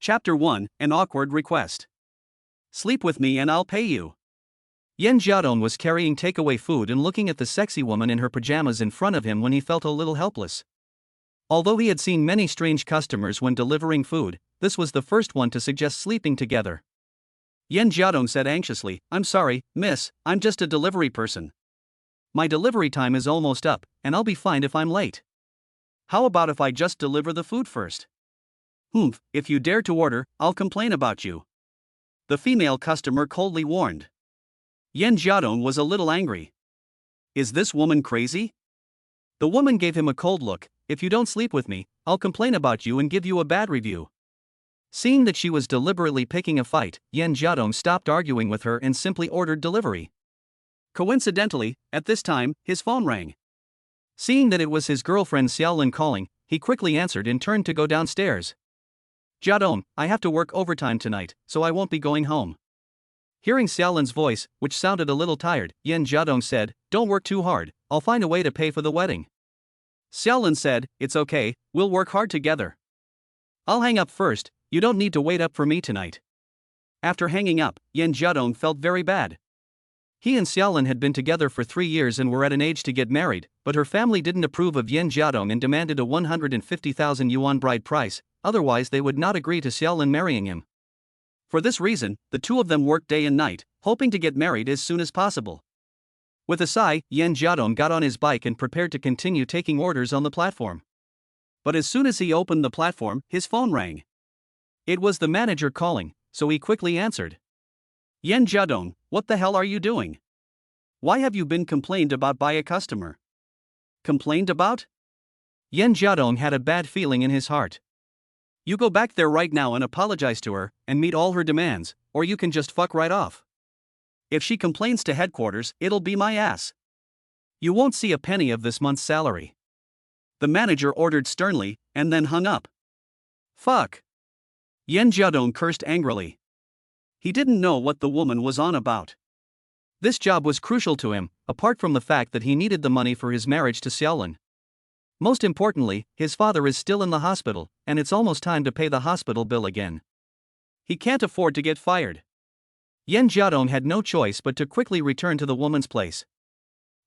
Chapter 1, An Awkward Request. Sleep with me and I'll pay you. Yen Jiadong was carrying takeaway food and looking at the sexy woman in her pajamas in front of him when he felt a little helpless. Although he had seen many strange customers when delivering food, this was the first one to suggest sleeping together. Yen Jiadong said anxiously, "I'm sorry, miss, I'm just a delivery person. My delivery time is almost up, and I'll be fined if I'm late. How about if I just deliver the food first?" "Humph, if you dare to order, I'll complain about you," the female customer coldly warned. Yen Jiadong was a little angry. Is this woman crazy? The woman gave him a cold look. "If you don't sleep with me, I'll complain about you and give you a bad review." Seeing that she was deliberately picking a fight, Yen Jiadong stopped arguing with her and simply ordered delivery. Coincidentally, at this time, his phone rang. Seeing that it was his girlfriend Xiaolin calling, he quickly answered and turned to go downstairs. "Jiadong, I have to work overtime tonight, so I won't be going home." Hearing Xiaolin's voice, which sounded a little tired, Yen Jiadong said, "Don't work too hard, I'll find a way to pay for the wedding." Xiaolin said, "It's okay, we'll work hard together. I'll hang up first, you don't need to wait up for me tonight." After hanging up, Yen Jiadong felt very bad. He and Xiaolin had been together for 3 years and were at an age to get married, but her family didn't approve of Yen Jiadong and demanded a 150,000 yuan bride price, otherwise they would not agree to Xiaolin marrying him. For this reason, the two of them worked day and night, hoping to get married as soon as possible. With a sigh, Yen Jiadong got on his bike and prepared to continue taking orders on the platform. But as soon as he opened the platform, his phone rang. It was the manager calling, so he quickly answered. "Yen Jiadong, what the hell are you doing? Why have you been complained about by a customer?" "Complained about?" Yen Jiadong had a bad feeling in his heart. "You go back there right now and apologize to her, and meet all her demands, or you can just fuck right off. If she complains to headquarters, it'll be my ass. You won't see a penny of this month's salary." The manager ordered sternly, and then hung up. "Fuck." Yen Jiadong cursed angrily. He didn't know what the woman was on about. This job was crucial to him, apart from the fact that he needed the money for his marriage to Xiaolin. Most importantly, his father is still in the hospital, and it's almost time to pay the hospital bill again. He can't afford to get fired. Yen Jiadong had no choice but to quickly return to the woman's place.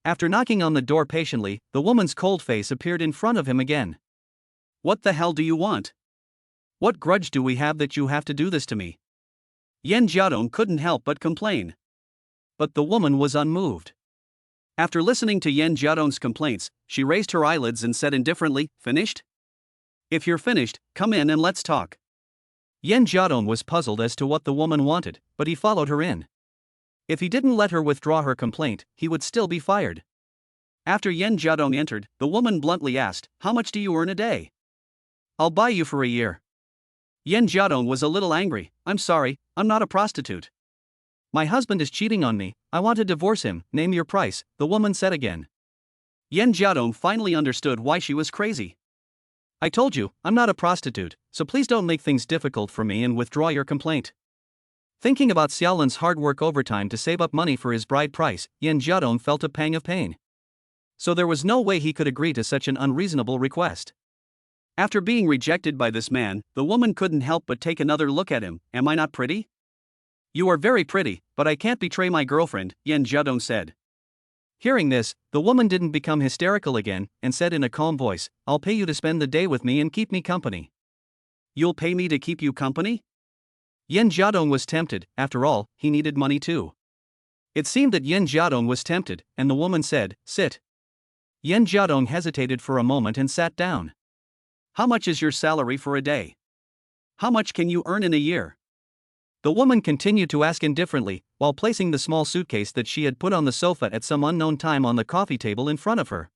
After knocking on the door patiently, the woman's cold face appeared in front of him again. "What the hell do you want? What grudge do we have that you have to do this to me?" Yen Jiadong couldn't help but complain. But the woman was unmoved. After listening to Yen Jiadong's complaints, she raised her eyelids and said indifferently, "Finished? If you're finished, come in and let's talk." Yen Jiadong was puzzled as to what the woman wanted, but he followed her in. If he didn't let her withdraw her complaint, he would still be fired. After Yen Jiadong entered, the woman bluntly asked, "How much do you earn a day? I'll buy you for a year." Yen Jiadong was a little angry. "I'm sorry, I'm not a prostitute. My husband is cheating on me, I want to divorce him, name your price," the woman said again. Yen Jiadong finally understood why she was crazy. "I told you, I'm not a prostitute, so please don't make things difficult for me and withdraw your complaint." Thinking about Xiaolin's hard work overtime to save up money for his bride price, Yen Jiadong felt a pang of pain. So there was no way he could agree to such an unreasonable request. After being rejected by this man, the woman couldn't help but take another look at him. "Am I not pretty?" "You are very pretty, but I can't betray my girlfriend," Yen Jiadong said. Hearing this, the woman didn't become hysterical again, and said in a calm voice, "I'll pay you to spend the day with me and keep me company." "You'll pay me to keep you company?" Yen Jiadong was tempted. After all, he needed money too. It seemed that Yen Jiadong was tempted, and the woman said, "Sit." Yen Jiadong hesitated for a moment and sat down. "How much is your salary for a day? How much can you earn in a year?" The woman continued to ask indifferently, while placing the small suitcase that she had put on the sofa at some unknown time on the coffee table in front of her.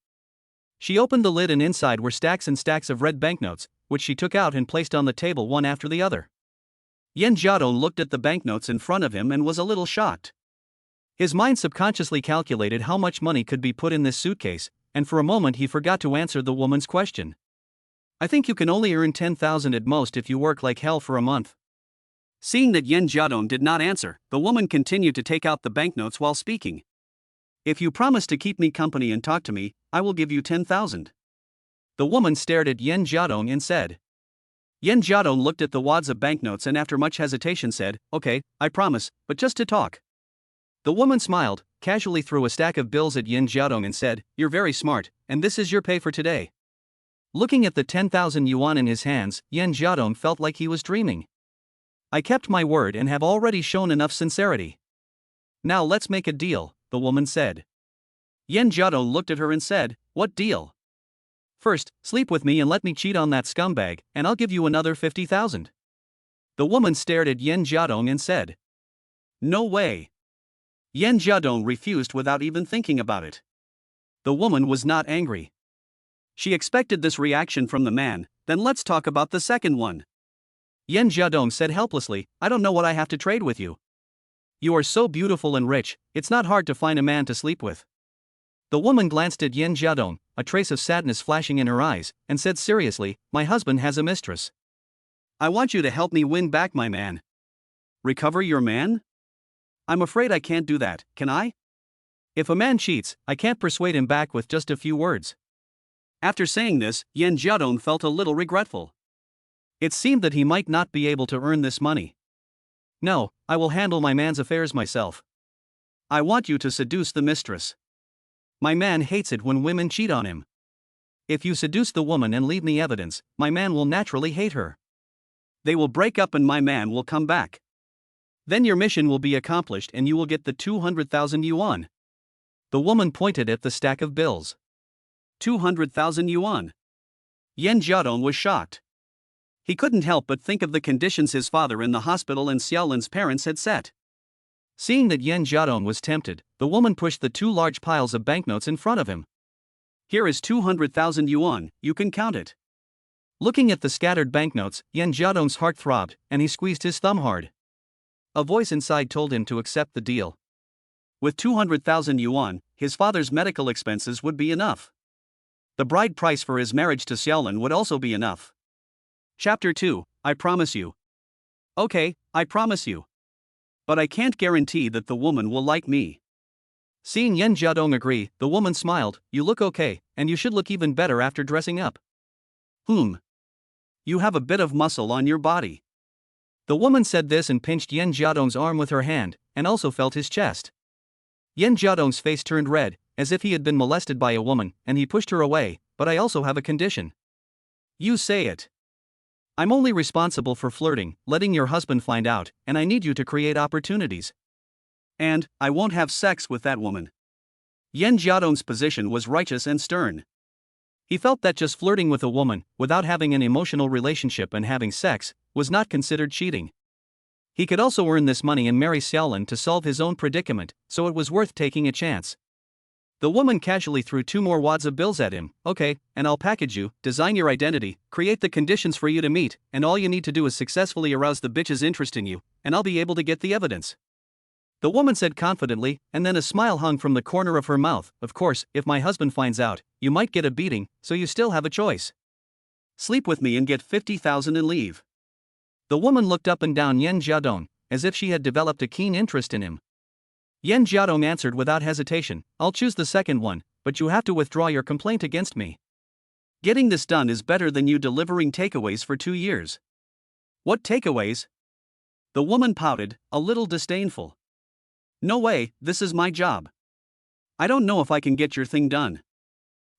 She opened the lid and inside were stacks and stacks of red banknotes, which she took out and placed on the table one after the other. Yen Jiadong looked at the banknotes in front of him and was a little shocked. His mind subconsciously calculated how much money could be put in this suitcase, and for a moment he forgot to answer the woman's question. "I think you can only earn 10,000 at most if you work like hell for a month." Seeing that Yen Jiadong did not answer, the woman continued to take out the banknotes while speaking. "If you promise to keep me company and talk to me, I will give you 10,000. The woman stared at Yen Jiadong and said. Yen Jiadong looked at the wads of banknotes and after much hesitation said, "Okay, I promise, but just to talk." The woman smiled, casually threw a stack of bills at Yen Jiadong and said, "You're very smart, and this is your pay for today." Looking at the 10,000 yuan in his hands, Yen Jiadong felt like he was dreaming. "I kept my word and have already shown enough sincerity. Now let's make a deal," the woman said. Yen Jiadong looked at her and said, "What deal?" "First, sleep with me and let me cheat on that scumbag, and I'll give you another 50,000. The woman stared at Yen Jiadong and said, "No way." Yen Jiadong refused without even thinking about it. The woman was not angry. She expected this reaction from the man. "Then let's talk about the second one." Yen Jiadong said helplessly, "I don't know what I have to trade with you. You are so beautiful and rich, it's not hard to find a man to sleep with." The woman glanced at Yen Jiadong, a trace of sadness flashing in her eyes, and said seriously, "My husband has a mistress. I want you to help me win back my man." "Recover your man?" "I'm afraid I can't do that, can I? If a man cheats, I can't persuade him back with just a few words." After saying this, Yen Jiadong felt a little regretful. It seemed that he might not be able to earn this money. "No, I will handle my man's affairs myself. I want you to seduce the mistress. My man hates it when women cheat on him. If you seduce the woman and leave me evidence, my man will naturally hate her. They will break up and my man will come back. Then your mission will be accomplished and you will get the 200,000 yuan. The woman pointed at the stack of bills. 200,000 yuan. Yen Jiadong was shocked. He couldn't help but think of the conditions his father in the hospital and Xiaolin's parents had set. Seeing that Yen Jiadong was tempted, the woman pushed the two large piles of banknotes in front of him. "Here is 200,000 yuan, you can count it." Looking at the scattered banknotes, Yen Jiadong's heart throbbed, and he squeezed his thumb hard. A voice inside told him to accept the deal. With 200,000 yuan, his father's medical expenses would be enough. The bride price for his marriage to Xiaolin would also be enough. Chapter 2, I promise you. "Okay, I promise you. But I can't guarantee that the woman will like me." Seeing Yen Jiadong agree, the woman smiled, "You look okay, and you should look even better after dressing up. You have a bit of muscle on your body." The woman said this and pinched Yen Jiadong's arm with her hand, and also felt his chest. Yen Jiadong's face turned red, as if he had been molested by a woman, and he pushed her away. "But I also have a condition." "You say it." "I'm only responsible for flirting, letting your husband find out, and I need you to create opportunities. And I won't have sex with that woman." Yen Jiadong's position was righteous and stern. He felt that just flirting with a woman, without having an emotional relationship and having sex, was not considered cheating. He could also earn this money and marry Xiaolin to solve his own predicament, so it was worth taking a chance. The woman casually threw two more wads of bills at him. "Okay, and I'll package you, design your identity, create the conditions for you to meet, and all you need to do is successfully arouse the bitch's interest in you, and I'll be able to get the evidence." The woman said confidently, and then a smile hung from the corner of her mouth. "Of course, if my husband finds out, you might get a beating, so you still have a choice. Sleep with me and get 50,000 and leave." The woman looked up and down Yen Jiadong, as if she had developed a keen interest in him. Yen Jiadong answered without hesitation, "I'll choose the second one, but you have to withdraw your complaint against me. Getting this done is better than you delivering takeaways for 2 years." "What takeaways?" The woman pouted, a little disdainful. "No way, this is my job. I don't know if I can get your thing done.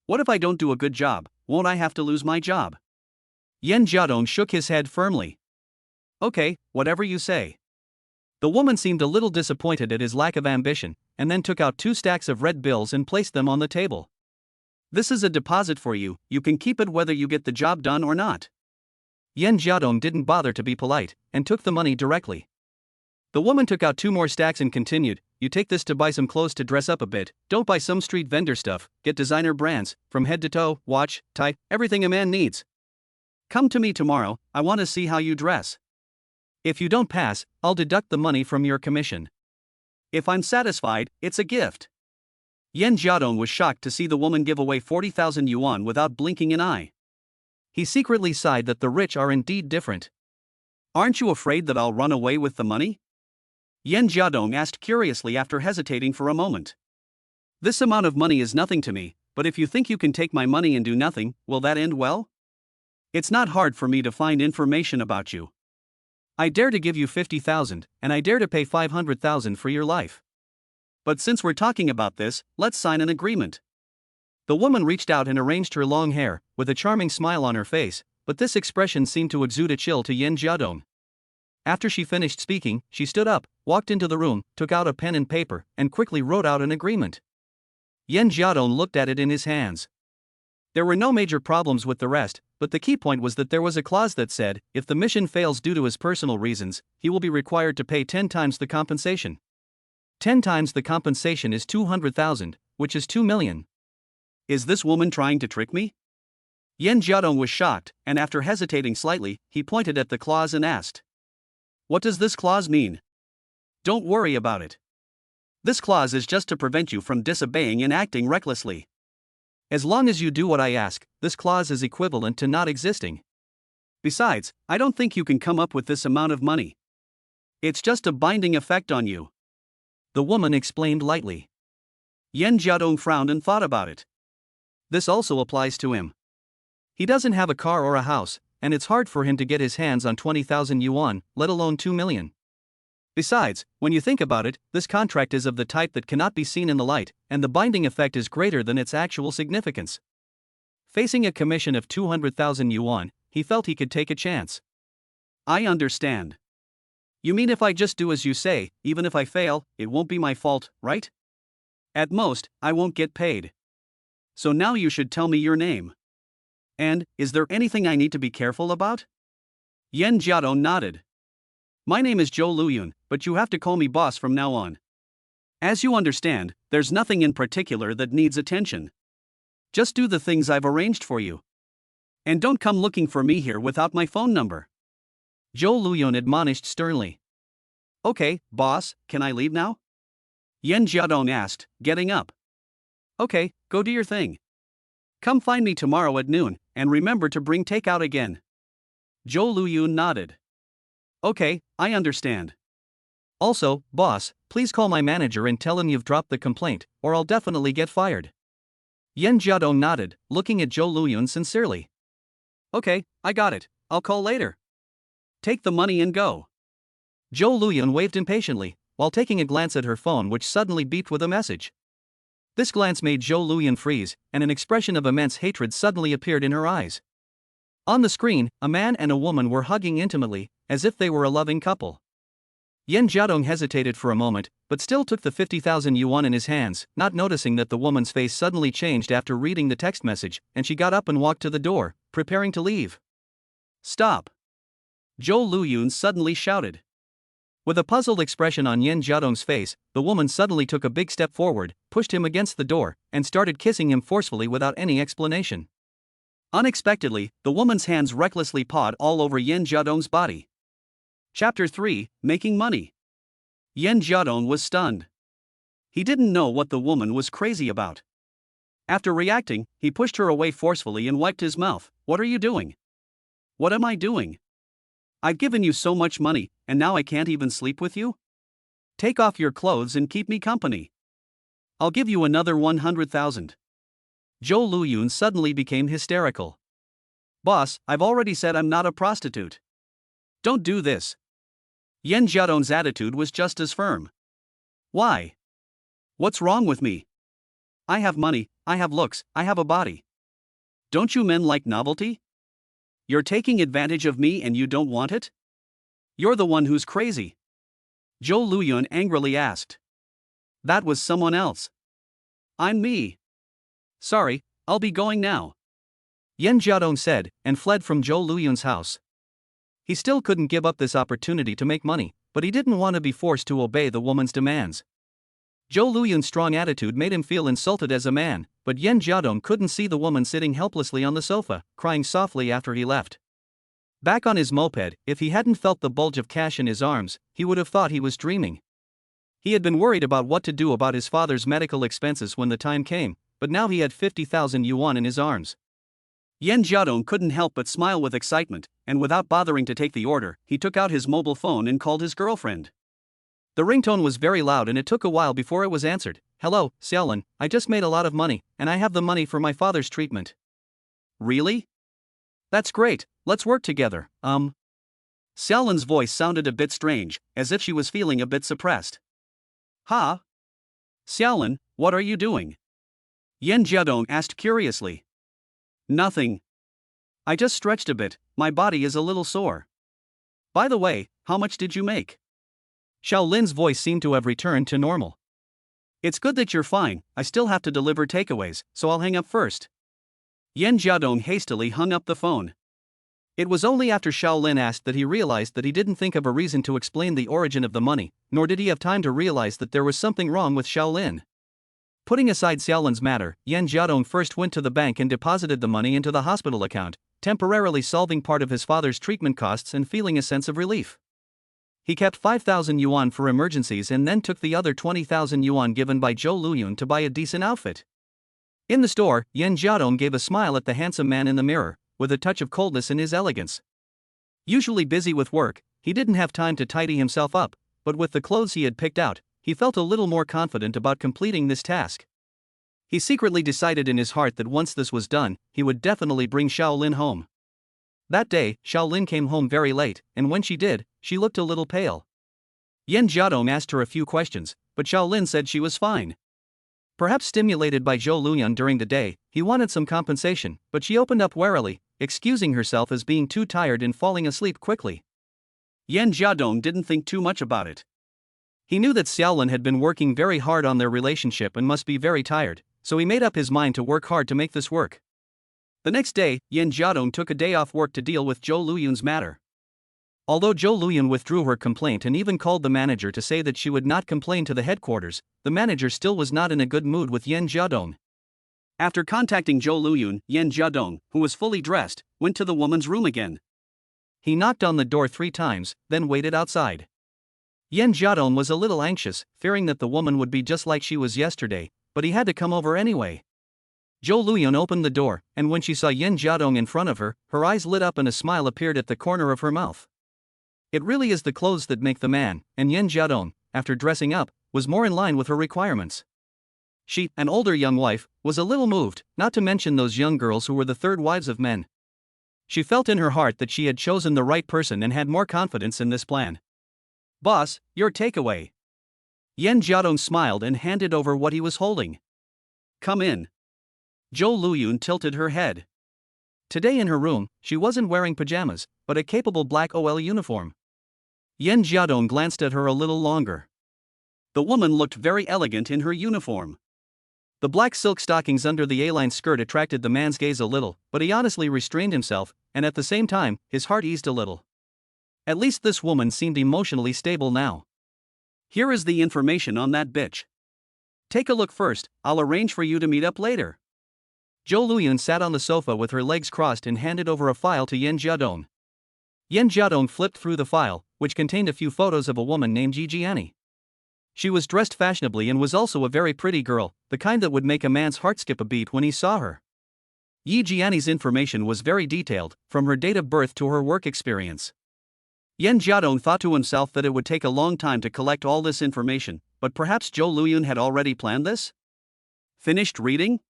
What if I don't do a good job, won't I have to lose my job?" Yen Jiadong shook his head firmly. "Okay, whatever you say." The woman seemed a little disappointed at his lack of ambition, and then took out 2 stacks of red bills and placed them on the table. "This is a deposit for you, you can keep it whether you get the job done or not." Yen Jiadong didn't bother to be polite, and took the money directly. The woman took out 2 more stacks and continued, "You take this to buy some clothes to dress up a bit, don't buy some street vendor stuff, get designer brands, from head to toe, watch, tie, everything a man needs. Come to me tomorrow, I want to see how you dress. If you don't pass, I'll deduct the money from your commission. If I'm satisfied, it's a gift." Yen Jiadong was shocked to see the woman give away 40,000 yuan without blinking an eye. He secretly sighed that the rich are indeed different. "Aren't you afraid that I'll run away with the money?" Yen Jiadong asked curiously after hesitating for a moment. "This amount of money is nothing to me, but if you think you can take my money and do nothing, will that end well?" It's not hard for me to find information about you. I dare to give you 50,000, and I dare to pay 500,000 for your life. But since we're talking about this, let's sign an agreement. The woman reached out and arranged her long hair, with a charming smile on her face, but this expression seemed to exude a chill to Yin Jiadong. After she finished speaking, she stood up, walked into the room, took out a pen and paper, and quickly wrote out an agreement. Yin Jiadong looked at it in his hands. There were no major problems with the rest, but the key point was that there was a clause that said, if the mission fails due to his personal reasons, he will be required to pay 10 times the compensation. 10 times the compensation is 200,000, which is 2 million. Is this woman trying to trick me? Yin Jiadong was shocked, and after hesitating slightly, he pointed at the clause and asked, "What does this clause mean?" "Don't worry about it. This clause is just to prevent you from disobeying and acting recklessly. As long as you do what I ask, this clause is equivalent to not existing. Besides, I don't think you can come up with this amount of money. It's just a binding effect on you," the woman explained lightly. Yin Jiadong frowned and thought about it. This also applies to him. He doesn't have a car or a house, and it's hard for him to get his hands on 20,000 yuan, let alone 2 million. Besides, when you think about it, this contract is of the type that cannot be seen in the light, and the binding effect is greater than its actual significance. Facing a commission of 200,000 yuan, he felt he could take a chance. "I understand. You mean if I just do as you say, even if I fail, it won't be my fault, right? At most, I won't get paid. So now you should tell me your name. And, is there anything I need to be careful about?" Yin Jiadong nodded. "My name is Zhou Luyun, but you have to call me boss from now on. As you understand, there's nothing in particular that needs attention. Just do the things I've arranged for you. And don't come looking for me here without my phone number," Zhou Luyun admonished sternly. "Okay, boss, can I leave now?" Yin Jiadong asked, getting up. "Okay, go do your thing. Come find me tomorrow at noon, and remember to bring takeout again." Zhou Luyun nodded. "Okay, I understand. Also, boss, please call my manager and tell him you've dropped the complaint, or I'll definitely get fired." Yin Jiadong nodded, looking at Zhou Luyun sincerely. "Okay, I got it, I'll call later. Take the money and go." Zhou Luyun waved impatiently, while taking a glance at her phone which suddenly beeped with a message. This glance made Zhou Luyun freeze, and an expression of immense hatred suddenly appeared in her eyes. On the screen, a man and a woman were hugging intimately, as if they were a loving couple. Yin Jiadong hesitated for a moment, but still took the 50,000 yuan in his hands, not noticing that the woman's face suddenly changed after reading the text message, and she got up and walked to the door, preparing to leave. "Stop!" Zhou Luyun suddenly shouted. With a puzzled expression on Yin Jiadong's face, the woman suddenly took a big step forward, pushed him against the door, and started kissing him forcefully without any explanation. Unexpectedly, the woman's hands recklessly pawed all over Yin Jiadong's body. Chapter 3, Making Money. Yin Jiadong was stunned. He didn't know what the woman was crazy about. After reacting, he pushed her away forcefully and wiped his mouth. "What are you doing?" "What am I doing? I've given you so much money, and now I can't even sleep with you? Take off your clothes and keep me company. I'll give you another 100,000. Zhou Luyun suddenly became hysterical. "Boss, I've already said I'm not a prostitute. Don't do this." Yin Jiadong's attitude was just as firm. "Why? What's wrong with me? I have money, I have looks, I have a body. Don't you men like novelty? You're taking advantage of me and you don't want it? You're the one who's crazy." Zhou Luyun angrily asked. "That was someone else. I'm me. Sorry, I'll be going now," Yin Jiadong said, and fled from Zhou Luyun's house. He still couldn't give up this opportunity to make money, but he didn't want to be forced to obey the woman's demands. Zhou Luyun's strong attitude made him feel insulted as a man, but Yin Jiadong couldn't see the woman sitting helplessly on the sofa, crying softly after he left. Back on his moped, if he hadn't felt the bulge of cash in his arms, he would have thought he was dreaming. He had been worried about what to do about his father's medical expenses when the time came, but now he had 50,000 yuan in his arms. Yin Jiadong couldn't help but smile with excitement, and without bothering to take the order, he took out his mobile phone and called his girlfriend. The ringtone was very loud and it took a while before it was answered. "Hello, Xiaolin, I just made a lot of money, and I have the money for my father's treatment." "Really? That's great, let's work together. Xiaolin's voice sounded a bit strange, as if she was feeling a bit suppressed. Huh? Xiaolin, what are you doing? Yan Jiadong asked curiously. Nothing. I just stretched a bit, my body is a little sore. By the way, how much did you make? Xiaolin's voice seemed to have returned to normal. It's good that you're fine, I still have to deliver takeaways, so I'll hang up first. Yan Jiadong hastily hung up the phone. It was only after Xiaolin asked that he realized that he didn't think of a reason to explain the origin of the money, nor did he have time to realize that there was something wrong with Xiaolin. Putting aside Xiaolin's matter, Yan Jiadong first went to the bank and deposited the money into the hospital account, temporarily solving part of his father's treatment costs and feeling a sense of relief. He kept 5,000 yuan for emergencies and then took the other 20,000 yuan given by Zhou Luyun to buy a decent outfit. In the store, Yan Jiadong gave a smile at the handsome man in the mirror, with a touch of coldness in his elegance. Usually busy with work, he didn't have time to tidy himself up, but with the clothes he had picked out, he felt a little more confident about completing this task. He secretly decided in his heart that once this was done, he would definitely bring Xiaolin home. That day, Xiaolin came home very late, and when she did, she looked a little pale. Yan Jiadong asked her a few questions, but Xiaolin said she was fine. Perhaps stimulated by Zhou Luyun during the day, he wanted some compensation, but she opened up warily, excusing herself as being too tired and falling asleep quickly. Yan Jiadong didn't think too much about it. He knew that Xiaolin had been working very hard on their relationship and must be very tired, so he made up his mind to work hard to make this work. The next day, Yan Jiadong took a day off work to deal with Zhou Luyun's matter. Although Zhou Luyun withdrew her complaint and even called the manager to say that she would not complain to the headquarters, the manager still was not in a good mood with Yan Jiadong. After contacting Zhou Luyun, Yan Jiadong, who was fully dressed, went to the woman's room again. He knocked on the door 3 times, then waited outside. Yan Jiadong was a little anxious, fearing that the woman would be just like she was yesterday, but he had to come over anyway. Zhou Luyun opened the door, and when she saw Yan Jiadong in front of her, her eyes lit up and a smile appeared at the corner of her mouth. It really is the clothes that make the man, and Yan Jiadong, after dressing up, was more in line with her requirements. She, an older young wife, was a little moved, not to mention those young girls who were the third wives of men. She felt in her heart that she had chosen the right person and had more confidence in this plan. Boss, your takeaway. Yan Jiadong smiled and handed over what he was holding. Come in. Zhou Luyun tilted her head. Today in her room, she wasn't wearing pajamas, but a capable black OL uniform. Yan Jiadong glanced at her a little longer. The woman looked very elegant in her uniform. The black silk stockings under the A-line skirt attracted the man's gaze a little, but he honestly restrained himself, and at the same time, his heart eased a little. At least this woman seemed emotionally stable now. Here is the information on that bitch. Take a look first, I'll arrange for you to meet up later. Zhou Luyun sat on the sofa with her legs crossed and handed over a file to Yan Jiadong. Yan Jiadong flipped through the file, which contained a few photos of a woman named Yi Jiani. She was dressed fashionably and was also a very pretty girl, the kind that would make a man's heart skip a beat when he saw her. Yi Jiani's information was very detailed, from her date of birth to her work experience. Yan Jiadong thought to himself that it would take a long time to collect all this information, but perhaps Zhou Luyun had already planned this? Finished reading?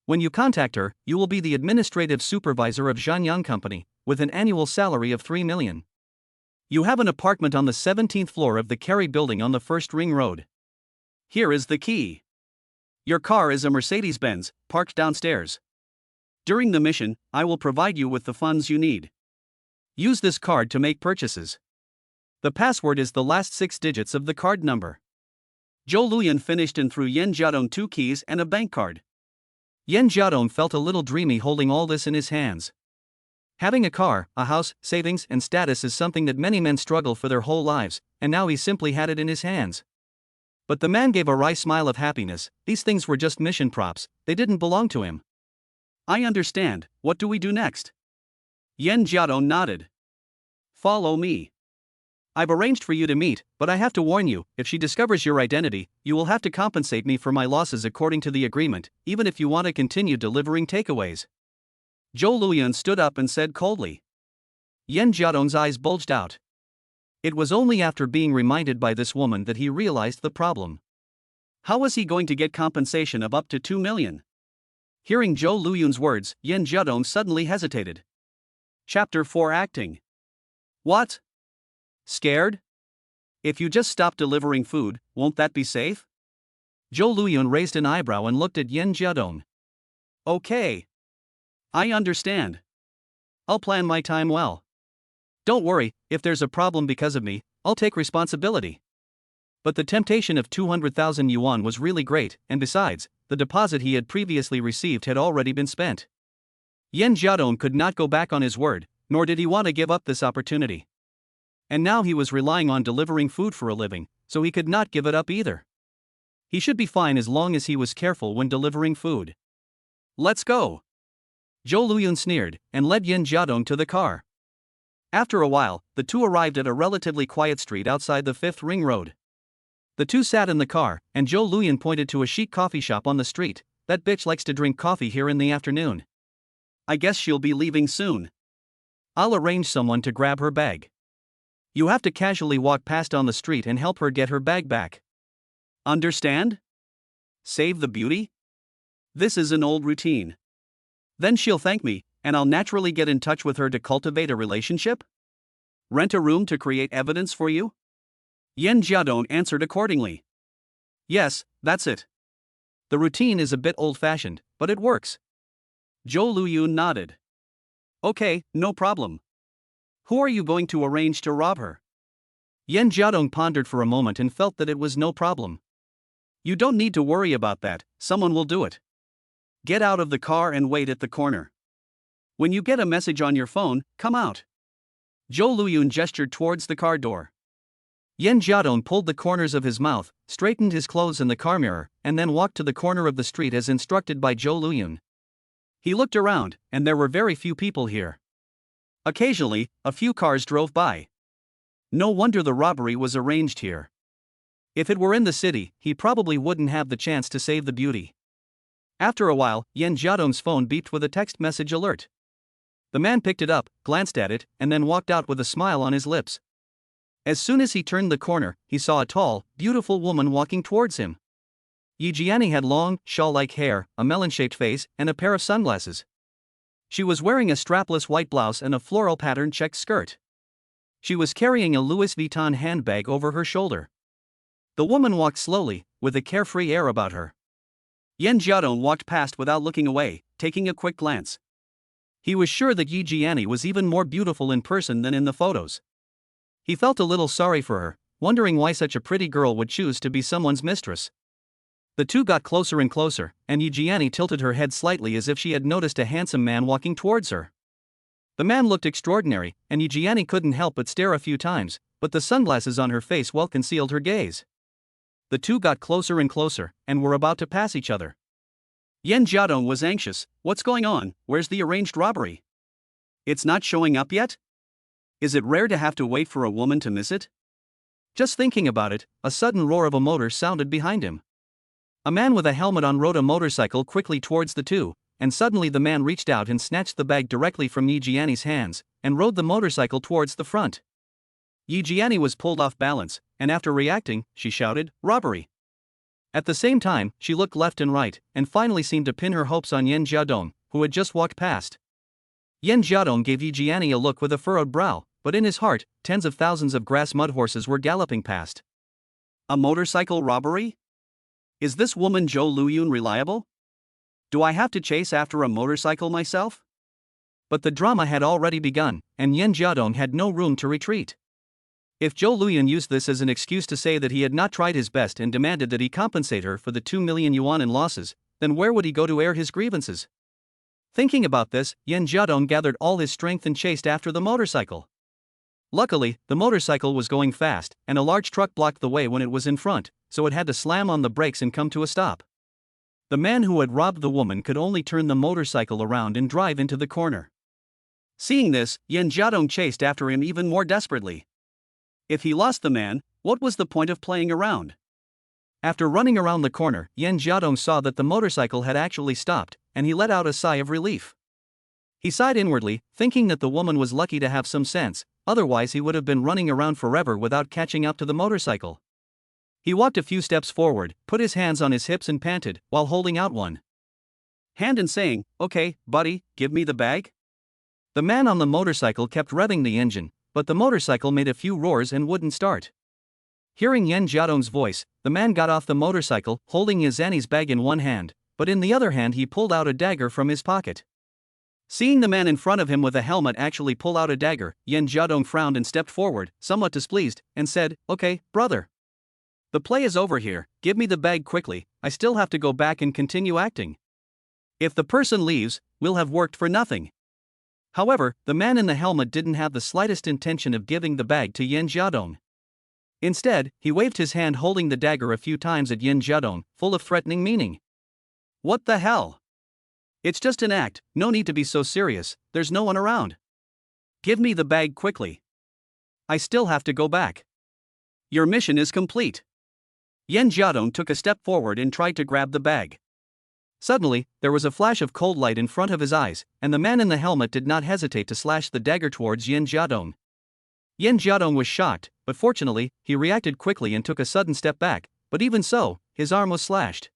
When you contact her, you will be the administrative supervisor of Zhanyang Company, with an annual salary of 3 million. You have an apartment on the 17th floor of the Kerry building on the First Ring Road. Here is the key. Your car is a Mercedes-Benz, parked downstairs. During the mission, I will provide you with the funds you need. Use this card to make purchases. The password is the last 6 digits of the card number. Zhou Luyun finished and threw Yan Jiadong 2 keys and a bank card. Yan Jiadong felt a little dreamy holding all this in his hands. Having a car, a house, savings, and status is something that many men struggle for their whole lives, and now he simply had it in his hands. But the man gave a wry smile of happiness. These things were just mission props, they didn't belong to him. I understand, what do we do next? Yan Jiadong nodded. Follow me. I've arranged for you to meet, but I have to warn you, if she discovers your identity, you will have to compensate me for my losses according to the agreement, even if you want to continue delivering takeaways. Zhou Luyun stood up and said coldly. Yan Jiadong's eyes bulged out. It was only after being reminded by this woman that he realized the problem. How was he going to get compensation of up to 2 million? Hearing Zhou Luyun's words, Yan Jiadong suddenly hesitated. Chapter 4 Acting. What? Scared? If you just stop delivering food, won't that be safe? Zhou Luyun raised an eyebrow and looked at Yin Jiadong. Okay. I understand. I'll plan my time well. Don't worry, if there's a problem because of me, I'll take responsibility. But the temptation of 200,000 yuan was really great, and besides, the deposit he had previously received had already been spent. Yin Jiadong could not go back on his word, nor did he want to give up this opportunity. And now he was relying on delivering food for a living, so he could not give it up either. He should be fine as long as he was careful when delivering food. Let's go. Zhou Luyun sneered, and led Yin Jiadong to the car. After a while, the two arrived at a relatively quiet street outside the 5th Ring Road. The two sat in the car, and Zhou Luyun pointed to a chic coffee shop on the street. That bitch likes to drink coffee here in the afternoon. I guess she'll be leaving soon. I'll arrange someone to grab her bag. You have to casually walk past on the street and help her get her bag back. Understand? Save the beauty? This is an old routine. Then she'll thank me, and I'll naturally get in touch with her to cultivate a relationship? Rent a room to create evidence for you? Yin Jiadong answered accordingly. Yes, that's it. The routine is a bit old-fashioned, but it works. Zhou Luyun nodded. Okay, no problem. Who are you going to arrange to rob her? Yin Jiadong pondered for a moment and felt that it was no problem. You don't need to worry about that, someone will do it. Get out of the car and wait at the corner. When you get a message on your phone, come out. Zhou Luyun gestured towards the car door. Yin Jiadong pulled the corners of his mouth, straightened his clothes in the car mirror, and then walked to the corner of the street as instructed by Zhou Luyun. He looked around, and there were very few people here. Occasionally, a few cars drove by. No wonder the robbery was arranged here. If it were in the city, he probably wouldn't have the chance to save the beauty. After a while, Yin Jiadong's phone beeped with a text message alert. The man picked it up, glanced at it, and then walked out with a smile on his lips. As soon as he turned the corner, he saw a tall, beautiful woman walking towards him. Yi Jiani had long, shawl-like hair, a melon-shaped face, and a pair of sunglasses. She was wearing a strapless white blouse and a floral-patterned checked skirt. She was carrying a Louis Vuitton handbag over her shoulder. The woman walked slowly, with a carefree air about her. Yin Jiadong walked past without looking away, taking a quick glance. He was sure that Yi Jiani was even more beautiful in person than in the photos. He felt a little sorry for her, wondering why such a pretty girl would choose to be someone's mistress. The two got closer and closer, and Yi Jiani tilted her head slightly as if she had noticed a handsome man walking towards her. The man looked extraordinary, and Yi Jiani couldn't help but stare a few times, but the sunglasses on her face well concealed her gaze. The two got closer and closer, and were about to pass each other. Yin Jiadong was anxious. What's going on? Where's the arranged robbery? It's not showing up yet? Is it rare to have to wait for a woman to miss it? Just thinking about it, a sudden roar of a motor sounded behind him. A man with a helmet on rode a motorcycle quickly towards the two, and suddenly the man reached out and snatched the bag directly from Yi Jiani's hands, and rode the motorcycle towards the front. Yi Jiani was pulled off balance, and after reacting, she shouted, "Robbery!" At the same time, she looked left and right, and finally seemed to pin her hopes on Yin Jiadong, who had just walked past. Yin Jiadong gave Yi Jiani a look with a furrowed brow, but in his heart, tens of thousands of grass mud horses were galloping past. A motorcycle robbery? Is this woman Zhou Luyun reliable? Do I have to chase after a motorcycle myself? But the drama had already begun, and Yin Jiadong had no room to retreat. If Zhou Luyun used this as an excuse to say that he had not tried his best and demanded that he compensate her for the 2 million yuan in losses, then where would he go to air his grievances? Thinking about this, Yin Jiadong gathered all his strength and chased after the motorcycle. Luckily, the motorcycle was going fast, and a large truck blocked the way when it was in front, so it had to slam on the brakes and come to a stop. The man who had robbed the woman could only turn the motorcycle around and drive into the corner. Seeing this, Yin Jiadong chased after him even more desperately. If he lost the man, what was the point of playing around? After running around the corner, Yin Jiadong saw that the motorcycle had actually stopped, and he let out a sigh of relief. He sighed inwardly, thinking that the woman was lucky to have some sense, otherwise he would have been running around forever without catching up to the motorcycle. He walked a few steps forward, put his hands on his hips and panted, while holding out one hand and saying, "Okay, buddy, give me the bag." The man on the motorcycle kept revving the engine, but the motorcycle made a few roars and wouldn't start. Hearing Yen Jiadong's voice, the man got off the motorcycle, holding his Zanny's bag in one hand, but in the other hand he pulled out a dagger from his pocket. Seeing the man in front of him with a helmet actually pull out a dagger, Yen Jiadong frowned and stepped forward, somewhat displeased, and said, "Okay, brother. The play is over here, give me the bag quickly, I still have to go back and continue acting. If the person leaves, we'll have worked for nothing." However, the man in the helmet didn't have the slightest intention of giving the bag to Yen Jiadong. Instead, he waved his hand holding the dagger a few times at Yen Jiadong, full of threatening meaning. "What the hell? It's just an act, no need to be so serious, there's no one around. Give me the bag quickly. I still have to go back. Your mission is complete." Yen Jiadong took a step forward and tried to grab the bag. Suddenly, there was a flash of cold light in front of his eyes, and the man in the helmet did not hesitate to slash the dagger towards Yen Jiadong. Yen Jiadong was shocked, but fortunately, he reacted quickly and took a sudden step back, but even so, his arm was slashed.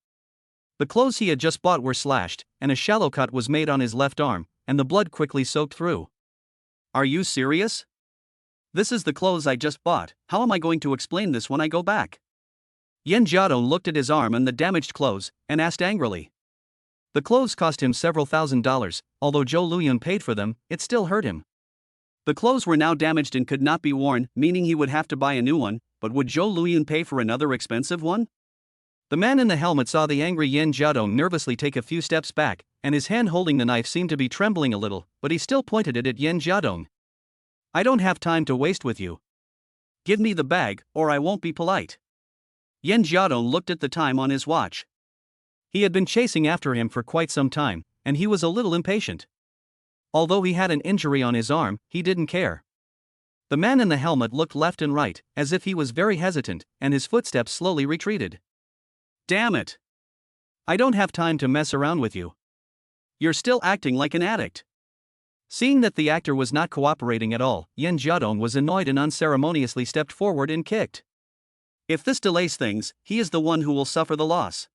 The clothes he had just bought were slashed, and a shallow cut was made on his left arm, and the blood quickly soaked through. "Are you serious? This is the clothes I just bought, how am I going to explain this when I go back?" Yen Jiadong looked at his arm and the damaged clothes, and asked angrily. The clothes cost him several $1,000s, although Zhou Luyun paid for them, it still hurt him. The clothes were now damaged and could not be worn, meaning he would have to buy a new one, but would Zhou Luyun pay for another expensive one? The man in the helmet saw the angry Yen Jiadong nervously take a few steps back, and his hand holding the knife seemed to be trembling a little, but he still pointed it at Yen Jiadong. "I don't have time to waste with you. Give me the bag, or I won't be polite." Yen Jiadong looked at the time on his watch. He had been chasing after him for quite some time, and he was a little impatient. Although he had an injury on his arm, he didn't care. The man in the helmet looked left and right, as if he was very hesitant, and his footsteps slowly retreated. "Damn it! I don't have time to mess around with you. You're still acting like an addict." Seeing that the actor was not cooperating at all, Yen Jiadong was annoyed and unceremoniously stepped forward and kicked. If this delays things, he is the one who will suffer the loss.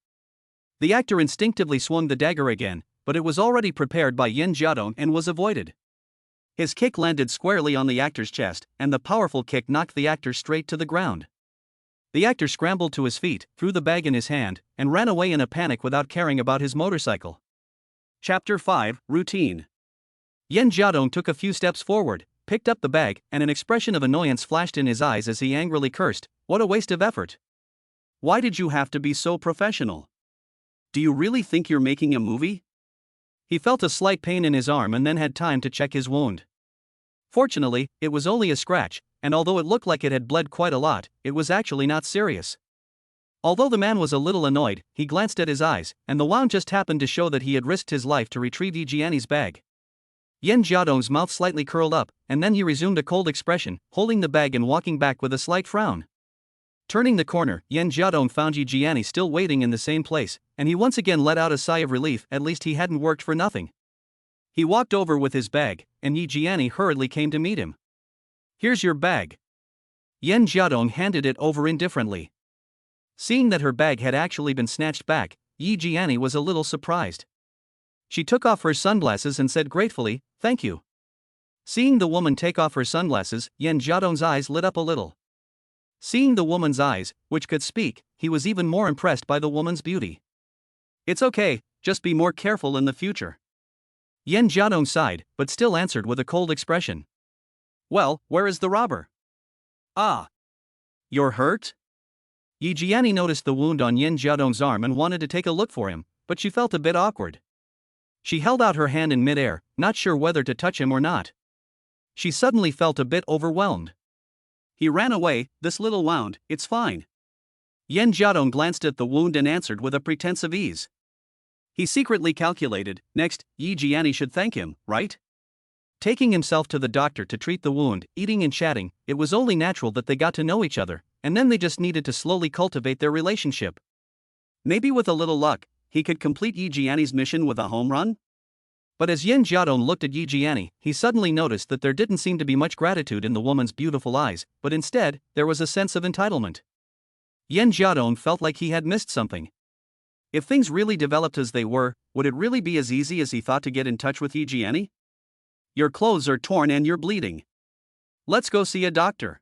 The actor instinctively swung the dagger again, but it was already prepared by Yen Jiadong and was avoided. His kick landed squarely on the actor's chest, and the powerful kick knocked the actor straight to the ground. The actor scrambled to his feet, threw the bag in his hand, and ran away in a panic without caring about his motorcycle. Chapter 5, Routine. Yen Jiadong took a few steps forward, picked up the bag, and an expression of annoyance flashed in his eyes as he angrily cursed, "What a waste of effort. Why did you have to be so professional? Do you really think you're making a movie?" He felt a slight pain in his arm and then had time to check his wound. Fortunately, it was only a scratch, and although it looked like it had bled quite a lot, it was actually not serious. Although the man was a little annoyed, he glanced at his eyes, and the wound just happened to show that he had risked his life to retrieve Yijiani's bag. Yen Jiadong's mouth slightly curled up, and then he resumed a cold expression, holding the bag and walking back with a slight frown. Turning the corner, Yen Jiadong found Yijiani still waiting in the same place, and he once again let out a sigh of relief, at least he hadn't worked for nothing. He walked over with his bag, and Yijiani hurriedly came to meet him. "Here's your bag." Yen Jiadong handed it over indifferently. Seeing that her bag had actually been snatched back, Yijiani was a little surprised. She took off her sunglasses and said gratefully, "Thank you." Seeing the woman take off her sunglasses, Yen Jiadong's eyes lit up a little. Seeing the woman's eyes, which could speak, he was even more impressed by the woman's beauty. "It's okay, just be more careful in the future." Yen Jiadong sighed, but still answered with a cold expression. "Well, where is the robber?" "Ah. You're hurt?" Yijiani noticed the wound on Yen Jiadong's arm and wanted to take a look for him, but she felt a bit awkward. She held out her hand in midair, not sure whether to touch him or not. She suddenly felt a bit overwhelmed. "He ran away, this little wound, it's fine." Yen Jiadong glanced at the wound and answered with a pretense of ease. He secretly calculated, next, Yijiani should thank him, right? Taking himself to the doctor to treat the wound, eating and chatting, it was only natural that they got to know each other, and then they just needed to slowly cultivate their relationship. Maybe with a little luck, he could complete Yijiani's mission with a home run? But as Yen Jiadong looked at Yijiani, he suddenly noticed that there didn't seem to be much gratitude in the woman's beautiful eyes, but instead, there was a sense of entitlement. Yen Jiadong felt like he had missed something. If things really developed as they were, would it really be as easy as he thought to get in touch with Yijiani? Your clothes are torn and you're bleeding. Let's go see a doctor.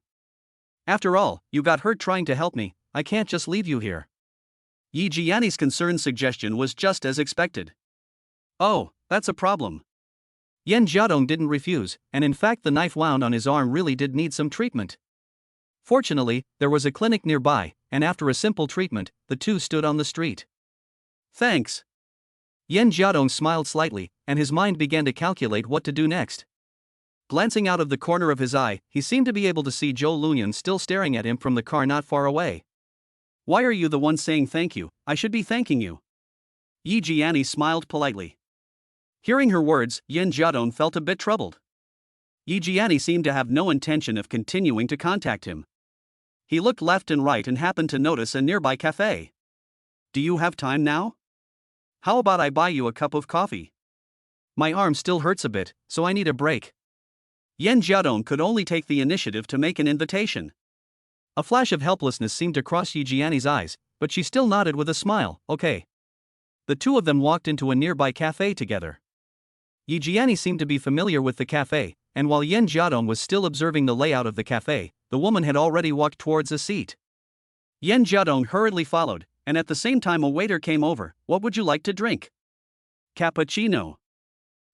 After all, you got hurt trying to help me, I can't just leave you here. Yi Jianni's concerned suggestion was just as expected. Oh, that's a problem. Yan Jiadong didn't refuse, and in fact the knife wound on his arm really did need some treatment. Fortunately, there was a clinic nearby, and after a simple treatment, the two stood on the street. Thanks. Yan Jiadong smiled slightly, and his mind began to calculate what to do next. Glancing out of the corner of his eye, he seemed to be able to see Zhou Luyan still staring at him from the car not far away. Why are you the one saying thank you? I should be thanking you. Yi Jianni smiled politely. Hearing her words, Yan Jiadong felt a bit troubled. Yi Jianni seemed to have no intention of continuing to contact him. He looked left and right and happened to notice a nearby cafe. Do you have time now? How about I buy you a cup of coffee? My arm still hurts a bit, so I need a break. Yan Jiadong could only take the initiative to make an invitation. A flash of helplessness seemed to cross Yi Jianni's eyes, but she still nodded with a smile, okay. The two of them walked into a nearby cafe together. Yi Jianni seemed to be familiar with the cafe, and while Yan Jiadong was still observing the layout of the cafe, the woman had already walked towards a seat. Yan Jiadong hurriedly followed, and at the same time a waiter came over. What would you like to drink? Cappuccino.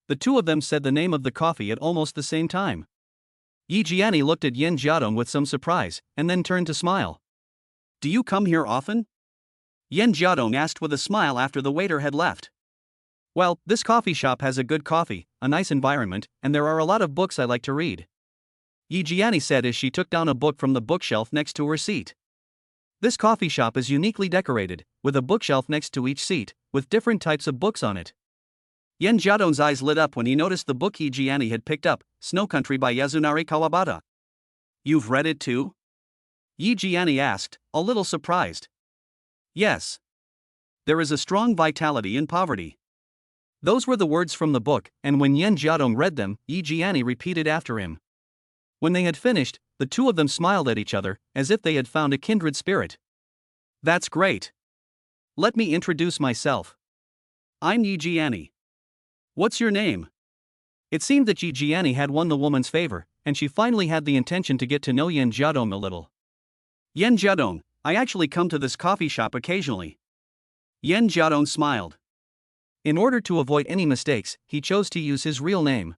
The two of them said the name of the coffee at almost the same time. Yi Jianni looked at Yan Jiadong with some surprise, and then turned to smile. Do you come here often? Yan Jiadong asked with a smile after the waiter had left. Well, this coffee shop has a good coffee, a nice environment, and there are a lot of books I like to read. Yi Jianni said as she took down a book from the bookshelf next to her seat. This coffee shop is uniquely decorated, with a bookshelf next to each seat, with different types of books on it. Yan Jiadong's eyes lit up when he noticed the book Yi Jianni had picked up, Snow Country by Yasunari Kawabata. You've read it too? Yi Jianni asked, a little surprised. Yes. There is a strong vitality in poverty. Those were the words from the book, and when Yan Jiadong read them, Yi Jianni repeated after him. When they had finished, the two of them smiled at each other, as if they had found a kindred spirit. That's great. Let me introduce myself. I'm Yi Jianni. What's your name? It seemed that Yi Jianni had won the woman's favor, and she finally had the intention to get to know Yan Jiadong a little. Yan Jiadong, I actually come to this coffee shop occasionally. Yan Jiadong smiled. In order to avoid any mistakes, he chose to use his real name.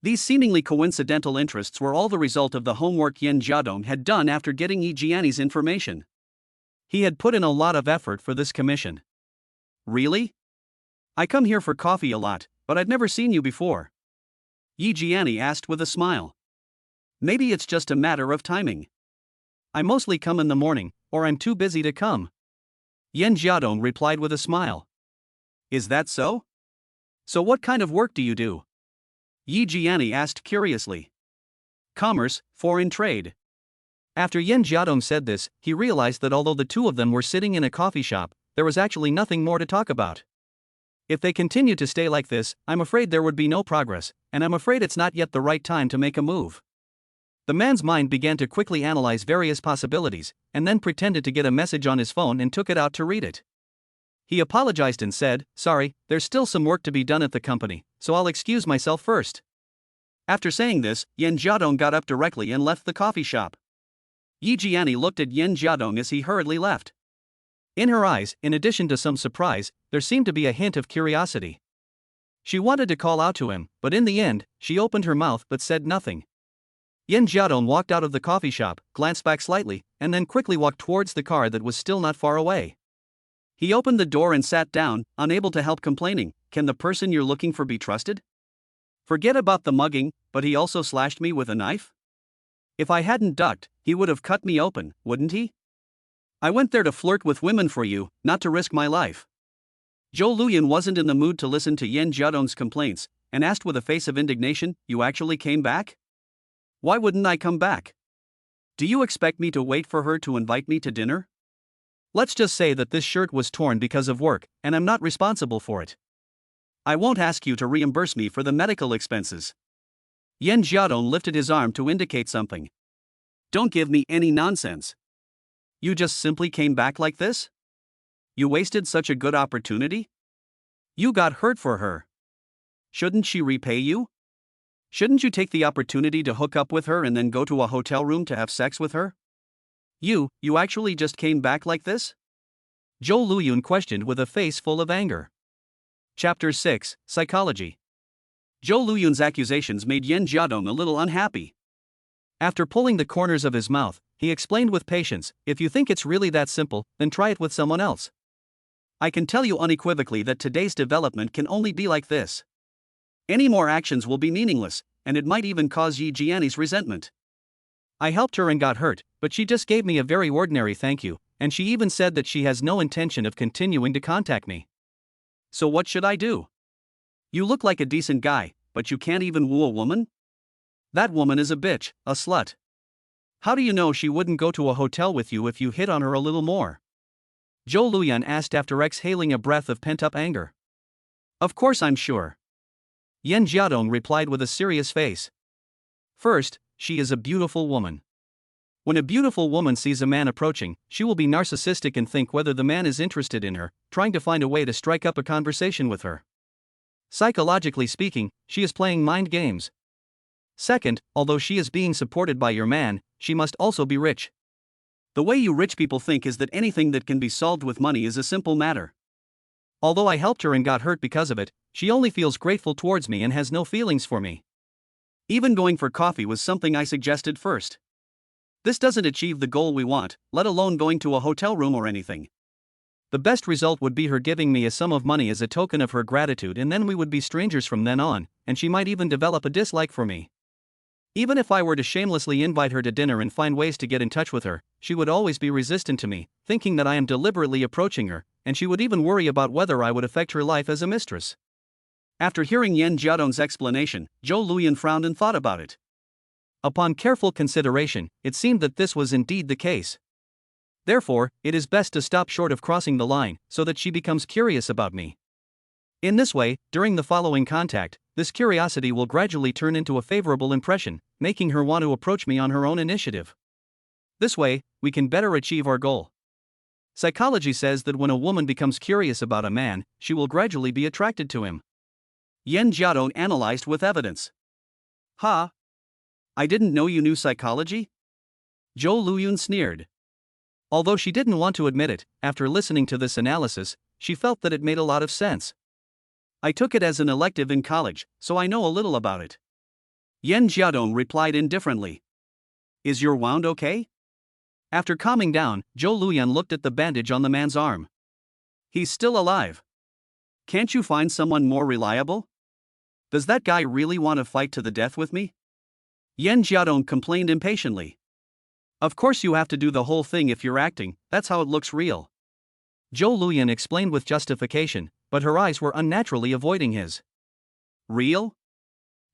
These seemingly coincidental interests were all the result of the homework Yan Jiadong had done after getting Yi Jianni's information. He had put in a lot of effort for this commission. Really? I come here for coffee a lot, but I've never seen you before. Yi Jianni asked with a smile. Maybe it's just a matter of timing. I mostly come in the morning, or I'm too busy to come. Yan Jiadong replied with a smile. Is that so? So what kind of work do you do? Yi Jianni asked curiously. Commerce, foreign trade. After Yan Jiadong said this, he realized that although the two of them were sitting in a coffee shop, there was actually nothing more to talk about. If they continued to stay like this, I'm afraid there would be no progress, and I'm afraid it's not yet the right time to make a move. The man's mind began to quickly analyze various possibilities, and then pretended to get a message on his phone and took it out to read it. He apologized and said, sorry, there's still some work to be done at the company, so I'll excuse myself first. After saying this, Yan Jiadong got up directly and left the coffee shop. Yi Jianni looked at Yan Jiadong as he hurriedly left. In her eyes, in addition to some surprise, there seemed to be a hint of curiosity. She wanted to call out to him, but in the end, she opened her mouth but said nothing. Yan Jiadong walked out of the coffee shop, glanced back slightly, and then quickly walked towards the car that was still not far away. He opened the door and sat down, unable to help complaining, can the person you're looking for be trusted? Forget about the mugging, but he also slashed me with a knife? If I hadn't ducked, he would have cut me open, wouldn't he? I went there to flirt with women for you, not to risk my life. Zhou Luyan wasn't in the mood to listen to Yan Jiadong's complaints, and asked with a face of indignation, you actually came back? Why wouldn't I come back? Do you expect me to wait for her to invite me to dinner? Let's just say that this shirt was torn because of work, and I'm not responsible for it. I won't ask you to reimburse me for the medical expenses. Yan Jiadong lifted his arm to indicate something. Don't give me any nonsense. You just simply came back like this? You wasted such a good opportunity? You got hurt for her. Shouldn't she repay you? Shouldn't you take the opportunity to hook up with her and then go to a hotel room to have sex with her? You actually just came back like this? Zhou Luyun questioned with a face full of anger. Chapter 6, Psychology. Zhou Luyun's accusations made Yan Jiadong a little unhappy. After pulling the corners of his mouth, he explained with patience, if you think it's really that simple, then try it with someone else. I can tell you unequivocally that today's development can only be like this. Any more actions will be meaningless, and it might even cause Yi Jiani's resentment. I helped her and got hurt, but she just gave me a very ordinary thank you, and she even said that she has no intention of continuing to contact me. So what should I do? You look like a decent guy, but you can't even woo a woman? That woman is a bitch, a slut. How do you know she wouldn't go to a hotel with you if you hit on her a little more? Zhou Luyun asked after exhaling a breath of pent-up anger. Of course I'm sure. Yan Jiadong replied with a serious face. First, she is a beautiful woman. When a beautiful woman sees a man approaching, she will be narcissistic and think whether the man is interested in her, trying to find a way to strike up a conversation with her. Psychologically speaking, she is playing mind games. Second, although she is being supported by your man, she must also be rich. The way you rich people think is that anything that can be solved with money is a simple matter. Although I helped her and got hurt because of it, she only feels grateful towards me and has no feelings for me. Even going for coffee was something I suggested first. This doesn't achieve the goal we want, let alone going to a hotel room or anything. The best result would be her giving me a sum of money as a token of her gratitude, and then we would be strangers from then on, and she might even develop a dislike for me. Even if I were to shamelessly invite her to dinner and find ways to get in touch with her, she would always be resistant to me, thinking that I am deliberately approaching her, and she would even worry about whether I would affect her life as a mistress. After hearing Yan Jiadong's explanation, Zhou Luyun frowned and thought about it. Upon careful consideration, it seemed that this was indeed the case. Therefore, it is best to stop short of crossing the line, so that she becomes curious about me. In this way, during the following contact, this curiosity will gradually turn into a favorable impression, making her want to approach me on her own initiative. This way, we can better achieve our goal. Psychology says that when a woman becomes curious about a man, she will gradually be attracted to him. Yan Jiadong analyzed with evidence. Ha! I didn't know you knew psychology? Zhou Luyun sneered. Although she didn't want to admit it, after listening to this analysis, she felt that it made a lot of sense. I took it as an elective in college, so I know a little about it. Yan Jiadong replied indifferently. Is your wound okay? After calming down, Zhou Luyun looked at the bandage on the man's arm. He's still alive. Can't you find someone more reliable? Does that guy really want to fight to the death with me? Yan Jiadong complained impatiently. Of course you have to do the whole thing if you're acting, that's how it looks real. Zhou Luyun explained with justification, but her eyes were unnaturally avoiding his. Real?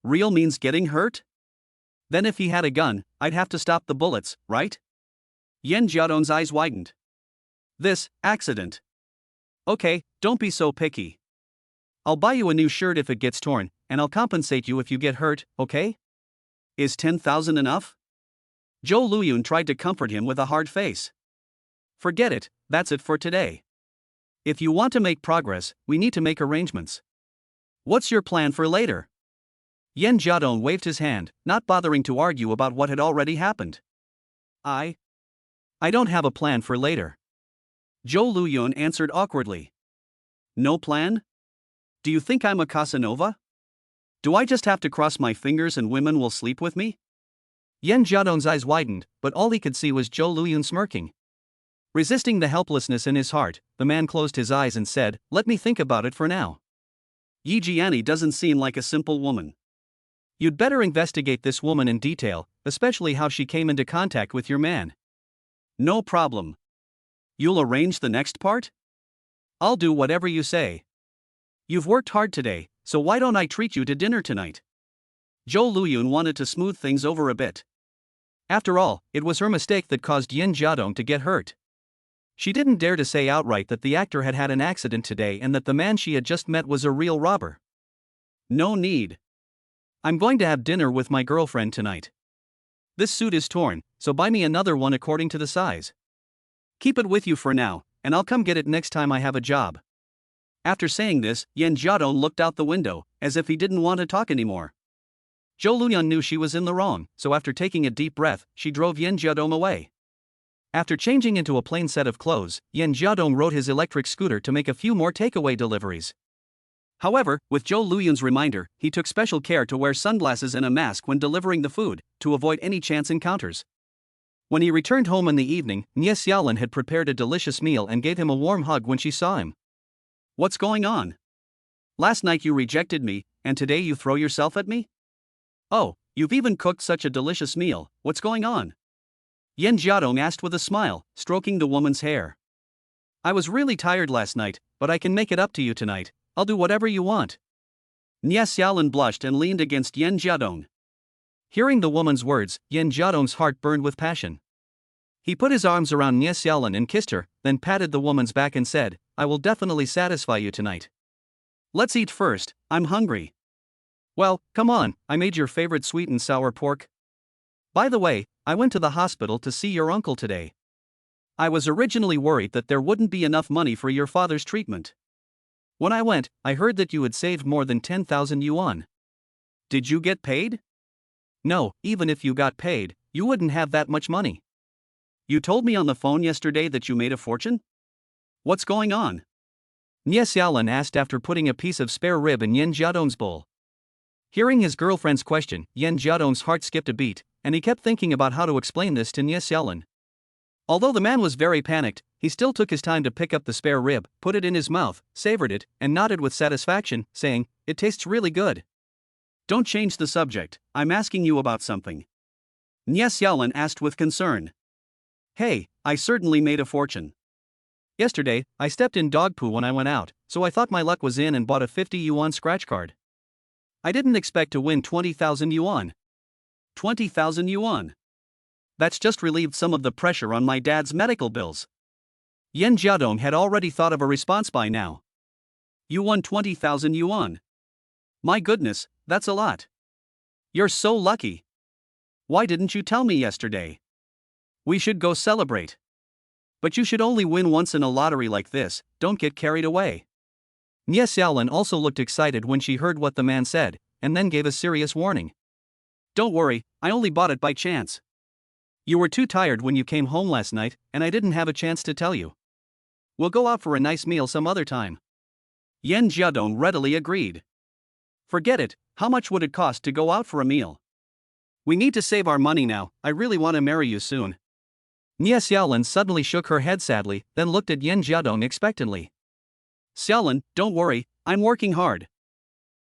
Real means getting hurt? Then if he had a gun, I'd have to stop the bullets, right? Yan Jiadong's eyes widened. This accident. Okay, don't be so picky. I'll buy you a new shirt if it gets torn, and I'll compensate you if you get hurt, okay? Is 10,000 enough? Zhou Luyun tried to comfort him with a hard face. Forget it, that's it for today. If you want to make progress, we need to make arrangements. What's your plan for later? Yan Jiadong waved his hand, not bothering to argue about what had already happened. I don't have a plan for later. Zhou Luyun answered awkwardly. No plan? Do you think I'm a Casanova? Do I just have to cross my fingers and women will sleep with me? Yan Jiadong's eyes widened, but all he could see was Zhou Luyun smirking. Resisting the helplessness in his heart, the man closed his eyes and said, "Let me think about it for now. Yi Jiani doesn't seem like a simple woman. You'd better investigate this woman in detail, especially how she came into contact with your man." No problem. You'll arrange the next part? I'll do whatever you say. You've worked hard today, so why don't I treat you to dinner tonight? Zhou Luyun wanted to smooth things over a bit. After all, it was her mistake that caused Yan Jiadong to get hurt. She didn't dare to say outright that the actor had had an accident today and that the man she had just met was a real robber. No need. I'm going to have dinner with my girlfriend tonight. This suit is torn, so buy me another one according to the size. Keep it with you for now, and I'll come get it next time I have a job. After saying this, Yan Jiadong looked out the window, as if he didn't want to talk anymore. Zhou Luyan knew she was in the wrong, so after taking a deep breath, she drove Yan Jiadong away. After changing into a plain set of clothes, Yan Jiadong rode his electric scooter to make a few more takeaway deliveries. However, with Zhou Luyan's reminder, he took special care to wear sunglasses and a mask when delivering the food, to avoid any chance encounters. When he returned home in the evening, Nie Xiaolin had prepared a delicious meal and gave him a warm hug when she saw him. "What's going on? Last night you rejected me, and today you throw yourself at me? Oh, you've even cooked such a delicious meal, what's going on?" Yan Jiadong asked with a smile, stroking the woman's hair. "I was really tired last night, but I can make it up to you tonight. I'll do whatever you want." Nie Xiaolin blushed and leaned against Yan Jiadong. Hearing the woman's words, Yan Jiadong's heart burned with passion. He put his arms around Nie Xiaolin and kissed her, then patted the woman's back and said, "I will definitely satisfy you tonight. Let's eat first, I'm hungry." "Well, come on, I made your favorite sweet and sour pork. By the way, I went to the hospital to see your uncle today. I was originally worried that there wouldn't be enough money for your father's treatment. When I went, I heard that you had saved more than 10,000 yuan. Did you get paid?" "No, even if you got paid, you wouldn't have that much money. You told me on the phone yesterday that you made a fortune? What's going on?" Nie Xiaolin asked after putting a piece of spare rib in Yan Jiadong's bowl. Hearing his girlfriend's question, Yan Jiadong's heart skipped a beat, and he kept thinking about how to explain this to Nie Xiaolin. Although the man was very panicked, he still took his time to pick up the spare rib, put it in his mouth, savored it, and nodded with satisfaction, saying, "It tastes really good." "Don't change the subject, I'm asking you about something." Nie Xiaolin asked with concern. "Hey, I certainly made a fortune. Yesterday, I stepped in dog poo when I went out, so I thought my luck was in and bought a 50 yuan scratch card. I didn't expect to win 20,000 yuan. 20,000 yuan. That's just relieved some of the pressure on my dad's medical bills." Yan Jiadong had already thought of a response by now. "You won 20,000 yuan. My goodness, that's a lot. You're so lucky. Why didn't you tell me yesterday? We should go celebrate. But you should only win once in a lottery like this, don't get carried away." Nie Xiaolin also looked excited when she heard what the man said, and then gave a serious warning. "Don't worry, I only bought it by chance. You were too tired when you came home last night, and I didn't have a chance to tell you. We'll go out for a nice meal some other time." Yan Jiadong readily agreed. "Forget it, how much would it cost to go out for a meal? We need to save our money now, I really want to marry you soon." Nie Xiaolin suddenly shook her head sadly, then looked at Yan Jiadong expectantly. "Xiaolin, don't worry, I'm working hard.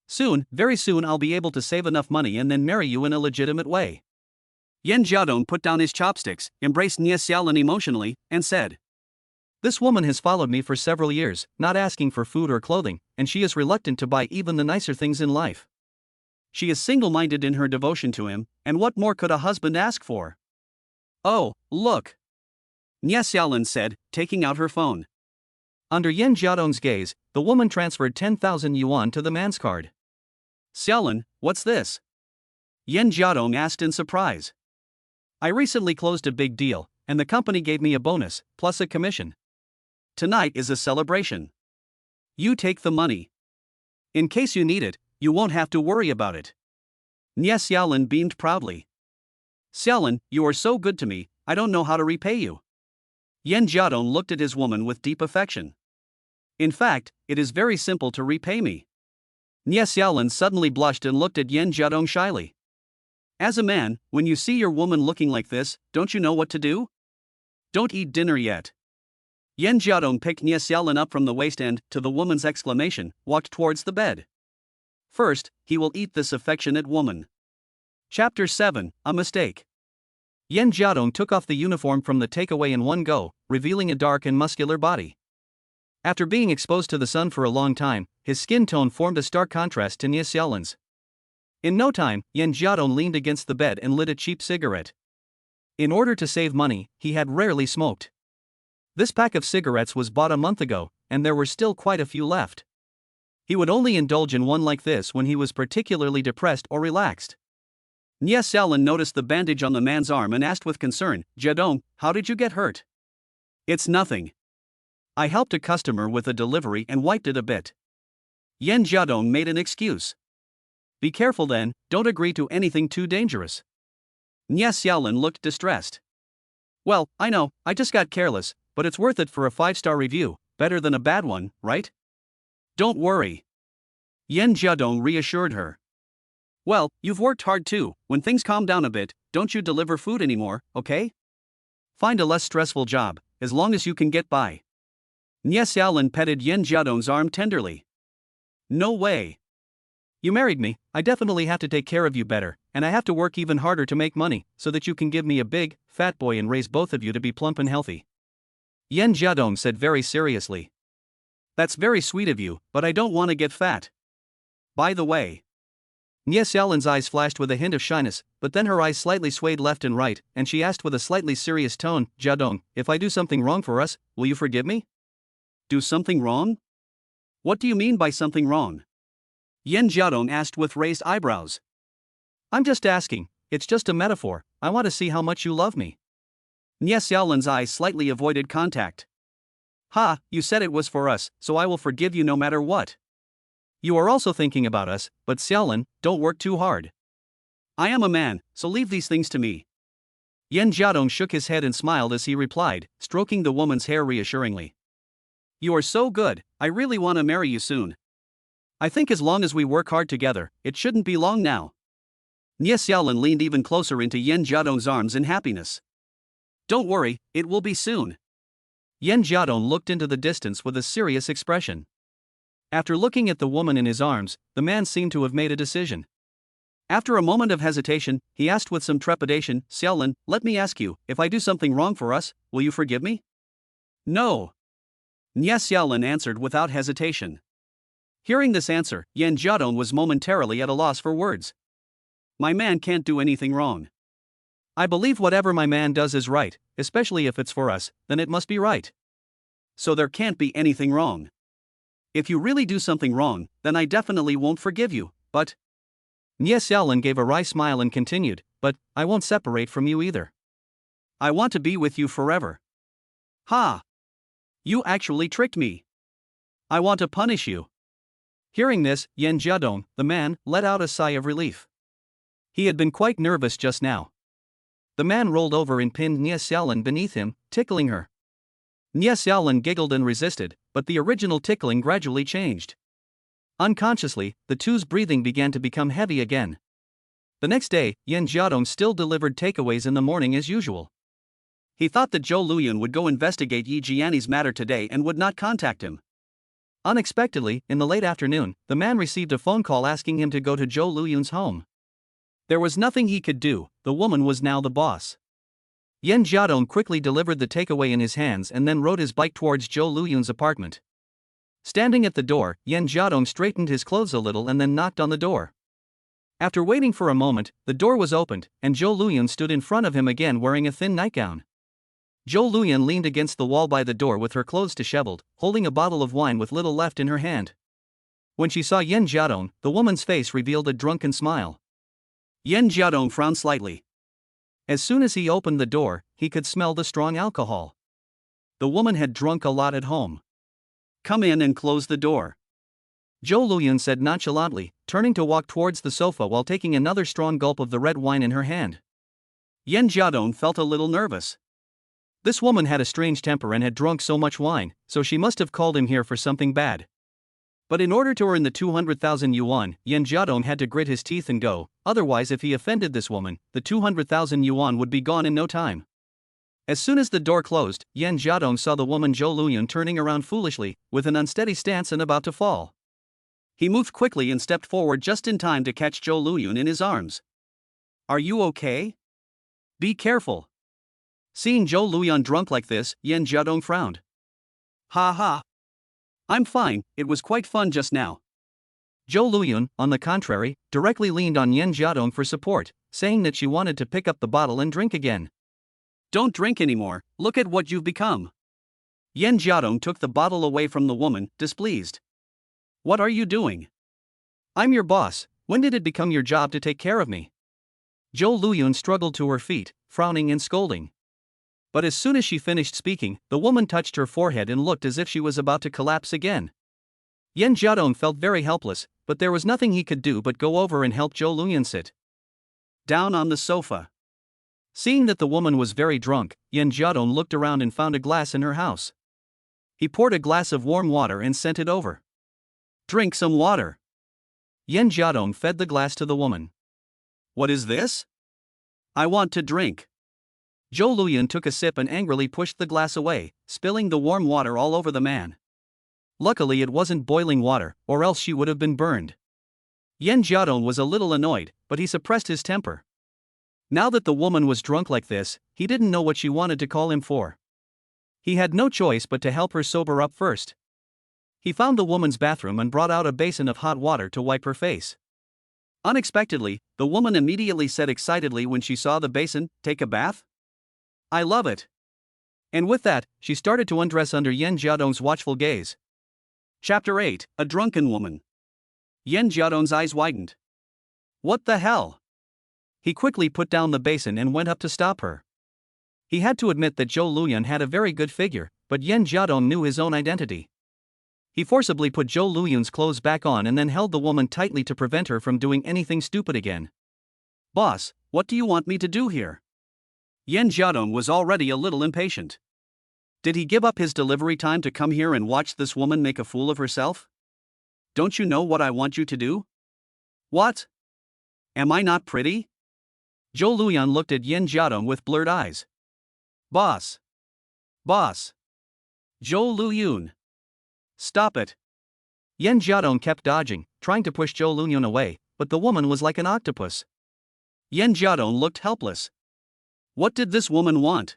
Soon, very soon I'll be able to save enough money and then marry you in a legitimate way." Yan Jiadong put down his chopsticks, embraced Nie Xiaolin emotionally, and said, "This woman has followed me for several years, not asking for food or clothing, and she is reluctant to buy even the nicer things in life. She is single-minded in her devotion to him, and what more could a husband ask for?" "Oh, look," Nie Xiaolin said, taking out her phone. Under Yan Jiadong's gaze, the woman transferred 10,000 yuan to the man's card. "Xiaolin, what's this?" Yan Jiadong asked in surprise. "I recently closed a big deal, and the company gave me a bonus, plus a commission. Tonight is a celebration. You take the money. In case you need it, you won't have to worry about it." Nie Xiaolin beamed proudly. "Xiaolin, you are so good to me, I don't know how to repay you." Yan Jiadong looked at his woman with deep affection. "In fact, it is very simple to repay me." Nie Xiaolin suddenly blushed and looked at Yan Jiadong shyly. "As a man, when you see your woman looking like this, don't you know what to do? Don't eat dinner yet." Yan Jiadong picked Nie Xiaolin up from the waist and, to the woman's exclamation, walked towards the bed. First, he will eat this affectionate woman. Chapter 7, A Mistake. Yan Jiadong took off the uniform from the takeaway in one go, revealing a dark and muscular body. After being exposed to the sun for a long time, his skin tone formed a stark contrast to Nie Xiaolin's. In no time, Yan Jiadong leaned against the bed and lit a cheap cigarette. In order to save money, he had rarely smoked. This pack of cigarettes was bought a month ago, and there were still quite a few left. He would only indulge in one like this when he was particularly depressed or relaxed. Nie Xiaolin noticed the bandage on the man's arm and asked with concern, "Jiadong, how did you get hurt?" "It's nothing. I helped a customer with a delivery and wiped it a bit." Yan Jiadong made an excuse. Be careful then, don't agree to anything too dangerous. Nye Xiaolin looked distressed. Well, I know, I just got careless, but it's worth it for a 5-star review, better than a bad one, right? Don't worry. Yan Jiadong reassured her. Well, you've worked hard too, when things calm down a bit, don't you deliver food anymore, okay? Find a less stressful job, as long as you can get by. Nye Xiaolin petted Yan Jiadong's arm tenderly. No way. You married me, I definitely have to take care of you better, and I have to work even harder to make money, so that you can give me a big, fat boy and raise both of you to be plump and healthy. Yan Jiadong said very seriously. That's very sweet of you, but I don't want to get fat. By the way. Nye Xiaolin's eyes flashed with a hint of shyness, but then her eyes slightly swayed left and right, and she asked with a slightly serious tone, Jiadong, if I do something wrong for us, will you forgive me? Do something wrong? What do you mean by something wrong? Yan Jiadong asked with raised eyebrows. I'm just asking, it's just a metaphor, I want to see how much you love me. Nye Xiaolin's eyes slightly avoided contact. Ha, you said it was for us, so I will forgive you no matter what. You are also thinking about us, but Xiaolin, don't work too hard. I am a man, so leave these things to me. Yan Jiadong shook his head and smiled as he replied, stroking the woman's hair reassuringly. You are so good, I really want to marry you soon. I think as long as we work hard together, it shouldn't be long now. Nye Xiaolin leaned even closer into Yan Jiadong's arms in happiness. Don't worry, it will be soon. Yan Jiadong looked into the distance with a serious expression. After looking at the woman in his arms, the man seemed to have made a decision. After a moment of hesitation, he asked with some trepidation, Xiaolin, let me ask you, if I do something wrong for us, will you forgive me? No. Nye Xiaolin answered without hesitation. Hearing this answer, Yan Jiadong was momentarily at a loss for words. My man can't do anything wrong. I believe whatever my man does is right, especially if it's for us, then it must be right. So there can't be anything wrong. If you really do something wrong, then I definitely won't forgive you, but... Nye Xiaolin gave a wry smile and continued, but I won't separate from you either. I want to be with you forever. Ha! You actually tricked me. I want to punish you. Hearing this, Yan Jiadong, the man, let out a sigh of relief. He had been quite nervous just now. The man rolled over and pinned Nye Xiaolin beneath him, tickling her. Nye Xiaolin giggled and resisted, but the original tickling gradually changed. Unconsciously, the two's breathing began to become heavy again. The next day, Yan Jiadong still delivered takeaways in the morning as usual. He thought that Zhou Luyun would go investigate Yi Jiani's matter today and would not contact him. Unexpectedly, in the late afternoon, the man received a phone call asking him to go to Zhou Luyun's home. There was nothing he could do, the woman was now the boss. Yan Jiadong quickly delivered the takeaway in his hands and then rode his bike towards Zhou Luyun's apartment. Standing at the door, Yan Jiadong straightened his clothes a little and then knocked on the door. After waiting for a moment, the door was opened, and Zhou Luyun stood in front of him again wearing a thin nightgown. Zhou Luyun leaned against the wall by the door with her clothes disheveled, holding a bottle of wine with little left in her hand. When she saw Yan Jiadong, the woman's face revealed a drunken smile. Yan Jiadong frowned slightly. As soon as he opened the door, he could smell the strong alcohol. The woman had drunk a lot at home. Come in and close the door. Zhou Luyun said nonchalantly, turning to walk towards the sofa while taking another strong gulp of the red wine in her hand. Yan Jiadong felt a little nervous. This woman had a strange temper and had drunk so much wine, so she must have called him here for something bad. But in order to earn the 200,000 yuan, Yan Jiadong had to grit his teeth and go, otherwise if he offended this woman, the 200,000 yuan would be gone in no time. As soon as the door closed, Yan Jiadong saw the woman Zhou Luyun turning around foolishly, with an unsteady stance and about to fall. He moved quickly and stepped forward just in time to catch Zhou Luyun in his arms. Are you okay? Be careful. Seeing Zhou Luyun drunk like this, Yan Jiadong frowned. Ha ha. I'm fine, it was quite fun just now. Zhou Luyun, on the contrary, directly leaned on Yan Jiadong for support, saying that she wanted to pick up the bottle and drink again. Don't drink anymore, look at what you've become. Yan Jiadong took the bottle away from the woman, displeased. What are you doing? I'm your boss, when did it become your job to take care of me? Zhou Luyun struggled to her feet, frowning and scolding. But as soon as she finished speaking, the woman touched her forehead and looked as if she was about to collapse again. Yan Jiadong felt very helpless, but there was nothing he could do but go over and help Zhou Luyan sit down on the sofa. Seeing that the woman was very drunk, Yan Jiadong looked around and found a glass in her house. He poured a glass of warm water and sent it over. "Drink some water." Yan Jiadong fed the glass to the woman. "What is this?" "I want to drink." Zhou Luyan took a sip and angrily pushed the glass away, spilling the warm water all over the man. Luckily it wasn't boiling water, or else she would have been burned. Yan Jiadong was a little annoyed, but he suppressed his temper. Now that the woman was drunk like this, he didn't know what she wanted to call him for. He had no choice but to help her sober up first. He found the woman's bathroom and brought out a basin of hot water to wipe her face. Unexpectedly, the woman immediately said excitedly when she saw the basin, "Take a bath? I love it." And with that, she started to undress under Yan Jiadong's watchful gaze. Chapter 8, A Drunken Woman. Yan Jiadong's eyes widened. What the hell? He quickly put down the basin and went up to stop her. He had to admit that Zhou Luyan had a very good figure, but Yan Jiadong knew his own identity. He forcibly put Zhou Luyan's clothes back on and then held the woman tightly to prevent her from doing anything stupid again. "Boss, what do you want me to do here?" Yan Jiadong was already a little impatient. Did he give up his delivery time to come here and watch this woman make a fool of herself? "Don't you know what I want you to do?" "What? Am I not pretty?" Zhou Luyan looked at Yan Jiadong with blurred eyes. "Boss! Boss! Zhou Luyan! Stop it!" Yan Jiadong kept dodging, trying to push Zhou Luyan away, but the woman was like an octopus. Yan Jiadong looked helpless. What did this woman want?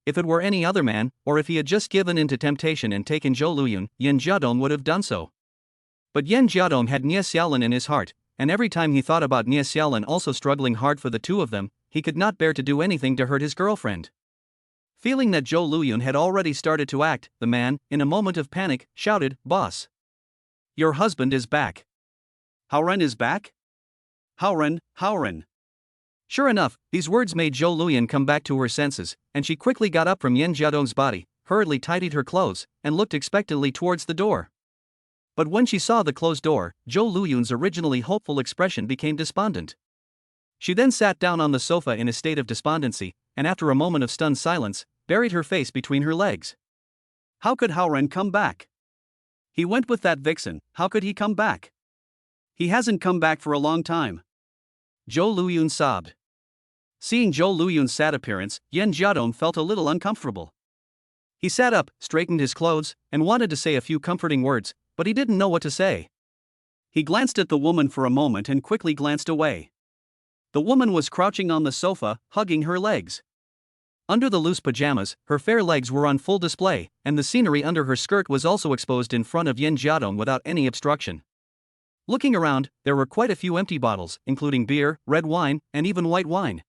If it were any other man, or if he had just given in to temptation and taken Zhou Luyan, Yan Jiadong would have done so. But Yan Jiadong had Nie Xiaolin in his heart, and every time he thought about Nie Xiaolin also struggling hard for the two of them, he could not bear to do anything to hurt his girlfriend. Feeling that Zhou Luyan had already started to act, the man, in a moment of panic, shouted, "Boss! Your husband is back!" "Haoren is back? Haoren, Haoren!" Sure enough, these words made Zhou Luyan come back to her senses, and she quickly got up from Yan Jiadong's body, hurriedly tidied her clothes, and looked expectantly towards the door. But when she saw the closed door, Zhou Luyan's originally hopeful expression became despondent. She then sat down on the sofa in a state of despondency, and after a moment of stunned silence, buried her face between her legs. How could Haoren come back? He went with that vixen, how could he come back? He hasn't come back for a long time. Zhou Luyan sobbed. Seeing Zhou Luyan's sad appearance, Yan Jiadong felt a little uncomfortable. He sat up, straightened his clothes, and wanted to say a few comforting words, but he didn't know what to say. He glanced at the woman for a moment and quickly glanced away. The woman was crouching on the sofa, hugging her legs. Under the loose pajamas, her fair legs were on full display, and the scenery under her skirt was also exposed in front of Yan Jiadong without any obstruction. Looking around, there were quite a few empty bottles, including beer, red wine, and even white wine.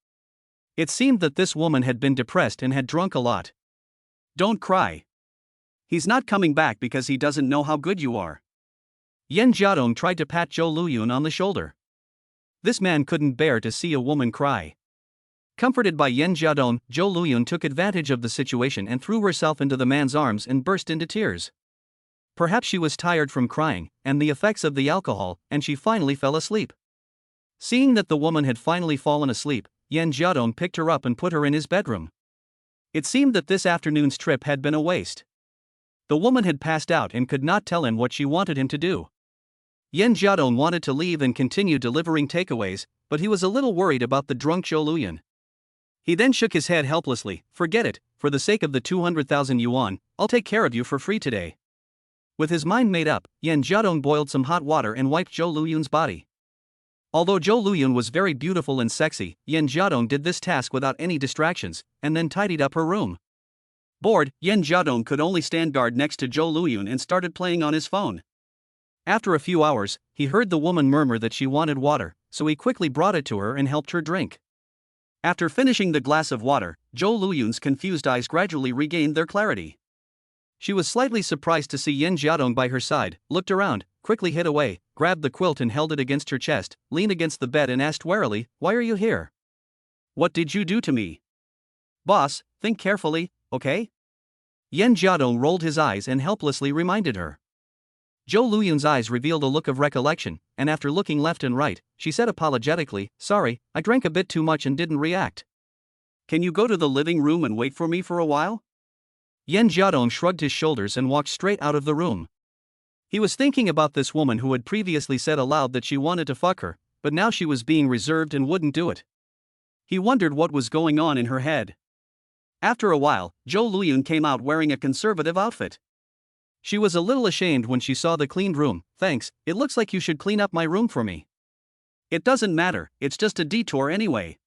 It seemed that this woman had been depressed and had drunk a lot. Don't cry. He's not coming back because he doesn't know how good you are. Yan Jiadong tried to pat Zhou Luyan on the shoulder. This man couldn't bear to see a woman cry. Comforted by Yan Jiadong, Zhou Luyan took advantage of the situation and threw herself into the man's arms and burst into tears. Perhaps she was tired from crying, and the effects of the alcohol, and she finally fell asleep. Seeing that the woman had finally fallen asleep, Yan Jiadong picked her up and put her in his bedroom. It seemed that this afternoon's trip had been a waste. The woman had passed out and could not tell him what she wanted him to do. Yan Jiadong wanted to leave and continue delivering takeaways, but he was a little worried about the drunk Zhou Luyan. He then shook his head helplessly. Forget it, for the sake of the 200,000 yuan, I'll take care of you for free today. With his mind made up, Yan Jiadong boiled some hot water and wiped Zhou Luyan's body. Although Zhou Luyan was very beautiful and sexy, Yan Jiadong did this task without any distractions, and then tidied up her room. Bored, Yan Jiadong could only stand guard next to Zhou Luyan and started playing on his phone. After a few hours, he heard the woman murmur that she wanted water, so he quickly brought it to her and helped her drink. After finishing the glass of water, Zhou Luyan's confused eyes gradually regained their clarity. She was slightly surprised to see Yan Jiadong by her side, looked around, quickly hid away, grabbed the quilt and held it against her chest, leaned against the bed and asked warily, "Why are you here? What did you do to me?" "Boss, think carefully, okay?" Yan Jiadong rolled his eyes and helplessly reminded her. Zhou Luyun's eyes revealed a look of recollection, and after looking left and right, she said apologetically, "Sorry, I drank a bit too much and didn't react. Can you go to the living room and wait for me for a while?" Yan Jiadong shrugged his shoulders and walked straight out of the room. He was thinking about this woman who had previously said aloud that she wanted to fuck her, but now she was being reserved and wouldn't do it. He wondered what was going on in her head. After a while, Zhou Luyun came out wearing a conservative outfit. She was a little ashamed when she saw the cleaned room. "Thanks, it looks like you should clean up my room for me." "It doesn't matter, it's just a detour anyway.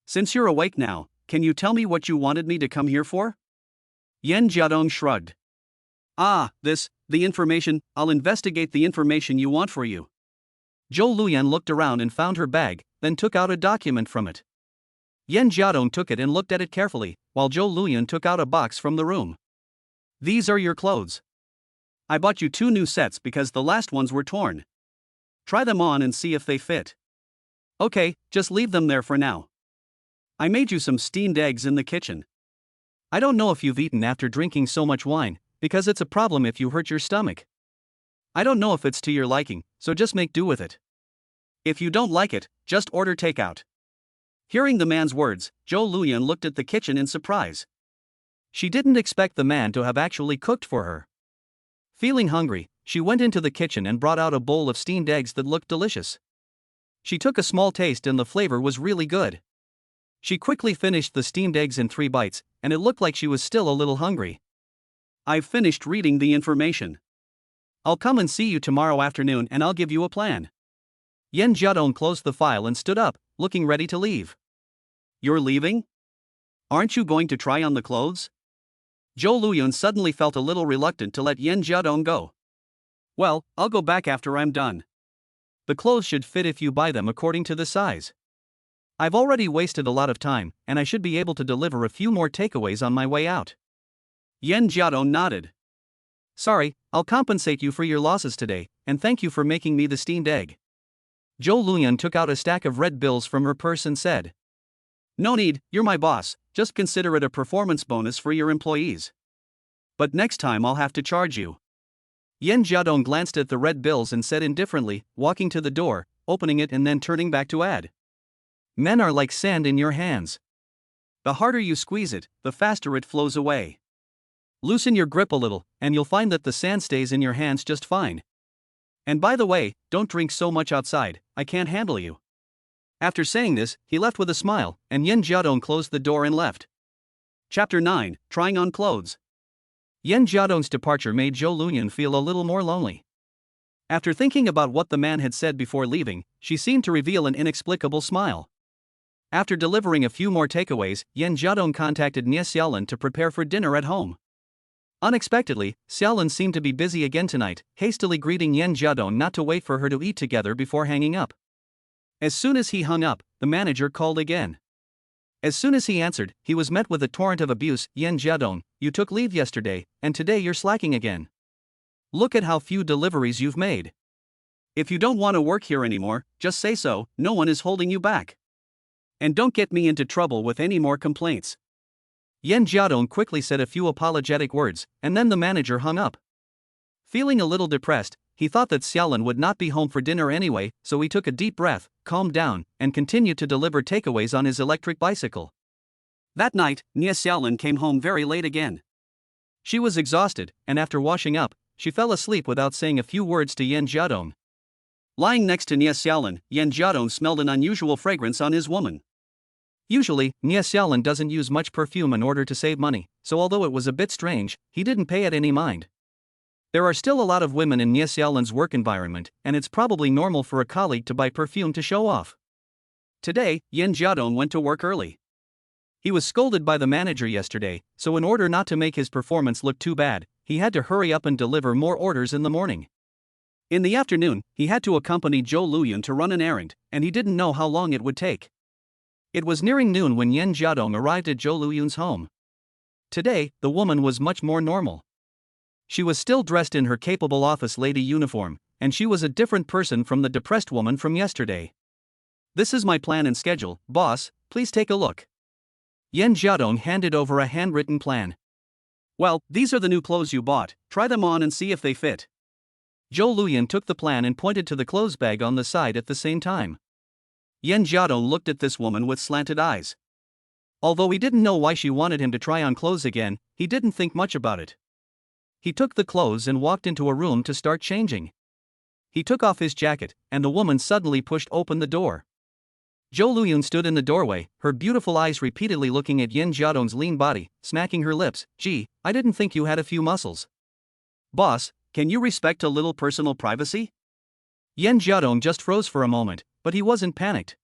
Since you're awake now, can you tell me what you wanted me to come here for?" Yan Jiadong shrugged. The information. I'll investigate the information you want for you." Zhou Luyan looked around and found her bag, then took out a document from it. Yan Jiadong took it and looked at it carefully, while Zhou Luyan took out a box from the room. "These are your clothes. I bought you 2 new sets because the last ones were torn. Try them on and see if they fit." "Okay, just leave them there for now. I made you some steamed eggs in the kitchen. I don't know if you've eaten after drinking so much wine, because it's a problem if you hurt your stomach. I don't know if it's to your liking, so just make do with it. If you don't like it, just order takeout." Hearing the man's words, Zhou Luyan looked at the kitchen in surprise. She didn't expect the man to have actually cooked for her. Feeling hungry, she went into the kitchen and brought out a bowl of steamed eggs that looked delicious. She took a small taste and the flavor was really good. She quickly finished the steamed eggs in 3 bites, and it looked like she was still a little hungry. "I've finished reading the information. I'll come and see you tomorrow afternoon and I'll give you a plan." Yan Jiadong closed the file and stood up, looking ready to leave. "You're leaving? Aren't you going to try on the clothes?" Zhou Luyun suddenly felt a little reluctant to let Yan Jiadong go. "Well, I'll go back after I'm done. The clothes should fit if you buy them according to the size. I've already wasted a lot of time, and I should be able to deliver a few more takeaways on my way out." Yan Jiadong nodded. "Sorry, I'll compensate you for your losses today, and thank you for making me the steamed egg." Zhou Luyan took out a stack of red bills from her purse and said, "No need, you're my boss, just consider it a performance bonus for your employees. But next time I'll have to charge you." Yan Jiadong glanced at the red bills and said indifferently, walking to the door, opening it and then turning back to add, "Men are like sand in your hands. The harder you squeeze it, the faster it flows away. Loosen your grip a little, and you'll find that the sand stays in your hands just fine. And by the way, don't drink so much outside, I can't handle you." After saying this, he left with a smile, and Yan Jiadong closed the door and left. Chapter 9, Trying on Clothes. Yan Jiadong's departure made Zhou Luyan feel a little more lonely. After thinking about what the man had said before leaving, she seemed to reveal an inexplicable smile. After delivering a few more takeaways, Yan Jiadong contacted Nie Xiaolin to prepare for dinner at home. Unexpectedly, Xiaolin seemed to be busy again tonight, hastily greeting Yan Jiadong not to wait for her to eat together before hanging up. As soon as he hung up, the manager called again. As soon as he answered, he was met with a torrent of abuse. "Yan Jiadong, you took leave yesterday, and today you're slacking again. Look at how few deliveries you've made. If you don't want to work here anymore, just say so, no one is holding you back. And don't get me into trouble with any more complaints." Yan Jiadong quickly said a few apologetic words, and then the manager hung up. Feeling a little depressed, he thought that Xiaolin would not be home for dinner anyway, so he took a deep breath, calmed down, and continued to deliver takeaways on his electric bicycle. That night, Nie Xiaolin came home very late again. She was exhausted, and after washing up, she fell asleep without saying a few words to Yan Jiadong. Lying next to Nie Xiaolin, Yan Jiadong smelled an unusual fragrance on his woman. Usually, Nie Xiaolin doesn't use much perfume in order to save money, so although it was a bit strange, he didn't pay it any mind. There are still a lot of women in Nie Xiaolin's work environment, and it's probably normal for a colleague to buy perfume to show off. Today, Yan Jiadong went to work early. He was scolded by the manager yesterday, so in order not to make his performance look too bad, he had to hurry up and deliver more orders in the morning. In the afternoon, he had to accompany Zhou Luyun to run an errand, and he didn't know how long it would take. It was nearing noon when Yan Jiadong arrived at Zhou Luyun's home. Today, the woman was much more normal. She was still dressed in her capable office lady uniform, and she was a different person from the depressed woman from yesterday. "This is my plan and schedule, boss, please take a look." Yan Jiadong handed over a handwritten plan. "Well, these are the new clothes you bought, try them on and see if they fit. Zhou Luyan took the plan and pointed to the clothes bag on the side at the same time. Yan Jiadong looked at this woman with slanted eyes. Although he didn't know why she wanted him to try on clothes again, he didn't think much about it. He took the clothes and walked into a room to start changing. He took off his jacket, and the woman suddenly pushed open the door. Zhou Luyun stood in the doorway, her beautiful eyes repeatedly looking at Yan Jiadong's lean body, smacking her lips. Gee, I didn't think you had a few muscles. Boss, can you respect a little personal privacy? Yan Jiadong just froze for a moment, but he wasn't panicked.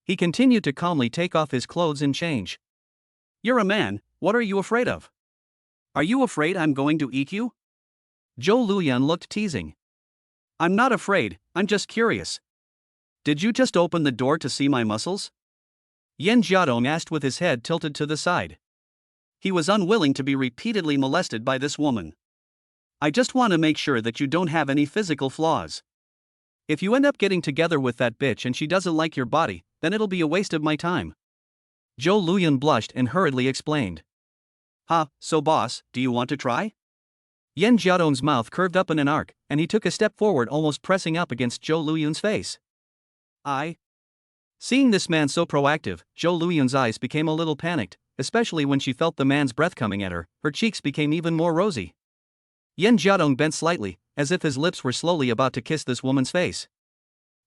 He continued to calmly take off his clothes and change. You're a man, what are you afraid of? Are you afraid I'm going to eat you? Zhou Luyan looked teasing. I'm not afraid, I'm just curious. Did you just open the door to see my muscles? Yan Jiadong asked with his head tilted to the side. He was unwilling to be repeatedly molested by this woman. I just want to make sure that you don't have any physical flaws. If you end up getting together with that bitch and she doesn't like your body, then it'll be a waste of my time. Zhou Luyan blushed and hurriedly explained. So boss, do you want to try? Yan Jiadong's mouth curved up in an arc, and he took a step forward, almost pressing up against Zhou Luyun's face. Seeing this man so proactive, Zhou Luyun's eyes became a little panicked, especially when she felt the man's breath coming at her. Her cheeks became even more rosy. Yan Jiadong bent slightly, as if his lips were slowly about to kiss this woman's face.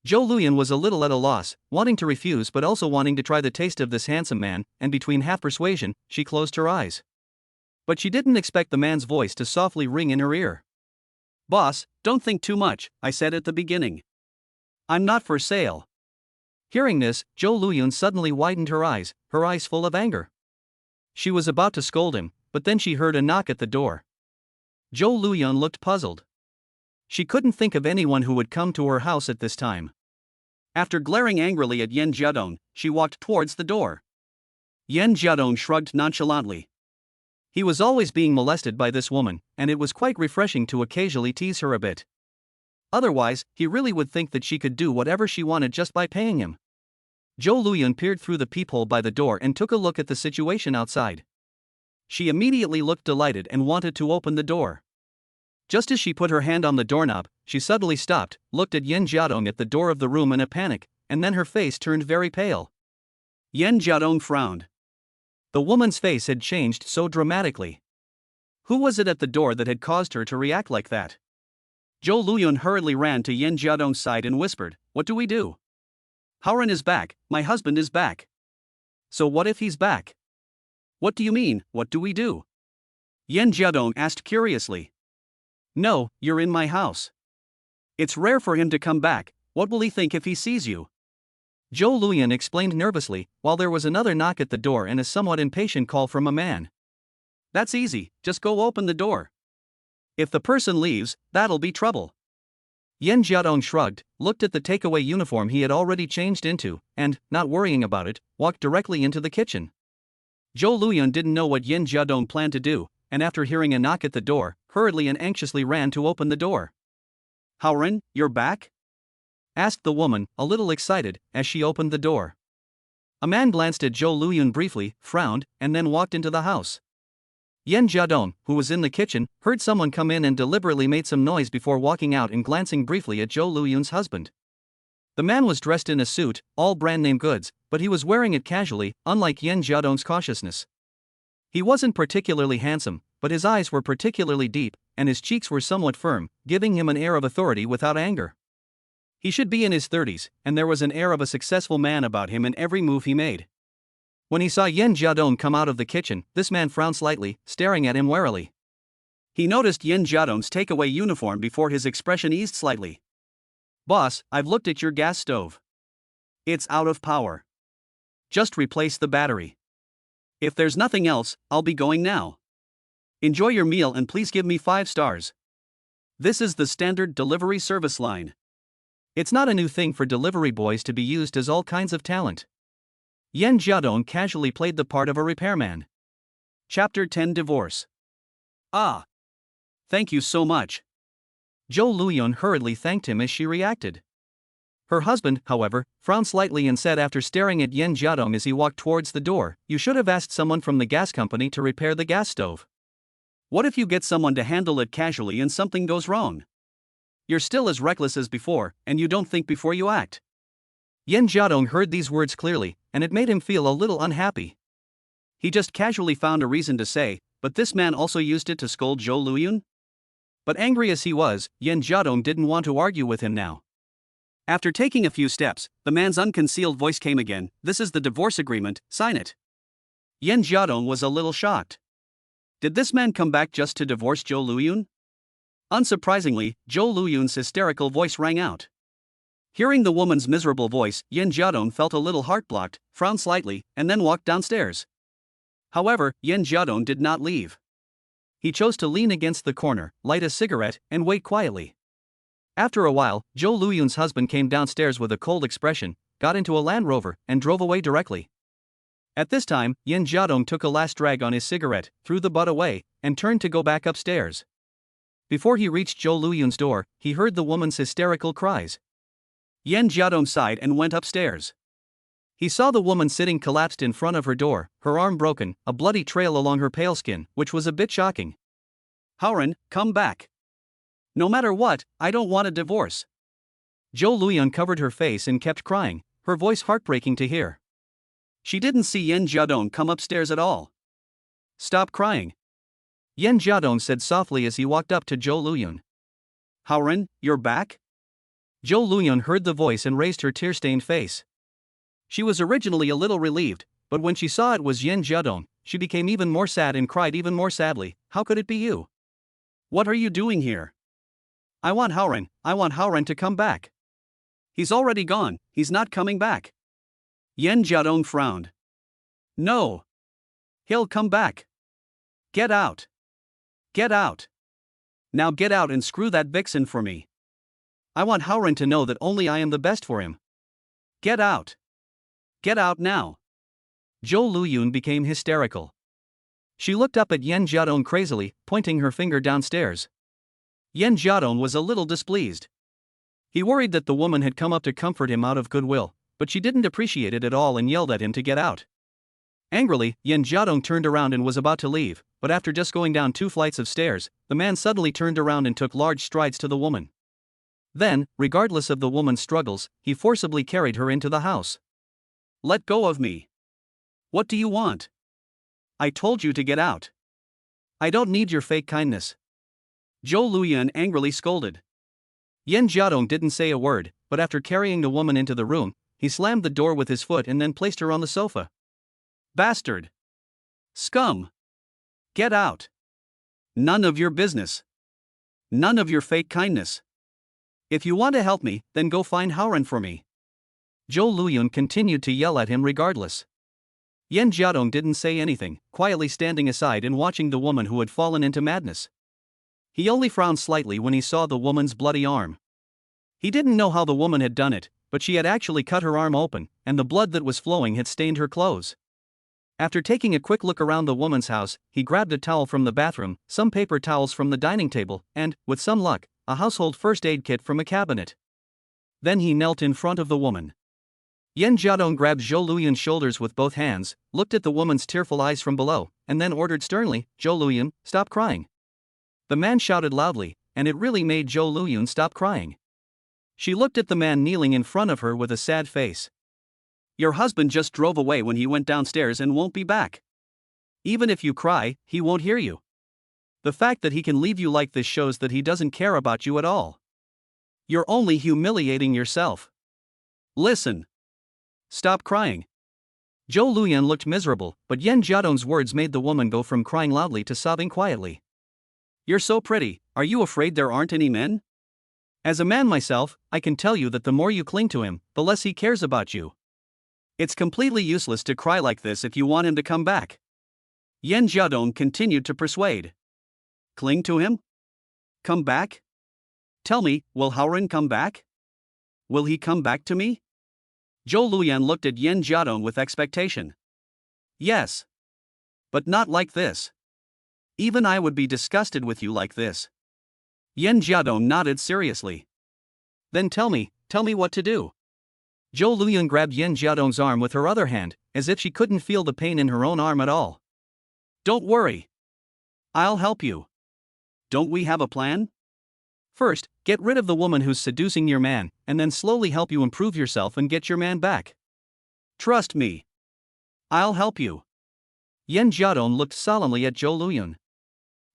Zhou Luyan was a little at a loss, wanting to refuse but also wanting to try the taste of this handsome man, and between half persuasion, she closed her eyes. But she didn't expect the man's voice to softly ring in her ear. Boss, don't think too much, I said at the beginning. I'm not for sale. Hearing this, Zhou Luyun suddenly widened her eyes full of anger. She was about to scold him, but then she heard a knock at the door. Zhou Luyun looked puzzled. She couldn't think of anyone who would come to her house at this time. After glaring angrily at Yan Jiadong, she walked towards the door. Yan Jiadong shrugged nonchalantly. He was always being molested by this woman, and it was quite refreshing to occasionally tease her a bit. Otherwise, he really would think that she could do whatever she wanted just by paying him. Zhou Luyan peered through the peephole by the door and took a look at the situation outside. She immediately looked delighted and wanted to open the door. Just as she put her hand on the doorknob, she suddenly stopped, looked at Yan Jiadong at the door of the room in a panic, and then her face turned very pale. Yan Jiadong frowned. The woman's face had changed so dramatically. Who was it at the door that had caused her to react like that? Zhou Luyun hurriedly ran to Yan Jiadong's side and whispered, What do we do? Howren is back, my husband is back. So what if he's back? What do you mean, what do we do? Yan Jiadong asked curiously. No, you're in my house. It's rare for him to come back, what will he think if he sees you? Zhou Luyan explained nervously, while there was another knock at the door and a somewhat impatient call from a man. That's easy, just go open the door. If the person leaves, that'll be trouble. Yan Jiadong shrugged, looked at the takeaway uniform he had already changed into, and, not worrying about it, walked directly into the kitchen. Zhou Luyan didn't know what Yan Jiadong planned to do, and after hearing a knock at the door, hurriedly and anxiously ran to open the door. Howren, you're back? Asked the woman, a little excited, as she opened the door. A man glanced at Zhou Luyun briefly, frowned, and then walked into the house. Yan Jiadong, who was in the kitchen, heard someone come in and deliberately made some noise before walking out and glancing briefly at Zhou Luyun's husband. The man was dressed in a suit, all brand-name goods, but he was wearing it casually, unlike Yan Jiadong's cautiousness. He wasn't particularly handsome, but his eyes were particularly deep, and his cheeks were somewhat firm, giving him an air of authority without anger. He should be in his 30s, and there was an air of a successful man about him in every move he made. When he saw Yan Jiadong come out of the kitchen, this man frowned slightly, staring at him warily. He noticed Yan Jiadong's takeaway uniform before his expression eased slightly. Boss, I've looked at your gas stove. It's out of power. Just replace the battery. If there's nothing else, I'll be going now. Enjoy your meal and please give me 5 stars. This is the standard delivery service line. It's not a new thing for delivery boys to be used as all kinds of talent. Yan Jiadong casually played the part of a repairman. Chapter 10 Divorce. Thank you so much. Zhou Luyun hurriedly thanked him as she reacted. Her husband, however, frowned slightly and said after staring at Yan Jiadong as he walked towards the door, You should have asked someone from the gas company to repair the gas stove. What if you get someone to handle it casually and something goes wrong? You're still as reckless as before, and you don't think before you act. Yen Jiadong heard these words clearly, and it made him feel a little unhappy. He just casually found a reason to say, but this man also used it to scold Zhou Luyun? But angry as he was, Yen Jiadong didn't want to argue with him now. After taking a few steps, the man's unconcealed voice came again, "This is the divorce agreement, sign it." Yen Jiadong was a little shocked. Did this man come back just to divorce Zhou Luyun? Unsurprisingly, Zhou Luyun's hysterical voice rang out. Hearing the woman's miserable voice, Yen Jiadong felt a little heart-blocked, frowned slightly, and then walked downstairs. However, Yen Jiadong did not leave. He chose to lean against the corner, light a cigarette, and wait quietly. After a while, Zhou Luyun's husband came downstairs with a cold expression, got into a Land Rover, and drove away directly. At this time, Yen Jiadong took a last drag on his cigarette, threw the butt away, and turned to go back upstairs. Before he reached Zhou Luyun's door, he heard the woman's hysterical cries. Yen Jiadong sighed and went upstairs. He saw the woman sitting collapsed in front of her door, her arm broken, a bloody trail along her pale skin, which was a bit shocking. "Haoran, come back. No matter what, I don't want a divorce." Zhou Luyun covered her face and kept crying, her voice heartbreaking to hear. She didn't see Yen Jiadong come upstairs at all. "Stop crying," Yen Jiadong said softly as he walked up to Zhou Luyun. "Haoran, you're back?" Zhou Luyun heard the voice and raised her tear-stained face. She was originally a little relieved, but when she saw it was Yen Jiadong, she became even more sad and cried even more sadly, "How could it be you? What are you doing here? I want Haoran to come back. He's already gone, he's not coming back." Yen Jiadong frowned. "No. He'll come back. Get out. Get out. Now get out and screw that vixen for me. I want Haoran to know that only I am the best for him. Get out. Get out now." Zhou Luyun became hysterical. She looked up at Yen Jiadong crazily, pointing her finger downstairs. Yen Jiadong was a little displeased. He worried that the woman had come up to comfort him out of goodwill, but she didn't appreciate it at all and yelled at him to get out. Angrily, Yen Jiadong turned around and was about to leave, but after just going down 2 flights of stairs, the man suddenly turned around and took large strides to the woman. Then, regardless of the woman's struggles, he forcibly carried her into the house. "Let go of me. What do you want? I told you to get out. I don't need your fake kindness." Zhou Luyun angrily scolded. Yen Jiadong didn't say a word, but after carrying the woman into the room, he slammed the door with his foot and then placed her on the sofa. "Bastard! Scum! Get out! None of your business. None of your fake kindness. If you want to help me, then go find Haoran for me." Zhou Luyun continued to yell at him regardless. Yen Jiadong didn't say anything, quietly standing aside and watching the woman who had fallen into madness. He only frowned slightly when he saw the woman's bloody arm. He didn't know how the woman had done it, but she had actually cut her arm open, and the blood that was flowing had stained her clothes. After taking a quick look around the woman's house, he grabbed a towel from the bathroom, some paper towels from the dining table, and, with some luck, a household first aid kit from a cabinet. Then he knelt in front of the woman. Yen Jiadong grabbed Zhou Luyun's shoulders with both hands, looked at the woman's tearful eyes from below, and then ordered sternly, "Zhou Luyun, stop crying." The man shouted loudly, and it really made Zhou Luyun stop crying. She looked at the man kneeling in front of her with a sad face. "Your husband just drove away when he went downstairs and won't be back. Even if you cry, he won't hear you. The fact that he can leave you like this shows that he doesn't care about you at all. You're only humiliating yourself. Listen. Stop crying." Zhou Luyun looked miserable, but Yen Jiadong's words made the woman go from crying loudly to sobbing quietly. "You're so pretty, are you afraid there aren't any men? As a man myself, I can tell you that the more you cling to him, the less he cares about you. It's completely useless to cry like this if you want him to come back." Yen Jiadong continued to persuade. "Cling to him? Come back? Tell me, will Haoran come back? Will he come back to me?" Zhou Luyun looked at Yen Jiadong with expectation. "Yes. But not like this. Even I would be disgusted with you like this." Yen Jiadong nodded seriously. "Then tell me what to do." Zhou Luyun grabbed Yen Jiadong's arm with her other hand, as if she couldn't feel the pain in her own arm at all. "Don't worry. I'll help you. Don't we have a plan? First, Get rid of the woman who's seducing your man, and then slowly help you improve yourself and get your man back. Trust me. I'll help you. Yen Jiadong looked solemnly at Zhou Luyun.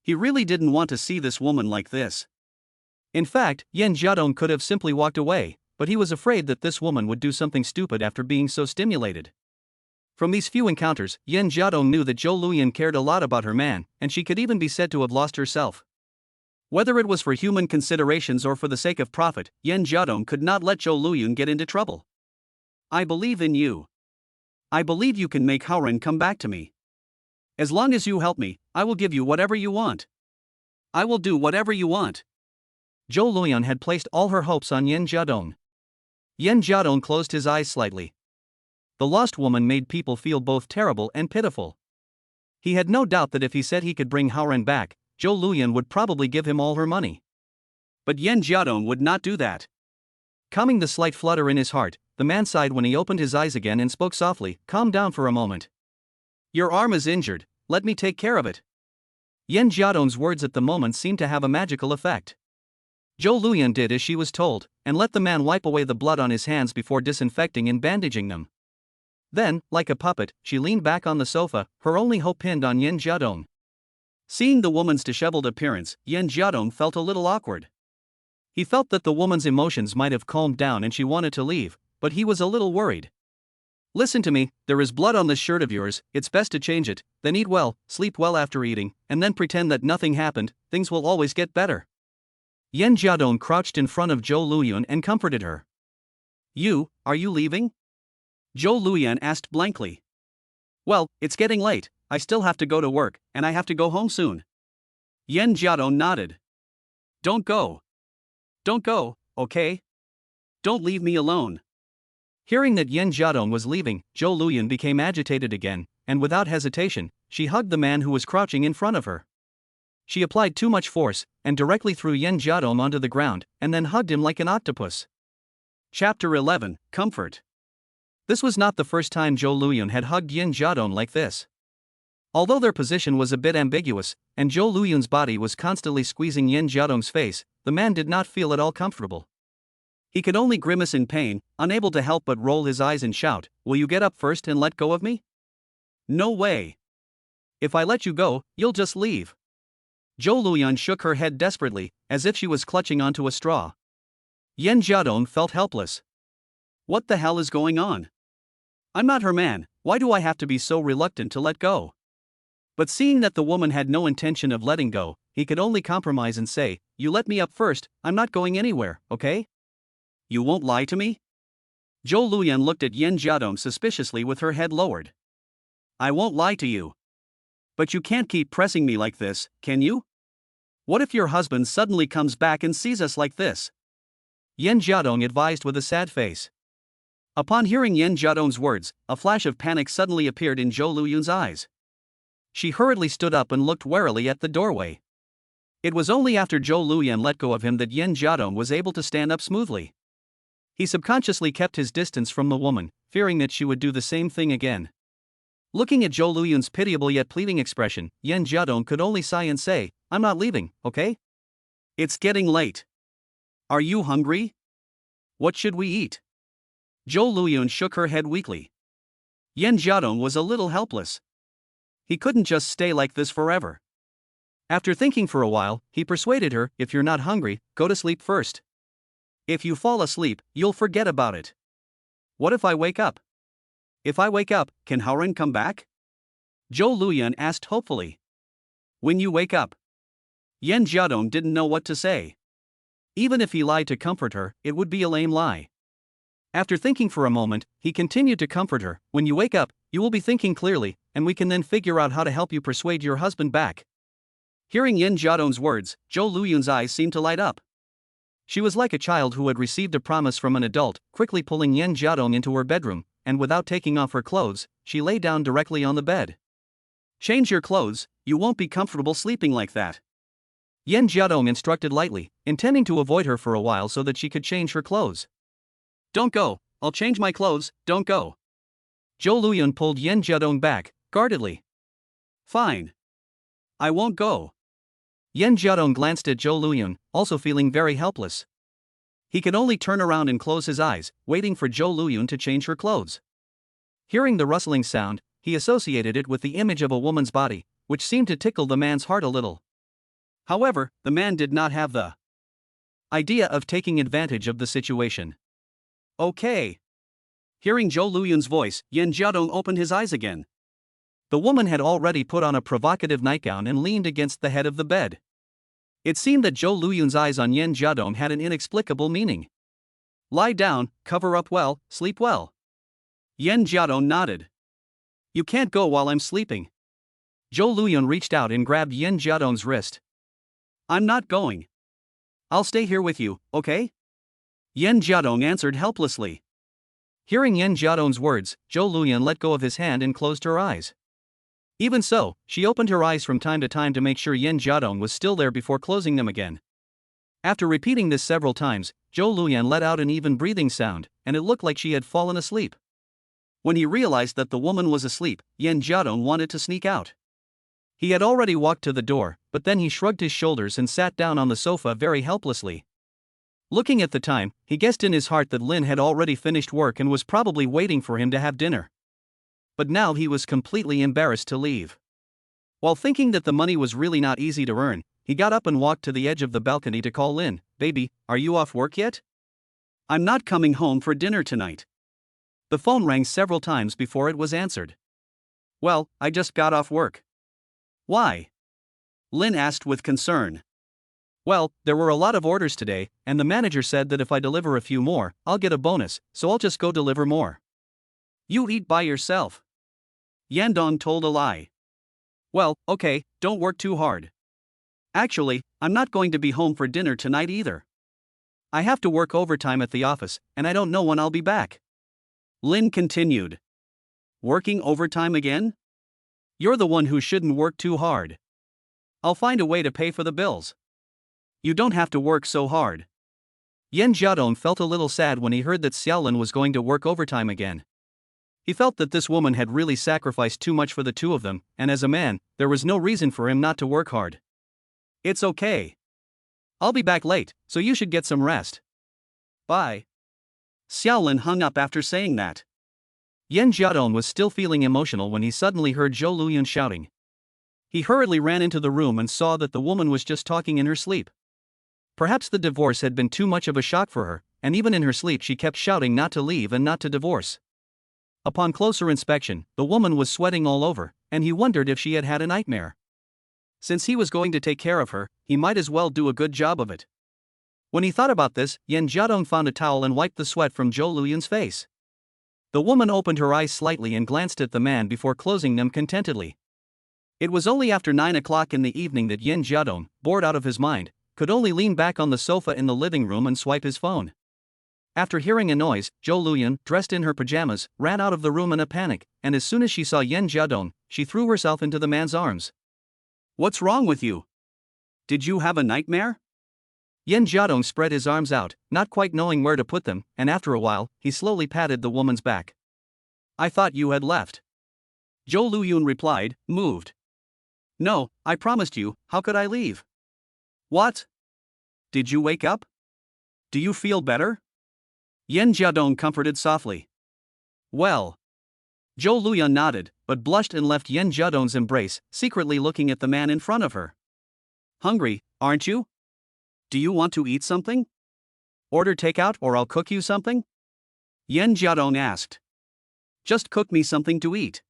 He really didn't want to see this woman like this. In fact, Yen Jiadong could have simply walked away, but he was afraid that this woman would do something stupid after being so stimulated. From these few encounters, Yen Jiadong knew that Zhou Luyun cared a lot about her man, and she could even be said to have lost herself. Whether it was for human considerations or for the sake of profit, Yen Jiadong could not let Zhou Luyun get into trouble. I believe in you. I believe you can make Haoren come back to me. As long as you help me, I will give you whatever you want. I will do whatever you want. Zhou Luyun had placed all her hopes on Yen Jiadong. Yen Jiadong closed his eyes slightly. The lost woman made people feel both terrible and pitiful. He had no doubt that if he said he could bring Haoren back, Zhou Luyun would probably give him all her money. But Yen Jiadong would not do that. Calming the slight flutter in his heart, the man sighed when he opened his eyes again and spoke softly, "Calm down for a moment. Your arm is injured, let me take care of it." Yen Jiadong's words at the moment seemed to have a magical effect. Zhou Luyun did as she was told, and let the man wipe away the blood on his hands before disinfecting and bandaging them. Then, like a puppet, she leaned back on the sofa, her only hope pinned on Yen Jiadong. Seeing the woman's disheveled appearance, Yen Jiadong felt a little awkward. He felt that the woman's emotions might have calmed down and she wanted to leave, but he was a little worried. "Listen to me, there is blood on this shirt of yours, it's best to change it, then eat well, sleep well after eating, and then pretend that nothing happened, things will always get better." Yen Jiadong crouched in front of Zhou Luyun and comforted her. Are you leaving?" Zhou Luyun asked blankly. "Well, it's getting late, I still have to go to work, and I have to go home soon." Yen Jiadong nodded. Don't go, okay? Don't leave me alone." Hearing that Yen Jiadong was leaving, Zhou Luyun became agitated again, and without hesitation, she hugged the man who was crouching in front of her. She applied too much force, and directly threw Yen Jiadong onto the ground, and then hugged him like an octopus. Chapter 11, Comfort. This was not the first time Zhou Luyun had hugged Yen Jiadong like this. Although their position was a bit ambiguous, and Zhou Luyun's body was constantly squeezing Yen Jiadong's face, the man did not feel at all comfortable. He could only grimace in pain, unable to help but roll his eyes and shout, "Will you get up first and let go of me?" "No way. If I let you go, you'll just leave." Zhou Luyun shook her head desperately, as if she was clutching onto a straw. Yen Jiadong felt helpless. What the hell is going on? I'm not her man, why do I have to be so reluctant to let go? But seeing that the woman had no intention of letting go, he could only compromise and say, "You let me up first, I'm not going anywhere, okay? You won't lie to me?" Zhou Luyun looked at Yen Jiadong suspiciously with her head lowered. "I won't lie to you. But you can't keep pressing me like this, can you? What if your husband suddenly comes back and sees us like this?" Yen Jiadong advised with a sad face. Upon hearing Yen Jiadong's words, a flash of panic suddenly appeared in Zhou Luyun's eyes. She hurriedly stood up and looked warily at the doorway. It was only after Zhou Luyun let go of him that Yen Jiadong was able to stand up smoothly. He subconsciously kept his distance from the woman, fearing that she would do the same thing again. Looking at Zhou Luyun's pitiable yet pleading expression, Yen Jiadong could only sigh and say, "I'm not leaving, okay? It's getting late. Are you hungry? What should we eat?" Zhou Luyun shook her head weakly. Yen Jiadong was a little helpless. He couldn't just stay like this forever. After thinking for a while, he persuaded her, "If you're not hungry, go to sleep first. If you fall asleep, you'll forget about it." "What if I wake up? If I wake up, can Haoren come back?" Zhou Luyun asked hopefully. "When you wake up." Yen Jiadong didn't know what to say. Even if he lied to comfort her, it would be a lame lie. After thinking for a moment, he continued to comfort her, "When you wake up, you will be thinking clearly, and we can then figure out how to help you persuade your husband back." Hearing Yen Jiadong's words, Zhou Luyun's eyes seemed to light up. She was like a child who had received a promise from an adult, quickly pulling Yen Jiadong into her bedroom, and without taking off her clothes, she lay down directly on the bed. "Change your clothes, you won't be comfortable sleeping like that," Yen Jiadong instructed lightly, intending to avoid her for a while so that she could change her clothes. "Don't go, I'll change my clothes, don't go." Zhou Luyun pulled Yen Jiadong back, guardedly. "Fine. I won't go." Yen Jiadong glanced at Zhou Luyun, also feeling very helpless. He could only turn around and close his eyes, waiting for Zhou Luyun to change her clothes. Hearing the rustling sound, he associated it with the image of a woman's body, which seemed to tickle the man's heart a little. However, the man did not have the idea of taking advantage of the situation. Okay. Hearing Zhou Luyun's voice, Yen Jiadong opened his eyes again. The woman had already put on a provocative nightgown and leaned against the head of the bed. It seemed that Zhou Luyun's eyes on Yen Jiadong had an inexplicable meaning. Lie down, cover up well, sleep well. Yen Jiadong nodded. You can't go while I'm sleeping. Zhou Luyun reached out and grabbed Yen Jiadong's wrist. I'm not going. I'll stay here with you, okay? Yen Jiadong answered helplessly. Hearing Yen Jiadong's words, Zhou Luyun let go of his hand and closed her eyes. Even so, she opened her eyes from time to make sure Yen Jiadong was still there before closing them again. After repeating this several times, Zhou Luyun let out an even breathing sound, and it looked like she had fallen asleep. When he realized that the woman was asleep, Yen Jiadong wanted to sneak out. He had already walked to the door, but then he shrugged his shoulders and sat down on the sofa very helplessly. Looking at the time, he guessed in his heart that Lin had already finished work and was probably waiting for him to have dinner. But now he was completely embarrassed to leave. While thinking that the money was really not easy to earn, he got up and walked to the edge of the balcony to call Lin. Baby, are you off work yet? I'm not coming home for dinner tonight. The phone rang several times before it was answered. Well, I just got off work. Why? Lin asked with concern. Well, there were a lot of orders today, and the manager said that if I deliver a few more, I'll get a bonus, so I'll just go deliver more. You eat by yourself. Yandong told a lie. Well, okay, don't work too hard. Actually, I'm not going to be home for dinner tonight either. I have to work overtime at the office, and I don't know when I'll be back. Lin continued. Working overtime again? You're the one who shouldn't work too hard. I'll find a way to pay for the bills. You don't have to work so hard. Yen Jiadong felt a little sad when he heard that Xiaolin was going to work overtime again. He felt that this woman had really sacrificed too much for the two of them, and as a man, there was no reason for him not to work hard. It's okay. I'll be back late, so you should get some rest. Bye. Xiaolin hung up after saying that. Yen Jiadong was still feeling emotional when he suddenly heard Zhou Luyun shouting. He hurriedly ran into the room and saw that the woman was just talking in her sleep. Perhaps the divorce had been too much of a shock for her, and even in her sleep she kept shouting not to leave and not to divorce. Upon closer inspection, the woman was sweating all over, and he wondered if she had had a nightmare. Since he was going to take care of her, he might as well do a good job of it. When he thought about this, Yen Jiadong found a towel and wiped the sweat from Zhou Luyun's face. The woman opened her eyes slightly and glanced at the man before closing them contentedly. It was only after 9 o'clock in the evening that Yen Jiadong, bored out of his mind, could only lean back on the sofa in the living room and swipe his phone. After hearing a noise, Zhou Luyun, dressed in her pajamas, ran out of the room in a panic, and as soon as she saw Yen Jiadong, she threw herself into the man's arms. What's wrong with you? Did you have a nightmare? Yen Jiadong spread his arms out, not quite knowing where to put them, and after a while, he slowly patted the woman's back. I thought you had left. Zhou Luyun replied, moved. No, I promised you, how could I leave? What? Did you wake up? Do you feel better? Yen Jiadong comforted softly. Well. Zhou Luyun nodded, but blushed and left Yen Jiadong's embrace, secretly looking at the man in front of her. Hungry, aren't you? Do you want to eat something? Order takeout or I'll cook you something? Yen Jiadong asked. Just cook me something to eat.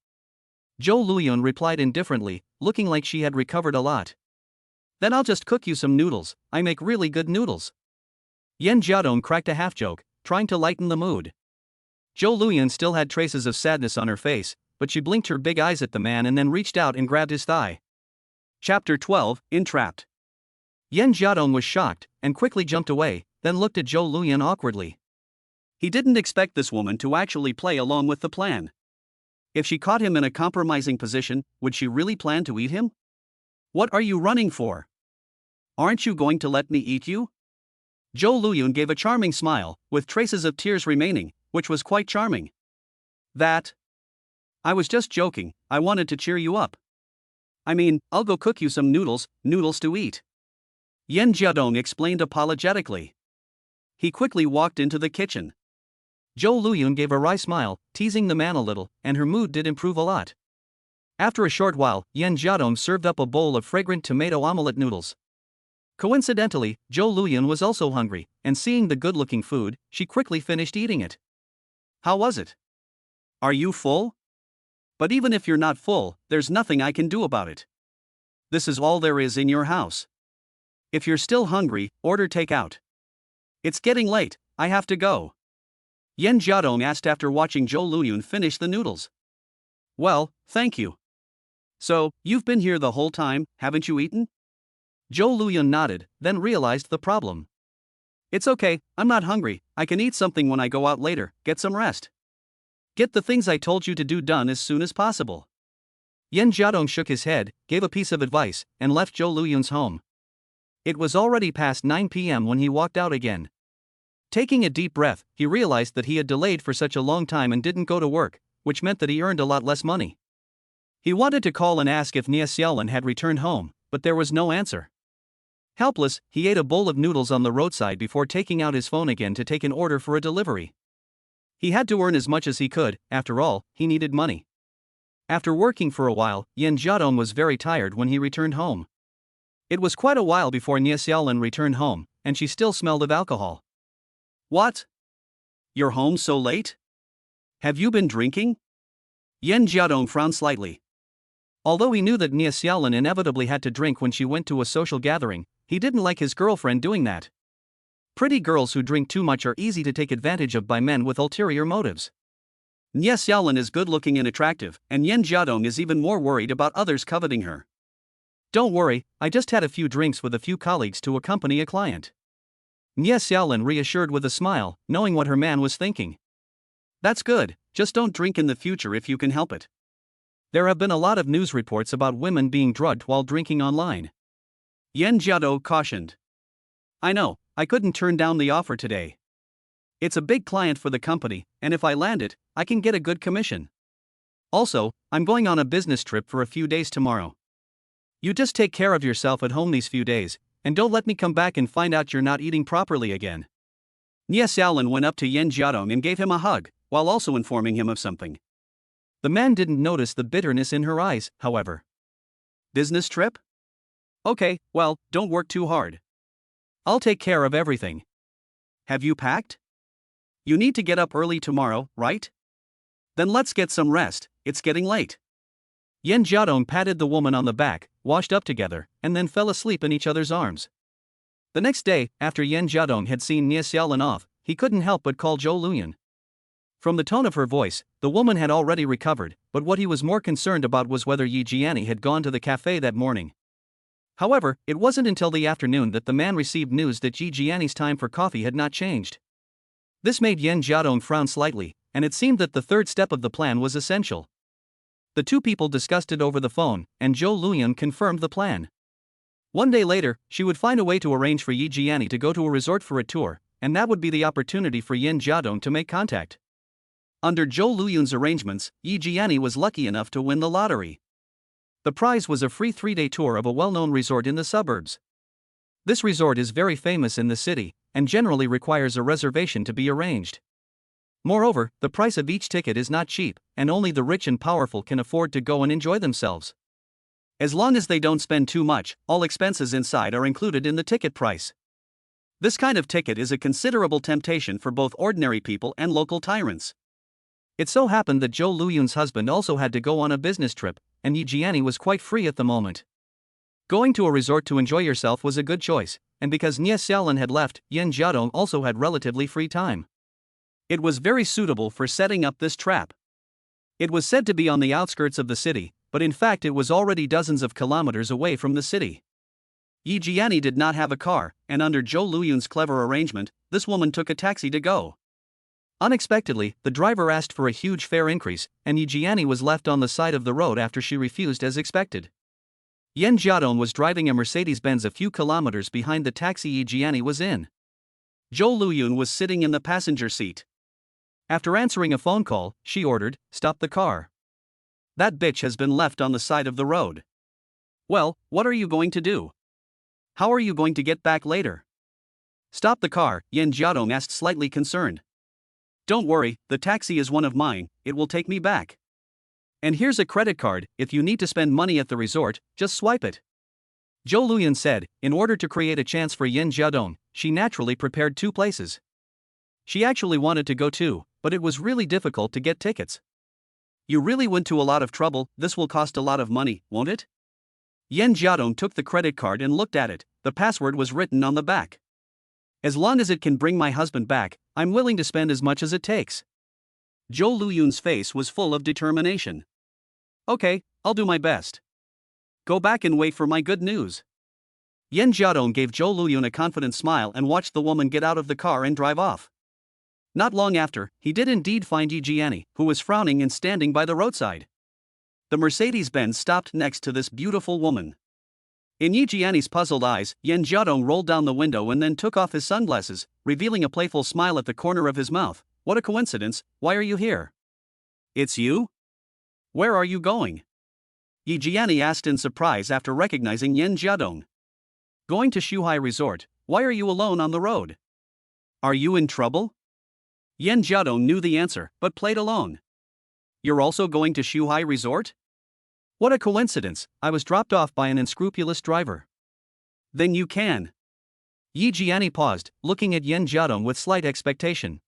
Zhou Luyun replied indifferently, looking like she had recovered a lot. Then I'll just cook you some noodles, I make really good noodles. Yen Jiadong cracked a half-joke, trying to lighten the mood. Zhou Luyun still had traces of sadness on her face, but she blinked her big eyes at the man and then reached out and grabbed his thigh. Chapter 12, Entrapped. Yen Jiadong was shocked, and quickly jumped away, then looked at Zhou Luyun awkwardly. He didn't expect this woman to actually play along with the plan. If she caught him in a compromising position, would she really plan to eat him? What are you running for? Aren't you going to let me eat you? Zhou Luyun gave a charming smile, with traces of tears remaining, which was quite charming. That? I was just joking, I wanted to cheer you up. I mean, I'll go cook you some noodles to eat. Yen Jiadong explained apologetically. He quickly walked into the kitchen. Zhou Luyun gave a wry smile, teasing the man a little, and her mood did improve a lot. After a short while, Yen Jiadong served up a bowl of fragrant tomato omelette noodles. Coincidentally, Zhou Luyun was also hungry, and seeing the good-looking food, she quickly finished eating it. How was it? Are you full? But even if you're not full, there's nothing I can do about it. This is all there is in your house. If you're still hungry, order takeout. It's getting late, I have to go. Yen Jiadong asked after watching Zhou Luyun finish the noodles. Well, thank you. So, you've been here the whole time, haven't you eaten? Zhou Luyun nodded, then realized the problem. It's okay, I'm not hungry, I can eat something when I go out later, get some rest. Get the things I told you to do done as soon as possible. Yen Jiadong shook his head, gave a piece of advice, and left Zhou Luyun's home. It was already past 9 p.m. when he walked out again. Taking a deep breath, he realized that he had delayed for such a long time and didn't go to work, which meant that he earned a lot less money. He wanted to call and ask if Nie Xiaolin had returned home, but there was no answer. Helpless, he ate a bowl of noodles on the roadside before taking out his phone again to take an order for a delivery. He had to earn as much as he could, after all, he needed money. After working for a while, Yen Jiadong was very tired when he returned home. It was quite a while before Nie Xiaolin returned home, and she still smelled of alcohol. What? You're home so late? Have you been drinking? Yen Jiadong frowned slightly. Although he knew that Nie Xiaolin inevitably had to drink when she went to a social gathering, he didn't like his girlfriend doing that. Pretty girls who drink too much are easy to take advantage of by men with ulterior motives. Nie Xiaolin is good-looking and attractive, and Yen Jiadong is even more worried about others coveting her. Don't worry, I just had a few drinks with a few colleagues to accompany a client. Nie Xiaolin reassured with a smile, knowing what her man was thinking. That's good, just don't drink in the future if you can help it. There have been a lot of news reports about women being drugged while drinking online. Yen Jiadong cautioned. I know, I couldn't turn down the offer today. It's a big client for the company, and if I land it, I can get a good commission. Also, I'm going on a business trip for a few days tomorrow. You just take care of yourself at home these few days, and don't let me come back and find out you're not eating properly again. Nie Xiaolin went up to Yen Jiadong and gave him a hug, while also informing him of something. The man didn't notice the bitterness in her eyes, however. Business trip? Okay, well, don't work too hard. I'll take care of everything. Have you packed? You need to get up early tomorrow, right? Then let's get some rest, it's getting late. Yen Jiadong patted the woman on the back, washed up together, and then fell asleep in each other's arms. The next day, after Yen Jiadong had seen Nie Xiaolin off, he couldn't help but call Zhou Luyun. From the tone of her voice, the woman had already recovered, but what he was more concerned about was whether Yi Jiani had gone to the cafe that morning. However, it wasn't until the afternoon that the man received news that Yi Jiani's time for coffee had not changed. This made Yen Jiadong frown slightly, and it seemed that the third step of the plan was essential. The two people discussed it over the phone, and Zhou Luyun confirmed the plan. One day later, she would find a way to arrange for Yi Jiani to go to a resort for a tour, and that would be the opportunity for Yen Jiadong to make contact. Under Zhou Luyun's arrangements, Yi Jiani was lucky enough to win the lottery. The prize was a free 3-day tour of a well-known resort in the suburbs. This resort is very famous in the city, and generally requires a reservation to be arranged. Moreover, the price of each ticket is not cheap, and only the rich and powerful can afford to go and enjoy themselves. As long as they don't spend too much, all expenses inside are included in the ticket price. This kind of ticket is a considerable temptation for both ordinary people and local tyrants. It so happened that Zhou Luyun's husband also had to go on a business trip, and Yi Jiani was quite free at the moment. Going to a resort to enjoy yourself was a good choice, and because Nie Xiaolin had left, Yen Jiadong also had relatively free time. It was very suitable for setting up this trap. It was said to be on the outskirts of the city, but in fact it was already dozens of kilometers away from the city. Yi Jiani did not have a car, and under Zhou Luyun's clever arrangement, this woman took a taxi to go. Unexpectedly, the driver asked for a huge fare increase, and Yi Jiani was left on the side of the road after she refused as expected. Yen Jiadong was driving a Mercedes-Benz a few kilometers behind the taxi Yi Jiani was in. Zhou Luyun was sitting in the passenger seat. After answering a phone call, she ordered, "Stop the car. That bitch has been left on the side of the road." "Well, what are you going to do?" How are you going to get back later? Stop the car, Yen Jiadong asked, slightly concerned. Don't worry, the taxi is one of mine, it will take me back. And here's a credit card, if you need to spend money at the resort, just swipe it. Zhou Luyan said. In order to create a chance for Yen Jiadong, she naturally prepared 2 places. She actually wanted to go too, but it was really difficult to get tickets. You really went to a lot of trouble, this will cost a lot of money, won't it? Yen Jiadong took the credit card and looked at it. The password was written on the back. As long as it can bring my husband back, I'm willing to spend as much as it takes. Zhou Luyun's face was full of determination. Okay, I'll do my best. Go back and wait for my good news. Yen Jiadong gave Zhou Luyun a confident smile and watched the woman get out of the car and drive off. Not long after, he did indeed find Yi Jiani, who was frowning and standing by the roadside. The Mercedes-Benz stopped next to this beautiful woman. In Yi Jiani's puzzled eyes, Yen Jiadong rolled down the window and then took off his sunglasses, revealing a playful smile at the corner of his mouth. What a coincidence, why are you here? It's you? Where are you going? Yi Jiani asked in surprise after recognizing Yen Jiadong. Going to Shuhai Resort, why are you alone on the road? Are you in trouble? Yen Jiadong knew the answer, but played along. You're also going to Shuhai Resort? What a coincidence, I was dropped off by an unscrupulous driver. Then you can. Yi Jiani paused, looking at Yen Jiadong with slight expectation.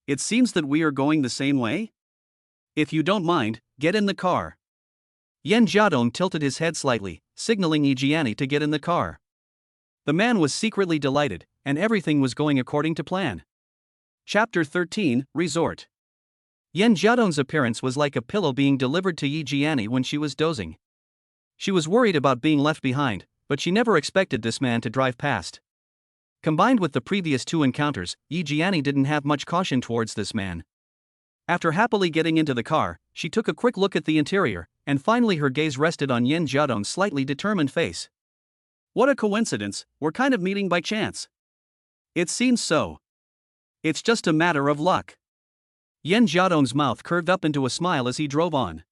It seems that we are going the same way? If you don't mind, get in the car. Yen Jiadong tilted his head slightly, signaling Yi Jiani to get in the car. The man was secretly delighted, and everything was going according to plan. Chapter 13, Resort. Yen Jiadong's appearance was like a pillow being delivered to Yi Jiani when she was dozing. She was worried about being left behind, but she never expected this man to drive past. Combined with the previous 2 encounters, Yi Jiani didn't have much caution towards this man. After happily getting into the car, she took a quick look at the interior, and finally her gaze rested on Yen Jiadong's slightly determined face. What a coincidence, we're kind of meeting by chance. It seems so. It's just a matter of luck. Yen Jiadong's mouth curved up into a smile as he drove on.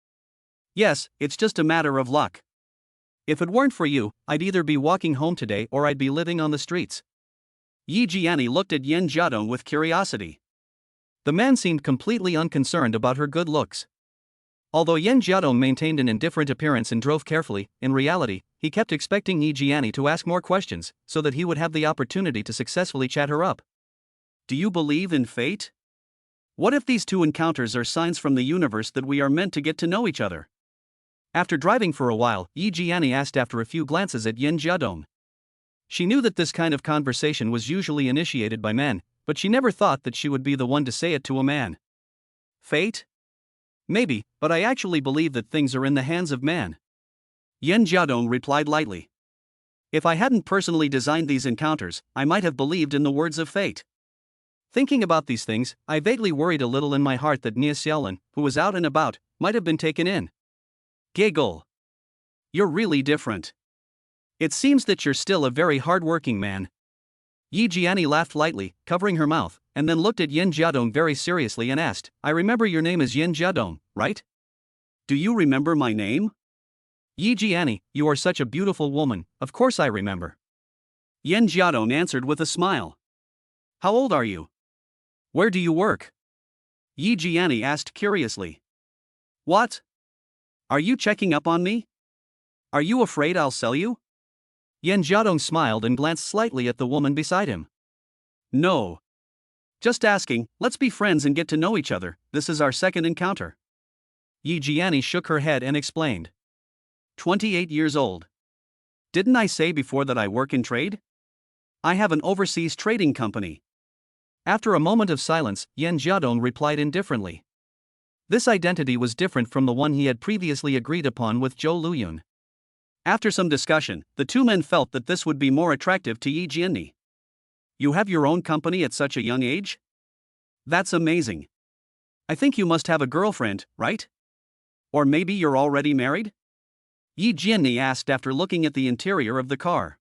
Yes, it's just a matter of luck. If it weren't for you, I'd either be walking home today or I'd be living on the streets. Yi Jiani looked at Yen Jiadong with curiosity. The man seemed completely unconcerned about her good looks. Although Yen Jiadong maintained an indifferent appearance and drove carefully, in reality, he kept expecting Yi Jiani to ask more questions, so that he would have the opportunity to successfully chat her up. Do you believe in fate? What if these 2 encounters are signs from the universe that we are meant to get to know each other? After driving for a while, Yi Jiani asked after a few glances at Yen Jiadong. She knew that this kind of conversation was usually initiated by men, but she never thought that she would be the one to say it to a man. Fate? Maybe, but I actually believe that things are in the hands of man. Yen Jiadong replied lightly. If I hadn't personally designed these encounters, I might have believed in the words of fate. Thinking about these things, I vaguely worried a little in my heart that Nia Xiaolin, who was out and about, might have been taken in. Giggle. You're really different. It seems that you're still a very hard-working man. Yi Jiani laughed lightly, covering her mouth, and then looked at Yen Jiadong very seriously and asked, I remember your name is Yen Jiadong, right? Do you remember my name? Yi Jiani, you are such a beautiful woman, of course I remember. Yen Jiadong answered with a smile. How old are you? Where do you work? Yi Jiani asked curiously. What? Are you checking up on me? Are you afraid I'll sell you? Yen Jiadong smiled and glanced slightly at the woman beside him. No. Just asking, let's be friends and get to know each other, this is our second encounter. Yi Jiani shook her head and explained. 28 years old. Didn't I say before that I work in trade? I have an overseas trading company. After a moment of silence, Yen Jiadong replied indifferently. This identity was different from the one he had previously agreed upon with Zhou Luyun. After some discussion, the 2 men felt that this would be more attractive to Yi Jiani. You have your own company at such a young age? That's amazing. I think you must have a girlfriend, right? Or maybe you're already married? Yi Jiani asked after looking at the interior of the car.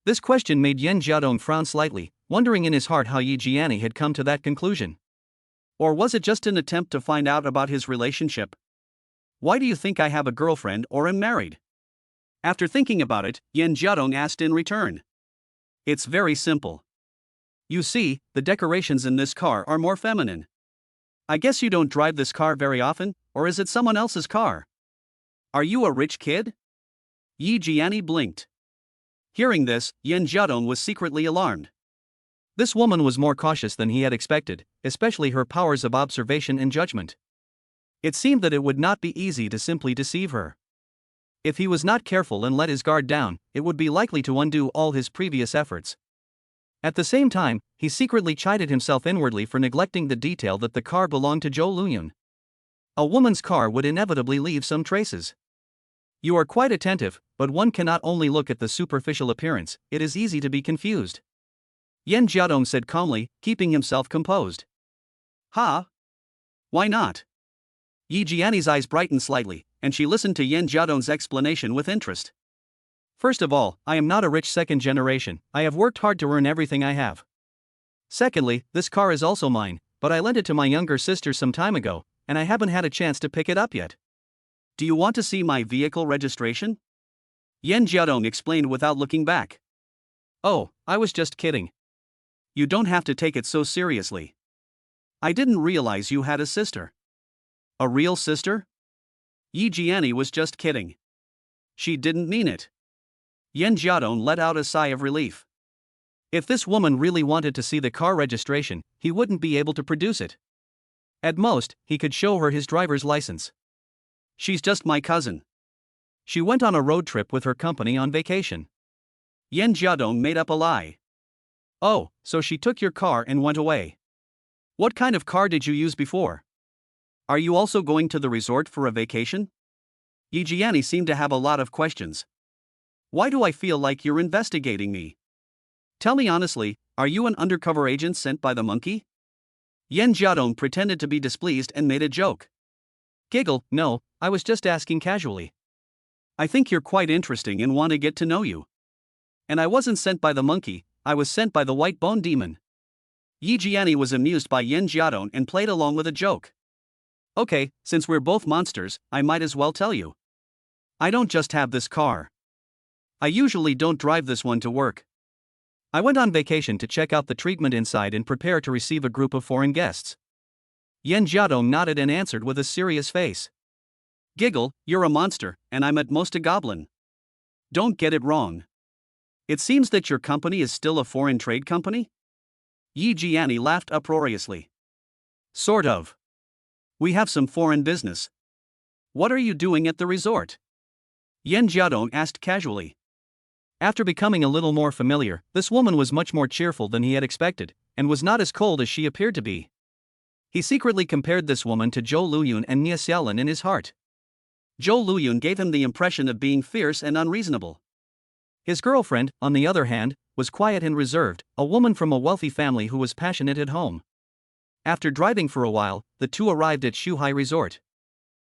This question made Yen Jiadong frown slightly, wondering in his heart how Yi Jiani had come to that conclusion. Or was it just an attempt to find out about his relationship? Why do you think I have a girlfriend or am married? After thinking about it, Yen Jiadong asked in return. It's very simple. You see, the decorations in this car are more feminine. I guess you don't drive this car very often, or is it someone else's car? Are you a rich kid? Yi Jiani blinked. Hearing this, Yen Jiadong was secretly alarmed. This woman was more cautious than he had expected, especially her powers of observation and judgment. It seemed that it would not be easy to simply deceive her. If he was not careful and let his guard down, it would be likely to undo all his previous efforts. At the same time, he secretly chided himself inwardly for neglecting the detail that the car belonged to Zhou Luyun. A woman's car would inevitably leave some traces. You are quite attentive, but one cannot only look at the superficial appearance, it is easy to be confused. Yen Jiadong said calmly, keeping himself composed. Ha? Why not? Yi Jiani's eyes brightened slightly, and she listened to Yen Jiadong's explanation with interest. First of all, I am not a rich second generation, I have worked hard to earn everything I have. Secondly, this car is also mine, but I lent it to my younger sister some time ago, and I haven't had a chance to pick it up yet. Do you want to see my vehicle registration? Yen Jiadong explained without looking back. Oh, I was just kidding. You don't have to take it so seriously. I didn't realize you had a sister. A real sister? Yi Jiani was just kidding. She didn't mean it. Yen Jiadong let out a sigh of relief. If this woman really wanted to see the car registration, he wouldn't be able to produce it. At most, he could show her his driver's license. She's just my cousin. She went on a road trip with her company on vacation. Yen Jiadong made up a lie. Oh, so she took your car and went away. What kind of car did you use before? Are you also going to the resort for a vacation? Yi Jiani seemed to have a lot of questions. Why do I feel like you're investigating me? Tell me honestly, are you an undercover agent sent by the monkey? Yen Jiadong pretended to be displeased and made a joke. Giggle, no, I was just asking casually. I think you're quite interesting and want to get to know you. And I wasn't sent by the monkey, I was sent by the white bone demon. Yi Jiani was amused by Yen Jiadong and played along with a joke. Okay, since we're both monsters, I might as well tell you. I don't just have this car. I usually don't drive this one to work. I went on vacation to check out the treatment inside and prepare to receive a group of foreign guests. Yen Jiadong nodded and answered with a serious face. Giggle, you're a monster, and I'm at most a goblin. Don't get it wrong. It seems that your company is still a foreign trade company? Yi Jiani laughed uproariously. Sort of. We have some foreign business. What are you doing at the resort? Yen Jiadong asked casually. After becoming a little more familiar, this woman was much more cheerful than he had expected, and was not as cold as she appeared to be. He secretly compared this woman to Zhou Luyun and Nie Xiaolin in his heart. Zhou Luyun gave him the impression of being fierce and unreasonable. His girlfriend, on the other hand, was quiet and reserved, a woman from a wealthy family who was passionate at home. After driving for a while, the two arrived at Shuhai Resort.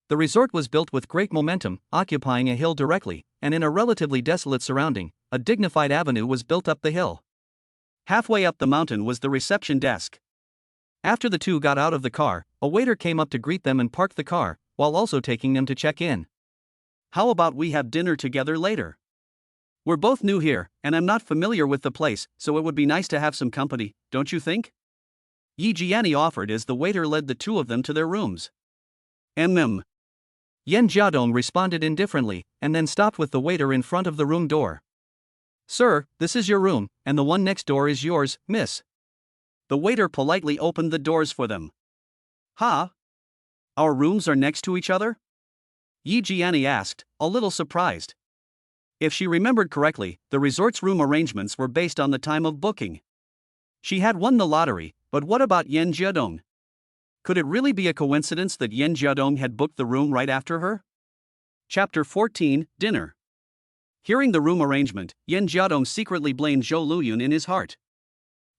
The resort was built with great momentum, occupying a hill directly, and in a relatively desolate surrounding, a dignified avenue was built up the hill. Halfway up the mountain was the reception desk. After the two got out of the car, a waiter came up to greet them and parked the car, while also taking them to check in. How about we have dinner together later? We're both new here, and I'm not familiar with the place, so it would be nice to have some company, don't you think? Yi Jiani offered as the waiter led the two of them to their rooms. Yen Jiadong responded indifferently, and then stopped with the waiter in front of the room door. Sir, this is your room, and the one next door is yours, miss. The waiter politely opened the doors for them. Ha? Our rooms are next to each other? Yi Jiani asked, a little surprised. If she remembered correctly, the resort's room arrangements were based on the time of booking. She had won the lottery, but what about Yen Jiadong? Could it really be a coincidence that Yen Jiadong had booked the room right after her? Chapter 14, Dinner. Hearing the room arrangement, Yen Jiadong secretly blamed Zhou Luyun in his heart.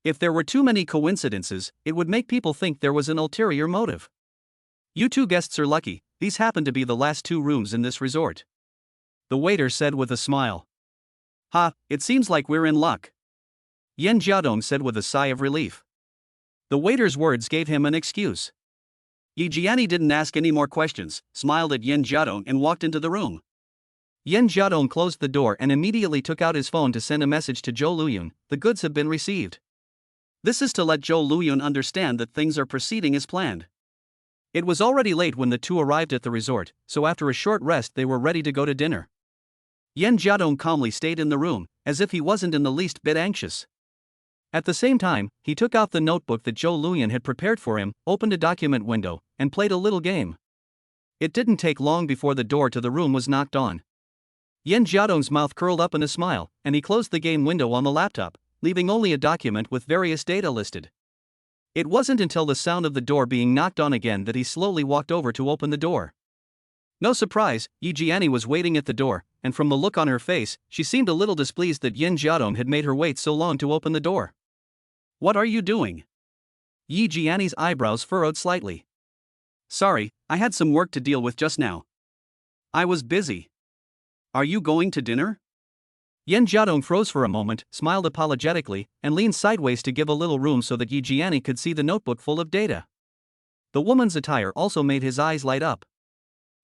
If there were too many coincidences, it would make people think there was an ulterior motive. You two guests are lucky, these happen to be the last two rooms in this resort. The waiter said with a smile. Ha, it seems like we're in luck. Yen Jiadong said with a sigh of relief. The waiter's words gave him an excuse. Yi Jiani didn't ask any more questions, smiled at Yen Jiadong and walked into the room. Yen Jiadong closed the door and immediately took out his phone to send a message to Zhou Luyun. The goods have been received. This is to let Zhou Luyun understand that things are proceeding as planned. It was already late when the two arrived at the resort, so after a short rest they were ready to go to dinner. Yen Jiadong calmly stayed in the room, as if he wasn't in the least bit anxious. At the same time, he took out the notebook that Zhou Luyun had prepared for him, opened a document window, and played a little game. It didn't take long before the door to the room was knocked on. Yen Jiadong's mouth curled up in a smile, and he closed the game window on the laptop, leaving only a document with various data listed. It wasn't until the sound of the door being knocked on again that he slowly walked over to open the door. No surprise, Yi Jiani was waiting at the door, and from the look on her face, she seemed a little displeased that Yen Jiadong had made her wait so long to open the door. "What are you doing?" Yi Jiani's eyebrows furrowed slightly. "Sorry, I had some work to deal with just now. I was busy. Are you going to dinner?" Yen Jiadong froze for a moment, smiled apologetically, and leaned sideways to give a little room so that Yi Jiani could see the notebook full of data. The woman's attire also made his eyes light up.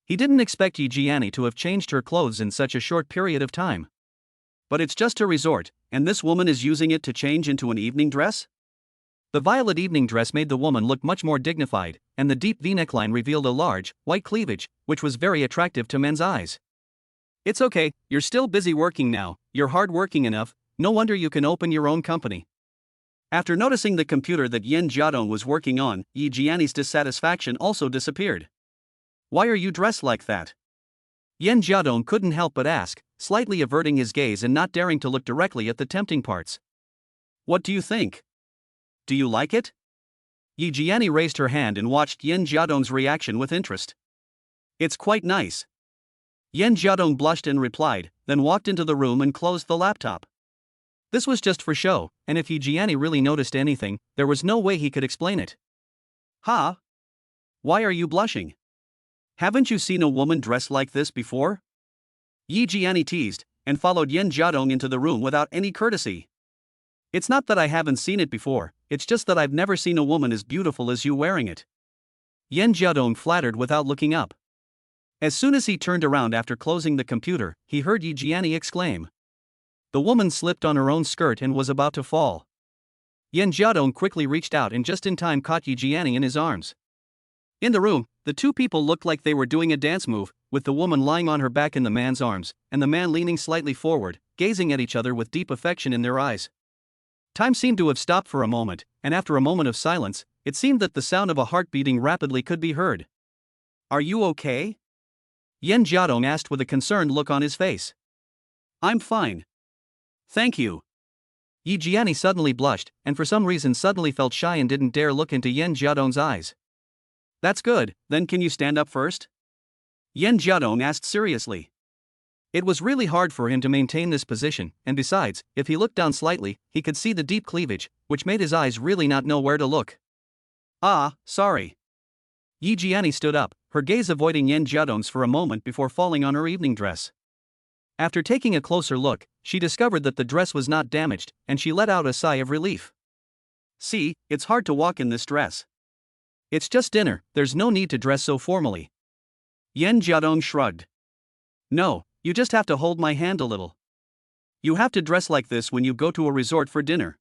He didn't expect Yi Jiani to have changed her clothes in such a short period of time. But it's just a resort, and this woman is using it to change into an evening dress? The violet evening dress made the woman look much more dignified, and the deep V-neckline revealed a large, white cleavage, which was very attractive to men's eyes. "It's okay, you're still busy working now, you're hard-working enough, no wonder you can open your own company." After noticing the computer that Yen Jiadong was working on, Yi Jiani's dissatisfaction also disappeared. "Why are you dressed like that?" Yen Jiadong couldn't help but ask, slightly averting his gaze and not daring to look directly at the tempting parts. "What do you think? Do you like it?" Yi Jiani raised her hand and watched Yen Jiadong's reaction with interest. "It's quite nice." Yen Jiadong blushed and replied, then walked into the room and closed the laptop. This was just for show, and if Yi Jiani really noticed anything, there was no way he could explain it. "Huh? Why are you blushing? Haven't you seen a woman dressed like this before?" Yi Jiani teased, and followed Yen Jiadong into the room without any courtesy. "It's not that I haven't seen it before, it's just that I've never seen a woman as beautiful as you wearing it." Yen Jiadong flattered without looking up. As soon as he turned around after closing the computer, he heard Yi Jiani exclaim. The woman slipped on her own skirt and was about to fall. Yen Jiadong quickly reached out and just in time caught Yi Jiani in his arms. In the room, the two people looked like they were doing a dance move, with the woman lying on her back in the man's arms, and the man leaning slightly forward, gazing at each other with deep affection in their eyes. Time seemed to have stopped for a moment, and after a moment of silence, it seemed that the sound of a heart beating rapidly could be heard. "Are you okay?" Yen Jiadong asked with a concerned look on his face. "I'm fine. Thank you." Yi Jiani suddenly blushed, and for some reason suddenly felt shy and didn't dare look into Yen Jiadong's eyes. "That's good, then can you stand up first?" Yen Jiadong asked seriously. It was really hard for him to maintain this position, and besides, if he looked down slightly, he could see the deep cleavage, which made his eyes really not know where to look. "Ah, sorry." Yi Jiani stood up, her gaze avoiding Yen Jiadong's for a moment before falling on her evening dress. After taking a closer look, she discovered that the dress was not damaged, and she let out a sigh of relief. "See, it's hard to walk in this dress. It's just dinner, there's no need to dress so formally." Yen Jiadong shrugged. "No, you just have to hold my hand a little. You have to dress like this when you go to a resort for dinner.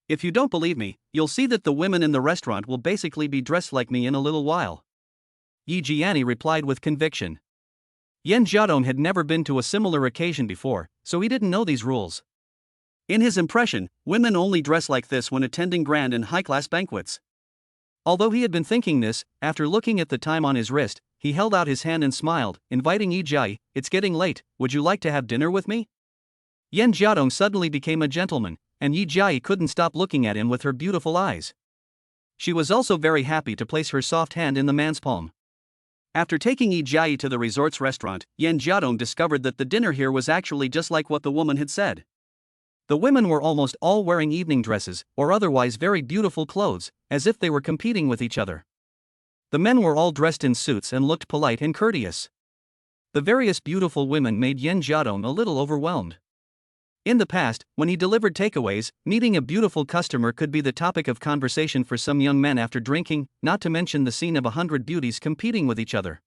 If you don't believe me, you'll see that the women in the restaurant will basically be dressed like me in a little while." Yi Jiani replied with conviction. Yen Jiadong had never been to a similar occasion before, so he didn't know these rules. In his impression, women only dress like this when attending grand and high-class banquets. Although he had been thinking this, after looking at the time on his wrist, he held out his hand and smiled, inviting Yi Jiai. "It's getting late, would you like to have dinner with me?" Yen Jiadong suddenly became a gentleman, and Yi Jiai couldn't stop looking at him with her beautiful eyes. She was also very happy to place her soft hand in the man's palm. After taking Yi Jiai to the resort's restaurant, Yen Jiadong discovered that the dinner here was actually just like what the woman had said. The women were almost all wearing evening dresses, or otherwise very beautiful clothes, as if they were competing with each other. The men were all dressed in suits and looked polite and courteous. The various beautiful women made Yen Jiadong a little overwhelmed. In the past, when he delivered takeaways, meeting a beautiful customer could be the topic of conversation for some young men after drinking, not to mention the scene of 100 beauties competing with each other.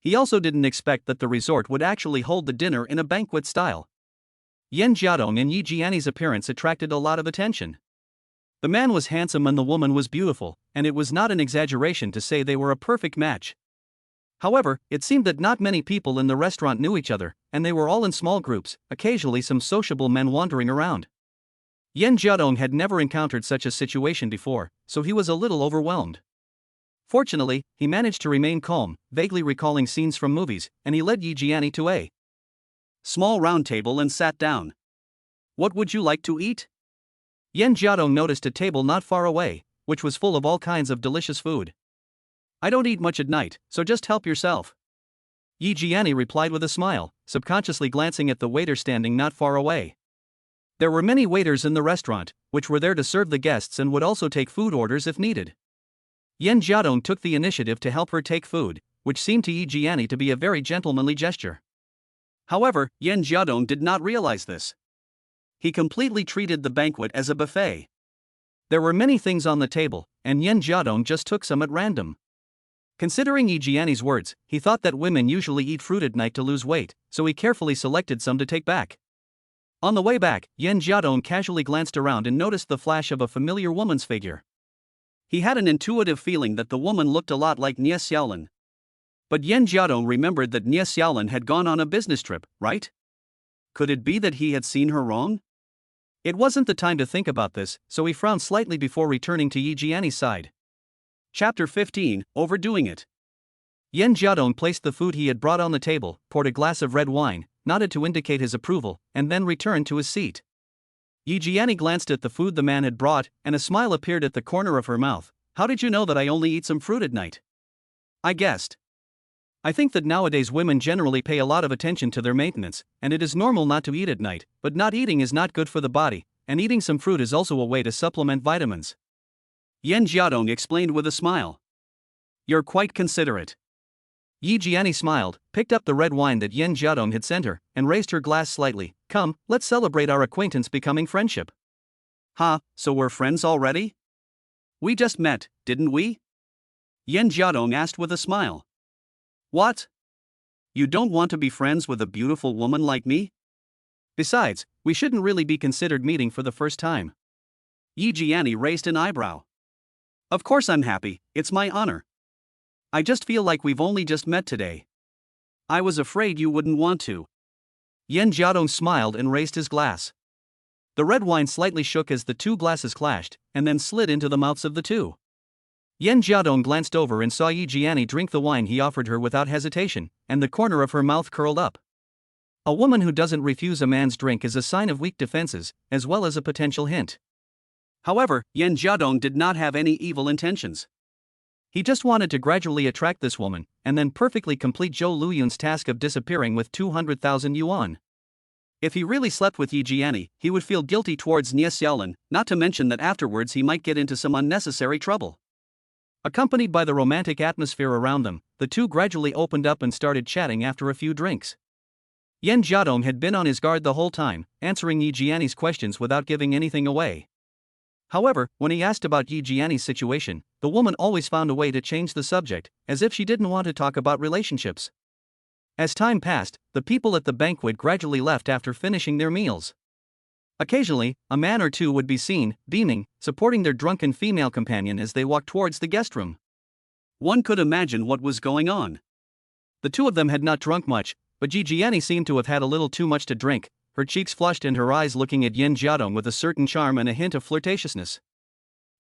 He also didn't expect that the resort would actually hold the dinner in a banquet style. Yan Jiadong and Yi Jianni's appearance attracted a lot of attention. The man was handsome and the woman was beautiful, and it was not an exaggeration to say they were a perfect match. However, it seemed that not many people in the restaurant knew each other, and they were all in small groups, occasionally some sociable men wandering around. Yan Jiadong had never encountered such a situation before, so he was a little overwhelmed. Fortunately, he managed to remain calm, vaguely recalling scenes from movies, and he led Yi Jianni to a small round table and sat down. "What would you like to eat?" Yan Jiadong noticed a table not far away, which was full of all kinds of delicious food. "I don't eat much at night, so just help yourself." Yi Jianni replied with a smile, subconsciously glancing at the waiter standing not far away. There were many waiters in the restaurant, which were there to serve the guests and would also take food orders if needed. Yan Jiadong took the initiative to help her take food, which seemed to Yi Jianni to be a very gentlemanly gesture. However, Yan Jiadong did not realize this. He completely treated the banquet as a buffet. There were many things on the table, and Yan Jiadong just took some at random. Considering Yi Jianni's words, he thought that women usually eat fruit at night to lose weight, so he carefully selected some to take back. On the way back, Yan Jiadong casually glanced around and noticed the flash of a familiar woman's figure. He had an intuitive feeling that the woman looked a lot like Nie Xiaolin. But Yan Jiadong remembered that Nie Xiaolin had gone on a business trip, right? Could it be that he had seen her wrong? It wasn't the time to think about this, so he frowned slightly before returning to Yi Jianni's side. Chapter 15, Overdoing It. Yan Jiadong placed the food he had brought on the table, poured a glass of red wine, nodded to indicate his approval, and then returned to his seat. Yi Jianni glanced at the food the man had brought, and a smile appeared at the corner of her mouth. "How did you know that I only eat some fruit at night?" "I guessed. I think that nowadays women generally pay a lot of attention to their maintenance, and it is normal not to eat at night, but not eating is not good for the body, and eating some fruit is also a way to supplement vitamins." Yan Jiadong explained with a smile. "You're quite considerate." Yi Jianni smiled, picked up the red wine that Yan Jiadong had sent her, and raised her glass slightly. "Come, let's celebrate our acquaintance becoming friendship." "Huh, so we're friends already?" "We just met, didn't we?" Yan Jiadong asked with a smile. "What? You don't want to be friends with a beautiful woman like me? Besides, we shouldn't really be considered meeting for the first time." Yi Jianni raised an eyebrow. "Of course I'm happy, it's my honor. I just feel like we've only just met today. I was afraid you wouldn't want to." Yan Jiadong smiled and raised his glass. The red wine slightly shook as the two glasses clashed, and then slid into the mouths of the two. Yan Jiadong glanced over and saw Yi Jianni drink the wine he offered her without hesitation, and the corner of her mouth curled up. A woman who doesn't refuse a man's drink is a sign of weak defenses, as well as a potential hint. However, Yan Jiadong did not have any evil intentions. He just wanted to gradually attract this woman, and then perfectly complete Zhou Luyun's task of disappearing with 200,000 yuan. If he really slept with Yi Jianni, he would feel guilty towards Nie Xiaolin, not to mention that afterwards he might get into some unnecessary trouble. Accompanied by the romantic atmosphere around them, the two gradually opened up and started chatting after a few drinks. Yan Jiadong had been on his guard the whole time, answering Yi Jianni's questions without giving anything away. However, when he asked about Yi Jianni's situation, the woman always found a way to change the subject, as if she didn't want to talk about relationships. As time passed, the people at the banquet gradually left after finishing their meals. Occasionally, a man or two would be seen, beaming, supporting their drunken female companion as they walked towards the guest room. One could imagine what was going on. The two of them had not drunk much, but Yi Jianni seemed to have had a little too much to drink, her cheeks flushed and her eyes looking at Yan Jiadong with a certain charm and a hint of flirtatiousness.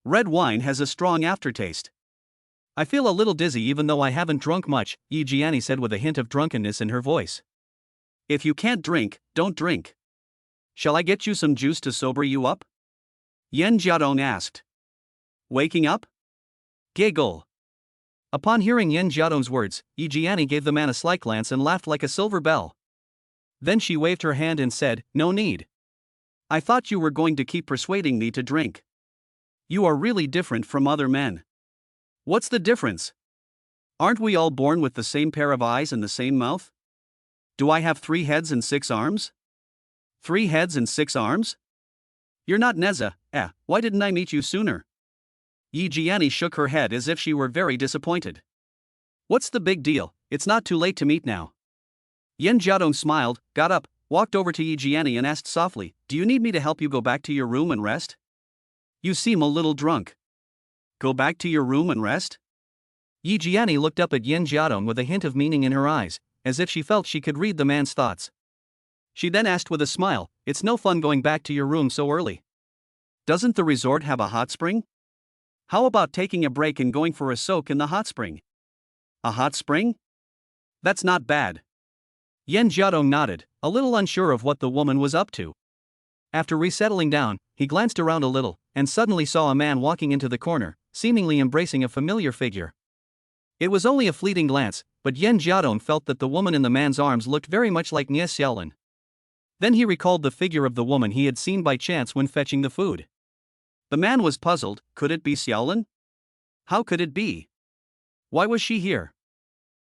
"Red wine has a strong aftertaste. I feel a little dizzy even though I haven't drunk much," Yi Jianni said with a hint of drunkenness in her voice. "If you can't drink, don't drink. Shall I get you some juice to sober you up?" Yan Jiadong asked. "Waking up?" Giggle. Upon hearing Yan Jiadong's words, Yi Jianni gave the man a slight glance and laughed like a silver bell. Then she waved her hand and said, "No need. I thought you were going to keep persuading me to drink. You are really different from other men." "What's the difference? Aren't we all born with the same pair of eyes and the same mouth? Do I have 3 heads and 6 arms? 3 heads and 6 arms? You're not Neza, why didn't I meet you sooner?" Yi Jianni shook her head as if she were very disappointed. "What's the big deal? it's not too late to meet now. Yen Jiadong smiled, got up, walked over to Yi Jiani and asked softly, do you need me to help you go back to your room and rest? You seem a little drunk. Go back to your room and rest? Yi Jiani looked up at Yen Jiadong with a hint of meaning in her eyes, as if she felt she could read the man's thoughts. She then asked with a smile, it's no fun going back to your room so early. Doesn't the resort have a hot spring? How about taking a break and going for a soak in the hot spring? A hot spring? That's not bad. Yen Jiadong nodded, a little unsure of what the woman was up to. After resettling down, he glanced around a little, and suddenly saw a man walking into the corner, seemingly embracing a familiar figure. It was only a fleeting glance, but Yen Jiadong felt that the woman in the man's arms looked very much like Nie Xiaolin. Then he recalled the figure of the woman he had seen by chance when fetching the food. The man was puzzled, could it be Xiaolin? How could it be? Why was she here?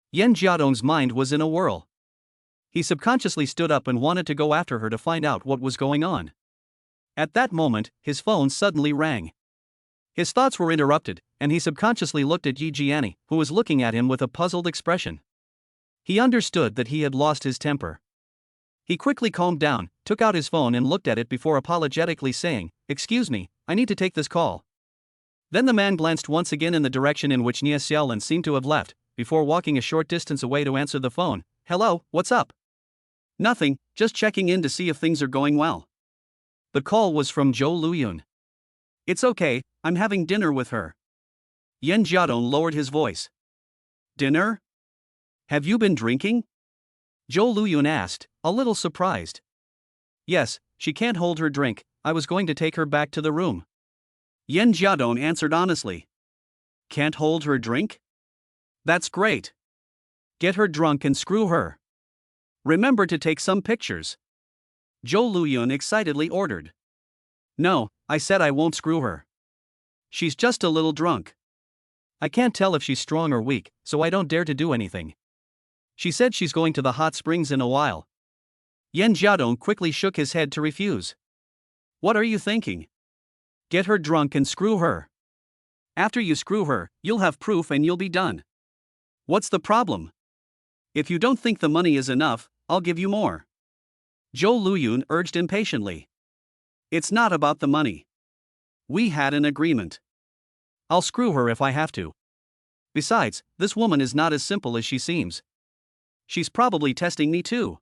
Yen Jiadong's mind was in a whirl. He subconsciously stood up and wanted to go after her to find out what was going on. At that moment, his phone suddenly rang. His thoughts were interrupted, and he subconsciously looked at Yi Jiani, who was looking at him with a puzzled expression. He understood that he had lost his temper. He quickly calmed down, took out his phone and looked at it before apologetically saying, excuse me, I need to take this call. Then the man glanced once again in the direction in which Nie Xiaolin seemed to have left, before walking a short distance away to answer the phone. Hello, what's up? Nothing, just checking in to see if things are going well. The call was from Zhou Luyun. It's okay, I'm having dinner with her. Yen Jiadong lowered his voice. Dinner? Have you been drinking? Zhou Luyun asked, a little surprised. Yes, she can't hold her drink, I was going to take her back to the room. Yen Jiadong answered honestly. Can't hold her drink? That's great. Get her drunk and screw her. Remember to take some pictures. Zhou Luyun excitedly ordered. No, I said I won't screw her. She's just a little drunk. I can't tell if she's strong or weak, so I don't dare to do anything. She said she's going to the hot springs in a while. Yen Jiadong quickly shook his head to refuse. What are you thinking? Get her drunk and screw her. After you screw her, you'll have proof and you'll be done. What's the problem? If you don't think the money is enough, I'll give you more. Zhou Luyun urged impatiently. It's not about the money. We had an agreement. I'll screw her if I have to. Besides, this woman is not as simple as she seems. She's probably testing me too.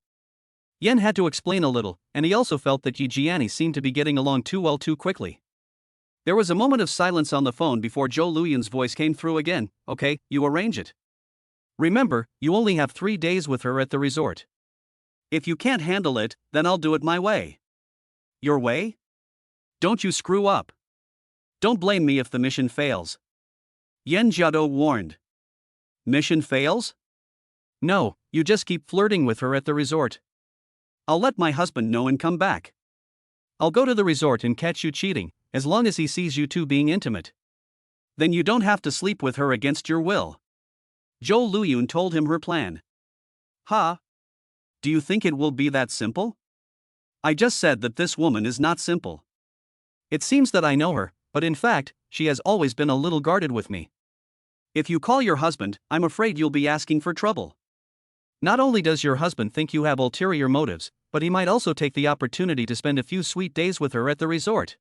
Yen had to explain a little, and he also felt that Yi Jiani seemed to be getting along too well too quickly. There was a moment of silence on the phone before Zhou Luyun's voice came through again. Okay, you arrange it. Remember, you only have 3 days with her at the resort. If you can't handle it, then I'll do it my way. Your way? Don't you screw up. Don't blame me if the mission fails. Yen Jiadong warned. Mission fails? No, you just keep flirting with her at the resort. I'll let my husband know and come back. I'll go to the resort and catch you cheating, as long as he sees you two being intimate. Then you don't have to sleep with her against your will. Zhou Luyun told him her plan. Ha? Do you think it will be that simple? I just said that this woman is not simple. It seems that I know her, but in fact, she has always been a little guarded with me. If you call your husband, I'm afraid you'll be asking for trouble. Not only does your husband think you have ulterior motives, but he might also take the opportunity to spend a few sweet days with her at the resort.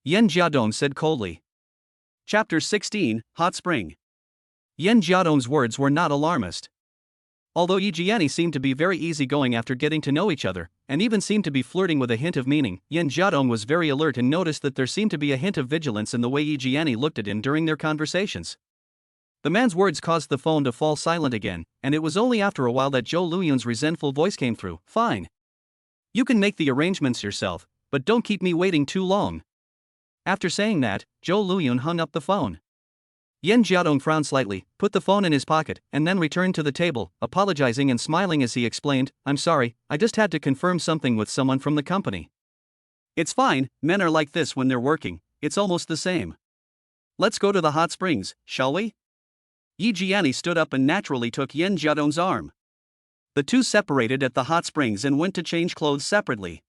Yen Jiadong said coldly. Chapter 16, Hot Spring. Yen Jiadong's words were not alarmist. Although Yi Jiani seemed to be very easygoing after getting to know each other, and even seemed to be flirting with a hint of meaning, Yen Jiadong was very alert and noticed that there seemed to be a hint of vigilance in the way Yi Jiani looked at him during their conversations. The man's words caused the phone to fall silent again, and it was only after a while that Zhou Luyun's resentful voice came through. Fine. You can make the arrangements yourself, but don't keep me waiting too long. After saying that, Zhou Luyun hung up the phone. Yen Jiadong frowned slightly, put the phone in his pocket, and then returned to the table, apologizing and smiling as he explained, I'm sorry, I just had to confirm something with someone from the company. It's fine, men are like this when they're working, it's almost the same. Let's go to the hot springs, shall we? Yi Jiani stood up and naturally took Yen Jiadong's arm. The two separated at the hot springs and went to change clothes separately.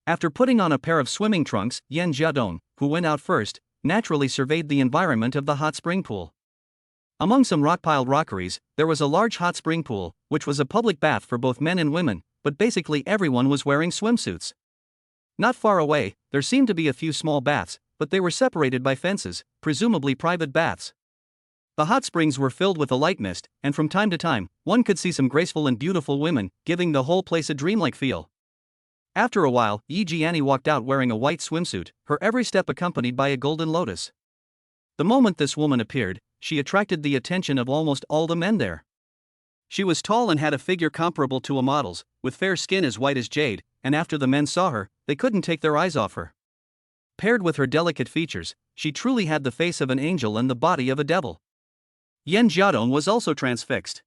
After putting on a pair of swimming trunks, Yen Jiadong, who went out first, naturally surveyed the environment of the hot spring pool. Among some rock-piled rockeries, there was a large hot spring pool, which was a public bath for both men and women, but basically everyone was wearing swimsuits. Not far away, there seemed to be a few small baths, but they were separated by fences, presumably private baths. The hot springs were filled with a light mist, and from time to time, one could see some graceful and beautiful women, giving the whole place a dreamlike feel. After a while, Yi Jiani walked out wearing a white swimsuit, her every step accompanied by a golden lotus. The moment this woman appeared, she attracted the attention of almost all the men there. She was tall and had a figure comparable to a model's, with fair skin as white as jade, and after the men saw her, they couldn't take their eyes off her. Paired with her delicate features, she truly had the face of an angel and the body of a devil. Yan Jiadong was also transfixed.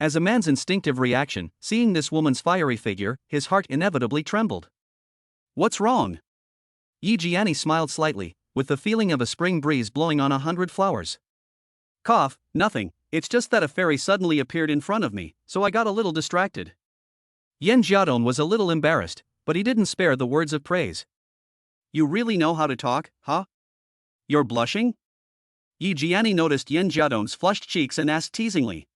As a man's instinctive reaction, seeing this woman's fiery figure, his heart inevitably trembled. "What's wrong?" Yi Jiani smiled slightly, with the feeling of a spring breeze blowing on 100 flowers. "Cough, nothing, it's just that a fairy suddenly appeared in front of me, so I got a little distracted." Yan Jiadong was a little embarrassed, but he didn't spare the words of praise. "You really know how to talk, huh? You're blushing?" Yi Jiani noticed Yan Jiadong's flushed cheeks and asked teasingly.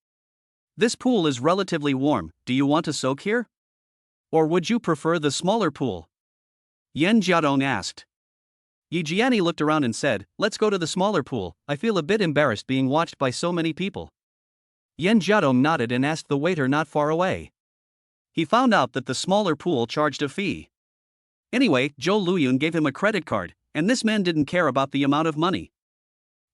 "This pool is relatively warm, do you want to soak here? Or would you prefer the smaller pool?" Yan Jiadong asked. Yi Jiani looked around and said, "Let's go to the smaller pool, I feel a bit embarrassed being watched by so many people." Yan Jiadong nodded and asked the waiter not far away. He found out that the smaller pool charged a fee. Anyway, Zhou Luyun gave him a credit card, and this man didn't care about the amount of money.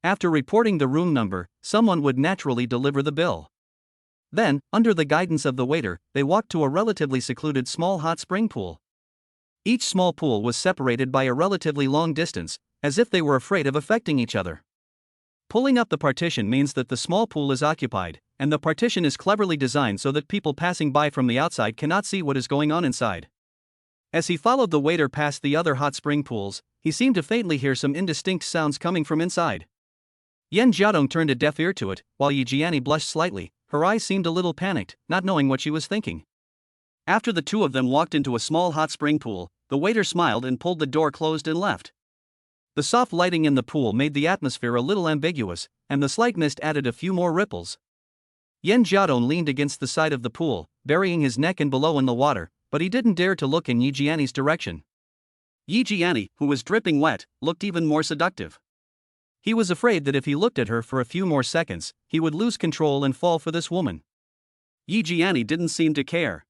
After reporting the room number, someone would naturally deliver the bill. Then, under the guidance of the waiter, they walked to a relatively secluded small hot spring pool. Each small pool was separated by a relatively long distance, as if they were afraid of affecting each other. Pulling up the partition means that the small pool is occupied, and the partition is cleverly designed so that people passing by from the outside cannot see what is going on inside. As he followed the waiter past the other hot spring pools, he seemed to faintly hear some indistinct sounds coming from inside. Yan Jiadong turned a deaf ear to it, while Yi Jiani blushed slightly, her eyes seemed a little panicked, not knowing what she was thinking. After the two of them walked into a small hot spring pool, the waiter smiled and pulled the door closed and left. The soft lighting in the pool made the atmosphere a little ambiguous, and the slight mist added a few more ripples. Yan Jiadong leaned against the side of the pool, burying his neck and below in the water, but he didn't dare to look in Yi Jiani's direction. Yi Jiani, who was dripping wet, looked even more seductive. He was afraid that if he looked at her for a few more seconds, he would lose control and fall for this woman. Yi Jiani didn't seem to care.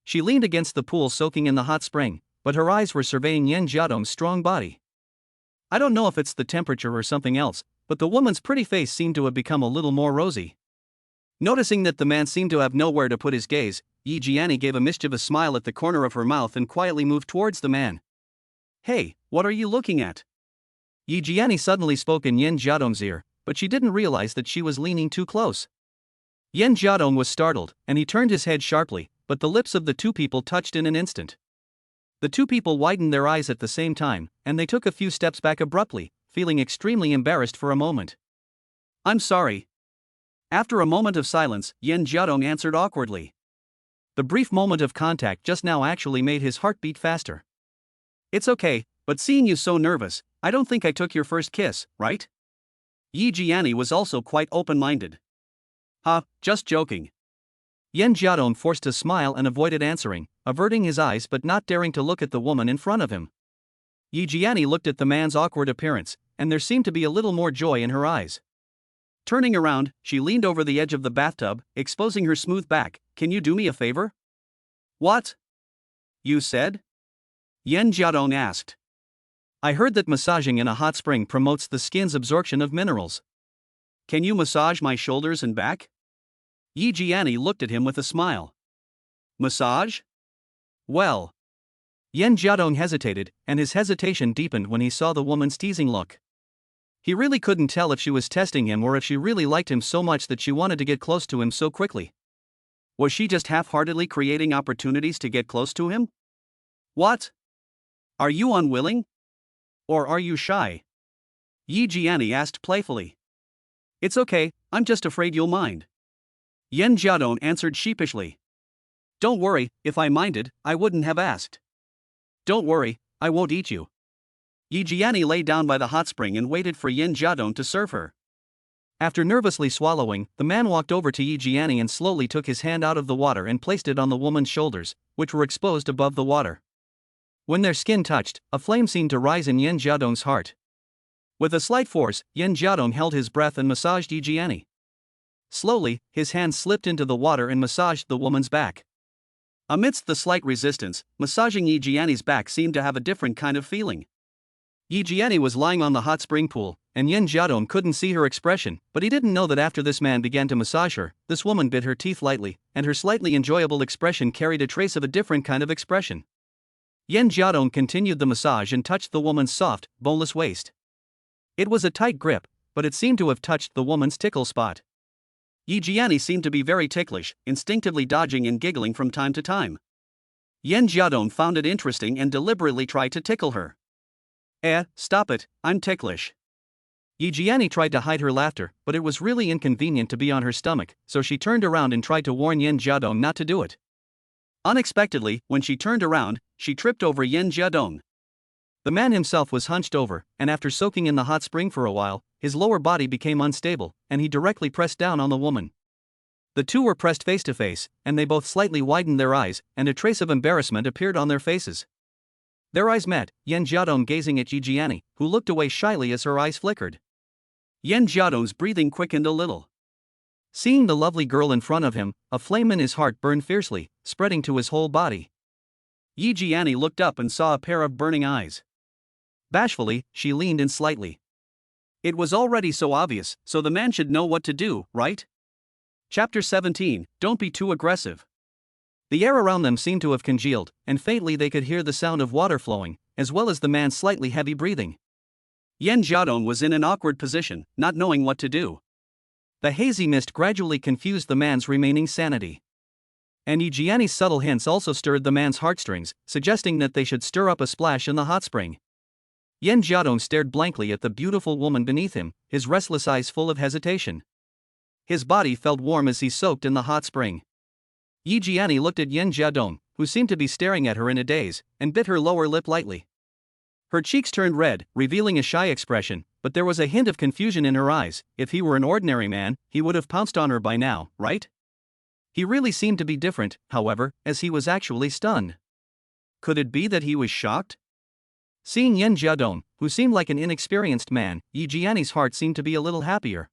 She leaned against the pool soaking in the hot spring, but her eyes were surveying Yan Jiadong's strong body. I don't know if it's the temperature or something else, but the woman's pretty face seemed to have become a little more rosy. Noticing that the man seemed to have nowhere to put his gaze, Yi Jiani gave a mischievous smile at the corner of her mouth and quietly moved towards the man. "Hey, what are you looking at?" Yi Jiani suddenly spoke in Yan Jiadong's ear, but she didn't realize that she was leaning too close. Yan Jiadong was startled, and he turned his head sharply, but the lips of the two people touched in an instant. The two people widened their eyes at the same time, and they took a few steps back abruptly, feeling extremely embarrassed for a moment. "I'm sorry." After a moment of silence, Yan Jiadong answered awkwardly. The brief moment of contact just now actually made his heart beat faster. "It's okay, but seeing you so nervous, I don't think I took your first kiss, right?" Yi Jiani was also quite open-minded. Just joking." Yan Jiadong forced a smile and avoided answering, averting his eyes but not daring to look at the woman in front of him. Yi Jiani looked at the man's awkward appearance, and there seemed to be a little more joy in her eyes. Turning around, she leaned over the edge of the bathtub, exposing her smooth back. "Can you do me a favor?" "What? You said?" Yan Jiadong asked. "I heard that massaging in a hot spring promotes the skin's absorption of minerals. Can you massage my shoulders and back?" Yi Jiani looked at him with a smile. "Massage? Well." Yan Jiadong hesitated, and his hesitation deepened when he saw the woman's teasing look. He really couldn't tell if she was testing him or if she really liked him so much that she wanted to get close to him so quickly. Was she just half-heartedly creating opportunities to get close to him? "What? Are you unwilling? Or are you shy?" Yi Jiani asked playfully. "It's okay, I'm just afraid you'll mind." Yan Jiadong answered sheepishly. "Don't worry, if I minded, I wouldn't have asked. Don't worry, I won't eat you." Yi Jiani lay down by the hot spring and waited for Yan Jiadong to serve her. After nervously swallowing, the man walked over to Yi Jiani and slowly took his hand out of the water and placed it on the woman's shoulders, which were exposed above the water. When their skin touched, a flame seemed to rise in Yan Jiadong's heart. With a slight force, Yan Jiadong held his breath and massaged Yi Jiani. Slowly, his hands slipped into the water and massaged the woman's back. Amidst the slight resistance, massaging Yi Jiani's back seemed to have a different kind of feeling. Yi Jiani was lying on the hot spring pool, and Yan Jiadong couldn't see her expression, but he didn't know that after this man began to massage her, this woman bit her teeth lightly, and her slightly enjoyable expression carried a trace of a different kind of expression. Yan Jiadong continued the massage and touched the woman's soft, boneless waist. It was a tight grip, but it seemed to have touched the woman's tickle spot. Yi Jiani seemed to be very ticklish, instinctively dodging and giggling from time to time. Yan Jiadong found it interesting and deliberately tried to tickle her. Stop it, I'm ticklish. Yi Jiani tried to hide her laughter, but it was really inconvenient to be on her stomach, so she turned around and tried to warn Yan Jiadong not to do it. Unexpectedly, when she turned around, she tripped over Yan Jiadong. The man himself was hunched over, and after soaking in the hot spring for a while, his lower body became unstable, and he directly pressed down on the woman. The two were pressed face to face, and they both slightly widened their eyes, and a trace of embarrassment appeared on their faces. Their eyes met, Yan Jiadong gazing at Yi Jiani, who looked away shyly as her eyes flickered. Yan Jiadong's breathing quickened a little. Seeing the lovely girl in front of him, a flame in his heart burned fiercely, spreading to his whole body. Yi Jiani looked up and saw a pair of burning eyes. Bashfully, she leaned in slightly. It was already so obvious, so the man should know what to do, right? Chapter 17, Don't be too aggressive. The air around them seemed to have congealed, and faintly they could hear the sound of water flowing, as well as the man's slightly heavy breathing. Yan Jiadong was in an awkward position, not knowing what to do. The hazy mist gradually confused the man's remaining sanity. And Yi Jiani's subtle hints also stirred the man's heartstrings, suggesting that they should stir up a splash in the hot spring. Yan Jiadong stared blankly at the beautiful woman beneath him, his restless eyes full of hesitation. His body felt warm as he soaked in the hot spring. Yi Jiani looked at Yan Jiadong, who seemed to be staring at her in a daze, and bit her lower lip lightly. Her cheeks turned red, revealing a shy expression, but there was a hint of confusion in her eyes. If he were an ordinary man, he would have pounced on her by now, right? He really seemed to be different, however, as he was actually stunned. Could it be that he was shocked? Seeing Yan Jiadong, who seemed like an inexperienced man, Yi Jiani's heart seemed to be a little happier.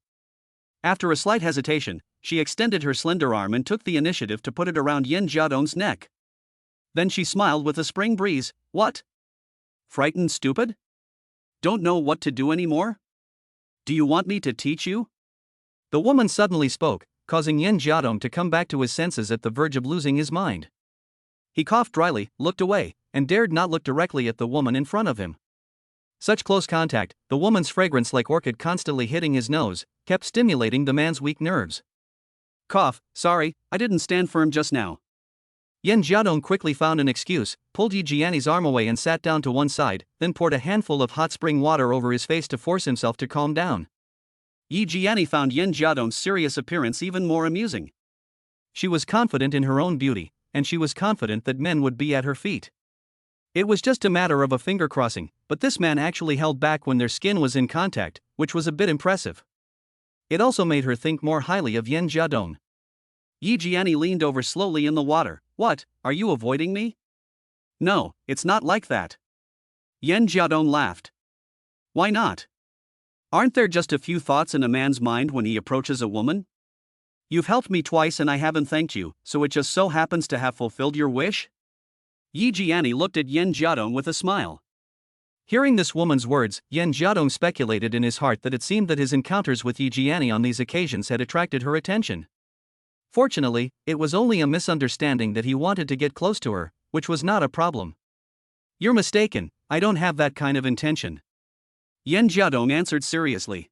After a slight hesitation, she extended her slender arm and took the initiative to put it around Yan Jiadong's neck. Then she smiled with a spring breeze. What? Frightened stupid? Don't know what to do anymore? Do you want me to teach you? The woman suddenly spoke, causing Yan Jiadong to come back to his senses at the verge of losing his mind. He coughed dryly, looked away, and dared not look directly at the woman in front of him. Such close contact, the woman's fragrance like orchid constantly hitting his nose, kept stimulating the man's weak nerves. Cough, sorry, I didn't stand firm just now. Yan Jiadong quickly found an excuse, pulled Yi Jiani's arm away and sat down to one side, then poured a handful of hot spring water over his face to force himself to calm down. Yi Jiani found Yan Jiadong's serious appearance even more amusing. She was confident in her own beauty, and she was confident that men would be at her feet. It was just a matter of a finger crossing, but this man actually held back when their skin was in contact, which was a bit impressive. It also made her think more highly of Yan Jiadong. Yi Jiani leaned over slowly in the water. What, are you avoiding me? No, it's not like that. Yan Jiadong laughed. Why not? Aren't there just a few thoughts in a man's mind when he approaches a woman? You've helped me twice and I haven't thanked you, so it just so happens to have fulfilled your wish? Yi Jiani looked at Yan Jiadong with a smile. Hearing this woman's words, Yan Jiadong speculated in his heart that it seemed that his encounters with Yi Jiani on these occasions had attracted her attention. Fortunately, it was only a misunderstanding that he wanted to get close to her, which was not a problem. You're mistaken, I don't have that kind of intention. Yan Jiadong answered seriously.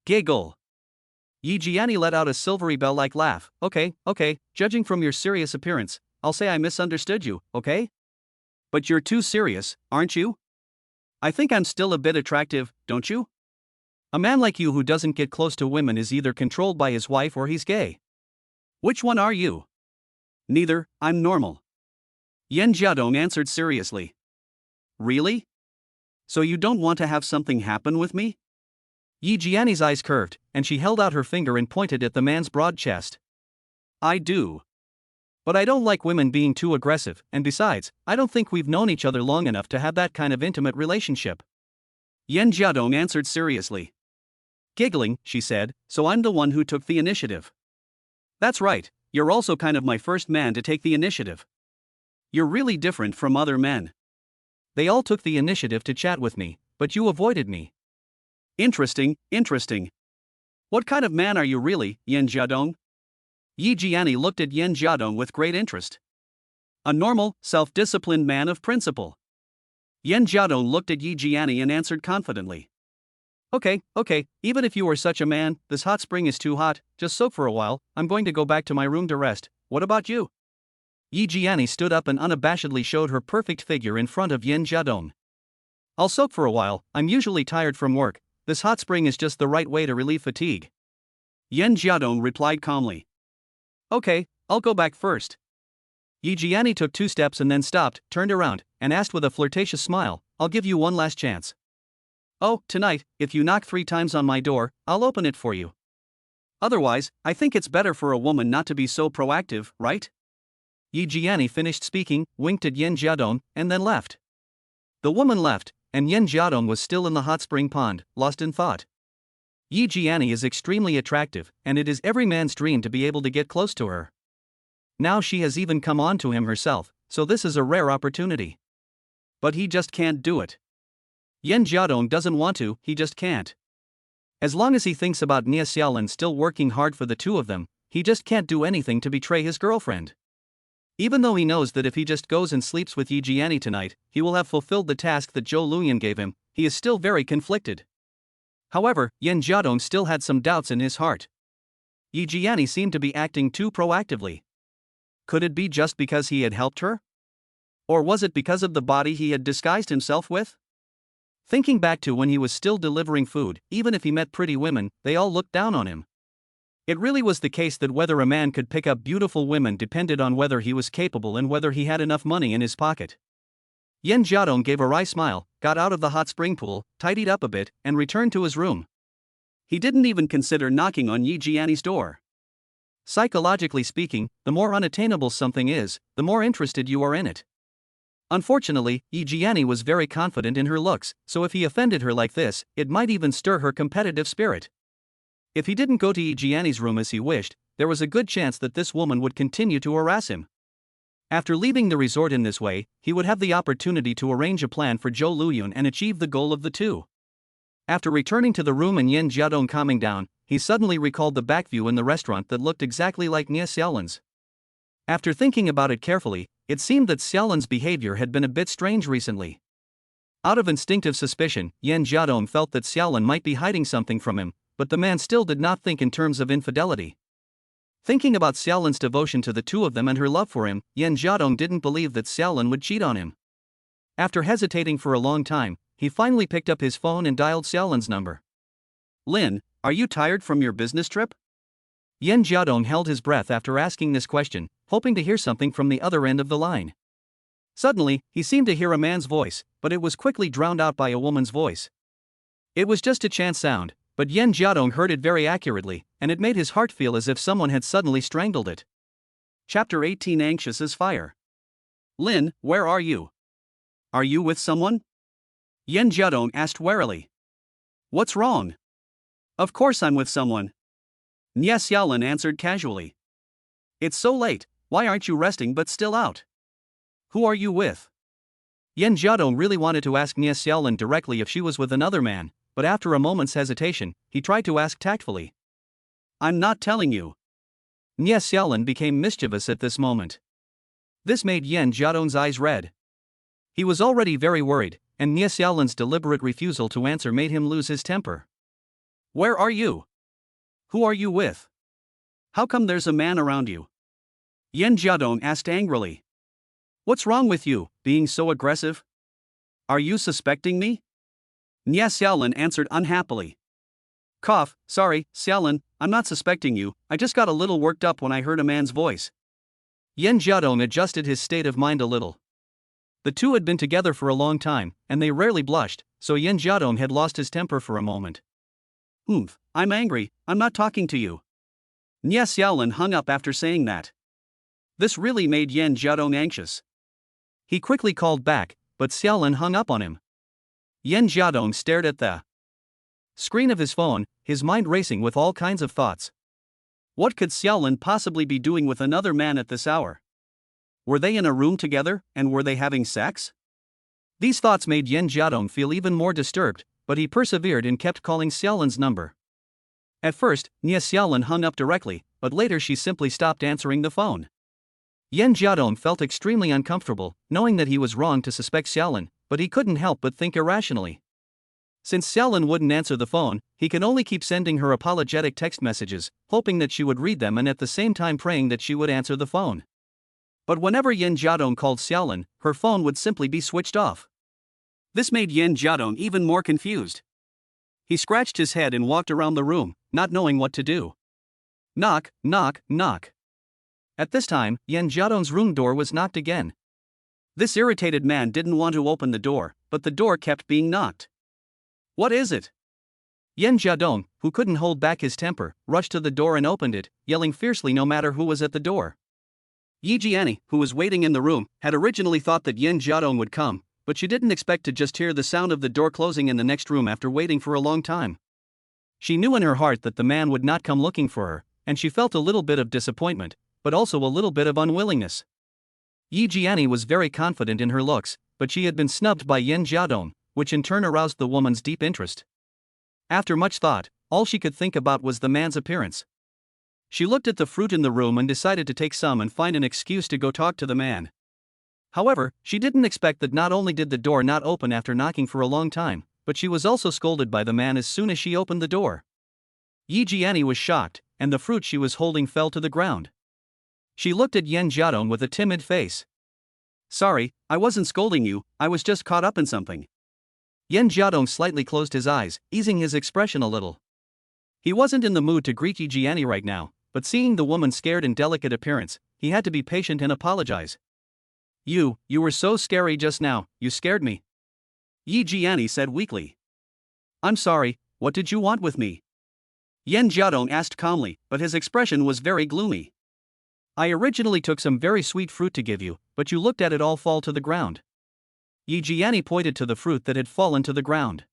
Giggle. Yi Jiani let out a silvery bell-like laugh. Okay, judging from your serious appearance, I'll say I misunderstood you, okay? But you're too serious, aren't you? I think I'm still a bit attractive, don't you? A man like you who doesn't get close to women is either controlled by his wife or he's gay. Which one are you? Neither, I'm normal. Yan Jiadong answered seriously. Really? So you don't want to have something happen with me? Yi Jianni's eyes curved, and she held out her finger and pointed at the man's broad chest. I do. But I don't like women being too aggressive, and besides, I don't think we've known each other long enough to have that kind of intimate relationship. Yan Jiadong answered seriously. Giggling, she said, so I'm the one who took the initiative. That's right, you're also kind of my first man to take the initiative. You're really different from other men. They all took the initiative to chat with me, but you avoided me. Interesting, interesting. What kind of man are you really, Yan Jiadong? Yi Jianni looked at Yan Jiadong with great interest. A normal, self-disciplined man of principle. Yan Jiadong looked at Yi Jianni and answered confidently. Okay, even if you were such a man, this hot spring is too hot, just soak for a while, I'm going to go back to my room to rest, what about you? Yi Jianni stood up and unabashedly showed her perfect figure in front of Yan Jiadong. I'll soak for a while, I'm usually tired from work, this hot spring is just the right way to relieve fatigue. Yan Jiadong replied calmly. Okay, I'll go back first. Yi Jianni took 2 steps and then stopped, turned around, and asked with a flirtatious smile, I'll give you one last chance. Oh, tonight, if you knock 3 times on my door, I'll open it for you. Otherwise, I think it's better for a woman not to be so proactive, right? Yi Jianni finished speaking, winked at Yan Jiadong, and then left. The woman left, and Yan Jiadong was still in the hot spring pond, lost in thought. Yi Jianni is extremely attractive, and it is every man's dream to be able to get close to her. Now she has even come on to him herself, so this is a rare opportunity. But he just can't do it. Yan Jiadong doesn't want to, he just can't. As long as he thinks about Nia Xiaolin still working hard for the two of them, he just can't do anything to betray his girlfriend. Even though he knows that if he just goes and sleeps with Yi Jianni tonight, he will have fulfilled the task that Zhou Luyan gave him, he is still very conflicted. However, Yan Jiadong still had some doubts in his heart. Yi Jianni seemed to be acting too proactively. Could it be just because he had helped her? Or was it because of the body he had disguised himself with? Thinking back to when he was still delivering food, even if he met pretty women, they all looked down on him. It really was the case that whether a man could pick up beautiful women depended on whether he was capable and whether he had enough money in his pocket. Yan Jiadong gave a wry smile, got out of the hot spring pool, tidied up a bit, and returned to his room. He didn't even consider knocking on Yi Jianni's door. Psychologically speaking, the more unattainable something is, the more interested you are in it. Unfortunately, Yi Jianni was very confident in her looks, so if he offended her like this, it might even stir her competitive spirit. If he didn't go to Yi Jianni's room as he wished, there was a good chance that this woman would continue to harass him. After leaving the resort in this way, he would have the opportunity to arrange a plan for Zhou Luyan and achieve the goal of the two. After returning to the room and Yan Jiadong calming down, he suddenly recalled the back view in the restaurant that looked exactly like Nia Xiaolin's. After thinking about it carefully, it seemed that Xiaolin's behavior had been a bit strange recently. Out of instinctive suspicion, Yan Jiadong felt that Xiaolin might be hiding something from him, but the man still did not think in terms of infidelity. Thinking about Xiaolin's devotion to the two of them and her love for him, Yan Jiadong didn't believe that Xiaolin would cheat on him. After hesitating for a long time, he finally picked up his phone and dialed Xiaolin's number. Lin, are you tired from your business trip? Yan Jiadong held his breath after asking this question, hoping to hear something from the other end of the line. Suddenly, he seemed to hear a man's voice, but it was quickly drowned out by a woman's voice. It was just a chance sound, but Yan Jiadong heard it very accurately, and it made his heart feel as if someone had suddenly strangled it. Chapter 18 Anxious as Fire. Lin, where are you? Are you with someone? Yan Jiadong asked warily. What's wrong? Of course I'm with someone. Nia Xiaolin answered casually. It's so late, why aren't you resting but still out? Who are you with? Yan Jiadong really wanted to ask Nia Xiaolin directly if she was with another man, but after a moment's hesitation, he tried to ask tactfully. I'm not telling you. Nia Xiaolin became mischievous at this moment. This made Yan Jiadong's eyes red. He was already very worried, and Nia Xiaolin's deliberate refusal to answer made him lose his temper. Where are you? Who are you with? How come there's a man around you? Yan Jiadong asked angrily. What's wrong with you, being so aggressive? Are you suspecting me? Nia Xiaolin answered unhappily. Cough, sorry, Xiaolin, I'm not suspecting you, I just got a little worked up when I heard a man's voice. Yan Jiadong adjusted his state of mind a little. The two had been together for a long time, and they rarely blushed, so Yan Jiadong had lost his temper for a moment. I'm angry, I'm not talking to you. Nye Xiaolin hung up after saying that. This really made Yan Jiadong anxious. He quickly called back, but Xiaolin hung up on him. Yan Jiadong stared at the screen of his phone, his mind racing with all kinds of thoughts. What could Xiaolin possibly be doing with another man at this hour? Were they in a room together, and were they having sex? These thoughts made Yan Jiadong feel even more disturbed, but he persevered and kept calling Xiaolin's number. At first, Nye Xiaolin hung up directly, but later she simply stopped answering the phone. Yan Jiadong felt extremely uncomfortable, knowing that he was wrong to suspect Xiaolin, but he couldn't help but think irrationally. Since Xiaolin wouldn't answer the phone, he could only keep sending her apologetic text messages, hoping that she would read them and at the same time praying that she would answer the phone. But whenever Yan Jiadong called Xiaolin, her phone would simply be switched off. This made Yan Jiadong even more confused. He scratched his head and walked around the room, not knowing what to do. Knock, knock, knock. At this time, Yan Jiadong's room door was knocked again. This irritated man didn't want to open the door, but the door kept being knocked. What is it? Yan Jiadong, who couldn't hold back his temper, rushed to the door and opened it, yelling fiercely no matter who was at the door. Yi Jiani, who was waiting in the room, had originally thought that Yan Jiadong would come, but she didn't expect to just hear the sound of the door closing in the next room after waiting for a long time. She knew in her heart that the man would not come looking for her, and she felt a little bit of disappointment, but also a little bit of unwillingness. Yi Jiani was very confident in her looks, but she had been snubbed by Yan Jiadong, which in turn aroused the woman's deep interest. After much thought, all she could think about was the man's appearance. She looked at the fruit in the room and decided to take some and find an excuse to go talk to the man. However, she didn't expect that not only did the door not open after knocking for a long time, but she was also scolded by the man as soon as she opened the door. Yi Jiani was shocked, and the fruit she was holding fell to the ground. She looked at Yan Jiadong with a timid face. Sorry, I wasn't scolding you, I was just caught up in something. Yan Jiadong slightly closed his eyes, easing his expression a little. He wasn't in the mood to greet Yi Jiani right now, but seeing the woman's scared and delicate appearance, he had to be patient and apologize. You were so scary just now, you scared me. Yi Jiani said weakly. I'm sorry, what did you want with me? Yan Jiadong asked calmly, but his expression was very gloomy. I originally took some very sweet fruit to give you, but you looked at it all fall to the ground. Yi Jiani pointed to the fruit that had fallen to the ground.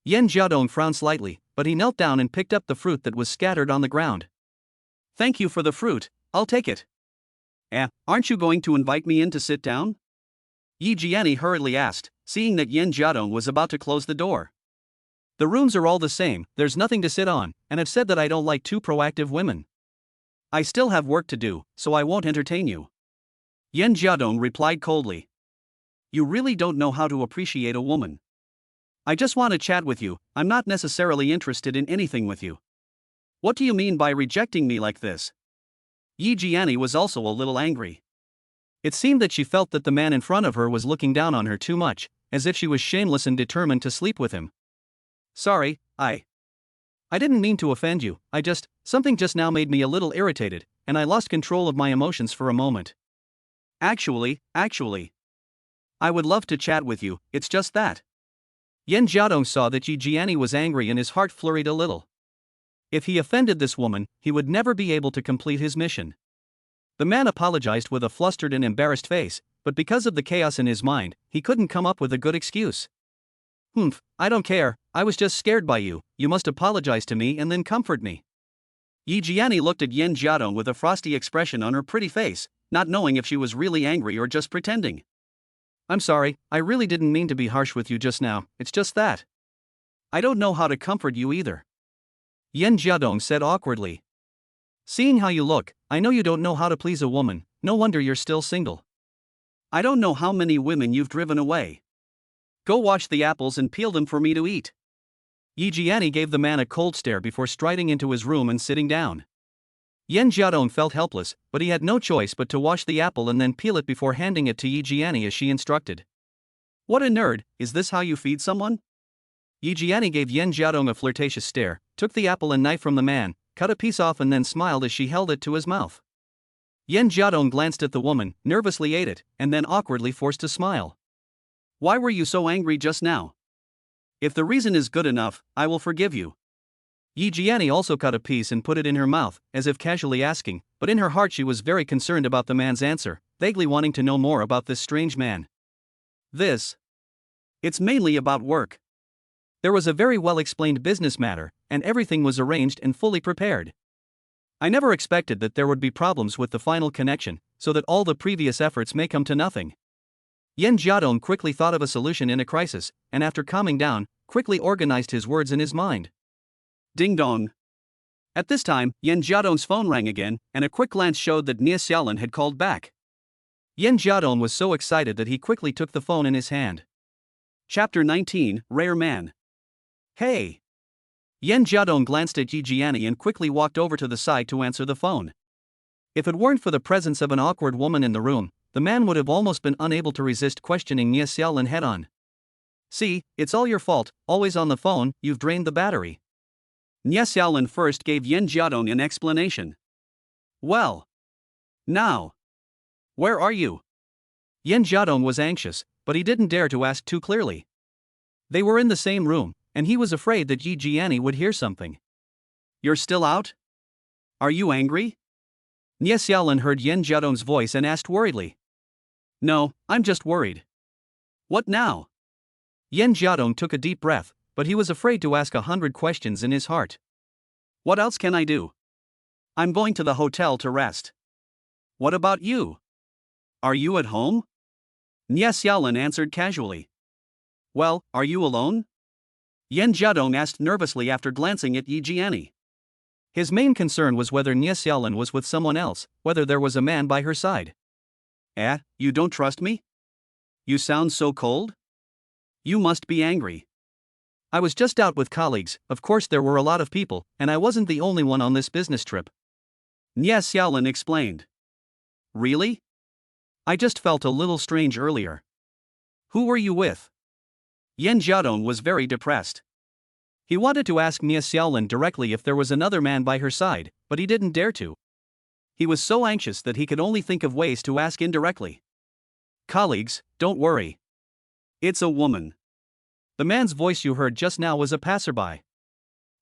Yan Jiadong frowned slightly, but he knelt down and picked up the fruit that was scattered on the ground. Thank you for the fruit, I'll take it. Aren't you going to invite me in to sit down? Yi Jiani hurriedly asked, seeing that Yan Jiadong was about to close the door. The rooms are all the same, there's nothing to sit on, and I've said that I don't like too proactive women. I still have work to do, so I won't entertain you. Yan Jiadong replied coldly. You really don't know how to appreciate a woman. I just want to chat with you, I'm not necessarily interested in anything with you. What do you mean by rejecting me like this? Yi Jiani was also a little angry. It seemed that she felt that the man in front of her was looking down on her too much, as if she was shameless and determined to sleep with him. Sorry, I didn't mean to offend you, something just now made me a little irritated, and I lost control of my emotions for a moment. Actually, I would love to chat with you, it's just that. Yan Jiadong saw that Yi Jiani was angry and his heart flurried a little. If he offended this woman, he would never be able to complete his mission. The man apologized with a flustered and embarrassed face, but because of the chaos in his mind, he couldn't come up with a good excuse. I don't care, I was just scared by you, you must apologize to me and then comfort me. Yi Jiani looked at Yan Jiadong with a frosty expression on her pretty face, not knowing if she was really angry or just pretending. I'm sorry, I really didn't mean to be harsh with you just now, it's just that. I don't know how to comfort you either. Yan Jiadong said awkwardly. Seeing how you look, I know you don't know how to please a woman, no wonder you're still single. I don't know how many women you've driven away. Go wash the apples and peel them for me to eat. Yi Jiani gave the man a cold stare before striding into his room and sitting down. Yan Jiadong felt helpless, but he had no choice but to wash the apple and then peel it before handing it to Yi Jiani as she instructed. What a nerd, is this how you feed someone? Yi Jiani gave Yan Jiadong a flirtatious stare, took the apple and knife from the man, cut a piece off and then smiled as she held it to his mouth. Yan Jiadong glanced at the woman, nervously ate it, and then awkwardly forced a smile. Why were you so angry just now? If the reason is good enough, I will forgive you. Yi Jiani also cut a piece and put it in her mouth, as if casually asking, but in her heart she was very concerned about the man's answer, vaguely wanting to know more about this strange man. It's mainly about work. There was a very well-explained business matter, and everything was arranged and fully prepared. I never expected that there would be problems with the final connection, so that all the previous efforts may come to nothing. Yan Jiadong quickly thought of a solution in a crisis, and after calming down, quickly organized his words in his mind. Ding dong. At this time, Yan Jiadong's phone rang again, and a quick glance showed that Nia Xiaolin had called back. Yan Jiadong was so excited that he quickly took the phone in his hand. Chapter 19, Rare Man. Hey! Yan Jiadong glanced at Yi Jiani and quickly walked over to the side to answer the phone. If it weren't for the presence of an awkward woman in the room, the man would have almost been unable to resist questioning Nia Xiaolin head-on. See, it's all your fault, always on the phone, you've drained the battery. Nia Xiaolin first gave Yan Jiadong an explanation. Well. Now. Where are you? Yan Jiadong was anxious, but he didn't dare to ask too clearly. They were in the same room, and he was afraid that Yi Jiani would hear something. You're still out? Are you angry? Nia Xiaolin heard Yan Jiadong's voice and asked worriedly. No, I'm just worried. What now? Yan Jiadong took a deep breath, but he was afraid to ask 100 questions in his heart. What else can I do? I'm going to the hotel to rest. What about you? Are you at home? Nia Xiaolin answered casually. Well, are you alone? Yan Jiadong asked nervously after glancing at Yi Jiani. His main concern was whether Nia Xiaolin was with someone else, whether there was a man by her side. You don't trust me? You sound so cold? You must be angry. I was just out with colleagues, of course there were a lot of people, and I wasn't the only one on this business trip. Nia Xiaolin explained. Really? I just felt a little strange earlier. Who were you with? Yan Jiadong was very depressed. He wanted to ask Nia Xiaolin directly if there was another man by her side, but he didn't dare to. He was so anxious that he could only think of ways to ask indirectly. Colleagues, don't worry. It's a woman. The man's voice you heard just now was a passerby.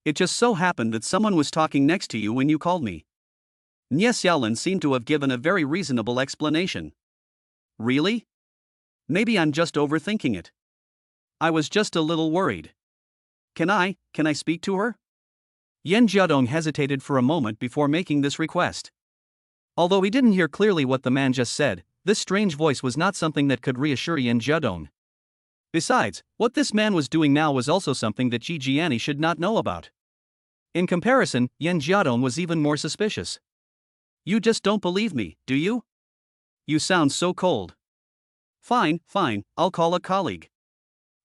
It just so happened that someone was talking next to you when you called me. Nia Xiaolin seemed to have given a very reasonable explanation. Really? Maybe I'm just overthinking it. I was just a little worried. Can I speak to her? Yan Jiadong hesitated for a moment before making this request. Although he didn't hear clearly what the man just said, this strange voice was not something that could reassure Yan Jiadong. Besides, what this man was doing now was also something that Yi Jiani should not know about. In comparison, Yan Jiadong was even more suspicious. You just don't believe me, do you? You sound so cold. Fine, I'll call a colleague.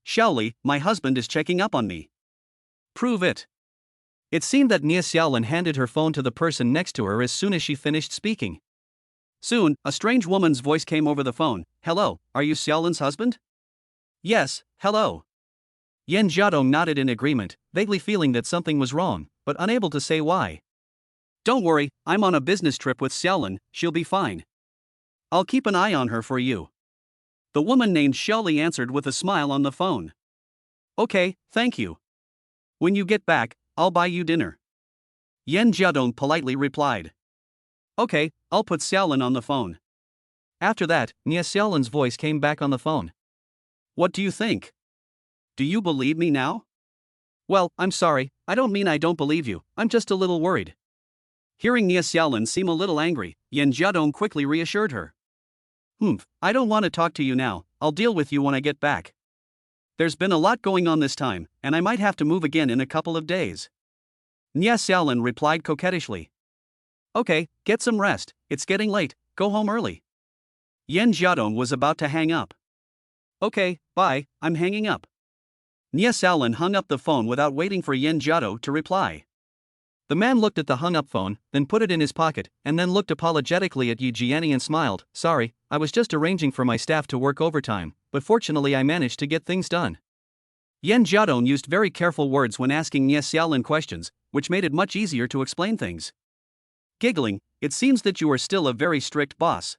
Xiaoli, my husband is checking up on me. Prove it. It seemed that Nia Xiaolin handed her phone to the person next to her as soon as she finished speaking. Soon, a strange woman's voice came over the phone. Hello, are you Xiaolin's husband? Yes, hello. Yan Jiadong nodded in agreement, vaguely feeling that something was wrong, but unable to say why. Don't worry, I'm on a business trip with Xiaolin, she'll be fine. I'll keep an eye on her for you. The woman named Xiaoli answered with a smile on the phone. Okay, thank you. When you get back, I'll buy you dinner. Yan Jiadong politely replied. Okay, I'll put Xiaolin on the phone. After that, Nia Xiaolin's voice came back on the phone. What do you think? Do you believe me now? Well, I'm sorry, I don't mean I don't believe you, I'm just a little worried. Hearing Nia Xiaolin seem a little angry, Yan Jiadong quickly reassured her. I don't want to talk to you now, I'll deal with you when I get back. There's been a lot going on this time, and I might have to move again in a couple of days. Nia Xiaolin replied coquettishly. Okay, get some rest, it's getting late, go home early. Yan Jiadong was about to hang up. Okay, bye, I'm hanging up. Nia Xiaolin hung up the phone without waiting for Yan Jiadong to reply. The man looked at the hung-up phone, then put it in his pocket, and then looked apologetically at Yi Jiani and smiled. Sorry, I was just arranging for my staff to work overtime, but fortunately I managed to get things done. Yan Jiadong used very careful words when asking Nia Xiaolin questions, which made it much easier to explain things. Giggling, it seems that you are still a very strict boss.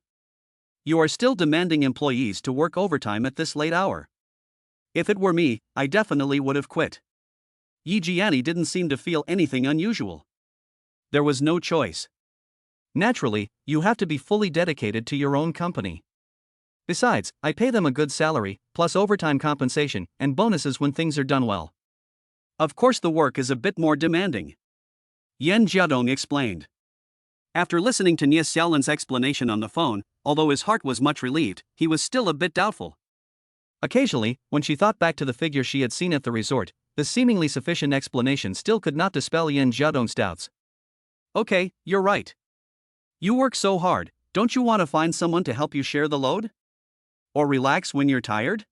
You are still demanding employees to work overtime at this late hour. If it were me, I definitely would have quit. Yi Jiani didn't seem to feel anything unusual. There was no choice. Naturally, you have to be fully dedicated to your own company. Besides, I pay them a good salary, plus overtime compensation, and bonuses when things are done well. Of course, the work is a bit more demanding. Yan Jiadong explained. After listening to Nie Xiaolan's explanation on the phone, although his heart was much relieved, he was still a bit doubtful. Occasionally, when she thought back to the figure she had seen at the resort, the seemingly sufficient explanation still could not dispel Yan Jiadong's doubts. Okay, you're right. You work so hard, don't you want to find someone to help you share the load? Or relax when you're tired?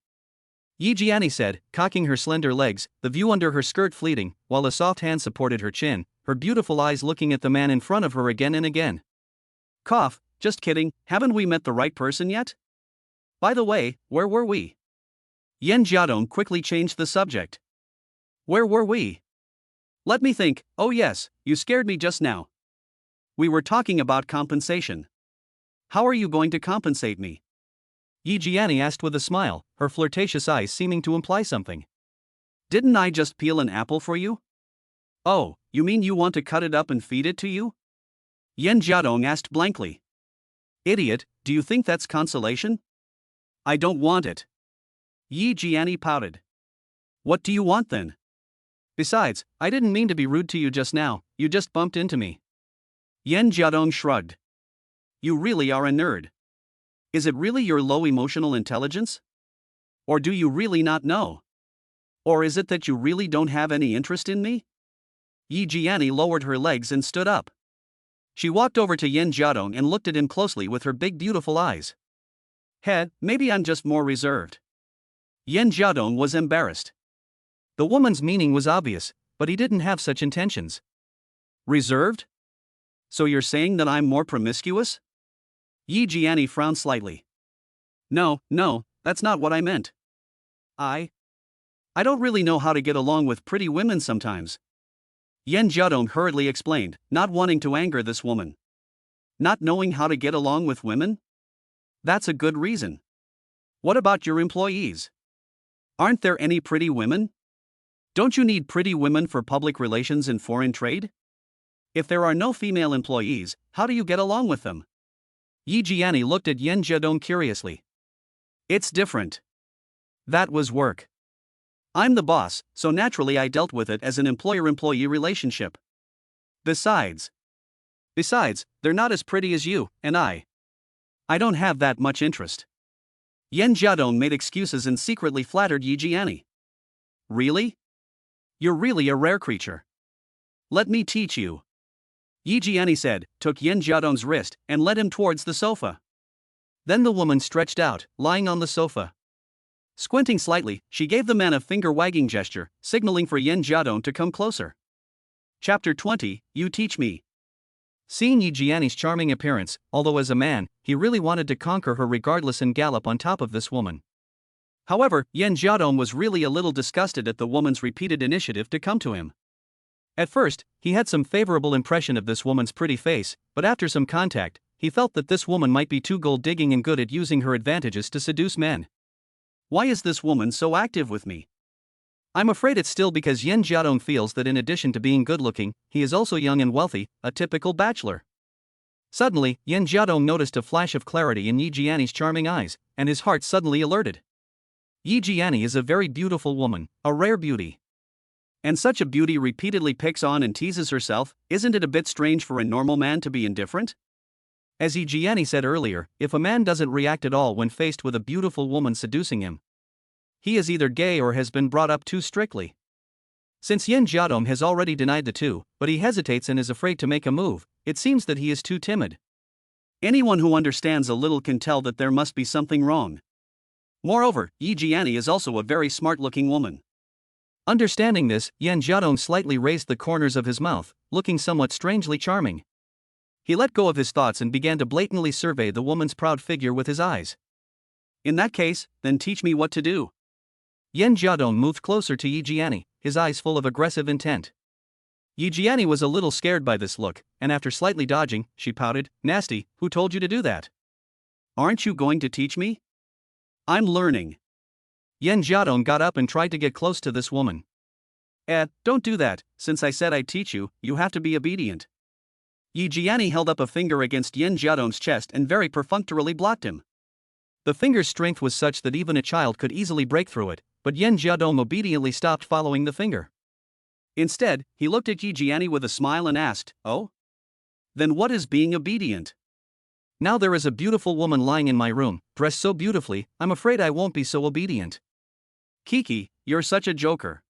Yi Jiani said, cocking her slender legs, the view under her skirt fleeting, while a soft hand supported her chin, her beautiful eyes looking at the man in front of her again and again. Cough, just kidding, haven't we met the right person yet? By the way, where were we? Yan Jiadong quickly changed the subject. Where were we? Let me think, oh yes, you scared me just now. We were talking about compensation. How are you going to compensate me? Yi Jiani asked with a smile, her flirtatious eyes seeming to imply something. Didn't I just peel an apple for you? Oh, you mean you want to cut it up and feed it to you? Yan Jiadong asked blankly. Idiot, do you think that's consolation? I don't want it. Yi Jiani pouted. What do you want then? Besides, I didn't mean to be rude to you just now, you just bumped into me. Yan Jiadong shrugged. You really are a nerd. Is it really your low emotional intelligence? Or do you really not know? Or is it that you really don't have any interest in me? Yi Jiani lowered her legs and stood up. She walked over to Yan Jiadong and looked at him closely with her big beautiful eyes. Maybe I'm just more reserved. Yan Jiadong was embarrassed. The woman's meaning was obvious, but he didn't have such intentions. Reserved? So you're saying that I'm more promiscuous? Yi Jiani frowned slightly. No, that's not what I meant. I don't really know how to get along with pretty women sometimes. Yan Jiadong hurriedly explained, not wanting to anger this woman. Not knowing how to get along with women? That's a good reason. What about your employees? Aren't there any pretty women? Don't you need pretty women for public relations and foreign trade? If there are no female employees, how do you get along with them? Yi Jiani looked at Yan Jiadong curiously. It's different. That was work. I'm the boss, so naturally I dealt with it as an employer-employee relationship. Besides, they're not as pretty as you and I don't have that much interest. Yan Jiadong made excuses and secretly flattered Yi Jiani. Really? You're really a rare creature. Let me teach you. Yi Jiani said, took Yan Jiadong's wrist, and led him towards the sofa. Then the woman stretched out, lying on the sofa. Squinting slightly, she gave the man a finger-wagging gesture, signaling for Yan Jiadong to come closer. Chapter 20, You Teach Me. Seeing Yi Jiani's charming appearance, although as a man, he really wanted to conquer her regardless and gallop on top of this woman. However, Yan Jiadong was really a little disgusted at the woman's repeated initiative to come to him. At first, he had some favorable impression of this woman's pretty face, but after some contact, he felt that this woman might be too gold-digging and good at using her advantages to seduce men. Why is this woman so active with me? I'm afraid it's still because Yan Jiadong feels that in addition to being good-looking, he is also young and wealthy, a typical bachelor. Suddenly, Yan Jiadong noticed a flash of clarity in Yi Jiani's charming eyes, and his heart suddenly alerted. Yi Jiani is a very beautiful woman, a rare beauty. And such a beauty repeatedly picks on and teases herself, isn't it a bit strange for a normal man to be indifferent? As Yi Jiani said earlier, if a man doesn't react at all when faced with a beautiful woman seducing him, he is either gay or has been brought up too strictly. Since Yan Jiadong has already denied the two, but he hesitates and is afraid to make a move, it seems that he is too timid. Anyone who understands a little can tell that there must be something wrong. Moreover, Yi Jiani is also a very smart-looking woman. Understanding this, Yan Jiadong slightly raised the corners of his mouth, looking somewhat strangely charming. He let go of his thoughts and began to blatantly survey the woman's proud figure with his eyes. In that case, then teach me what to do. Yan Jiadong moved closer to Yi Jiani, his eyes full of aggressive intent. Yi Jiani was a little scared by this look, and after slightly dodging, she pouted, Nasty, who told you to do that? Aren't you going to teach me? I'm learning. Yan Jiadong got up and tried to get close to this woman. Don't do that, since I said I'd teach you, you have to be obedient. Yi Jiani held up a finger against Yin Jiadong's chest and very perfunctorily blocked him. The finger's strength was such that even a child could easily break through it, but Yin Jiadong obediently stopped following the finger. Instead, he looked at Yi Jiani with a smile and asked, "Oh? Then what is being obedient?" "Now there is a beautiful woman lying in my room, dressed so beautifully, I'm afraid I won't be so obedient." "Kiki, you're such a joker.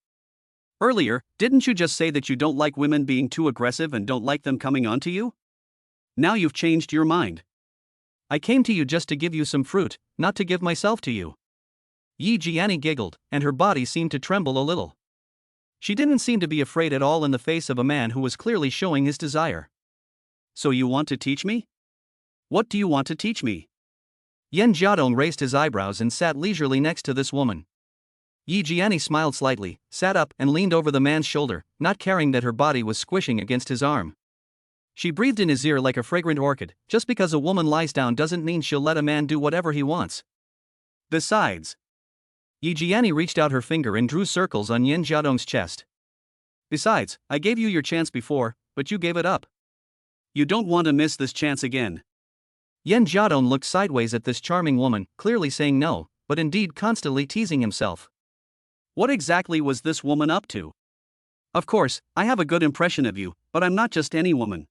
Earlier, didn't you just say that you don't like women being too aggressive and don't like them coming onto you? Now you've changed your mind." "I came to you just to give you some fruit, not to give myself to you." Yi Jiani giggled, and her body seemed to tremble a little. She didn't seem to be afraid at all in the face of a man who was clearly showing his desire. "So you want to teach me? What do you want to teach me?" Yin Jiadong raised his eyebrows and sat leisurely next to this woman. Yi Jiani smiled slightly, sat up and leaned over the man's shoulder, not caring that her body was squishing against his arm. She breathed in his ear like a fragrant orchid. Just because a woman lies down doesn't mean she'll let a man do whatever he wants. Besides, Yi Jiani reached out her finger and drew circles on Yin Jiadong's chest. "Besides, I gave you your chance before, but you gave it up. You don't want to miss this chance again." Yin Jiadong looked sideways at this charming woman, clearly saying no, but indeed constantly teasing himself. What exactly was this woman up to? "Of course, I have a good impression of you, but I'm not just any woman.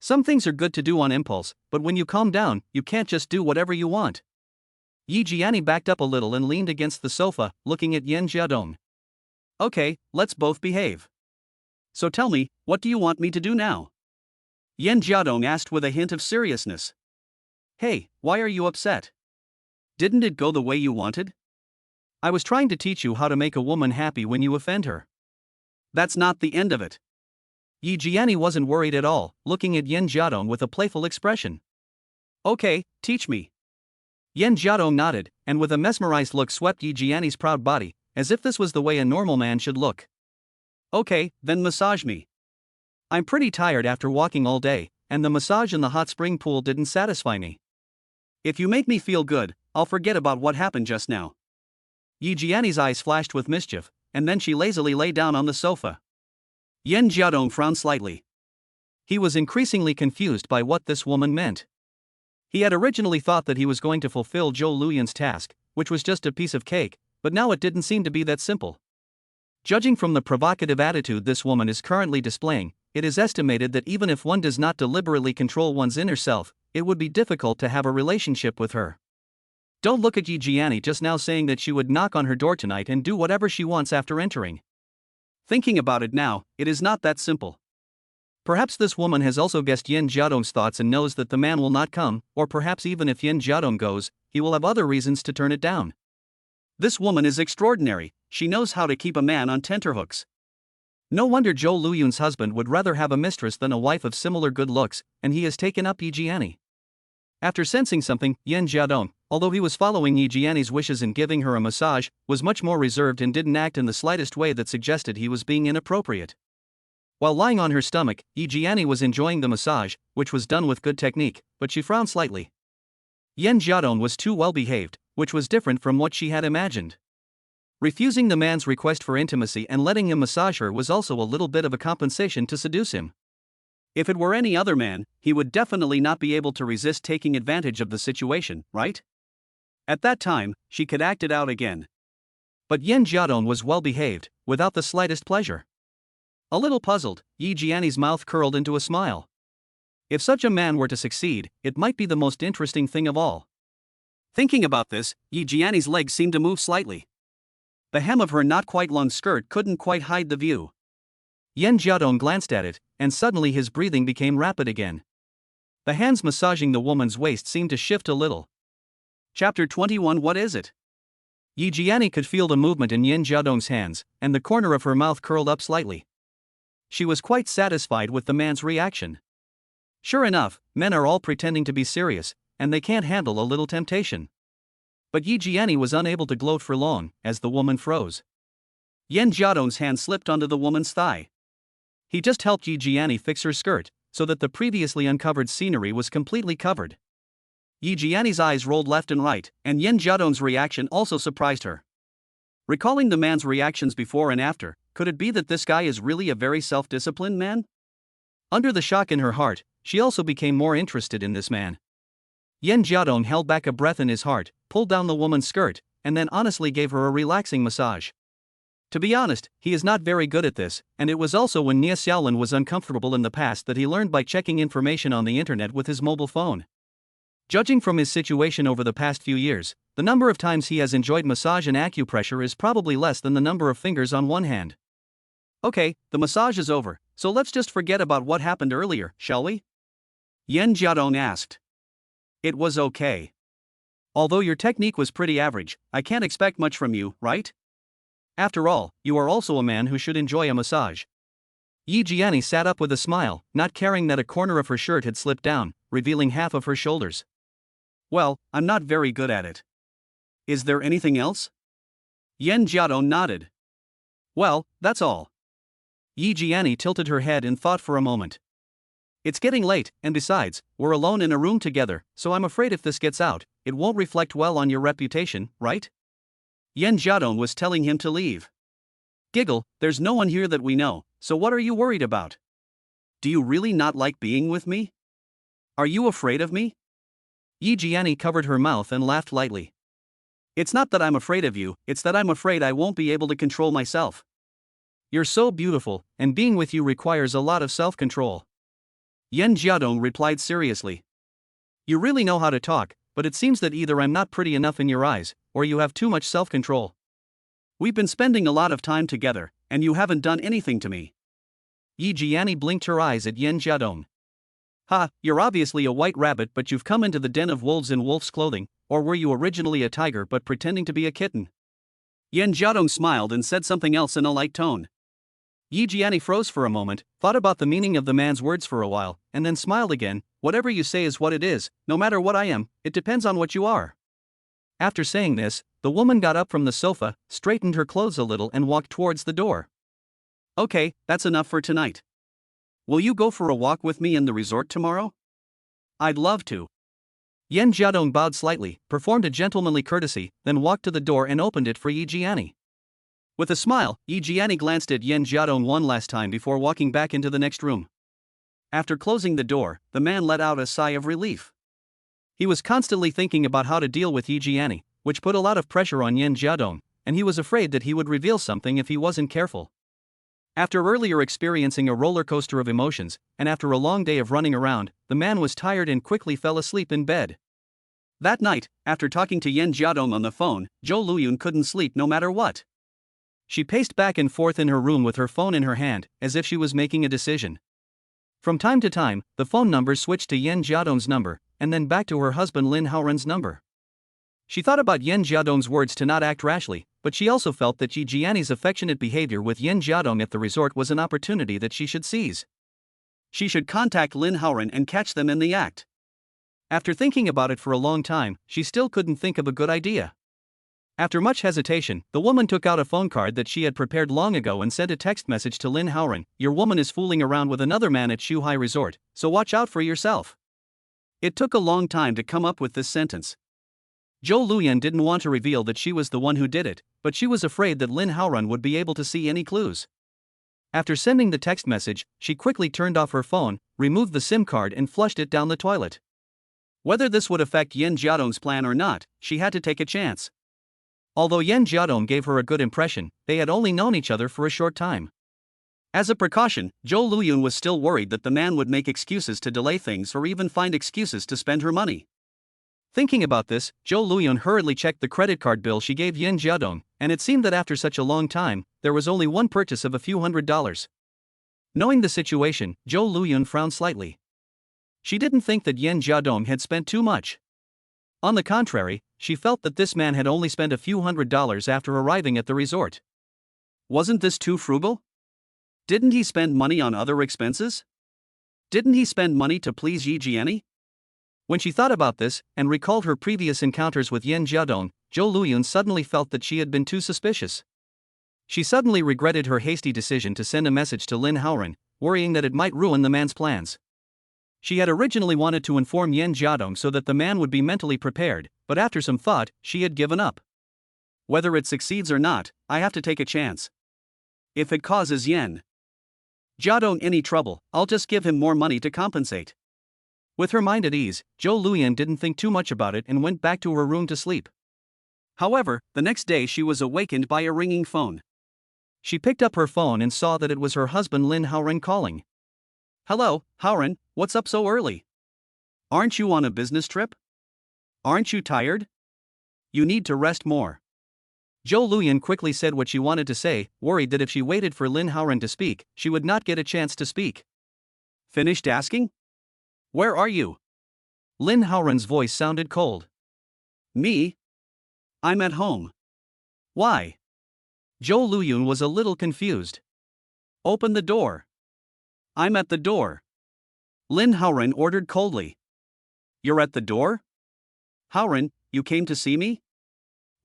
Some things are good to do on impulse, but when you calm down, you can't just do whatever you want." Yi Jiani backed up a little and leaned against the sofa, looking at Yin Jiadong. "Okay, let's both behave. So tell me, what do you want me to do now?" Yin Jiadong asked with a hint of seriousness. "Hey, why are you upset? Didn't it go the way you wanted? I was trying to teach you how to make a woman happy when you offend her. That's not the end of it." Yi Jiani wasn't worried at all, looking at Yin Jiadong with a playful expression. "Okay, teach me." Yin Jiadong nodded, and with a mesmerized look swept Yi Jiani's proud body, as if this was the way a normal man should look. "Okay, then massage me. I'm pretty tired after walking all day, and the massage in the hot spring pool didn't satisfy me. If you make me feel good, I'll forget about what happened just now." Yi Jiani's eyes flashed with mischief, and then she lazily lay down on the sofa. Yin Jiadong frowned slightly. He was increasingly confused by what this woman meant. He had originally thought that he was going to fulfill Zhou Luyan's task, which was just a piece of cake, but now it didn't seem to be that simple. Judging from the provocative attitude this woman is currently displaying, it is estimated that even if one does not deliberately control one's inner self, it would be difficult to have a relationship with her. Don't look at Yi Jiani just now saying that she would knock on her door tonight and do whatever she wants after entering. Thinking about it now, it is not that simple. Perhaps this woman has also guessed Yin Jiadong's thoughts and knows that the man will not come, or perhaps even if Yin Jiadong goes, he will have other reasons to turn it down. This woman is extraordinary. She knows how to keep a man on tenterhooks. No wonder Zhou Luyun's husband would rather have a mistress than a wife of similar good looks, and he has taken up Yi Jiani. After sensing something, Yin Jiadong, although he was following Yi Jiani's wishes in giving her a massage, was much more reserved and didn't act in the slightest way that suggested he was being inappropriate. While lying on her stomach, Yi Jiani was enjoying the massage, which was done with good technique, but she frowned slightly. Yin Jiadong was too well behaved, which was different from what she had imagined. Refusing the man's request for intimacy and letting him massage her was also a little bit of a compensation to seduce him. If it were any other man, he would definitely not be able to resist taking advantage of the situation, right? At that time, she could act it out again. But Yin Jiadong was well behaved, without the slightest pleasure. A little puzzled, Yi Jiani's mouth curled into a smile. If such a man were to succeed, it might be the most interesting thing of all. Thinking about this, Yi Jiani's legs seemed to move slightly. The hem of her not quite long skirt couldn't quite hide the view. Yin Jiadong glanced at it, and suddenly his breathing became rapid again. The hands massaging the woman's waist seemed to shift a little. Chapter 21. What is it? Yi Jiani could feel the movement in Yin Jiadong's hands, and the corner of her mouth curled up slightly. She was quite satisfied with the man's reaction. Sure enough, men are all pretending to be serious, and they can't handle a little temptation. But Yi Jiani was unable to gloat for long, as the woman froze. Yin Jiadong's hand slipped onto the woman's thigh. He just helped Yi Jiani fix her skirt, so that the previously uncovered scenery was completely covered. Yi Jiani's eyes rolled left and right, and Yin Jiadong's reaction also surprised her. Recalling the man's reactions before and after, could it be that this guy is really a very self-disciplined man? Under the shock in her heart, she also became more interested in this man. Yen Jiadong held back a breath in his heart, pulled down the woman's skirt, and then honestly gave her a relaxing massage. To be honest, he is not very good at this, and it was also when Nie Xiaolin was uncomfortable in the past that he learned by checking information on the internet with his mobile phone. Judging from his situation over the past few years, the number of times he has enjoyed massage and acupressure is probably less than the number of fingers on one hand. Okay, the massage is over, so let's just forget about what happened earlier, shall we? Yen Jiadong asked. It was okay. Although your technique was pretty average, I can't expect much from you, right? After all, you are also a man who should enjoy a massage. Yi Jiani sat up with a smile, not caring that a corner of her shirt had slipped down, revealing half of her shoulders. Well, I'm not very good at it. Is there anything else? Yen Jiadong nodded. Well, that's all. Yi Jiani tilted her head and thought for a moment. It's getting late, and besides, we're alone in a room together, so I'm afraid if this gets out, it won't reflect well on your reputation, right? Yen Jiadong was telling him to leave. Giggle, there's no one here that we know, so what are you worried about? Do you really not like being with me? Are you afraid of me? Yi Jiani covered her mouth and laughed lightly. It's not that I'm afraid of you, it's that I'm afraid I won't be able to control myself. You're so beautiful, and being with you requires a lot of self-control. Yen Jiadong replied seriously. You really know how to talk, but it seems that either I'm not pretty enough in your eyes, or you have too much self-control. We've been spending a lot of time together, and you haven't done anything to me. Yi Jiani blinked her eyes at Yen Jiadong. Ha, you're obviously a white rabbit, but you've come into the den of wolves in wolf's clothing, or were you originally a tiger but pretending to be a kitten? Yen Jiadong smiled and said something else in a light tone. Yi Jiani froze for a moment, thought about the meaning of the man's words for a while, and then smiled again. Whatever you say is what it is, no matter what I am, it depends on what you are. After saying this, the woman got up from the sofa, straightened her clothes a little and walked towards the door. Okay, that's enough for tonight. Will you go for a walk with me in the resort tomorrow? I'd love to. Yen Jiadong bowed slightly, performed a gentlemanly courtesy, then walked to the door and opened it for Yi Jiani. With a smile, Yi Jiani glanced at Yen Jiadong one last time before walking back into the next room. After closing the door, the man let out a sigh of relief. He was constantly thinking about how to deal with Yi Jiani, which put a lot of pressure on Yen Jiadong, and he was afraid that he would reveal something if he wasn't careful. After earlier experiencing a roller coaster of emotions, and after a long day of running around, the man was tired and quickly fell asleep in bed. That night, after talking to Yen Jiadong on the phone, Zhou Luyun couldn't sleep no matter what. She paced back and forth in her room with her phone in her hand, as if she was making a decision. From time to time, the phone number switched to Yen Jiadong's number, and then back to her husband Lin Haoren's number. She thought about Yen Jiadong's words to not act rashly, but she also felt that Yi Jiani's affectionate behavior with Yen Jiadong at the resort was an opportunity that she should seize. She should contact Lin Haoren and catch them in the act. After thinking about it for a long time, she still couldn't think of a good idea. After much hesitation, the woman took out a phone card that she had prepared long ago and sent a text message to Lin Haoren. Your woman is fooling around with another man at Shuhai Resort, so watch out for yourself. It took a long time to come up with this sentence. Zhou Luyan didn't want to reveal that she was the one who did it, but she was afraid that Lin Haoren would be able to see any clues. After sending the text message, she quickly turned off her phone, removed the SIM card and flushed it down the toilet. Whether this would affect Yen Jiadong's plan or not, she had to take a chance. Although Yen Jiadong gave her a good impression, they had only known each other for a short time. As a precaution, Zhou Luyun was still worried that the man would make excuses to delay things or even find excuses to spend her money. Thinking about this, Zhou Luyun hurriedly checked the credit card bill she gave Yen Jiadong, and it seemed that after such a long time, there was only one purchase of a few $100s. Knowing the situation, Zhou Luyun frowned slightly. She didn't think that Yen Jiadong had spent too much. On the contrary, she felt that this man had only spent a few $100s after arriving at the resort. Wasn't this too frugal? Didn't he spend money on other expenses? Didn't he spend money to please Yi Jiani? When she thought about this, and recalled her previous encounters with Yen Jiadong, Zhou Luyun suddenly felt that she had been too suspicious. She suddenly regretted her hasty decision to send a message to Lin Haoren, worrying that it might ruin the man's plans. She had originally wanted to inform Yen Jiadong so that the man would be mentally prepared, but after some thought, she had given up. Whether it succeeds or not, I have to take a chance. If it causes Yen Jiadong any trouble, I'll just give him more money to compensate. With her mind at ease, Zhou Luyan didn't think too much about it and went back to her room to sleep. However, the next day she was awakened by a ringing phone. She picked up her phone and saw that it was her husband Lin Haoren calling. Hello, Haoren, what's up so early? Aren't you on a business trip? Aren't you tired? You need to rest more. Zhou Luyan quickly said what she wanted to say, worried that if she waited for Lin Haoren to speak, she would not get a chance to speak. Finished asking? Where are you? Lin Haoren's voice sounded cold. Me? I'm at home. Why? Zhou Luyan was a little confused. Open the door. I'm at the door. Lin Haoren ordered coldly. You're at the door? Haoren, you came to see me?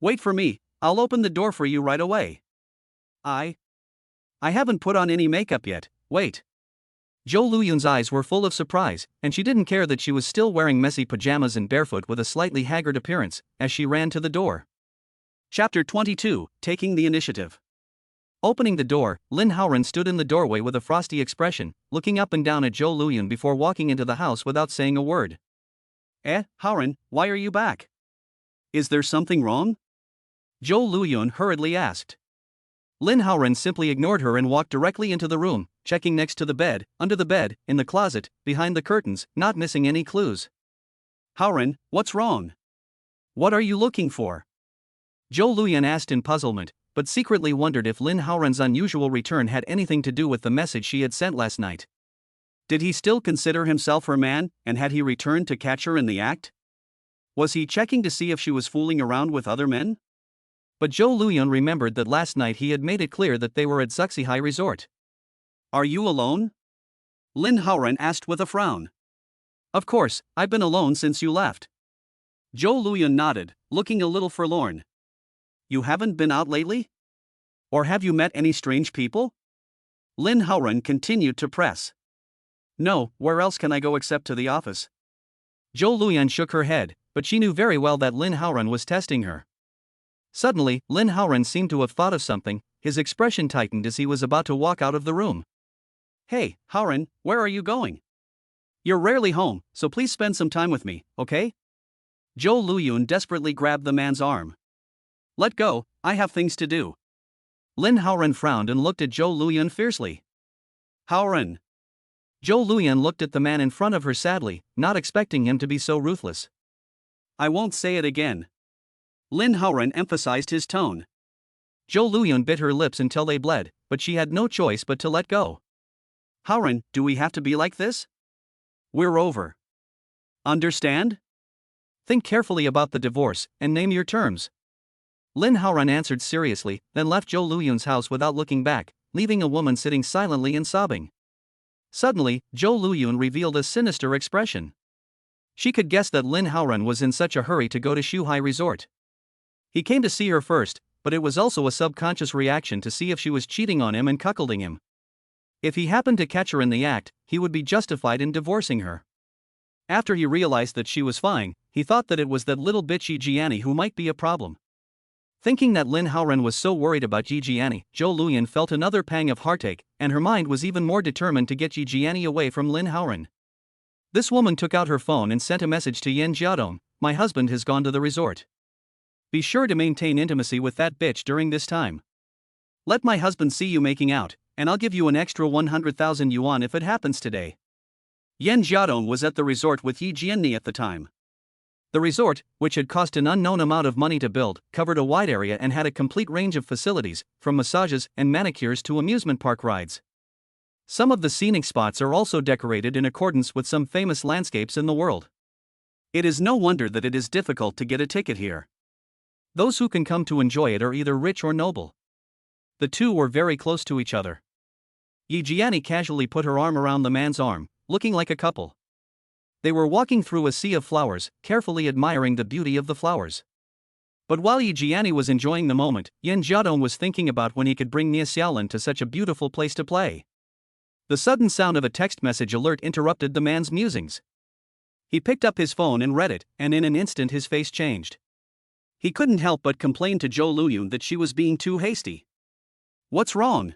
Wait for me, I'll open the door for you right away. I haven't put on any makeup yet, wait. Zhou Luyan's eyes were full of surprise, and she didn't care that she was still wearing messy pajamas and barefoot with a slightly haggard appearance, as she ran to the door. Chapter 22, Taking the Initiative. Opening the door, Lin Haoren stood in the doorway with a frosty expression, looking up and down at Zhou Luyan before walking into the house without saying a word. Haoren, why are you back? Is there something wrong? Zhou Luyan hurriedly asked. Lin Haoren simply ignored her and walked directly into the room, checking next to the bed, under the bed, in the closet, behind the curtains, not missing any clues. Haoren, what's wrong? What are you looking for? Zhou Luyan asked in puzzlement, but secretly wondered if Lin Haoren's unusual return had anything to do with the message she had sent last night. Did he still consider himself her man, and had he returned to catch her in the act? Was he checking to see if she was fooling around with other men? But Zhou Luyan remembered that last night he had made it clear that they were at Zuxihai Resort. Are you alone? Lin Haoren asked with a frown. Of course, I've been alone since you left. Zhou Luyan nodded, looking a little forlorn. You haven't been out lately? Or have you met any strange people? Lin Haoren continued to press. No, where else can I go except to the office? Zhou Luyan shook her head, but she knew very well that Lin Haoren was testing her. Suddenly, Lin Haoren seemed to have thought of something, his expression tightened as he was about to walk out of the room. Hey, Haoren, where are you going? You're rarely home, so please spend some time with me, okay? Zhou Luyan desperately grabbed the man's arm. Let go, I have things to do. Lin Haoren frowned and looked at Zhou Luyan fiercely. Haoren. Zhou Luyan looked at the man in front of her sadly, not expecting him to be so ruthless. I won't say it again. Lin Haoren emphasized his tone. Zhou Luyan bit her lips until they bled, but she had no choice but to let go. Haoren, do we have to be like this? We're over. Understand? Think carefully about the divorce, and name your terms. Lin Haoren answered seriously, then left Zhou Luyan's house without looking back, leaving a woman sitting silently and sobbing. Suddenly, Zhou Luyan revealed a sinister expression. She could guess that Lin Haoren was in such a hurry to go to Shuhai Resort. He came to see her first, but it was also a subconscious reaction to see if she was cheating on him and cuckolding him. If he happened to catch her in the act, he would be justified in divorcing her. After he realized that she was fine, he thought that it was that little bitch Jiani who might be a problem. Thinking that Lin Haoren was so worried about Jiani, Zhou Luyan felt another pang of heartache, and her mind was even more determined to get Jiani away from Lin Haoren. This woman took out her phone and sent a message to Yan Jiadong, my husband has gone to the resort. Be sure to maintain intimacy with that bitch during this time. Let my husband see you making out, and I'll give you an extra 100,000 yuan if it happens today. Yan Jiadong was at the resort with Yi Jianni at the time. The resort, which had cost an unknown amount of money to build, covered a wide area and had a complete range of facilities, from massages and manicures to amusement park rides. Some of the scenic spots are also decorated in accordance with some famous landscapes in the world. It is no wonder that it is difficult to get a ticket here. Those who can come to enjoy it are either rich or noble. The two were very close to each other. Yi Jianni casually put her arm around the man's arm, looking like a couple. They were walking through a sea of flowers, carefully admiring the beauty of the flowers. But while Yi Jianni was enjoying the moment, Yan Jiadong was thinking about when he could bring Nia Xiaolin to such a beautiful place to play. The sudden sound of a text message alert interrupted the man's musings. He picked up his phone and read it, and in an instant his face changed. He couldn't help but complain to Zhou Luyan that she was being too hasty. What's wrong?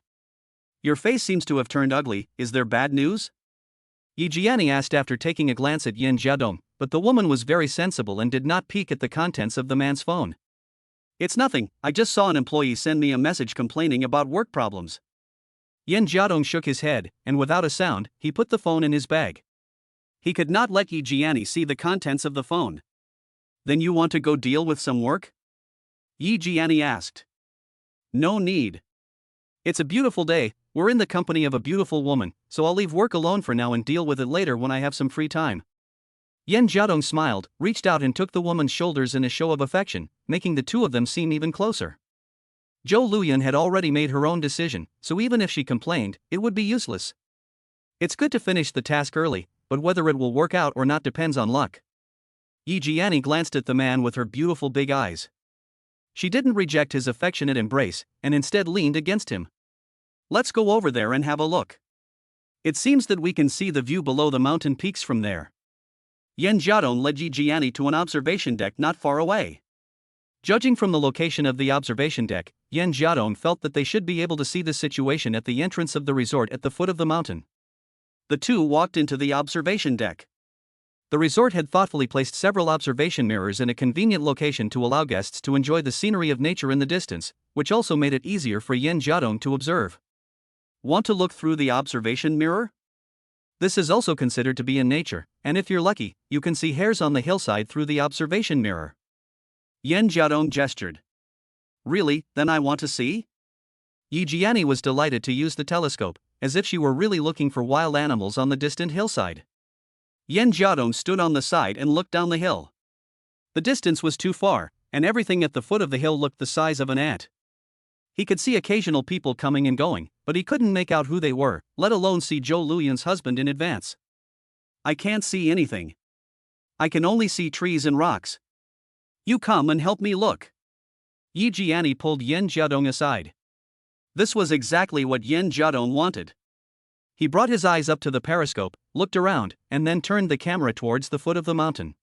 Your face seems to have turned ugly, is there bad news? Yi Jiani asked after taking a glance at Yin Jiadong, but the woman was very sensible and did not peek at the contents of the man's phone. It's nothing, I just saw an employee send me a message complaining about work problems. Yin Jiadong shook his head, and without a sound, he put the phone in his bag. He could not let Yi Jiani see the contents of the phone. Then you want to go deal with some work? Yi Jiani asked. No need. It's a beautiful day, we're in the company of a beautiful woman, so I'll leave work alone for now and deal with it later when I have some free time. Yin Jiadong smiled, reached out and took the woman's shoulders in a show of affection, making the two of them seem even closer. Zhou Luyan had already made her own decision, so even if she complained, it would be useless. It's good to finish the task early, but whether it will work out or not depends on luck. Yi Jiani glanced at the man with her beautiful big eyes. She didn't reject his affectionate embrace, and instead leaned against him. Let's go over there and have a look. It seems that we can see the view below the mountain peaks from there. Yin Jiadong led Yi Jiani to an observation deck not far away. Judging from the location of the observation deck, Yin Jiadong felt that they should be able to see the situation at the entrance of the resort at the foot of the mountain. The two walked into the observation deck. The resort had thoughtfully placed several observation mirrors in a convenient location to allow guests to enjoy the scenery of nature in the distance, which also made it easier for Yin Jiadong to observe. Want to look through the observation mirror? This is also considered to be in nature, and if you're lucky, you can see hares on the hillside through the observation mirror. Yin Jiadong gestured. Really, then I want to see? Yi Jiani was delighted to use the telescope, as if she were really looking for wild animals on the distant hillside. Yin Jiadong stood on the side and looked down the hill. The distance was too far, and everything at the foot of the hill looked the size of an ant. He could see occasional people coming and going, but he couldn't make out who they were, let alone see Zhou Luyan's husband in advance. I can't see anything. I can only see trees and rocks. You come and help me look. Yi Jiani pulled Yin Jiadong aside. This was exactly what Yin Jiadong wanted. He brought his eyes up to the periscope, looked around, and then turned the camera towards the foot of the mountain.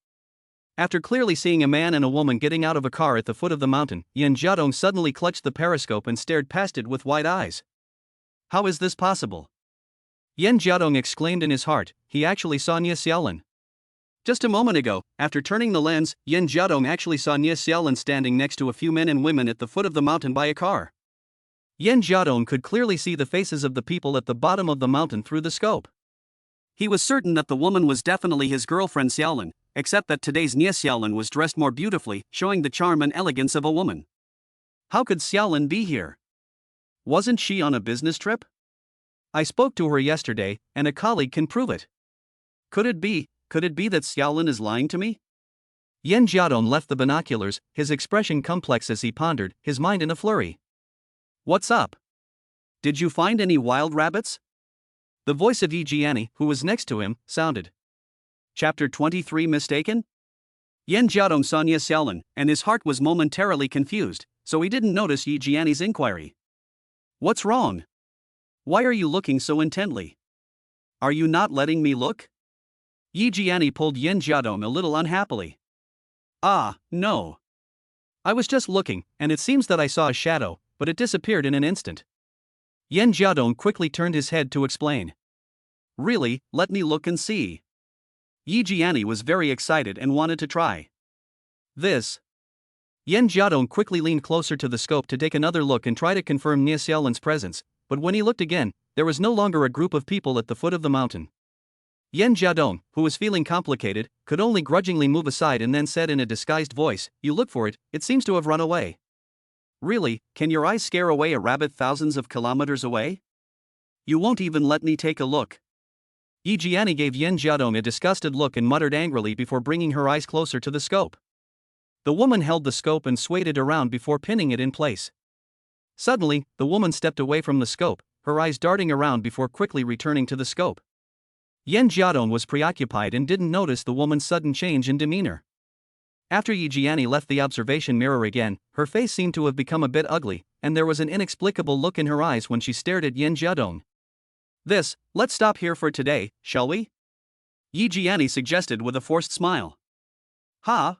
After clearly seeing a man and a woman getting out of a car at the foot of the mountain, Yin Jiadong suddenly clutched the periscope and stared past it with wide eyes. How is this possible? Yin Jiadong exclaimed in his heart, he actually saw Nie Xiaolin. Just a moment ago, after turning the lens, Yin Jiadong actually saw Nie Xiaolin standing next to a few men and women at the foot of the mountain by a car. Yin Jiadong could clearly see the faces of the people at the bottom of the mountain through the scope. He was certain that the woman was definitely his girlfriend Xiaolin, except that today's Nie Xiaolin was dressed more beautifully, showing the charm and elegance of a woman. How could Xiaolin be here? Wasn't she on a business trip? I spoke to her yesterday, and a colleague can prove it. Could it be that Xiaolin is lying to me? Yin Jiadong left the binoculars, his expression complex as he pondered, his mind in a flurry. What's up? Did you find any wild rabbits? The voice of Yi Jiani, who was next to him, sounded. Chapter 23 Mistaken? Yin Jiadong saw Nie Xiaolin, and his heart was momentarily confused, so he didn't notice Yi Jiani's inquiry. What's wrong? Why are you looking so intently? Are you not letting me look? Yi Jiani pulled Yin Jiadong a little unhappily. Ah, no. I was just looking, and it seems that I saw a shadow, but it disappeared in an instant. Yin Jiadong quickly turned his head to explain. Really, let me look and see. Yi Jiani was very excited and wanted to try. This. Yin Jiadong quickly leaned closer to the scope to take another look and try to confirm Nie Xiaolin's presence, but when he looked again, there was no longer a group of people at the foot of the mountain. Yin Jiadong, who was feeling complicated, could only grudgingly move aside and then said in a disguised voice, You look for it, it seems to have run away. Really, can your eyes scare away a rabbit thousands of kilometers away? You won't even let me take a look. Yi Jiani gave Yin Jiadong a disgusted look and muttered angrily before bringing her eyes closer to the scope. The woman held the scope and swayed it around before pinning it in place. Suddenly, the woman stepped away from the scope, her eyes darting around before quickly returning to the scope. Yin Jiadong was preoccupied and didn't notice the woman's sudden change in demeanor. After Yi Jiani left the observation mirror again, her face seemed to have become a bit ugly, and there was an inexplicable look in her eyes when she stared at Yin Jiadong. Let's stop here for today, shall we? Yi Jiani suggested with a forced smile. Huh?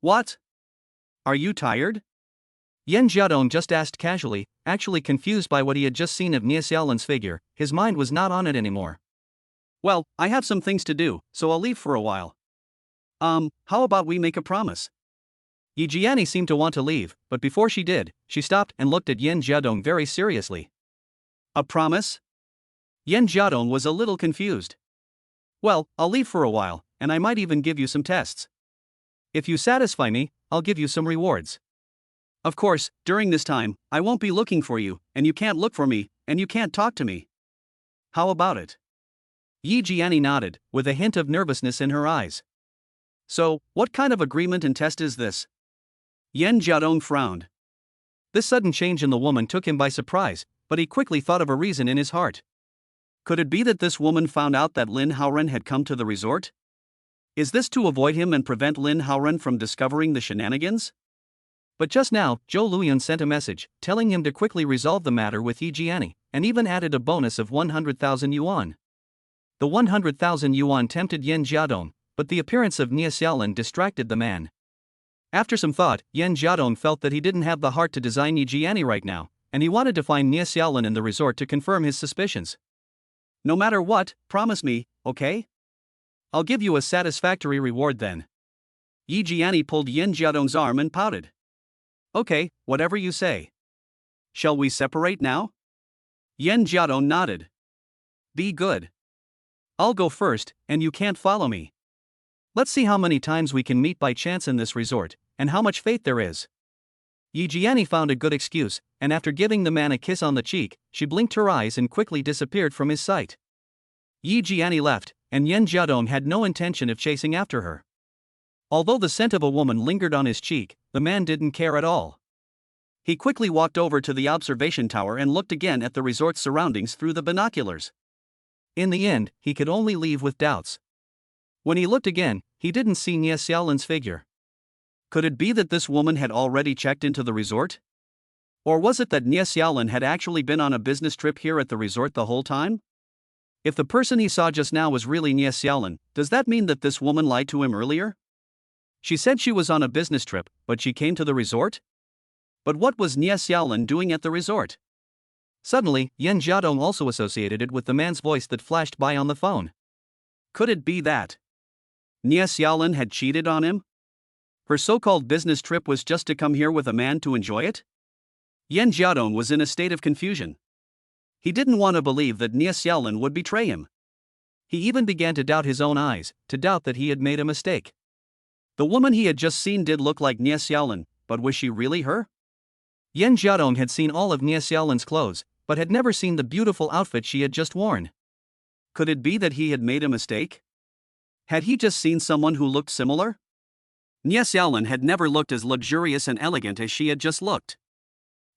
What? Are you tired? Yen Jiadong just asked casually, actually confused by what he had just seen of Nie Xiaolan's figure. His mind was not on it anymore. Well, I have some things to do, so I'll leave for a while. How about we make a promise? Yi Jiani seemed to want to leave, but before she did, she stopped and looked at Yen Jiadong very seriously. A promise? Yen Jiadong was a little confused. Well, I'll leave for a while, and I might even give you some tests. If you satisfy me, I'll give you some rewards. Of course, during this time, I won't be looking for you, and you can't look for me, and you can't talk to me. How about it? Yi Jiani nodded, with a hint of nervousness in her eyes. So, what kind of agreement and test is this? Yen Jiadong frowned. This sudden change in the woman took him by surprise, but he quickly thought of a reason in his heart. Could it be that this woman found out that Lin Haoren had come to the resort? Is this to avoid him and prevent Lin Haoren from discovering the shenanigans? But just now, Zhou Luyan sent a message, telling him to quickly resolve the matter with Yi Jiani, and even added a bonus of 100,000 yuan. The 100,000 yuan tempted Yen Jiadong, but the appearance of Nie Xiaolan distracted the man. After some thought, Yen Jiadong felt that he didn't have the heart to design Yi Jiani right now, and he wanted to find Nie Xiaolan in the resort to confirm his suspicions. No matter what, promise me, okay? I'll give you a satisfactory reward then. Yi Jiani pulled Yen Jiadong's arm and pouted. Okay, whatever you say. Shall we separate now? Yen Jiadong nodded. Be good. I'll go first, and you can't follow me. Let's see how many times we can meet by chance in this resort, and how much fate there is. Yi Jiani found a good excuse, and after giving the man a kiss on the cheek, she blinked her eyes and quickly disappeared from his sight. Yi Jiani left, and Yen Jiadong had no intention of chasing after her. Although the scent of a woman lingered on his cheek, the man didn't care at all. He quickly walked over to the observation tower and looked again at the resort's surroundings through the binoculars. In the end, he could only leave with doubts. When he looked again, he didn't see Nie Xiaolan's figure. Could it be that this woman had already checked into the resort? Or was it that Nie Xiaolan had actually been on a business trip here at the resort the whole time? If the person he saw just now was really Nie Xiaolan, does that mean that this woman lied to him earlier? She said she was on a business trip, but she came to the resort? But what was Nie Xiaolan doing at the resort? Suddenly, Yen Jiadong also associated it with the man's voice that flashed by on the phone. Could it be that Nie Xiaolan had cheated on him? Her so-called business trip was just to come here with a man to enjoy it? Yen Jiadong was in a state of confusion. He didn't want to believe that Nie Xiaolan would betray him. He even began to doubt his own eyes, to doubt that he had made a mistake. The woman he had just seen did look like Nie Xiaolan, but was she really her? Yen Jiadong had seen all of Nie Xiaolan's clothes, but had never seen the beautiful outfit she had just worn. Could it be that he had made a mistake? Had he just seen someone who looked similar? Nie Xiaolan had never looked as luxurious and elegant as she had just looked.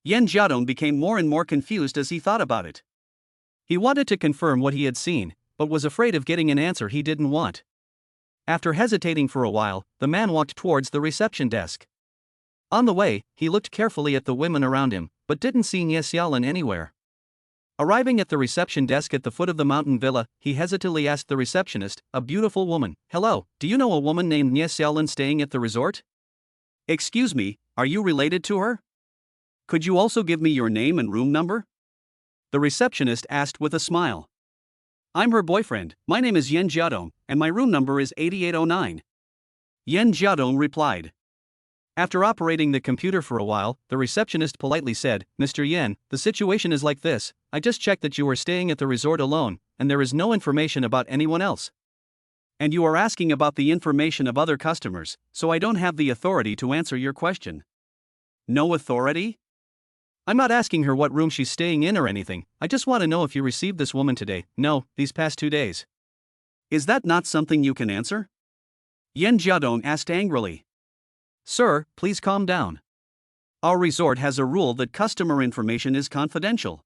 Yen Jiadong became more and more confused as he thought about it. He wanted to confirm what he had seen, but was afraid of getting an answer he didn't want. After hesitating for a while, the man walked towards the reception desk. On the way, he looked carefully at the women around him, but didn't see Nie Xiaolan anywhere. Arriving at the reception desk at the foot of the mountain villa, he hesitantly asked the receptionist, a beautiful woman, "Hello, do you know a woman named Nie Xiaolan staying at the resort?" "Excuse me, are you related to her? Could you also give me your name and room number?" The receptionist asked with a smile. "I'm her boyfriend, my name is Yen Jiadong, and my room number is 8809. Yen Jiadong replied. After operating the computer for a while, the receptionist politely said, "Mr. Yen, the situation is like this. I just checked that you are staying at the resort alone, and there is no information about anyone else. And you are asking about the information of other customers, so I don't have the authority to answer your question." "No authority?" "I'm not asking her what room she's staying in or anything. I just want to know if you received this woman today, no, these past 2 days. Is that not something you can answer?" Yen Jiadong asked angrily. "Sir, please calm down. Our resort has a rule that customer information is confidential.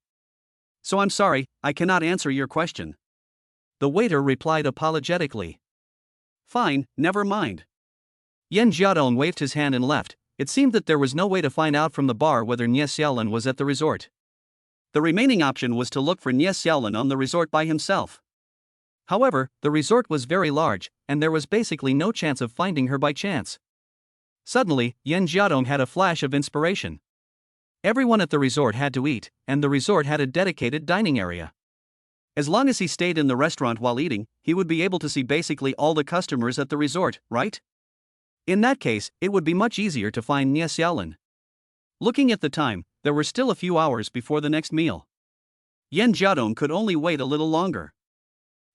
So I'm sorry, I cannot answer your question." The waiter replied apologetically. "Fine, never mind." Yen Jiadong waved his hand and left. It seemed that there was no way to find out from the bar whether Nie Xiaolan was at the resort. The remaining option was to look for Nie Xiaolan on the resort by himself. However, the resort was very large, and there was basically no chance of finding her by chance. Suddenly, Yen Jiadong had a flash of inspiration. Everyone at the resort had to eat, and the resort had a dedicated dining area. As long as he stayed in the restaurant while eating, he would be able to see basically all the customers at the resort, right? In that case, it would be much easier to find Nie Xiaolin. Looking at the time, there were still a few hours before the next meal. Yan Jiadong could only wait a little longer.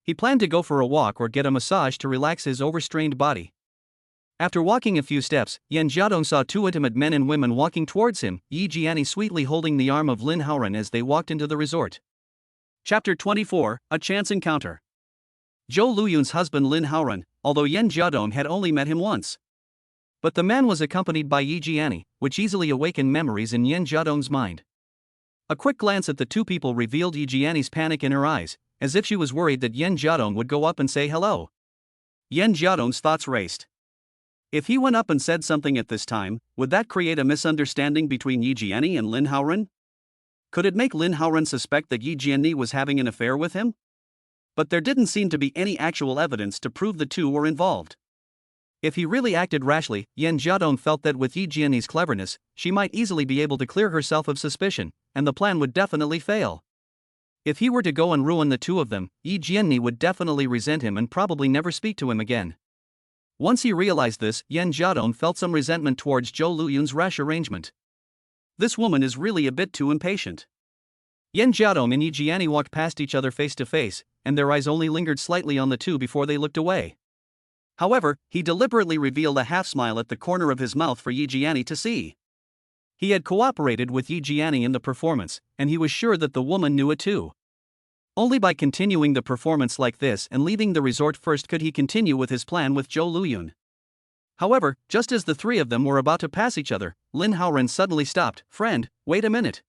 He planned to go for a walk or get a massage to relax his overstrained body. After walking a few steps, Yan Jiadong saw two intimate men and women walking towards him, Yi Jiani sweetly holding the arm of Lin Haoran as they walked into the resort. Chapter 24, A Chance Encounter. Zhou Luyun's husband Lin Haoran, although Yan Jiadong had only met him once. But the man was accompanied by Yi Jiani, which easily awakened memories in Yan Jiadong's mind. A quick glance at the two people revealed Yi Jiani's panic in her eyes, as if she was worried that Yan Jiadong would go up and say hello. Yan Jiadong's thoughts raced. If he went up and said something at this time, would that create a misunderstanding between Yi Jiani and Lin Haoran? Could it make Lin Haoran suspect that Yi Jiani was having an affair with him? But there didn't seem to be any actual evidence to prove the two were involved. If he really acted rashly, Yan Jiadong felt that with Yi Jiani's cleverness, she might easily be able to clear herself of suspicion, and the plan would definitely fail. If he were to go and ruin the two of them, Yi Jiani would definitely resent him and probably never speak to him again. Once he realized this, Yan Jiadong felt some resentment towards Zhou Luyun's rash arrangement. This woman is really a bit too impatient. Yan Jiadong and Yi Jiani walked past each other face to face, and their eyes only lingered slightly on the two before they looked away. However, he deliberately revealed a half-smile at the corner of his mouth for Yi Jiani to see. He had cooperated with Yi Jiani in the performance, and he was sure that the woman knew it too. Only by continuing the performance like this and leaving the resort first could he continue with his plan with Zhou Luyun. However, just as the three of them were about to pass each other, Lin Haoran suddenly stopped. "Friend, wait a minute."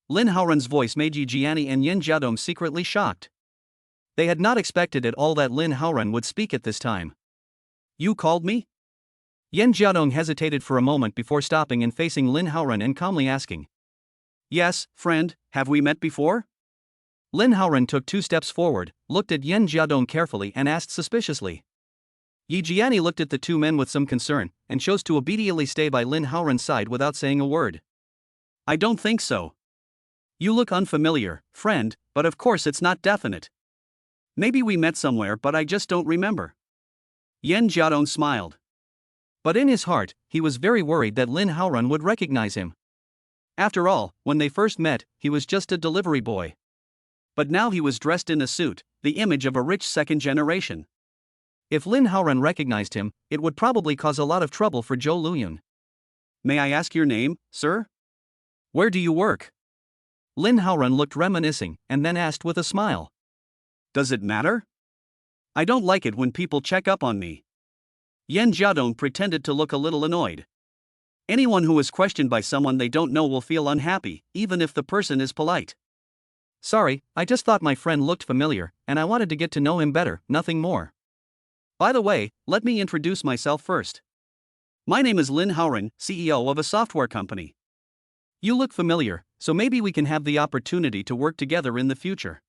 Lin Haoran's voice made Yi Jiani and Yan Jiadong secretly shocked. They had not expected at all that Lin Haoran would speak at this time. "You called me?" Yan Jiadong hesitated for a moment before stopping and facing Lin Haoran and calmly asking. "Yes, friend, have we met before?" Lin Haoran took 2 steps forward, looked at Yan Jiadong carefully and asked suspiciously. Yi Jiani looked at the two men with some concern, and chose to obediently stay by Lin Haoran's side without saying a word. "I don't think so. You look unfamiliar, friend, but of course it's not definite. Maybe we met somewhere but I just don't remember." Yan Jiadong smiled. But in his heart, he was very worried that Lin Haoran would recognize him. After all, when they first met, he was just a delivery boy. But now he was dressed in a suit, the image of a rich second generation. If Lin Haoran recognized him, it would probably cause a lot of trouble for Zhou Luyun. "May I ask your name, sir? Where do you work?" Lin Haoran looked reminiscing, and then asked with a smile. "Does it matter? I don't like it when people check up on me." Yan Jiadong pretended to look a little annoyed. Anyone who is questioned by someone they don't know will feel unhappy, even if the person is polite. "Sorry, I just thought my friend looked familiar, and I wanted to get to know him better, nothing more. By the way, let me introduce myself first. My name is Lin Haoran, CEO of a software company. You look familiar, so maybe we can have the opportunity to work together in the future."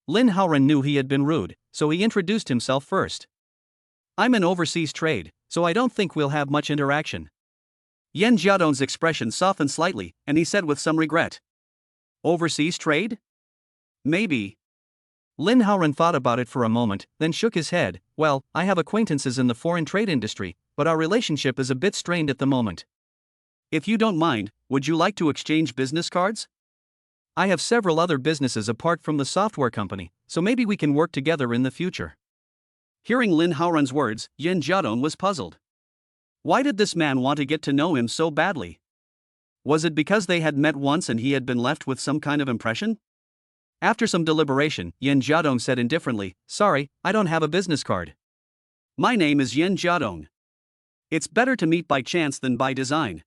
Lin Haoran knew he had been rude, so he introduced himself first. "I'm in overseas trade, so I don't think we'll have much interaction." Yan Jiadong's expression softened slightly, and he said with some regret. "Overseas trade? Maybe." Lin Haoran thought about it for a moment, then shook his head. "Well, I have acquaintances in the foreign trade industry, but our relationship is a bit strained at the moment. If you don't mind, would you like to exchange business cards? I have several other businesses apart from the software company, so maybe we can work together in the future." Hearing Lin Haoran's words, Yan Jiadong was puzzled. Why did this man want to get to know him so badly? Was it because they had met once and he had been left with some kind of impression? After some deliberation, Yan Jiadong said indifferently, "Sorry, I don't have a business card. My name is Yan Jiadong. It's better to meet by chance than by design.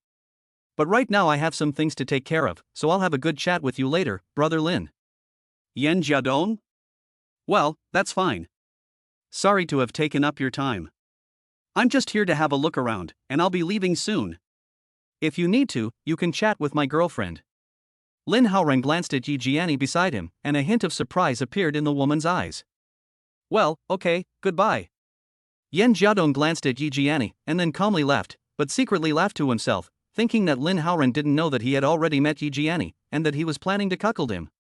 But right now I have some things to take care of, so I'll have a good chat with you later, Brother Lin." "Yan Jiadong? Well, that's fine. Sorry to have taken up your time. I'm just here to have a look around, and I'll be leaving soon. If you need to, you can chat with my girlfriend." Lin Haoran glanced at Yi Jiani beside him, and a hint of surprise appeared in the woman's eyes. "Well, okay, goodbye." Yan Jiadong glanced at Yi Jiani, and then calmly left, but secretly laughed to himself. thinking that Lin Haoran didn't know that he had already met Yi Jiani, and that he was planning to cuckold him.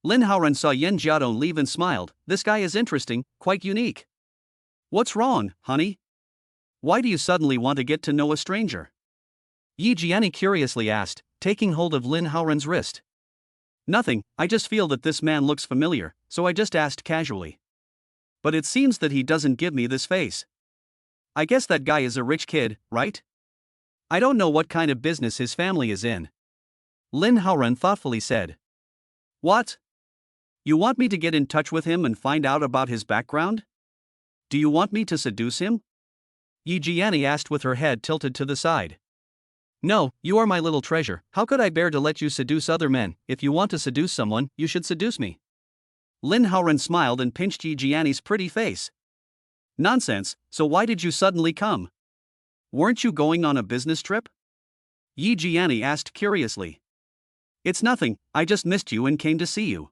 Lin Haoran saw Yan Jiadong leave and smiled. This guy is interesting, quite unique. What's wrong, honey? Why do you suddenly want to get to know a stranger? Yi Jiani curiously asked, taking hold of Lin Haoran's wrist. Nothing, I just feel that this man looks familiar, so I just asked casually. But it seems that he doesn't give me this face. I guess that guy is a rich kid, right? I don't know what kind of business his family is in. Lin Haoran thoughtfully said. What? You want me to get in touch with him and find out about his background? Do you want me to seduce him? Yi Jiani asked with her head tilted to the side. No, you are my little treasure. How could I bear to let you seduce other men? If you want to seduce someone, you should seduce me. Lin Haoran smiled and pinched Yi Jiani's pretty face. Nonsense, so why did you suddenly come? Weren't you going on a business trip? Yi Jiani asked curiously. It's nothing, I just missed you and came to see you.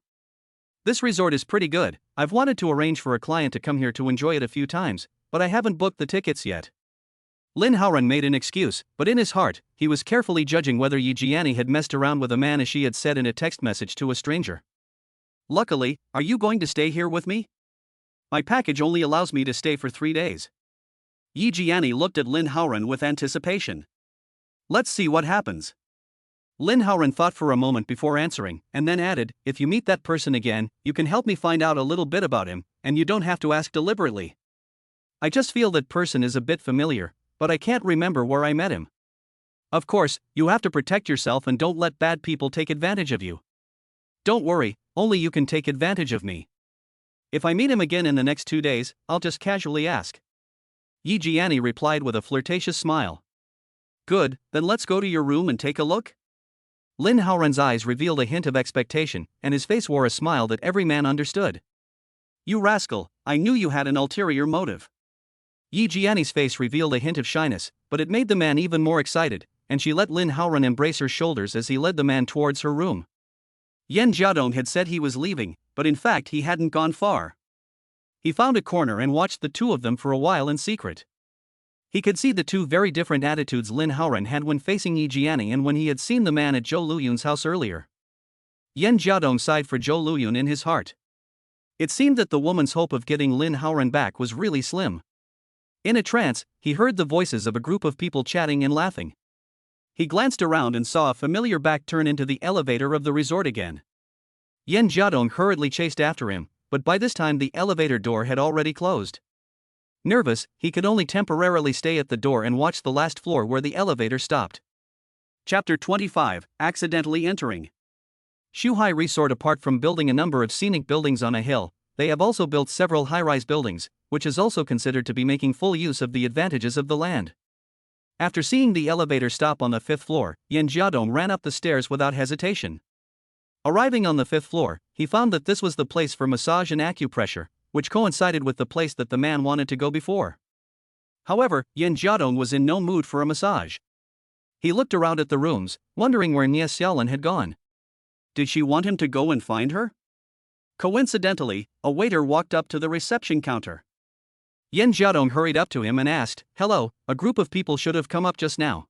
This resort is pretty good. I've wanted to arrange for a client to come here to enjoy it a few times, but I haven't booked the tickets yet. Lin Haoran made an excuse, but in his heart, he was carefully judging whether Yi Jiani had messed around with a man as she had said in a text message to a stranger. Luckily, are you going to stay here with me? My package only allows me to stay for 3 days. Yi Jiani looked at Lin Haoran with anticipation. Let's see what happens. Lin Haoran thought for a moment before answering, and then added, if you meet that person again, you can help me find out a little bit about him, and you don't have to ask deliberately. I just feel that person is a bit familiar, but I can't remember where I met him. Of course, you have to protect yourself and don't let bad people take advantage of you. Don't worry, only you can take advantage of me. If I meet him again in the next 2 days, I'll just casually ask. Yi Jiani replied with a flirtatious smile. Good, then let's go to your room and take a look? Lin Haoran's eyes revealed a hint of expectation, and his face wore a smile that every man understood. You rascal, I knew you had an ulterior motive. Yi Jiani's face revealed a hint of shyness, but it made the man even more excited, and she let Lin Haoran embrace her shoulders as he led the man towards her room. Yan Jiadong had said he was leaving, but in fact he hadn't gone far. He found a corner and watched the two of them for a while in secret. He could see the two very different attitudes Lin Haoran had when facing Yi Jiani and when he had seen the man at Zhou Luyun's house earlier. Yan Jiadong sighed for Zhou Luyun in his heart. It seemed that the woman's hope of getting Lin Haoran back was really slim. In a trance, he heard the voices of a group of people chatting and laughing. He glanced around and saw a familiar back turn into the elevator of the resort again. Yan Jiadong hurriedly chased after him, but by this time the elevator door had already closed. Nervous, he could only temporarily stay at the door and watch the last floor where the elevator stopped. Chapter 25, Accidentally Entering. Shuhai Resort. Apart from building a number of scenic buildings on a hill, they have also built several high-rise buildings, which is also considered to be making full use of the advantages of the land. After seeing the elevator stop on the 5th floor, Yan Jiadong ran up the stairs without hesitation. Arriving on the 5th floor, he found that this was the place for massage and acupressure, which coincided with the place that the man wanted to go before. However, Yan Jiadong was in no mood for a massage. He looked around at the rooms, wondering where Nie Xiaolin had gone. Did she want him to go and find her? Coincidentally, a waiter walked up to the reception counter. Yan Jiadong hurried up to him and asked, Hello, a group of people should have come up just now.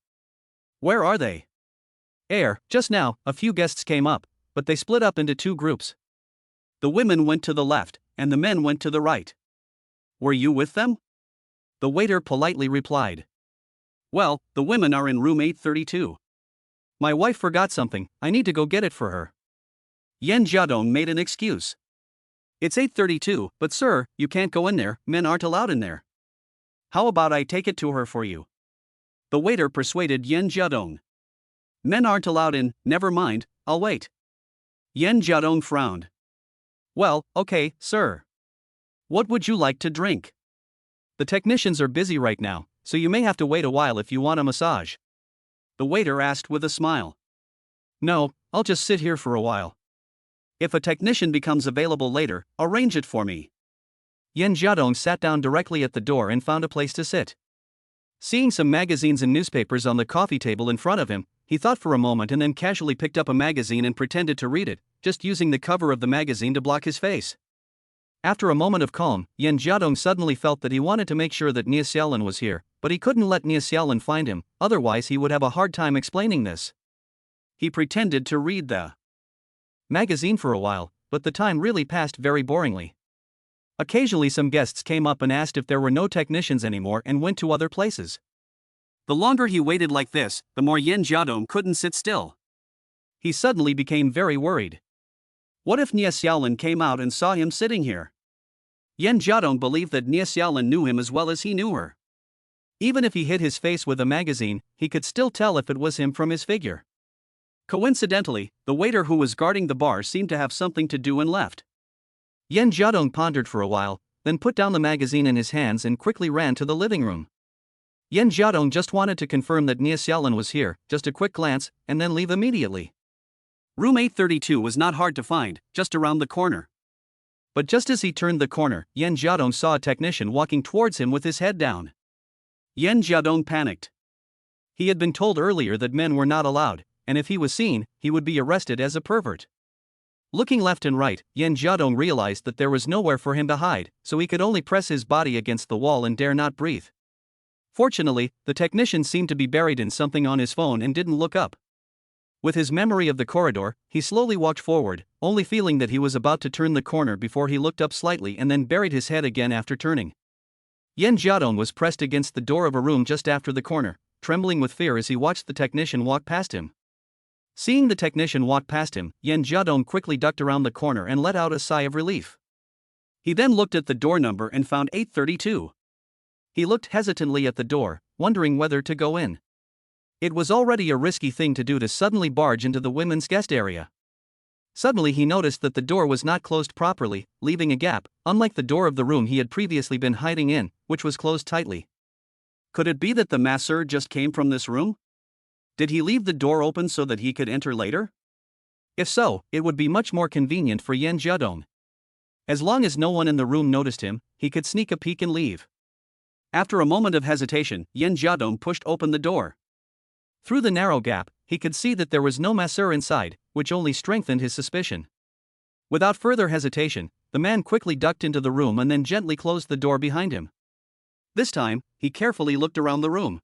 Where are they? Just now, a few guests came up, but they split up into 2 groups. The women went to the left, and the men went to the right. Were you with them? The waiter politely replied. Well, the women are in room 832. My wife forgot something, I need to go get it for her. Yan Jiadong made an excuse. It's 832, but sir, you can't go in there, men aren't allowed in there. How about I take it to her for you? The waiter persuaded Yan Jiadong. Men aren't allowed in, never mind, I'll wait. Yan Jiadong frowned. Well, okay, sir. What would you like to drink? The technicians are busy right now, so you may have to wait a while if you want a massage. The waiter asked with a smile. No, I'll just sit here for a while. If a technician becomes available later, arrange it for me. Yan Jiadong sat down directly at the door and found a place to sit. Seeing some magazines and newspapers on the coffee table in front of him, he thought for a moment and then casually picked up a magazine and pretended to read it, just using the cover of the magazine to block his face. After a moment of calm, Yan Jiadong suddenly felt that he wanted to make sure that Nie Xiaolin was here, but he couldn't let Nia Xiaolin find him, otherwise he would have a hard time explaining this. He pretended to read the magazine for a while, but the time really passed very boringly. Occasionally some guests came up and asked if there were no technicians anymore and went to other places. The longer he waited like this, the more Yan Jiadong couldn't sit still. He suddenly became very worried. What if Nia Xiaolin came out and saw him sitting here? Yan Jiadong believed that Nia Xiaolin knew him as well as he knew her. Even if he hid his face with a magazine, he could still tell if it was him from his figure. Coincidentally, the waiter who was guarding the bar seemed to have something to do and left. Yan Jiadong pondered for a while, then put down the magazine in his hands and quickly ran to the living room. Yan Jiadong just wanted to confirm that Nia Xiaolin was here, just a quick glance, and then leave immediately. Room 832 was not hard to find, just around the corner. But just as he turned the corner, Yan Jiadong saw a technician walking towards him with his head down. Yan Jiadong panicked. He had been told earlier that men were not allowed, and if he was seen, he would be arrested as a pervert. Looking left and right, Yan Jiadong realized that there was nowhere for him to hide, so he could only press his body against the wall and dare not breathe. Fortunately, the technician seemed to be buried in something on his phone and didn't look up. With his memory of the corridor, he slowly walked forward, only feeling that he was about to turn the corner before he looked up slightly and then buried his head again after turning. Yan Jiadong was pressed against the door of a room just after the corner, trembling with fear as he watched the technician walk past him. Seeing the technician walk past him, Yan Jiadong quickly ducked around the corner and let out a sigh of relief. He then looked at the door number and found 832. He looked hesitantly at the door, wondering whether to go in. It was already a risky thing to do to suddenly barge into the women's guest area. Suddenly he noticed that the door was not closed properly, leaving a gap, unlike the door of the room he had previously been hiding in, which was closed tightly. Could it be that the masseur just came from this room? Did he leave the door open so that he could enter later? If so, it would be much more convenient for Yan Jiadong. As long as no one in the room noticed him, he could sneak a peek and leave. After a moment of hesitation, Yan Jiadong pushed open the door. Through the narrow gap, he could see that there was no masseur inside, which only strengthened his suspicion. Without further hesitation, the man quickly ducked into the room and then gently closed the door behind him. This time, he carefully looked around the room.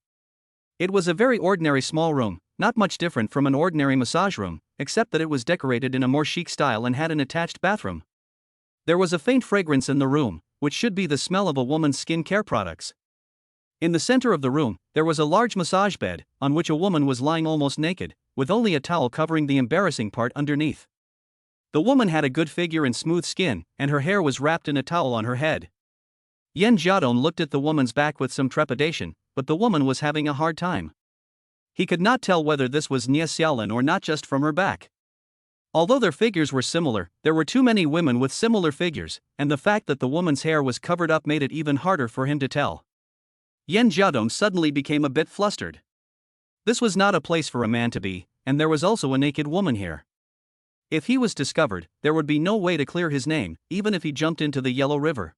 It was a very ordinary small room, not much different from an ordinary massage room, except that it was decorated in a more chic style and had an attached bathroom. There was a faint fragrance in the room, which should be the smell of a woman's skin care products. In the center of the room, there was a large massage bed, on which a woman was lying almost naked, with only a towel covering the embarrassing part underneath. The woman had a good figure and smooth skin, and her hair was wrapped in a towel on her head. Yan Jiadong looked at the woman's back with some trepidation, but the woman was having a hard time. He could not tell whether this was Nia Xiaolin or not just from her back. Although their figures were similar, there were too many women with similar figures, and the fact that the woman's hair was covered up made it even harder for him to tell. Yan Jiadong suddenly became a bit flustered. This was not a place for a man to be, and there was also a naked woman here. If he was discovered, there would be no way to clear his name, even if he jumped into the Yellow River.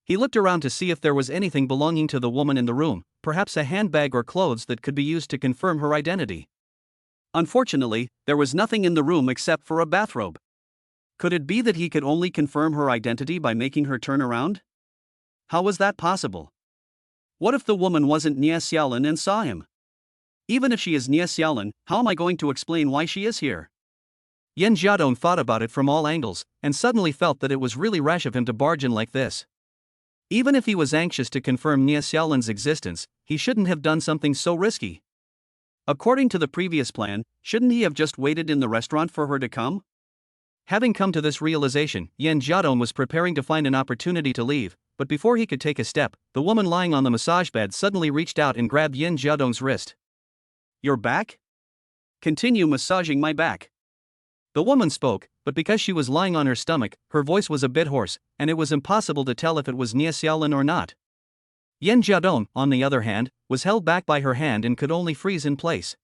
He looked around to see if there was anything belonging to the woman in the room, perhaps a handbag or clothes that could be used to confirm her identity. Unfortunately, there was nothing in the room except for a bathrobe. Could it be that he could only confirm her identity by making her turn around? How was that possible? What if the woman wasn't Nia Xiaolin and saw him? Even if she is Nia Xiaolin, how am I going to explain why she is here? Yan Jiadong thought about it from all angles, and suddenly felt that it was really rash of him to barge in like this. Even if he was anxious to confirm Nia Xiaolin's existence, he shouldn't have done something so risky. According to the previous plan, shouldn't he have just waited in the restaurant for her to come? Having come to this realization, Yan Jiadong was preparing to find an opportunity to leave, but before he could take a step, the woman lying on the massage bed suddenly reached out and grabbed Yan Jiadong's wrist. "Your back? Continue massaging my back." The woman spoke, but because she was lying on her stomach, her voice was a bit hoarse, and it was impossible to tell if it was Nia Xiaolin or not. Yan Jiadong, on the other hand, was held back by her hand and could only freeze in place.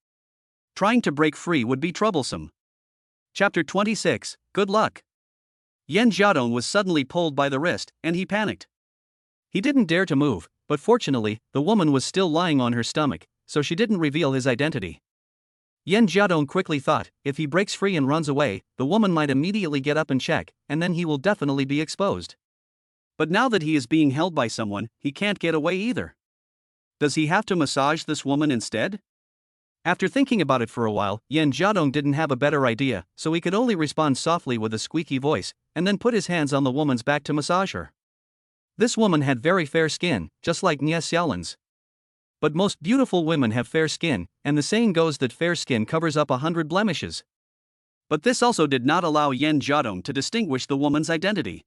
Trying to break free would be troublesome. Chapter 26, Good Luck. Yan Jiadong was suddenly pulled by the wrist, and he panicked. He didn't dare to move, but fortunately, the woman was still lying on her stomach, so she didn't reveal his identity. Yan Jiadong quickly thought, if he breaks free and runs away, the woman might immediately get up and check, and then he will definitely be exposed. But now that he is being held by someone, he can't get away either. Does he have to massage this woman instead? After thinking about it for a while, Yen Jiadong didn't have a better idea, so he could only respond softly with a squeaky voice, and then put his hands on the woman's back to massage her. This woman had very fair skin, just like Nie Xiaolin's. But most beautiful women have fair skin, and the saying goes that fair skin covers up 100 blemishes. But this also did not allow Yen Jiadong to distinguish the woman's identity.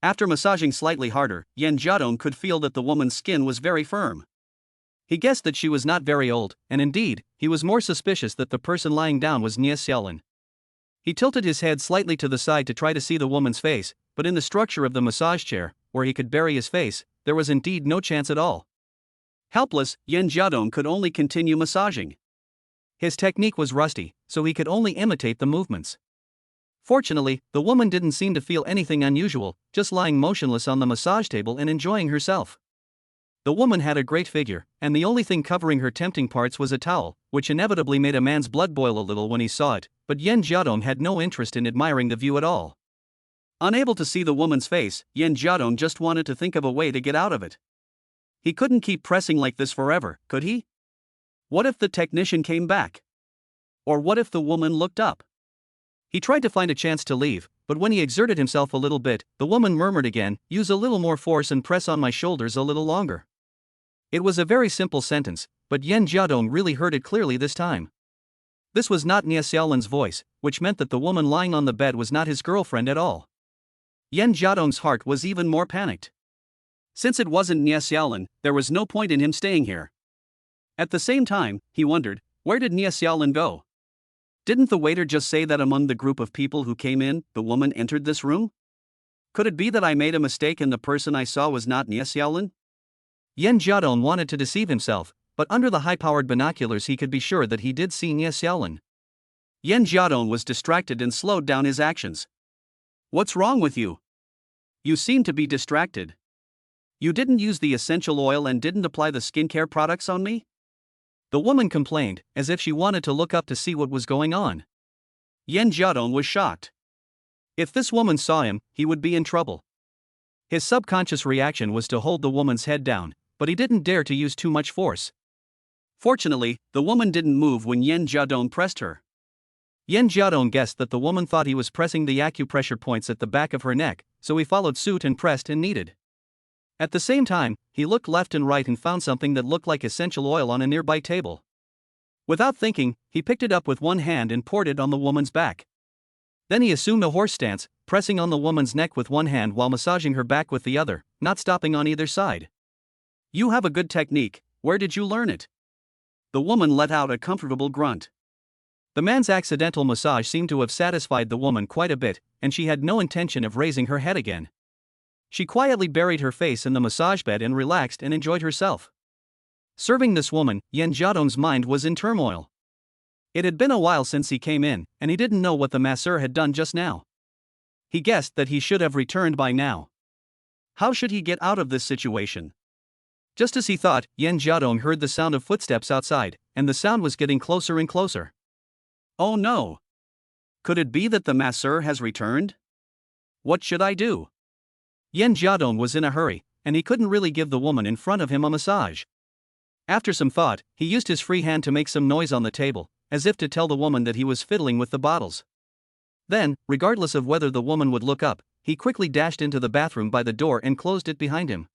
After massaging slightly harder, Yen Jiadong could feel that the woman's skin was very firm. He guessed that she was not very old, and indeed, he was more suspicious that the person lying down was Nie Xiaolin. He tilted his head slightly to the side to try to see the woman's face, but in the structure of the massage chair, where he could bury his face, there was indeed no chance at all. Helpless, Yen Jiadong could only continue massaging. His technique was rusty, so he could only imitate the movements. Fortunately, the woman didn't seem to feel anything unusual, just lying motionless on the massage table and enjoying herself. The woman had a great figure, and the only thing covering her tempting parts was a towel, which inevitably made a man's blood boil a little when he saw it, but Yen Jiadong had no interest in admiring the view at all. Unable to see the woman's face, Yen Jiadong just wanted to think of a way to get out of it. He couldn't keep pressing like this forever, could he? What if the technician came back? Or what if the woman looked up? He tried to find a chance to leave, but when he exerted himself a little bit, the woman murmured again, "Use a little more force and press on my shoulders a little longer." It was a very simple sentence, but Yen Jiadong really heard it clearly this time. This was not Nie Xiaolin's voice, which meant that the woman lying on the bed was not his girlfriend at all. Yen Jiadong's heart was even more panicked. Since it wasn't Nie Xiaolin, there was no point in him staying here. At the same time, he wondered, where did Nie Xiaolin go? Didn't the waiter just say that among the group of people who came in, the woman entered this room? Could it be that I made a mistake and the person I saw was not Nie Xiaolin? Yen Jiadong wanted to deceive himself, but under the high-powered binoculars he could be sure that he did see Nie Xiaolin. Yen Jiadong was distracted and slowed down his actions. What's wrong with you? You seem to be distracted. You didn't use the essential oil and didn't apply the skincare products on me? The woman complained, as if she wanted to look up to see what was going on. Yen Jiadong was shocked. If this woman saw him, he would be in trouble. His subconscious reaction was to hold the woman's head down, but he didn't dare to use too much force. Fortunately, the woman didn't move when Yen Jiadong pressed her. Yen Jiadong guessed that the woman thought he was pressing the acupressure points at the back of her neck, so he followed suit and pressed and kneaded. At the same time, he looked left and right and found something that looked like essential oil on a nearby table. Without thinking, he picked it up with one hand and poured it on the woman's back. Then he assumed a horse stance, pressing on the woman's neck with one hand while massaging her back with the other, not stopping on either side. You have a good technique, where did you learn it? The woman let out a comfortable grunt. The man's accidental massage seemed to have satisfied the woman quite a bit, and she had no intention of raising her head again. She quietly buried her face in the massage bed and relaxed and enjoyed herself. Serving this woman, Yen Jiadong's mind was in turmoil. It had been a while since he came in, and he didn't know what the masseur had done just now. He guessed that he should have returned by now. How should he get out of this situation? Just as he thought, Yen Jiadong heard the sound of footsteps outside, and the sound was getting closer and closer. Oh no! Could it be that the masseur has returned? What should I do? Yen Jiadong was in a hurry, and he couldn't really give the woman in front of him a massage. After some thought, he used his free hand to make some noise on the table, as if to tell the woman that he was fiddling with the bottles. Then, regardless of whether the woman would look up, he quickly dashed into the bathroom by the door and closed it behind him.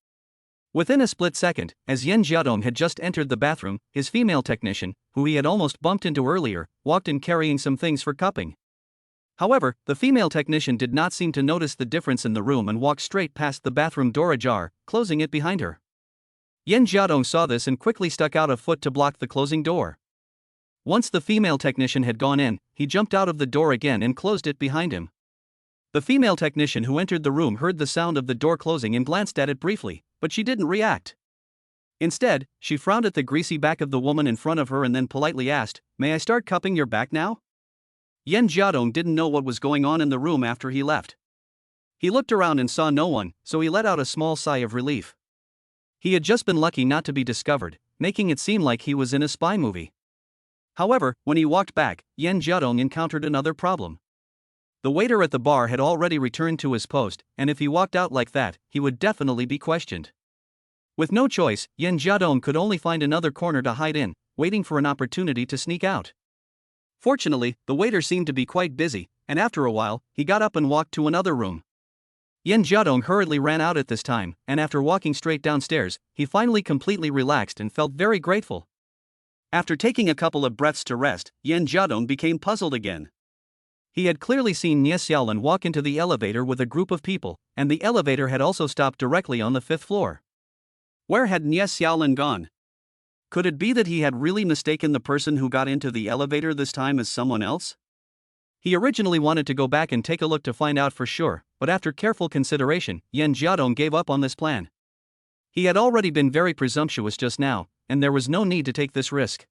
Within a split second, as Yen Jiadong had just entered the bathroom, his female technician, who he had almost bumped into earlier, walked in carrying some things for cupping. However, the female technician did not seem to notice the difference in the room and walked straight past the bathroom door ajar, closing it behind her. Yen Jiadong saw this and quickly stuck out a foot to block the closing door. Once the female technician had gone in, he jumped out of the door again and closed it behind him. The female technician who entered the room heard the sound of the door closing and glanced at it briefly, but she didn't react. Instead, she frowned at the greasy back of the woman in front of her and then politely asked, "May I start cupping your back now?" Yen Jiadong didn't know what was going on in the room after he left. He looked around and saw no one, so he let out a small sigh of relief. He had just been lucky not to be discovered, making it seem like he was in a spy movie. However, when he walked back, Yen Jiadong encountered another problem. The waiter at the bar had already returned to his post, and if he walked out like that, he would definitely be questioned. With no choice, Yen Jiadong could only find another corner to hide in, waiting for an opportunity to sneak out. Fortunately, the waiter seemed to be quite busy, and after a while, he got up and walked to another room. Yen Jiadong hurriedly ran out at this time, and after walking straight downstairs, he finally completely relaxed and felt very grateful. After taking a couple of breaths to rest, Yen Jiadong became puzzled again. He had clearly seen Nie Xiaolin walk into the elevator with a group of people, and the elevator had also stopped directly on the 5th floor. Where had Nie Xiaolin gone? Could it be that he had really mistaken the person who got into the elevator this time as someone else? He originally wanted to go back and take a look to find out for sure, but after careful consideration, Yen Jiadong gave up on this plan. He had already been very presumptuous just now, and there was no need to take this risk.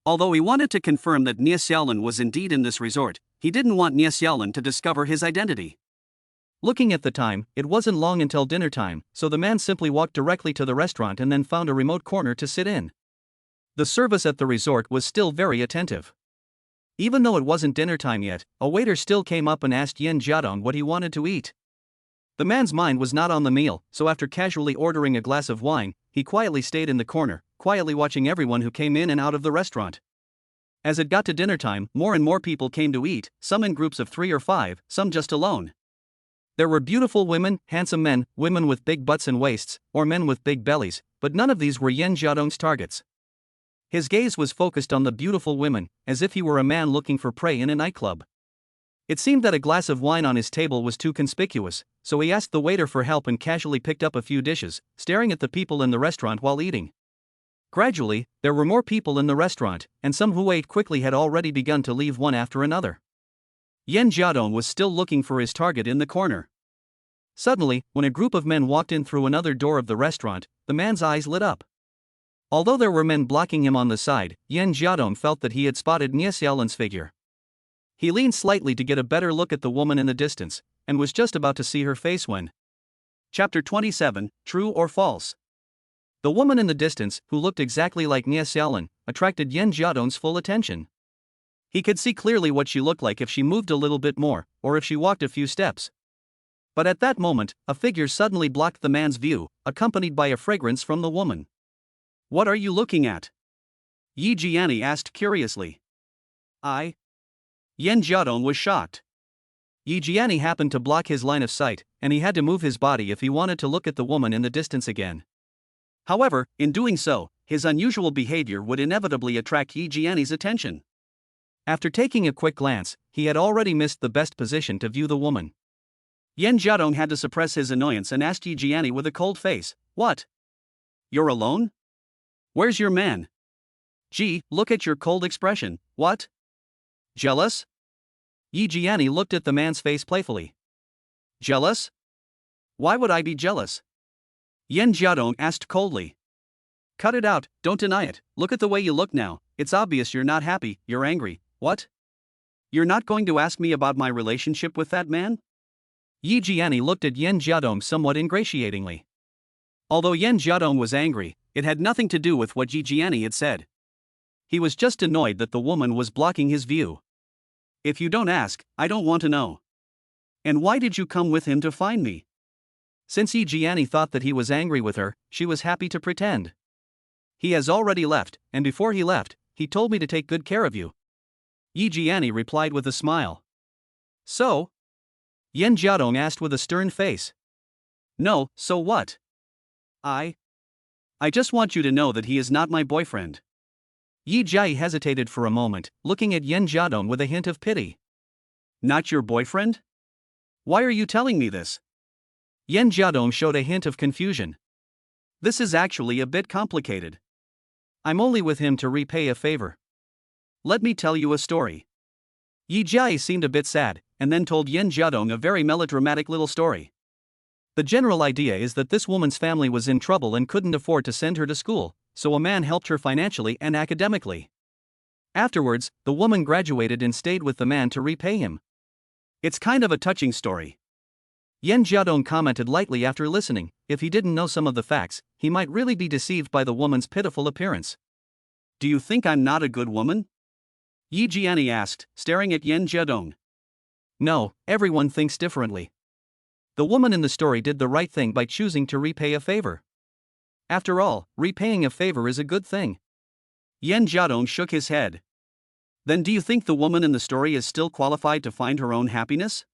Although he wanted to confirm that Nie Xiaolin was indeed in this resort, he didn't want Nie Xiaolin to discover his identity. Looking at the time, it wasn't long until dinner time, so the man simply walked directly to the restaurant and then found a remote corner to sit in. The service at the resort was still very attentive. Even though it wasn't dinner time yet, a waiter still came up and asked Yen Jiadong what he wanted to eat. The man's mind was not on the meal, so after casually ordering a glass of wine, he quietly stayed in the corner, quietly watching everyone who came in and out of the restaurant. As it got to dinner time, more and more people came to eat, some in groups of 3 or 5, some just alone. There were beautiful women, handsome men, women with big butts and waists, or men with big bellies, but none of these were Yen Jiadong's targets. His gaze was focused on the beautiful women, as if he were a man looking for prey in a nightclub. It seemed that a glass of wine on his table was too conspicuous, so he asked the waiter for help and casually picked up a few dishes, staring at the people in the restaurant while eating. Gradually, there were more people in the restaurant, and some who ate quickly had already begun to leave one after another. Yen Jiadong was still looking for his target in the corner. Suddenly, when a group of men walked in through another door of the restaurant, the man's eyes lit up. Although there were men blocking him on the side, Yen Jiadong felt that he had spotted Nie Xiaolin's figure. He leaned slightly to get a better look at the woman in the distance, and was just about to see her face when. Chapter 27, True or False? The woman in the distance, who looked exactly like Nie Xiaolin, attracted Yen Jiadong's full attention. He could see clearly what she looked like if she moved a little bit more, or if she walked a few steps. But at that moment, a figure suddenly blocked the man's view, accompanied by a fragrance from the woman. "What are you looking at?" Yi Jiani asked curiously. Yen Jiadong was shocked. Yi Jiani happened to block his line of sight, and he had to move his body if he wanted to look at the woman in the distance again. However, in doing so, his unusual behavior would inevitably attract Yi Jiani's attention. After taking a quick glance, he had already missed the best position to view the woman. Yen Jiadong had to suppress his annoyance and asked Yi Jiani with a cold face, "What? You're alone? Where's your man? Gee, look at your cold expression, what? Jealous?" Yi Jiani looked at the man's face playfully. "Jealous? Why would I be jealous?" Yen Jiadong asked coldly. "Cut it out, don't deny it, look at the way you look now, it's obvious you're not happy, you're angry, what? You're not going to ask me about my relationship with that man?" Yi Jiani looked at Yen Jiadong somewhat ingratiatingly. Although Yen Jiadong was angry, it had nothing to do with what Yi Jiani had said. He was just annoyed that the woman was blocking his view. "If you don't ask, I don't want to know. And why did you come with him to find me?" Since Yi Jiani thought that he was angry with her, she was happy to pretend. "He has already left, and before he left, he told me to take good care of you." Yi Jiani replied with a smile. "So?" Yen Jiadong asked with a stern face. "No, so what? I just want you to know that he is not my boyfriend." Yi Jiai hesitated for a moment, looking at Yen Jiadong with a hint of pity. "Not your boyfriend? Why are you telling me this?" Yen Jiadong showed a hint of confusion. "This is actually a bit complicated. I'm only with him to repay a favor. Let me tell you a story." Yi Jiai seemed a bit sad, and then told Yen Jiadong a very melodramatic little story. The general idea is that this woman's family was in trouble and couldn't afford to send her to school, so a man helped her financially and academically. Afterwards, the woman graduated and stayed with the man to repay him. It's kind of a touching story. Yen Jiadong commented lightly after listening. If he didn't know some of the facts, he might really be deceived by the woman's pitiful appearance. "Do you think I'm not a good woman?" Yi Jiani asked, staring at Yen Jiadong. "No, everyone thinks differently. The woman in the story did the right thing by choosing to repay a favor. After all, repaying a favor is a good thing. Yan Jiadong shook his head. Then do you think the woman in the story is still qualified to find her own happiness?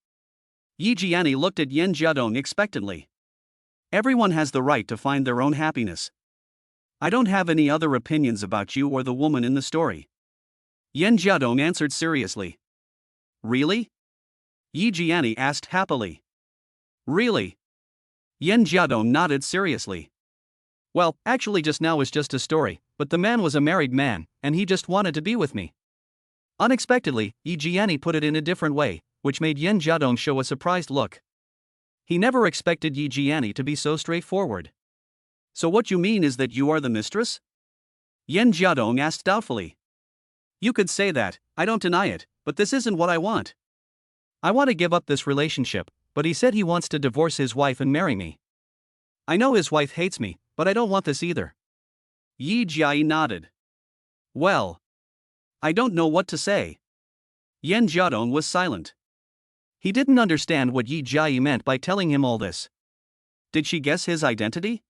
Yi Jiani looked at Yan Jiadong expectantly. Everyone has the right to find their own happiness. I don't have any other opinions about you or the woman in the story. Yan Jiadong answered seriously. Really? Yi Jiani asked happily. Really? Yan Jiadong nodded seriously. Well, actually just now was just a story, but the man was a married man, and he just wanted to be with me. Unexpectedly, Yi Jiani put it in a different way, which made Yan Jiadong show a surprised look. He never expected Yi Jiani to be so straightforward. So what you mean is that you are the mistress? Yan Jiadong asked doubtfully. You could say that, I don't deny it, but this isn't what I want. I want to give up this relationship, but he said he wants to divorce his wife and marry me. I know his wife hates me, but I don't want this either. Yi Jiai nodded. Well, I don't know what to say. Yan Jiadong was silent. He didn't understand what Yi Jiai meant by telling him all this. Did she guess his identity?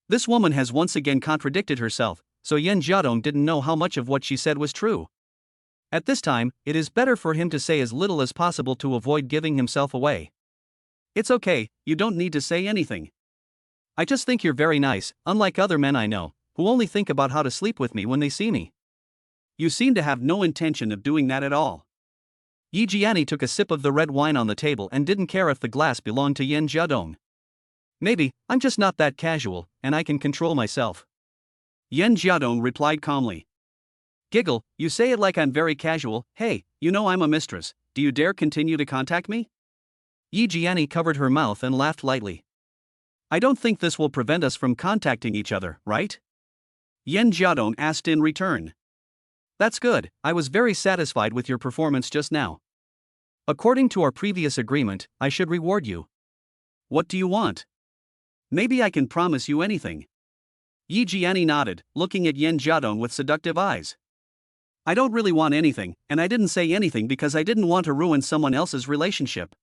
This woman has once again contradicted herself, so Yan Jiadong didn't know how much of what she said was true. At this time, it is better for him to say as little as possible to avoid giving himself away. It's okay, you don't need to say anything. I just think you're very nice, unlike other men I know, who only think about how to sleep with me when they see me. You seem to have no intention of doing that at all. Yi Jiani took a sip of the red wine on the table and didn't care if the glass belonged to Yan Jiadong. Maybe, I'm just not that casual, and I can control myself. Yan Jiadong replied calmly. Giggle, you say it like I'm very casual. Hey, you know I'm a mistress, do you dare continue to contact me? Yi Jiani covered her mouth and laughed lightly. I don't think this will prevent us from contacting each other, right? Yan Jiadong asked in return. That's good, I was very satisfied with your performance just now. According to our previous agreement, I should reward you. What do you want? Maybe I can promise you anything. Yi Jiani nodded, looking at Yan Jiadong with seductive eyes. I don't really want anything, and I didn't say anything because I didn't want to ruin someone else's relationship.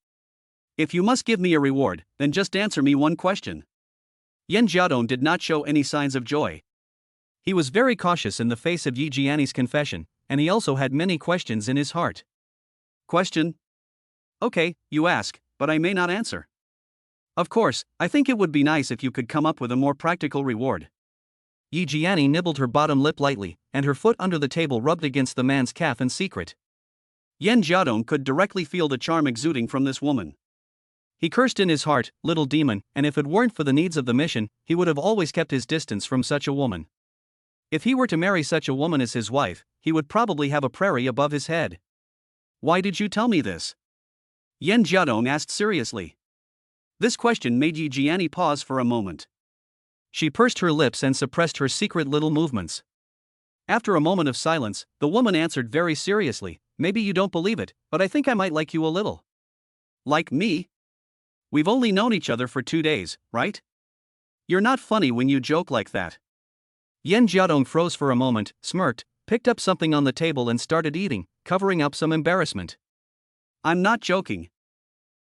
If you must give me a reward, then just answer me one question. Yan Jiadong did not show any signs of joy. He was very cautious in the face of Yi Jiani's confession, and he also had many questions in his heart. Question? Okay, you ask, but I may not answer. Of course, I think it would be nice if you could come up with a more practical reward. Yi Jiani nibbled her bottom lip lightly, and her foot under the table rubbed against the man's calf in secret. Yan Jiadong could directly feel the charm exuding from this woman. He cursed in his heart, little demon, and if it weren't for the needs of the mission, he would have always kept his distance from such a woman. If he were to marry such a woman as his wife, he would probably have a prairie above his head. Why did you tell me this? Yan Jiadong asked seriously. This question made Yi Jiani pause for a moment. She pursed her lips and suppressed her secret little movements. After a moment of silence, the woman answered very seriously, maybe you don't believe it, but I think I might like you a little. Like me? We've only known each other for 2 days, right? You're not funny when you joke like that. Yan Jiadong froze for a moment, smirked, picked up something on the table and started eating, covering up some embarrassment. I'm not joking.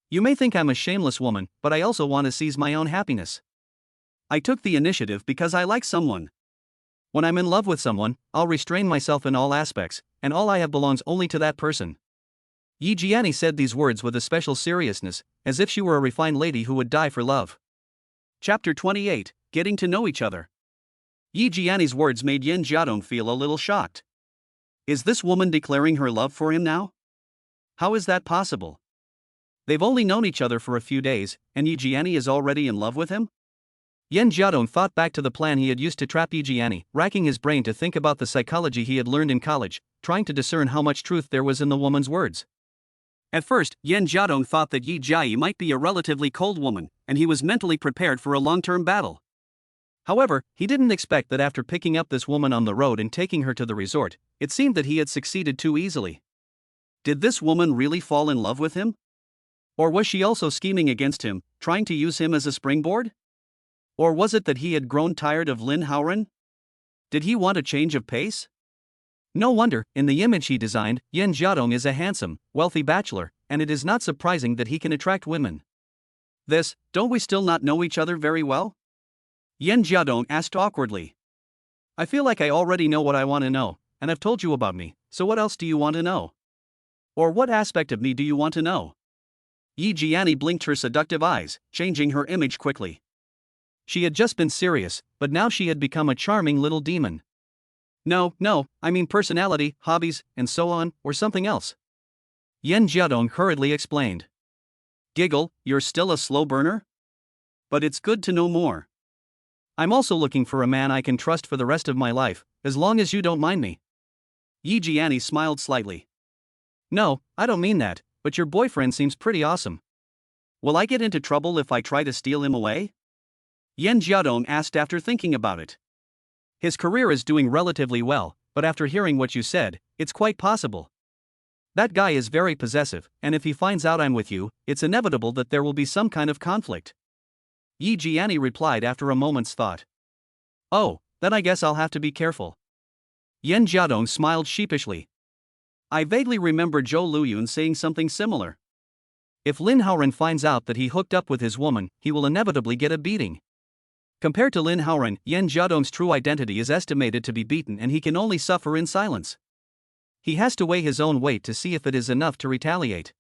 You may think I'm a shameless woman, but I also want to seize my own happiness. I took the initiative because I like someone. When I'm in love with someone, I'll restrain myself in all aspects, and all I have belongs only to that person. Yi Jiani said these words with a special seriousness, as if she were a refined lady who would die for love. Chapter 28, Getting to Know Each Other. Yi Jiani's words made Yan Jiadong feel a little shocked. Is this woman declaring her love for him now? How is that possible? They've only known each other for a few days, and Yi Jiani is already in love with him? Yan Jiadong thought back to the plan he had used to trap Yi Jiani, racking his brain to think about the psychology he had learned in college, trying to discern how much truth there was in the woman's words. At first, Yan Jiadong thought that Yi Jiai might be a relatively cold woman, and he was mentally prepared for a long-term battle. However, he didn't expect that after picking up this woman on the road and taking her to the resort, it seemed that he had succeeded too easily. Did this woman really fall in love with him? Or was she also scheming against him, trying to use him as a springboard? Or was it that he had grown tired of Lin Haoren? Did he want a change of pace? No wonder, in the image he designed, Yan Jiadong is a handsome, wealthy bachelor, and it is not surprising that he can attract women. Don't we still not know each other very well? Yan Jiadong asked awkwardly. I feel like I already know what I want to know, and I've told you about me, so what else do you want to know? Or what aspect of me do you want to know? Yi Jiani blinked her seductive eyes, changing her image quickly. She had just been serious, but now she had become a charming little demon. No, I mean personality, hobbies, and so on, or something else. Yan Jiadong hurriedly explained. Giggle, you're still a slow burner? But it's good to know more. I'm also looking for a man I can trust for the rest of my life, as long as you don't mind me. Yi Jiani smiled slightly. No, I don't mean that, but your boyfriend seems pretty awesome. Will I get into trouble if I try to steal him away? Yan Jiadong asked after thinking about it. His career is doing relatively well, but after hearing what you said, it's quite possible. That guy is very possessive, and if he finds out I'm with you, it's inevitable that there will be some kind of conflict. Yi Jiani replied after a moment's thought. Oh, then I guess I'll have to be careful. Yan Jiadong smiled sheepishly. I vaguely remember Zhou Luyun saying something similar. If Lin Haoren finds out that he hooked up with his woman, he will inevitably get a beating. Compared to Lin Haoren, Yan Jiadong's true identity is estimated to be beaten and he can only suffer in silence. He has to weigh his own weight to see if it is enough to retaliate.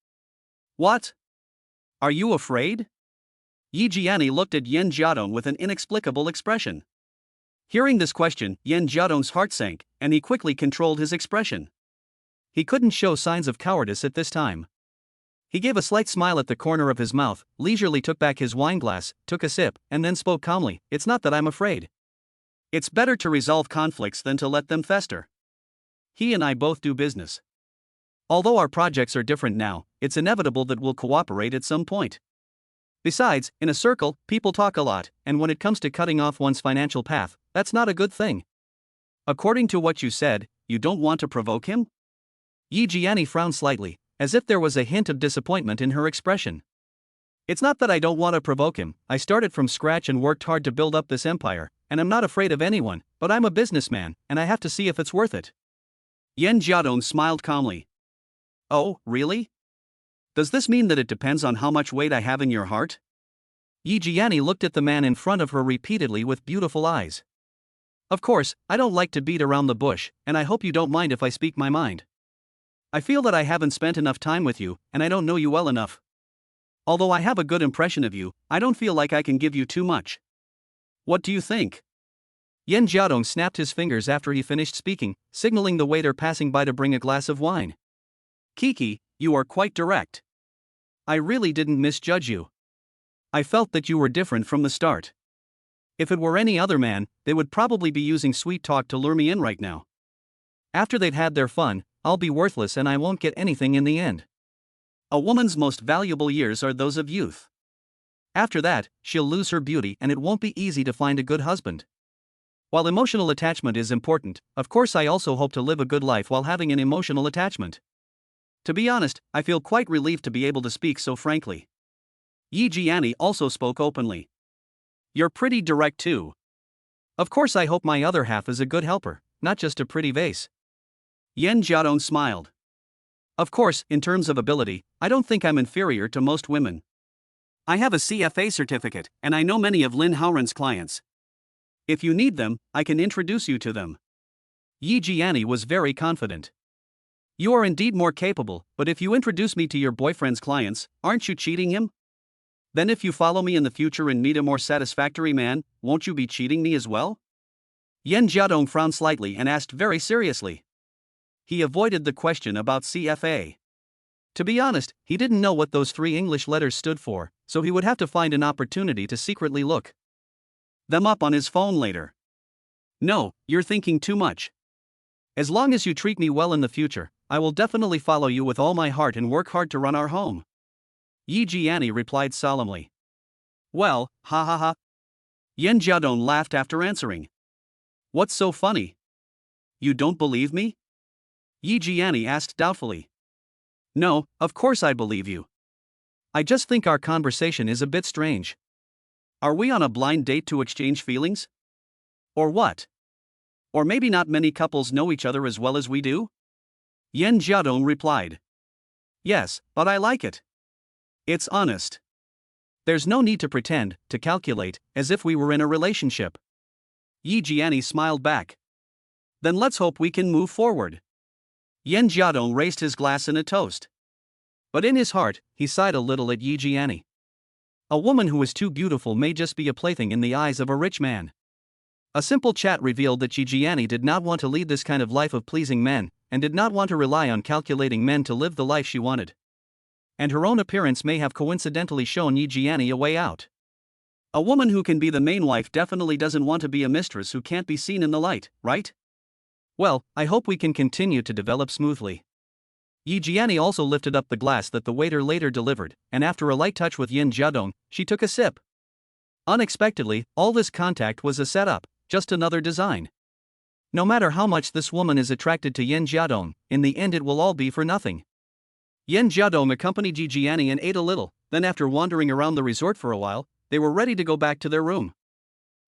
What? Are you afraid? Yi Jiani looked at Yan Jiadong with an inexplicable expression. Hearing this question, Yan Jiadong's heart sank, and he quickly controlled his expression. He couldn't show signs of cowardice at this time. He gave a slight smile at the corner of his mouth, leisurely took back his wineglass, took a sip, and then spoke calmly. It's not that I'm afraid. It's better to resolve conflicts than to let them fester. He and I both do business. Although our projects are different now, it's inevitable that we'll cooperate at some point. Besides, in a circle, people talk a lot, and when it comes to cutting off one's financial path, that's not a good thing. According to what you said, you don't want to provoke him? Yi Jiani frowned slightly, as if there was a hint of disappointment in her expression. It's not that I don't want to provoke him, I started from scratch and worked hard to build up this empire, and I'm not afraid of anyone, but I'm a businessman, and I have to see if it's worth it. Yan Jiadong smiled calmly. Oh, really? Does this mean that it depends on how much weight I have in your heart? Yi Jiani looked at the man in front of her repeatedly with beautiful eyes. Of course, I don't like to beat around the bush, and I hope you don't mind if I speak my mind. I feel that I haven't spent enough time with you, and I don't know you well enough. Although I have a good impression of you, I don't feel like I can give you too much. What do you think? Yan Jiadong snapped his fingers after he finished speaking, signaling the waiter passing by to bring a glass of wine. Kiki, you are quite direct. I really didn't misjudge you. I felt that you were different from the start. If it were any other man, they would probably be using sweet talk to lure me in right now. After they've had their fun, I'll be worthless and I won't get anything in the end. A woman's most valuable years are those of youth. After that, she'll lose her beauty and it won't be easy to find a good husband. While emotional attachment is important, of course I also hope to live a good life while having an emotional attachment. To be honest, I feel quite relieved to be able to speak so frankly. Yi Jiani also spoke openly. You're pretty direct too. Of course I hope my other half is a good helper, not just a pretty vase. Yan Jiadong smiled. Of course, in terms of ability, I don't think I'm inferior to most women. I have a CFA certificate, and I know many of Lin Haoren's clients. If you need them, I can introduce you to them. Yi Jiani was very confident. You are indeed more capable, but if you introduce me to your boyfriend's clients, aren't you cheating him? Then if you follow me in the future and meet a more satisfactory man, won't you be cheating me as well? Yan Jiadong frowned slightly and asked very seriously. He avoided the question about CFA. To be honest, he didn't know what those 3 English letters stood for, so he would have to find an opportunity to secretly look them up on his phone later. No, you're thinking too much. As long as you treat me well in the future, I will definitely follow you with all my heart and work hard to run our home. Yi Jiani replied solemnly. Well, ha ha ha. Yan Jiadong laughed after answering. What's so funny? You don't believe me? Yi Jiani asked doubtfully. No, of course I believe you. I just think our conversation is a bit strange. Are we on a blind date to exchange feelings? Or what? Or maybe not many couples know each other as well as we do? Yan Jiadong replied. Yes, but I like it. It's honest. There's no need to pretend, to calculate, as if we were in a relationship. Yi Jiani smiled back. Then let's hope we can move forward. Yan Jiadong raised his glass in a toast. But in his heart, he sighed a little at Yi Jiani. A woman who is too beautiful may just be a plaything in the eyes of a rich man. A simple chat revealed that Yi Jiani did not want to lead this kind of life of pleasing men, and did not want to rely on calculating men to live the life she wanted. And her own appearance may have coincidentally shown Yi Jiani a way out. A woman who can be the main wife definitely doesn't want to be a mistress who can't be seen in the light, right? Well, I hope we can continue to develop smoothly. Yi Jiani also lifted up the glass that the waiter later delivered, and after a light touch with Yin Jiadong, she took a sip. Unexpectedly, all this contact was a setup, just another design. No matter how much this woman is attracted to Yin Jiadong, in the end it will all be for nothing. Yin Jiadong accompanied Yi Jiani and ate a little, then after wandering around the resort for a while, they were ready to go back to their room.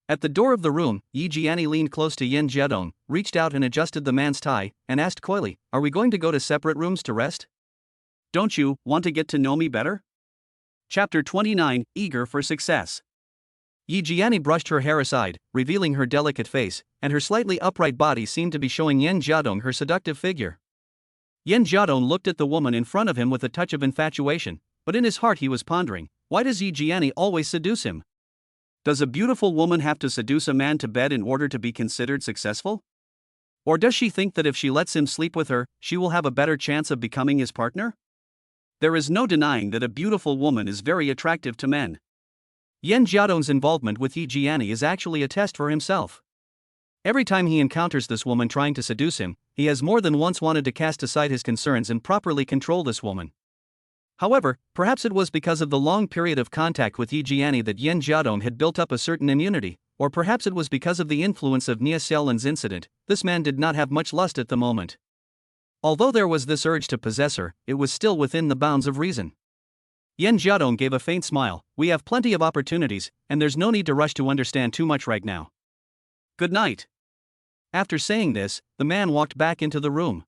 At the door of the room, Yi Jiani leaned close to Yin Jiadong, reached out and adjusted the man's tie, and asked coyly, "Are we going to go to separate rooms to rest? Don't you want to get to know me better?" Chapter 29, Eager for Success. Yi Jiani brushed her hair aside, revealing her delicate face, and her slightly upright body seemed to be showing Yin Jiadong her seductive figure. Yin Jiadong looked at the woman in front of him with a touch of infatuation, but in his heart he was pondering, why does Yi Jiani always seduce him? Does a beautiful woman have to seduce a man to bed in order to be considered successful? Or does she think that if she lets him sleep with her, she will have a better chance of becoming his partner? There is no denying that a beautiful woman is very attractive to men. Yin Jiadong's involvement with Yi Jiani is actually a test for himself. Every time he encounters this woman trying to seduce him, he has more than once wanted to cast aside his concerns and properly control this woman. However, perhaps it was because of the long period of contact with Yi Jiani that Yin Jiadong had built up a certain immunity, or perhaps it was because of the influence of Nia Xiaolan's incident. This man did not have much lust at the moment. Although there was this urge to possess her, it was still within the bounds of reason. Yin Jiadong gave a faint smile. "We have plenty of opportunities, and there's no need to rush to understand too much right now. Good night." After saying this, the man walked back into the room.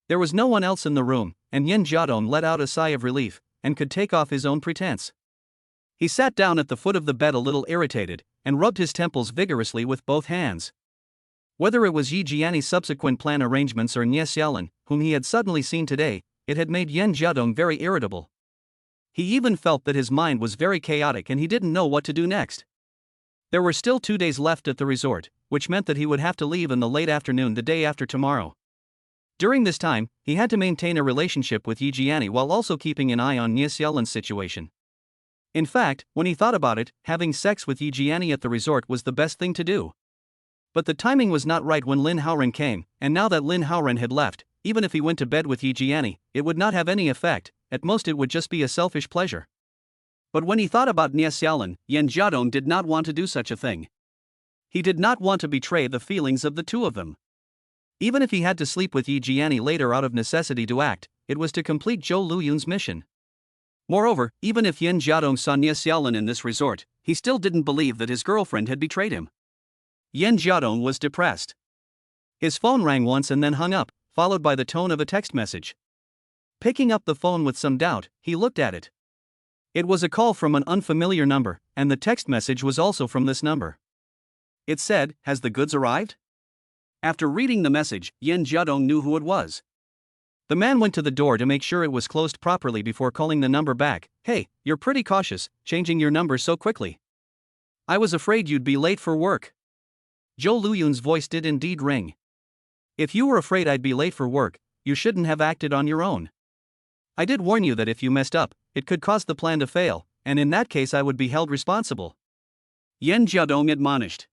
There was no one else in the room, and Yin Jiadong let out a sigh of relief, and could take off his own pretense. He sat down at the foot of the bed a little irritated, and rubbed his temples vigorously with both hands. Whether it was Yi Jiani's subsequent plan arrangements or Nia Xiaolan, whom he had suddenly seen today, it had made Yin Jiadong very irritable. He even felt that his mind was very chaotic and he didn't know what to do next. There were still 2 days left at the resort, which meant that he would have to leave in the late afternoon the day after tomorrow. During this time, he had to maintain a relationship with Yi Jiani while also keeping an eye on Nia Xiaolan's situation. In fact, when he thought about it, having sex with Yi Jiani at the resort was the best thing to do. But the timing was not right when Lin Haoren came, and now that Lin Haoren had left, even if he went to bed with Yi Jiani, it would not have any effect. At most it would just be a selfish pleasure. But when he thought about Nia Xiaolan, Yin Jiadong did not want to do such a thing. He did not want to betray the feelings of the two of them. Even if he had to sleep with Yi Jiani later out of necessity to act, it was to complete Zhou Luyun's mission. Moreover, even if Yin Jiadong saw Nia Xiaolan in this resort, he still didn't believe that his girlfriend had betrayed him. Yin Jiadong was depressed. His phone rang once and then hung up, followed by the tone of a text message. Picking up the phone with some doubt, he looked at it. It was a call from an unfamiliar number, and the text message was also from this number. It said, "Has the goods arrived?" After reading the message, Yin Jiadong knew who it was. The man went to the door to make sure it was closed properly before calling the number back. "Hey, you're pretty cautious, changing your number so quickly. I was afraid you'd be late for work." Zhou Luyun's voice did indeed ring. "If you were afraid I'd be late for work, you shouldn't have acted on your own. I did warn you that if you messed up, it could cause the plan to fail, and in that case I would be held responsible." Yin Jiadong admonished.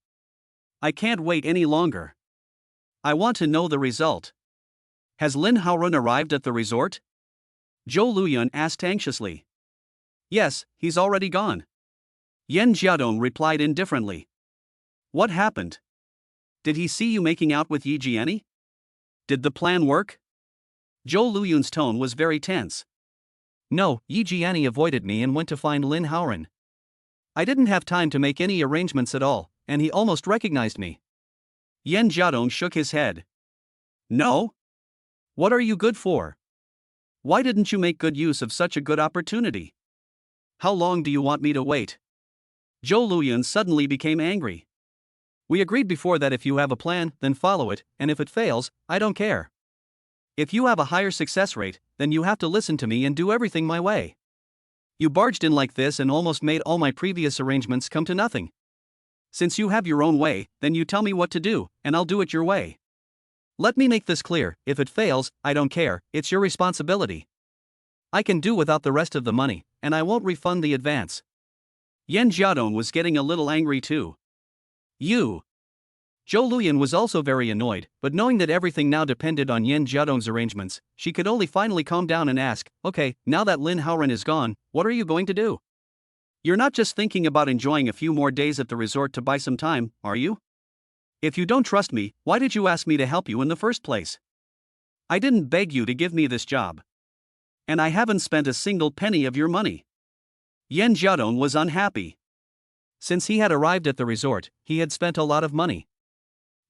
"I can't wait any longer. I want to know the result. Has Lin Haoren arrived at the resort?" Zhou Luyun asked anxiously. "Yes, he's already gone." Yin Jiadong replied indifferently. "What happened? Did he see you making out with Yi Jiani? Did the plan work?" Zhou Luyun's tone was very tense. "No, Yi Jiani avoided me and went to find Lin Haoren. I didn't have time to make any arrangements at all, and he almost recognized me." Yin Jiadong shook his head. "No? What are you good for? Why didn't you make good use of such a good opportunity? How long do you want me to wait? Zhou Luyan suddenly became angry. We agreed before that if you have a plan, then follow it, and if it fails, I don't care. If you have a higher success rate, then you have to listen to me and do everything my way. You barged in like this and almost made all my previous arrangements come to nothing. Since you have your own way, then you tell me what to do, and I'll do it your way. Let me make this clear, if it fails, I don't care, it's your responsibility. I can do without the rest of the money, and I won't refund the advance. Yan Jiadong was getting a little angry too. You. Zhou Luyan was also very annoyed, but knowing that everything now depended on Yan Jiadong's arrangements, she could only finally calm down and ask, okay, now that Lin Haoren is gone, what are you going to do? You're not just thinking about enjoying a few more days at the resort to buy some time, are you? If you don't trust me, why did you ask me to help you in the first place? I didn't beg you to give me this job. And I haven't spent a single penny of your money. Yan Jiadong was unhappy. Since he had arrived at the resort, he had spent a lot of money.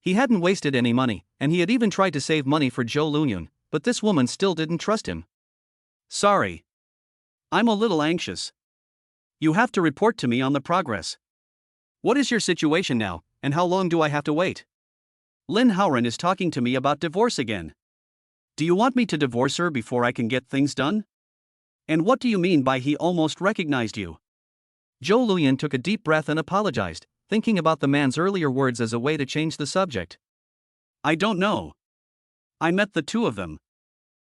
He hadn't wasted any money, and he had even tried to save money for Zhou Luyan, but this woman still didn't trust him. Sorry. I'm a little anxious. You have to report to me on the progress. What is your situation now, and how long do I have to wait? Lin Haoren is talking to me about divorce again. Do you want me to divorce her before I can get things done? And what do you mean by he almost recognized you? Zhou Luyan took a deep breath and apologized, thinking about the man's earlier words as a way to change the subject. I don't know. I met the two of them.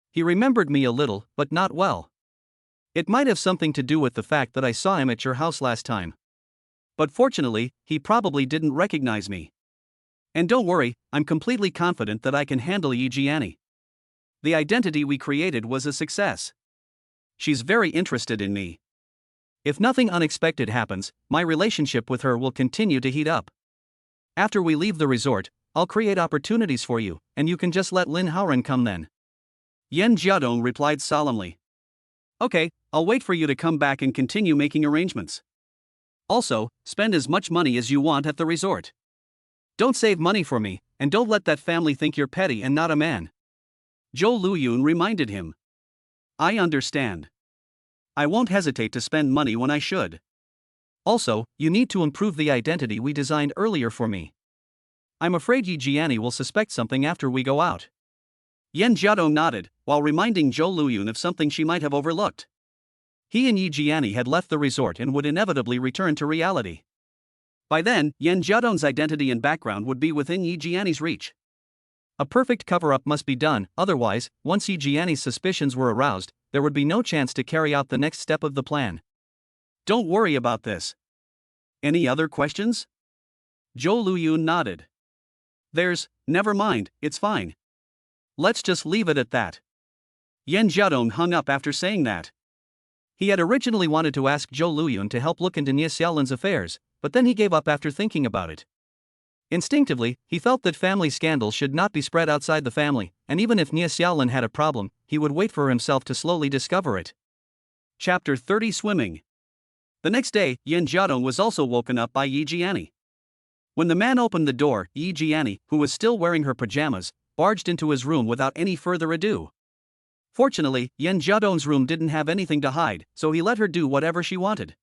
He remembered me a little, but not well. It might have something to do with the fact that I saw him at your house last time. But fortunately, he probably didn't recognize me. And don't worry, I'm completely confident that I can handle Yi Jiani. The identity we created was a success. She's very interested in me. If nothing unexpected happens, my relationship with her will continue to heat up. After we leave the resort, I'll create opportunities for you, and you can just let Lin Haoren come then. Yan Jiadong replied solemnly. Okay, I'll wait for you to come back and continue making arrangements. Also, spend as much money as you want at the resort. Don't save money for me, and don't let that family think you're petty and not a man. Zhou Luyan reminded him. I understand. I won't hesitate to spend money when I should. Also, you need to improve the identity we designed earlier for me. I'm afraid Yi Jiani will suspect something after we go out. Yan Jiadong nodded, while reminding Zhou Luyan of something she might have overlooked. He and Yi Jiani had left the resort and would inevitably return to reality. By then, Yan Jiadong's identity and background would be within Yi Jiani's reach. A perfect cover-up must be done, otherwise, once Yi Jiani's suspicions were aroused, there would be no chance to carry out the next step of the plan. Don't worry about this. Any other questions? Zhou Luyan nodded. Never mind, it's fine. Let's just leave it at that. Yan Jiadong hung up after saying that. He had originally wanted to ask Zhou Luyan to help look into Nie Xiaolin's affairs, but then he gave up after thinking about it. Instinctively, he felt that family scandals should not be spread outside the family, and even if Nie Xiaolin had a problem, he would wait for himself to slowly discover it. Chapter 30 Swimming. The next day, Yan Jiadong was also woken up by Yi Jiani. When the man opened the door, Yi Jiani, who was still wearing her pajamas, barged into his room without any further ado. Fortunately, Yan Jiadong's room didn't have anything to hide, so he let her do whatever she wanted.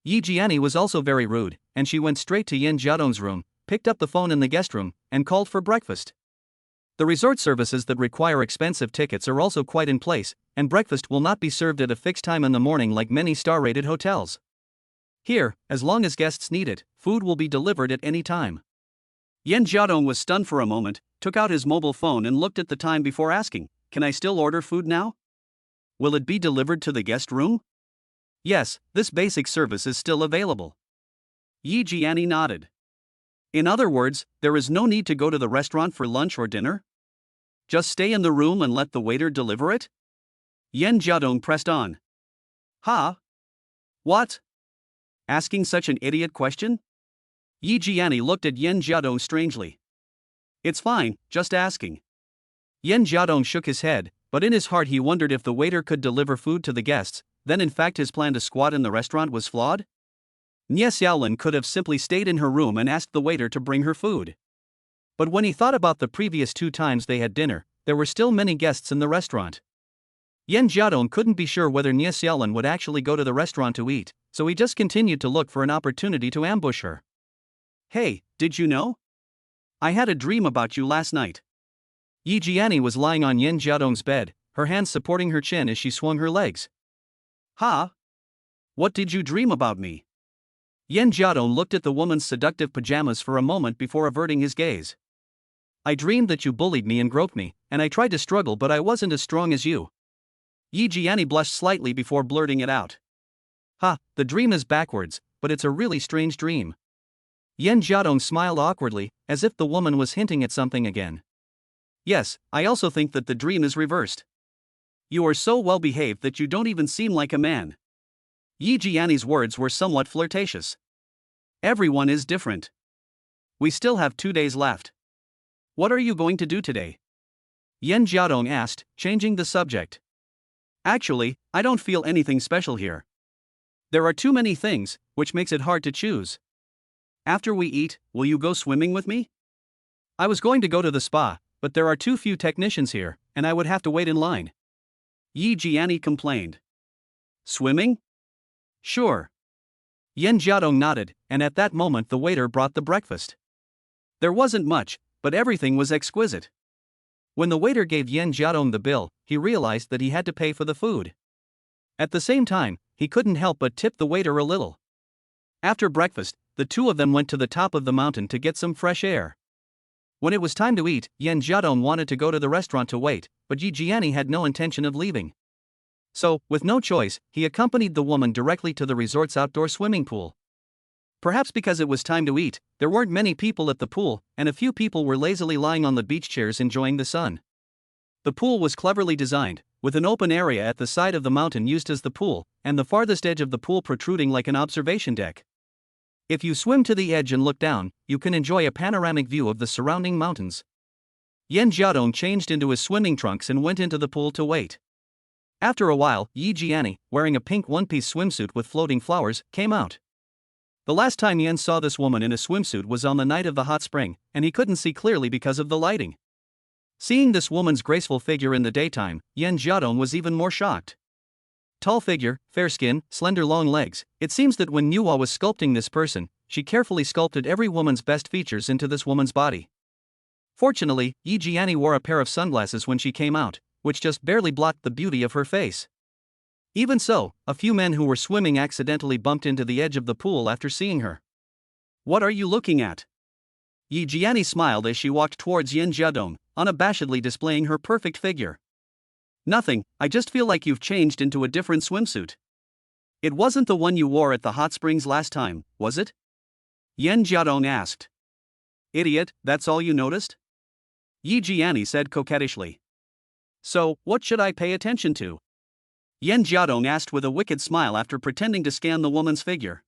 Yi Jiani was also very rude, and she went straight to Yan Jiadong's room, picked up the phone in the guest room, and called for breakfast. The resort services that require expensive tickets are also quite in place, and breakfast will not be served at a fixed time in the morning like many star-rated hotels. Here, as long as guests need it, food will be delivered at any time. Yan Jiadong was stunned for a moment, took out his mobile phone and looked at the time before asking, "Can I still order food now? Will it be delivered to the guest room?" Yes, this basic service is still available. Yi Jiani nodded. In other words, there is no need to go to the restaurant for lunch or dinner? Just stay in the room and let the waiter deliver it? Yan Jiadong pressed on. Huh? What? Asking such an idiot question? Yi Jiani looked at Yan Jiadong strangely. It's fine, just asking. Yan Jiadong shook his head, but in his heart he wondered if the waiter could deliver food to the guests, then in fact his plan to squat in the restaurant was flawed? Nie Xiaolin could have simply stayed in her room and asked the waiter to bring her food. But when he thought about the previous 2 times they had dinner, there were still many guests in the restaurant. Yen Jiadong couldn't be sure whether Nie Xiaolin would actually go to the restaurant to eat, so he just continued to look for an opportunity to ambush her. Hey, did you know? I had a dream about you last night. Yi Jiani was lying on Yen Jiadong's bed, her hands supporting her chin as she swung her legs. Ha? What did you dream about me? Yen Jiadong looked at the woman's seductive pajamas for a moment before averting his gaze. I dreamed that you bullied me and groped me, and I tried to struggle but I wasn't as strong as you. Yi Jiani blushed slightly before blurting it out. Ha, the dream is backwards, but it's a really strange dream. Yen Jiadong smiled awkwardly, as if the woman was hinting at something again. Yes, I also think that the dream is reversed. You are so well behaved that you don't even seem like a man. Yi Jiani's words were somewhat flirtatious. Everyone is different. We still have 2 days left. What are you going to do today? Yen Jiadong asked, changing the subject. Actually, I don't feel anything special here. There are too many things, which makes it hard to choose. After we eat, will you go swimming with me? I was going to go to the spa, but there are too few technicians here, and I would have to wait in line. Yi Jiani complained. Swimming? Sure. Yen Jiadong nodded, and at that moment the waiter brought the breakfast. There wasn't much, but everything was exquisite. When the waiter gave Yen Jiadong the bill, he realized that he had to pay for the food. At the same time, he couldn't help but tip the waiter a little. After breakfast, the two of them went to the top of the mountain to get some fresh air. When it was time to eat, Yen Jiadong wanted to go to the restaurant to wait, but Yi Jiani had no intention of leaving. So, with no choice, he accompanied the woman directly to the resort's outdoor swimming pool. Perhaps because it was time to eat, there weren't many people at the pool, and a few people were lazily lying on the beach chairs enjoying the sun. The pool was cleverly designed, with an open area at the side of the mountain used as the pool, and the farthest edge of the pool protruding like an observation deck. If you swim to the edge and look down, you can enjoy a panoramic view of the surrounding mountains. Yen Jiadong changed into his swimming trunks and went into the pool to wait. After a while, Yi Jiani, wearing a pink one-piece swimsuit with floating flowers, came out. The last time Yen saw this woman in a swimsuit was on the night of the hot spring, and he couldn't see clearly because of the lighting. Seeing this woman's graceful figure in the daytime, Yen Jiadong was even more shocked. Tall figure, fair skin, slender long legs. It seems that when Nuwa was sculpting this person, she carefully sculpted every woman's best features into this woman's body. Fortunately, Yi Jiani wore a pair of sunglasses when she came out, which just barely blocked the beauty of her face. Even so, a few men who were swimming accidentally bumped into the edge of the pool after seeing her. What are you looking at? Yi Jiani smiled as she walked towards Yen Jiadong, unabashedly displaying her perfect figure. Nothing, I just feel like you've changed into a different swimsuit. It wasn't the one you wore at the hot springs last time, was it? Yen Jiadong asked. Idiot, that's all you noticed? Yi Jiani said coquettishly. So, what should I pay attention to? Yen Jiadong asked with a wicked smile after pretending to scan the woman's figure.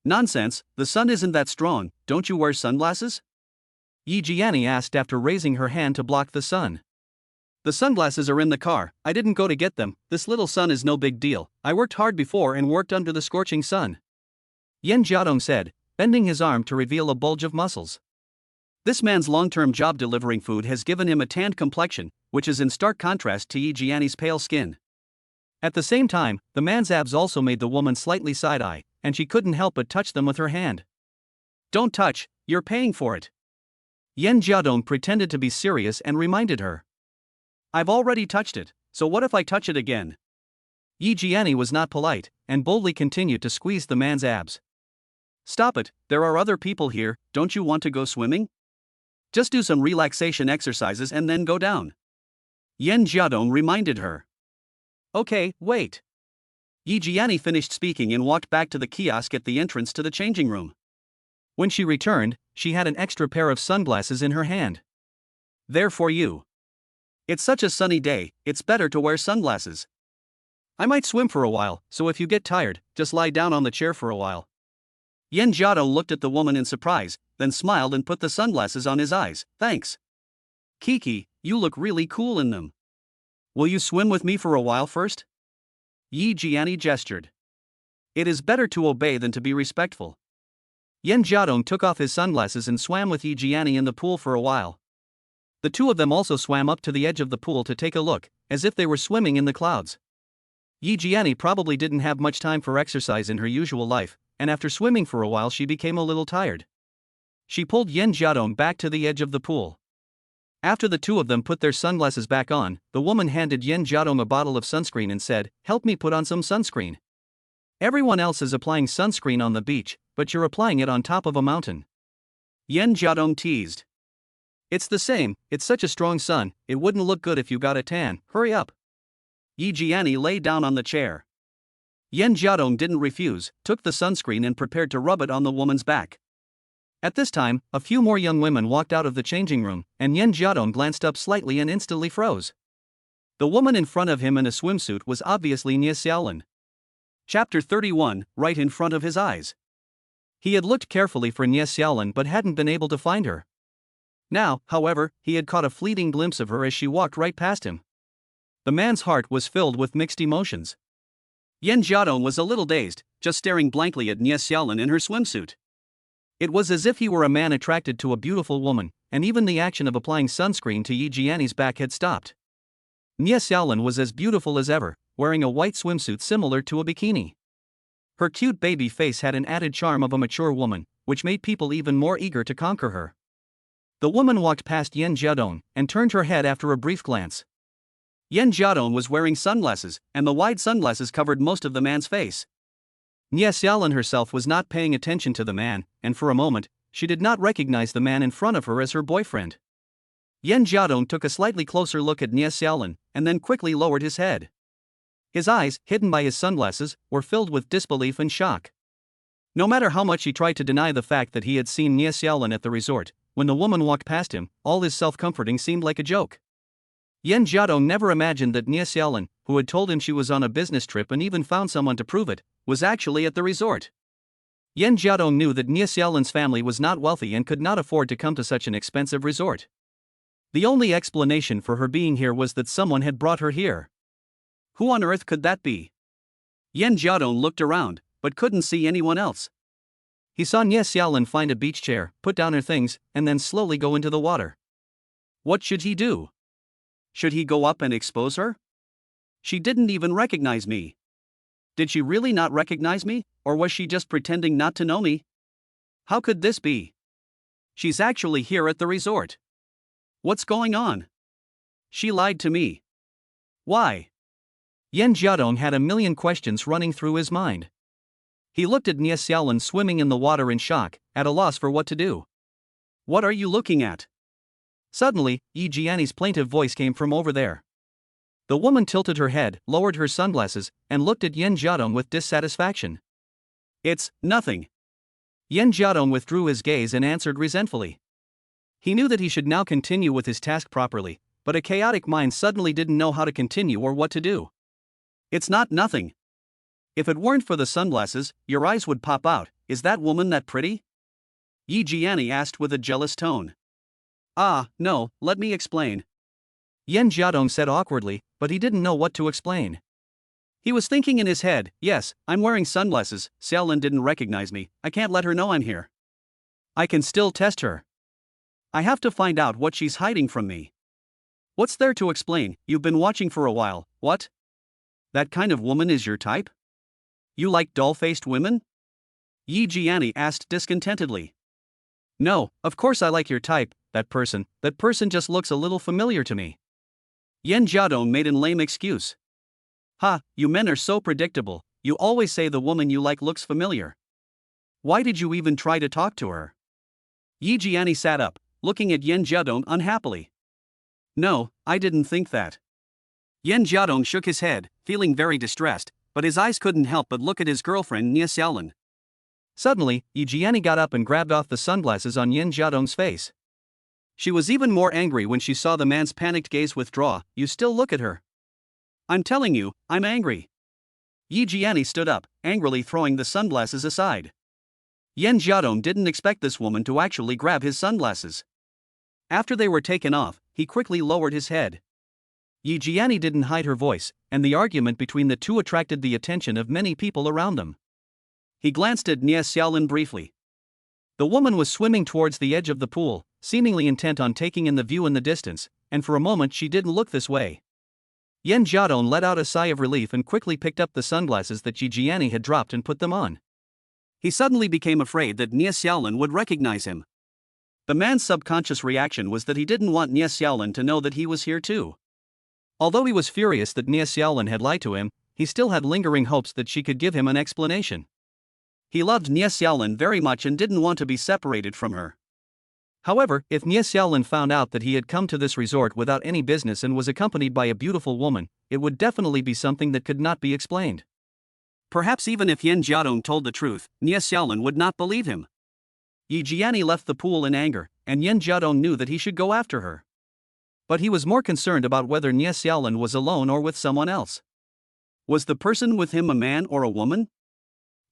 Nonsense, the sun isn't that strong, don't you wear sunglasses? Yi Jiani asked after raising her hand to block the sun. The sunglasses are in the car, I didn't go to get them, this little sun is no big deal, I worked hard before and worked under the scorching sun. Yen Jiadong said, bending his arm to reveal a bulge of muscles. This man's long-term job delivering food has given him a tanned complexion, which is in stark contrast to Yi Jiani's pale skin. At the same time, the man's abs also made the woman slightly side-eye, and she couldn't help but touch them with her hand. Don't touch, you're paying for it. Yen Jiadong pretended to be serious and reminded her. I've already touched it, so what if I touch it again? Yi Jiani was not polite, and boldly continued to squeeze the man's abs. Stop it, there are other people here, don't you want to go swimming? Just do some relaxation exercises and then go down. Yen Jiadong reminded her. Okay, wait. Yi Jiani finished speaking and walked back to the kiosk at the entrance to the changing room. When she returned, she had an extra pair of sunglasses in her hand. There for you. It's such a sunny day, it's better to wear sunglasses. I might swim for a while, so if you get tired, just lie down on the chair for a while. Yen Jiadong looked at the woman in surprise, then smiled and put the sunglasses on his eyes. Thanks. Kiki, you look really cool in them. Will you swim with me for a while first? Yi Jiani gestured. It is better to obey than to be respectful. Yen Jiadong took off his sunglasses and swam with Yi Jiani in the pool for a while. The two of them also swam up to the edge of the pool to take a look, as if they were swimming in the clouds. Yi Jiani probably didn't have much time for exercise in her usual life, and after swimming for a while she became a little tired. She pulled Yan Jiadong back to the edge of the pool. After the two of them put their sunglasses back on, the woman handed Yan Jiadong a bottle of sunscreen and said, "Help me put on some sunscreen. Everyone else is applying sunscreen on the beach, but you're applying it on top of a mountain." Yan Jiadong teased. "It's the same, it's such a strong sun, it wouldn't look good if you got a tan, hurry up." Yi Jiani lay down on the chair. Yan Jiadong didn't refuse, took the sunscreen and prepared to rub it on the woman's back. At this time, a few more young women walked out of the changing room, and Yan Jiadong glanced up slightly and instantly froze. The woman in front of him in a swimsuit was obviously Nie Xiaolin. Chapter 31, right in front of his eyes. He had looked carefully for Nie Xiaolin but hadn't been able to find her. Now, however, he had caught a fleeting glimpse of her as she walked right past him. The man's heart was filled with mixed emotions. Yan Jiadong was a little dazed, just staring blankly at Nie Xiaolin in her swimsuit. It was as if he were a man attracted to a beautiful woman, and even the action of applying sunscreen to Yi Jiani's back had stopped. Nie Xiaolin was as beautiful as ever, wearing a white swimsuit similar to a bikini. Her cute baby face had an added charm of a mature woman, which made people even more eager to conquer her. The woman walked past Yan Jiadong and turned her head after a brief glance. Yan Jiadong was wearing sunglasses, and the wide sunglasses covered most of the man's face. Nie Xiaolin herself was not paying attention to the man, and for a moment, she did not recognize the man in front of her as her boyfriend. Yan Jiadong took a slightly closer look at Nie Xiaolin, and then quickly lowered his head. His eyes, hidden by his sunglasses, were filled with disbelief and shock. No matter how much he tried to deny the fact that he had seen Nie Xiaolin at the resort, when the woman walked past him, all his self-comforting seemed like a joke. Yan Jiadong never imagined that Nie Xiaolin, who had told him she was on a business trip and even found someone to prove it, was actually at the resort. Yan Jiadong knew that Nie Xiaolin's family was not wealthy and could not afford to come to such an expensive resort. The only explanation for her being here was that someone had brought her here. Who on earth could that be? Yan Jiadong looked around, but couldn't see anyone else. He saw Nie Xiaolin find a beach chair, put down her things, and then slowly go into the water. What should he do? Should he go up and expose her? She didn't even recognize me. Did she really not recognize me, or was she just pretending not to know me? How could this be? She's actually here at the resort. What's going on? She lied to me. Why? Yan Jiadong had a million questions running through his mind. He looked at Nie Xiaolin swimming in the water in shock, at a loss for what to do. What are you looking at? Suddenly, Yi Jiani's plaintive voice came from over there. The woman tilted her head, lowered her sunglasses, and looked at Yan Jiadong with dissatisfaction. It's nothing. Yan Jiadong withdrew his gaze and answered resentfully. He knew that he should now continue with his task properly, but a chaotic mind suddenly didn't know how to continue or what to do. It's not nothing. If it weren't for the sunglasses, your eyes would pop out. Is that woman that pretty? Yi Jiani asked with a jealous tone. Ah, no, let me explain. Yan Jiadong said awkwardly, but he didn't know what to explain. He was thinking in his head, yes, I'm wearing sunglasses, Xiaolin didn't recognize me, I can't let her know I'm here. I can still test her. I have to find out what she's hiding from me. What's there to explain? You've been watching for a while, what? That kind of woman is your type? You like dull-faced women? Yi Jiani asked discontentedly. No, of course I like your type, that person just looks a little familiar to me. Yan Jiadong made an lame excuse. Ha, you men are so predictable, you always say the woman you like looks familiar. Why did you even try to talk to her? Yi Jiani sat up, looking at Yan Jiadong unhappily. No, I didn't think that. Yan Jiadong shook his head, feeling very distressed, but his eyes couldn't help but look at his girlfriend Nie Xiaolin. Suddenly, Yi Jiani got up and grabbed off the sunglasses on Yan Jiadong's face. She was even more angry when she saw the man's panicked gaze withdraw. You still look at her. I'm telling you, I'm angry. Yi Jiani stood up, angrily throwing the sunglasses aside. Yan Jiadong didn't expect this woman to actually grab his sunglasses. After they were taken off, he quickly lowered his head. Yi Jiani didn't hide her voice, and the argument between the two attracted the attention of many people around them. He glanced at Nie Xiaolin briefly. The woman was swimming towards the edge of the pool, seemingly intent on taking in the view in the distance, and for a moment she didn't look this way. Yen Jiadong let out a sigh of relief and quickly picked up the sunglasses that Ji Jiani had dropped and put them on. He suddenly became afraid that Nie Xiaolin would recognize him. The man's subconscious reaction was that he didn't want Nie Xiaolin to know that he was here too. Although he was furious that Nie Xiaolin had lied to him, he still had lingering hopes that she could give him an explanation. He loved Nie Xiaolin very much and didn't want to be separated from her. However, if Nie Xiaolin found out that he had come to this resort without any business and was accompanied by a beautiful woman, it would definitely be something that could not be explained. Perhaps even if Yen Jiadong told the truth, Nie Xiaolin would not believe him. Yi Jiani left the pool in anger, and Yen Jiadong knew that he should go after her. But he was more concerned about whether Nie Xiaolin was alone or with someone else. Was the person with him a man or a woman?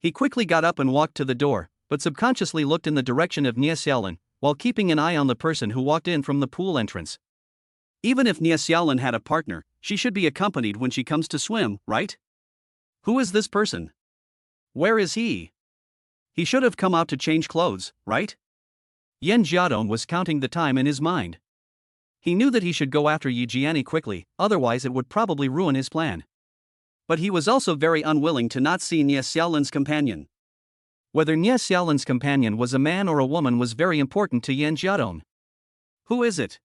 He quickly got up and walked to the door, but subconsciously looked in the direction of Nie Xiaolin, while keeping an eye on the person who walked in from the pool entrance. Even if Nie Xiaolin had a partner, she should be accompanied when she comes to swim, right? Who is this person? Where is he? He should have come out to change clothes, right? Yen Jiadong was counting the time in his mind. He knew that he should go after Yi Jiani quickly, otherwise it would probably ruin his plan. But he was also very unwilling to not see Nie Xiaolin's companion. Whether Nie Xiaolin's companion was a man or a woman was very important to Yen Jiadong. Who is it?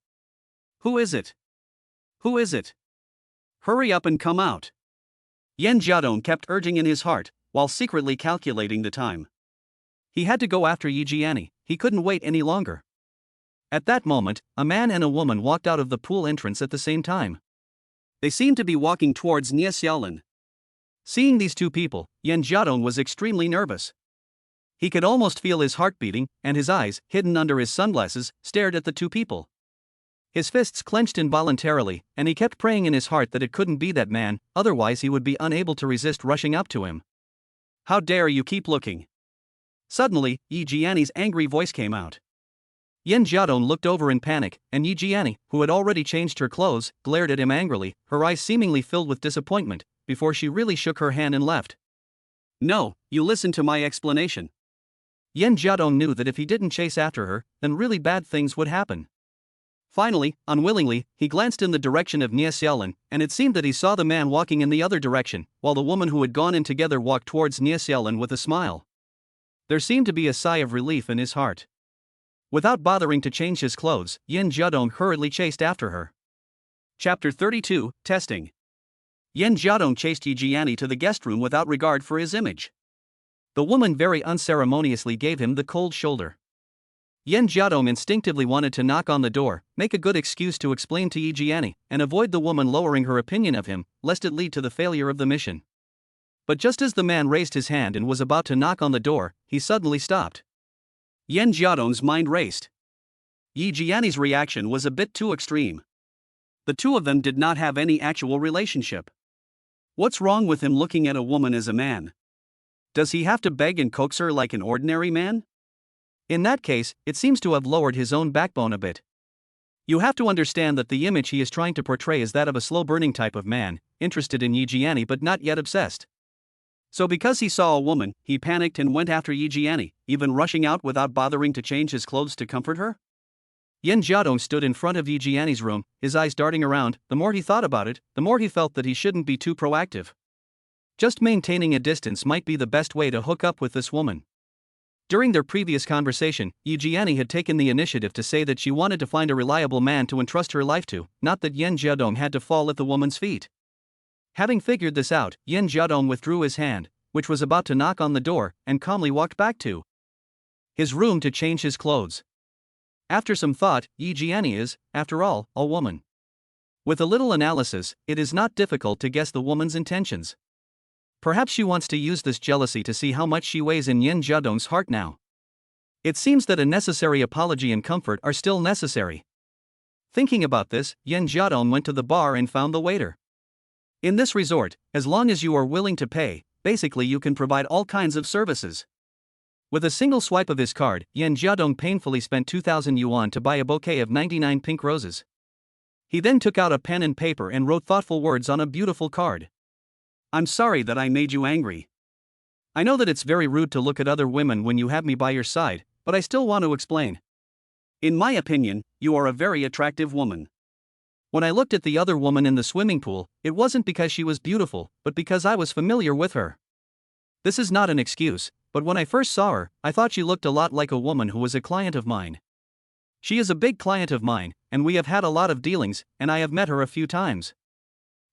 Who is it? Who is it? Hurry up and come out. Yen Jiadong kept urging in his heart, while secretly calculating the time. He had to go after Yi Jiani, he couldn't wait any longer. At that moment, a man and a woman walked out of the pool entrance at the same time. They seemed to be walking towards Nie Xiaolin. Seeing these two people, Yen Jiadong was extremely nervous. He could almost feel his heart beating, and his eyes, hidden under his sunglasses, stared at the two people. His fists clenched involuntarily, and he kept praying in his heart that it couldn't be that man, otherwise he would be unable to resist rushing up to him. How dare you keep looking? Suddenly, Yi Jiani's angry voice came out. Yen Jiadong looked over in panic, and Yi Jiani, who had already changed her clothes, glared at him angrily, her eyes seemingly filled with disappointment, before she really shook her hand and left. No, you listen to my explanation. Yen Jiadong knew that if he didn't chase after her, then really bad things would happen. Finally, unwillingly, he glanced in the direction of Nie Xiaolin, and it seemed that he saw the man walking in the other direction, while the woman who had gone in together walked towards Nie Xiaolin with a smile. There seemed to be a sigh of relief in his heart. Without bothering to change his clothes, Yen Jiadong hurriedly chased after her. Chapter 32, Testing. Yen Jiadong chased Yi Jiani to the guest room without regard for his image. The woman very unceremoniously gave him the cold shoulder. Yen Jiadong instinctively wanted to knock on the door, make a good excuse to explain to Yi Jiani, and avoid the woman lowering her opinion of him, lest it lead to the failure of the mission. But just as the man raised his hand and was about to knock on the door, he suddenly stopped. Yen Jiadong's mind raced. Yi Jiani's reaction was a bit too extreme. The two of them did not have any actual relationship. What's wrong with him looking at a woman as a man? Does he have to beg and coax her like an ordinary man? In that case, it seems to have lowered his own backbone a bit. You have to understand that the image he is trying to portray is that of a slow-burning type of man, interested in Yi Jiani but not yet obsessed. So because he saw a woman, he panicked and went after Yi Jiani, even rushing out without bothering to change his clothes to comfort her? Yen Jiadong stood in front of Yi Jiani's room, his eyes darting around. The more he thought about it, the more he felt that he shouldn't be too proactive. Just maintaining a distance might be the best way to hook up with this woman. During their previous conversation, Yi Jiani had taken the initiative to say that she wanted to find a reliable man to entrust her life to, not that Yen Jiadong had to fall at the woman's feet. Having figured this out, Yen Jiadong withdrew his hand, which was about to knock on the door, and calmly walked back to his room to change his clothes. After some thought, Yi Jiani is, after all, a woman. With a little analysis, it is not difficult to guess the woman's intentions. Perhaps she wants to use this jealousy to see how much she weighs in Yen Jiadong's heart now. It seems that a necessary apology and comfort are still necessary. Thinking about this, Yen Jiadong went to the bar and found the waiter. In this resort, as long as you are willing to pay, basically you can provide all kinds of services. With a single swipe of his card, Yen Jiadong painfully spent 2,000 yuan to buy a bouquet of 99 pink roses. He then took out a pen and paper and wrote thoughtful words on a beautiful card. I'm sorry that I made you angry. I know that it's very rude to look at other women when you have me by your side, but I still want to explain. In my opinion, you are a very attractive woman. When I looked at the other woman in the swimming pool, it wasn't because she was beautiful, but because I was familiar with her. This is not an excuse, but when I first saw her, I thought she looked a lot like a woman who was a client of mine. She is a big client of mine, and we have had a lot of dealings, and I have met her a few times.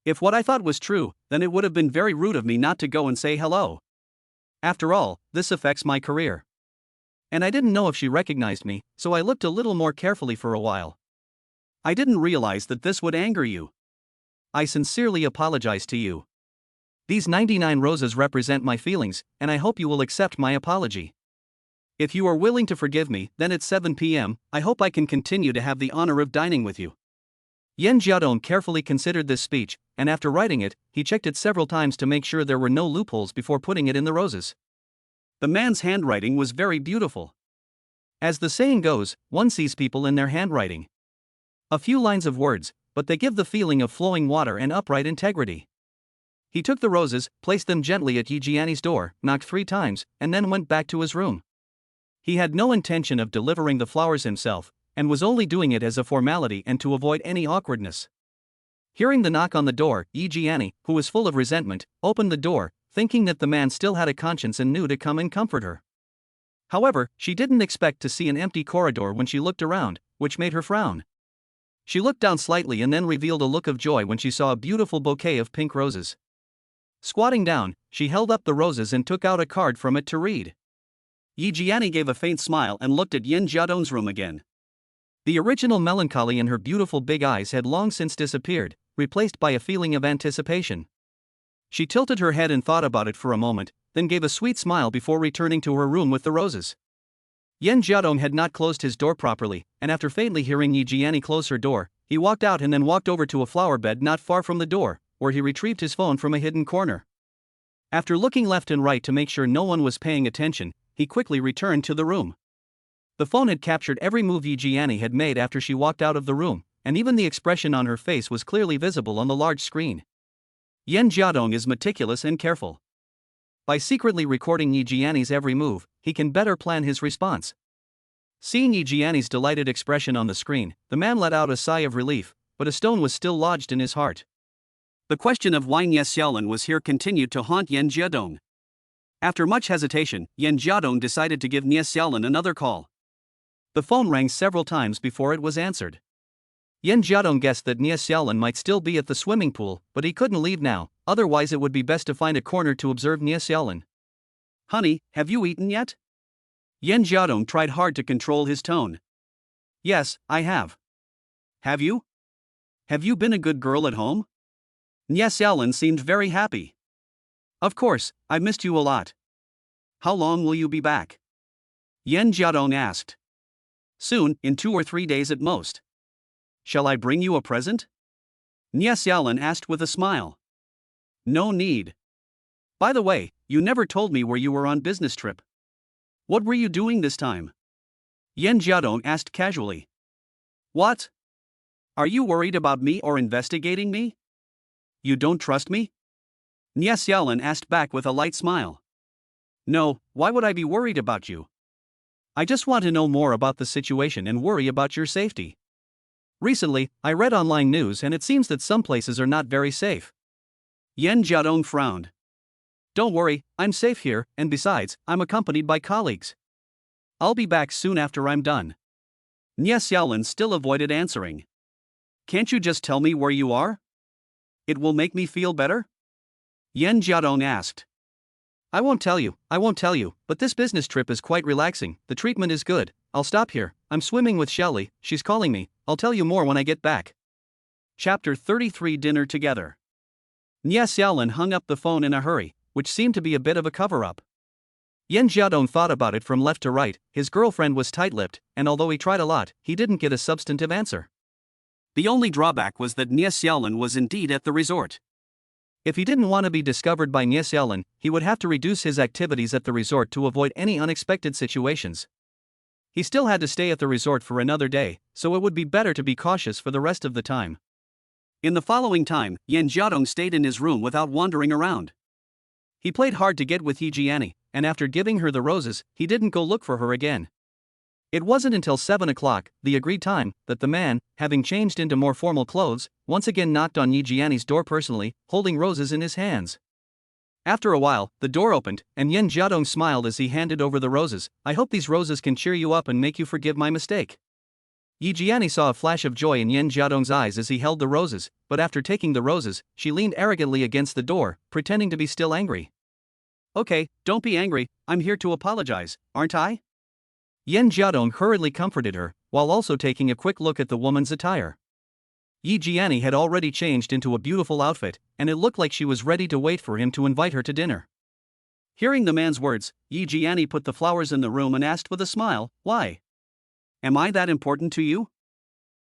If what I thought was true, then it would have been very rude of me not to go and say hello. After all, this affects my career. And I didn't know if she recognized me, so I looked a little more carefully for a while. I didn't realize that this would anger you. I sincerely apologize to you. These 99 roses represent my feelings, and I hope you will accept my apology. If you are willing to forgive me, then at 7 p.m., I hope I can continue to have the honor of dining with you. Yen Jiadong carefully considered this speech, and after writing it, he checked it several times to make sure there were no loopholes before putting it in the roses. The man's handwriting was very beautiful. As the saying goes, one sees people in their handwriting. A few lines of words, but they give the feeling of flowing water and upright integrity. He took the roses, placed them gently at Yi Jianni's door, knocked 3 times, and then went back to his room. He had no intention of delivering the flowers himself, and was only doing it as a formality and to avoid any awkwardness. Hearing the knock on the door, Yi Jianni, who was full of resentment, opened the door, thinking that the man still had a conscience and knew to come and comfort her. However, she didn't expect to see an empty corridor when she looked around, which made her frown. She looked down slightly and then revealed a look of joy when she saw a beautiful bouquet of pink roses. Squatting down, she held up the roses and took out a card from it to read. Yi Jianni gave a faint smile and looked at Yen Jiadong's room again. The original melancholy in her beautiful big eyes had long since disappeared, replaced by a feeling of anticipation. She tilted her head and thought about it for a moment, then gave a sweet smile before returning to her room with the roses. Yen Jiadong had not closed his door properly, and after faintly hearing Yi Jianni close her door, he walked out and then walked over to a flower bed not far from the door, where he retrieved his phone from a hidden corner. After looking left and right to make sure no one was paying attention, he quickly returned to the room. The phone had captured every move Yi Jianni had made after she walked out of the room, and even the expression on her face was clearly visible on the large screen. Yen Jiadong is meticulous and careful. By secretly recording Yi Jianni's every move, he can better plan his response. Seeing Yi Jianni's delighted expression on the screen, the man let out a sigh of relief, but a stone was still lodged in his heart. The question of why Nie Xiaolin was here continued to haunt Yen Jiadong. After much hesitation, Yen Jiadong decided to give Nie Xiaolin another call. The phone rang several times before it was answered. Yen Jiadong guessed that Nie Xiaolin might still be at the swimming pool, but he couldn't leave now, otherwise it would be best to find a corner to observe Nie Xiaolin. "Honey, have you eaten yet?" Yen Jiadong tried hard to control his tone. "Yes, I have." "Have you? Have you been a good girl at home?" Nie Xiaolin seemed very happy. "Of course, I missed you a lot." "How long will you be back?" Yen Jiadong asked. "Soon, in 2 or 3 days at most." "Shall I bring you a present?" Nie Xiaolin asked with a smile. "No need. By the way, you never told me where you were on business trip. What were you doing this time?" Yen Jiadong asked casually. "What? Are you worried about me or investigating me? You don't trust me?" Nie Xiaolin asked back with a light smile. "No, why would I be worried about you? I just want to know more about the situation and worry about your safety. Recently, I read online news and it seems that some places are not very safe." Yen Jiadong frowned. "Don't worry, I'm safe here, and besides, I'm accompanied by colleagues. I'll be back soon after I'm done." Nie Xiaolin still avoided answering. "Can't you just tell me where you are? It will make me feel better?" Yen Jiadong asked. I won't tell you, but this business trip is quite relaxing, the treatment is good, I'll stop here, I'm swimming with Shelly, she's calling me, I'll tell you more when I get back." Chapter 33 Dinner Together. Nie Xiaolin hung up the phone in a hurry, which seemed to be a bit of a cover-up. Yen Jiadong thought about it from left to right, his girlfriend was tight-lipped, and although he tried a lot, he didn't get a substantive answer. The only drawback was that Nie Xiaolin was indeed at the resort. If he didn't want to be discovered by Nie Xiaolin, he would have to reduce his activities at the resort to avoid any unexpected situations. He still had to stay at the resort for another day, so it would be better to be cautious for the rest of the time. In the following time, Yen Jiadong stayed in his room without wandering around. He played hard to get with Yi Jianni, and after giving her the roses, he didn't go look for her again. It wasn't until 7 o'clock, the agreed time, that the man, having changed into more formal clothes, once again knocked on Yi Jianni's door personally, holding roses in his hands. After a while, the door opened, and Yin Jiadong smiled as he handed over the roses. "I hope these roses can cheer you up and make you forgive my mistake." Yi Jianni saw a flash of joy in Yin Jiadong's eyes as he held the roses, but after taking the roses, she leaned arrogantly against the door, pretending to be still angry. "Okay, don't be angry, I'm here to apologize, aren't I?" Yin Jiadong hurriedly comforted her, while also taking a quick look at the woman's attire. Yi Jianni had already changed into a beautiful outfit, and it looked like she was ready to wait for him to invite her to dinner. Hearing the man's words, Yi Jianni put the flowers in the room and asked with a smile, "Why? Am I that important to you?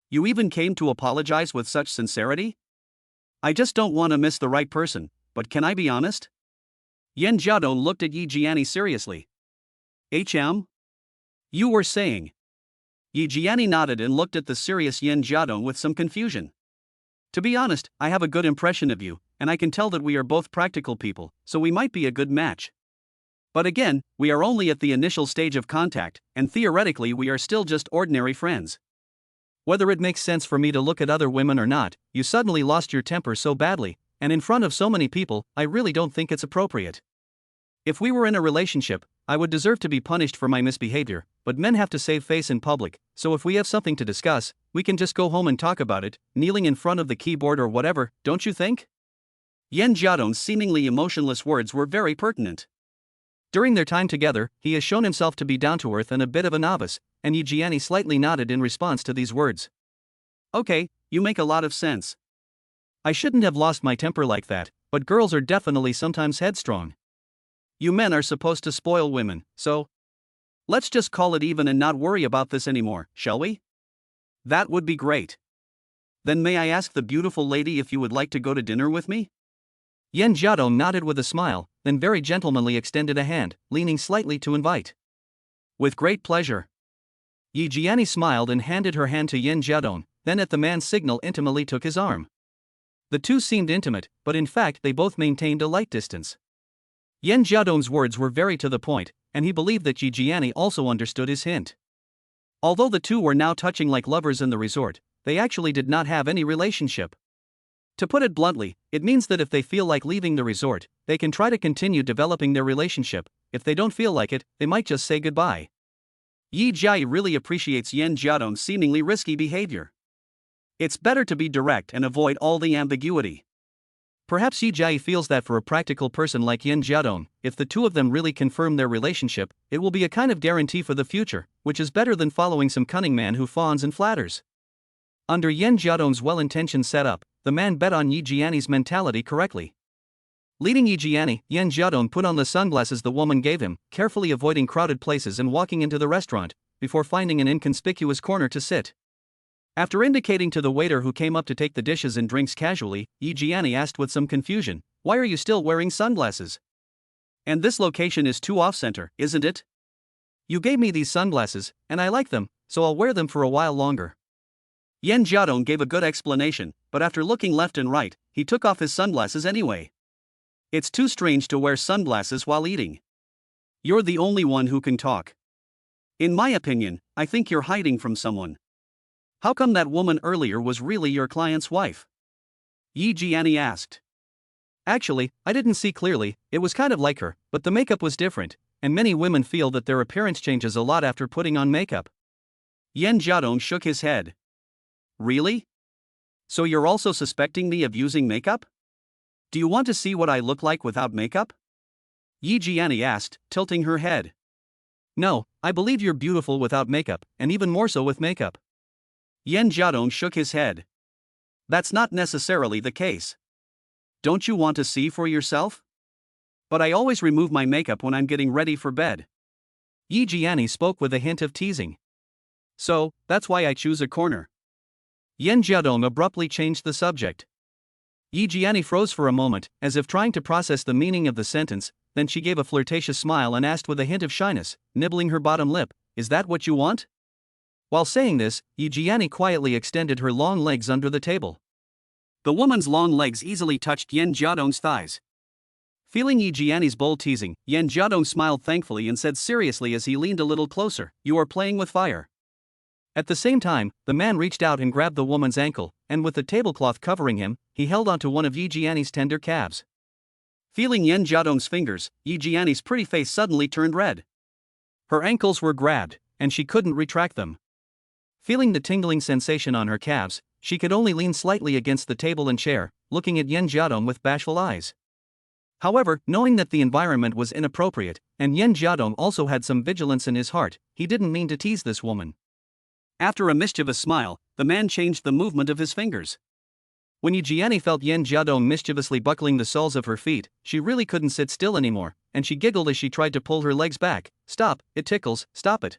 You even came to apologize with such sincerity?" "I just don't want to miss the right person, but can I be honest?" Yin Jiadong looked at Yi Jianni seriously. You were saying." Yi Jianni nodded and looked at the serious Yin Jiadong with some confusion. "To be honest, I have a good impression of you, and I can tell that we are both practical people, so we might be a good match. But again, we are only at the initial stage of contact, and theoretically we are still just ordinary friends. Whether it makes sense for me to look at other women or not, you suddenly lost your temper so badly, and in front of so many people, I really don't think it's appropriate. If we were in a relationship, I would deserve to be punished for my misbehavior, but men have to save face in public, so if we have something to discuss, we can just go home and talk about it, kneeling in front of the keyboard or whatever, don't you think?" Yin Jiadong's seemingly emotionless words were very pertinent. During their time together, he has shown himself to be down-to-earth and a bit of a novice, and Yi Jianni slightly nodded in response to these words. "Okay, you make a lot of sense. I shouldn't have lost my temper like that, but girls are definitely sometimes headstrong. You men are supposed to spoil women, so let's just call it even and not worry about this anymore, shall we?" "That would be great. Then may I ask the beautiful lady if you would like to go to dinner with me?" Yin Jiadong nodded with a smile, then very gentlemanly extended a hand, leaning slightly to invite. "With great pleasure." Yi Jianni smiled and handed her hand to Yin Jiadong, then at the man's signal intimately took his arm. The two seemed intimate, but in fact they both maintained a light distance. Yin Jiadong's words were very to the point, and he believed that Yi Jianni also understood his hint. Although the two were now touching like lovers in the resort, they actually did not have any relationship. To put it bluntly, it means that if they feel like leaving the resort, they can try to continue developing their relationship. If they don't feel like it, they might just say goodbye. Yi Jiai really appreciates Yin Jiadong's seemingly risky behavior. It's better to be direct and avoid all the ambiguity. Perhaps Yi Jiai feels that for a practical person like Yin Jiadong, if the two of them really confirm their relationship, it will be a kind of guarantee for the future, which is better than following some cunning man who fawns and flatters. Under Yin Jiadong's well-intentioned setup, the man bet on Yi Jianni's mentality correctly. Leading Yi Jianni, Yin Jiadong put on the sunglasses the woman gave him, carefully avoiding crowded places and walking into the restaurant, before finding an inconspicuous corner to sit. After indicating to the waiter who came up to take the dishes and drinks casually, Yi Jianni asked with some confusion, "Why are you still wearing sunglasses? And this location is too off-center, isn't it? You gave me these sunglasses, and I like them, so I'll wear them for a while longer." Yin Jiadong gave a good explanation, but after looking left and right, he took off his sunglasses anyway. "It's too strange to wear sunglasses while eating. You're the only one who can talk. In my opinion, I think you're hiding from someone. How come that woman earlier was really your client's wife?" Yi Jianni asked. "Actually, I didn't see clearly, it was kind of like her, but the makeup was different, and many women feel that their appearance changes a lot after putting on makeup." Yin Jiadong shook his head. "Really? So you're also suspecting me of using makeup? Do you want to see what I look like without makeup?" Yi Jianni asked, tilting her head. "No, I believe you're beautiful without makeup, and even more so with makeup." Yin Jiadong shook his head. "That's not necessarily the case. Don't you want to see for yourself? But I always remove my makeup when I'm getting ready for bed." Yi Jianni spoke with a hint of teasing. "So, that's why I choose a corner." Yin Jiadong abruptly changed the subject. Yi Jianni froze for a moment, as if trying to process the meaning of the sentence, then she gave a flirtatious smile and asked with a hint of shyness, nibbling her bottom lip, "Is that what you want?" While saying this, Yi Jianni quietly extended her long legs under the table. The woman's long legs easily touched Yin Jiadong's thighs. Feeling Yi Jianni's bold teasing, Yan Jiadong smiled thankfully and said seriously as he leaned a little closer, "You are playing with fire." At the same time, the man reached out and grabbed the woman's ankle, and with the tablecloth covering him, he held onto one of Yi Jianni's tender calves. Feeling Yan Jiadong's fingers, Yi Jianni's pretty face suddenly turned red. Her ankles were grabbed, and she couldn't retract them. Feeling the tingling sensation on her calves, she could only lean slightly against the table and chair, looking at Yan Jiadong with bashful eyes. However, knowing that the environment was inappropriate, and Yan Jiadong also had some vigilance in his heart, he didn't mean to tease this woman. After a mischievous smile, the man changed the movement of his fingers. When Yi Jianni felt Yan Jiadong mischievously buckling the soles of her feet, she really couldn't sit still anymore, and she giggled as she tried to pull her legs back. "Stop, it tickles, stop it."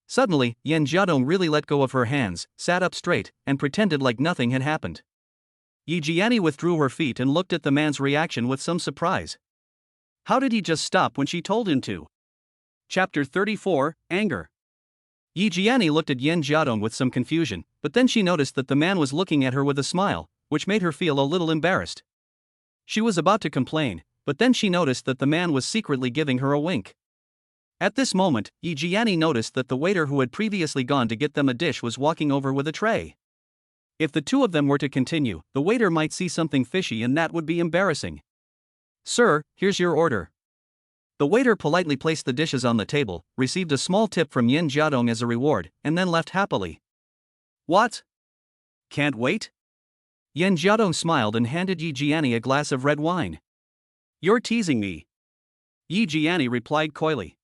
Suddenly, Yan Jiadong really let go of her hands, sat up straight, and pretended like nothing had happened. Yi Jianni withdrew her feet and looked at the man's reaction with some surprise. How did he just stop when she told him to? Chapter 34, Anger. Yi Jianni looked at Yan Jiadong with some confusion, but then she noticed that the man was looking at her with a smile, which made her feel a little embarrassed. She was about to complain, but then she noticed that the man was secretly giving her a wink. At this moment, Yi Jianni noticed that the waiter who had previously gone to get them a dish was walking over with a tray. If the two of them were to continue, the waiter might see something fishy and that would be embarrassing. "Sir, here's your order." The waiter politely placed the dishes on the table, received a small tip from Yan Jiadong as a reward, and then left happily. "What? Can't wait?" Yan Jiadong smiled and handed Yi Jianni a glass of red wine. "You're teasing me." Yi Jianni replied coyly.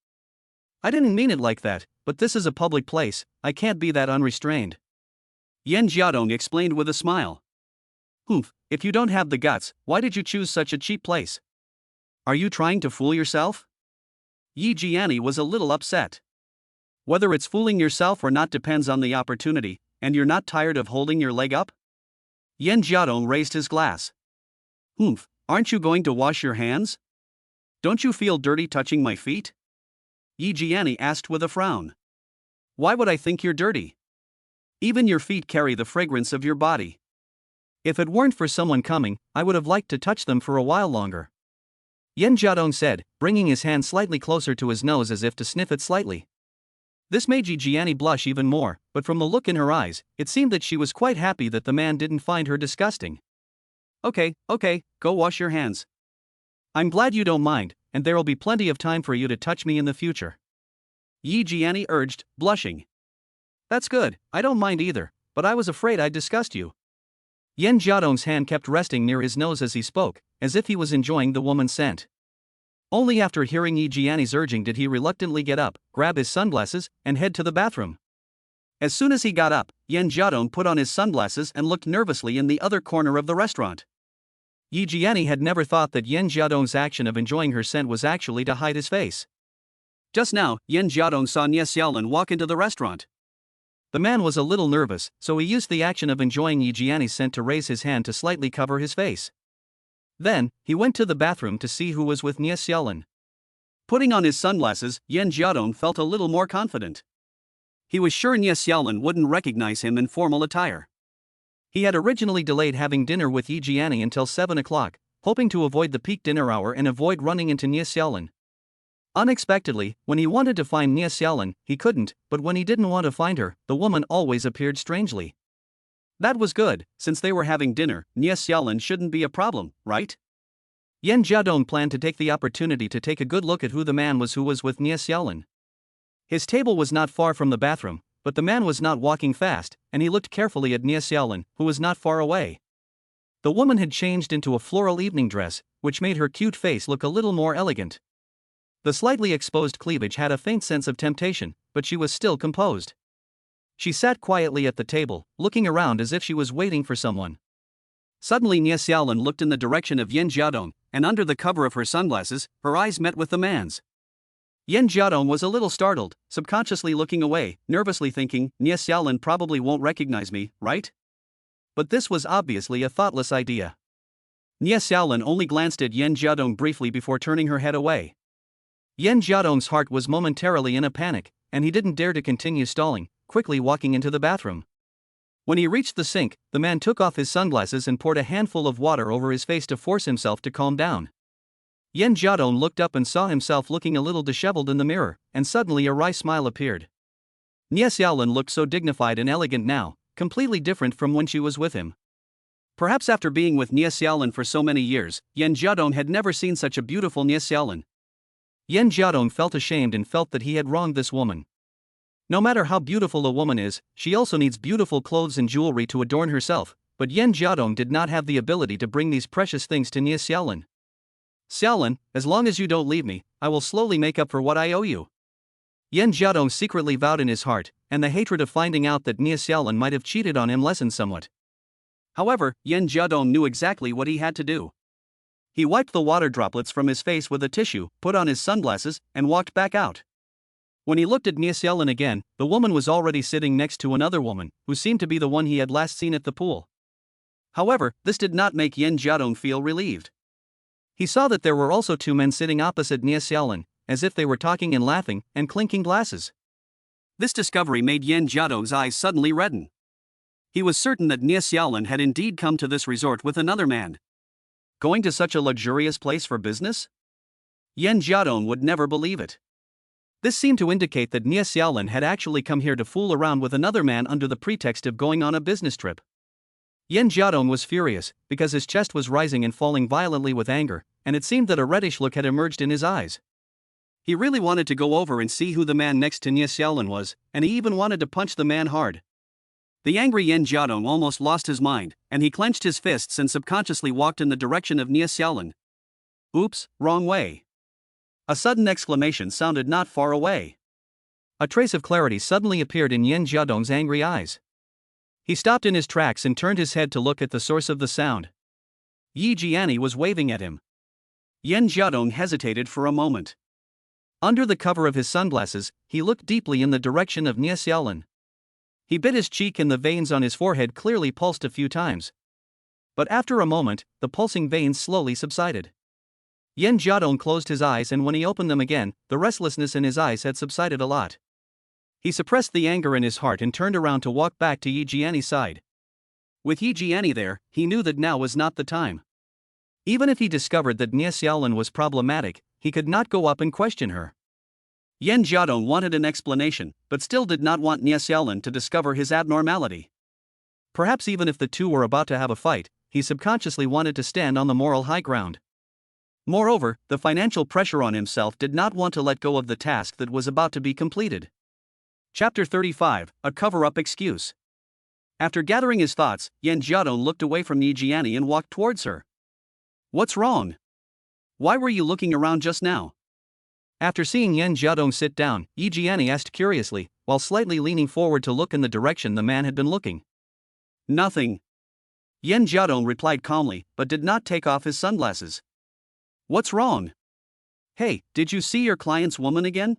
"I didn't mean it like that, but this is a public place, I can't be that unrestrained." Yan Jiadong explained with a smile. "Humph, if you don't have the guts, why did you choose such a cheap place? Are you trying to fool yourself?" Yi Jianni was a little upset. "Whether it's fooling yourself or not depends on the opportunity, and you're not tired of holding your leg up?" Yan Jiadong raised his glass. "Humph, aren't you going to wash your hands? Don't you feel dirty touching my feet?" Yi Jianni asked with a frown. "Why would I think you're dirty? Even your feet carry the fragrance of your body. If it weren't for someone coming, I would have liked to touch them for a while longer." Yan Jiadong said, bringing his hand slightly closer to his nose as if to sniff it slightly. This made Yi Jianni blush even more, but from the look in her eyes, it seemed that she was quite happy that the man didn't find her disgusting. Okay, go wash your hands. I'm glad you don't mind, and there'll be plenty of time for you to touch me in the future." Yi Jianni urged, blushing. "That's good, I don't mind either, but I was afraid I'd disgust you." Yan Jiadong's hand kept resting near his nose as he spoke, as if he was enjoying the woman's scent. Only after hearing Yi Jianni's urging did he reluctantly get up, grab his sunglasses, and head to the bathroom. As soon as he got up, Yan Jiadong put on his sunglasses and looked nervously in the other corner of the restaurant. Yi Jianni had never thought that Yan Jiadong's action of enjoying her scent was actually to hide his face. Just now, Yan Jiadong saw Nie Xiaolin walk into the restaurant. The man was a little nervous, so he used the action of enjoying Yi Jianni's scent to raise his hand to slightly cover his face. Then, he went to the bathroom to see who was with Nie Xiaolin. Putting on his sunglasses, Yan Jiadong felt a little more confident. He was sure Nie Xiaolin wouldn't recognize him in formal attire. He had originally delayed having dinner with Yi Jianni until 7 o'clock, hoping to avoid the peak dinner hour and avoid running into Nie Xiaolin. Unexpectedly, when he wanted to find Nie Xiaolin, he couldn't, but when he didn't want to find her, the woman always appeared strangely. That was good, since they were having dinner, Nie Xiaolin shouldn't be a problem, right? Yan Jiadong planned to take the opportunity to take a good look at who the man was who was with Nie Xiaolin. His table was not far from the bathroom, but the man was not walking fast, and he looked carefully at Nie Xiaolin, who was not far away. The woman had changed into a floral evening dress, which made her cute face look a little more elegant. The slightly exposed cleavage had a faint sense of temptation, but she was still composed. She sat quietly at the table, looking around as if she was waiting for someone. Suddenly Nie Xiaolin looked in the direction of Yan Jiadong, and under the cover of her sunglasses, her eyes met with the man's. Yan Jiadong was a little startled, subconsciously looking away, nervously thinking, Nie Xiaolin probably won't recognize me, right? But this was obviously a thoughtless idea. Nie Xiaolin only glanced at Yan Jiadong briefly before turning her head away. Yan Jiadong's heart was momentarily in a panic, and he didn't dare to continue stalling, quickly walking into the bathroom. When he reached the sink, the man took off his sunglasses and poured a handful of water over his face to force himself to calm down. Yen Jiadong looked up and saw himself looking a little disheveled in the mirror, and suddenly a wry smile appeared. Nie Xiaolin looked so dignified and elegant now, completely different from when she was with him. Perhaps after being with Nie Xiaolin for so many years, Yen Jiadong had never seen such a beautiful Nie Xiaolin. Yen Jiadong felt ashamed and felt that he had wronged this woman. No matter how beautiful a woman is, she also needs beautiful clothes and jewelry to adorn herself, but Yen Jiadong did not have the ability to bring these precious things to Nie Xiaolin. Xiaolin, as long as you don't leave me, I will slowly make up for what I owe you. Yen Jiadong secretly vowed in his heart, and the hatred of finding out that Nie Xiaolin might have cheated on him lessened somewhat. However, Yen Jiadong knew exactly what he had to do. He wiped the water droplets from his face with a tissue, put on his sunglasses, and walked back out. When he looked at Nie Xiaolin again, the woman was already sitting next to another woman, who seemed to be the one he had last seen at the pool. However, this did not make Yen Jiadong feel relieved. He saw that there were also two men sitting opposite Nie Xiaolin, as if they were talking and laughing, and clinking glasses. This discovery made Yen Jiadong's eyes suddenly redden. He was certain that Nie Xiaolin had indeed come to this resort with another man. Going to such a luxurious place for business? Yen Jiadong would never believe it. This seemed to indicate that Nie Xiaolin had actually come here to fool around with another man under the pretext of going on a business trip. Yen Jiadong was furious, because his chest was rising and falling violently with anger, and it seemed that a reddish look had emerged in his eyes. He really wanted to go over and see who the man next to Nie Xiaolin was, and he even wanted to punch the man hard. The angry Yen Jiadong almost lost his mind, and he clenched his fists and subconsciously walked in the direction of Nie Xiaolin. Oops, wrong way. A sudden exclamation sounded not far away. A trace of clarity suddenly appeared in Yen Jiadong's angry eyes. He stopped in his tracks and turned his head to look at the source of the sound. Yi Jiani was waving at him. Yen Jiadong hesitated for a moment. Under the cover of his sunglasses, he looked deeply in the direction of Nie Xiaolin. He bit his cheek and the veins on his forehead clearly pulsed a few times. But after a moment, the pulsing veins slowly subsided. Yen Jiadong closed his eyes, and when he opened them again, the restlessness in his eyes had subsided a lot. He suppressed the anger in his heart and turned around to walk back to Yi Jiani's side. With Yi Jiani there, he knew that now was not the time. Even if he discovered that Nie Xiaolin was problematic, he could not go up and question her. Yen Jiadong wanted an explanation, but still did not want Nie Xiaolin to discover his abnormality. Perhaps even if the two were about to have a fight, he subconsciously wanted to stand on the moral high ground. Moreover, the financial pressure on himself did not want to let go of the task that was about to be completed. Chapter 35, A Cover-Up Excuse. After gathering his thoughts, Yen Jiadong looked away from Yi Jiani and walked towards her. What's wrong? Why were you looking around just now? After seeing Yen Jiadong sit down, Yi Jiani asked curiously, while slightly leaning forward to look in the direction the man had been looking. Nothing. Yen Jiadong replied calmly, but did not take off his sunglasses. What's wrong? Hey, did you see your client's woman again?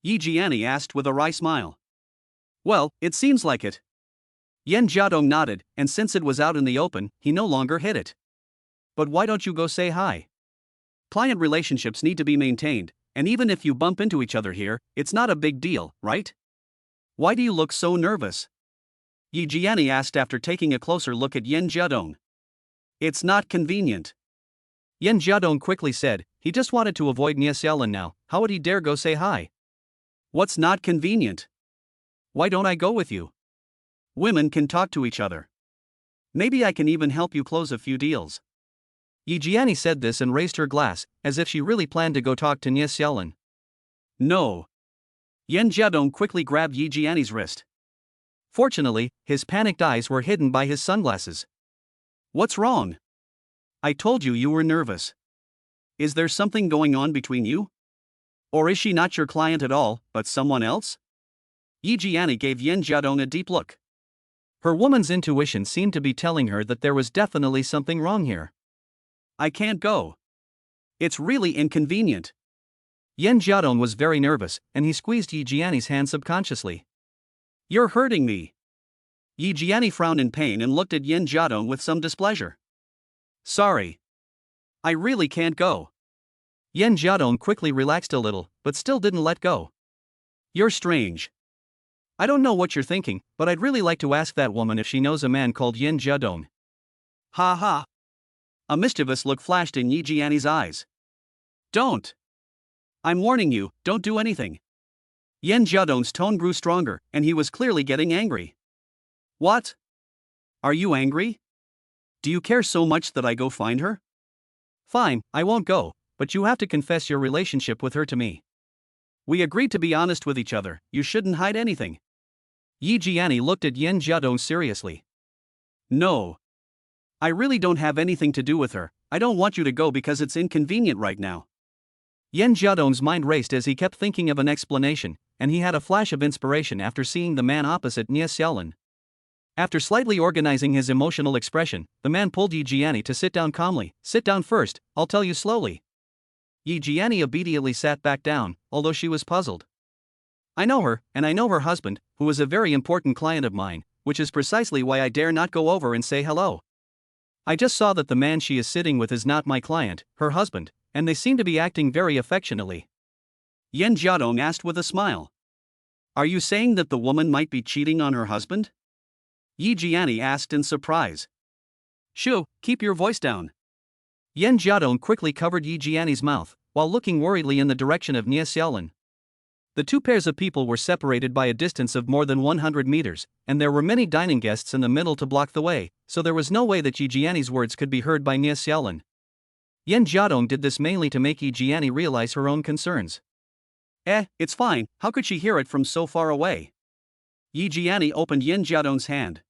Yi Jiani asked with a wry smile. Well, it seems like it. Yen Jiadong nodded, and since it was out in the open, he no longer hid it. But why don't you go say hi? Client relationships need to be maintained, and even if you bump into each other here, it's not a big deal, right? Why do you look so nervous? Yi Jiani asked after taking a closer look at Yen Jiadong. It's not convenient. Yen Jiadong quickly said, he just wanted to avoid Nie Xiaolin now, how would he dare go say hi? What's not convenient? Why don't I go with you? Women can talk to each other. Maybe I can even help you close a few deals. Yi Jiani said this and raised her glass, as if she really planned to go talk to Nie Xiaolin. No. Yen Jiadong quickly grabbed Yi Jiani's wrist. Fortunately, his panicked eyes were hidden by his sunglasses. What's wrong? I told you were nervous. Is there something going on between you? Or is she not your client at all, but someone else? Yi Jiani gave Yen Jiadong a deep look. Her woman's intuition seemed to be telling her that there was definitely something wrong here. I can't go. It's really inconvenient. Yen Jiadong was very nervous, and he squeezed Yi Jiani's hand subconsciously. You're hurting me. Yi Jiani frowned in pain and looked at Yen Jiadong with some displeasure. Sorry. I really can't go. Yen Jiadong quickly relaxed a little, but still didn't let go. You're strange. I don't know what you're thinking, but I'd really like to ask that woman if she knows a man called Yen Jiadong. Ha ha. A mischievous look flashed in Yi Jiani's eyes. Don't. I'm warning you, don't do anything. Yan Jiadong's tone grew stronger, and he was clearly getting angry. What? Are you angry? Do you care so much that I go find her? Fine, I won't go, but you have to confess your relationship with her to me. We agreed to be honest with each other, you shouldn't hide anything. Yi Jiani looked at Yan Jiadong seriously. No. I really don't have anything to do with her, I don't want you to go because it's inconvenient right now. Yan Jiadong's mind raced as he kept thinking of an explanation, and he had a flash of inspiration after seeing the man opposite Nie Xiaolin. After slightly organizing his emotional expression, the man pulled Yi Jiani to sit down calmly. Sit down first, I'll tell you slowly. Yi Jiani obediently sat back down, although she was puzzled. I know her, and I know her husband, who is a very important client of mine, which is precisely why I dare not go over and say hello. I just saw that the man she is sitting with is not my client, her husband, and they seem to be acting very affectionately. Yan Jiadong asked with a smile. Are you saying that the woman might be cheating on her husband? Yi Jiani asked in surprise. Shoo, keep your voice down. Yan Jiadong quickly covered Yi Jiani's mouth, while looking worriedly in the direction of Nie Xiaolin. The two pairs of people were separated by a distance of more than 100 meters, and there were many dining guests in the middle to block the way, so there was no way that Yi Jiani's words could be heard by Nie Xiaolin. Yan Jiadong did this mainly to make Yi Jiani realize her own concerns. It's fine, how could she hear it from so far away? Yi Jiani opened Yan Jiadong's hand.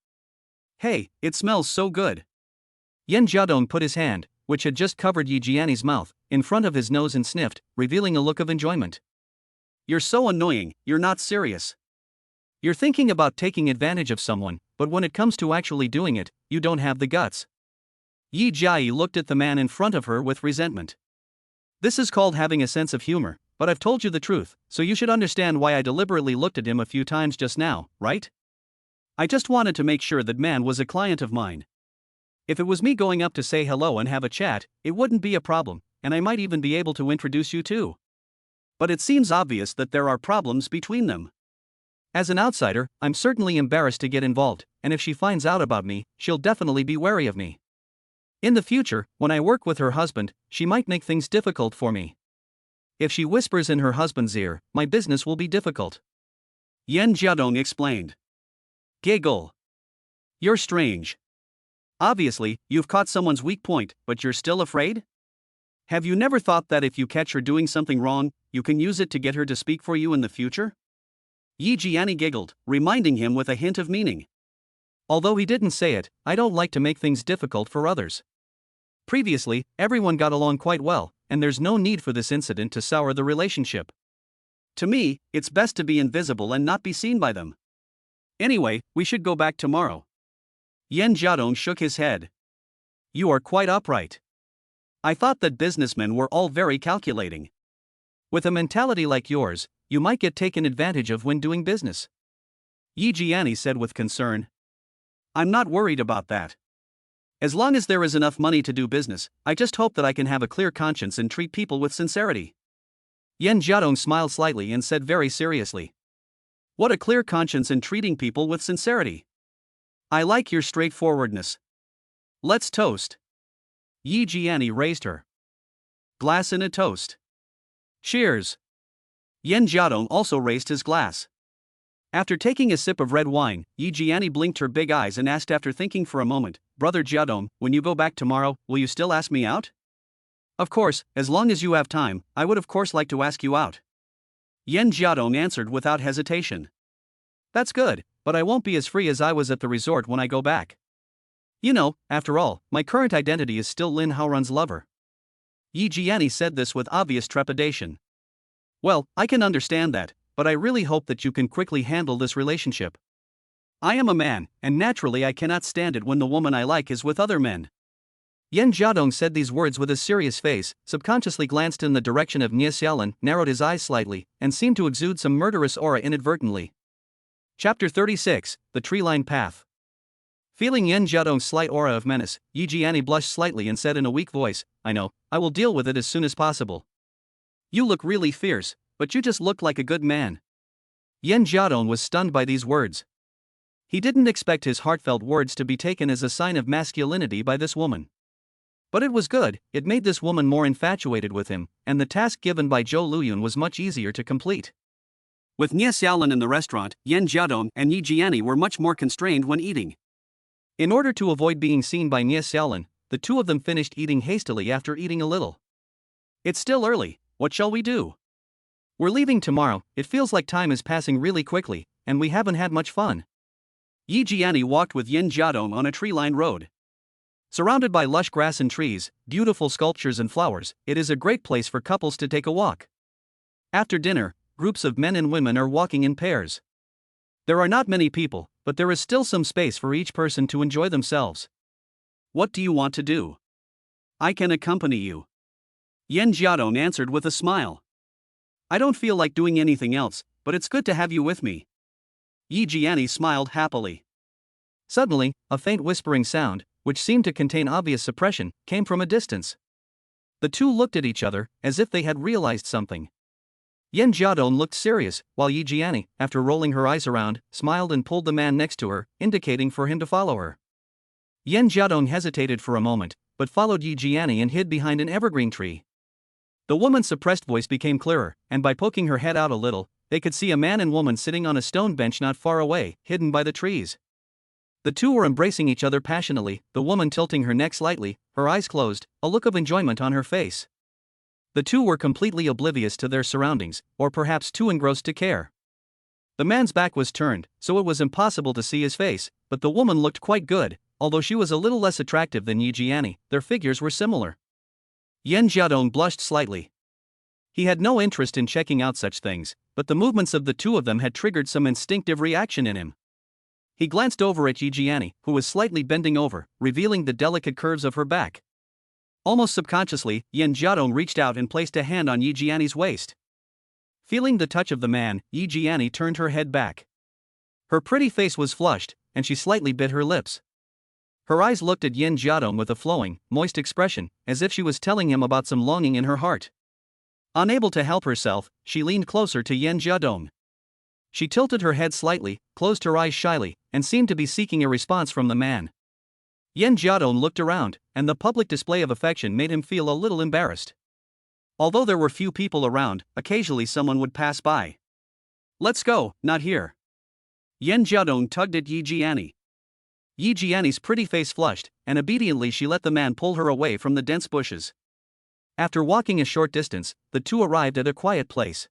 Hey, it smells so good. Yan Jiadong put his hand, which had just covered Yi Jiani's mouth, in front of his nose and sniffed, revealing a look of enjoyment. You're so annoying, you're not serious. You're thinking about taking advantage of someone, but when it comes to actually doing it, you don't have the guts. Yi Jiai looked at the man in front of her with resentment. This is called having a sense of humor, but I've told you the truth, so you should understand why I deliberately looked at him a few times just now, right? I just wanted to make sure that man was a client of mine. If it was me going up to say hello and have a chat, it wouldn't be a problem, and I might even be able to introduce you too. But it seems obvious that there are problems between them. As an outsider, I'm certainly embarrassed to get involved, and if she finds out about me, she'll definitely be wary of me. In the future, when I work with her husband, she might make things difficult for me. If she whispers in her husband's ear, my business will be difficult. Yan Jiadong explained. Giggle. You're strange. Obviously, you've caught someone's weak point, but you're still afraid? Have you never thought that if you catch her doing something wrong, you can use it to get her to speak for you in the future? Yi Jiani giggled, reminding him with a hint of meaning. Although he didn't say it, I don't like to make things difficult for others. Previously, everyone got along quite well, and there's no need for this incident to sour the relationship. To me, it's best to be invisible and not be seen by them. Anyway, we should go back tomorrow. Yan Jiadong shook his head. You are quite upright. I thought that businessmen were all very calculating. With a mentality like yours, you might get taken advantage of when doing business. Yi Jiani said with concern. I'm not worried about that. As long as there is enough money to do business, I just hope that I can have a clear conscience and treat people with sincerity. Yan Jiadong smiled slightly and said very seriously. What a clear conscience in treating people with sincerity. I like your straightforwardness. Let's toast. Yi Jiani raised her glass in a toast. Cheers. Yan Jiadong also raised his glass. After taking a sip of red wine, Yi Jiani blinked her big eyes and asked after thinking for a moment, Brother Jiadong, when you go back tomorrow, will you still ask me out? Of course, as long as you have time, I would of course like to ask you out. Yan Jiadong answered without hesitation. That's good, but I won't be as free as I was at the resort when I go back. You know, after all, my current identity is still Lin Haoran's lover. Yi Jiani said this with obvious trepidation. Well, I can understand that, but I really hope that you can quickly handle this relationship. I am a man, and naturally I cannot stand it when the woman I like is with other men. Yan Jiadong said these words with a serious face, subconsciously glanced in the direction of Nie Xiaolin, narrowed his eyes slightly, and seemed to exude some murderous aura inadvertently. Chapter 36, The Tree-Lined Path. Feeling Yan Jiadong's slight aura of menace, Yi Jiani blushed slightly and said in a weak voice, I know, I will deal with it as soon as possible. You look really fierce, but you just look like a good man. Yan Jiadong was stunned by these words. He didn't expect his heartfelt words to be taken as a sign of masculinity by this woman. But it was good, it made this woman more infatuated with him, and the task given by Zhou Luyun was much easier to complete. With Nie Xiaolin in the restaurant, Yan Jiadong and Yi Jiani were much more constrained when eating. In order to avoid being seen by Nie Xiaolin, the two of them finished eating hastily after eating a little. It's still early, what shall we do? We're leaving tomorrow, it feels like time is passing really quickly, and we haven't had much fun. Yi Jiani walked with Yan Jiadong on a tree-lined road. Surrounded by lush grass and trees, beautiful sculptures and flowers, it is a great place for couples to take a walk. After dinner, groups of men and women are walking in pairs. There are not many people, but there is still some space for each person to enjoy themselves. What do you want to do? I can accompany you. Yan Jiadong answered with a smile. I don't feel like doing anything else, but it's good to have you with me. Yi Jiani smiled happily. Suddenly, a faint whispering sound, which seemed to contain obvious suppression, came from a distance. The two looked at each other, as if they had realized something. Yan Jiadong looked serious, while Yi Jiani, after rolling her eyes around, smiled and pulled the man next to her, indicating for him to follow her. Yan Jiadong hesitated for a moment, but followed Yi Jiani and hid behind an evergreen tree. The woman's suppressed voice became clearer, and by poking her head out a little, they could see a man and woman sitting on a stone bench not far away, hidden by the trees. The two were embracing each other passionately, the woman tilting her neck slightly, her eyes closed, a look of enjoyment on her face. The two were completely oblivious to their surroundings, or perhaps too engrossed to care. The man's back was turned, so it was impossible to see his face, but the woman looked quite good, although she was a little less attractive than Yi Jiani, their figures were similar. Yan Jiadong blushed slightly. He had no interest in checking out such things, but the movements of the two of them had triggered some instinctive reaction in him. He glanced over at Yi Jiani, who was slightly bending over, revealing the delicate curves of her back. Almost subconsciously, Yan Jiadong reached out and placed a hand on Yi Jiani's waist. Feeling the touch of the man, Yi Jiani turned her head back. Her pretty face was flushed, and she slightly bit her lips. Her eyes looked at Yan Jiadong with a flowing, moist expression, as if she was telling him about some longing in her heart. Unable to help herself, she leaned closer to Yan Jiadong. She tilted her head slightly, closed her eyes shyly, and seemed to be seeking a response from the man. Yan Jiadong looked around, and the public display of affection made him feel a little embarrassed. Although there were few people around, occasionally someone would pass by. Let's go, not here. Yan Jiadong tugged at Yi Jiani. Yi Jiani's pretty face flushed, and obediently she let the man pull her away from the dense bushes. After walking a short distance, the two arrived at a quiet place.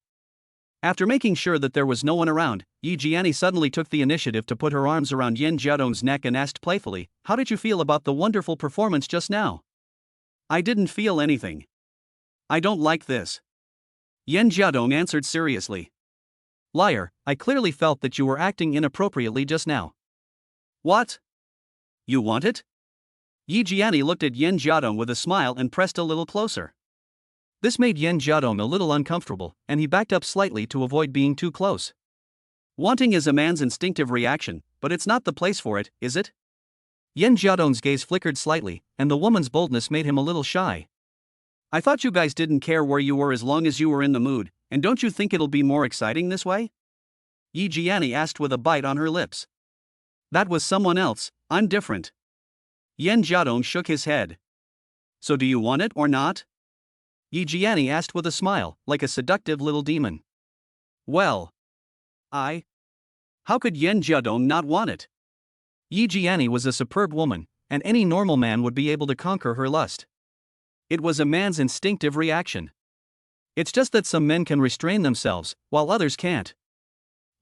After making sure that there was no one around, Yi Jiani suddenly took the initiative to put her arms around Yan Jiadong's neck and asked playfully, "How did you feel about the wonderful performance just now?" "I didn't feel anything. I don't like this." Yan Jiadong answered seriously. "Liar, I clearly felt that you were acting inappropriately just now." "What? You want it?" Yi Jiani looked at Yan Jiadong with a smile and pressed a little closer. This made Yan Jiadong a little uncomfortable, and he backed up slightly to avoid being too close. Wanting is a man's instinctive reaction, but it's not the place for it, is it? Yan Jiadong's gaze flickered slightly, and the woman's boldness made him a little shy. "I thought you guys didn't care where you were as long as you were in the mood, and don't you think it'll be more exciting this way?" Yi Jiani asked with a bite on her lips. "That was someone else, I'm different." Yan Jiadong shook his head. "So do you want it or not?" Yi Jiani asked with a smile, like a seductive little demon. "Well, how could Yan Jiadong not want it?" Yi Jiani was a superb woman, and any normal man would be able to conquer her lust. It was a man's instinctive reaction. It's just that some men can restrain themselves, while others can't.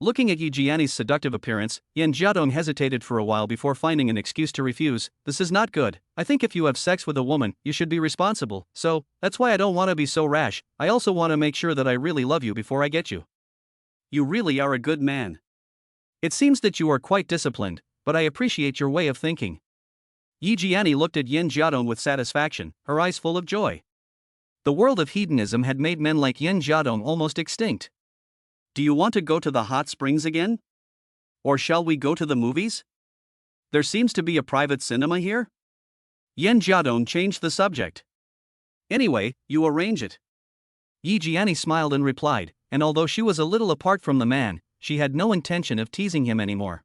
Looking at Yi Jiani's seductive appearance, Yan Jiadong hesitated for a while before finding an excuse to refuse. "This is not good. I think if you have sex with a woman, you should be responsible, so that's why I don't want to be so rash. I also want to make sure that I really love you before I get you." "You really are a good man. It seems that you are quite disciplined, but I appreciate your way of thinking." Yi Jiani looked at Yan Jiadong with satisfaction, her eyes full of joy. The world of hedonism had made men like Yan Jiadong almost extinct. "Do you want to go to the hot springs again? Or shall we go to the movies? There seems to be a private cinema here?" Yan Jiadong changed the subject. "Anyway, you arrange it." Yi Jiani smiled and replied, and although she was a little apart from the man, she had no intention of teasing him anymore.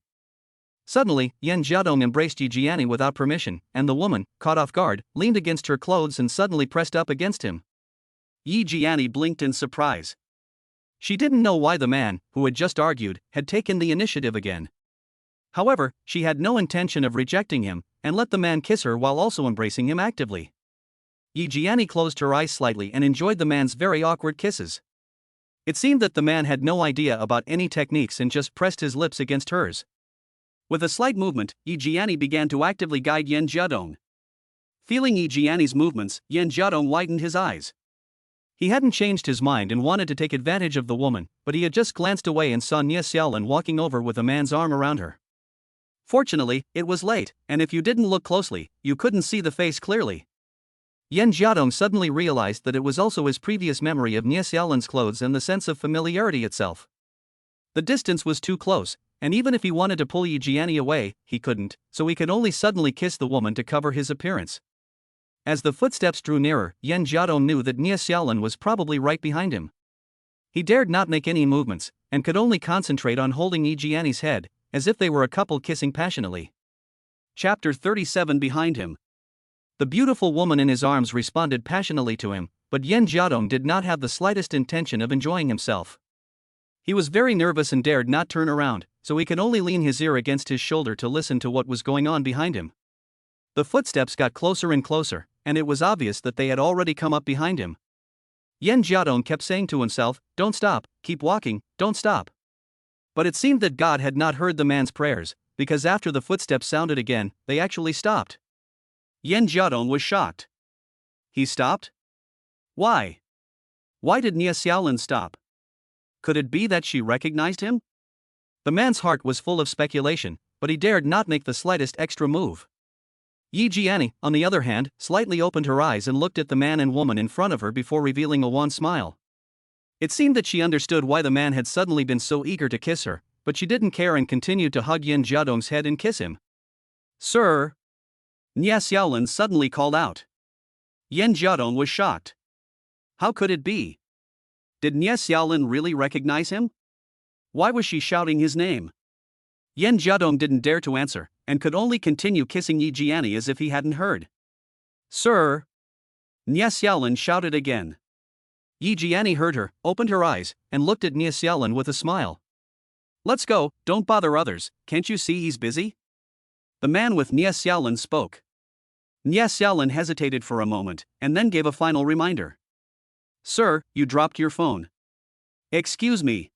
Suddenly, Yen Jiadong embraced Yi Jiani without permission, and the woman, caught off guard, leaned against her clothes and suddenly pressed up against him. Yi Jiani blinked in surprise. She didn't know why the man, who had just argued, had taken the initiative again. However, she had no intention of rejecting him, and let the man kiss her while also embracing him actively. Yi Jiani closed her eyes slightly and enjoyed the man's very awkward kisses. It seemed that the man had no idea about any techniques and just pressed his lips against hers. With a slight movement, Yi Jiani began to actively guide Yen Jiadong. Feeling Yi Jiani's movements, Yen Jiadong widened his eyes. He hadn't changed his mind and wanted to take advantage of the woman, but he had just glanced away and saw Nie Xiaolin walking over with a man's arm around her. Fortunately, it was late, and if you didn't look closely, you couldn't see the face clearly. Yen Jiadong suddenly realized that it was also his previous memory of Nie Xiaolin's clothes and the sense of familiarity itself. The distance was too close, and even if he wanted to pull Yi Jiani away, he couldn't, so he could only suddenly kiss the woman to cover his appearance. As the footsteps drew nearer, Yen Jiadong knew that Nie Xiaolin was probably right behind him. He dared not make any movements, and could only concentrate on holding Yi Jiani's head, as if they were a couple kissing passionately. Chapter 37. Behind him. The beautiful woman in his arms responded passionately to him, but Yen Jiadong did not have the slightest intention of enjoying himself. He was very nervous and dared not turn around, so he could only lean his ear against his shoulder to listen to what was going on behind him. The footsteps got closer and closer, and it was obvious that they had already come up behind him. Yen Jiadong kept saying to himself, "Don't stop, keep walking, don't stop." But it seemed that God had not heard the man's prayers, because after the footsteps sounded again, they actually stopped. Yen Jiadong was shocked. He stopped? Why? Why did Nie Xiaolin stop? Could it be that she recognized him? The man's heart was full of speculation, but he dared not make the slightest extra move. Yi Jiani, on the other hand, slightly opened her eyes and looked at the man and woman in front of her before revealing a wan smile. It seemed that she understood why the man had suddenly been so eager to kiss her, but she didn't care and continued to hug Yen Jiadong's head and kiss him. "Sir!" Nie Xiaolin suddenly called out. Yen Jiadong was shocked. How could it be? Did Nie Xiaolin really recognize him? Why was she shouting his name? Yen Jiadong didn't dare to answer, and could only continue kissing Yi Jiani as if he hadn't heard. "Sir!" Nie Xiaolin shouted again. Yi Jiani heard her, opened her eyes, and looked at Nie Xiaolin with a smile. "Let's go, don't bother others, can't you see he's busy?" The man with Nie Xiaolin spoke. Nie Xiaolin hesitated for a moment, and then gave a final reminder. "Sir, you dropped your phone." "Excuse me."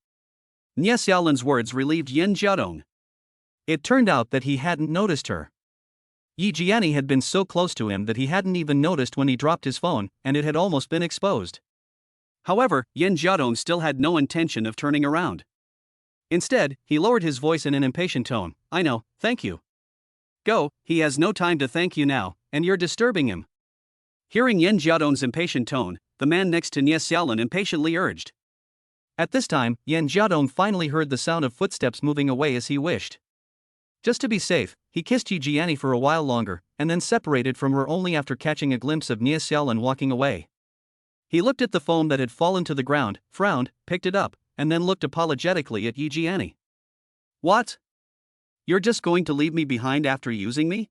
Nie Xiaolin's words relieved Yen Jiadong. It turned out that he hadn't noticed her. Yi Jiani had been so close to him that he hadn't even noticed when he dropped his phone, and it had almost been exposed. However, Yen Jiadong still had no intention of turning around. Instead, he lowered his voice in an impatient tone. "I know, thank you." "Go, he has no time to thank you now, and you're disturbing him." Hearing Yen Jiadong's impatient tone, the man next to Nie Xiaolin impatiently urged. At this time, Yen Jiadong finally heard the sound of footsteps moving away as he wished. Just to be safe, he kissed Yi Jiani for a while longer, and then separated from her only after catching a glimpse of Nie Xiaolin walking away. He looked at the phone that had fallen to the ground, frowned, picked it up, and then looked apologetically at Yi Jiani. "What? You're just going to leave me behind after using me?"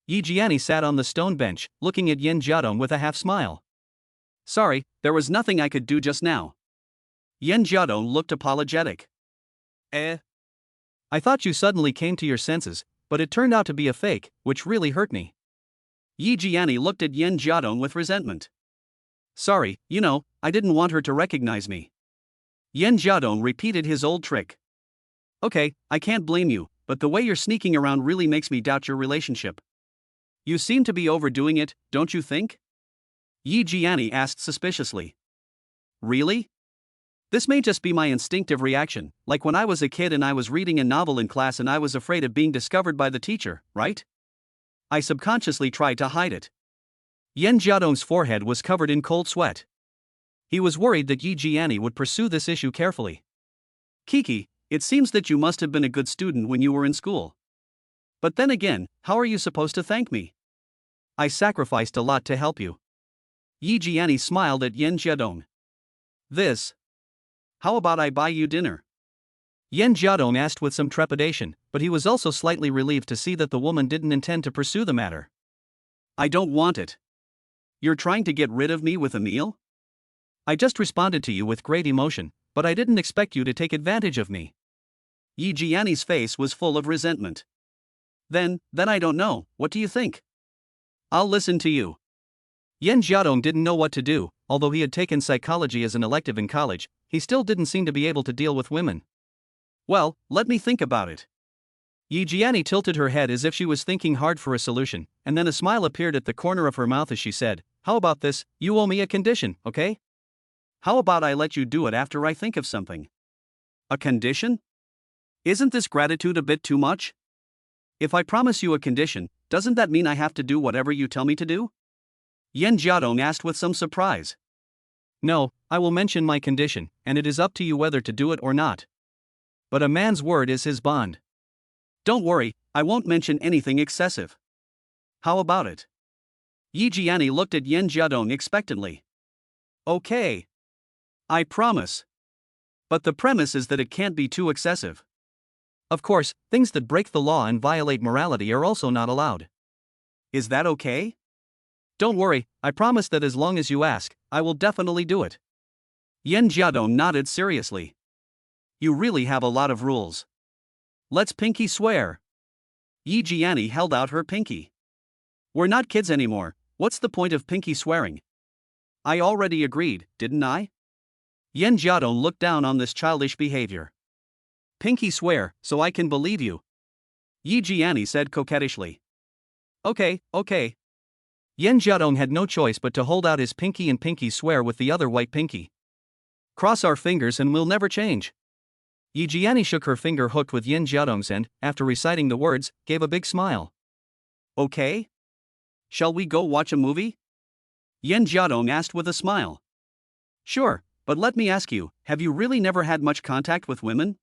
Yi Jiani sat on the stone bench, looking at Yen Jiadong with a half-smile. "Sorry, there was nothing I could do just now." Yen Jiadong looked apologetic. I thought you suddenly came to your senses, but it turned out to be a fake, which really hurt me." Yi Jiani looked at Yen Jiadong with resentment. "Sorry, I didn't want her to recognize me." Yen Jiadong repeated his old trick. "Okay, I can't blame you, but the way you're sneaking around really makes me doubt your relationship. You seem to be overdoing it, don't you think?" Yi Jiani asked suspiciously. "Really? This may just be my instinctive reaction, like when I was a kid and I was reading a novel in class and I was afraid of being discovered by the teacher, right? I subconsciously tried to hide it." Yen Jiadong's forehead was covered in cold sweat. He was worried that Yi Jiani would pursue this issue carefully. "Kiki, it seems that you must have been a good student when you were in school. But then again, how are you supposed to thank me? I sacrificed a lot to help you." Yi Jiani smiled at Yen Jiadong. "How about I buy you dinner?" Yen Jiadong asked with some trepidation, but he was also slightly relieved to see that the woman didn't intend to pursue the matter. I don't want it. You're trying to get rid of me with a meal? I just responded to you with great emotion, but I didn't expect you to take advantage of me. Yi Jianni's face was full of resentment. Then I don't know, what do you think? I'll listen to you. Yen Jiadong didn't know what to do. Although he had taken psychology as an elective in college, he still didn't seem to be able to deal with women. Well, let me think about it. Yi Jianni tilted her head as if she was thinking hard for a solution, and then a smile appeared at the corner of her mouth as she said, How about this, you owe me a condition, okay? How about I let you do it after I think of something? A condition? Isn't this gratitude a bit too much? If I promise you a condition, doesn't that mean I have to do whatever you tell me to do? Yen Jiadong asked with some surprise. No, I will mention my condition, and it is up to you whether to do it or not. But a man's word is his bond. Don't worry, I won't mention anything excessive. How about it? Yi Jianni looked at Yen Jiadong expectantly. Okay. I promise. But the premise is that it can't be too excessive. Of course, things that break the law and violate morality are also not allowed. Is that okay? Don't worry, I promise that as long as you ask, I will definitely do it. Yen Jiadong nodded seriously. You really have a lot of rules. Let's pinky swear. Yi Jianni held out her pinky. We're not kids anymore, what's the point of pinky swearing? I already agreed, didn't I? Yen Jiadong looked down on this childish behavior. Pinky swear, so I can believe you. Yi Jianni said coquettishly. Okay. Yen Jiadong had no choice but to hold out his pinky and pinky swear with the other white pinky. Cross our fingers and we'll never change. Yi Jianni shook her finger hooked with Yen Jiadong's and, after reciting the words, gave a big smile. Okay? Shall we go watch a movie? Yen Jiadong asked with a smile. Sure, but let me ask you, have you really never had much contact with women?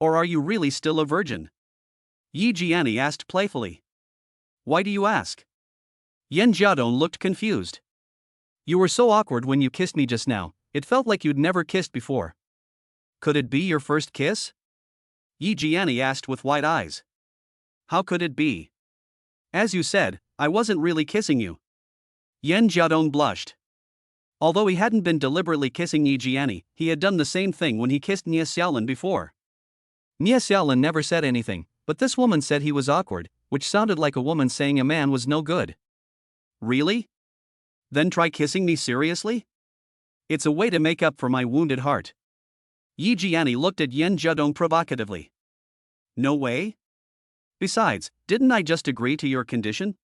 Or are you really still a virgin? Yi Jianni asked playfully. Why do you ask? Yen Jiadong looked confused. You were so awkward when you kissed me just now, it felt like you'd never kissed before. Could it be your first kiss? Yi Jianni asked with wide eyes. How could it be? As you said, I wasn't really kissing you. Yen Jiadong blushed. Although he hadn't been deliberately kissing Yi Jianni, he had done the same thing when he kissed Nie Xiaolin before. Nie Xiaolin never said anything, but this woman said he was awkward, which sounded like a woman saying a man was no good. Really? Then try kissing me seriously? It's a way to make up for my wounded heart. Yi Jianni looked at Yen Jiadong provocatively. No way? Besides, didn't I just agree to your condition?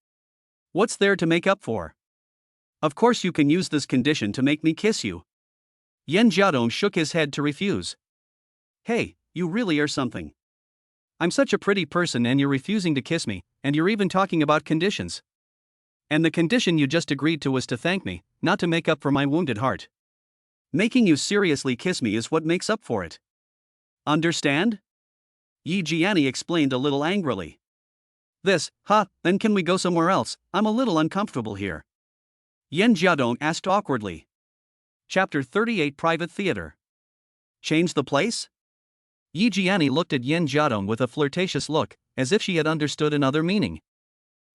What's there to make up for? Of course you can use this condition to make me kiss you. Yen Jiadong shook his head to refuse. Hey, you really are something. I'm such a pretty person and you're refusing to kiss me, and you're even talking about conditions. And the condition you just agreed to was to thank me, not to make up for my wounded heart. Making you seriously kiss me is what makes up for it. Understand? Yi Jianni explained a little angrily. Then can we go somewhere else? I'm a little uncomfortable here. Yen Jiadong asked awkwardly. Chapter 38 Private Theater. Change the place? Yi Jianni looked at Yen Jiadong with a flirtatious look, as if she had understood another meaning.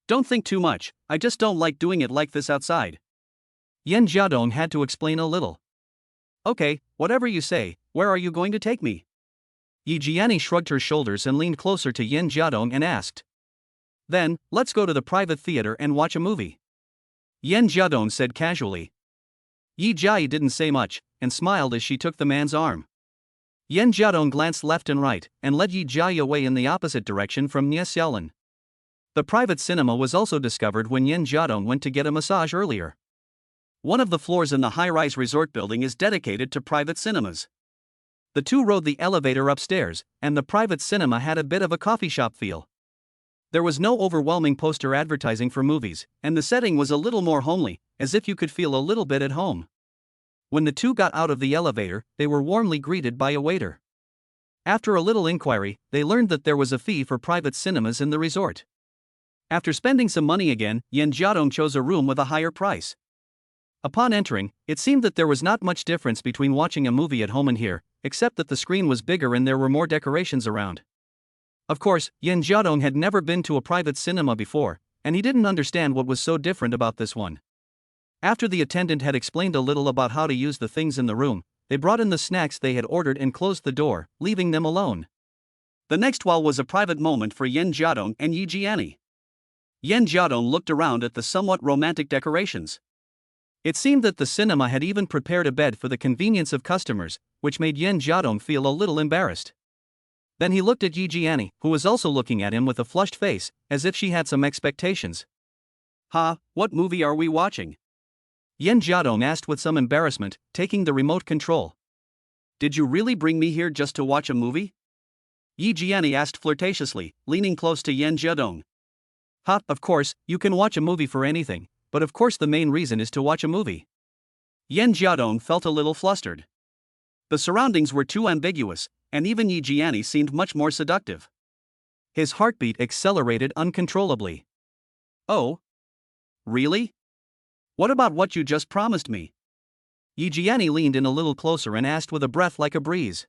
Don't think too much, I just don't like doing it like this outside. Yen Jiadong had to explain a little. Okay, whatever you say, where are you going to take me? Yi Jianni shrugged her shoulders and leaned closer to Yen Jiadong and asked. Then, let's go to the private theater and watch a movie. Yen Jiadong said casually. Yi Jianni didn't say much, and smiled as she took the man's arm. Yen Jiadong glanced left and right, and led Yi Jianni away in the opposite direction from Nie Xiaolin. The private cinema was also discovered when Yen Jiadong went to get a massage earlier. One of the floors in the high-rise resort building is dedicated to private cinemas. The two rode the elevator upstairs, and the private cinema had a bit of a coffee shop feel. There was no overwhelming poster advertising for movies, and the setting was a little more homely, as if you could feel a little bit at home. When the two got out of the elevator, they were warmly greeted by a waiter. After a little inquiry, they learned that there was a fee for private cinemas in the resort. After spending some money again, Yen Jiadong chose a room with a higher price. Upon entering, it seemed that there was not much difference between watching a movie at home and here, except that the screen was bigger and there were more decorations around. Of course, Yin Jiadong had never been to a private cinema before, and he didn't understand what was so different about this one. After the attendant had explained a little about how to use the things in the room, they brought in the snacks they had ordered and closed the door, leaving them alone. The next while was a private moment for Yin Jiadong and Yi Jiani. Yin Jiadong looked around at the somewhat romantic decorations. It seemed that the cinema had even prepared a bed for the convenience of customers, which made Yin Jiadong feel a little embarrassed. Then he looked at Yi Jiani, who was also looking at him with a flushed face, as if she had some expectations. What movie are we watching? Yin Jiadong asked with some embarrassment, taking the remote control. Did you really bring me here just to watch a movie? Yi Jiani asked flirtatiously, leaning close to Yin Jiadong. Of course, you can watch a movie for anything, but of course the main reason is to watch a movie. Yin Jiadong felt a little flustered. The surroundings were too ambiguous, and even Yi Jiani seemed much more seductive. His heartbeat accelerated uncontrollably. Oh? Really? What about what you just promised me? Yi Jiani leaned in a little closer and asked with a breath like a breeze.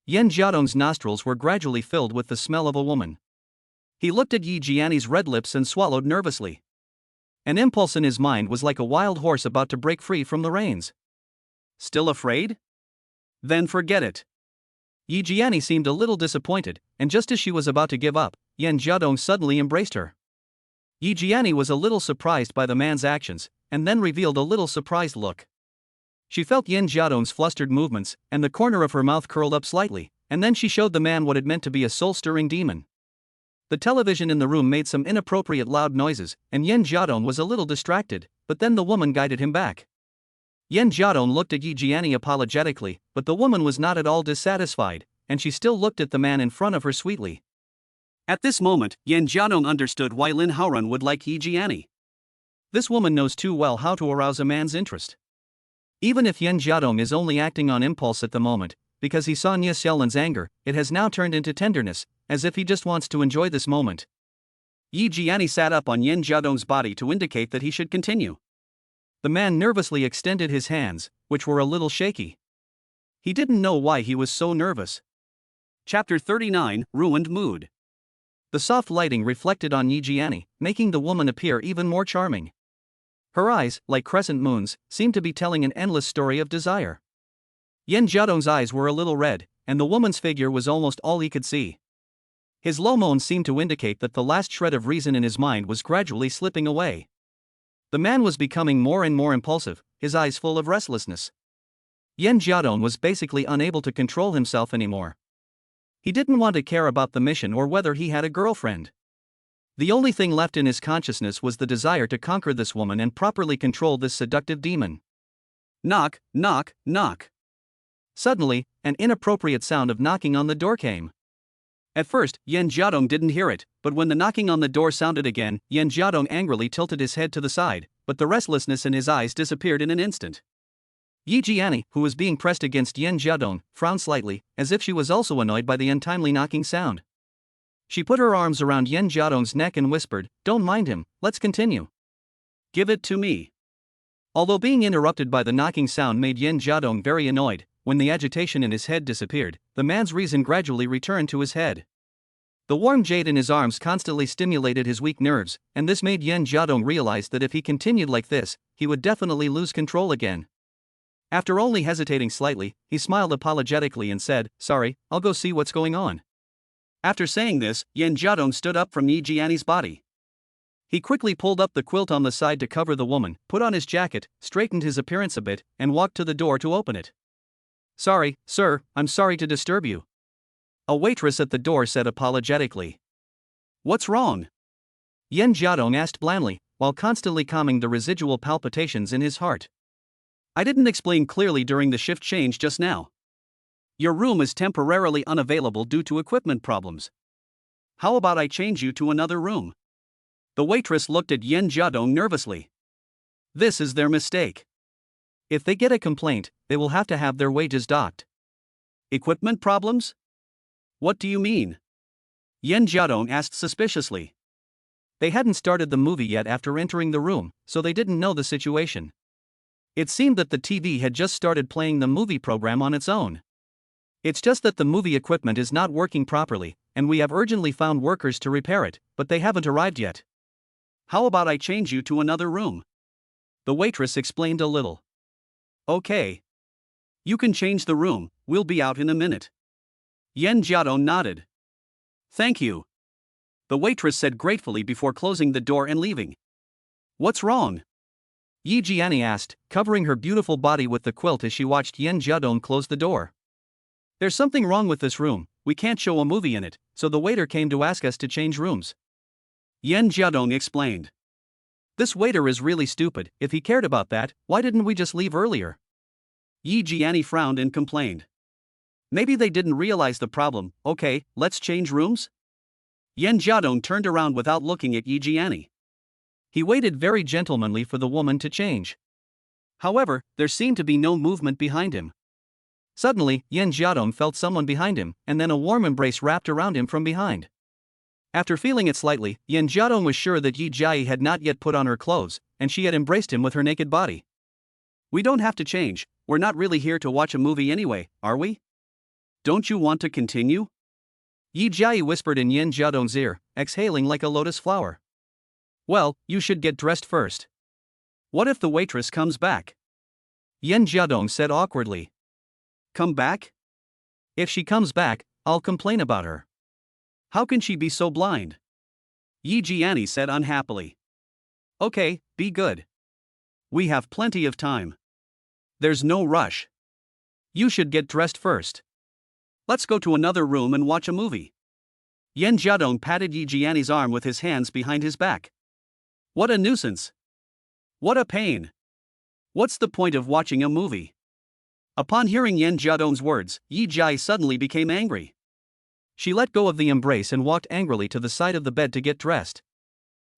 Yin Jiadong's nostrils were gradually filled with the smell of a woman. He looked at Yi Jiani's red lips and swallowed nervously. An impulse in his mind was like a wild horse about to break free from the reins. Still afraid? Then forget it. Yi Jiani seemed a little disappointed, and just as she was about to give up, Yin Jiadong suddenly embraced her. Yi Jiani was a little surprised by the man's actions, and then revealed a little surprised look. She felt Yin Jiadong's flustered movements, and the corner of her mouth curled up slightly, and then she showed the man what it meant to be a soul-stirring demon. The television in the room made some inappropriate loud noises, and Yin Jiadong was a little distracted, but then the woman guided him back. Yin Jiadong looked at Yi Jiani apologetically, but the woman was not at all dissatisfied, and she still looked at the man in front of her sweetly. At this moment, Yin Jiadong understood why Lin Haoran would like Yi Jiani. This woman knows too well how to arouse a man's interest. Even if Yin Jiadong is only acting on impulse at the moment, because he saw Nie Xiaolan's anger, it has now turned into tenderness, as if he just wants to enjoy this moment. Yi Jiani sat up on Yin Jiadong's body to indicate that he should continue. The man nervously extended his hands, which were a little shaky. He didn't know why he was so nervous. Chapter 39, Ruined Mood. The soft lighting reflected on Yi Jiani, making the woman appear even more charming. Her eyes, like crescent moons, seemed to be telling an endless story of desire. Yin Jiadong's eyes were a little red, and the woman's figure was almost all he could see. His low moan seemed to indicate that the last shred of reason in his mind was gradually slipping away. The man was becoming more and more impulsive, his eyes full of restlessness. Yin Jiadong was basically unable to control himself anymore. He didn't want to care about the mission or whether he had a girlfriend. The only thing left in his consciousness was the desire to conquer this woman and properly control this seductive demon. Knock, knock, knock. Suddenly, an inappropriate sound of knocking on the door came. At first, Yin Jiadong didn't hear it, but when the knocking on the door sounded again, Yin Jiadong angrily tilted his head to the side, but the restlessness in his eyes disappeared in an instant. Yi Jiani, who was being pressed against Yin Jiadong, frowned slightly, as if she was also annoyed by the untimely knocking sound. She put her arms around Yin Jiadong's neck and whispered, "Don't mind him, let's continue." "Give it to me." Although being interrupted by the knocking sound made Yin Jiadong very annoyed, when the agitation in his head disappeared, the man's reason gradually returned to his head. The warm jade in his arms constantly stimulated his weak nerves, and this made Yin Jiadong realize that if he continued like this, he would definitely lose control again. After only hesitating slightly, he smiled apologetically and said, "Sorry, I'll go see what's going on." After saying this, Yin Jiadong stood up from Yi Jiani's body. He quickly pulled up the quilt on the side to cover the woman, put on his jacket, straightened his appearance a bit, and walked to the door to open it. "Sorry, sir, I'm sorry to disturb you." A waitress at the door said apologetically. "What's wrong?" Yin Jiadong asked blandly, while constantly calming the residual palpitations in his heart. "I didn't explain clearly during the shift change just now. Your room is temporarily unavailable due to equipment problems. How about I change you to another room?" The waitress looked at Yin Jiadong nervously. This is their mistake. If they get a complaint, they will have to have their wages docked. Equipment problems? What do you mean? Yin Jiadong asked suspiciously. They hadn't started the movie yet after entering the room, so they didn't know the situation. It seemed that the TV had just started playing the movie program on its own. It's just that the movie equipment is not working properly, and we have urgently found workers to repair it, but they haven't arrived yet. How about I change you to another room? The waitress explained a little. Okay. You can change the room, we'll be out in a minute. Yen Jiadong nodded. Thank you. The waitress said gratefully before closing the door and leaving. What's wrong? Yi Jiani asked, covering her beautiful body with the quilt as she watched Yen Jiadong close the door. There's something wrong with this room, we can't show a movie in it, so the waiter came to ask us to change rooms. Yen Jiadong explained. This waiter is really stupid, if he cared about that, why didn't we just leave earlier? Yi Jiani frowned and complained. Maybe they didn't realize the problem. Okay, let's change rooms? Yen Jiadong turned around without looking at Yi Jiani. He waited very gentlemanly for the woman to change. However, there seemed to be no movement behind him. Suddenly, Yen Jiadong felt someone behind him, and then a warm embrace wrapped around him from behind. After feeling it slightly, Yen Jiadong was sure that Yi Jiai had not yet put on her clothes, and she had embraced him with her naked body. We don't have to change, we're not really here to watch a movie anyway, are we? Don't you want to continue? Yi Jiai whispered in Yen Jiadong's ear, exhaling like a lotus flower. Well, you should get dressed first. What if the waitress comes back? Yen Jiadong said awkwardly. Come back? If she comes back, I'll complain about her. How can she be so blind? Yi Jiani said unhappily. Okay, be good. We have plenty of time. There's no rush. You should get dressed first. Let's go to another room and watch a movie. Yen Jiadong patted Yi Jiani's arm with his hands behind his back. What a nuisance. What a pain. What's the point of watching a movie? Upon hearing Yen Jiadong's words, Yi Jiai suddenly became angry. She let go of the embrace and walked angrily to the side of the bed to get dressed.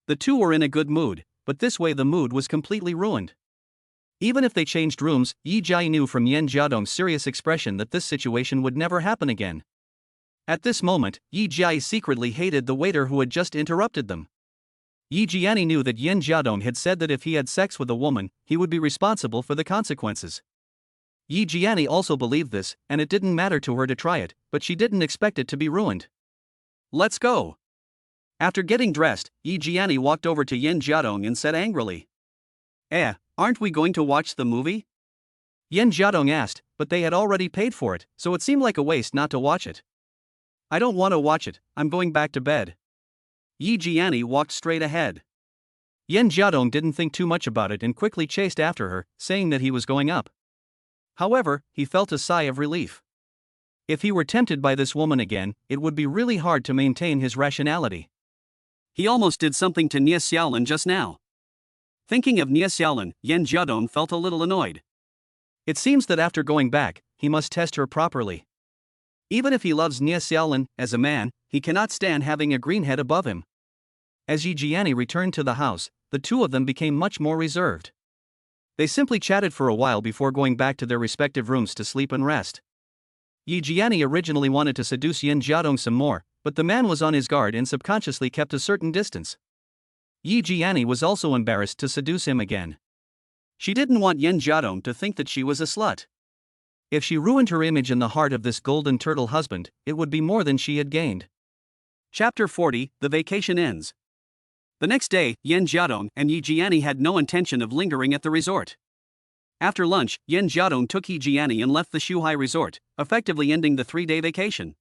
The two were in a good mood, but this way the mood was completely ruined. Even if they changed rooms, Yi Jiai knew from Yen Jiadong's serious expression that this situation would never happen again. At this moment, Yi Jiai secretly hated the waiter who had just interrupted them. Yi Jiani knew that Yen Jiadong had said that if he had sex with a woman, he would be responsible for the consequences. Yi Jiani also believed this, and it didn't matter to her to try it, but she didn't expect it to be ruined. Let's go. After getting dressed, Yi Jiani walked over to Yen Jiadong and said angrily. Aren't we going to watch the movie? Yen Jiadong asked, but they had already paid for it, so it seemed like a waste not to watch it. I don't want to watch it, I'm going back to bed. Yi Jiani walked straight ahead. Yen Jiadong didn't think too much about it and quickly chased after her, saying that he was going up. However, he felt a sigh of relief. If he were tempted by this woman again, it would be really hard to maintain his rationality. He almost did something to Nie Xiaolin just now. Thinking of Nie Xiaolin, Yen Jiadong felt a little annoyed. It seems that after going back, he must test her properly. Even if he loves Nie Xiaolin, as a man, he cannot stand having a greenhead above him. As Yi Jiani returned to the house, the two of them became much more reserved. They simply chatted for a while before going back to their respective rooms to sleep and rest. Yi Jiani originally wanted to seduce Yen Jiadong some more, but the man was on his guard and subconsciously kept a certain distance. Yi Jiani was also embarrassed to seduce him again. She didn't want Yen Jiadong to think that she was a slut. If she ruined her image in the heart of this golden turtle husband, it would be more than she had gained. Chapter 40, The Vacation Ends. The next day, Yen Jiadong and Yi Jiani had no intention of lingering at the resort. After lunch, Yen Jiadong took Yi Jiani and left the Shuhai resort, effectively ending the 3-day vacation.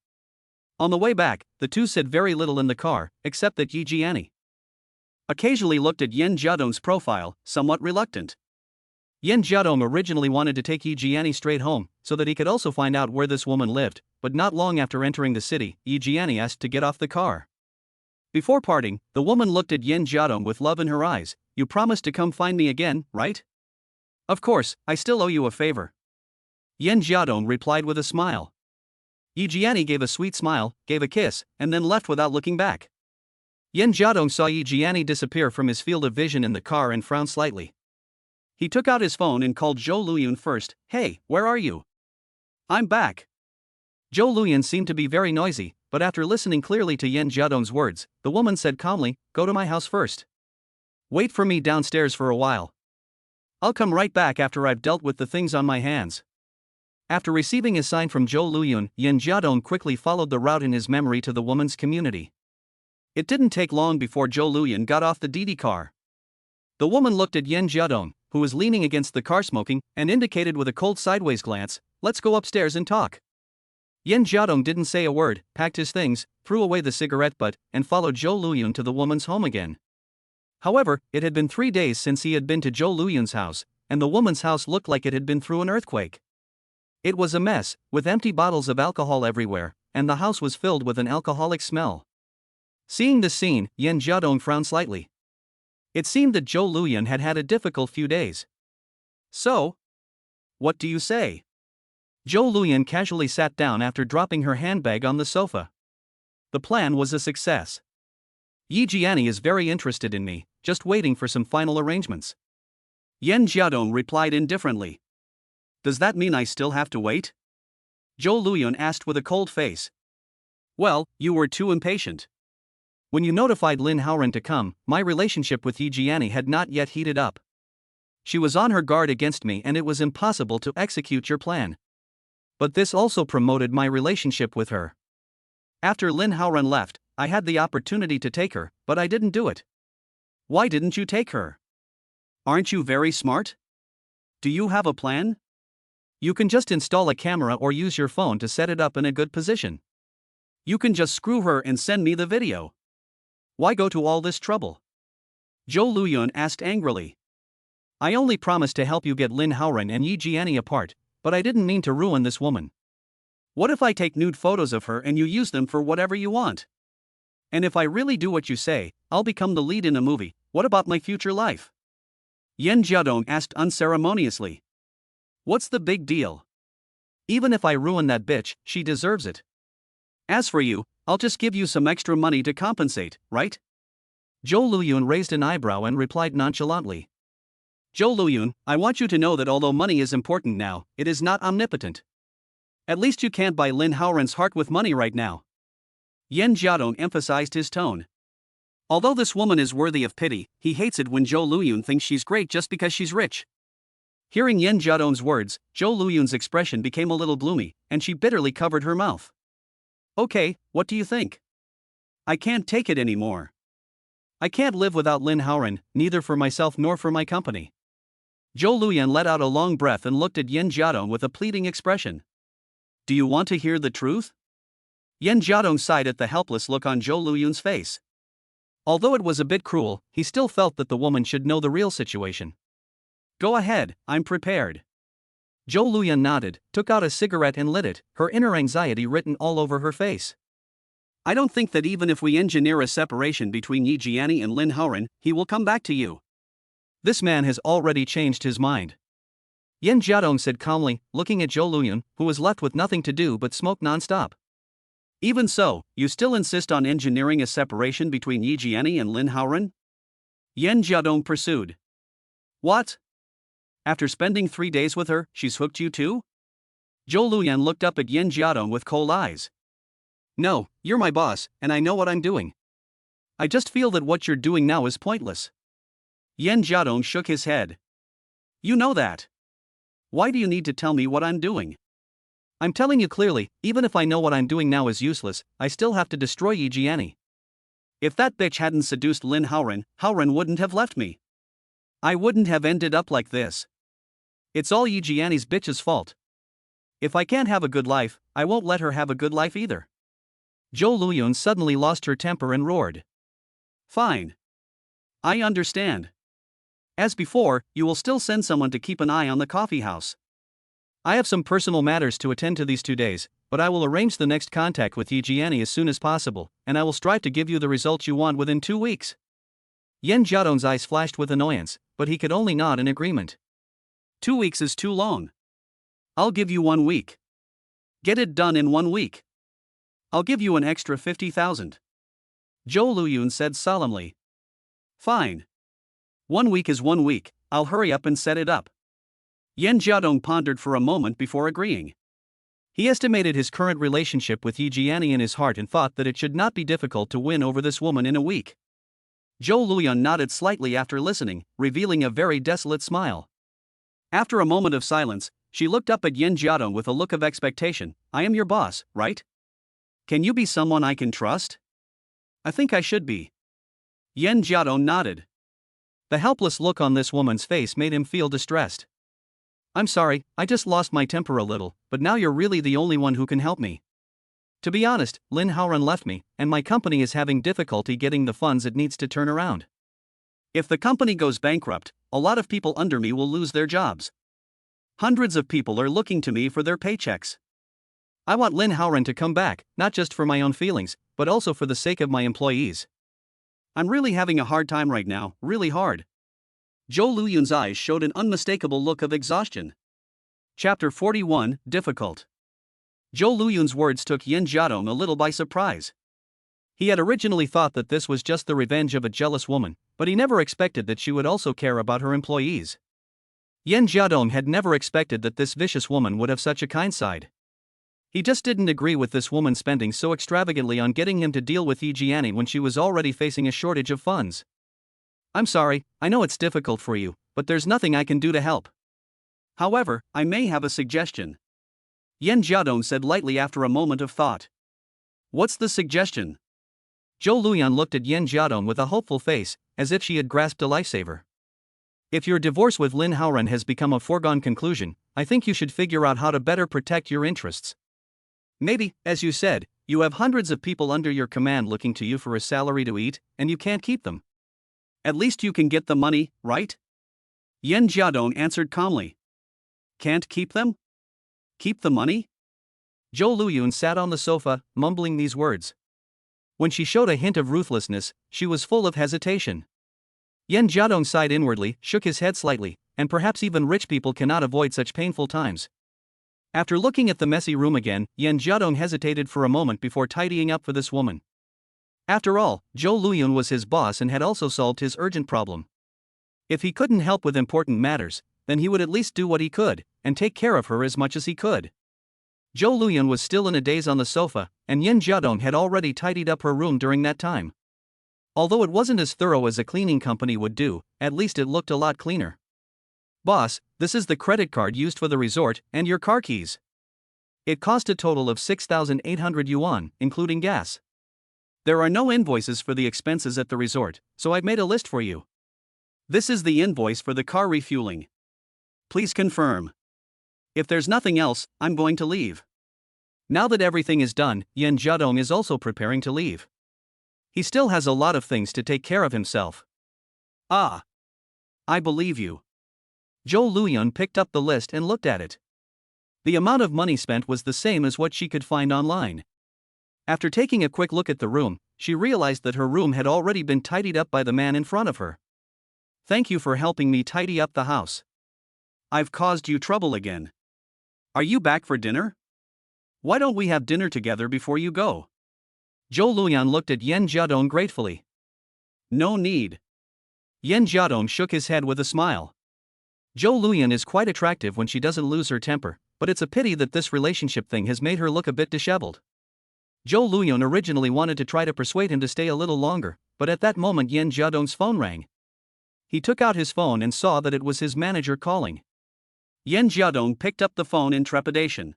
On the way back, the two said very little in the car, except that Yi Jiani occasionally looked at Yen Jiadong's profile, somewhat reluctant. Yen Jiadong originally wanted to take Yi Jiani straight home, so that he could also find out where this woman lived, but not long after entering the city, Yi Jiani asked to get off the car. Before parting, the woman looked at Yen Jiadong with love in her eyes. You promised to come find me again, right? Of course, I still owe you a favor. Yen Jiadong replied with a smile. Yi Jiani gave a sweet smile, gave a kiss, and then left without looking back. Yen Jiadong saw Yi Jiani disappear from his field of vision in the car and frowned slightly. He took out his phone and called Zhou Luyun first. Hey, where are you? I'm back. Zhou Luyun seemed to be very noisy, but after listening clearly to Yen Jiadong's words, the woman said calmly, Go to my house first. Wait for me downstairs for a while. I'll come right back after I've dealt with the things on my hands. After receiving a sign from Zhou Luyun, Yin Jiadong quickly followed the route in his memory to the woman's community. It didn't take long before Zhou Luyun got off the Didi car. The woman looked at Yin Jiadong, who was leaning against the car smoking, and indicated with a cold sideways glance, "Let's go upstairs and talk." Yin Jiadong didn't say a word, packed his things, threw away the cigarette butt, and followed Zhou Luyun to the woman's home again. However, it had been 3 days since he had been to Zhou Luyun's house, and the woman's house looked like it had been through an earthquake. It was a mess, with empty bottles of alcohol everywhere, and the house was filled with an alcoholic smell. Seeing this scene, Yin Jiadong frowned slightly. It seemed that Zhou Luyun had had a difficult few days. "So? What do you say?" Zhou Luyun casually sat down after dropping her handbag on the sofa. "The plan was a success. Yi Jiani is very interested in me, just waiting for some final arrangements." Yin Jiadong replied indifferently. "Does that mean I still have to wait?" Zhou Luyun asked with a cold face. "Well, you were too impatient. When you notified Lin Haoran to come, my relationship with Yi Jiani had not yet heated up. She was on her guard against me and it was impossible to execute your plan. But this also promoted my relationship with her. After Lin Haoran left, I had the opportunity to take her, but I didn't do it." "Why didn't you take her? Aren't you very smart? Do you have a plan? You can just install a camera or use your phone to set it up in a good position. You can just screw her and send me the video. Why go to all this trouble?" Zhou Luyun asked angrily. "I only promised to help you get Lin Haoran and Yi Jiani apart, but I didn't mean to ruin this woman. What if I take nude photos of her and you use them for whatever you want? And if I really do what you say, I'll become the lead in a movie. What about my future life?" Yin Jiadong asked unceremoniously. "What's the big deal? Even if I ruin that bitch, she deserves it. As for you, I'll just give you some extra money to compensate, right?" Zhou Luyun raised an eyebrow and replied nonchalantly. "Zhou Luyun, I want you to know that although money is important now, it is not omnipotent. At least you can't buy Lin Haoran's heart with money right now." Yin Jiadong emphasized his tone. Although this woman is worthy of pity, he hates it when Zhou Luyun thinks she's great just because she's rich. Hearing Yin Jiadong's words, Zhou Luyun's expression became a little gloomy, and she bitterly covered her mouth. "Okay, what do you think? I can't take it anymore. I can't live without Lin Haoran, neither for myself nor for my company." Zhou Luyun let out a long breath and looked at Yin Jiadong with a pleading expression. "Do you want to hear the truth?" Yin Jiadong sighed at the helpless look on Zhou Luyun's face. Although it was a bit cruel, he still felt that the woman should know the real situation. "Go ahead, I'm prepared." Zhou Luyun nodded, took out a cigarette and lit it, her inner anxiety written all over her face. "I don't think that even if we engineer a separation between Yi Jiani and Lin Haoran, he will come back to you. This man has already changed his mind." Yin Jiadong said calmly, looking at Zhou Luyun, who was left with nothing to do but smoke non-stop. "Even so, you still insist on engineering a separation between Yi Jiani and Lin Haoran?" Yin Jiadong pursued. "What? After spending 3 days with her, she's hooked you too?" Zhou Luyun looked up at Yin Jiadong with cold eyes. "No, you're my boss, and I know what I'm doing. I just feel that what you're doing now is pointless." Yin Jiadong shook his head. "You know that. Why do you need to tell me what I'm doing? I'm telling you clearly, even if I know what I'm doing now is useless, I still have to destroy Yi Jiani. If that bitch hadn't seduced Lin Haoran, Haoran wouldn't have left me. I wouldn't have ended up like this. It's all Yi Jiani's bitch's fault. If I can't have a good life, I won't let her have a good life either." Zhou Luyun suddenly lost her temper and roared. "Fine. I understand. As before, you will still send someone to keep an eye on the coffee house. I have some personal matters to attend to these 2 days, but I will arrange the next contact with Yi Jiani as soon as possible, and I will strive to give you the results you want within 2 weeks." Yin Jiadong's eyes flashed with annoyance, but he could only nod in agreement. 2 weeks is too long. I'll give you 1 week. Get it done in 1 week. I'll give you an extra 50,000. Zhou Luyun said solemnly. "Fine. 1 week is 1 week, I'll hurry up and set it up." Yin Jiadong pondered for a moment before agreeing. He estimated his current relationship with Yi Jiani in his heart and thought that it should not be difficult to win over this woman in a week. Zhou Luyun nodded slightly after listening, revealing a very desolate smile. After a moment of silence, She looked up at Yin Jiadong with a look of expectation. I am your boss, right? Can you be someone I can trust? I think I should be. Yin Jiadong nodded. The helpless look on this woman's face made him feel distressed. I'm sorry, I just lost my temper a little, but now you're really the only one who can help me. To be honest, Lin Haoran left me, and my company is having difficulty getting the funds it needs to turn around. If the company goes bankrupt, a lot of people under me will lose their jobs. Hundreds of people are looking to me for their paychecks. I want Lin Haoran to come back, not just for my own feelings, but also for the sake of my employees. I'm really having a hard time right now, really hard. Zhou Luyun's eyes showed an unmistakable look of exhaustion. Chapter 41, Difficult. Zhou Luyun's words took Yin Jiadong a little by surprise. He had originally thought that this was just the revenge of a jealous woman, but he never expected that she would also care about her employees. Yin Jiadong had never expected that this vicious woman would have such a kind side. He just didn't agree with this woman spending so extravagantly on getting him to deal with Yi Jiani when she was already facing a shortage of funds. I'm sorry, I know it's difficult for you, but there's nothing I can do to help. However, I may have a suggestion. Yin Jiadong said lightly after a moment of thought. What's the suggestion? Zhou Luyan looked at Yin Jiadong with a hopeful face, as if she had grasped a lifesaver. If your divorce with Lin Haoran has become a foregone conclusion, I think you should figure out how to better protect your interests. Maybe, as you said, you have hundreds of people under your command looking to you for a salary to eat, and you can't keep them. At least you can get the money, right? Yin Jiadong answered calmly. Can't keep them? Keep the money? Zhou Luyun sat on the sofa, mumbling these words. When she showed a hint of ruthlessness, she was full of hesitation. Yin Jiadong sighed inwardly, shook his head slightly, and perhaps even rich people cannot avoid such painful times. After looking at the messy room again, Yin Jiadong hesitated for a moment before tidying up for this woman. After all, Zhou Luyun was his boss and had also solved his urgent problem. If he couldn't help with important matters, then he would at least do what he could, and take care of her as much as he could. Zhou Luyun was still in a daze on the sofa, and Yin Jiadong had already tidied up her room during that time. Although it wasn't as thorough as a cleaning company would do, at least it looked a lot cleaner. Boss, this is the credit card used for the resort, and your car keys. It cost a total of 6,800 yuan, including gas. There are no invoices for the expenses at the resort, so I've made a list for you. This is the invoice for the car refueling. Please confirm. If there's nothing else, I'm going to leave. Now that everything is done, Yin Jiadong is also preparing to leave. He still has a lot of things to take care of himself. Ah. I believe you. Zhou Luyun picked up the list and looked at it. The amount of money spent was the same as what she could find online. After taking a quick look at the room, she realized that her room had already been tidied up by the man in front of her. Thank you for helping me tidy up the house. I've caused you trouble again. Are you back for dinner? Why don't we have dinner together before you go? Zhou Luyan looked at Yin Jiadong gratefully. No need. Yin Jiadong shook his head with a smile. Zhou Luyan is quite attractive when she doesn't lose her temper, but it's a pity that this relationship thing has made her look a bit disheveled. Zhou Luyan originally wanted to try to persuade him to stay a little longer, but at that moment Yin Jiadong's phone rang. He took out his phone and saw that it was his manager calling. Yin Jiadong picked up the phone in trepidation.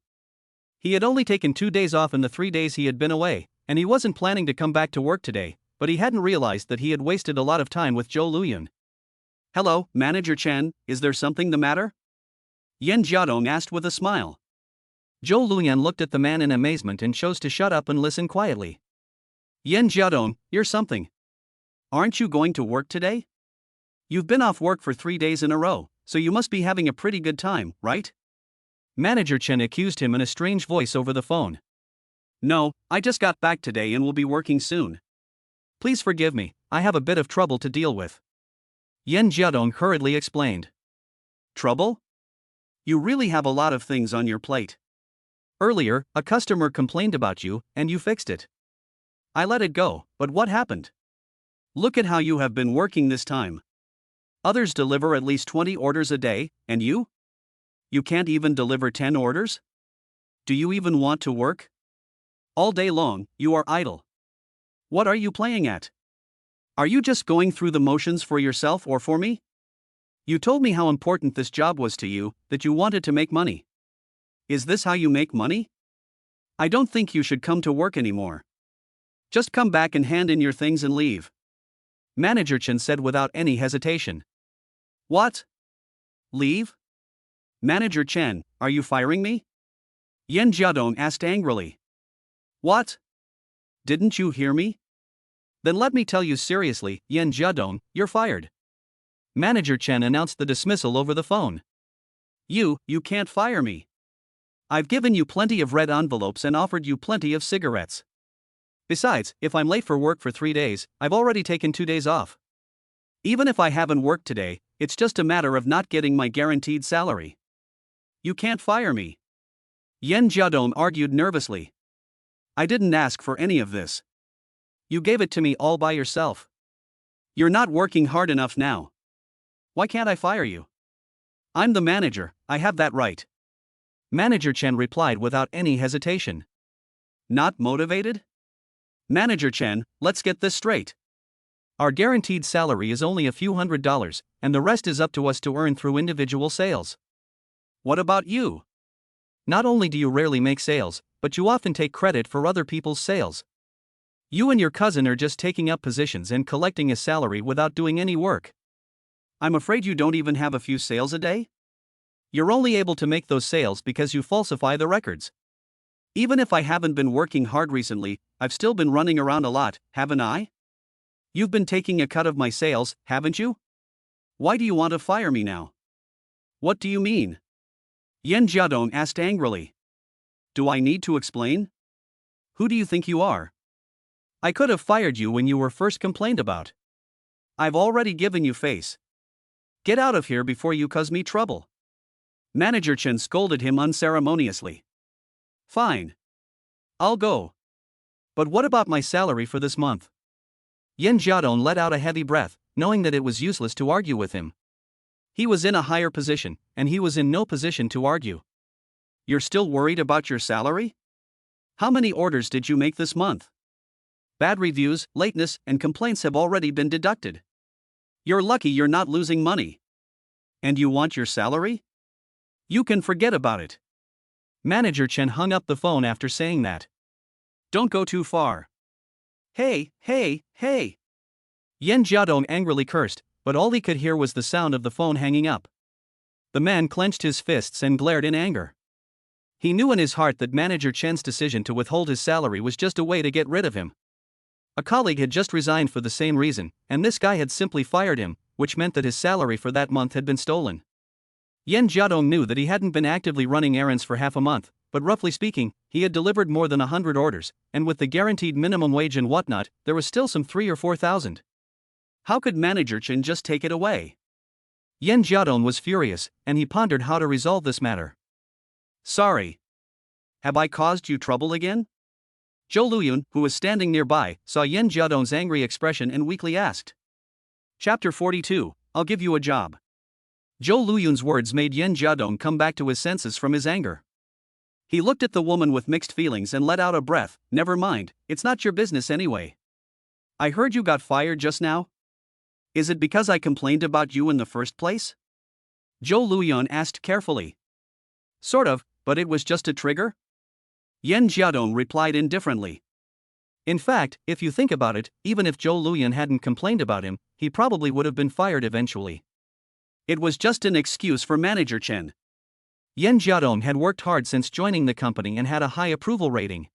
He had only taken 2 days off in the 3 days he had been away, and he wasn't planning to come back to work today, but he hadn't realized that he had wasted a lot of time with Zhou Luyan. Hello, Manager Chen, is there something the matter? Yin Jiadong asked with a smile. Zhou Luyan looked at the man in amazement and chose to shut up and listen quietly. Yin Jiadong, you're something. Aren't you going to work today? You've been off work for 3 days in a row, so you must be having a pretty good time, right? Manager Chen accused him in a strange voice over the phone. No, I just got back today and will be working soon. Please forgive me, I have a bit of trouble to deal with. Yin Jiadong hurriedly explained. Trouble? You really have a lot of things on your plate. Earlier, a customer complained about you, and you fixed it. I let it go, but what happened? Look at how you have been working this time. Others deliver at least 20 orders a day, and you? You can't even deliver 10 orders? Do you even want to work? All day long, you are idle. What are you playing at? Are you just going through the motions for yourself or for me? You told me how important this job was to you, that you wanted to make money. Is this how you make money? I don't think you should come to work anymore. Just come back and hand in your things and leave. Manager Chen said without any hesitation. What? Leave? Manager Chen, are you firing me? Yan Jiadong asked angrily. What? Didn't you hear me? Then let me tell you seriously, Yan Jiadong, you're fired. Manager Chen announced the dismissal over the phone. You can't fire me. I've given you plenty of red envelopes and offered you plenty of cigarettes. Besides, if I'm late for work for 3 days, I've already taken 2 days off. Even if I haven't worked today, it's just a matter of not getting my guaranteed salary. You can't fire me. Yan Jiadong argued nervously. I didn't ask for any of this. You gave it to me all by yourself. You're not working hard enough now. Why can't I fire you? I'm the manager, I have that right. Manager Chen replied without any hesitation. Not motivated? Manager Chen, let's get this straight. Our guaranteed salary is only a few $100s, and the rest is up to us to earn through individual sales. What about you? Not only do you rarely make sales, but you often take credit for other people's sales. You and your cousin are just taking up positions and collecting a salary without doing any work. I'm afraid you don't even have a few sales a day? You're only able to make those sales because you falsify the records. Even if I haven't been working hard recently, I've still been running around a lot, haven't I? You've been taking a cut of my sales, haven't you? Why do you want to fire me now? What do you mean? Yan Jiadong asked angrily. Do I need to explain? Who do you think you are? I could have fired you when you were first complained about. I've already given you face. Get out of here before you cause me trouble. Manager Chen scolded him unceremoniously. Fine. I'll go. But what about my salary for this month? Yan Jiadong let out a heavy breath, knowing that it was useless to argue with him. He was in a higher position, and he was in no position to argue. You're still worried about your salary? How many orders did you make this month? Bad reviews, lateness, and complaints have already been deducted. You're lucky you're not losing money. And you want your salary? You can forget about it. Manager Chen hung up the phone after saying that. Don't go too far. Hey! Yan Jiadong angrily cursed, but all he could hear was the sound of the phone hanging up. The man clenched his fists and glared in anger. He knew in his heart that Manager Chen's decision to withhold his salary was just a way to get rid of him. A colleague had just resigned for the same reason, and this guy had simply fired him, which meant that his salary for that month had been stolen. Yan Jiadong knew that he hadn't been actively running errands for half a month, but roughly speaking, he had delivered more than 100 orders, and with the guaranteed minimum wage and whatnot, there was still some 3,000 or 4,000. How could Manager Chen just take it away? Yan Jiadong was furious, and he pondered how to resolve this matter. Sorry. Have I caused you trouble again? Zhou Luyun, who was standing nearby, saw Yan Jiadong's angry expression and weakly asked. Chapter 42, I'll give you a job. Zhou Luyun's words made Yan Jiadong come back to his senses from his anger. He looked at the woman with mixed feelings and let out a breath. Never mind, it's not your business anyway. I heard you got fired just now? Is it because I complained about you in the first place? Zhou Luyun asked carefully. Sort of, but it was just a trigger? Yan Jiadong replied indifferently. In fact, if you think about it, even if Zhou Luyun hadn't complained about him, he probably would have been fired eventually. It was just an excuse for Manager Chen. Yan Jiadong had worked hard since joining the company and had a high approval rating.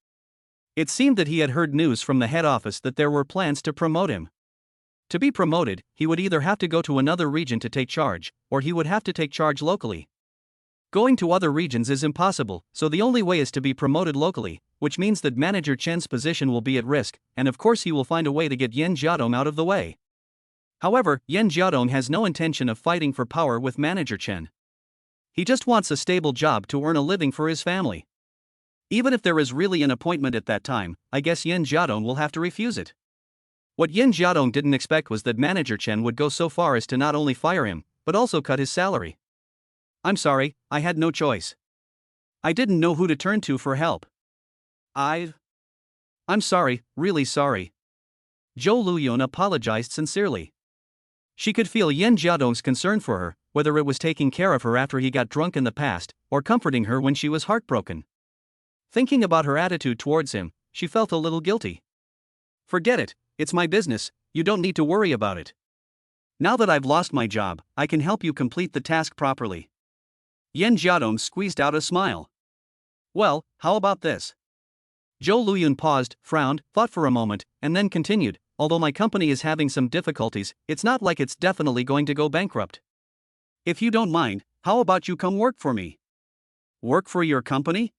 It seemed that he had heard news from the head office that there were plans to promote him. To be promoted, he would either have to go to another region to take charge, or he would have to take charge locally. Going to other regions is impossible, so the only way is to be promoted locally, which means that Manager Chen's position will be at risk, and of course he will find a way to get Yan Jiadong out of the way. However, Yan Jiadong has no intention of fighting for power with Manager Chen. He just wants a stable job to earn a living for his family. Even if there is really an appointment at that time, I guess Yan Jiadong will have to refuse it. What Yan Jiadong didn't expect was that Manager Chen would go so far as to not only fire him, but also cut his salary. I'm sorry, I had no choice. I didn't know who to turn to for help. I'm sorry, really sorry. Zhou Luyun apologized sincerely. She could feel Yan Jiadong's concern for her, whether it was taking care of her after he got drunk in the past, or comforting her when she was heartbroken. Thinking about her attitude towards him, she felt a little guilty. Forget it, it's my business, you don't need to worry about it. Now that I've lost my job, I can help you complete the task properly. Yen Jiadong squeezed out a smile. Well, how about this? Zhou Luyun paused, frowned, thought for a moment, and then continued, although my company is having some difficulties, it's not like it's definitely going to go bankrupt. If you don't mind, how about you come work for me? Work for your company?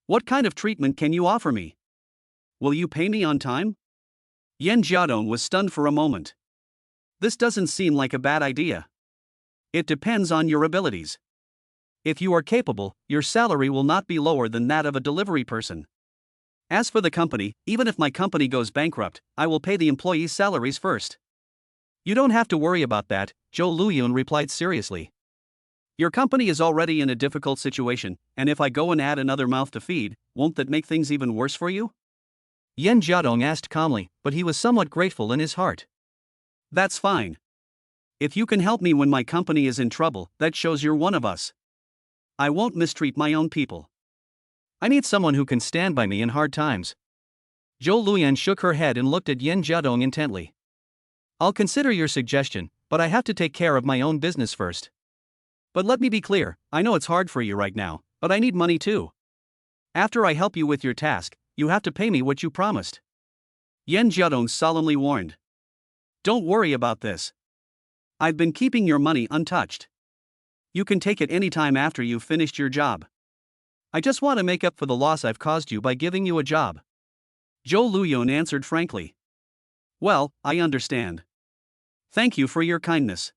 What kind of treatment can you offer me? Will you pay me on time? Yen Jiadong was stunned for a moment. This doesn't seem like a bad idea. It depends on your abilities. If you are capable, your salary will not be lower than that of a delivery person. As for the company, even if my company goes bankrupt, I will pay the employees' salaries first. You don't have to worry about that, Zhou Luyun replied seriously. Your company is already in a difficult situation, and if I go and add another mouth to feed, won't that make things even worse for you? Yen Jiadong asked calmly, but he was somewhat grateful in his heart. That's fine. If you can help me when my company is in trouble, that shows you're one of us. I won't mistreat my own people. I need someone who can stand by me in hard times. Zhou Luyan shook her head and looked at Yen Jiadong intently. I'll consider your suggestion, but I have to take care of my own business first. But let me be clear, I know it's hard for you right now, but I need money too. After I help you with your task, you have to pay me what you promised. Yen Jiadong solemnly warned. Don't worry about this. I've been keeping your money untouched. You can take it any time after you've finished your job. I just want to make up for the loss I've caused you by giving you a job. Zhou Luyun answered frankly. Well, I understand. Thank you for your kindness.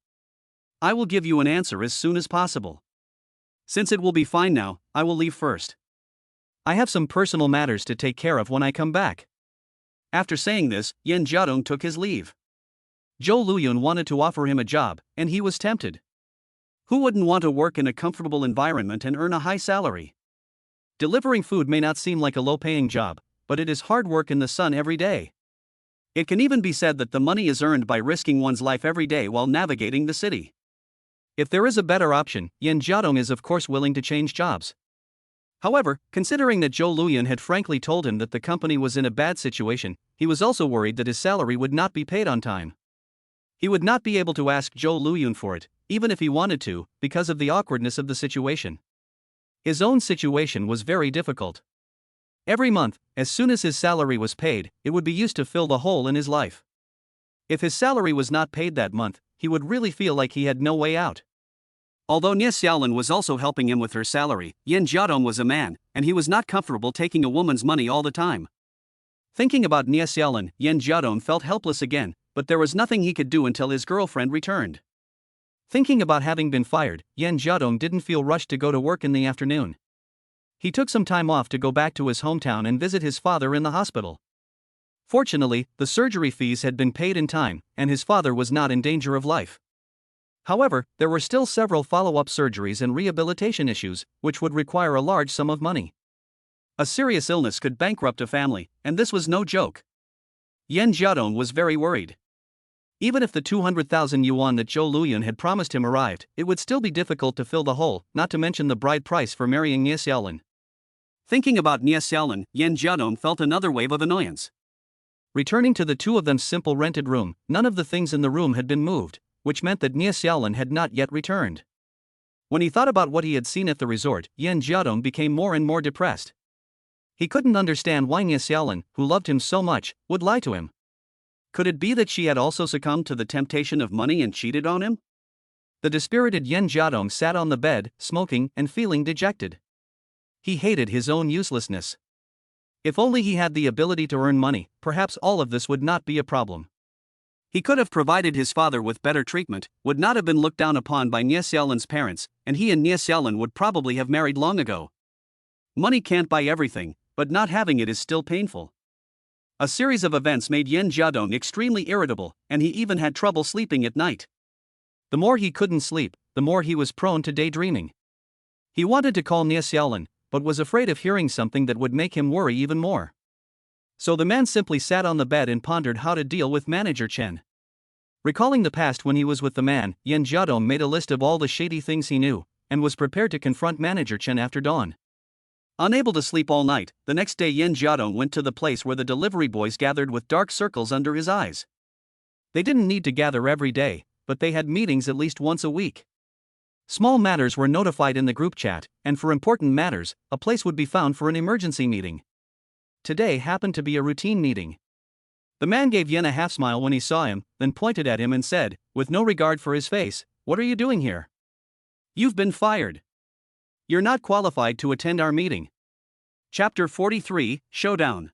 I will give you an answer as soon as possible. Since it will be fine now, I will leave first. I have some personal matters to take care of when I come back. After saying this, Yen Jiadong took his leave. Zhou Luyun wanted to offer him a job, and he was tempted. Who wouldn't want to work in a comfortable environment and earn a high salary? Delivering food may not seem like a low-paying job, but it is hard work in the sun every day. It can even be said that the money is earned by risking one's life every day while navigating the city. If there is a better option, Yen Jiadong is of course willing to change jobs. However, considering that Zhou Luyun had frankly told him that the company was in a bad situation, he was also worried that his salary would not be paid on time. He would not be able to ask Zhou Luyun for it, even if he wanted to, because of the awkwardness of the situation. His own situation was very difficult. Every month, as soon as his salary was paid, it would be used to fill the hole in his life. If his salary was not paid that month, he would really feel like he had no way out. Although Nie Xiaolin was also helping him with her salary, Yen Jiadong was a man, and he was not comfortable taking a woman's money all the time. Thinking about Nie Xiaolin, Yen Jiadong felt helpless again, but there was nothing he could do until his girlfriend returned. Thinking about having been fired, Yen Jiadong didn't feel rushed to go to work in the afternoon. He took some time off to go back to his hometown and visit his father in the hospital. Fortunately, the surgery fees had been paid in time, and his father was not in danger of life. However, there were still several follow-up surgeries and rehabilitation issues, which would require a large sum of money. A serious illness could bankrupt a family, and this was no joke. Yen Jiadong was very worried. Even if the 200,000 yuan that Zhou Luyun had promised him arrived, it would still be difficult to fill the hole, not to mention the bride price for marrying Nie Xiaolin. Thinking about Nie Xiaolin, Yen Jiadong felt another wave of annoyance. Returning to the two of them's simple rented room, none of the things in the room had been moved, which meant that Nie Xiaolin had not yet returned. When he thought about what he had seen at the resort, Yen Jiadong became more and more depressed. He couldn't understand why Nie Xiaolin, who loved him so much, would lie to him. Could it be that she had also succumbed to the temptation of money and cheated on him? The dispirited Yen Jiadong sat on the bed, smoking and feeling dejected. He hated his own uselessness. If only he had the ability to earn money, perhaps all of this would not be a problem. He could have provided his father with better treatment, would not have been looked down upon by Nie Xiaolin's parents, and he and Nie Xiaolin would probably have married long ago. Money can't buy everything, but not having it is still painful. A series of events made Yen Jiadong extremely irritable, and he even had trouble sleeping at night. The more he couldn't sleep, the more he was prone to daydreaming. He wanted to call Nie Xiaolin, but was afraid of hearing something that would make him worry even more. So the man simply sat on the bed and pondered how to deal with Manager Chen. Recalling the past when he was with the man, Yen Jiadong made a list of all the shady things he knew, and was prepared to confront Manager Chen after dawn. Unable to sleep all night, the next day Yen Jiadong went to the place where the delivery boys gathered with dark circles under his eyes. They didn't need to gather every day, but they had meetings at least once a week. Small matters were notified in the group chat, and for important matters, a place would be found for an emergency meeting. Today happened to be a routine meeting. The man gave Yen a half-smile when he saw him, then pointed at him and said, with no regard for his face, "What are you doing here? You've been fired. You're not qualified to attend our meeting." Chapter 43, Showdown.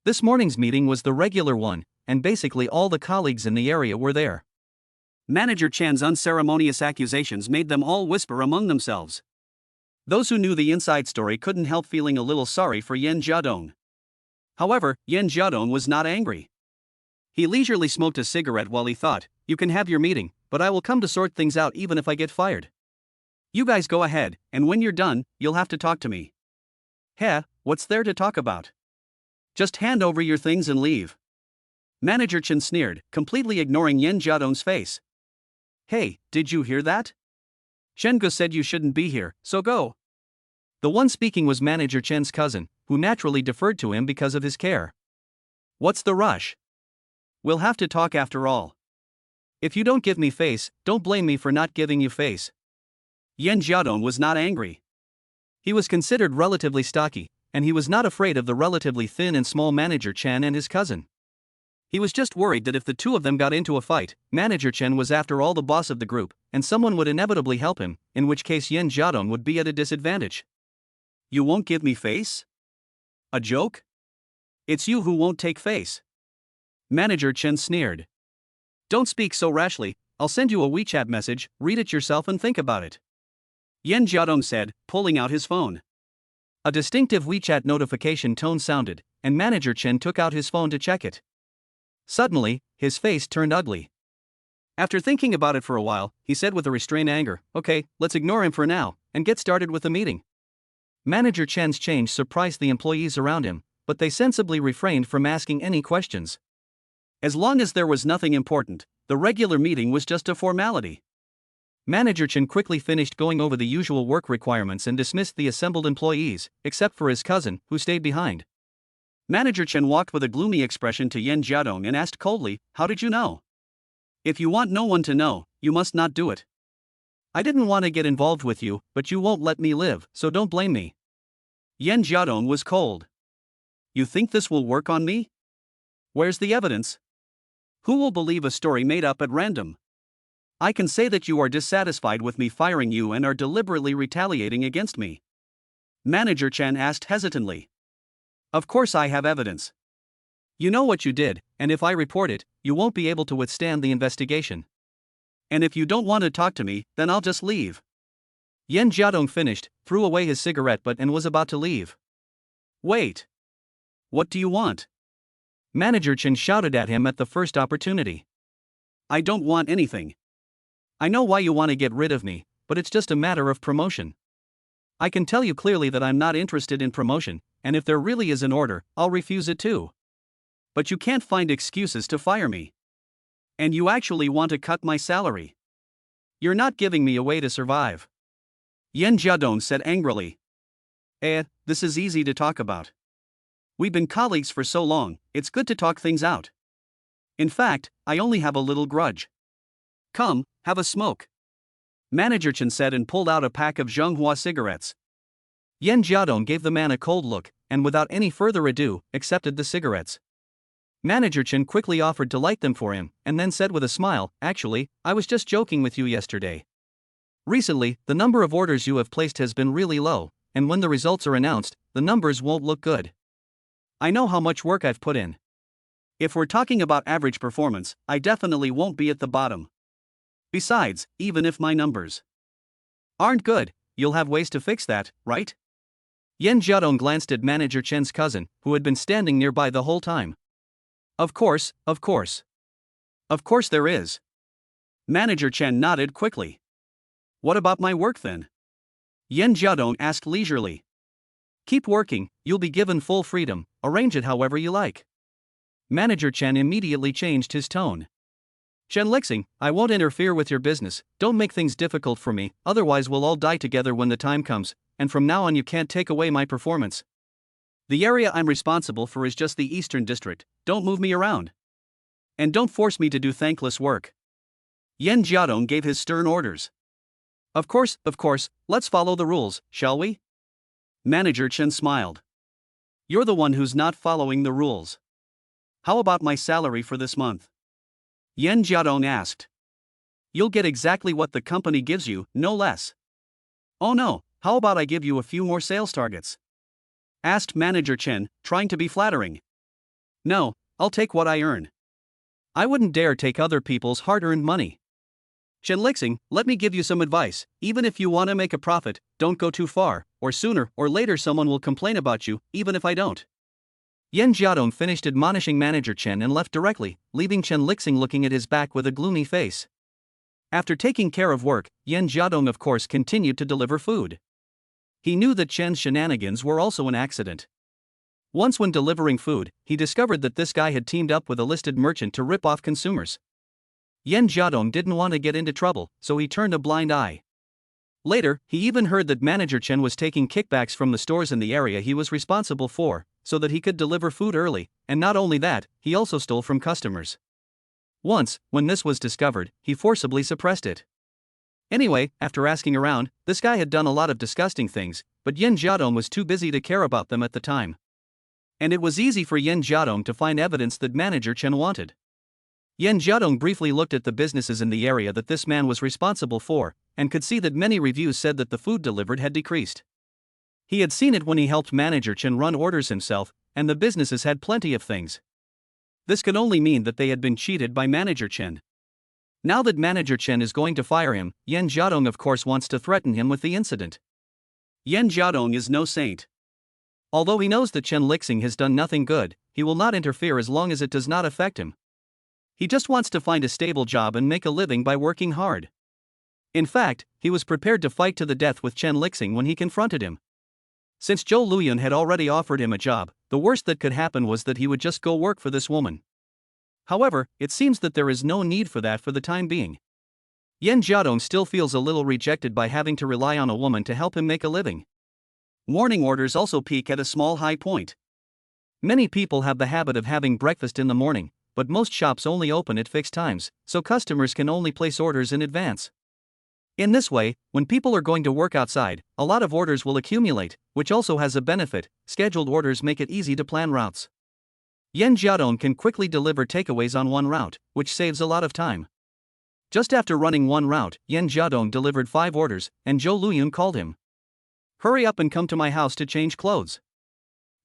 This morning's meeting was the regular one, and basically all the colleagues in the area were there. Manager Chan's unceremonious accusations made them all whisper among themselves. Those who knew the inside story couldn't help feeling a little sorry for Yen Jiadong. However, Yen Jiadong was not angry. He leisurely smoked a cigarette while he thought, "You can have your meeting, but I will come to sort things out even if I get fired. You guys go ahead, and when you're done, you'll have to talk to me." "Heh, what's there to talk about? Just hand over your things and leave." Manager Chen sneered, completely ignoring Yen Jiadong's face. "Hey, did you hear that? Shengu said you shouldn't be here, so go." The one speaking was Manager Chen's cousin, who naturally deferred to him because of his care. "What's the rush? We'll have to talk after all. If you don't give me face, don't blame me for not giving you face." Yen Jiadong was not angry. He was considered relatively stocky, and he was not afraid of the relatively thin and small Manager Chen and his cousin. He was just worried that if the two of them got into a fight, Manager Chen was after all the boss of the group, and someone would inevitably help him, in which case Yen Jiadong would be at a disadvantage. "You won't give me face? A joke? It's you who won't take face." Manager Chen sneered. "Don't speak so rashly, I'll send you a WeChat message, read it yourself and think about it," Yen Jiadong said, pulling out his phone. A distinctive WeChat notification tone sounded, and Manager Chen took out his phone to check it. Suddenly, his face turned ugly. After thinking about it for a while, he said with a restrained anger, "Okay, let's ignore him for now, and get started with the meeting." Manager Chen's change surprised the employees around him, but they sensibly refrained from asking any questions. As long as there was nothing important, the regular meeting was just a formality. Manager Chen quickly finished going over the usual work requirements and dismissed the assembled employees, except for his cousin, who stayed behind. Manager Chen walked with a gloomy expression to Yen Jiadong and asked coldly, "How did you know? If you want no one to know, you must not do it. I didn't want to get involved with you, but you won't let me live, so don't blame me." Yen Jiadong was cold. "You think this will work on me? Where's the evidence? Who will believe a story made up at random? I can say that you are dissatisfied with me firing you and are deliberately retaliating against me." Manager Chen asked hesitantly. "Of course I have evidence. You know what you did, and if I report it, you won't be able to withstand the investigation. And if you don't want to talk to me, then I'll just leave." Yen Jiadong finished, threw away his cigarette butt and was about to leave. "Wait. What do you want?" Manager Chen shouted at him at the first opportunity. "I don't want anything. I know why you want to get rid of me, but it's just a matter of promotion. I can tell you clearly that I'm not interested in promotion, and if there really is an order, I'll refuse it too. But you can't find excuses to fire me. And you actually want to cut my salary. You're not giving me a way to survive." Yen Jiadong said angrily. This is easy to talk about. We've been colleagues for so long, it's good to talk things out. In fact, I only have a little grudge. Come, have a smoke," Manager Chen said and pulled out a pack of Zhonghua cigarettes. Yen Jiadong gave the man a cold look, and without any further ado, accepted the cigarettes. Manager Chen quickly offered to light them for him, and then said with a smile, "Actually, I was just joking with you yesterday. Recently, the number of orders you have placed has been really low, and when the results are announced, the numbers won't look good. I know how much work I've put in. If we're talking about average performance, I definitely won't be at the bottom. Besides, even if my numbers aren't good, you'll have ways to fix that, right?" Yen Jiadong glanced at Manager Chen's cousin, who had been standing nearby the whole time. Of course. Of course there is." Manager Chen nodded quickly. "What about my work then?" Yen Jiadong asked leisurely. "Keep working, you'll be given full freedom, arrange it however you like." Manager Chen immediately changed his tone. Chen Lixing, I won't interfere with your business, don't make things difficult for me, otherwise we'll all die together when the time comes, and from now on you can't take away my performance. The area I'm responsible for is just the Eastern District, don't move me around. And don't force me to do thankless work. Yan Jiadong gave his stern orders. Of course, let's follow the rules, shall we? Manager Chen smiled. You're the one who's not following the rules. How about my salary for this month? Yan Jiadong asked. You'll get exactly what the company gives you, no less. Oh no, how about I give you a few more sales targets? Asked Manager Chen, trying to be flattering. No, I'll take what I earn. I wouldn't dare take other people's hard-earned money. Chen Lixing, let me give you some advice. Even if you want to make a profit, don't go too far, or sooner or later someone will complain about you, even if I don't. Yan Jiadong finished admonishing Manager Chen and left directly, leaving Chen Lixing looking at his back with a gloomy face. After taking care of work, Yan Jiadong of course continued to deliver food. He knew that Chen's shenanigans were also an accident. Once when delivering food, he discovered that this guy had teamed up with a listed merchant to rip off consumers. Yan Jiadong didn't want to get into trouble, so he turned a blind eye. Later, he even heard that Manager Chen was taking kickbacks from the stores in the area he was responsible for, so that he could deliver food early, and not only that, he also stole from customers. Once, when this was discovered, he forcibly suppressed it. Anyway, after asking around, this guy had done a lot of disgusting things, but Yan Jiadong was too busy to care about them at the time. And it was easy for Yan Jiadong to find evidence that Manager Chen wanted. Yan Jiadong briefly looked at the businesses in the area that this man was responsible for, and could see that many reviews said that the food delivered had decreased. He had seen it when he helped Manager Chen run orders himself, and the businesses had plenty of things. This could only mean that they had been cheated by Manager Chen. Now that Manager Chen is going to fire him, Yan Jiadong of course wants to threaten him with the incident. Yan Jiadong is no saint. Although he knows that Chen Lixing has done nothing good, he will not interfere as long as it does not affect him. He just wants to find a stable job and make a living by working hard. In fact, he was prepared to fight to the death with Chen Lixing when he confronted him. Since Zhou Luyun had already offered him a job, the worst that could happen was that he would just go work for this woman. However, it seems that there is no need for that for the time being. Yan Jiadong still feels a little rejected by having to rely on a woman to help him make a living. Morning orders also peak at a small high point. Many people have the habit of having breakfast in the morning, but most shops only open at fixed times, so customers can only place orders in advance. In this way, when people are going to work outside, a lot of orders will accumulate, which also has a benefit. Scheduled orders make it easy to plan routes. Yan Jiadong can quickly deliver takeaways on one route, which saves a lot of time. Just after running one route, Yan Jiadong delivered 5 orders, and Zhou Luyun called him. Hurry up and come to my house to change clothes.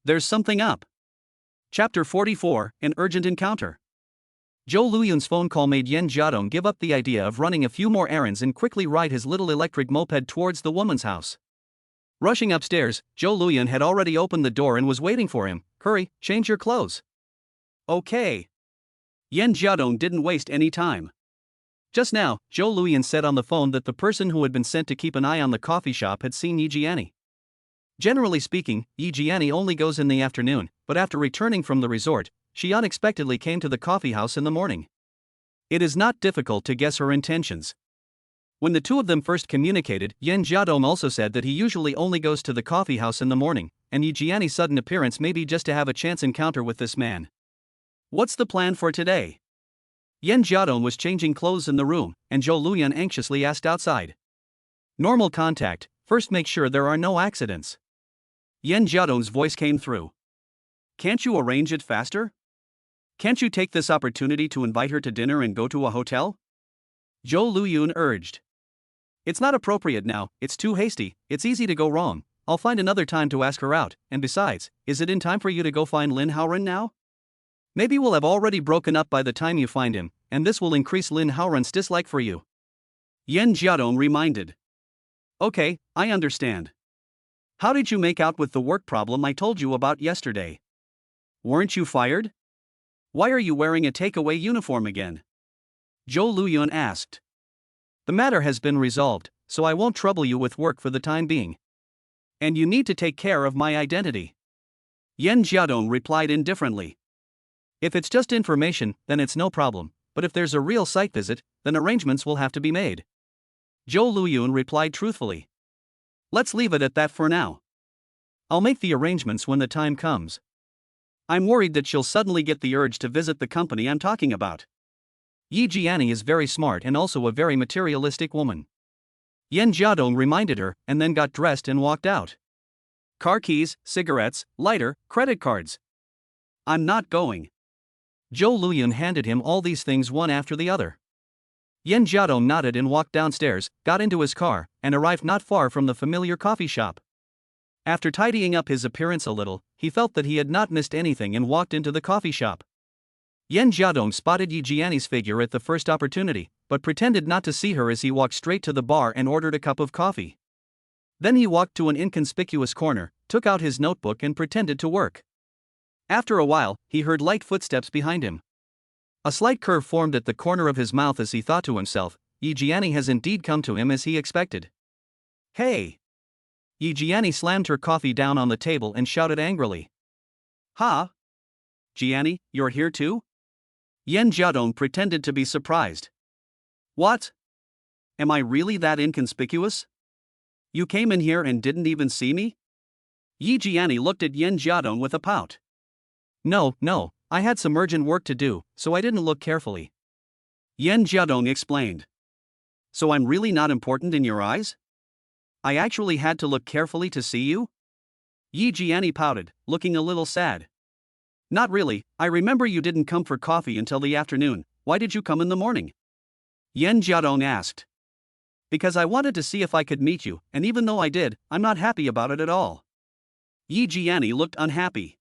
There's something up. Chapter 44, An Urgent Encounter. Zhou Luyun's phone call made Yan Jiadong give up the idea of running a few more errands and quickly ride his little electric moped towards the woman's house. Rushing upstairs, Zhou Luyun had already opened the door and was waiting for him. Hurry, change your clothes. Okay. Yan Jiadong didn't waste any time. Just now, Zhou Luyun said on the phone that the person who had been sent to keep an eye on the coffee shop had seen Yi Jiani. Generally speaking, Yi Jiani only goes in the afternoon, but after returning from the resort, she unexpectedly came to the coffee house in the morning. It is not difficult to guess her intentions. When the two of them first communicated, Yan Jiadong also said that he usually only goes to the coffee house in the morning, and Yi Jiani's sudden appearance may be just to have a chance encounter with this man. What's the plan for today? Yan Jiadong was changing clothes in the room, and Zhou Luyun anxiously asked outside. Normal contact, first make sure there are no accidents. Yan Jiadong's voice came through. Can't you arrange it faster? Can't you take this opportunity to invite her to dinner and go to a hotel? Zhou Luyun urged. It's not appropriate now, it's too hasty, it's easy to go wrong. I'll find another time to ask her out, and besides, is it in time for you to go find Lin Haoren now? Maybe we'll have already broken up by the time you find him, and this will increase Lin Haoren's dislike for you. Yan Jiadong reminded. Okay, I understand. How did you make out with the work problem I told you about yesterday? Weren't you fired? Why are you wearing a takeaway uniform again? Zhou Luyun asked. The matter has been resolved, so I won't trouble you with work for the time being. And you need to take care of my identity. Yan Jiadong replied indifferently. If it's just information, then it's no problem, but if there's a real site visit, then arrangements will have to be made. Zhou Luyun replied truthfully. Let's leave it at that for now. I'll make the arrangements when the time comes. I'm worried that she'll suddenly get the urge to visit the company I'm talking about. Yi Jiani is very smart and also a very materialistic woman. Yan Jiadong reminded her, and then got dressed and walked out. Car keys, cigarettes, lighter, credit cards. I'm not going. Zhou Luyun handed him all these things one after the other. Yan Jiadong nodded and walked downstairs, got into his car, and arrived not far from the familiar coffee shop. After tidying up his appearance a little, he felt that he had not missed anything and walked into the coffee shop. Yan Jiadong spotted Yi Jiani's figure at the first opportunity, but pretended not to see her as he walked straight to the bar and ordered a cup of coffee. Then he walked to an inconspicuous corner, took out his notebook and pretended to work. After a while, he heard light footsteps behind him. A slight curve formed at the corner of his mouth as he thought to himself, Yi Jiani has indeed come to him as he expected. Hey! Yi Jiani slammed her coffee down on the table and shouted angrily. Ha! Jiani, you're here too? Yan Jiadong pretended to be surprised. What? Am I really that inconspicuous? You came in here and didn't even see me? Yi Jiani looked at Yan Jiadong with a pout. No, I had some urgent work to do, so I didn't look carefully. Yan Jiadong explained. So I'm really not important in your eyes? I actually had to look carefully to see you? Yi Jiani pouted, looking a little sad. Not really, I remember you didn't come for coffee until the afternoon. Why did you come in the morning? Yan Jiadong asked. Because I wanted to see if I could meet you, and even though I did, I'm not happy about it at all. Yi Jiani looked unhappy.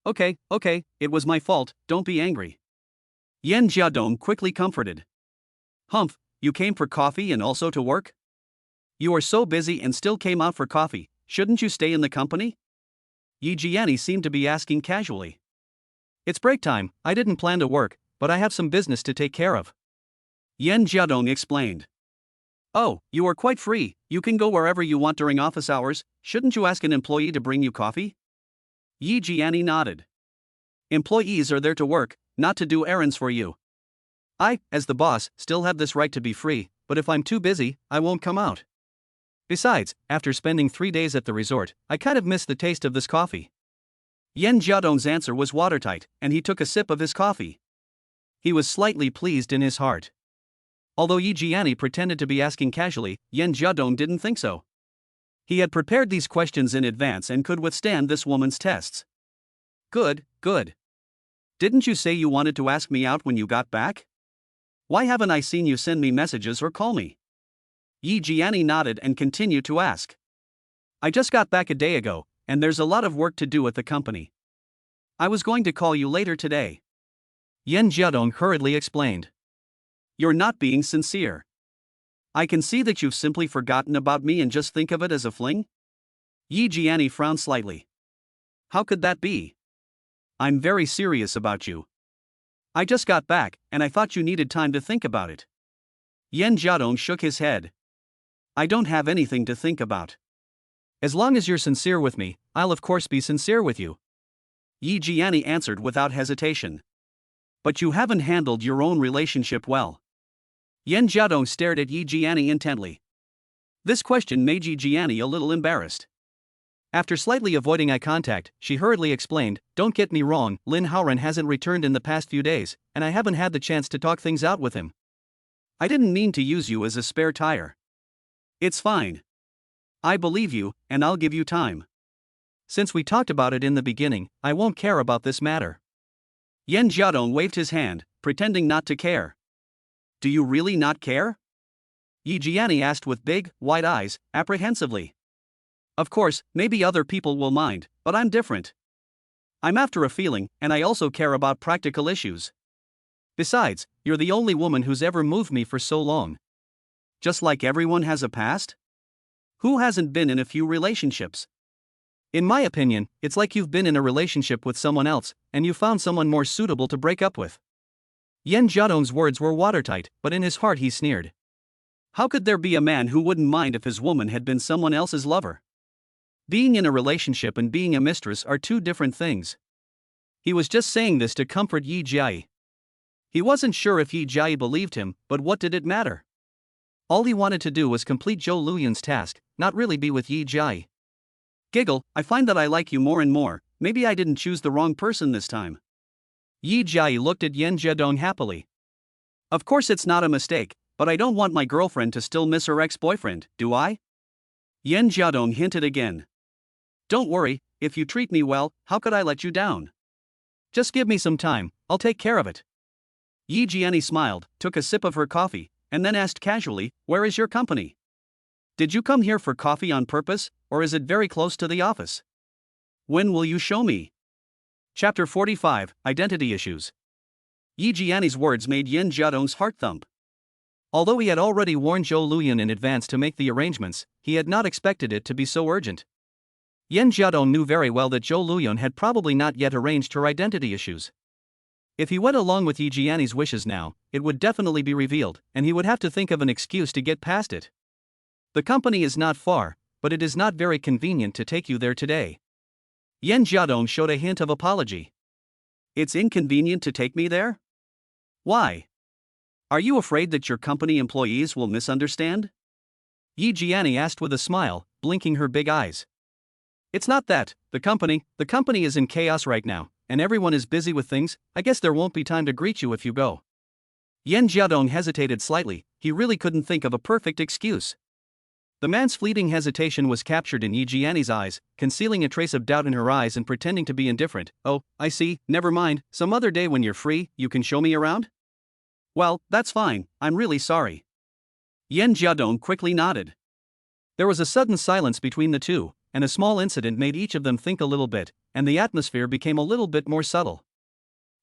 Okay, it was my fault, don't be angry. Yan Jiadong quickly comforted. Humph, you came for coffee and also to work? You are so busy and still came out for coffee, shouldn't you stay in the company? Yi Jiani seemed to be asking casually. It's break time, I didn't plan to work, but I have some business to take care of. Yan Jiadong explained. Oh, you are quite free, you can go wherever you want during office hours, shouldn't you ask an employee to bring you coffee? Yi Jiani nodded. Employees are there to work, not to do errands for you. I, as the boss, still have this right to be free, but if I'm too busy, I won't come out. Besides, after spending 3 days at the resort, I kind of miss the taste of this coffee. Yan Jiadong's answer was watertight, and he took a sip of his coffee. He was slightly pleased in his heart. Although Yi Jiani pretended to be asking casually, Yan Jiadong didn't think so. He had prepared these questions in advance and could withstand this woman's tests. Good. Didn't you say you wanted to ask me out when you got back? Why haven't I seen you send me messages or call me? Yi Jiani nodded and continued to ask. I just got back a day ago, and there's a lot of work to do at the company. I was going to call you later today. Yan Jiadong hurriedly explained. You're not being sincere. I can see that you've simply forgotten about me and just think of it as a fling. Yi Jiani frowned slightly. How could that be? I'm very serious about you. I just got back, and I thought you needed time to think about it. Yan Jiadong shook his head. I don't have anything to think about. As long as you're sincere with me, I'll of course be sincere with you. Yi Jiani answered without hesitation. But you haven't handled your own relationship well. Yan Jiadong stared at Yi Jiani intently. This question made Yi Jiani a little embarrassed. After slightly avoiding eye contact, she hurriedly explained, Don't get me wrong, Lin Haoran hasn't returned in the past few days, and I haven't had the chance to talk things out with him. I didn't mean to use you as a spare tire. It's fine. I believe you, and I'll give you time. Since we talked about it in the beginning, I won't care about this matter. Yan Jiadong waved his hand, pretending not to care. Do you really not care? Yi Jiani asked with big, wide eyes, apprehensively. Of course, maybe other people will mind, but I'm different. I'm after a feeling, and I also care about practical issues. Besides, you're the only woman who's ever moved me for so long. Just like everyone has a past? Who hasn't been in a few relationships? In my opinion, it's like you've been in a relationship with someone else, and you found someone more suitable to break up with. Yan Jiadong's words were watertight, but in his heart he sneered. How could there be a man who wouldn't mind if his woman had been someone else's lover? Being in a relationship and being a mistress are two different things. He was just saying this to comfort Yi Jiai. He wasn't sure if Yi Jiayi believed him, but what did it matter? All he wanted to do was complete Zhou Luyuan's task, not really be with Yi Jiayi. Giggle, I find that I like you more and more, maybe I didn't choose the wrong person this time. Yi Jiayi looked at Yan Jiadong happily. Of course it's not a mistake, but I don't want my girlfriend to still miss her ex-boyfriend, do I? Yan Jiadong hinted again. Don't worry, if you treat me well, how could I let you down? Just give me some time, I'll take care of it. Yi Jiani smiled, took a sip of her coffee, and then asked casually, where is your company? Did you come here for coffee on purpose, or is it very close to the office? When will you show me? Chapter 45, Identity Issues. Yi Jiani's words made Yan Jiadong's heart thump. Although he had already warned Zhou Luyuan in advance to make the arrangements, he had not expected it to be so urgent. Yan Jiadong knew very well that Zhou Luyuan had probably not yet arranged her identity issues. If he went along with Yi Jiani's wishes now, it would definitely be revealed, and he would have to think of an excuse to get past it. The company is not far, but it is not very convenient to take you there today. Yan Jiadong showed a hint of apology. It's inconvenient to take me there? Why? Are you afraid that your company employees will misunderstand? Yi Jiani asked with a smile, blinking her big eyes. It's not that, the company is in chaos right now, and everyone is busy with things, I guess there won't be time to greet you if you go. Yan Jiadong hesitated slightly, he really couldn't think of a perfect excuse. The man's fleeting hesitation was captured in Yi Jiani's eyes, concealing a trace of doubt in her eyes and pretending to be indifferent. Oh, I see, never mind, some other day when you're free, you can show me around? Well, that's fine, I'm really sorry. Yan Jiadong quickly nodded. There was a sudden silence between the two, and a small incident made each of them think a little bit, and the atmosphere became a little bit more subtle.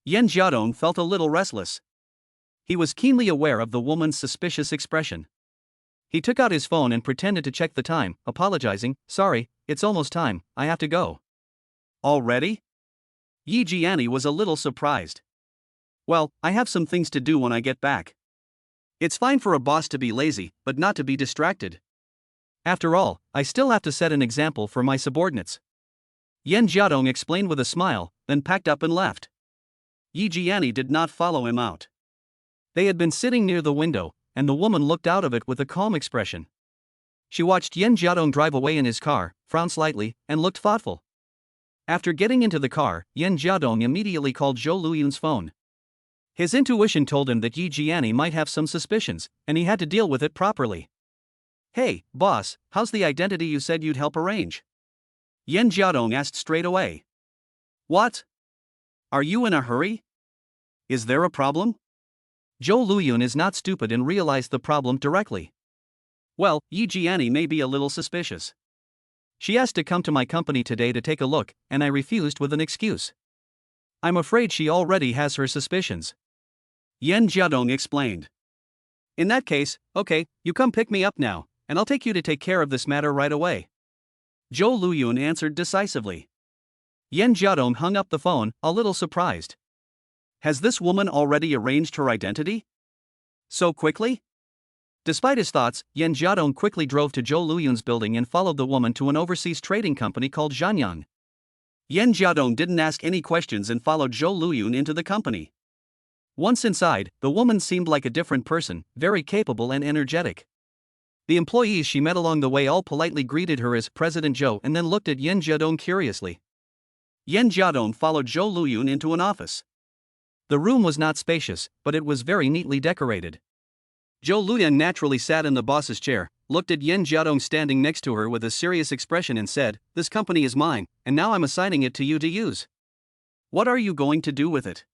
Yan Jiadong felt a little restless. He was keenly aware of the woman's suspicious expression. He took out his phone and pretended to check the time, apologizing, sorry, it's almost time, I have to go. Already? Yi Jiani was a little surprised. Well, I have some things to do when I get back. It's fine for a boss to be lazy, but not to be distracted. After all, I still have to set an example for my subordinates. Yan Jiadong explained with a smile, then packed up and left. Yi Jiani did not follow him out. They had been sitting near the window, and the woman looked out of it with a calm expression. She watched Yan Jiadong drive away in his car, frowned slightly, and looked thoughtful. After getting into the car, Yan Jiadong immediately called Zhou Luyuan's phone. His intuition told him that Yi Jiani might have some suspicions, and he had to deal with it properly. Hey, boss, how's the identity you said you'd help arrange? Yan Jiadong asked straight away. What? Are you in a hurry? Is there a problem? Zhou Luyuan is not stupid and realized the problem directly. Well, Yi Jiani may be a little suspicious. She asked to come to my company today to take a look, and I refused with an excuse. I'm afraid she already has her suspicions. Yan Jiadong explained. In that case, okay, you come pick me up now, and I'll take you to take care of this matter right away. Zhou Luyuan answered decisively. Yan Jiadong hung up the phone, a little surprised. Has this woman already arranged her identity? So quickly? Despite his thoughts, Yan Jiadong quickly drove to Zhou Luyuan's building and followed the woman to an overseas trading company called Zhanyang. Yan Jiadong didn't ask any questions and followed Zhou Luyuan into the company. Once inside, the woman seemed like a different person, very capable and energetic. The employees she met along the way all politely greeted her as President Zhou and then looked at Yan Jiadong curiously. Yan Jiadong followed Zhou Luyuan into an office. The room was not spacious, but it was very neatly decorated. Zhou Luyuan naturally sat in the boss's chair, looked at Yan Jiadong standing next to her with a serious expression and said, "This company is mine, and now I'm assigning it to you to use. What are you going to do with it?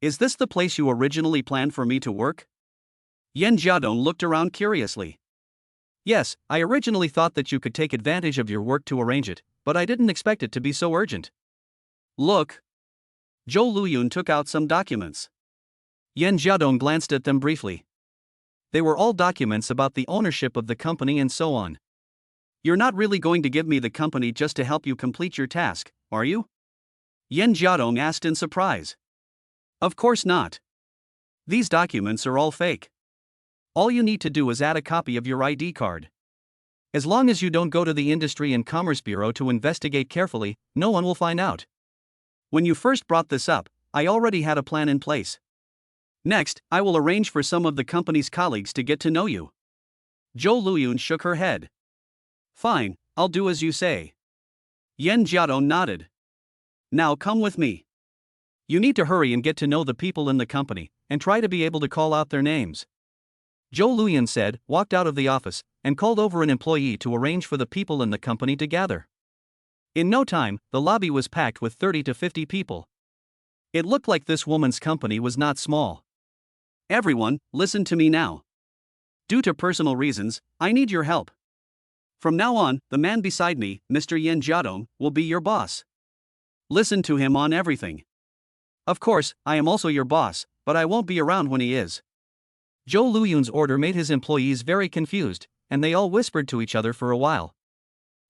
Is this the place you originally planned for me to work?" Yan Jiadong looked around curiously. Yes, I originally thought that you could take advantage of your work to arrange it, but I didn't expect it to be so urgent. Look. Zhou Luyuan took out some documents. Yan Jiadong glanced at them briefly. They were all documents about the ownership of the company and so on. You're not really going to give me the company just to help you complete your task, are you? Yan Jiadong asked in surprise. Of course not. These documents are all fake. All you need to do is add a copy of your ID card. As long as you don't go to the Industry and Commerce Bureau to investigate carefully, no one will find out. When you first brought this up, I already had a plan in place. Next, I will arrange for some of the company's colleagues to get to know you. Zhou Luyun shook her head. Fine, I'll do as you say. Yan Jiadong nodded. Now come with me. You need to hurry and get to know the people in the company, and try to be able to call out their names. Zhou Luyun said, walked out of the office, and called over an employee to arrange for the people in the company to gather. In no time, the lobby was packed with 30 to 50 people. It looked like this woman's company was not small. Everyone, listen to me now. Due to personal reasons, I need your help. From now on, the man beside me, Mr. Yan Jiadong, will be your boss. Listen to him on everything. Of course, I am also your boss, but I won't be around when he is. Zhou Luyun's order made his employees very confused, and they all whispered to each other for a while.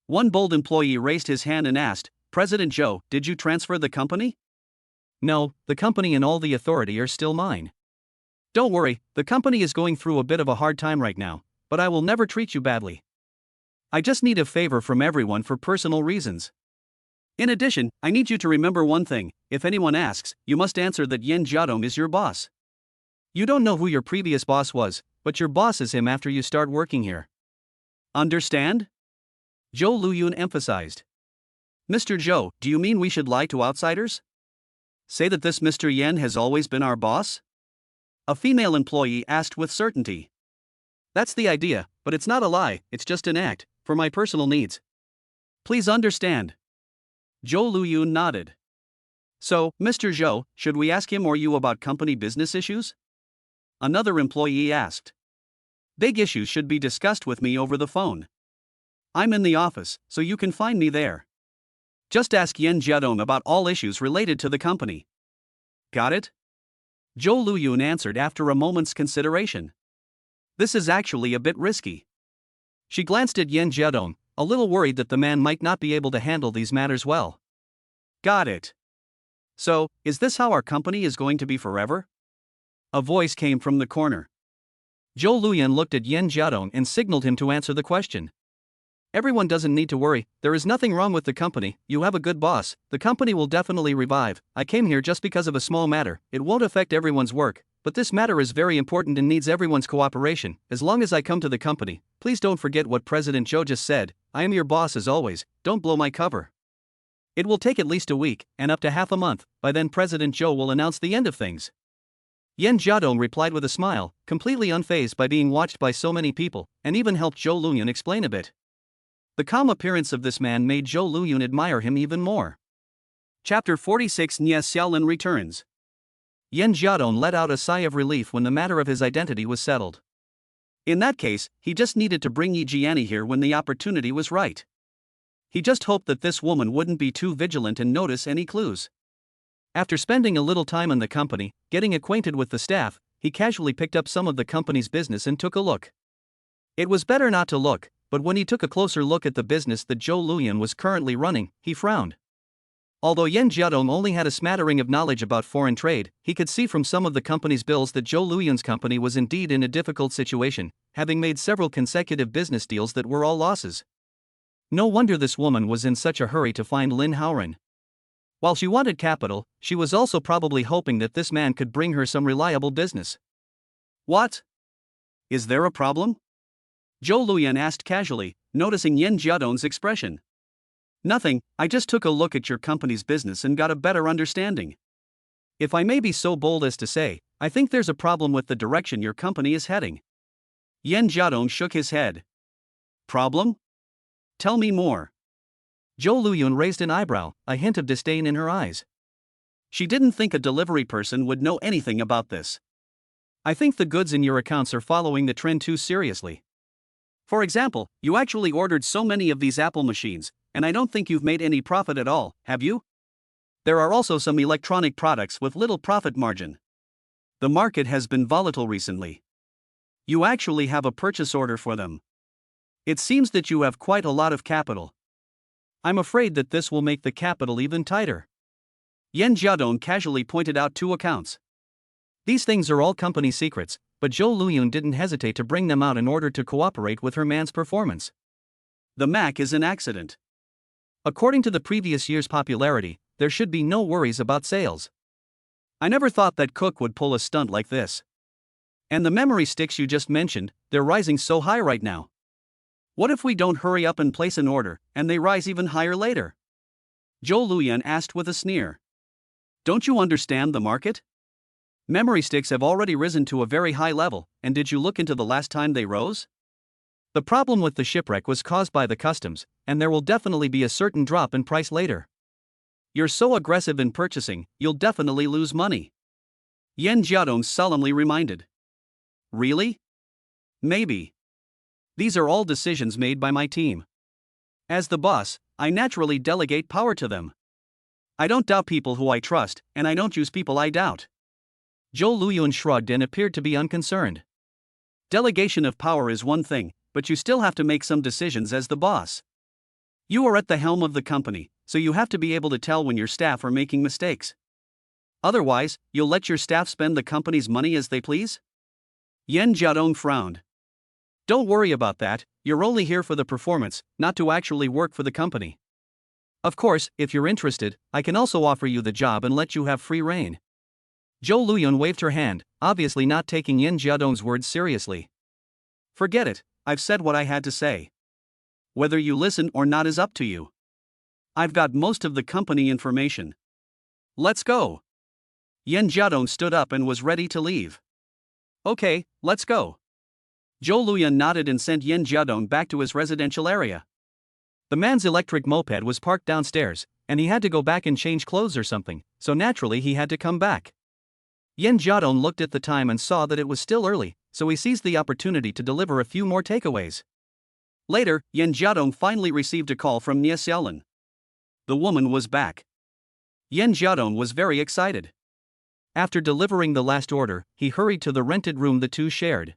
One bold employee raised his hand and asked, President Zhou, did you transfer the company? No, the company and all the authority are still mine. Don't worry, the company is going through a bit of a hard time right now, but I will never treat you badly. I just need a favor from everyone for personal reasons. In addition, I need you to remember one thing: if anyone asks, you must answer that Yan Jiadong is your boss. You don't know who your previous boss was, but your boss is him after you start working here. Understand? Zhou Luyun emphasized. Mr. Zhou, do you mean we should lie to outsiders? Say that this Mr. Yan has always been our boss? A female employee asked with certainty. That's the idea, but it's not a lie, it's just an act, for my personal needs. Please understand. Zhou Luyun nodded. So, Mr. Zhou, should we ask him or you about company business issues? Another employee asked. Big issues should be discussed with me over the phone. I'm in the office, so you can find me there. Just ask Yan Jiadong about all issues related to the company. Got it? Zhou Luyun answered after a moment's consideration. This is actually a bit risky. She glanced at Yan Jiadong, a little worried that the man might not be able to handle these matters well. Got it. So, is this how our company is going to be forever? A voice came from the corner. Zhou Luyun looked at Yan Jiadong and signaled him to answer the question. Everyone doesn't need to worry, there is nothing wrong with the company, you have a good boss, the company will definitely revive. I came here just because of a small matter, it won't affect everyone's work, but this matter is very important and needs everyone's cooperation. As long as I come to the company, please don't forget what President Zhou just said, I am your boss as always, don't blow my cover. It will take at least a week, and up to half a month, by then President Zhou will announce the end of things. Yan Jiadong replied with a smile, completely unfazed by being watched by so many people, and even helped Zhou Luyun explain a bit. The calm appearance of this man made Zhou Luyun admire him even more. Chapter 46 Nye Xiaolin returns. Yan Jiadong let out a sigh of relief when the matter of his identity was settled. In that case, he just needed to bring Yi Jiani here when the opportunity was right. He just hoped that this woman wouldn't be too vigilant and notice any clues. After spending a little time in the company, getting acquainted with the staff, he casually picked up some of the company's business and took a look. It was better not to look, but when he took a closer look at the business that Zhou Luyun was currently running, he frowned. Although Yan Jiadong only had a smattering of knowledge about foreign trade, he could see from some of the company's bills that Zhou Luyun's company was indeed in a difficult situation, having made several consecutive business deals that were all losses. No wonder this woman was in such a hurry to find Lin Haoren. While she wanted capital, she was also probably hoping that this man could bring her some reliable business. What? Is there a problem? Zhou Luyun asked casually, noticing Yan Jiadong's expression. Nothing, I just took a look at your company's business and got a better understanding. If I may be so bold as to say, I think there's a problem with the direction your company is heading. Yan Jiadong shook his head. Problem? Tell me more. Zhou Luyun raised an eyebrow, a hint of disdain in her eyes. She didn't think a delivery person would know anything about this. I think the goods in your accounts are following the trend too seriously. For example, you actually ordered so many of these Apple machines, and I don't think you've made any profit at all, have you? There are also some electronic products with little profit margin. The market has been volatile recently. You actually have a purchase order for them. It seems that you have quite a lot of capital. I'm afraid that this will make the capital even tighter. Yan Jiadong casually pointed out 2 accounts. These things are all company secrets, but Zhou Luyun didn't hesitate to bring them out in order to cooperate with her man's performance. The Mac is an accident. According to the previous year's popularity, there should be no worries about sales. I never thought that Cook would pull a stunt like this. And the memory sticks you just mentioned, they're rising so high right now. What if we don't hurry up and place an order, and they rise even higher later? Zhou Luyan asked with a sneer. Don't you understand the market? Memory sticks have already risen to a very high level, and did you look into the last time they rose? The problem with the shipwreck was caused by the customs, and there will definitely be a certain drop in price later. You're so aggressive in purchasing, you'll definitely lose money. Yan Jiadong solemnly reminded. Really? Maybe. These are all decisions made by my team. As the boss, I naturally delegate power to them. I don't doubt people who I trust, and I don't use people I doubt. Zhou Luyun shrugged and appeared to be unconcerned. Delegation of power is one thing, but you still have to make some decisions as the boss. You are at the helm of the company, so you have to be able to tell when your staff are making mistakes. Otherwise, you'll let your staff spend the company's money as they please? Yan Jiadong frowned. Don't worry about that, you're only here for the performance, not to actually work for the company. Of course, if you're interested, I can also offer you the job and let you have free rein. Zhou Luyun waved her hand, obviously not taking Yan Jiadong's words seriously. Forget it, I've said what I had to say. Whether you listen or not is up to you. I've got most of the company information. Let's go. Yan Jiadong stood up and was ready to leave. Okay, let's go. Zhou Luyan nodded and sent Yan Jiadong back to his residential area. The man's electric moped was parked downstairs, and he had to go back and change clothes or something, so naturally he had to come back. Yan Jiadong looked at the time and saw that it was still early, so he seized the opportunity to deliver a few more takeaways. Later, Yan Jiadong finally received a call from Nie Xiaolin. The woman was back. Yan Jiadong was very excited. After delivering the last order, he hurried to the rented room the two shared.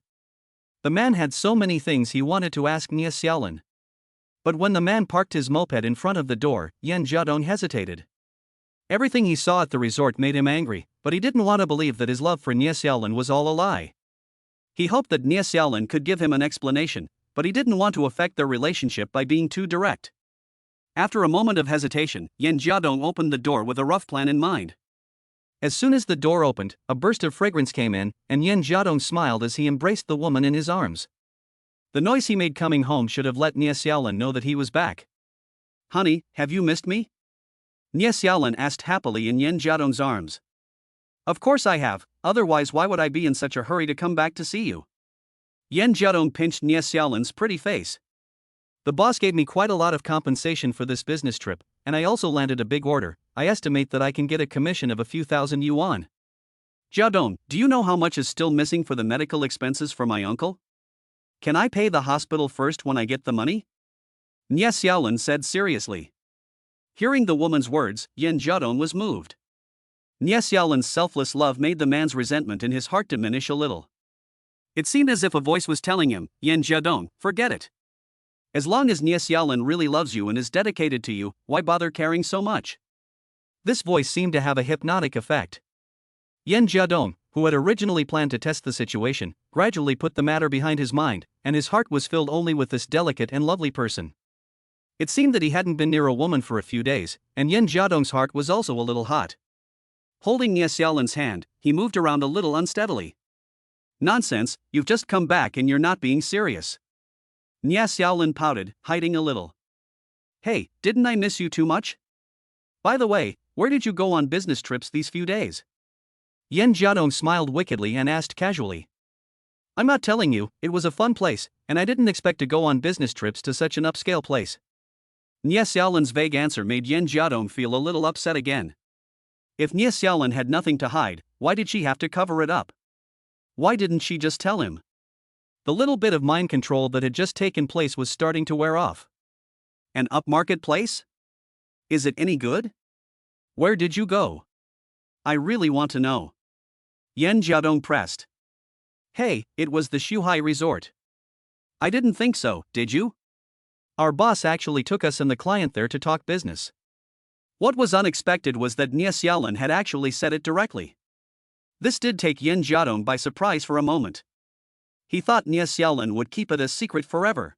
The man had so many things he wanted to ask Nie Xiaolin. But when the man parked his moped in front of the door, Yan Jiadong hesitated. Everything he saw at the resort made him angry, but he didn't want to believe that his love for Nie Xiaolin was all a lie. He hoped that Nie Xiaolin could give him an explanation, but he didn't want to affect their relationship by being too direct. After a moment of hesitation, Yan Jiadong opened the door with a rough plan in mind. As soon as the door opened, a burst of fragrance came in, and Yan Jiadong smiled as he embraced the woman in his arms. The noise he made coming home should have let Nie Xiaolin know that he was back. Honey, have you missed me? Nie Xiaolin asked happily in Yan Jiadong's arms. Of course I have, otherwise why would I be in such a hurry to come back to see you? Yan Jiadong pinched Nie Xiaolin's pretty face. The boss gave me quite a lot of compensation for this business trip, and I also landed a big order. I estimate that I can get a commission of a few thousand yuan. Jiadong, do you know how much is still missing for the medical expenses for my uncle? Can I pay the hospital first when I get the money? Nie Xiaolin said seriously. Hearing the woman's words, Yan Jiadong was moved. Nie Xiaolin's selfless love made the man's resentment in his heart diminish a little. It seemed as if a voice was telling him, Yan Jiadong, forget it. As long as Nie Xiaolin really loves you and is dedicated to you, why bother caring so much? This voice seemed to have a hypnotic effect. Yan Jiadong, who had originally planned to test the situation, gradually put the matter behind his mind, and his heart was filled only with this delicate and lovely person. It seemed that he hadn't been near a woman for a few days, and Yan Jiadong's heart was also a little hot. Holding Nie Xiaolin's hand, he moved around a little unsteadily. Nonsense, you've just come back and you're not being serious. Nie Xiaolin pouted, hiding a little. Hey, didn't I miss you too much? By the way, where did you go on business trips these few days? Yan Jiadong smiled wickedly and asked casually. I'm not telling you, it was a fun place, and I didn't expect to go on business trips to such an upscale place. Nie Xiaolin's vague answer made Yan Jiadong feel a little upset again. If Nie Xiaolin had nothing to hide, why did she have to cover it up? Why didn't she just tell him? The little bit of mind control that had just taken place was starting to wear off. An upmarket place? Is it any good? Where did you go? I really want to know. Yan Jiadong pressed. Hey, it was the Shuhai Resort. I didn't think so, did you? Our boss actually took us and the client there to talk business. What was unexpected was that Nie Xiaolin had actually said it directly. This did take Yan Jiadong by surprise for a moment. He thought Nie Xiaolin would keep it a secret forever.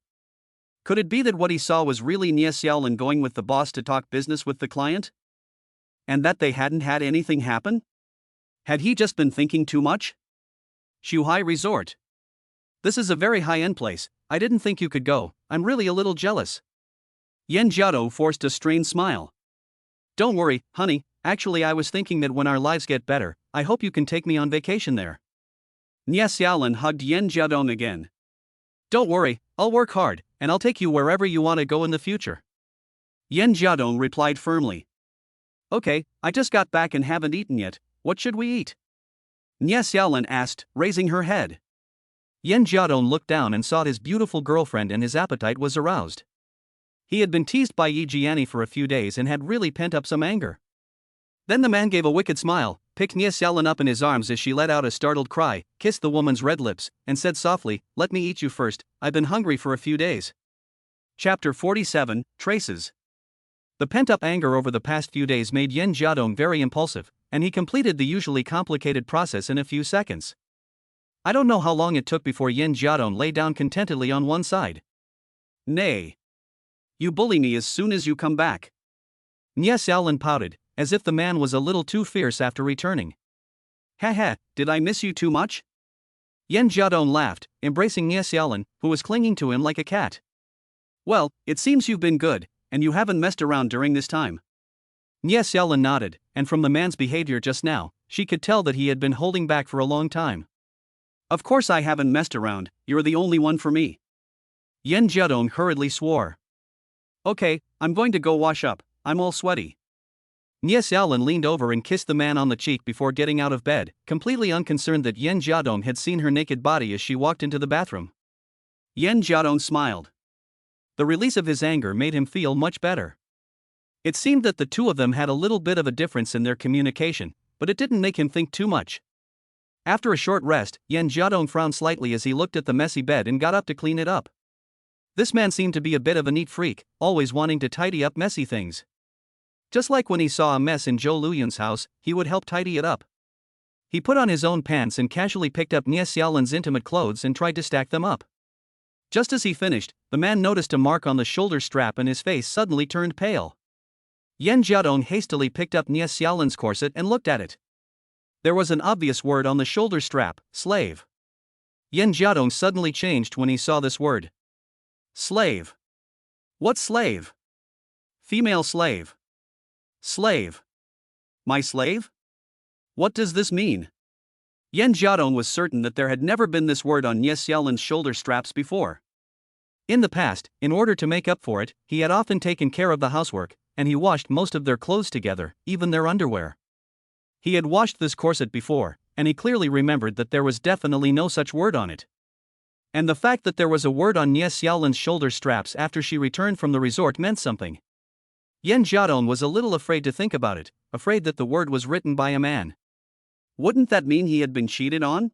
Could it be that what he saw was really Nie Xiaolin going with the boss to talk business with the client? And that they hadn't had anything happen? Had he just been thinking too much? Shuhai Resort. This is a very high-end place. I didn't think you could go. I'm really a little jealous. Yan Jiado forced a strained smile. Don't worry, honey. Actually, I was thinking that when our lives get better, I hope you can take me on vacation there. Nie Xiaolin hugged Yan Jiadong again. Don't worry, I'll work hard, and I'll take you wherever you want to go in the future. Yan Jiadong replied firmly. Okay, I just got back and haven't eaten yet. What should we eat? Nie Xiaolin asked, raising her head. Yan Jiadong looked down and saw his beautiful girlfriend, and his appetite was aroused. He had been teased by Yi Jiani for a few days and had really pent up some anger. Then the man gave a wicked smile, picked Nie Xiaolin up in his arms as she let out a startled cry, kissed the woman's red lips, and said softly, "Let me eat you first, I've been hungry for a few days." Chapter 47, Traces. The pent-up anger over the past few days made Yan Jiadong very impulsive, and he completed the usually complicated process in a few seconds. I don't know how long it took before Yan Jiadong lay down contentedly on one side. Nay. You bully me as soon as you come back. Nie Xiaolin pouted, as if the man was a little too fierce after returning. Ha, did I miss you too much? Yan Jiadong laughed, embracing Nie Xiaolin, who was clinging to him like a cat. Well, it seems you've been good, and you haven't messed around during this time. Nie Xiaolin nodded, and from the man's behavior just now, she could tell that he had been holding back for a long time. Of course I haven't messed around, you're the only one for me. Yan Jiadong hurriedly swore. Okay, I'm going to go wash up, I'm all sweaty. Nie Xiaolin leaned over and kissed the man on the cheek before getting out of bed, completely unconcerned that Yan Jiadong had seen her naked body as she walked into the bathroom. Yan Jiadong smiled. The release of his anger made him feel much better. It seemed that the two of them had a little bit of a difference in their communication, but it didn't make him think too much. After a short rest, Yan Jiadong frowned slightly as he looked at the messy bed and got up to clean it up. This man seemed to be a bit of a neat freak, always wanting to tidy up messy things. Just like when he saw a mess in Zhou Luyun's house, he would help tidy it up. He put on his own pants and casually picked up Nie Xiaolin's intimate clothes and tried to stack them up. Just as he finished, the man noticed a mark on the shoulder strap and his face suddenly turned pale. Yan Jiadong hastily picked up Nie Xiaolin's corset and looked at it. There was an obvious word on the shoulder strap, slave. Yan Jiadong suddenly changed when he saw this word. Slave. What slave? Female slave. Slave. My slave? What does this mean? Yan Jiadong was certain that there had never been this word on Nie Xiaolin's shoulder straps before. In the past, in order to make up for it, he had often taken care of the housework, and he washed most of their clothes together, even their underwear. He had washed this corset before, and he clearly remembered that there was definitely no such word on it. And the fact that there was a word on Nie Xiaolin's shoulder straps after she returned from the resort meant something. Yan Jiadong was a little afraid to think about it, afraid that the word was written by a man. Wouldn't that mean he had been cheated on?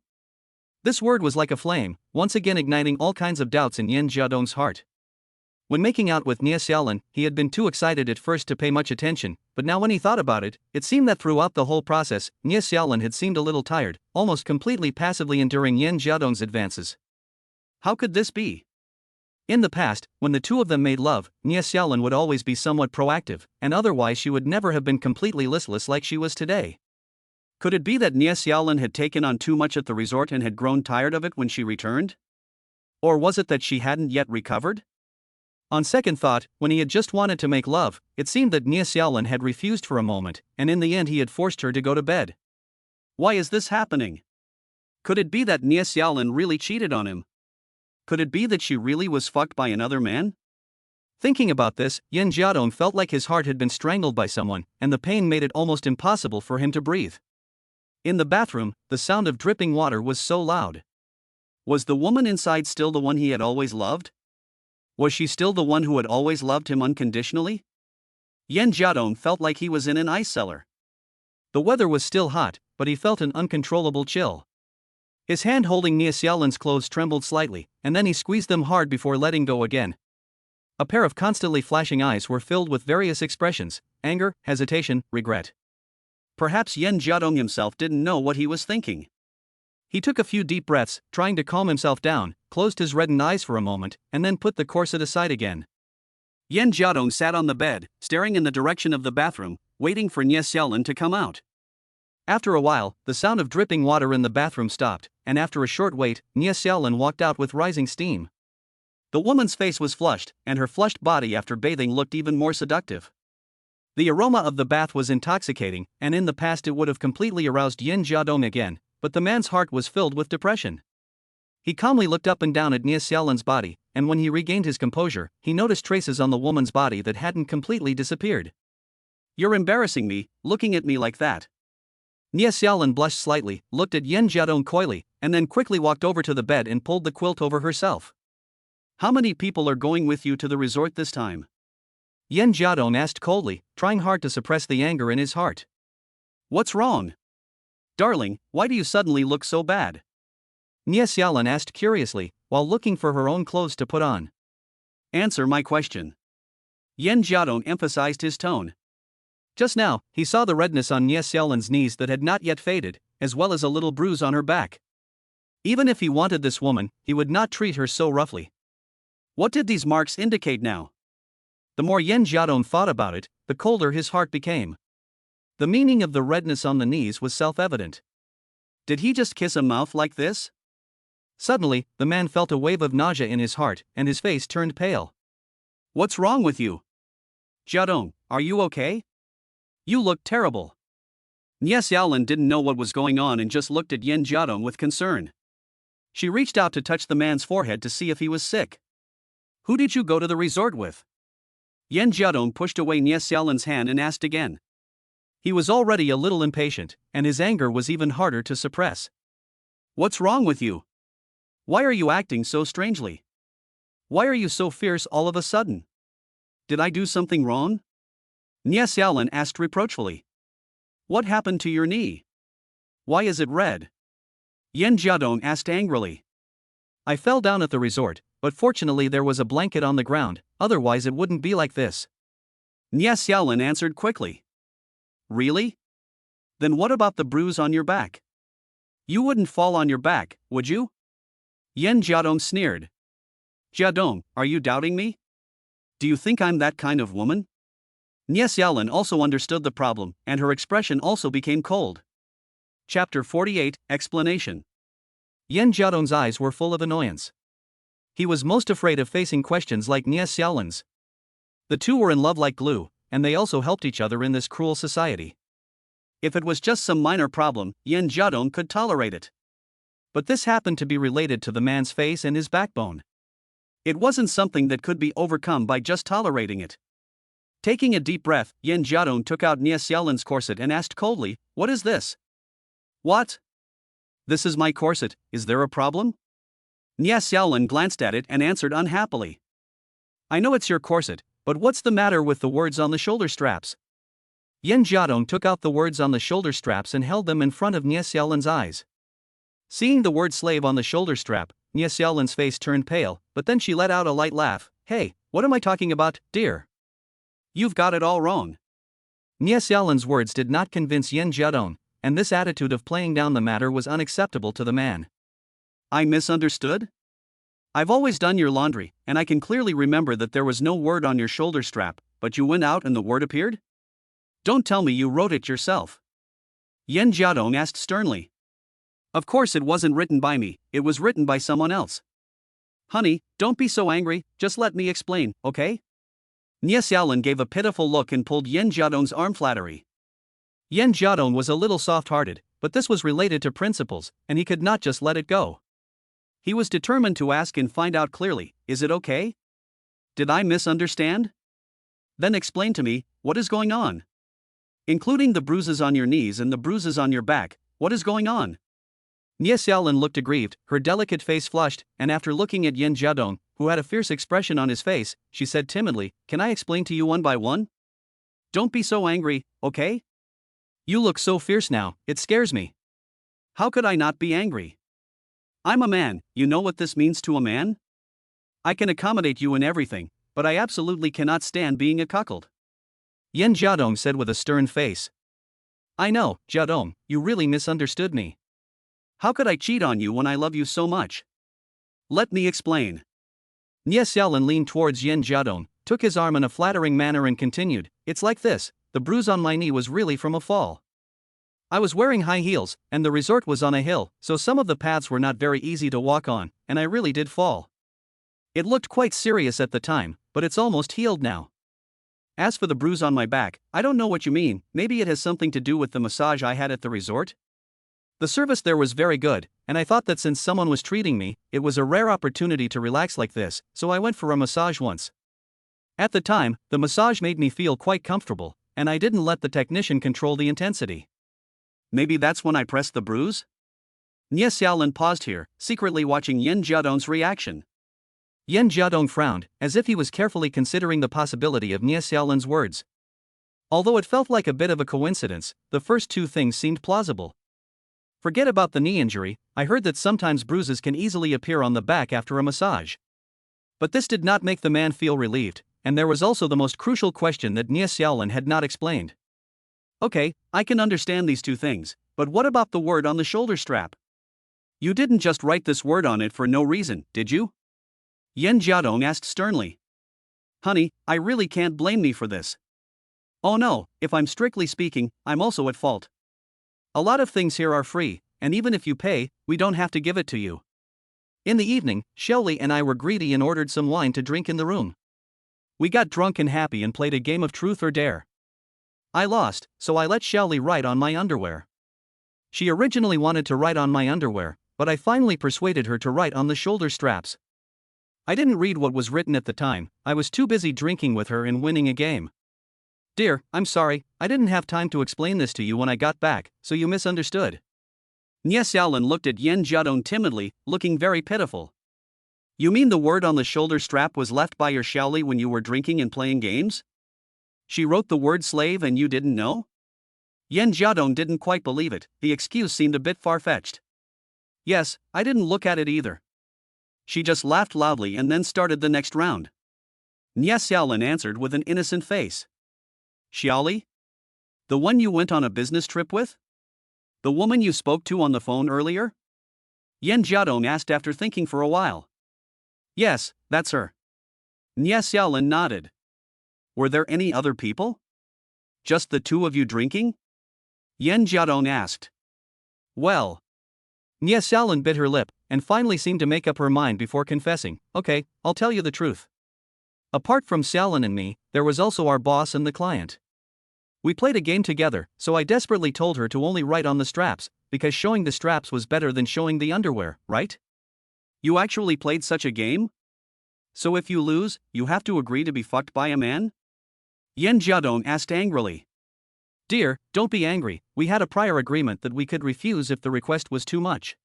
This word was like a flame, once again igniting all kinds of doubts in Yan Jiadong's heart. When making out with Nie Xiaolin, he had been too excited at first to pay much attention, but now when he thought about it, it seemed that throughout the whole process, Nie Xiaolin had seemed a little tired, almost completely passively enduring Yan Jiadong's advances. How could this be? In the past, when the two of them made love, Nie Xiaolin would always be somewhat proactive, and otherwise she would never have been completely listless like she was today. Could it be that Nie Xiaolin had taken on too much at the resort and had grown tired of it when she returned? Or was it that she hadn't yet recovered? On second thought, when he had just wanted to make love, it seemed that Nie Xiaolin had refused for a moment, and in the end he had forced her to go to bed. Why is this happening? Could it be that Nie Xiaolin really cheated on him? Could it be that she really was fucked by another man? Thinking about this, Yan Jiadong felt like his heart had been strangled by someone, and the pain made it almost impossible for him to breathe. In the bathroom, the sound of dripping water was so loud. Was the woman inside still the one he had always loved? Was she still the one who had always loved him unconditionally? Yan Jiadong felt like he was in an ice cellar. The weather was still hot, but he felt an uncontrollable chill. His hand holding Nie Xiaolin's clothes trembled slightly, and then he squeezed them hard before letting go again. A pair of constantly flashing eyes were filled with various expressions: anger, hesitation, regret. Perhaps Yan Jiadong himself didn't know what he was thinking. He took a few deep breaths, trying to calm himself down, closed his reddened eyes for a moment, and then put the corset aside again. Yan Jiadong sat on the bed, staring in the direction of the bathroom, waiting for Nie Xiaolin to come out. After a while, the sound of dripping water in the bathroom stopped, and after a short wait, Nia Xiaolin walked out with rising steam. The woman's face was flushed, and her flushed body after bathing looked even more seductive. The aroma of the bath was intoxicating, and in the past it would have completely aroused Yin Jiadong again, but the man's heart was filled with depression. He calmly looked up and down at Nia Xiaolin's body, and when he regained his composure, he noticed traces on the woman's body that hadn't completely disappeared. "You're embarrassing me, looking at me like that." Nia Xiaolin blushed slightly, looked at Yin Jiadong coyly, and then quickly walked over to the bed and pulled the quilt over herself. "How many people are going with you to the resort this time?" Yin Jiadong asked coldly, trying hard to suppress the anger in his heart. "What's wrong? Darling, why do you suddenly look so bad?" Nia Xiaolin asked curiously, while looking for her own clothes to put on. "Answer my question." Yin Jiadong emphasized his tone. Just now, he saw the redness on Nia Xiaolin's knees that had not yet faded, as well as a little bruise on her back. Even if he wanted this woman, he would not treat her so roughly. What did these marks indicate now? The more Yin Jiadong thought about it, the colder his heart became. The meaning of the redness on the knees was self-evident. Did he just kiss a mouth like this? Suddenly, the man felt a wave of nausea in his heart, and his face turned pale. "What's wrong with you? Jiadong, are you okay? You look terrible." Nia Xiaolin didn't know what was going on and just looked at Yin Jiadong with concern. She reached out to touch the man's forehead to see if he was sick. "Who did you go to the resort with?" Yin Jiadong pushed away Nia Xiaolin's hand and asked again. He was already a little impatient, and his anger was even harder to suppress. "What's wrong with you? Why are you acting so strangely? Why are you so fierce all of a sudden? Did I do something wrong?" Nia Xiaolin asked reproachfully. "What happened to your knee? Why is it red?" Yin Jiadong asked angrily. "I fell down at the resort, but fortunately there was a blanket on the ground, otherwise it wouldn't be like this." Nia Xiaolin answered quickly. "Really? Then what about the bruise on your back? You wouldn't fall on your back, would you?" Yin Jiadong sneered. "Jiadong, are you doubting me? Do you think I'm that kind of woman?" Nia Xiaolin also understood the problem, and her expression also became cold. Chapter 48, Explanation. Yin Jiadong's eyes were full of annoyance. He was most afraid of facing questions like Nia Xiaolin's. The two were in love like glue, and they also helped each other in this cruel society. If it was just some minor problem, Yin Jiadong could tolerate it. But this happened to be related to the man's face and his backbone. It wasn't something that could be overcome by just tolerating it. Taking a deep breath, Yin Jiadong took out Nia Xiaolin's corset and asked coldly, "What is this?" "What? This is my corset, is there a problem?" Nia Xiaolin glanced at it and answered unhappily. "I know it's your corset, but what's the matter with the words on the shoulder straps?" Yin Jiadong took out the words on the shoulder straps and held them in front of Nia Xiaolin's eyes. Seeing the word slave on the shoulder strap, Nia Xiaolin's face turned pale, but then she let out a light laugh. "Hey, what am I talking about, dear? You've got it all wrong." Nia Xiaolin's words did not convince Yin Jiadong, and this attitude of playing down the matter was unacceptable to the man. "I misunderstood? I've always done your laundry, and I can clearly remember that there was no word on your shoulder strap, but you went out and the word appeared? Don't tell me you wrote it yourself." Yin Jiadong asked sternly. "Of course it wasn't written by me, it was written by someone else." "Honey, don't be so angry, just let me explain, okay?" Nia Xiaolin gave a pitiful look and pulled Yin Jiadong's arm flattery. Yin Jiadong was a little soft-hearted, but this was related to principles, and he could not just let it go. He was determined to ask and find out clearly, "Is it okay? Did I misunderstand? Then explain to me, what is going on? Including the bruises on your knees and the bruises on your back, what is going on?" Nia Xiaolin looked aggrieved, her delicate face flushed, and after looking at Yin Jiadong, who had a fierce expression on his face, she said timidly, "Can I explain to you one by one? Don't be so angry, okay? You look so fierce now, it scares me." "How could I not be angry? I'm a man, you know what this means to a man? I can accommodate you in everything, but I absolutely cannot stand being a cuckold." Yin Jiadong said with a stern face. "I know, Jiadong, you really misunderstood me. How could I cheat on you when I love you so much? Let me explain." Nia Xiaolin leaned towards Yin Jiadong, took his arm in a flattering manner and continued, "It's like this, the bruise on my knee was really from a fall. I was wearing high heels, and the resort was on a hill, so some of the paths were not very easy to walk on, and I really did fall. It looked quite serious at the time, but it's almost healed now. As for the bruise on my back, I don't know what you mean, maybe it has something to do with the massage I had at the resort? The service there was very good, and I thought that since someone was treating me, it was a rare opportunity to relax like this, so I went for a massage once. At the time, the massage made me feel quite comfortable, and I didn't let the technician control the intensity. Maybe that's when I pressed the bruise? Nie Xiaolin paused here, secretly watching Yin Jiadong's reaction. Yin Jiadong frowned, as if he was carefully considering the possibility of Nie Xiaolin's words. Although it felt like a bit of a coincidence, the first two things seemed plausible. Forget about the knee injury, I heard that sometimes bruises can easily appear on the back after a massage. But this did not make the man feel relieved, and there was also the most crucial question that Nie Xiaolin had not explained. Okay, I can understand these two things, but what about the word on the shoulder strap? You didn't just write this word on it for no reason, did you? Yin Jiadong asked sternly. Honey, I really can't blame me for this. Oh no, if I'm strictly speaking, I'm also at fault. A lot of things here are free, and even if you pay, we don't have to give it to you. In the evening, Xiaoli and I were greedy and ordered some wine to drink in the room. We got drunk and happy and played a game of truth or dare. I lost, so I let Xiaoli write on my underwear. She originally wanted to write on my underwear, but I finally persuaded her to write on the shoulder straps. I didn't read what was written at the time, I was too busy drinking with her and winning a game. Dear, I'm sorry, I didn't have time to explain this to you when I got back, so you misunderstood. Nie Xiaolin looked at Yin Jiadong timidly, looking very pitiful. You mean the word on the shoulder strap was left by your Xiaoli when you were drinking and playing games? She wrote the word slave and you didn't know? Yin Jiadong didn't quite believe it, the excuse seemed a bit far-fetched. Yes, I didn't look at it either. She just laughed loudly and then started the next round. Nie Xiaolin answered with an innocent face. Xiaoli? The one you went on a business trip with? The woman you spoke to on the phone earlier? Yin Jiadong asked after thinking for a while. Yes, that's her. Nie Xiaolin nodded. Were there any other people? Just the two of you drinking? Yin Jiadong asked. Well. Nie Xiaolin bit her lip, and finally seemed to make up her mind before confessing, okay, I'll tell you the truth. Apart from Xiaolin and me, there was also our boss and the client. We played a game together, so I desperately told her to only write on the straps, because showing the straps was better than showing the underwear, right? You actually played such a game? So if you lose, you have to agree to be fucked by a man? Yin Jiadong asked angrily. Dear, don't be angry, we had a prior agreement that we could refuse if the request was too much.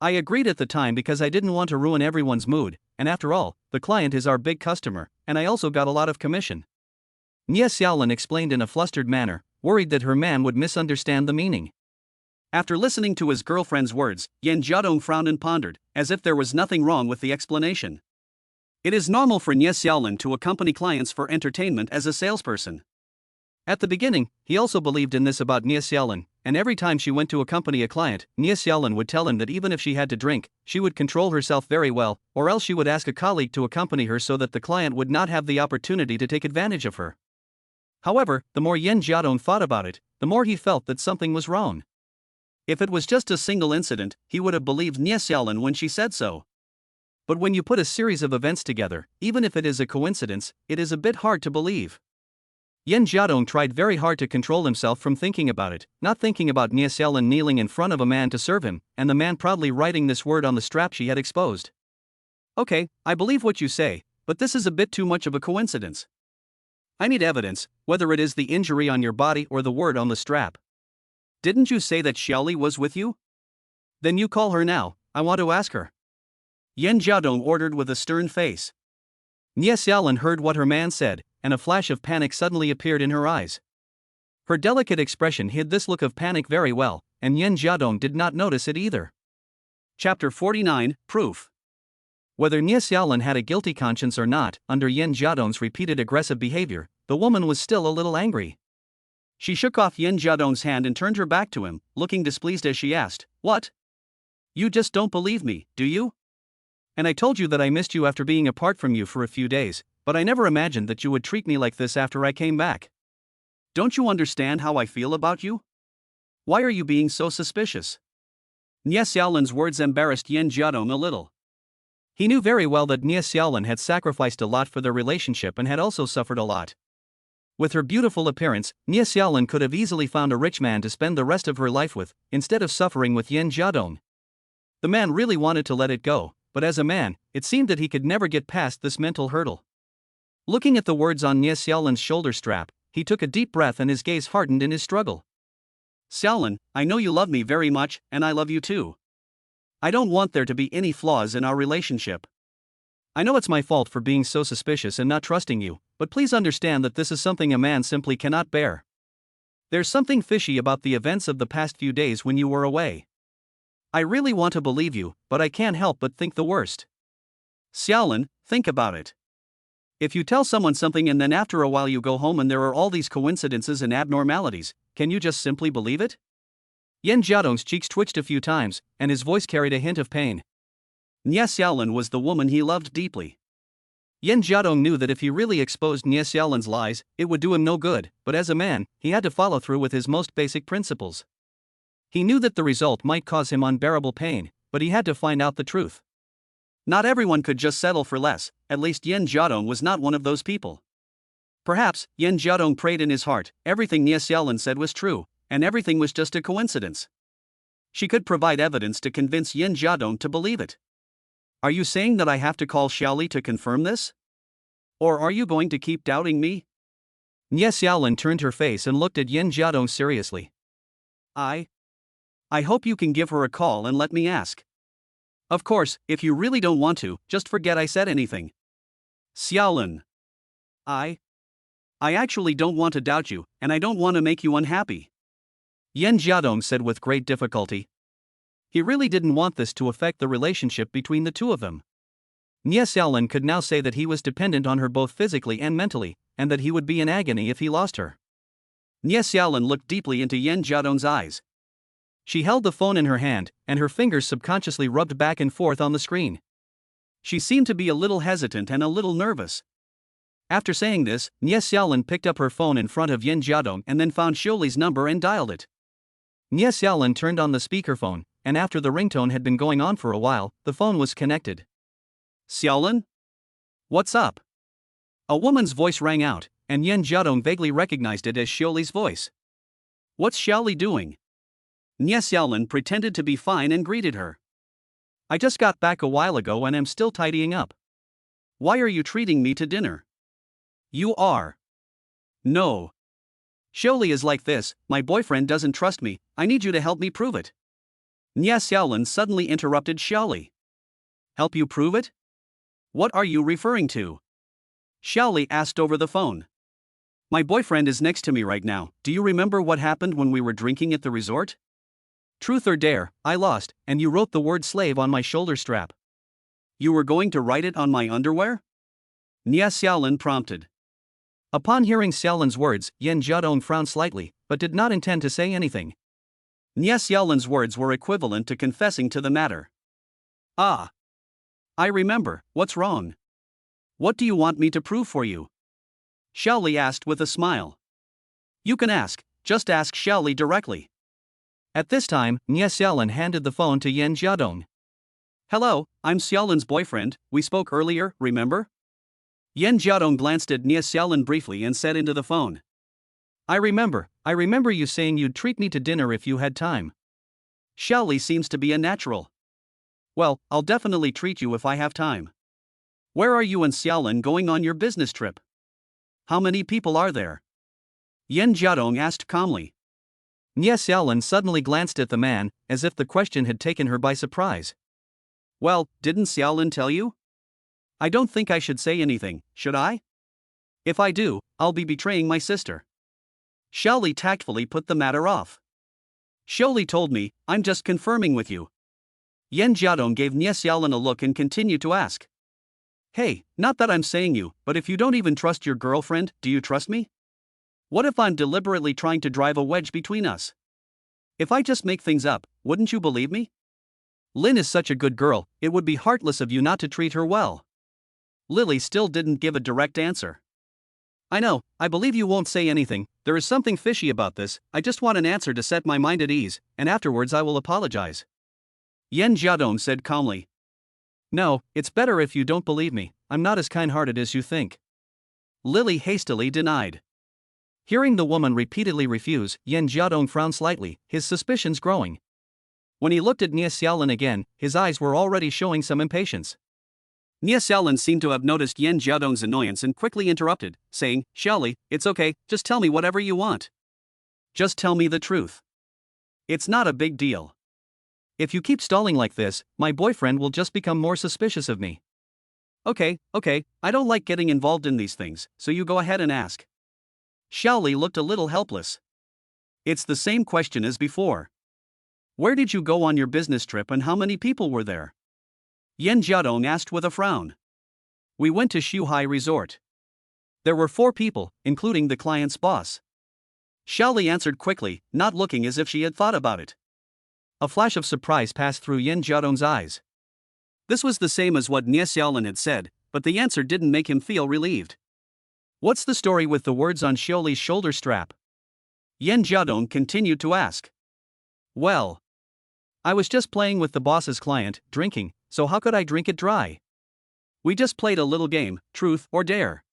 I agreed at the time because I didn't want to ruin everyone's mood, and after all, the client is our big customer, and I also got a lot of commission. Nie Xiaolin explained in a flustered manner, worried that her man would misunderstand the meaning. After listening to his girlfriend's words, Yin Jiadong frowned and pondered, as if there was nothing wrong with the explanation. It is normal for Nie Xiaolin to accompany clients for entertainment as a salesperson. At the beginning, he also believed in this about Nie Xiaolin, and every time she went to accompany a client, Nie Xiaolin would tell him that even if she had to drink, she would control herself very well, or else she would ask a colleague to accompany her so that the client would not have the opportunity to take advantage of her. However, the more Yin Jiadong thought about it, the more he felt that something was wrong. If it was just a single incident, he would have believed Nie Xiaolin when she said so. But when you put a series of events together, even if it is a coincidence, it is a bit hard to believe. Yin Jiadong tried very hard to control himself from thinking about it, not thinking about Nie Xiaolin kneeling in front of a man to serve him, and the man proudly writing this word on the strap she had exposed. Okay, I believe what you say, but this is a bit too much of a coincidence. I need evidence, whether it is the injury on your body or the word on the strap. Didn't you say that Xiaoli was with you? Then you call her now, I want to ask her. Yin Jiadong ordered with a stern face. Nie Xiaolin heard what her man said, and a flash of panic suddenly appeared in her eyes. Her delicate expression hid this look of panic very well, and Yin Jiadong did not notice it either. Chapter 49, Proof. Whether Nie Xiaolin had a guilty conscience or not, under Yin Jiadong's repeated aggressive behavior, the woman was still a little angry. She shook off Yin Jiadong's hand and turned her back to him, looking displeased as she asked, What? You just don't believe me, do you? And I told you that I missed you after being apart from you for a few days, but I never imagined that you would treat me like this after I came back. Don't you understand how I feel about you? Why are you being so suspicious? Nie Xiaolin's words embarrassed Yin Jiadong a little. He knew very well that Nie Xiaolin had sacrificed a lot for their relationship and had also suffered a lot. With her beautiful appearance, Nie Xiaolin could have easily found a rich man to spend the rest of her life with, instead of suffering with Yin Jiadong. The man really wanted to let it go, but as a man, it seemed that he could never get past this mental hurdle. Looking at the words on Nie Xiaolin's shoulder strap, he took a deep breath and his gaze hardened in his struggle. Xiaolin, I know you love me very much, and I love you too. I don't want there to be any flaws in our relationship. I know it's my fault for being so suspicious and not trusting you, but please understand that this is something a man simply cannot bear. There's something fishy about the events of the past few days when you were away. I really want to believe you, but I can't help but think the worst. Xiaolin, think about it. If you tell someone something and then after a while you go home and there are all these coincidences and abnormalities, can you just simply believe it? Yin Jiadong's cheeks twitched a few times, and his voice carried a hint of pain. Nie Xiaolin was the woman he loved deeply. Yin Jiadong knew that if he really exposed Nie Xiaolin's lies, it would do him no good, but as a man, he had to follow through with his most basic principles. He knew that the result might cause him unbearable pain, but he had to find out the truth. Not everyone could just settle for less, at least Yin Jiadong was not one of those people. Perhaps, Yin Jiadong prayed in his heart, everything Nie Xiaolin said was true, and everything was just a coincidence. She could provide evidence to convince Yin Jiadong to believe it. Are you saying that I have to call Xiaoli to confirm this? Or are you going to keep doubting me? Nie Xiaolin turned her face and looked at Yin Jiadong seriously. I hope you can give her a call and let me ask. Of course, if you really don't want to, just forget I said anything. Xiaolin. I actually don't want to doubt you, and I don't want to make you unhappy. Yin Jiadong said with great difficulty. He really didn't want this to affect the relationship between the two of them. Nie Xiaolin could now say that he was dependent on her both physically and mentally, and that he would be in agony if he lost her. Nie Xiaolin looked deeply into Yin Jiadong's eyes. She held the phone in her hand, and her fingers subconsciously rubbed back and forth on the screen. She seemed to be a little hesitant and a little nervous. After saying this, Nie Xiaolin picked up her phone in front of Yin Jiadong and then found Xiaoli's number and dialed it. Nie Xiaolin turned on the speakerphone, and after the ringtone had been going on for a while, the phone was connected. Xiaolin? What's up? A woman's voice rang out, and Yin Jiadong vaguely recognized it as Xiaoli's voice. What's Xiaoli doing? Nie Xiaolin pretended to be fine and greeted her. I just got back a while ago and am still tidying up. Why are you treating me to dinner? You are. No. Xiaoli is like this, my boyfriend doesn't trust me, I need you to help me prove it. Nie Xiaolin suddenly interrupted Xiaoli. Help you prove it? What are you referring to? Xiaoli asked over the phone. My boyfriend is next to me right now, do you remember what happened when we were drinking at the resort? Truth or dare, I lost, and you wrote the word slave on my shoulder strap. You were going to write it on my underwear? Nie Xiaolin prompted. Upon hearing Xiaolin's words, Yin Jiadong frowned slightly, but did not intend to say anything. Nie Xiaolin's words were equivalent to confessing to the matter. Ah. I remember, what's wrong? What do you want me to prove for you? Xiaoli asked with a smile. You can ask, just ask Xiaoli directly. At this time, Nie Xiaolin handed the phone to Yin Jiadong. Hello, I'm Xiaolin's boyfriend, we spoke earlier, remember? Yin Jiadong glanced at Nie Xiaolin briefly and said into the phone. I remember you saying you'd treat me to dinner if you had time. Xiaoli seems to be a natural. Well, I'll definitely treat you if I have time. Where are you and Xiaolin going on your business trip? How many people are there? Yin Jiadong asked calmly. Nie Xiaolin suddenly glanced at the man, as if the question had taken her by surprise. Well, didn't Xiaolin tell you? I don't think I should say anything, should I? If I do, I'll be betraying my sister. Xiaoli tactfully put the matter off. Xiaoli told me, I'm just confirming with you. Yin Jiadong gave Nie Xiaolin a look and continued to ask. Hey, not that I'm saying you, but if you don't even trust your girlfriend, do you trust me? What if I'm deliberately trying to drive a wedge between us? If I just make things up, wouldn't you believe me? Lin is such a good girl, it would be heartless of you not to treat her well. Lily still didn't give a direct answer. I know, I believe you won't say anything, There is something fishy about this, I just want an answer to set my mind at ease, and afterwards I will apologize. Yan Jiadong said calmly. No, it's better if you don't believe me, I'm not as kind-hearted as you think. Lily hastily denied. Hearing the woman repeatedly refuse, Yan Jiadong frowned slightly, his suspicions growing. When he looked at Nie Xiaolin again, his eyes were already showing some impatience. Nie Xiaolin seemed to have noticed Yan Jiadong's annoyance and quickly interrupted, saying, Xiaoli, it's okay, just tell me whatever you want. Just tell me the truth. It's not a big deal. If you keep stalling like this, my boyfriend will just become more suspicious of me. Okay, I don't like getting involved in these things, so you go ahead and ask. Xiaoli looked a little helpless. It's the same question as before. Where did you go on your business trip and how many people were there? Yan Jiadong asked with a frown. We went to Shuhai Resort. There were 4 people, including the client's boss. Xiaoli answered quickly, not looking as if she had thought about it. A flash of surprise passed through Yan Jiadong's eyes. This was the same as what Nie Xiaolin had said, but the answer didn't make him feel relieved. What's the story with the words on Xiaoli's shoulder strap? Yan Jiadong continued to ask. Well, I was just playing with the boss's client, drinking, so how could I drink it dry? We just played a little game, truth or dare.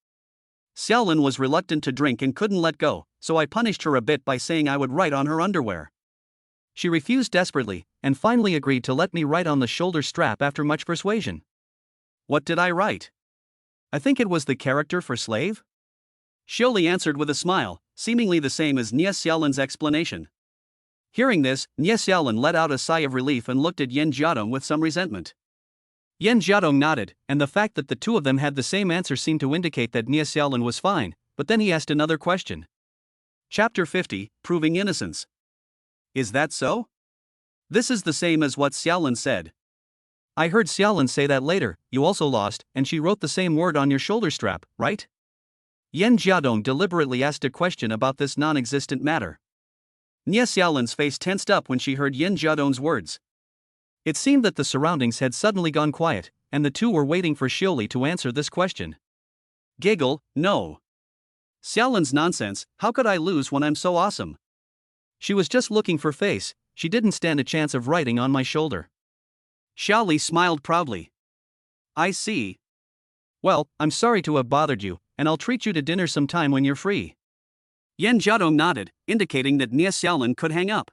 Xiaolin was reluctant to drink and couldn't let go, so I punished her a bit by saying I would write on her underwear. She refused desperately, and finally agreed to let me write on the shoulder strap after much persuasion. What did I write? I think it was the character for slave? Xiaoli answered with a smile, seemingly the same as Nie Xiaolin's explanation. Hearing this, Nie Xiaolin let out a sigh of relief and looked at Yan Jiadong with some resentment. Yan Jiadong nodded, and the fact that the two of them had the same answer seemed to indicate that Nie Xiaolin was fine, but then he asked another question. Chapter 50, Proving Innocence. Is that so? This is the same as what Xiaolin said. I heard Xiaolin say that later, you also lost, and she wrote the same word on your shoulder strap, right? Yan Jiadong deliberately asked a question about this non-existent matter. Nie Xiaolin's face tensed up when she heard Yan Jiadong's words. It seemed that the surroundings had suddenly gone quiet, and the two were waiting for Xiaoli to answer this question. Giggle, no. Xiaolin's nonsense, how could I lose when I'm so awesome? She was just looking for face, she didn't stand a chance of writing on my shoulder. Xiaoli smiled proudly. I see. Well, I'm sorry to have bothered you, and I'll treat you to dinner sometime when you're free. Yan Jiadong nodded, indicating that Nie Xiaolin could hang up.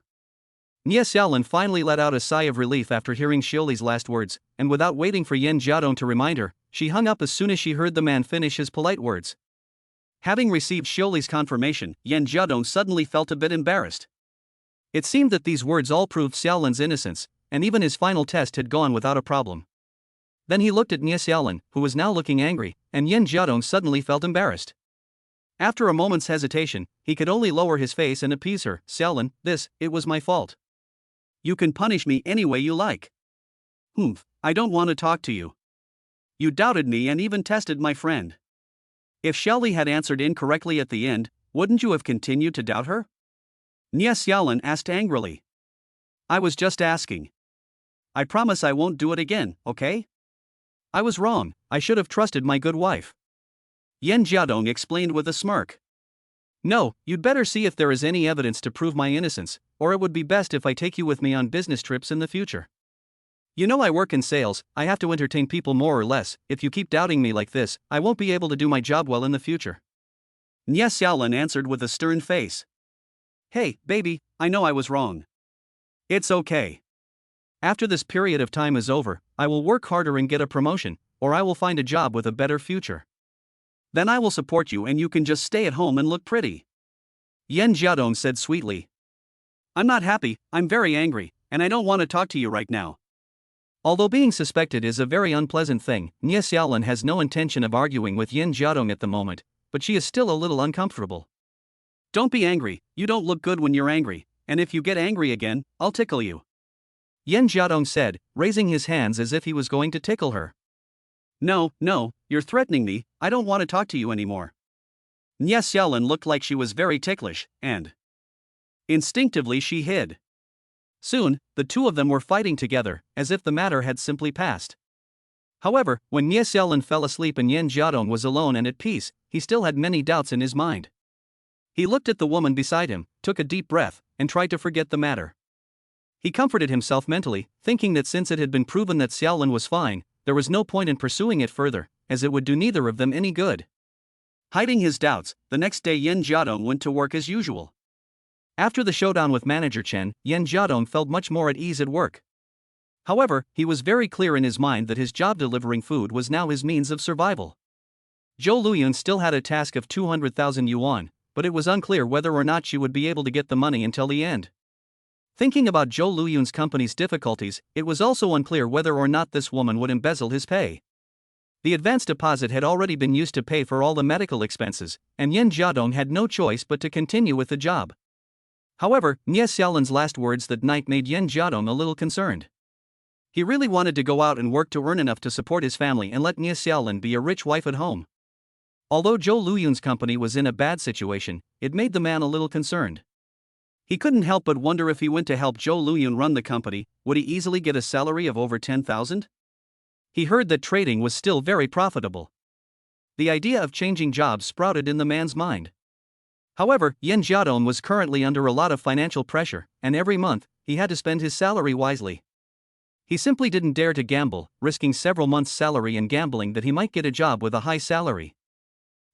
Nie Xiaolin finally let out a sigh of relief after hearing Xiaoli's last words, and without waiting for Yan Jiadong to remind her, she hung up as soon as she heard the man finish his polite words. Having received Xiaoli's confirmation, Yan Jiadong suddenly felt a bit embarrassed. It seemed that these words all proved Xiaolin's innocence, and even his final test had gone without a problem. Then he looked at Nie Xiaolin, who was now looking angry, and Yan Jiadong suddenly felt embarrassed. After a moment's hesitation, he could only lower his face and appease her. Xiaolin, it was my fault. You can punish me any way you like. I don't want to talk to you. You doubted me and even tested my friend. If Xiaoli had answered incorrectly at the end, wouldn't you have continued to doubt her? Nie Xiaolin asked angrily. I was just asking. I promise I won't do it again, okay? I was wrong, I should have trusted my good wife. Yan Jiadong explained with a smirk. No, you'd better see if there is any evidence to prove my innocence, or it would be best if I take you with me on business trips in the future. You know I work in sales, I have to entertain people more or less, if you keep doubting me like this, I won't be able to do my job well in the future. Nie Xiaolin answered with a stern face. Hey, baby, I know I was wrong. It's okay. After this period of time is over, I will work harder and get a promotion, or I will find a job with a better future. Then I will support you and you can just stay at home and look pretty. Yan Jiadong said sweetly. I'm not happy, I'm very angry, and I don't want to talk to you right now. Although being suspected is a very unpleasant thing, Nie Xiaolin has no intention of arguing with Yan Jiadong at the moment, but she is still a little uncomfortable. Don't be angry, you don't look good when you're angry, and if you get angry again, I'll tickle you. Yan Jiadong said, raising his hands as if he was going to tickle her. No, you're threatening me, I don't want to talk to you anymore. Nie Xiaolin looked like she was very ticklish, and instinctively she hid. Soon, the two of them were fighting together, as if the matter had simply passed. However, when Nie Xiaolin fell asleep and Yan Jiadong was alone and at peace, he still had many doubts in his mind. He looked at the woman beside him, took a deep breath, and tried to forget the matter. He comforted himself mentally, thinking that since it had been proven that Xiaolin was fine, there was no point in pursuing it further, as it would do neither of them any good. Hiding his doubts, the next day Yan Jiadong went to work as usual. After the showdown with Manager Chen, Yan Jiadong felt much more at ease at work. However, he was very clear in his mind that his job delivering food was now his means of survival. Zhou Luyun still had a task of 200,000 yuan, but it was unclear whether or not she would be able to get the money until the end. Thinking about Zhou Luyun's company's difficulties, it was also unclear whether or not this woman would embezzle his pay. The advance deposit had already been used to pay for all the medical expenses, and Yan Jiadong had no choice but to continue with the job. However, Nie Xiaolin's last words that night made Yan Jiadong a little concerned. He really wanted to go out and work to earn enough to support his family and let Nie Xiaolin be a rich wife at home. Although Zhou Luyun's company was in a bad situation, it made the man a little concerned. He couldn't help but wonder if he went to help Zhou Luyun run the company, would he easily get a salary of over 10,000? He heard that trading was still very profitable. The idea of changing jobs sprouted in the man's mind. However, Yan Jiadong was currently under a lot of financial pressure, and every month, he had to spend his salary wisely. He simply didn't dare to gamble, risking several months' salary and gambling that he might get a job with a high salary.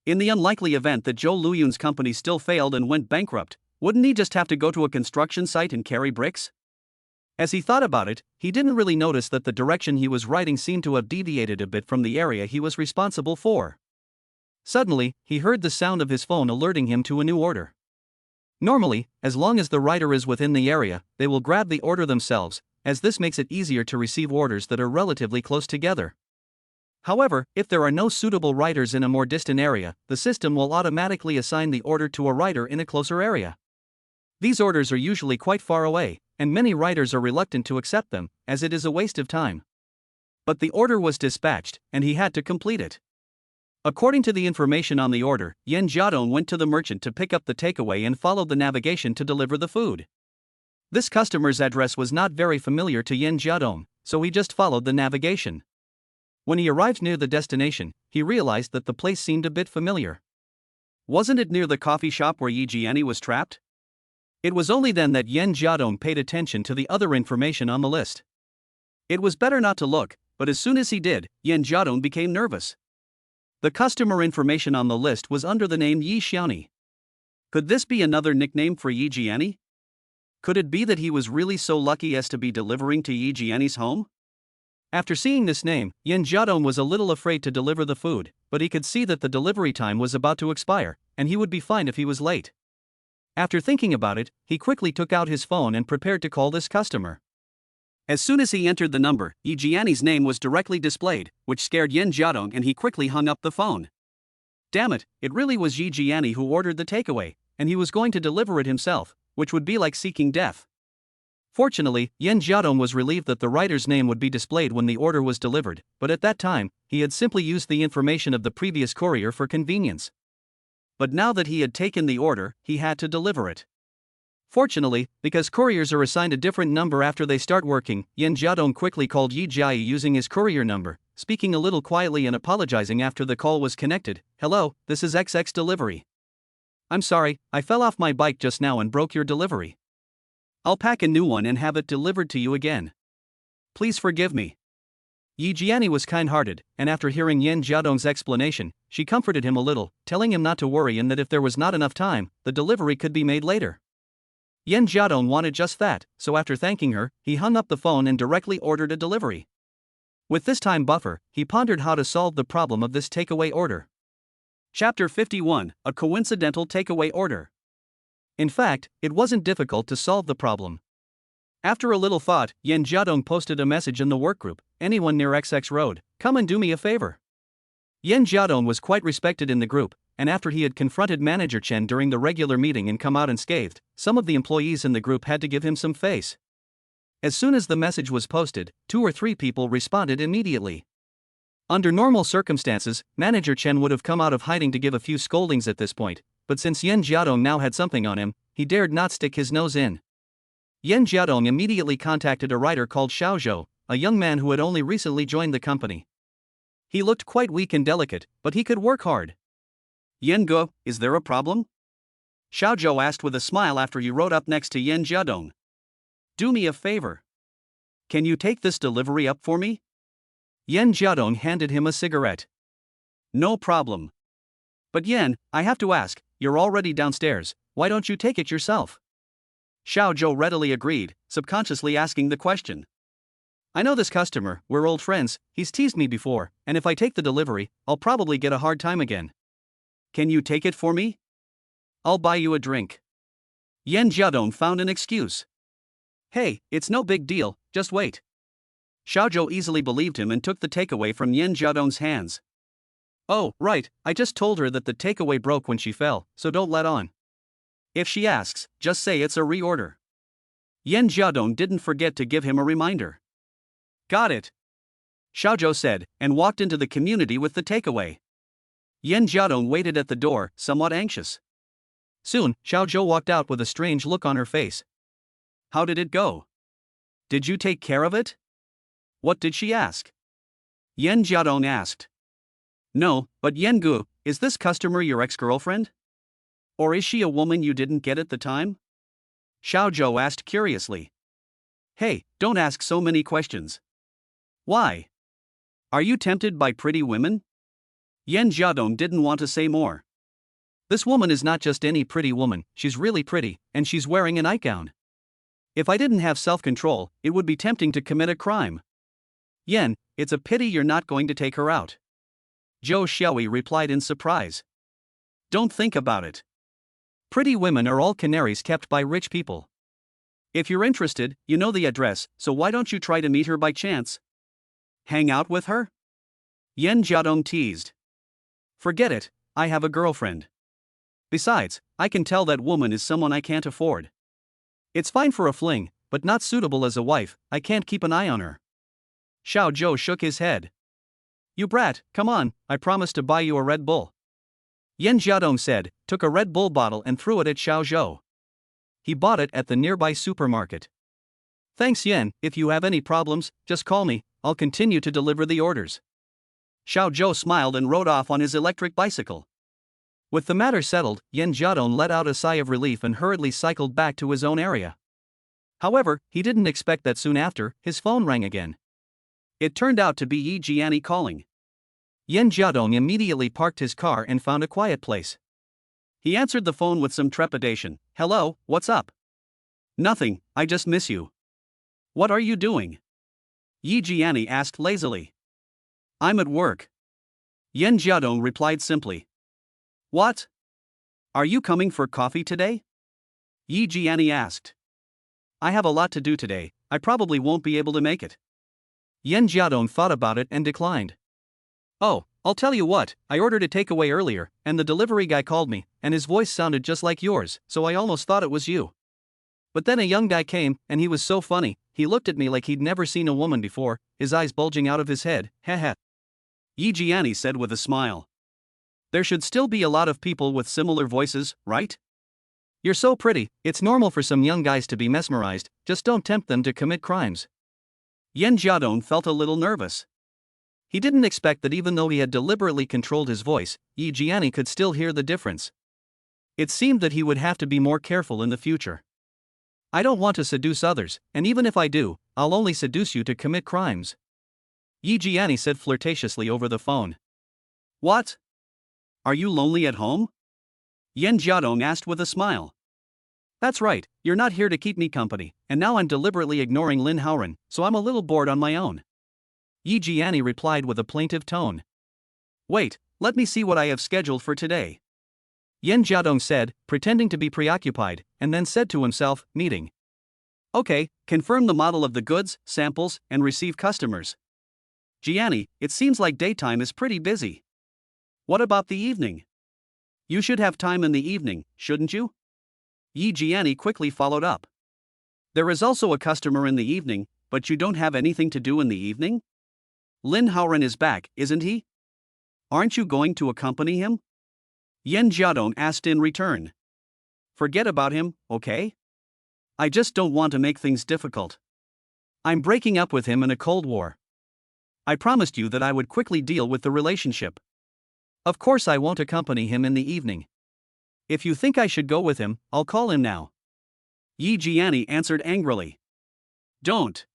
In the unlikely event that Zhou Luyun's company still failed and went bankrupt, wouldn't he just have to go to a construction site and carry bricks? As he thought about it, he didn't really notice that the direction he was riding seemed to have deviated a bit from the area he was responsible for. Suddenly, he heard the sound of his phone alerting him to a new order. Normally, as long as the rider is within the area, they will grab the order themselves, as this makes it easier to receive orders that are relatively close together. However, if there are no suitable riders in a more distant area, the system will automatically assign the order to a rider in a closer area. These orders are usually quite far away, and many riders are reluctant to accept them, as it is a waste of time. But the order was dispatched, and he had to complete it. According to the information on the order, Yan Jiadong went to the merchant to pick up the takeaway and followed the navigation to deliver the food. This customer's address was not very familiar to Yan Jiadong, so he just followed the navigation. When he arrived near the destination, he realized that the place seemed a bit familiar. Wasn't it near the coffee shop where Yi Jiani was trapped? It was only then that Yan Jiadong paid attention to the other information on the list. It was better not to look, but as soon as he did, Yan Jiadong became nervous. The customer information on the list was under the name Yi Xiaoni. Could this be another nickname for Yi Jiani? Could it be that he was really so lucky as to be delivering to Yi Jiani's home? After seeing this name, Yan Jiadong was a little afraid to deliver the food, but he could see that the delivery time was about to expire, and he would be fine if he was late. After thinking about it, he quickly took out his phone and prepared to call this customer. As soon as he entered the number, Yi Jiani's name was directly displayed, which scared Yan Jiadong and he quickly hung up the phone. Damn it, it really was Yi Jiani who ordered the takeaway, and he was going to deliver it himself, which would be like seeking death. Fortunately, Yan Jiadong was relieved that the rider's name would be displayed when the order was delivered, but at that time, he had simply used the information of the previous courier for convenience. But now that he had taken the order, he had to deliver it. Fortunately, because couriers are assigned a different number after they start working, Yan Jiadong quickly called Yi Jiai using his courier number, speaking a little quietly and apologizing after the call was connected. "Hello, this is XX Delivery. I'm sorry, I fell off my bike just now and broke your delivery. I'll pack a new one and have it delivered to you again. Please forgive me." Yi Jiani was kind-hearted, and after hearing Yan Jiadong's explanation, she comforted him a little, telling him not to worry and that if there was not enough time, the delivery could be made later. Yan Jiadong wanted just that, so after thanking her, he hung up the phone and directly ordered a delivery. With this time buffer, he pondered how to solve the problem of this takeaway order. Chapter 51, A Coincidental Takeaway Order. In fact, it wasn't difficult to solve the problem. After a little thought, Yan Jiadong posted a message in the workgroup, "Anyone near XX Road, come and do me a favor." Yan Jiadong was quite respected in the group, and after he had confronted Manager Chen during the regular meeting and come out unscathed, some of the employees in the group had to give him some face. As soon as the message was posted, 2 or 3 people responded immediately. Under normal circumstances, Manager Chen would have come out of hiding to give a few scoldings at this point, but since Yan Jiadong now had something on him, he dared not stick his nose in. Yan Jiadong immediately contacted a writer called Xiao Zhou, a young man who had only recently joined the company. He looked quite weak and delicate, but he could work hard. "Yan Ge, is there a problem?" Xiao Zhou asked with a smile after he rode up next to Yan Jiadong. Do me a favor. Can you take this delivery up for me? Yan Jiadong handed him a cigarette. No problem. But Yan, I have to ask, you're already downstairs, why don't you take it yourself? Xiao Zhou readily agreed, subconsciously asking the question. I know this customer, we're old friends, he's teased me before, and if I take the delivery, I'll probably get a hard time again. Can you take it for me? I'll buy you a drink. Yan Jiadong found an excuse. Hey, it's no big deal, just wait. Xiao Zhou easily believed him and took the takeaway from Yan Jiadong's hands. Oh, right, I just told her that the takeaway broke when she fell, so don't let on. If she asks, just say it's a reorder. Yan Jiadong didn't forget to give him a reminder. Got it. Xiao Zhou said, and walked into the community with the takeaway. Yan Jiadong waited at the door, somewhat anxious. Soon, Xiao Zhou walked out with a strange look on her face. How did it go? Did you take care of it? What did she ask? Yan Jiadong asked. No, but Yan Gu, is this customer your ex-girlfriend? Or is she a woman you didn't get at the time? Xiao Zhou asked curiously. Hey, don't ask so many questions. Why? Are you tempted by pretty women? Yan Jiadong didn't want to say more. This woman is not just any pretty woman, she's really pretty, and she's wearing a nightgown. If I didn't have self-control, it would be tempting to commit a crime. Yan, it's a pity you're not going to take her out. Zhou Xiaoyi replied in surprise. Don't think about it. Pretty women are all canaries kept by rich people. If you're interested, you know the address, so why don't you try to meet her by chance? Hang out with her? Yan Jiadong teased. Forget it, I have a girlfriend. Besides, I can tell that woman is someone I can't afford. It's fine for a fling, but not suitable as a wife, I can't keep an eye on her. Xiao Zhou shook his head. You brat, come on, I promise to buy you a Red Bull. Yan Jiadong said, took a Red Bull bottle and threw it at Xiao Zhou. He bought it at the nearby supermarket. Thanks Yan, if you have any problems, just call me, I'll continue to deliver the orders. Xiao Zhou smiled and rode off on his electric bicycle. With the matter settled, Yan Jiadong let out a sigh of relief and hurriedly cycled back to his own area. However, he didn't expect that soon after, his phone rang again. It turned out to be Yi Jiani calling. Yan Jiadong immediately parked his car and found a quiet place. He answered the phone with some trepidation. Hello, what's up? Nothing, I just miss you. What are you doing? Yi Jiani asked lazily. I'm at work. Yan Jiadong replied simply. What? Are you coming for coffee today? Yi Jiani asked. I have a lot to do today, I probably won't be able to make it. Yan Jiadong thought about it and declined. Oh, I'll tell you what, I ordered a takeaway earlier, and the delivery guy called me, and his voice sounded just like yours, so I almost thought it was you. But then a young guy came, and he was so funny, he looked at me like he'd never seen a woman before, his eyes bulging out of his head, heh. Yi Jiani said with a smile. There should still be a lot of people with similar voices, right? You're so pretty, it's normal for some young guys to be mesmerized, just don't tempt them to commit crimes. Yan Jiadong felt a little nervous. He didn't expect that even though he had deliberately controlled his voice, Yi Jiani could still hear the difference. It seemed that he would have to be more careful in the future. I don't want to seduce others, and even if I do, I'll only seduce you to commit crimes. Yi Jiani said flirtatiously over the phone. What? Are you lonely at home? Yan Jiadong asked with a smile. That's right, you're not here to keep me company, and now I'm deliberately ignoring Lin Haoren, so I'm a little bored on my own. Yi Jiani replied with a plaintive tone. Wait, let me see what I have scheduled for today. Yan Jiadong said, pretending to be preoccupied, and then said to himself, meeting. Okay, confirm the model of the goods, samples, and receive customers. Jiani, it seems like daytime is pretty busy. What about the evening? You should have time in the evening, shouldn't you? Yi Jiani quickly followed up. There is also a customer in the evening, but you don't have anything to do in the evening? Lin Haoren is back, isn't he? Aren't you going to accompany him? Yan Jiadong asked in return. Forget about him, okay? I just don't want to make things difficult. I'm breaking up with him in a cold war. I promised you that I would quickly deal with the relationship. Of course I won't accompany him in the evening. If you think I should go with him, I'll call him now. Yi Jiani answered angrily. Don't.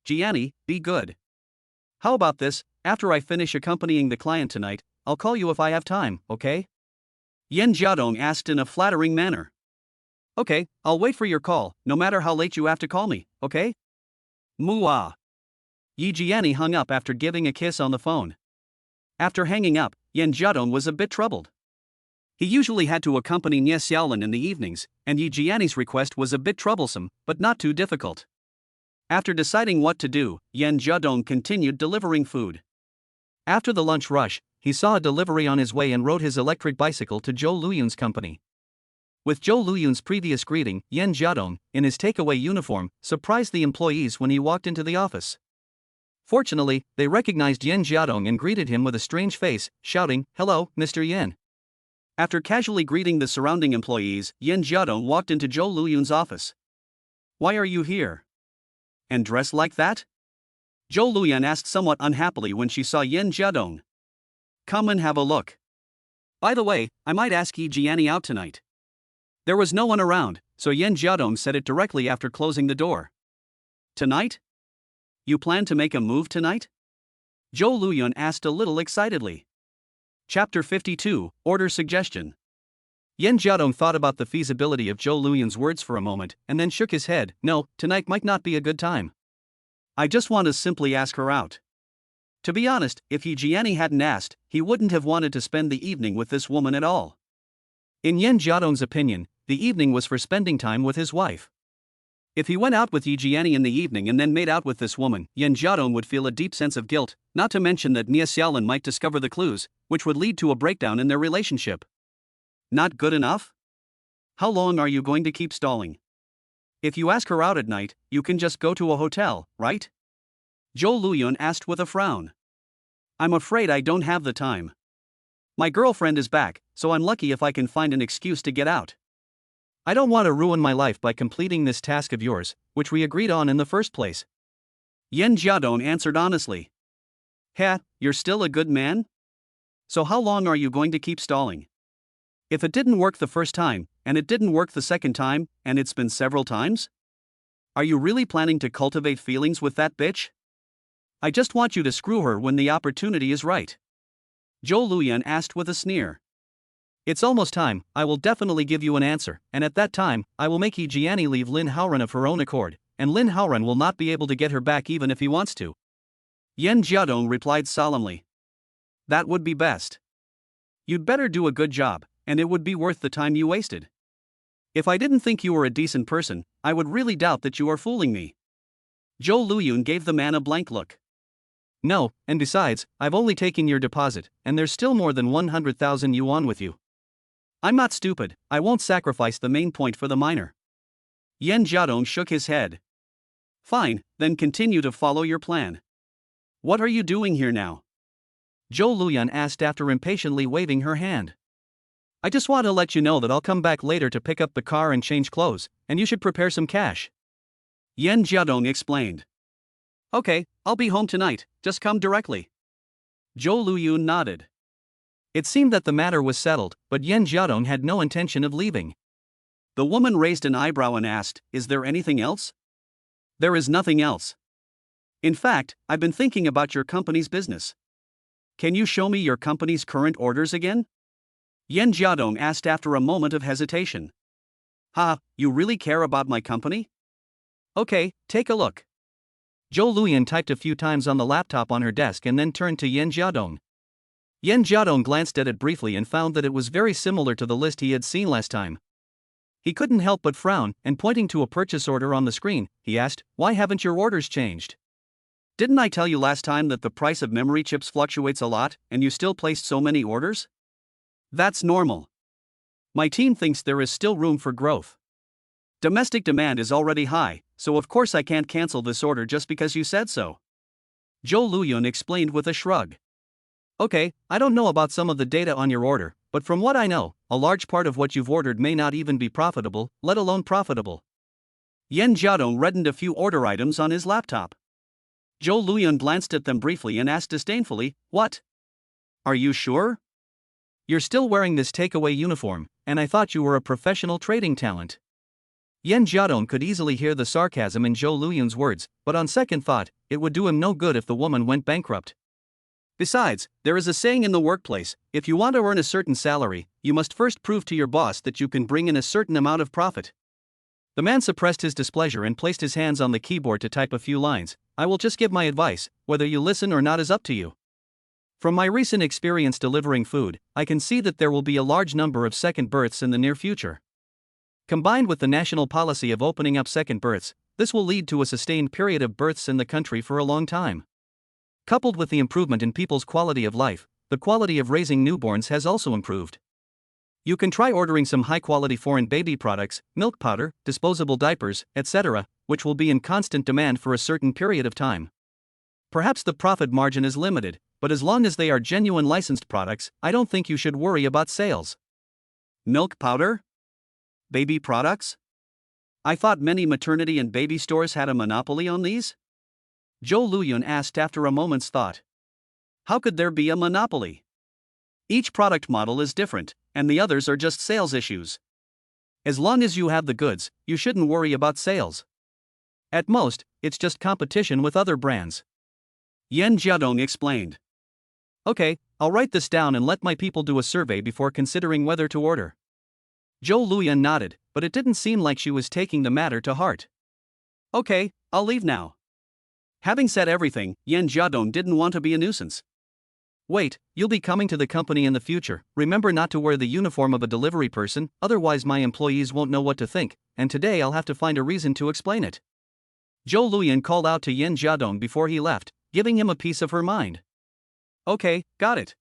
Jiani, be good. How about this, after I finish accompanying the client tonight, I'll call you if I have time, okay? Yan Jiadong asked in a flattering manner. Okay, I'll wait for your call, no matter how late you have to call me, okay? Muah. Yi Jiani hung up after giving a kiss on the phone. After hanging up, Yan Jiadong was a bit troubled. He usually had to accompany Nie Xiaolin in the evenings, and Yi Jiani's request was a bit troublesome, but not too difficult. After deciding what to do, Yan Jiadong continued delivering food. After the lunch rush, he saw a delivery on his way and rode his electric bicycle to Zhou Luyun's company. With Zhou Luyun's previous greeting, Yan Jiadong, in his takeaway uniform, surprised the employees when he walked into the office. Fortunately, they recognized Yan Jiadong and greeted him with a strange face, shouting, "Hello, Mr. Yan." After casually greeting the surrounding employees, Yan Jiadong walked into Zhou Luyun's office. "Why are you here? And dressed like that?" Zhou Luyan asked somewhat unhappily when she saw Yan Jiadong. "Come and have a look. By the way, I might ask Yi Jiani out tonight." There was no one around, so Yan Jiadong said it directly after closing the door. "Tonight? You plan to make a move tonight?" Zhou Luyan asked a little excitedly. Chapter 52, Order Suggestion. Yan Jiadong thought about the feasibility of Zhou Luyan's words for a moment, and then shook his head. "No, tonight might not be a good time. I just want to simply ask her out." To be honest, if Yi Jiani hadn't asked, he wouldn't have wanted to spend the evening with this woman at all. In Yan Jiadong's opinion, the evening was for spending time with his wife. If he went out with Yi Jiani in the evening and then made out with this woman, Yan Jiadong would feel a deep sense of guilt, not to mention that Nie Xiaolin might discover the clues, which would lead to a breakdown in their relationship. Not good enough? How long are you going to keep stalling? If you ask her out at night, you can just go to a hotel, right? Zhou Luyun asked with a frown. "I'm afraid I don't have the time. My girlfriend is back, so I'm lucky if I can find an excuse to get out. I don't want to ruin my life by completing this task of yours, which we agreed on in the first place." Yan Jiadong answered honestly. You're still a good man? So how long are you going to keep stalling? If it didn't work the first time, and it didn't work the second time, and it's been several times? Are you really planning to cultivate feelings with that bitch? I just want you to screw her when the opportunity is right. Zhou Luyan asked with a sneer. "It's almost time, I will definitely give you an answer, and at that time, I will make Yi Jiani leave Lin Haoran of her own accord, and Lin Haoran will not be able to get her back even if he wants to." Yan Jiadong replied solemnly. "That would be best. You'd better do a good job, and it would be worth the time you wasted. If I didn't think you were a decent person, I would really doubt that you are fooling me." Zhou Luyun gave the man a blank look. "No, and besides, I've only taken your deposit, and there's still more than 100,000 yuan with you. I'm not stupid, I won't sacrifice the main point for the minor." Yan Jiadong shook his head. "Fine, then continue to follow your plan. What are you doing here now?" Zhou Luyan asked after impatiently waving her hand. "I just want to let you know that I'll come back later to pick up the car and change clothes, and you should prepare some cash." Yan Jiadong explained. "Okay, I'll be home tonight, just come directly." Zhou Luyun nodded. It seemed that the matter was settled, but Yan Jiadong had no intention of leaving. The woman raised an eyebrow and asked, "Is there anything else?" "There is nothing else. In fact, I've been thinking about your company's business. Can you show me your company's current orders again?" Yan Jiadong asked after a moment of hesitation. You really care about my company? Okay, take a look." Zhou Luyan typed a few times on the laptop on her desk and then turned to Yan Jiadong. Yan Jiadong glanced at it briefly and found that it was very similar to the list he had seen last time. He couldn't help but frown, and pointing to a purchase order on the screen, he asked, "Why haven't your orders changed? Didn't I tell you last time that the price of memory chips fluctuates a lot, and you still placed so many orders?" "That's normal. My team thinks there is still room for growth. Domestic demand is already high, so of course I can't cancel this order just because you said so." Zhou Luyun explained with a shrug. "Okay, I don't know about some of the data on your order, but from what I know, a large part of what you've ordered may not even be profitable, let alone profitable." Yan Jiadong reddened a few order items on his laptop. Zhou Luyun glanced at them briefly and asked disdainfully, "What? Are you sure? You're still wearing this takeaway uniform, and I thought you were a professional trading talent. Yan Jiadong could easily hear the sarcasm in Zhou Luyun's words, but on second thought, it would do him no good if the woman went bankrupt. Besides, there is a saying in the workplace, if you want to earn a certain salary, you must first prove to your boss that you can bring in a certain amount of profit. The man suppressed his displeasure and placed his hands on the keyboard to type a few lines. I will just give my advice, whether you listen or not is up to you. From my recent experience delivering food, I can see that there will be a large number of second births in the near future. Combined with the national policy of opening up second births, this will lead to a sustained period of births in the country for a long time. Coupled with the improvement in people's quality of life, the quality of raising newborns has also improved. You can try ordering some high-quality foreign baby products, milk powder, disposable diapers, etc., which will be in constant demand for a certain period of time. Perhaps the profit margin is limited, but as long as they are genuine licensed products, I don't think you should worry about sales. Milk powder? Baby products? I thought many maternity and baby stores had a monopoly on these? Zhou Luyun asked after a moment's thought. How could there be a monopoly? Each product model is different, and the others are just sales issues. As long as you have the goods, you shouldn't worry about sales. At most, it's just competition with other brands. Yan Jiadong explained. Okay, I'll write this down and let my people do a survey before considering whether to order. Zhou Luyun nodded, but it didn't seem like she was taking the matter to heart. Okay, I'll leave now. Having said everything, Yan Jiadong didn't want to be a nuisance. Wait, you'll be coming to the company in the future, remember not to wear the uniform of a delivery person, otherwise my employees won't know what to think, and today I'll have to find a reason to explain it. Zhou Luyun called out to Yan Jiadong before he left, giving him a piece of her mind. Okay, got it.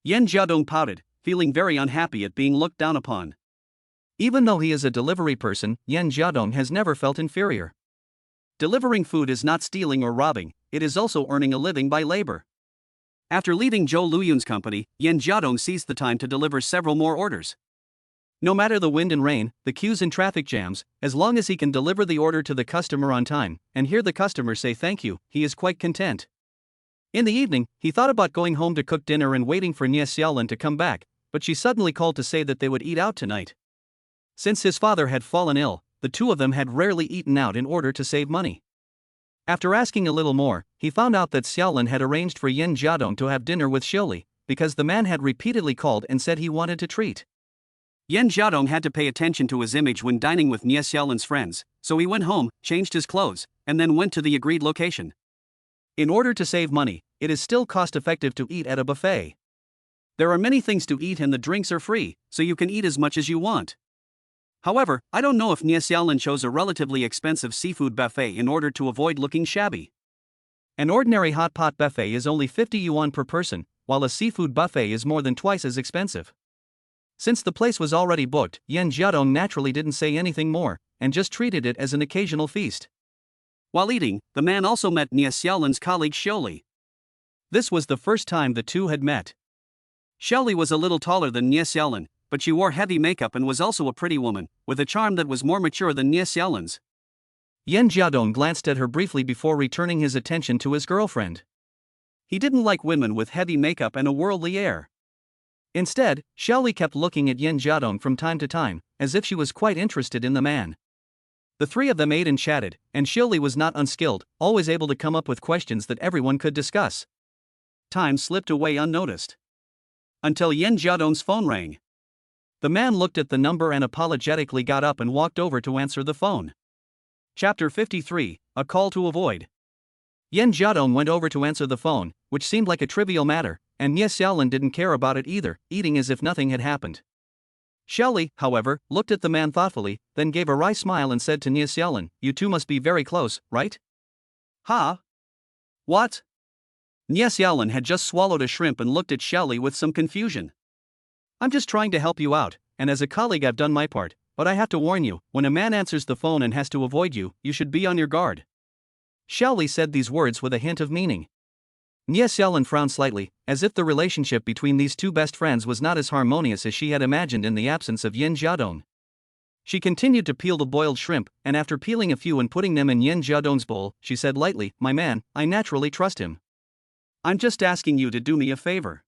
Yan Jiadong pouted, feeling very unhappy at being looked down upon. Even though he is a delivery person, Yan Jiadong has never felt inferior. Delivering food is not stealing or robbing, it is also earning a living by labor. After leaving Zhou Luyun's company, Yan Jiadong seized the time to deliver several more orders. No matter the wind and rain, the queues and traffic jams, as long as he can deliver the order to the customer on time, and hear the customer say thank you, he is quite content. In the evening, he thought about going home to cook dinner and waiting for Nie Xiaolin to come back, but she suddenly called to say that they would eat out tonight. Since his father had fallen ill, the two of them had rarely eaten out in order to save money. After asking a little more, he found out that Xiaolin had arranged for Yan Jiadong to have dinner with Xiuli, because the man had repeatedly called and said he wanted to treat. Yan Jiadong had to pay attention to his image when dining with Nie Xiaolin's friends, so he went home, changed his clothes, and then went to the agreed location. In order to save money, it is still cost-effective to eat at a buffet. There are many things to eat and the drinks are free, so you can eat as much as you want. However, I don't know if Nie Xiaolin chose a relatively expensive seafood buffet in order to avoid looking shabby. An ordinary hot pot buffet is only 50 yuan per person, while a seafood buffet is more than twice as expensive. Since the place was already booked, Yan Jiadong naturally didn't say anything more, and just treated it as an occasional feast. While eating, the man also met Nie Xiaolin's colleague Xiuli. This was the first time the two had met. Xiuli was a little taller than Nie Xiaolin, but she wore heavy makeup and was also a pretty woman, with a charm that was more mature than Nie Xiaolin's. Yan Jiadong glanced at her briefly before returning his attention to his girlfriend. He didn't like women with heavy makeup and a worldly air. Instead, Xiaoli kept looking at Yan Jiadong from time to time, as if she was quite interested in the man. The three of them ate and chatted, and Xiaoli was not unskilled, always able to come up with questions that everyone could discuss. Time slipped away unnoticed. Until Yan Jiadong's phone rang. The man looked at the number and apologetically got up and walked over to answer the phone. Chapter 53, A Call to Avoid. Yan Jiadong went over to answer the phone, which seemed like a trivial matter, and Nie Xiaolin didn't care about it either, eating as if nothing had happened. Xiaoli, however, looked at the man thoughtfully, then gave a wry smile and said to Nie Xiaolin, "You two must be very close, right?" "Huh? What?" Nie Xiaolin had just swallowed a shrimp and looked at Xiaoli with some confusion. "I'm just trying to help you out, and as a colleague I've done my part, but I have to warn you, when a man answers the phone and has to avoid you, you should be on your guard." Xiaoli said these words with a hint of meaning. Nie Xiaolin frowned slightly, as if the relationship between these two best friends was not as harmonious as she had imagined in the absence of Yan Jiadong. She continued to peel the boiled shrimp, and after peeling a few and putting them in Yan Jiadong's bowl, she said lightly, "My man, I naturally trust him. I'm just asking you to do me a favor.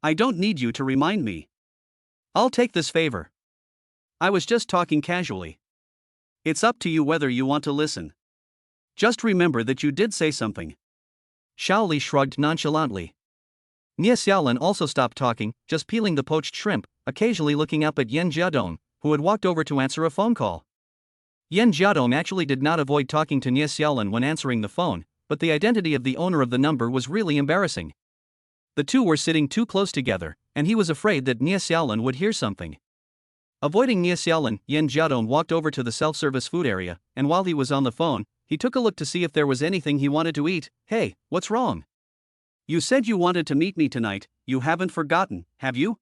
I don't need you to remind me." I'll take this favor. I was just talking casually. It's up to you whether you want to listen. Just remember that you did say something. Xiao Li shrugged nonchalantly. Nie Xiaolin also stopped talking, just peeling the poached shrimp, occasionally looking up at Yan Jiadong, who had walked over to answer a phone call. Yan Jiadong actually did not avoid talking to Nie Xiaolin when answering the phone, but the identity of the owner of the number was really embarrassing. The two were sitting too close together, and he was afraid that Nie Xiaolin would hear something. Avoiding Nie Xiaolin, Yan Jiadong walked over to the self-service food area, and while he was on the phone, he took a look to see if there was anything he wanted to eat. Hey, what's wrong? You said you wanted to meet me tonight, you haven't forgotten, have you?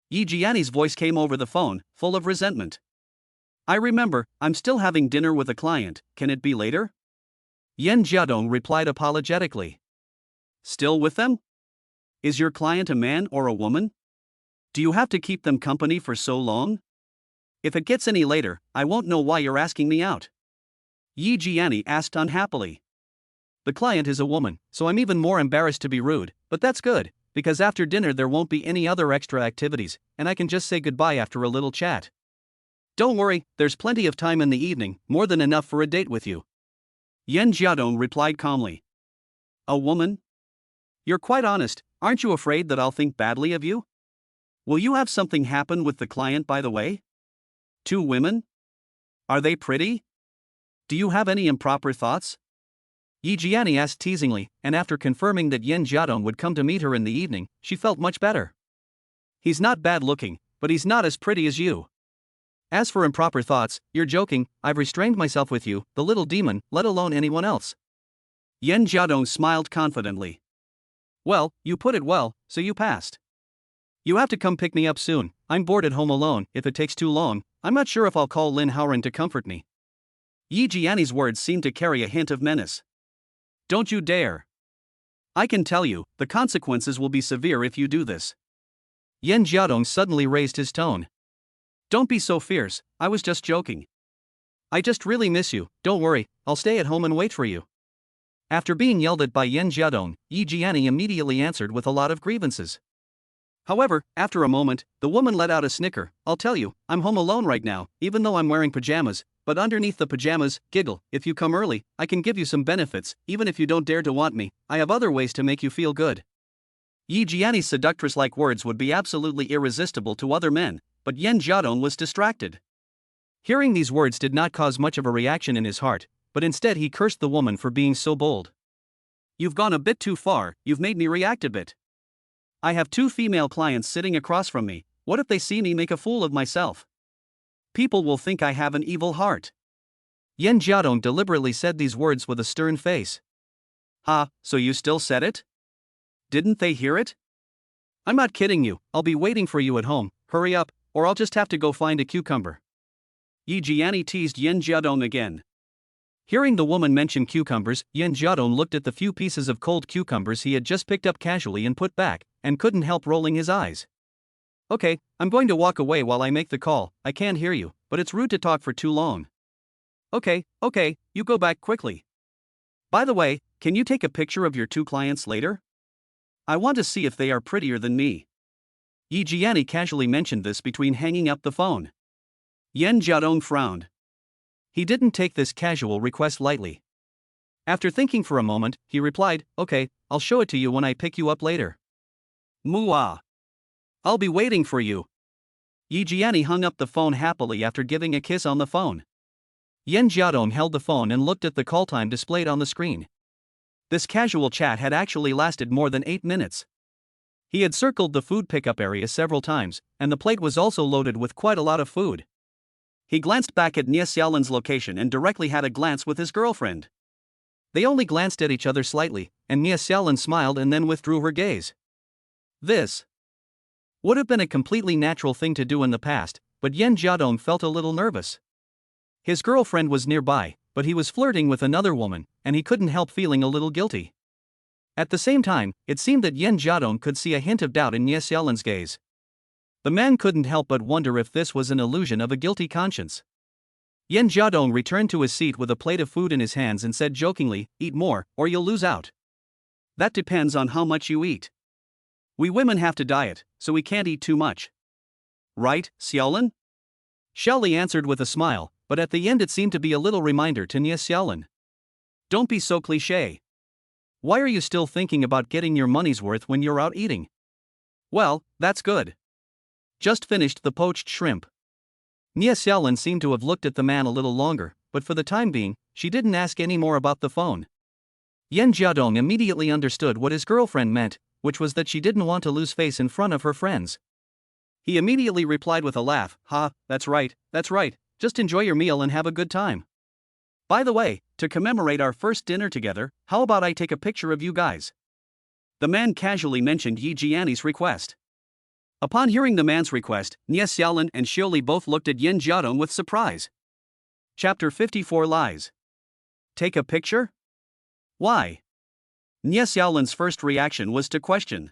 Yi Jiani's voice came over the phone, full of resentment. I remember, I'm still having dinner with a client, can it be later? Yan Jiadong replied apologetically. Still with them? Is your client a man or a woman? Do you have to keep them company for so long? If it gets any later, I won't know why you're asking me out. Yi Jiani asked unhappily. The client is a woman, so I'm even more embarrassed to be rude, but that's good, because after dinner there won't be any other extra activities, and I can just say goodbye after a little chat. Don't worry, there's plenty of time in the evening, more than enough for a date with you. Yan Jiadong replied calmly. A woman? You're quite honest, aren't you afraid that I'll think badly of you? Will you have something happen with the client by the way? 2 women? Are they pretty? Do you have any improper thoughts? Yi Jiani asked teasingly, and after confirming that Yan Jiadong would come to meet her in the evening, she felt much better. He's not bad looking, but he's not as pretty as you. As for improper thoughts, you're joking, I've restrained myself with you, the little demon, let alone anyone else. Yan Jiadong smiled confidently. Well, you put it well, so you passed. You have to come pick me up soon, I'm bored at home alone, if it takes too long, I'm not sure if I'll call Lin Haoren to comfort me. Yi Jiani's words seemed to carry a hint of menace. Don't you dare. I can tell you, the consequences will be severe if you do this. Yan Jiadong suddenly raised his tone. Don't be so fierce, I was just joking. I just really miss you, don't worry, I'll stay at home and wait for you. After being yelled at by Yan Jiadong, Yi Jiani immediately answered with a lot of grievances. However, after a moment, the woman let out a snicker. I'll tell you, I'm home alone right now, even though I'm wearing pajamas, but underneath the pajamas, giggle, if you come early, I can give you some benefits, even if you don't dare to want me, I have other ways to make you feel good. Yi Jiani's seductress-like words would be absolutely irresistible to other men, but Yan Jiadong was distracted. Hearing these words did not cause much of a reaction in his heart, but instead he cursed the woman for being so bold. You've gone a bit too far, you've made me react a bit. I have 2 female clients sitting across from me, what if they see me make a fool of myself? People will think I have an evil heart. Yan Jiadong deliberately said these words with a stern face. Ha, so you still said it? Didn't they hear it? I'm not kidding you, I'll be waiting for you at home, hurry up, or I'll just have to go find a cucumber. Yi Jiani teased Yan Jiadong again. Hearing the woman mention cucumbers, Yan Jiadong looked at the few pieces of cold cucumbers he had just picked up casually and put back, and couldn't help rolling his eyes. Okay, I'm going to walk away while I make the call, I can't hear you, but it's rude to talk for too long. Okay, you go back quickly. By the way, can you take a picture of your 2 clients later? I want to see if they are prettier than me. Yi Jiani casually mentioned this between hanging up the phone. Yan Jiadong frowned. He didn't take this casual request lightly. After thinking for a moment, he replied, okay, I'll show it to you when I pick you up later. Muah. I'll be waiting for you. Yi Jiani hung up the phone happily after giving a kiss on the phone. Yan Jiadong held the phone and looked at the call time displayed on the screen. This casual chat had actually lasted more than 8 minutes. He had circled the food pickup area several times, and the plate was also loaded with quite a lot of food. He glanced back at Nie Xiaolin's location and directly had a glance with his girlfriend. They only glanced at each other slightly, and Nie Xiaolin smiled and then withdrew her gaze. This would have been a completely natural thing to do in the past, but Yan Jiadong felt a little nervous. His girlfriend was nearby, but he was flirting with another woman, and he couldn't help feeling a little guilty. At the same time, it seemed that Yan Jiadong could see a hint of doubt in Nie Xiaolin's gaze. The man couldn't help but wonder if this was an illusion of a guilty conscience. Yan Jiadong returned to his seat with a plate of food in his hands and said jokingly, eat more, or you'll lose out. That depends on how much you eat. We women have to diet, so we can't eat too much. Right, Xiaolin? Xiaoli answered with a smile, but at the end it seemed to be a little reminder to Nia Xiaolin. Don't be so cliché. Why are you still thinking about getting your money's worth when you're out eating? Well, that's good. Just finished the poached shrimp. Nia Xiaolin seemed to have looked at the man a little longer, but for the time being, she didn't ask any more about the phone. Yan Jiadong immediately understood what his girlfriend meant, which was that she didn't want to lose face in front of her friends. He immediately replied with a laugh, "Ha, that's right, just enjoy your meal and have a good time. By the way, to commemorate our first dinner together, how about I take a picture of you guys?" The man casually mentioned Yi Jiani's request. Upon hearing the man's request, Nia Xiaolin and Xiaoli both looked at Yan Jiadong with surprise. Chapter 54 Lies. Take a picture? Why? Nia Xiaolin's first reaction was to question.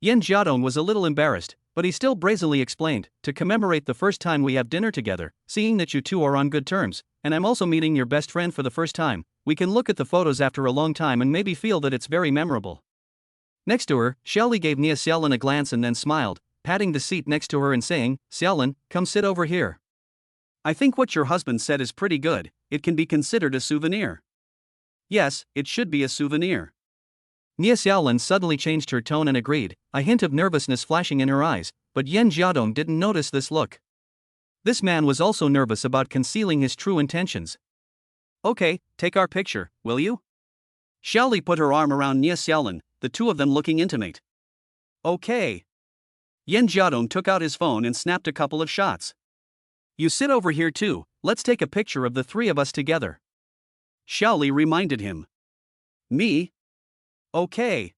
Yan Jiadong was a little embarrassed, but he still brazenly explained, "To commemorate the first time we have dinner together, seeing that you two are on good terms, and I'm also meeting your best friend for the first time, we can look at the photos after a long time and maybe feel that it's very memorable." Next to her, Xiaoli gave Nia Xiaolin a glance and then smiled, patting the seat next to her and saying, "Xiaolin, come sit over here. I think what your husband said is pretty good, it can be considered a souvenir." Yes, it should be a souvenir. Nia Xiaolin suddenly changed her tone and agreed, a hint of nervousness flashing in her eyes, but Yan Jiadong didn't notice this look. This man was also nervous about concealing his true intentions. "Okay, take our picture, will you?" Xiaoli put her arm around Nia Xiaolin, the two of them looking intimate. "Okay." Yan Jiadong took out his phone and snapped a couple of shots. "You sit over here too, let's take a picture of the three of us together." Xiaoli reminded him. "Me? Okay."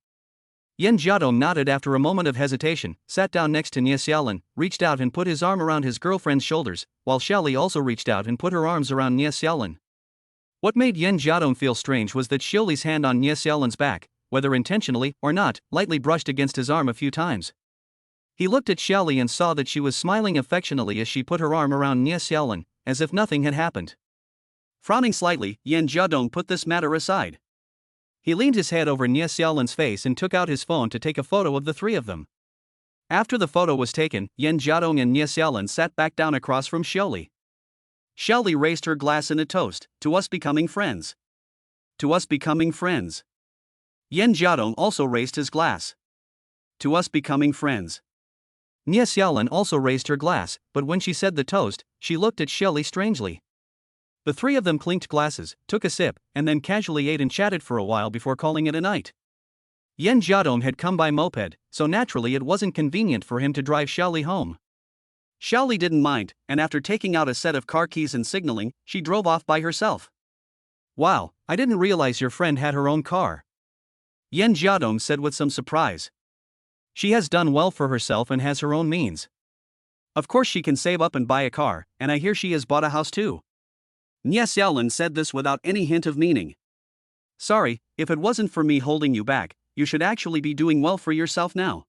Yan Jiadong nodded after a moment of hesitation, sat down next to Nia Xiaolin, reached out and put his arm around his girlfriend's shoulders, while Xiaoli also reached out and put her arms around Nia Xiaolin. What made Yan Jiadong feel strange was that Xiaoli's hand on Nia Xiaolin's back, whether intentionally or not, lightly brushed against his arm a few times. He looked at Xiaoli and saw that she was smiling affectionately as she put her arm around Nia Xiaolin, as if nothing had happened. Frowning slightly, Yan Jiadong put this matter aside. He leaned his head over Nia Xiaolin's face and took out his phone to take a photo of the three of them. After the photo was taken, Yan Jiadong and Nia Xiaolin sat back down across from Xiaoli. Xiaoli raised her glass in a toast, "To us becoming friends." "To us becoming friends." Yan Jiadong also raised his glass. "To us becoming friends." Nia Xiaolin also raised her glass, but when she said the toast, she looked at Xiaoli strangely. The three of them clinked glasses, took a sip, and then casually ate and chatted for a while before calling it a night. Yan Jiadong had come by moped, so naturally it wasn't convenient for him to drive Xiaoli home. Xiaoli didn't mind, and after taking out a set of car keys and signaling, she drove off by herself. "Wow, I didn't realize your friend had her own car," Yan Jiadong said with some surprise. "She has done well for herself and has her own means. Of course she can save up and buy a car, and I hear she has bought a house too." Nia Xiaolin said this without any hint of meaning. "Sorry, if it wasn't for me holding you back, you should actually be doing well for yourself now."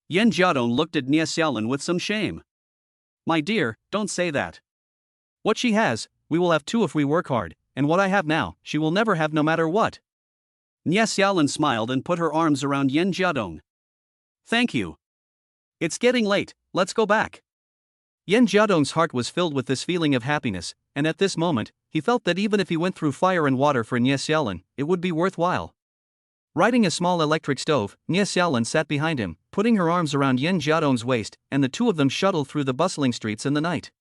Yan Jiadong looked at Nia Xiaolin with some shame. "My dear, don't say that. What she has, we will have too if we work hard, and what I have now, she will never have no matter what." Nia Xiaolin smiled and put her arms around Yan Jiadong. "Thank you. It's getting late, let's go back." Yan Jiadong's heart was filled with this feeling of happiness, and at this moment, he felt that even if he went through fire and water for Nia Xiaolin, it would be worthwhile. Riding a small electric stove, Nia Xiaolin sat behind him, putting her arms around Yan Jiadong's waist, and the two of them shuttled through the bustling streets in the night.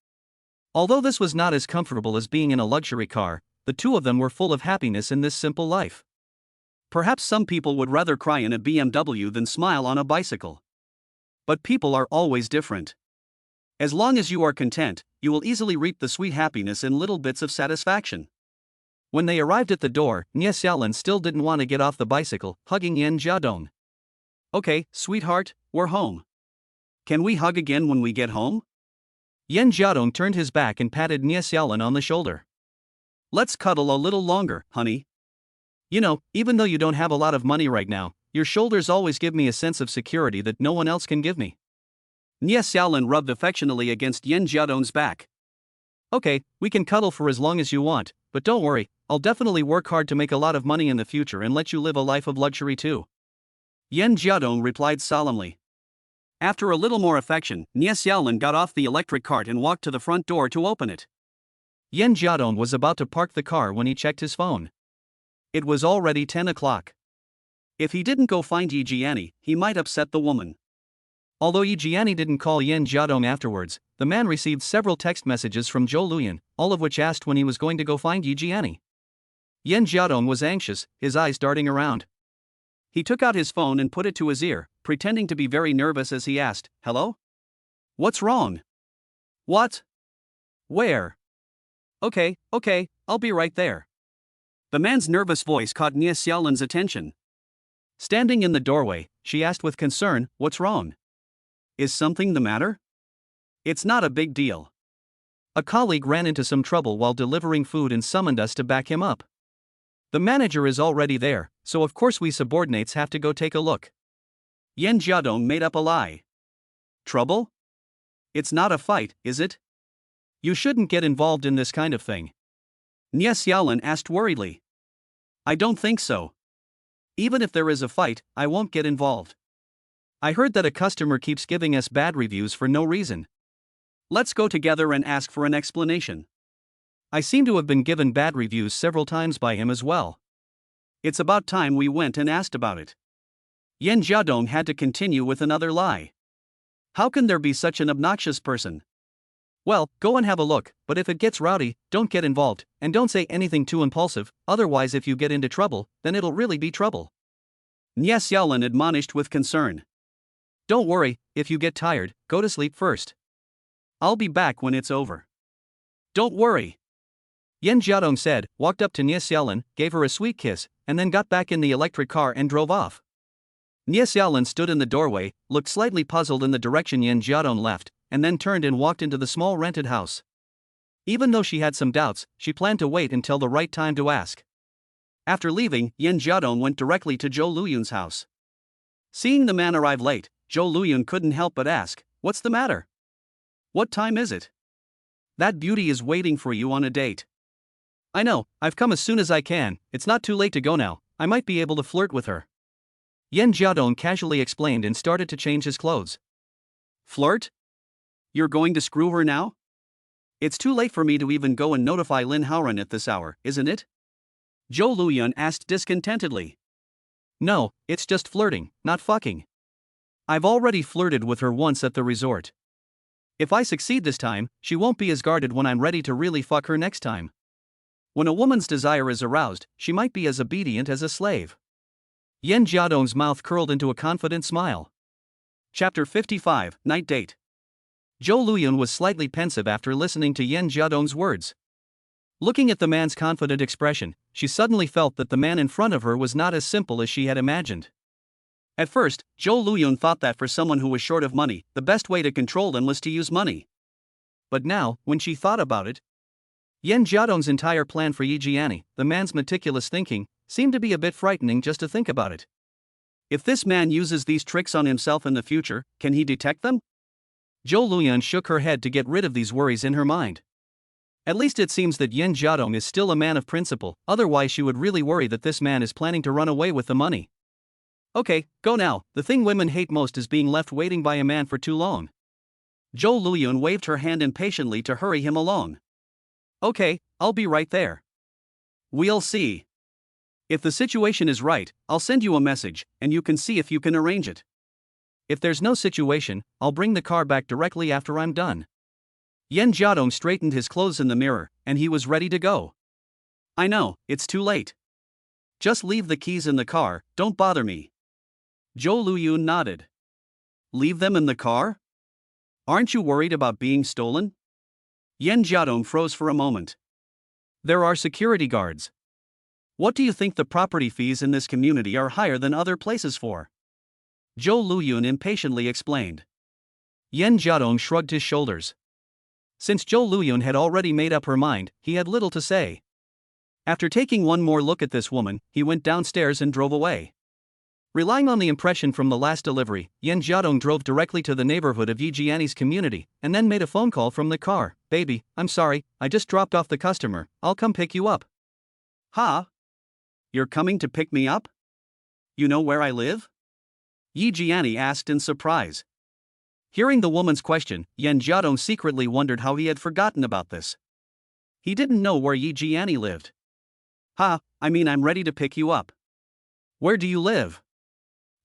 Although this was not as comfortable as being in a luxury car, the two of them were full of happiness in this simple life. Perhaps some people would rather cry in a BMW than smile on a bicycle. But people are always different. As long as you are content, you will easily reap the sweet happiness in little bits of satisfaction. When they arrived at the door, Nia Xiaolin still didn't want to get off the bicycle, hugging Yan Jiadong. "Okay, sweetheart, we're home. Can we hug again when we get home?" Yan Jiadong turned his back and patted Nia Xiaolin on the shoulder. "Let's cuddle a little longer, honey. You know, even though you don't have a lot of money right now, your shoulders always give me a sense of security that no one else can give me." Nia Xiaolin rubbed affectionately against Yan Jiadong's back. "Okay, we can cuddle for as long as you want, but don't worry, I'll definitely work hard to make a lot of money in the future and let you live a life of luxury too." Yan Jiadong replied solemnly. After a little more affection, Nie Xiaolin got off the electric cart and walked to the front door to open it. Yan Jiadong was about to park the car when he checked his phone. It was already 10 o'clock. If he didn't go find Yi Jiani, he might upset the woman. Although Yi Jiani didn't call Yan Jiadong afterwards, the man received several text messages from Zhou Luyan, all of which asked when he was going to go find Yi Jiani. Yan Jiadong was anxious, his eyes darting around. He took out his phone and put it to his ear, pretending to be very nervous as he asked, "Hello? What's wrong? What? Where? Okay, I'll be right there." The man's nervous voice caught Nie Xiaolin's attention. Standing in the doorway, she asked with concern, "What's wrong? Is something the matter?" "It's not a big deal. A colleague ran into some trouble while delivering food and summoned us to back him up. The manager is already there, so of course we subordinates have to go take a look." Yan Jiadong made up a lie. "Trouble? It's not a fight, is it? You shouldn't get involved in this kind of thing." Nie Xiaolin asked worriedly. "I don't think so. Even if there is a fight, I won't get involved. I heard that a customer keeps giving us bad reviews for no reason. Let's go together and ask for an explanation. I seem to have been given bad reviews several times by him as well. It's about time we went and asked about it." Yan Jiadong had to continue with another lie. "How can there be such an obnoxious person? Well, go and have a look, but if it gets rowdy, don't get involved, and don't say anything too impulsive, otherwise if you get into trouble, then it'll really be trouble." Nie Xiaolin admonished with concern. "Don't worry, if you get tired, go to sleep first. I'll be back when it's over." "Don't worry," Yan Jiadong said, walked up to Nie Xiaolin, gave her a sweet kiss, and then got back in the electric car and drove off. Nie Xiaolin stood in the doorway, looked slightly puzzled in the direction Yan Jiadong left, and then turned and walked into the small rented house. Even though she had some doubts, she planned to wait until the right time to ask. After leaving, Yan Jiadong went directly to Zhou Luyun's house. Seeing the man arrive late, Zhou Luyun couldn't help but ask, "What's the matter? What time is it? That beauty is waiting for you on a date." "I know, I've come as soon as I can, it's not too late to go now, I might be able to flirt with her." Yan Jiadong casually explained and started to change his clothes. "Flirt? You're going to screw her now? It's too late for me to even go and notify Lin Haoran at this hour, isn't it?" Zhou Luyun asked discontentedly. "No, it's just flirting, not fucking. I've already flirted with her once at the resort. If I succeed this time, she won't be as guarded when I'm ready to really fuck her next time. When a woman's desire is aroused, she might be as obedient as a slave." Yan Jiadong's mouth curled into a confident smile. Chapter 55, Night Date. Zhou Luyun was slightly pensive after listening to Yan Jiadong's words. Looking at the man's confident expression, she suddenly felt that the man in front of her was not as simple as she had imagined. At first, Zhou Luyun thought that for someone who was short of money, the best way to control them was to use money. But now, when she thought about it, Yan Jiadong's entire plan for Yi Jiani, the man's meticulous thinking, seemed to be a bit frightening just to think about it. If this man uses these tricks on himself in the future, can he detect them? Zhou Luyun shook her head to get rid of these worries in her mind. At least it seems that Yan Jiadong is still a man of principle, otherwise she would really worry that this man is planning to run away with the money. "Okay, go now, the thing women hate most is being left waiting by a man for too long." Zhou Luyun waved her hand impatiently to hurry him along. "Okay, I'll be right there. We'll see. If the situation is right, I'll send you a message, and you can see if you can arrange it. If there's no situation, I'll bring the car back directly after I'm done." Yan Jiadong straightened his clothes in the mirror, and he was ready to go. "I know, it's too late. Just leave the keys in the car, don't bother me." Zhou Luyun nodded. "Leave them in the car? Aren't you worried about being stolen?" Yan Jiadong froze for a moment. "There are security guards. What do you think the property fees in this community are higher than other places for?" Zhou Luyun impatiently explained. Yan Jiadong shrugged his shoulders. Since Zhou Luyun had already made up her mind, he had little to say. After taking one more look at this woman, he went downstairs and drove away. Relying on the impression from the last delivery, Yan Jiadong drove directly to the neighborhood of Yi Jiani's community, and then made a phone call from the car. "Baby, I'm sorry, I just dropped off the customer, I'll come pick you up." "Huh? You're coming to pick me up? You know where I live?" Yi Jiani asked in surprise. Hearing the woman's question, Yen Jiadong secretly wondered how he had forgotten about this. He didn't know where Yi Jiani lived. I'm ready to pick you up. Where do you live?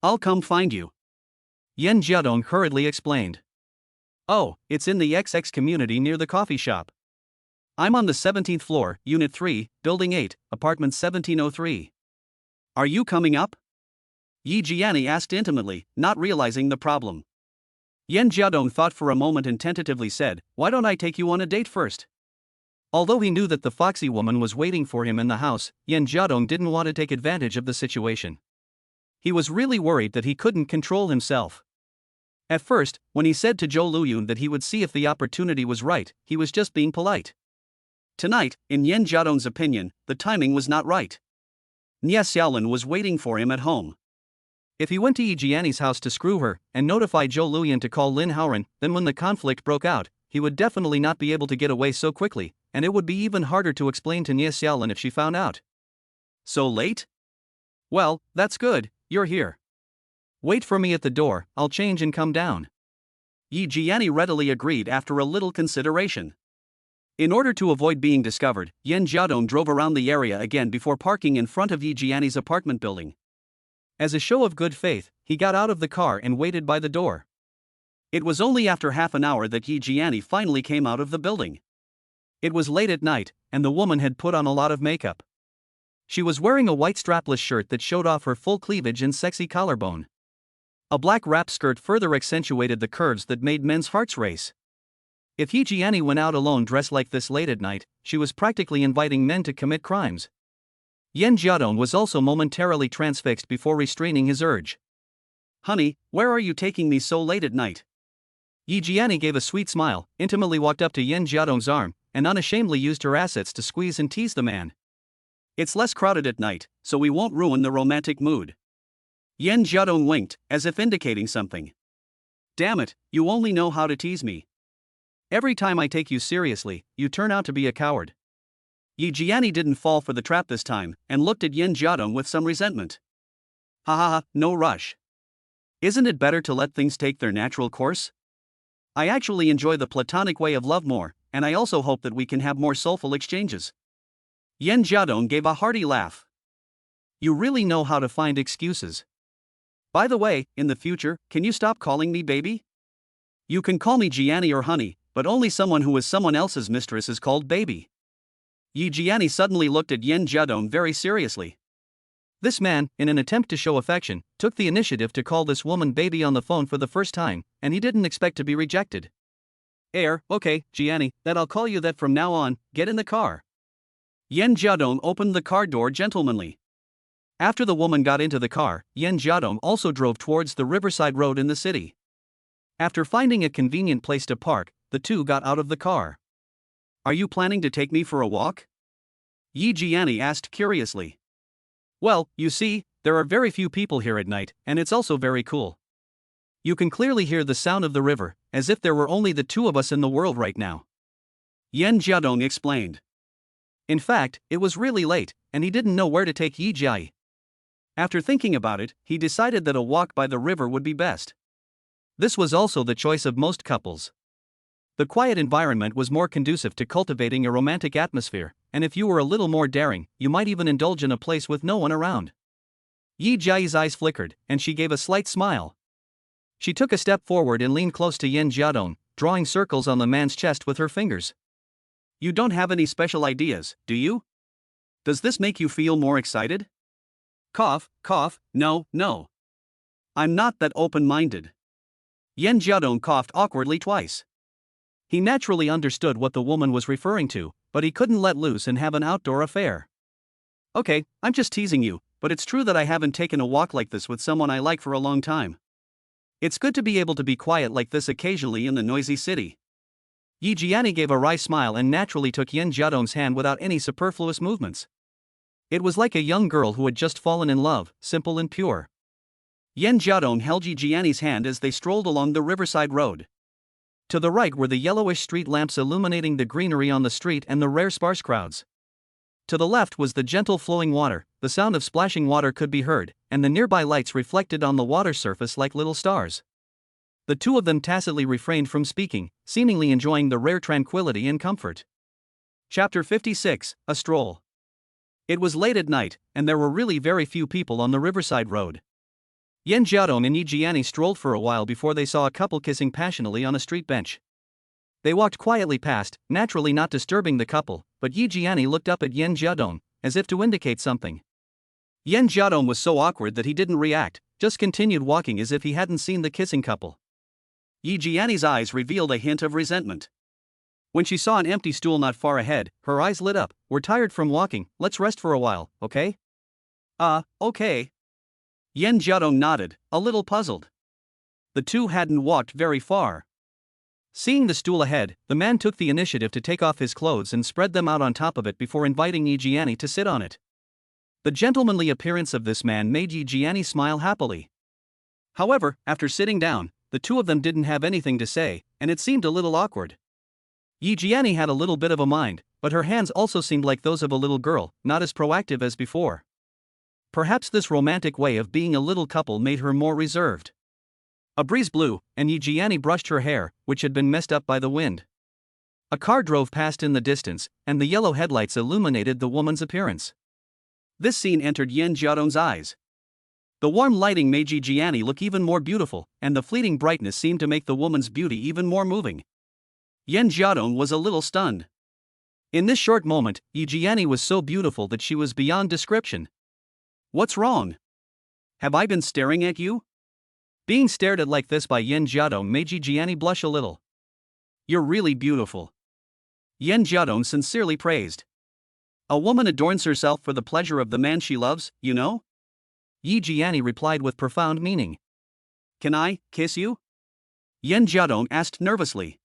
I'll come find you. Yen Jiadong hurriedly explained. Oh, it's in the XX community near the coffee shop. I'm on the 17th floor, Unit 3, Building 8, Apartment 1703. Are you coming up? Yi Jiani asked intimately, not realizing the problem. Yen Jiadong thought for a moment and tentatively said, Why don't I take you on a date first? Although he knew that the foxy woman was waiting for him in the house, Yen Jiadong didn't want to take advantage of the situation. He was really worried that he couldn't control himself. At first, when he said to Zhou Luyun that he would see if the opportunity was right, he was just being polite. Tonight, in Yen Jiadong's opinion, the timing was not right. Nia Xiaolin was waiting for him at home. If he went to Yi Jiani's house to screw her, and notify Zhou Luyun to call Lin Haoran, then when the conflict broke out, he would definitely not be able to get away so quickly, and it would be even harder to explain to Nia Xiaolin if she found out. So late? Well, that's good, you're here. Wait for me at the door, I'll change and come down. Yi Jiani readily agreed after a little consideration. In order to avoid being discovered, Yen Jiadong drove around the area again before parking in front of Yi Jiani's apartment building. As a show of good faith, he got out of the car and waited by the door. It was only after half an hour that Yi Jiani finally came out of the building. It was late at night, and the woman had put on a lot of makeup. She was wearing a white strapless shirt that showed off her full cleavage and sexy collarbone. A black wrap skirt further accentuated the curves that made men's hearts race. If Yi Jiani went out alone dressed like this late at night, she was practically inviting men to commit crimes. Yen Jiadong was also momentarily transfixed before restraining his urge. Honey, where are you taking me so late at night? Yi Jiani gave a sweet smile, intimately walked up to Yen Jiadong's arm, and unashamedly used her assets to squeeze and tease the man. It's less crowded at night, so we won't ruin the romantic mood. Yen Jiadong winked, as if indicating something. Damn it, you only know how to tease me. Every time I take you seriously, you turn out to be a coward. Yi Jiani didn't fall for the trap this time, and looked at Yen Jiadong with some resentment. No rush. Isn't it better to let things take their natural course? I actually enjoy the platonic way of love more, and I also hope that we can have more soulful exchanges. Yen Jiadong gave a hearty laugh. You really know how to find excuses. By the way, in the future, can you stop calling me baby? You can call me Jiani or honey, but only someone who is someone else's mistress is called baby. Yi Jiani suddenly looked at Yen Jiadong very seriously. This man, in an attempt to show affection, took the initiative to call this woman baby on the phone for the first time, and he didn't expect to be rejected. Okay, Jiani, that I'll call you that from now on, get in the car. Yen Jiadong opened the car door gentlemanly. After the woman got into the car, Yen Jiadong also drove towards the Riverside Road in the city. After finding a convenient place to park, the two got out of the car. Are you planning to take me for a walk? Yi Jiani asked curiously. Well, you see, there are very few people here at night, and it's also very cool. You can clearly hear the sound of the river, as if there were only the two of us in the world right now. Yen Jiadong explained. In fact, it was really late, and he didn't know where to take Yi Jiai. After thinking about it, he decided that a walk by the river would be best. This was also the choice of most couples. The quiet environment was more conducive to cultivating a romantic atmosphere, and if you were a little more daring, you might even indulge in a place with no one around. Yi Jiai's eyes flickered, and she gave a slight smile. She took a step forward and leaned close to Yen Jiadong, drawing circles on the man's chest with her fingers. You don't have any special ideas, do you? Does this make you feel more excited? Cough, no. I'm not that open-minded. Yen Jiadong coughed awkwardly twice. He naturally understood what the woman was referring to, but he couldn't let loose and have an outdoor affair. Okay, I'm just teasing you, but it's true that I haven't taken a walk like this with someone I like for a long time. It's good to be able to be quiet like this occasionally in the noisy city. Yi Jiani gave a wry smile and naturally took Yen Jiadong's hand without any superfluous movements. It was like a young girl who had just fallen in love, simple and pure. Yen Jiadong held Yi Jiani's hand as they strolled along the Riverside Road. To the right were the yellowish street lamps illuminating the greenery on the street and the rare sparse crowds. To the left was the gentle flowing water, the sound of splashing water could be heard, and the nearby lights reflected on the water surface like little stars. The two of them tacitly refrained from speaking, seemingly enjoying the rare tranquility and comfort. Chapter 56, A Stroll. It was late at night, and there were really very few people on the riverside road. Yen Jiadong and Yi Jiani strolled for a while before they saw a couple kissing passionately on a street bench. They walked quietly past, naturally not disturbing the couple, but Yi Jiani looked up at Yen Jiadong, as if to indicate something. Yen Jiadong was so awkward that he didn't react, just continued walking as if he hadn't seen the kissing couple. Yi Jiani's eyes revealed a hint of resentment. When she saw an empty stool not far ahead, her eyes lit up. "We're tired from walking, let's rest for a while, okay?" Okay. Yen Jiadong nodded, a little puzzled. The two hadn't walked very far. Seeing the stool ahead, the man took the initiative to take off his clothes and spread them out on top of it before inviting Yi Jiani to sit on it. The gentlemanly appearance of this man made Yi Jiani smile happily. However, after sitting down, the two of them didn't have anything to say, and it seemed a little awkward. Yi Jiani had a little bit of a mind, but her hands also seemed like those of a little girl, not as proactive as before. Perhaps this romantic way of being a little couple made her more reserved. A breeze blew, and Yi Jiani brushed her hair, which had been messed up by the wind. A car drove past in the distance, and the yellow headlights illuminated the woman's appearance. This scene entered Yen Jiadong's eyes. The warm lighting made Yi Jiani look even more beautiful, and the fleeting brightness seemed to make the woman's beauty even more moving. Yen Jiadong was a little stunned. In this short moment, Yi Jiani was so beautiful that she was beyond description. "What's wrong? Have I been staring at you?" Being stared at like this by Yen Jiadong made Yi Jiani blush a little. "You're really beautiful," Yen Jiadong sincerely praised. "A woman adorns herself for the pleasure of the man she loves, you know?" Yi Jiani replied with profound meaning. "Can I kiss you?" Yen Jiadong asked nervously.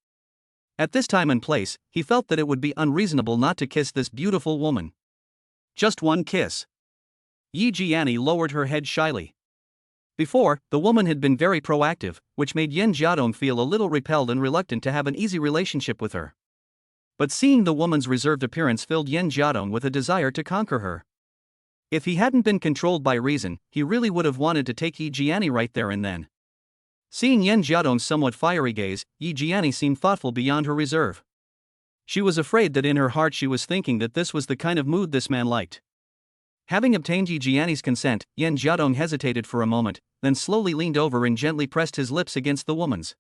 At this time and place, he felt that it would be unreasonable not to kiss this beautiful woman. "Just one kiss." Yi Jiani lowered her head shyly. Before, the woman had been very proactive, which made Yen Jiadong feel a little repelled and reluctant to have an easy relationship with her. But seeing the woman's reserved appearance filled Yen Jiadong with a desire to conquer her. If he hadn't been controlled by reason, he really would have wanted to take Yi Jiani right there and then. Seeing Yen Jiadong's somewhat fiery gaze, Yi Jiani seemed thoughtful beyond her reserve. She was afraid that in her heart she was thinking that this was the kind of mood this man liked. Having obtained Yi Jiani's consent, Yen Jiadong hesitated for a moment, then slowly leaned over and gently pressed his lips against the woman's.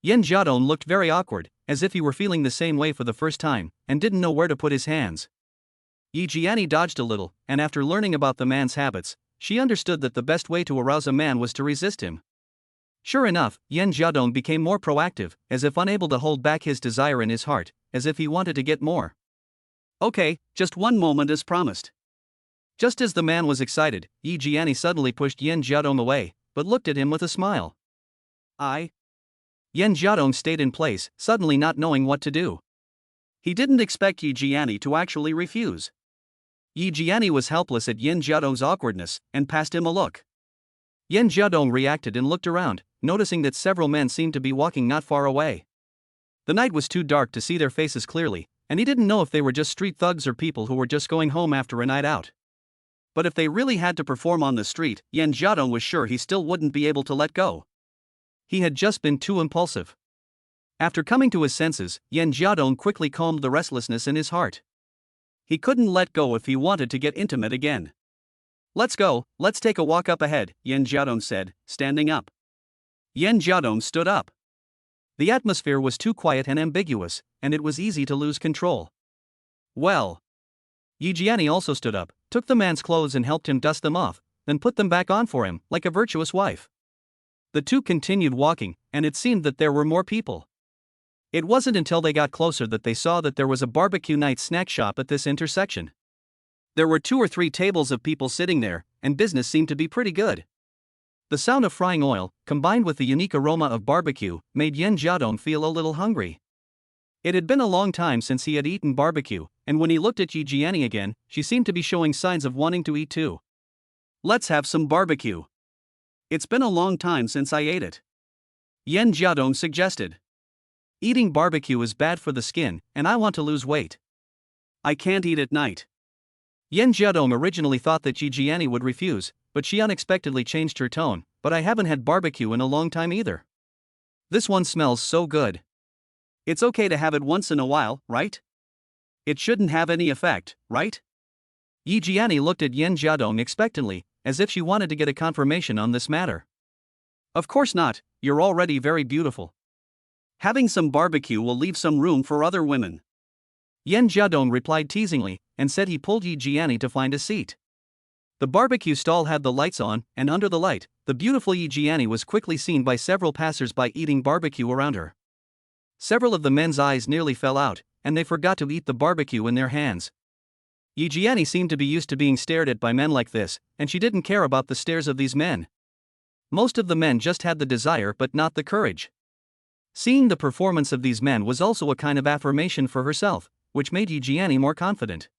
Yen Jiadong looked very awkward, as if he were feeling the same way for the first time, and didn't know where to put his hands. Yi Jiani dodged a little, and after learning about the man's habits, she understood that the best way to arouse a man was to resist him. Sure enough, Yen Jiadong became more proactive, as if unable to hold back his desire in his heart, as if he wanted to get more. "Okay, just one moment as promised." Just as the man was excited, Yi Jiani suddenly pushed Yen Jiadong away, but looked at him with a smile. Yen Jiadong stayed in place, suddenly not knowing what to do. He didn't expect Yi Jiani to actually refuse. Yi Jiani was helpless at Yen Jiadong's awkwardness, and passed him a look. Yen Jiadong reacted and looked around, noticing that several men seemed to be walking not far away. The night was too dark to see their faces clearly, and he didn't know if they were just street thugs or people who were just going home after a night out. But if they really had to perform on the street, Yen Jiadong was sure he still wouldn't be able to let go. He had just been too impulsive. After coming to his senses, Yen Jiadong quickly calmed the restlessness in his heart. He couldn't let go if he wanted to get intimate again. "Let's go, let's take a walk up ahead," Yen Jiadong said, standing up. Yen Jiadong stood up. The atmosphere was too quiet and ambiguous, and it was easy to lose control. "Well." Yi Jiani also stood up, took the man's clothes and helped him dust them off, then put them back on for him, like a virtuous wife. The two continued walking, and it seemed that there were more people. It wasn't until they got closer that they saw that there was a barbecue night snack shop at this intersection. There were 2 or 3 tables of people sitting there, and business seemed to be pretty good. The sound of frying oil, combined with the unique aroma of barbecue, made Yen Jiadong feel a little hungry. It had been a long time since he had eaten barbecue, and when he looked at Yi Jiani again, she seemed to be showing signs of wanting to eat too. "Let's have some barbecue. It's been a long time since I ate it," Yen Jiadong suggested. "Eating barbecue is bad for the skin, and I want to lose weight. I can't eat at night." Yen Jiadong originally thought that Yi Jiani would refuse, but she unexpectedly changed her tone. "But I haven't had barbecue in a long time either." This one smells so good. It's okay to have it once in a while, right? It shouldn't have any effect, right? Yi Jiani looked at Yan Jiadong expectantly, as if she wanted to get a confirmation on this matter. Of course not, you're already very beautiful. Having some barbecue will leave some room for other women. Yan Jiadong replied teasingly, and said he pulled Yi Jiani to find a seat. The barbecue stall had the lights on, and under the light, the beautiful Yi Jiani was quickly seen by several passers-by eating barbecue around her. Several of the men's eyes nearly fell out, and they forgot to eat the barbecue in their hands. Yi Jiani seemed to be used to being stared at by men like this, and she didn't care about the stares of these men. Most of the men just had the desire but not the courage. Seeing the performance of these men was also a kind of affirmation for herself, which made Yi Jiani more confident.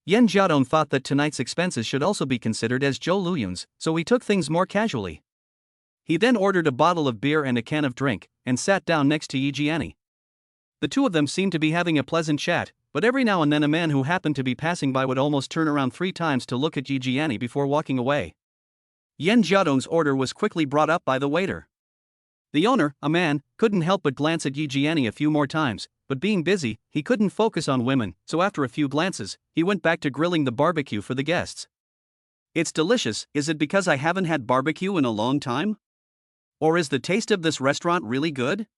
Yan Jiadong thought that tonight's expenses should also be considered as Zhou Luyun's, so he took things more casually. He then ordered a bottle of beer and a can of drink, and sat down next to Yi Jiani. The two of them seemed to be having a pleasant chat, but every now and then a man who happened to be passing by would almost turn around 3 times to look at Yi Jiani before walking away. Yan Jiadong's order was quickly brought up by the waiter. The owner, a man, couldn't help but glance at Yi Jiani a few more times, but being busy, he couldn't focus on women, so after a few glances, he went back to grilling the barbecue for the guests. It's delicious. Is it because I haven't had barbecue in a long time? Or is the taste of this restaurant really good?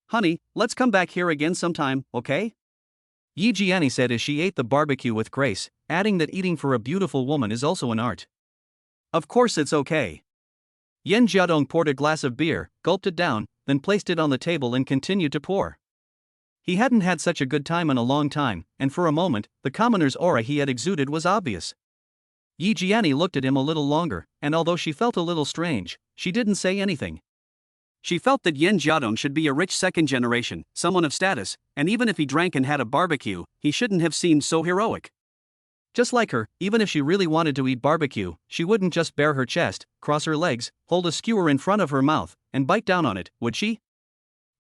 Honey, let's come back here again sometime, okay? Yi Jiani said as she ate the barbecue with grace, adding that eating for a beautiful woman is also an art. Of course it's okay. Yan Jiadong poured a glass of beer, gulped it down, then placed it on the table and continued to pour. He hadn't had such a good time in a long time, and for a moment, the commoner's aura he had exuded was obvious. Yi Jiani looked at him a little longer, and although she felt a little strange, she didn't say anything. She felt that Yan Jiadong should be a rich second generation, someone of status, and even if he drank and had a barbecue, he shouldn't have seemed so heroic. Just like her, even if she really wanted to eat barbecue, she wouldn't just bare her chest, cross her legs, hold a skewer in front of her mouth, and bite down on it, would she?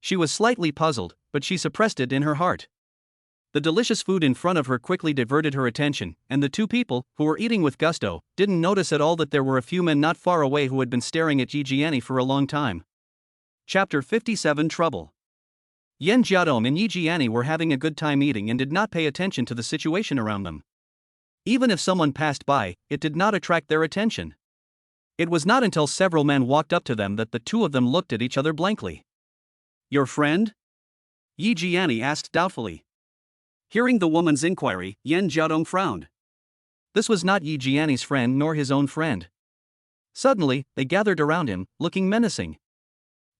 She was slightly puzzled, but she suppressed it in her heart. The delicious food in front of her quickly diverted her attention, and the two people, who were eating with gusto, didn't notice at all that there were a few men not far away who had been staring at Yi Jiani for a long time. Chapter 57 Trouble. Yan Jiadong and Yi Jiani were having a good time eating and did not pay attention to the situation around them. Even if someone passed by, it did not attract their attention. It was not until several men walked up to them that the two of them looked at each other blankly. Your friend? Yi Jiani asked doubtfully. Hearing the woman's inquiry, Yan Jiadong frowned. This was not Yi Jiani's friend nor his own friend. Suddenly, they gathered around him, looking menacing.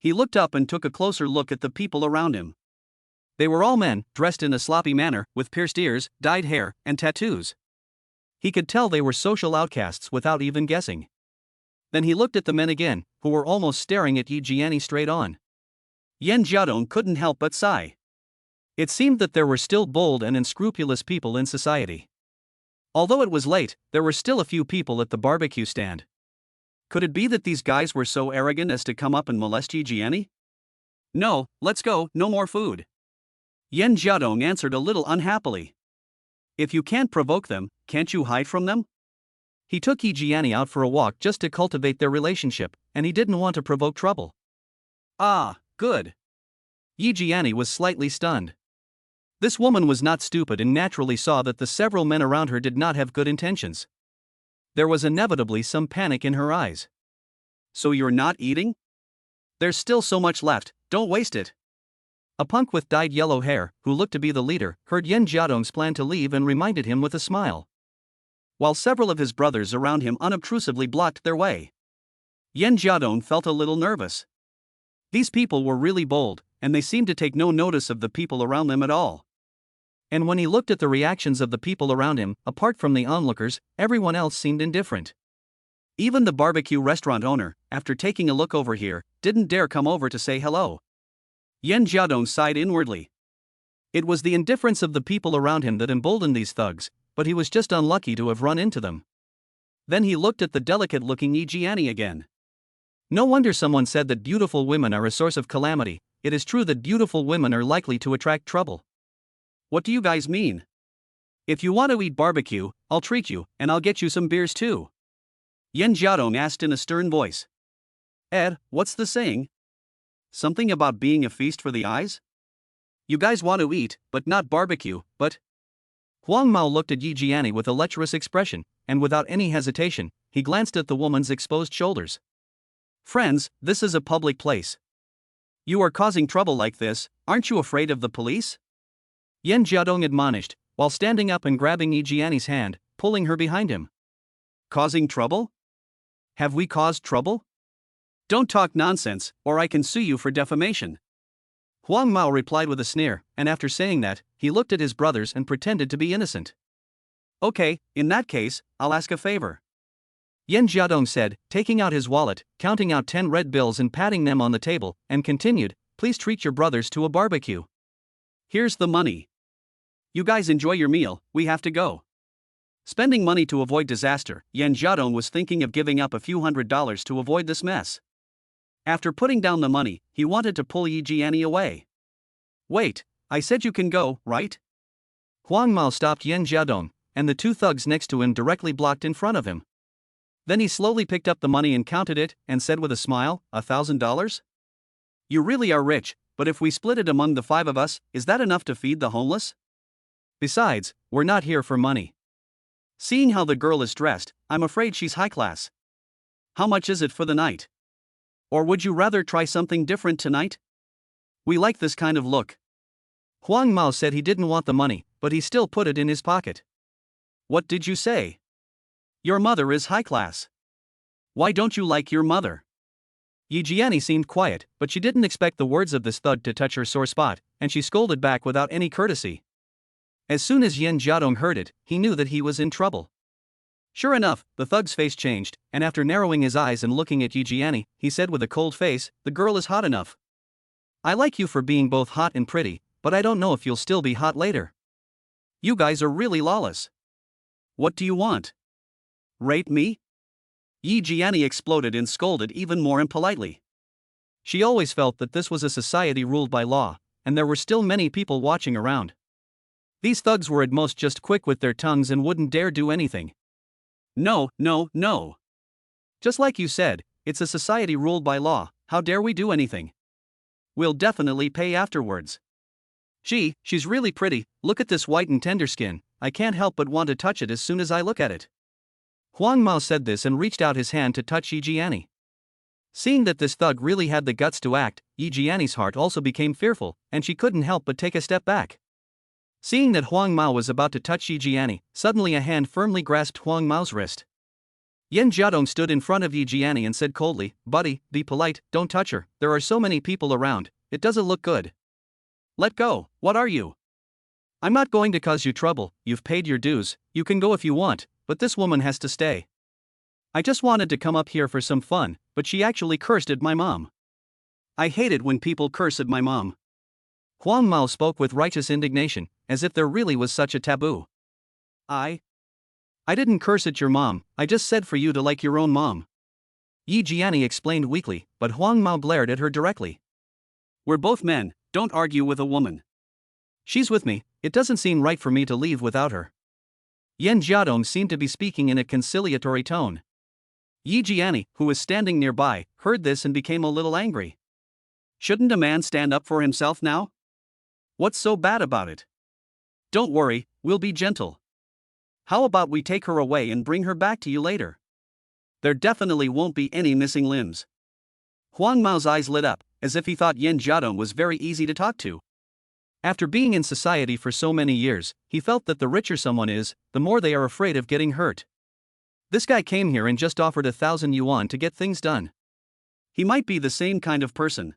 He looked up and took a closer look at the people around him. They were all men, dressed in a sloppy manner, with pierced ears, dyed hair, and tattoos. He could tell they were social outcasts without even guessing. Then he looked at the men again, who were almost staring at Yi Jiani straight on. Yan Jiadong couldn't help but sigh. It seemed that there were still bold and unscrupulous people in society. Although it was late, there were still a few people at the barbecue stand. Could it be that these guys were so arrogant as to come up and molest Yi Jiani? No, let's go, no more food. Yan Jiadong answered a little unhappily. If you can't provoke them, can't you hide from them? He took Yi Jiani out for a walk just to cultivate their relationship, and he didn't want to provoke trouble. Ah, good. Yi Jiani was slightly stunned. This woman was not stupid and naturally saw that the several men around her did not have good intentions. There was inevitably some panic in her eyes. So you're not eating? There's still so much left, don't waste it. A punk with dyed yellow hair, who looked to be the leader, heard Yan Jiadong's plan to leave and reminded him with a smile. While several of his brothers around him unobtrusively blocked their way. Yan Jiadong felt a little nervous. These people were really bold, and they seemed to take no notice of the people around them at all. And when he looked at the reactions of the people around him, apart from the onlookers, everyone else seemed indifferent. Even the barbecue restaurant owner, after taking a look over here, didn't dare come over to say hello. Yan Jiadong sighed inwardly. It was the indifference of the people around him that emboldened these thugs, but he was just unlucky to have run into them. Then he looked at the delicate-looking Yi Jiani again. No wonder someone said that beautiful women are a source of calamity. It is true that beautiful women are likely to attract trouble. What do you guys mean? If you want to eat barbecue, I'll treat you, and I'll get you some beers too. Yan Jiadong asked in a stern voice. Ed, what's the saying? Something about being a feast for the eyes? You guys want to eat, but not barbecue, but. Huang Mao looked at Yi Jiani with a lecherous expression, and without any hesitation, he glanced at the woman's exposed shoulders. Friends, this is a public place. You are causing trouble like this, aren't you afraid of the police? Yan Jiadong admonished, while standing up and grabbing Yi Jiani's hand, pulling her behind him. Causing trouble? Have we caused trouble? Don't talk nonsense, or I can sue you for defamation. Huang Mao replied with a sneer, and after saying that, he looked at his brothers and pretended to be innocent. Okay, in that case, I'll ask a favor. Yan Jiadong said, taking out his wallet, counting out 10 red bills and patting them on the table, and continued, please treat your brothers to a barbecue. Here's the money. You guys enjoy your meal, we have to go. Spending money to avoid disaster, Yan Jiadong was thinking of giving up a few $100s to avoid this mess. After putting down the money, he wanted to pull Yi Jiani away. Wait, I said you can go, right? Huang Mao stopped Yan Jiadong, and the two thugs next to him directly blocked in front of him. Then he slowly picked up the money and counted it, and said with a smile, $1,000? You really are rich, but if we split it among the 5 of us, is that enough to feed the homeless? Besides, we're not here for money. Seeing how the girl is dressed, I'm afraid she's high class. How much is it for the night? Or would you rather try something different tonight? We like this kind of look. Huang Mao said he didn't want the money, but he still put it in his pocket. What did you say? Your mother is high class. Why don't you like your mother? Yi Jiani seemed quiet, but she didn't expect the words of this thug to touch her sore spot, and she scolded back without any courtesy. As soon as Yan Jiadong heard it, he knew that he was in trouble. Sure enough, the thug's face changed, and after narrowing his eyes and looking at Yi Jiani, he said with a cold face, the girl is hot enough. I like you for being both hot and pretty, but I don't know if you'll still be hot later. You guys are really lawless. What do you want? Rape me? Yi Jiani exploded and scolded even more impolitely. She always felt that this was a society ruled by law, and there were still many people watching around. These thugs were at most just quick with their tongues and wouldn't dare do anything. No, no, no. Just like you said, it's a society ruled by law, how dare we do anything? We'll definitely pay afterwards. She's really pretty, look at this white and tender skin, I can't help but want to touch it as soon as I look at it. Huang Mao said this and reached out his hand to touch Yi Jiani. Seeing that this thug really had the guts to act, Yi Jiani's heart also became fearful, and she couldn't help but take a step back. Seeing that Huang Mao was about to touch Yi Jiani, suddenly a hand firmly grasped Huang Mao's wrist. Yan Jiadong stood in front of Yi Jiani and said coldly, buddy, be polite, don't touch her, there are so many people around, it doesn't look good. Let go, what are you? I'm not going to cause you trouble, you've paid your dues, you can go if you want, but this woman has to stay. I just wanted to come up here for some fun, but she actually cursed at my mom. I hate it when people curse at my mom. Huang Mao spoke with righteous indignation, as if there really was such a taboo. I didn't curse at your mom, I just said for you to like your own mom. Yi Jiani explained weakly, but Huang Mao glared at her directly. We're both men, don't argue with a woman. She's with me, it doesn't seem right for me to leave without her. Yan Jiadong seemed to be speaking in a conciliatory tone. Yi Jiani, who was standing nearby, heard this and became a little angry. Shouldn't a man stand up for himself now? What's so bad about it? Don't worry, we'll be gentle. How about we take her away and bring her back to you later? There definitely won't be any missing limbs. Huang Mao's eyes lit up, as if he thought Yan Jiadong was very easy to talk to. After being in society for so many years, he felt that the richer someone is, the more they are afraid of getting hurt. This guy came here and just offered 1,000 yuan to get things done. He might be the same kind of person.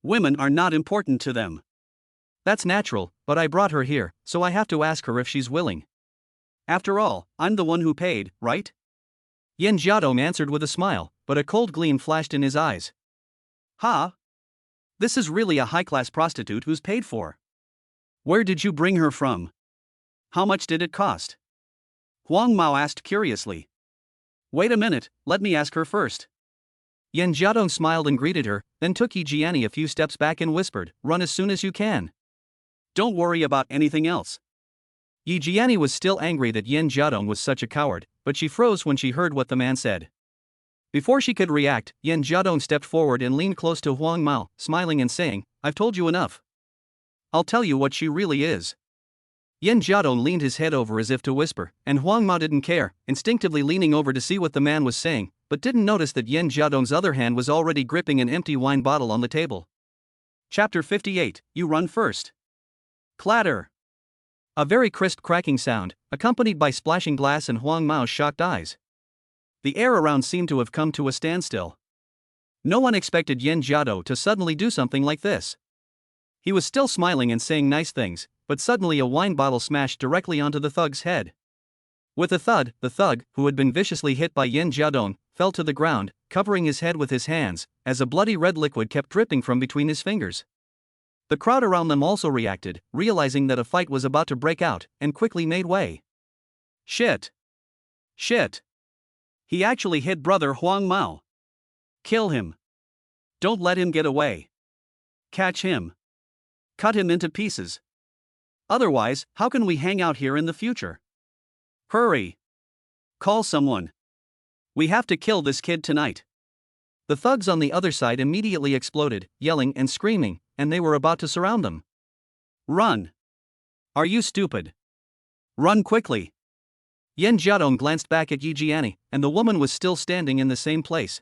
Women are not important to them. That's natural, but I brought her here, so I have to ask her if she's willing. After all, I'm the one who paid, right? Yan Jiadong answered with a smile, but a cold gleam flashed in his eyes. Ha! This is really a high-class prostitute who's paid for. Where did you bring her from? How much did it cost? Huang Mao asked curiously. Wait a minute, let me ask her first. Yan Jiadong smiled and greeted her, then took Yi Jiani a few steps back and whispered, run as soon as you can. Don't worry about anything else. Yi Jiani was still angry that Yan Jiadong was such a coward, but she froze when she heard what the man said. Before she could react, Yan Jiadong stepped forward and leaned close to Huang Mao, smiling and saying, "I've told you enough. I'll tell you what she really is." Yan Jiadong leaned his head over as if to whisper, and Huang Mao didn't care, instinctively leaning over to see what the man was saying, but didn't notice that Yan Jiadong's other hand was already gripping an empty wine bottle on the table. Chapter 58, You Run First. Clatter. A very crisp cracking sound, accompanied by splashing glass and Huang Mao's shocked eyes. The air around seemed to have come to a standstill. No one expected Yan Jiadong to suddenly do something like this. He was still smiling and saying nice things, but suddenly a wine bottle smashed directly onto the thug's head. With a thud, the thug, who had been viciously hit by Yan Jiadong, fell to the ground, covering his head with his hands, as a bloody red liquid kept dripping from between his fingers. The crowd around them also reacted, realizing that a fight was about to break out, and quickly made way. Shit! Shit! He actually hit brother Huang Mao. Kill him. Don't let him get away. Catch him. Cut him into pieces. Otherwise, how can we hang out here in the future? Hurry. Call someone. We have to kill this kid tonight. The thugs on the other side immediately exploded, yelling and screaming, and they were about to surround them. Run. Are you stupid? Run quickly. Yan Jiadong glanced back at Yi Jiani, and the woman was still standing in the same place.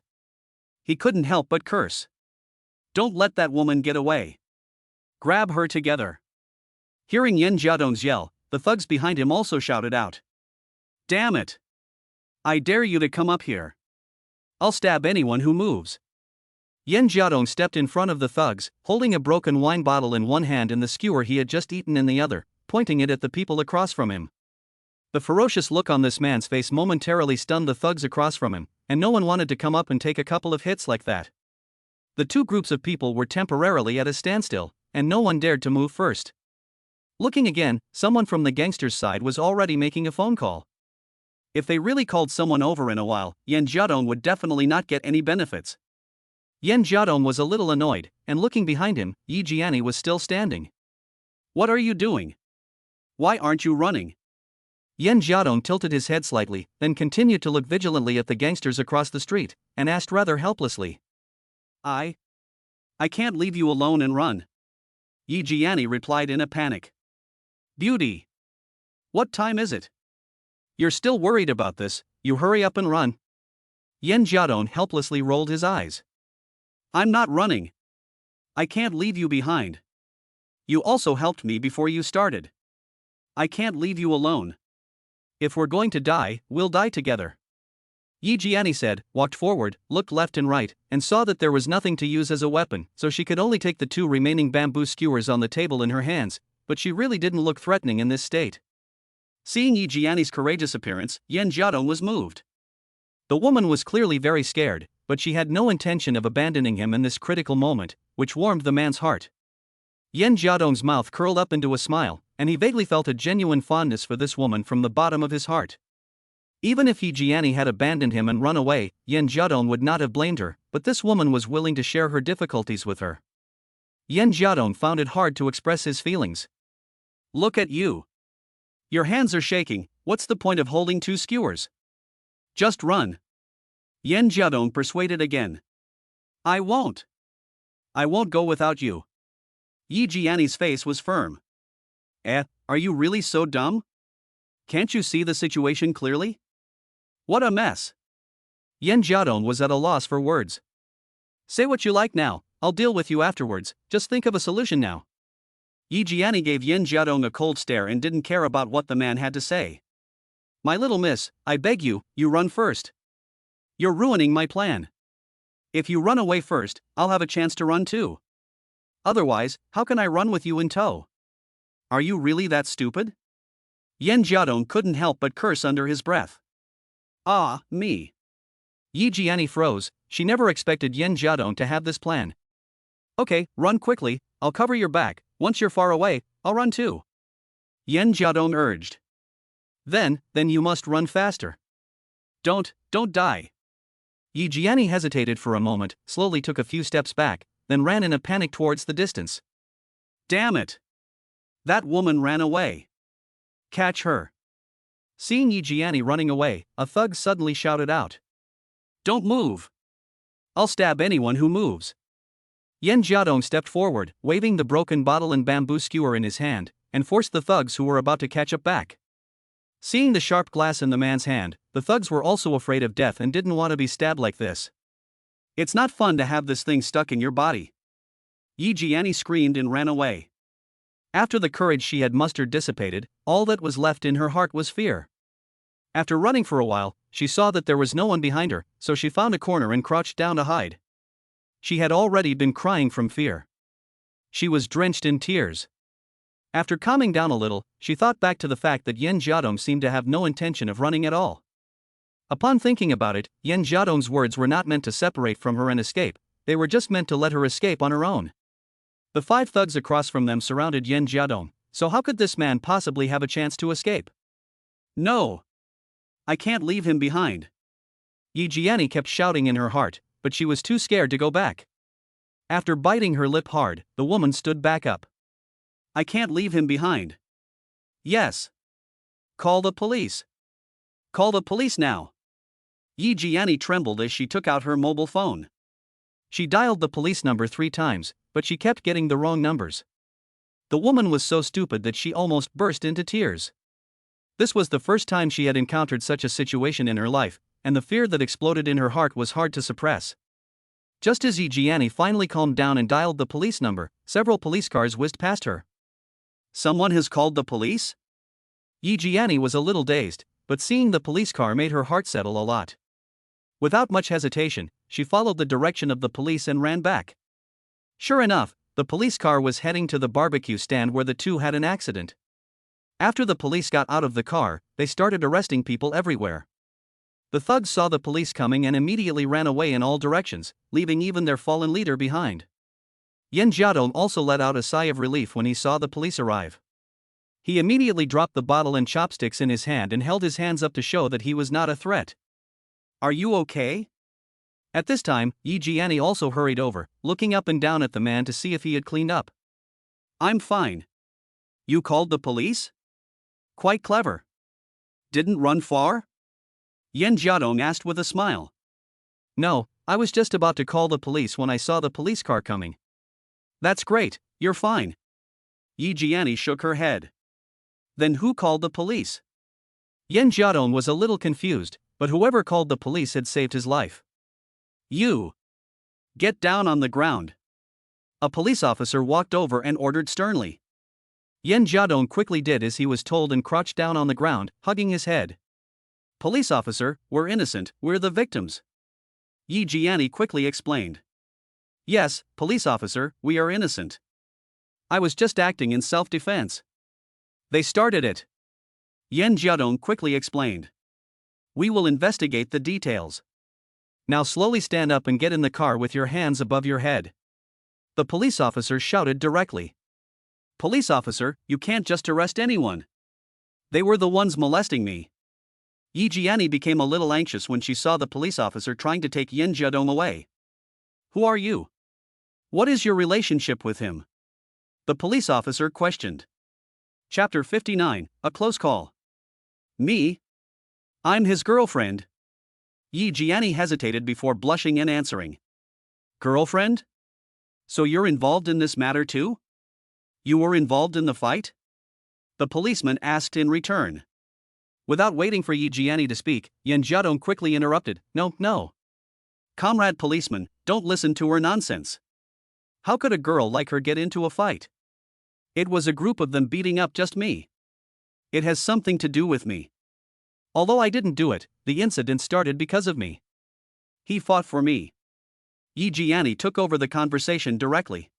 He couldn't help but curse. Don't let that woman get away. Grab her together. Hearing Yan Jiadong's yell, the thugs behind him also shouted out. Damn it! I dare you to come up here. I'll stab anyone who moves. Yan Jiadong stepped in front of the thugs, holding a broken wine bottle in one hand and the skewer he had just eaten in the other, pointing it at the people across from him. The ferocious look on this man's face momentarily stunned the thugs across from him, and no one wanted to come up and take a couple of hits like that. The two groups of people were temporarily at a standstill, and no one dared to move first. Looking again, someone from the gangsters' side was already making a phone call. If they really called someone over in a while, Yan Jiadong would definitely not get any benefits. Yan Jiadong was a little annoyed, and looking behind him, Yi Jiani was still standing. What are you doing? Why aren't you running? Yan Jiadong tilted his head slightly, then continued to look vigilantly at the gangsters across the street, and asked rather helplessly. I can't leave you alone and run. Yi Jiani replied in a panic. Beauty. What time is it? You're still worried about this, you hurry up and run. Yan Jiadong helplessly rolled his eyes. I'm not running. I can't leave you behind. You also helped me before you started. I can't leave you alone. If we're going to die, we'll die together. Yi Jiani said, walked forward, looked left and right, and saw that there was nothing to use as a weapon, so she could only take the two remaining bamboo skewers on the table in her hands, but she really didn't look threatening in this state. Seeing Yi Jiani's courageous appearance, Yan Jiadong was moved. The woman was clearly very scared, but she had no intention of abandoning him in this critical moment, which warmed the man's heart. Yan Jiadong's mouth curled up into a smile, and he vaguely felt a genuine fondness for this woman from the bottom of his heart. Even if Yi Jiani had abandoned him and run away, Yan Jiadong would not have blamed her, but this woman was willing to share her difficulties with her. Yan Jiadong found it hard to express his feelings. Look at you. Your hands are shaking, what's the point of holding two skewers? Just run. Yan Jiadong persuaded again. I won't. I won't go without you. Yi Jiani's face was firm. Are you really so dumb? Can't you see the situation clearly? What a mess. Yan Jiadong was at a loss for words. Say what you like now, I'll deal with you afterwards, just think of a solution now. Yi Jiani gave Yan Jiadong a cold stare and didn't care about what the man had to say. My little miss, I beg you, you run first. You're ruining my plan. If you run away first, I'll have a chance to run too. Otherwise, how can I run with you in tow? Are you really that stupid? Yan Jiadong couldn't help but curse under his breath. Ah, me. Yi Jiani froze, she never expected Yan Jiadong to have this plan. Okay, run quickly, I'll cover your back, once you're far away, I'll run too. Yan Jiadong urged. Then you must run faster. Don't die. Yi Jiani hesitated for a moment, slowly took a few steps back, then ran in a panic towards the distance. Damn it! That woman ran away. Catch her. Seeing Yi Jiani running away, a thug suddenly shouted out. Don't move. I'll stab anyone who moves. Yen Jiadong stepped forward, waving the broken bottle and bamboo skewer in his hand, and forced the thugs who were about to catch up back. Seeing the sharp glass in the man's hand, the thugs were also afraid of death and didn't want to be stabbed like this. It's not fun to have this thing stuck in your body. Yi Jiani screamed and ran away. After the courage she had mustered dissipated, all that was left in her heart was fear. After running for a while, she saw that there was no one behind her, so she found a corner and crouched down to hide. She had already been crying from fear. She was drenched in tears. After calming down a little, she thought back to the fact that Yen Jiadong seemed to have no intention of running at all. Upon thinking about it, Yen Jiadong's words were not meant to separate from her and escape, they were just meant to let her escape on her own. The 5 thugs across from them surrounded Yen Jiadong, so how could this man possibly have a chance to escape? No! I can't leave him behind. Yi Jiani kept shouting in her heart, but she was too scared to go back. After biting her lip hard, the woman stood back up. I can't leave him behind. Yes. Call the police. Call the police now. Yi Jiani trembled as she took out her mobile phone. She dialed the police number 3 times, but she kept getting the wrong numbers. The woman was so stupid that she almost burst into tears. This was the first time she had encountered such a situation in her life, and the fear that exploded in her heart was hard to suppress. Just as Yi Jiani finally calmed down and dialed the police number, several police cars whizzed past her. Someone has called the police? Yi Jiani was a little dazed, but seeing the police car made her heart settle a lot. Without much hesitation, she followed the direction of the police and ran back. Sure enough, the police car was heading to the barbecue stand where the two had an accident. After the police got out of the car, they started arresting people everywhere. The thugs saw the police coming and immediately ran away in all directions, leaving even their fallen leader behind. Yen Jiadong also let out a sigh of relief when he saw the police arrive. He immediately dropped the bottle and chopsticks in his hand and held his hands up to show that he was not a threat. Are you okay? At this time, Yi Jiani also hurried over, looking up and down at the man to see if he had cleaned up. I'm fine. You called the police? Quite clever. Didn't run far? Yen Jiadong asked with a smile. No, I was just about to call the police when I saw the police car coming. That's great, you're fine. Yi Jiani shook her head. Then who called the police? Yen Jiadong was a little confused, but whoever called the police had saved his life. You! Get down on the ground. A police officer walked over and ordered sternly. Yen Jiadong quickly did as he was told and crouched down on the ground, hugging his head. Police officer, we're innocent, we're the victims. Yi Jiani quickly explained. Yes, police officer, we are innocent. I was just acting in self-defense. They started it. Yen Jiadong quickly explained. We will investigate the details. Now slowly stand up and get in the car with your hands above your head. The police officer shouted directly. Police officer, you can't just arrest anyone. They were the ones molesting me. Yi Jiani became a little anxious when she saw the police officer trying to take Yen Jiadong away. Who are you? What is your relationship with him? The police officer questioned. Chapter 59, A Close Call. Me? I'm his girlfriend. Yi Jiani hesitated before blushing and answering. Girlfriend? So you're involved in this matter too? You were involved in the fight? The policeman asked in return. Without waiting for Yi Jiani to speak, Yen Jiadong quickly interrupted. No. Comrade policeman, don't listen to her nonsense. How could a girl like her get into a fight? It was a group of them beating up just me. It has something to do with me. Although I didn't do it, the incident started because of me. He fought for me. Yi Jiani took over the conversation directly.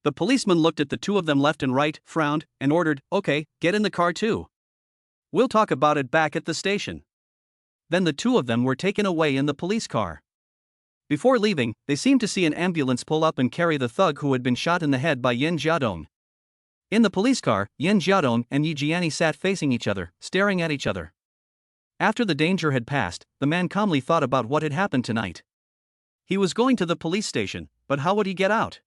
The policeman looked at the two of them left and right, frowned, and ordered, okay, get in the car too. We'll talk about it back at the station. Then the two of them were taken away in the police car. Before leaving, they seemed to see an ambulance pull up and carry the thug who had been shot in the head by Yen Jiadong. In the police car, Yen Jiadong and Yi Jiani sat facing each other, staring at each other. After the danger had passed, the man calmly thought about what had happened tonight. He was going to the police station, but how would he get out?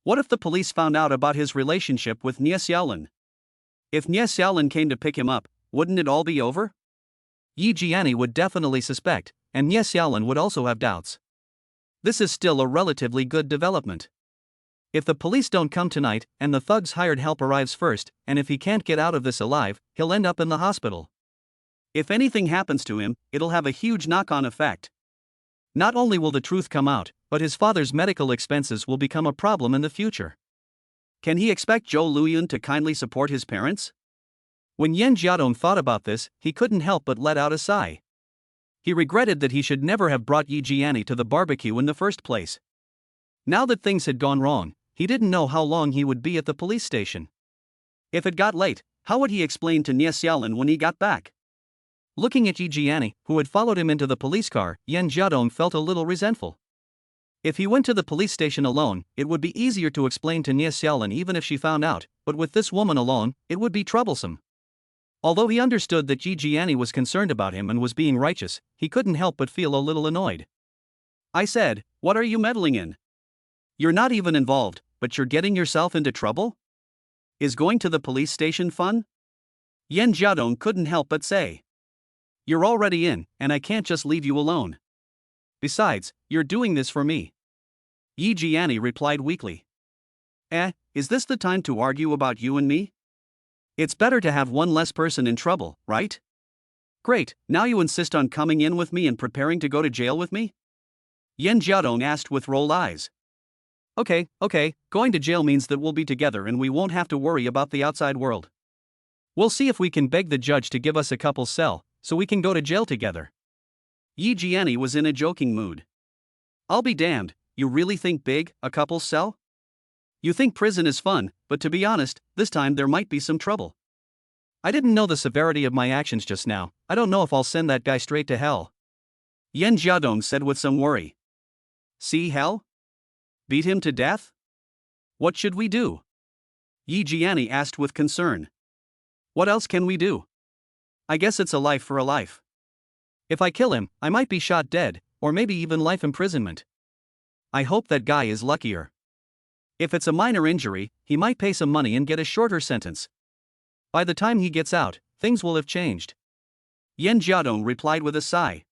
What if the police found out about his relationship with Nie Xiaolin? If Nie Xiaolin came to pick him up, wouldn't it all be over? Yi Jiani would definitely suspect, and Ye Xiaolin would also have doubts. This is still a relatively good development. If the police don't come tonight, and the thug's hired help arrives first, and if he can't get out of this alive, he'll end up in the hospital. If anything happens to him, it'll have a huge knock-on effect. Not only will the truth come out, but his father's medical expenses will become a problem in the future. Can he expect Zhou Luyun to kindly support his parents? When Yan Jiadong thought about this, he couldn't help but let out a sigh. He regretted that he should never have brought Yi Jiani to the barbecue in the first place. Now that things had gone wrong, he didn't know how long he would be at the police station. If it got late, how would he explain to Nie Xiaolin when he got back? Looking at Yi Jiani, who had followed him into the police car, Yan Jiadong felt a little resentful. If he went to the police station alone, it would be easier to explain to Nie Xiaolin even if she found out, but with this woman alone, it would be troublesome. Although he understood that Yi Jiani was concerned about him and was being righteous, he couldn't help but feel a little annoyed. I said, what are you meddling in? You're not even involved, but you're getting yourself into trouble? Is going to the police station fun? Yan Jiadong couldn't help but say. You're already in, and I can't just leave you alone. Besides, you're doing this for me. Yi Jiani replied weakly. Is this the time to argue about you and me? It's better to have one less person in trouble, right? Great, now you insist on coming in with me and preparing to go to jail with me? Yan Jiadong asked with rolled eyes. Okay, going to jail means that we'll be together and we won't have to worry about the outside world. We'll see if we can beg the judge to give us a couple's cell, so we can go to jail together. Yi Jiani was in a joking mood. I'll be damned, you really think big, a couple's cell? You think prison is fun, but to be honest, this time there might be some trouble. I didn't know the severity of my actions just now, I don't know if I'll send that guy straight to hell. Yan Jiadong said with some worry. See hell? Beat him to death? What should we do? Yi Jiani asked with concern. What else can we do? I guess it's a life for a life. If I kill him, I might be shot dead, or maybe even life imprisonment. I hope that guy is luckier. If it's a minor injury, he might pay some money and get a shorter sentence. By the time he gets out, things will have changed. Yan Jiadong replied with a sigh.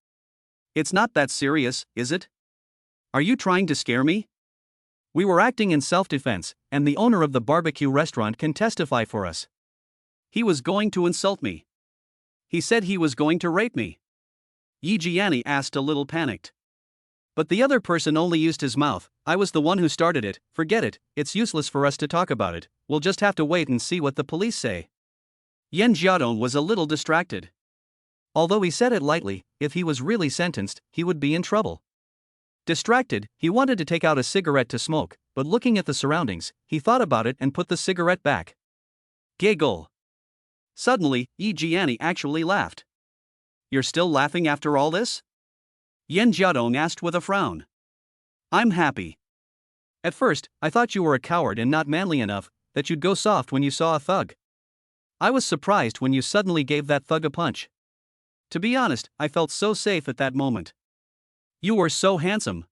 It's not that serious, is it? Are you trying to scare me? We were acting in self-defense, and the owner of the barbecue restaurant can testify for us. He was going to insult me. He said he was going to rape me. Yi Jiani asked, a little panicked. But the other person only used his mouth. I was the one who started it. Forget it, it's useless for us to talk about it, we'll just have to wait and see what the police say. Yan Jiadong was a little distracted. Although he said it lightly, if he was really sentenced, he would be in trouble. Distracted, he wanted to take out a cigarette to smoke, but looking at the surroundings, he thought about it and put the cigarette back. Giggle. Suddenly, Yi Jiani actually laughed. You're still laughing after all this? Yan Jiadong asked with a frown. I'm happy. At first, I thought you were a coward and not manly enough, that you'd go soft when you saw a thug. I was surprised when you suddenly gave that thug a punch. To be honest, I felt so safe at that moment. You were so handsome.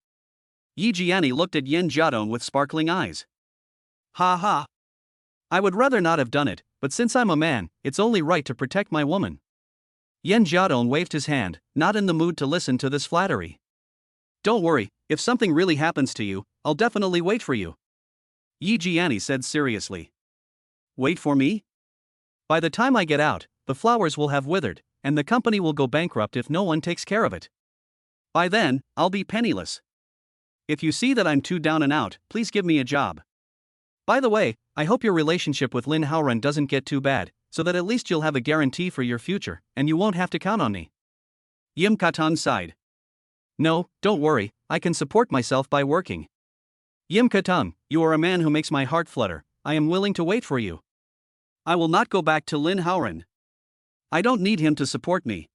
Yi Jiani looked at Yan Jiadong with sparkling eyes. Ha ha. I would rather not have done it, but since I'm a man, it's only right to protect my woman. Yan Jiadong waved his hand, not in the mood to listen to this flattery. Don't worry, if something really happens to you, I'll definitely wait for you. Yi Jiani said seriously. Wait for me? By the time I get out, the flowers will have withered, and the company will go bankrupt if no one takes care of it. By then, I'll be penniless. If you see that I'm too down and out, please give me a job. By the way, I hope your relationship with Lin Haoran doesn't get too bad, so that at least you'll have a guarantee for your future, and you won't have to count on me. Yim Katong sighed. No, don't worry, I can support myself by working. Yim Katong, you are a man who makes my heart flutter, I am willing to wait for you. I will not go back to Lin Haoran. I don't need him to support me.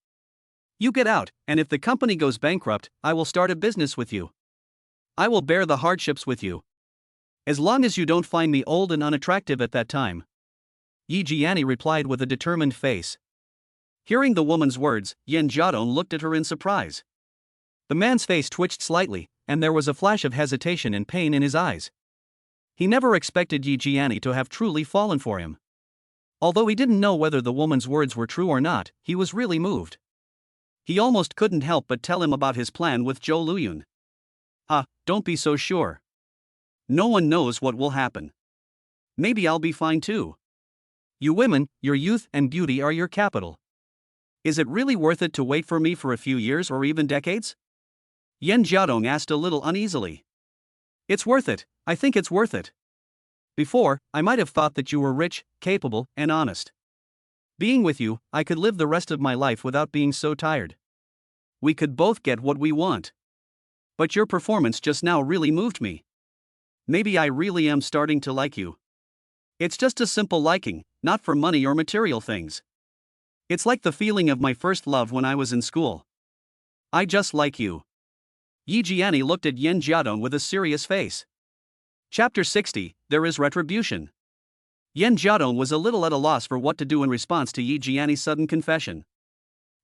You get out, and if the company goes bankrupt, I will start a business with you. I will bear the hardships with you. As long as you don't find me old and unattractive at that time. Yi Jiani replied with a determined face. Hearing the woman's words, Yan Jiadong looked at her in surprise. The man's face twitched slightly, and there was a flash of hesitation and pain in his eyes. He never expected Yi Jiani to have truly fallen for him. Although he didn't know whether the woman's words were true or not, he was really moved. He almost couldn't help but tell him about his plan with Zhou Luyun. Don't be so sure. No one knows what will happen. Maybe I'll be fine too. You women, your youth and beauty are your capital. Is it really worth it to wait for me for a few years or even decades? Yan Jiadong asked a little uneasily. It's worth it, I think it's worth it. Before, I might have thought that you were rich, capable, and honest. Being with you, I could live the rest of my life without being so tired. We could both get what we want. But your performance just now really moved me. Maybe I really am starting to like you. It's just a simple liking, not for money or material things. It's like the feeling of my first love when I was in school. I just like you. Yi Jiani looked at Yan Jiadong with a serious face. Chapter 60, There is Retribution. Yan Jiadong was a little at a loss for what to do in response to Yi Jiani's sudden confession.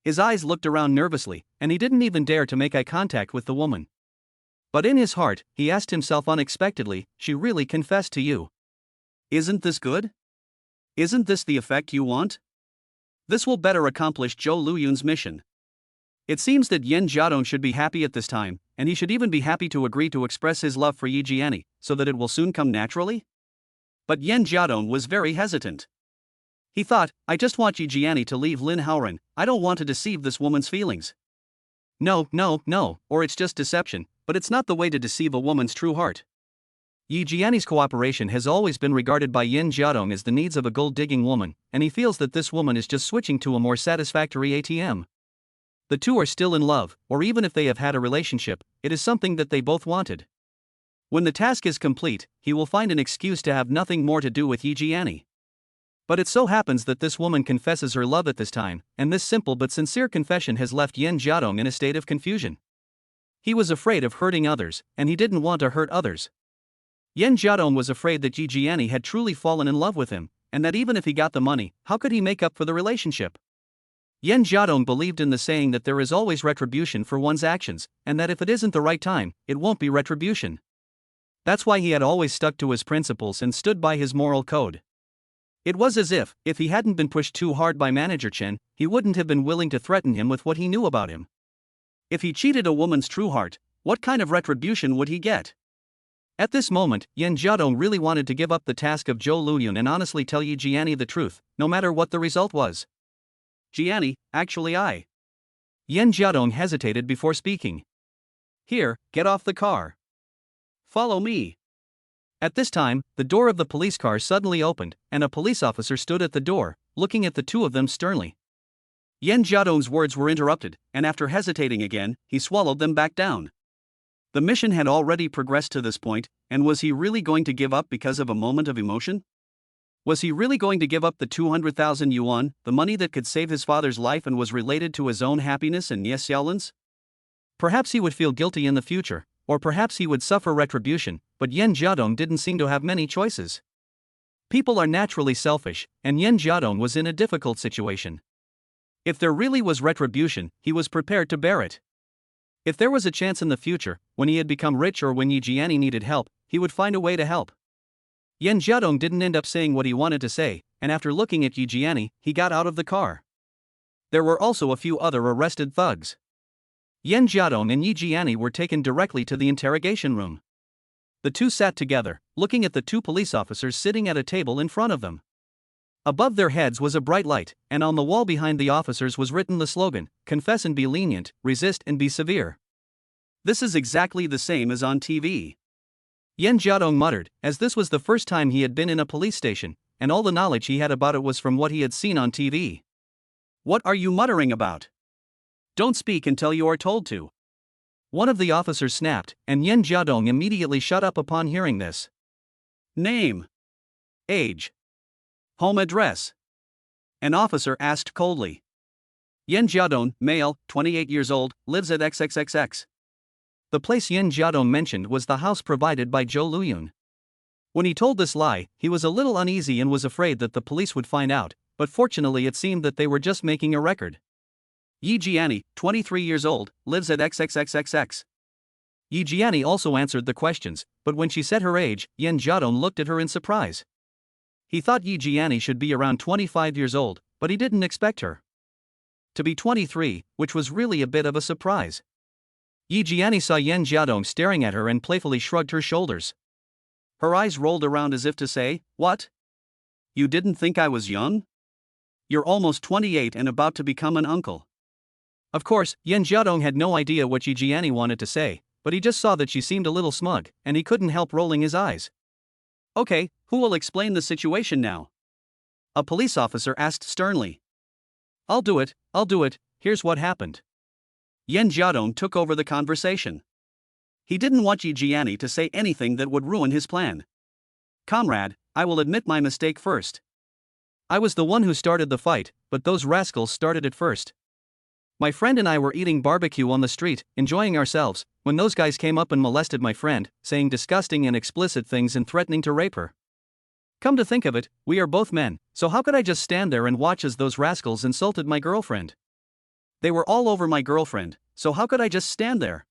His eyes looked around nervously, and he didn't even dare to make eye contact with the woman. But in his heart, he asked himself unexpectedly, she really confessed to you. Isn't this good? Isn't this the effect you want? This will better accomplish Zhou Luyun's mission. It seems that Yan Jiadong should be happy at this time, and he should even be happy to agree to express his love for Yi Jiani, so that it will soon come naturally? But Yan Jiadong was very hesitant. He thought, I just want Yi Jiani to leave Lin Haoren, I don't want to deceive this woman's feelings. No, or it's just deception, but it's not the way to deceive a woman's true heart. Yi Jiani's cooperation has always been regarded by Yan Jiadong as the needs of a gold-digging woman, and he feels that this woman is just switching to a more satisfactory ATM. The two are still in love, or even if they have had a relationship, it is something that they both wanted. When the task is complete, he will find an excuse to have nothing more to do with Yi Jiani. But it so happens that this woman confesses her love at this time, and this simple but sincere confession has left Yan Jiadong in a state of confusion. He was afraid of hurting others, and he didn't want to hurt others. Yan Jiadong was afraid that Yi Jiani had truly fallen in love with him, and that even if he got the money, how could he make up for the relationship? Yan Jiadong believed in the saying that there is always retribution for one's actions, and that if it isn't the right time, it won't be retribution. That's why he had always stuck to his principles and stood by his moral code. It was as if he hadn't been pushed too hard by Manager Chen, he wouldn't have been willing to threaten him with what he knew about him. If he cheated a woman's true heart, what kind of retribution would he get? At this moment, Yan Jiadong really wanted to give up the task of Zhou Luyun and honestly tell Yi Jiani the truth, no matter what the result was. Jiani, actually I. Yan Jiadong hesitated before speaking. Here, get off the car. Follow me. At this time, the door of the police car suddenly opened, and a police officer stood at the door, looking at the two of them sternly. Yan Jiadong's words were interrupted, and after hesitating again, he swallowed them back down. The mission had already progressed to this point, and was he really going to give up because of a moment of emotion? Was he really going to give up the 200,000 yuan, the money that could save his father's life and was related to his own happiness and Nie Xiaolin's? Perhaps he would feel guilty in the future, or perhaps he would suffer retribution, but Yan Jiadong didn't seem to have many choices. People are naturally selfish, and Yan Jiadong was in a difficult situation. If there really was retribution, he was prepared to bear it. If there was a chance in the future, when he had become rich or when Yi Jiani needed help, he would find a way to help. Yan Jiadong didn't end up saying what he wanted to say, and after looking at Yi Jiani, he got out of the car. There were also a few other arrested thugs. Yan Jiadong and Yi Jiani were taken directly to the interrogation room. The two sat together, looking at the two police officers sitting at a table in front of them. Above their heads was a bright light, and on the wall behind the officers was written the slogan, "Confess and be lenient, resist and be severe." This is exactly the same as on TV. Yan Jiadong muttered, as this was the first time he had been in a police station, and all the knowledge he had about it was from what he had seen on TV. What are you muttering about? Don't speak until you are told to. One of the officers snapped, and Yan Jiadong immediately shut up upon hearing this. Name. Age. Home address. An officer asked coldly. Yan Jiadong, male, 28 years old, lives at XXXX. The place Yan Jiadong mentioned was the house provided by Zhou Luyun. When he told this lie, he was a little uneasy and was afraid that the police would find out, but fortunately it seemed that they were just making a record. Yi Jiani, 23 years old, lives at XXXXX. Yi Jiani also answered the questions, but when she said her age, Yan Jiadong looked at her in surprise. He thought Yi Jiani should be around 25 years old, but he didn't expect her. to be 23, which was really a bit of a surprise. Yi Jiani saw Yan Jiadong staring at her and playfully shrugged her shoulders. Her eyes rolled around as if to say, "What? You didn't think I was young? You're almost 28 and about to become an uncle." Of course, Yan Jiadong had no idea what Yi Jiani wanted to say, but he just saw that she seemed a little smug, and he couldn't help rolling his eyes. "Okay, who will explain the situation now?" a police officer asked sternly. I'll do it, here's what happened." Yan Jiadong took over the conversation. He didn't want Yi Jiani to say anything that would ruin his plan. "Comrade, I will admit my mistake first. I was the one who started the fight, but those rascals started it first. My friend and I were eating barbecue on the street, enjoying ourselves, when those guys came up and molested my friend, saying disgusting and explicit things and threatening to rape her. Come to think of it, we are both men, so how could I just stand there and watch as those rascals insulted my girlfriend? They were all over my girlfriend, so how could I just stand there?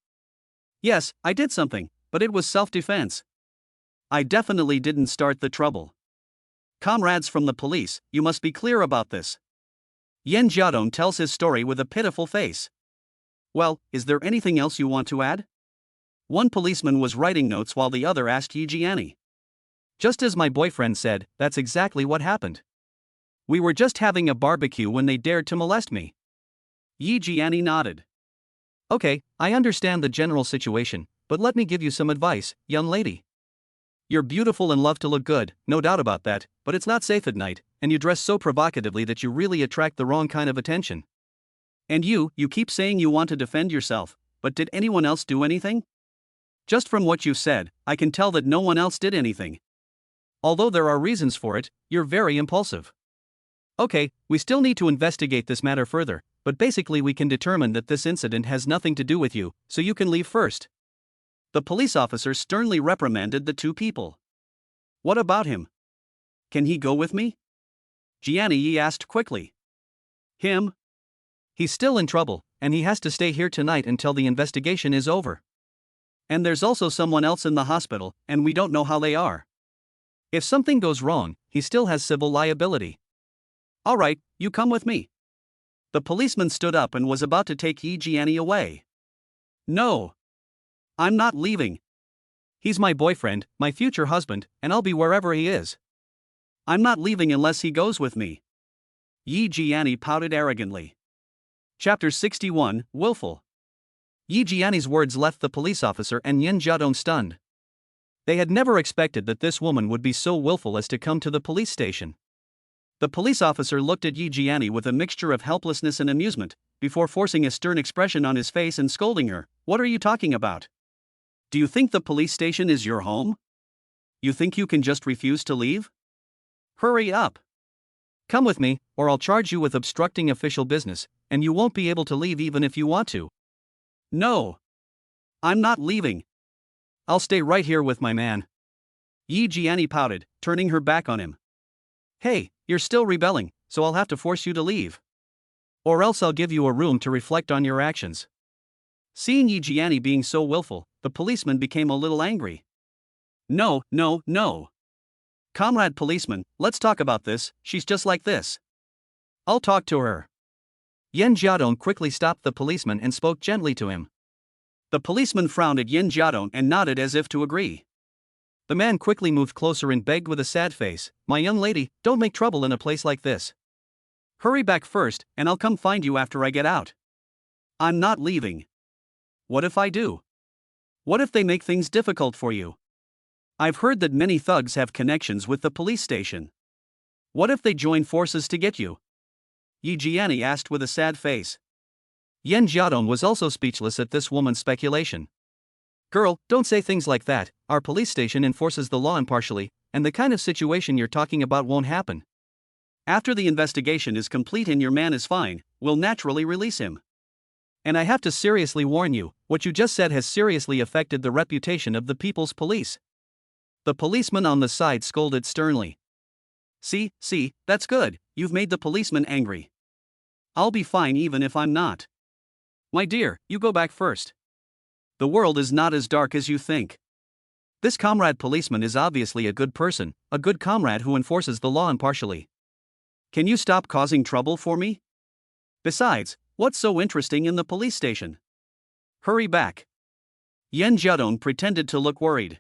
Yes, I did something, but it was self-defense. I definitely didn't start the trouble. Comrades from the police, you must be clear about this." Yan Jiadong tells his story with a pitiful face. "Well, is there anything else you want to add?" One policeman was writing notes while the other asked Yi Jiani. "Just as my boyfriend said, that's exactly what happened. We were just having a barbecue when they dared to molest me." Yi Jiani nodded. "Okay, I understand the general situation, but let me give you some advice, young lady. You're beautiful and love to look good, no doubt about that, but it's not safe at night, and you dress so provocatively that you really attract the wrong kind of attention. And you keep saying you want to defend yourself, but did anyone else do anything? Just from what you've said, I can tell that no one else did anything. Although there are reasons for it, you're very impulsive. Okay, we still need to investigate this matter further, but basically we can determine that this incident has nothing to do with you, so you can leave first." The police officer sternly reprimanded the two people. "What about him? Can he go with me?" Jiani asked quickly. "Him? He's still in trouble, and he has to stay here tonight until the investigation is over. And there's also someone else in the hospital, and we don't know how they are. If something goes wrong, he still has civil liability." "All right, you come with me." The policeman stood up and was about to take Yi Jiani away. "No. I'm not leaving. He's my boyfriend, my future husband, and I'll be wherever he is. I'm not leaving unless he goes with me." Yi Jiani pouted arrogantly. Chapter 61, Willful. Yi Jiani's words left the police officer and Yan Jiadong stunned. They had never expected that this woman would be so willful as to come to the police station. The police officer looked at Yi Jiani with a mixture of helplessness and amusement, before forcing a stern expression on his face and scolding her. "What are you talking about? Do you think the police station is your home? You think you can just refuse to leave? Hurry up. Come with me, or I'll charge you with obstructing official business, and you won't be able to leave even if you want to." "No. I'm not leaving. I'll stay right here with my man." Yi Jiani pouted, turning her back on him. "Hey, you're still rebelling, so I'll have to force you to leave. Or else I'll give you a room to reflect on your actions." Seeing Yi Jiani being so willful, the policeman became a little angry. No. "Comrade policeman, let's talk about this, she's just like this. I'll talk to her." Yan Jiadong quickly stopped the policeman and spoke gently to him. The policeman frowned at Yan Jiadong and nodded as if to agree. The man quickly moved closer and begged with a sad face, "My young lady, don't make trouble in a place like this. Hurry back first, and I'll come find you after I get out." "I'm not leaving." "What if I do? What if they make things difficult for you? I've heard that many thugs have connections with the police station. What if they join forces to get you?" Yi Jiani asked with a sad face. Yan Jiadong was also speechless at this woman's speculation. "Girl, don't say things like that, our police station enforces the law impartially, and the kind of situation you're talking about won't happen. After the investigation is complete and your man is fine, we'll naturally release him. And I have to seriously warn you, what you just said has seriously affected the reputation of the people's police." The policeman on the side scolded sternly. See, that's good, you've made the policeman angry. I'll be fine even if I'm not. My dear, you go back first. The world is not as dark as you think. This comrade policeman is obviously a good person, a good comrade who enforces the law impartially. Can you stop causing trouble for me? Besides, what's so interesting in the police station? Hurry back. Yen Jiadong pretended to look worried.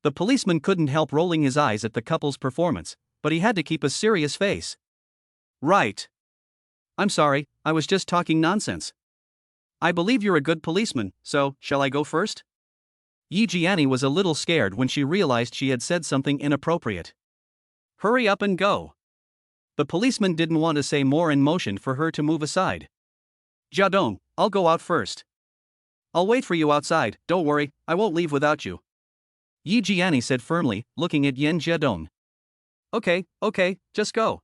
The policeman couldn't help rolling his eyes at the couple's performance, but he had to keep a serious face. Right. I'm sorry, I was just talking nonsense. I believe you're a good policeman, so, shall I go first? Yi Jiani was a little scared when she realized she had said something inappropriate. Hurry up and go. The policeman didn't want to say more and motioned for her to move aside. Jiadong, I'll go out first. I'll wait for you outside, don't worry, I won't leave without you. Yi Jiani said firmly, looking at Yen Jiadong. Okay, just go.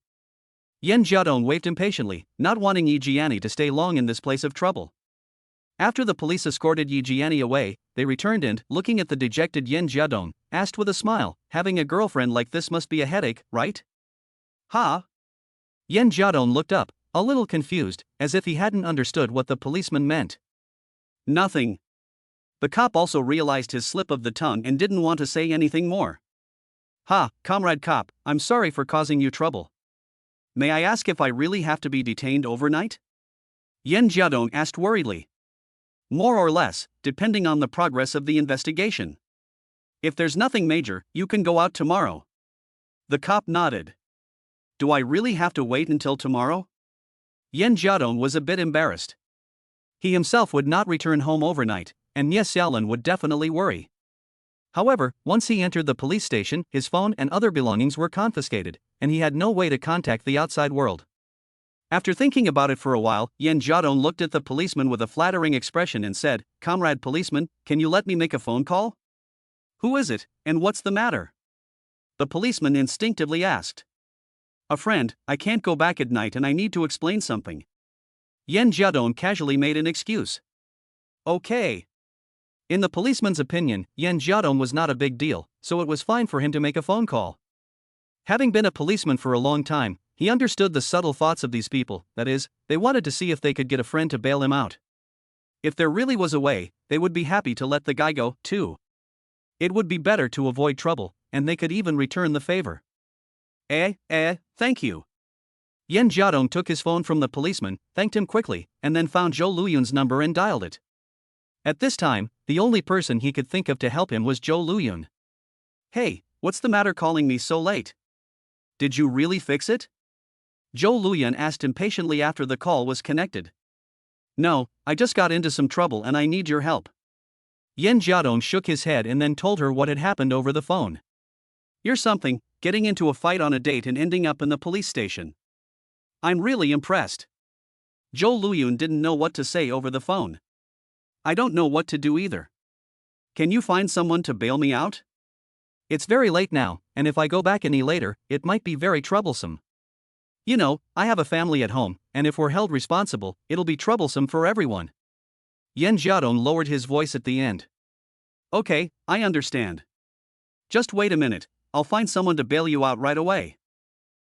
Yen Jiadong waved impatiently, not wanting Yi Jiani to stay long in this place of trouble. After the police escorted Yi Jiani away, they returned and, looking at the dejected Yen Jiadong, asked with a smile, having a girlfriend like this must be a headache, right? Ha? Yen Jiadong looked up, a little confused, as if he hadn't understood what the policeman meant. Nothing. The cop also realized his slip of the tongue and didn't want to say anything more. Ha, comrade cop, I'm sorry for causing you trouble. May I ask if I really have to be detained overnight? Yen Jiadong asked worriedly. More or less, depending on the progress of the investigation. If there's nothing major, you can go out tomorrow. The cop nodded. Do I really have to wait until tomorrow? Yen Jiadong was a bit embarrassed. He himself would not return home overnight, and Nie Xiaolin would definitely worry. However, once he entered the police station, his phone and other belongings were confiscated, and he had no way to contact the outside world. After thinking about it for a while, Yen Jiadong looked at the policeman with a flattering expression and said, Comrade policeman, can you let me make a phone call? Who is it, and what's the matter? The policeman instinctively asked. A friend, I can't go back at night and I need to explain something. Yen Jiadong casually made an excuse. Okay. In the policeman's opinion, Yen Jiadong was not a big deal, so it was fine for him to make a phone call. Having been a policeman for a long time, he understood the subtle thoughts of these people, that is, they wanted to see if they could get a friend to bail him out. If there really was a way, they would be happy to let the guy go, too. It would be better to avoid trouble, and they could even return the favor. Thank you. Yen Jiadong took his phone from the policeman, thanked him quickly, and then found Zhou Luyun's number and dialed it. At this time, the only person he could think of to help him was Zhou Luyun. Hey, what's the matter calling me so late? Did you really fix it? Zhou Luyun asked impatiently after the call was connected. No, I just got into some trouble and I need your help. Yen Jiadong shook his head and then told her what had happened over the phone. You're something, getting into a fight on a date and ending up in the police station. I'm really impressed. Zhou Luyun didn't know what to say over the phone. I don't know what to do either. Can you find someone to bail me out? It's very late now, and if I go back any later, it might be very troublesome. You know, I have a family at home, and if we're held responsible, it'll be troublesome for everyone. Yen Jiadong lowered his voice at the end. Okay, I understand. Just wait a minute, I'll find someone to bail you out right away.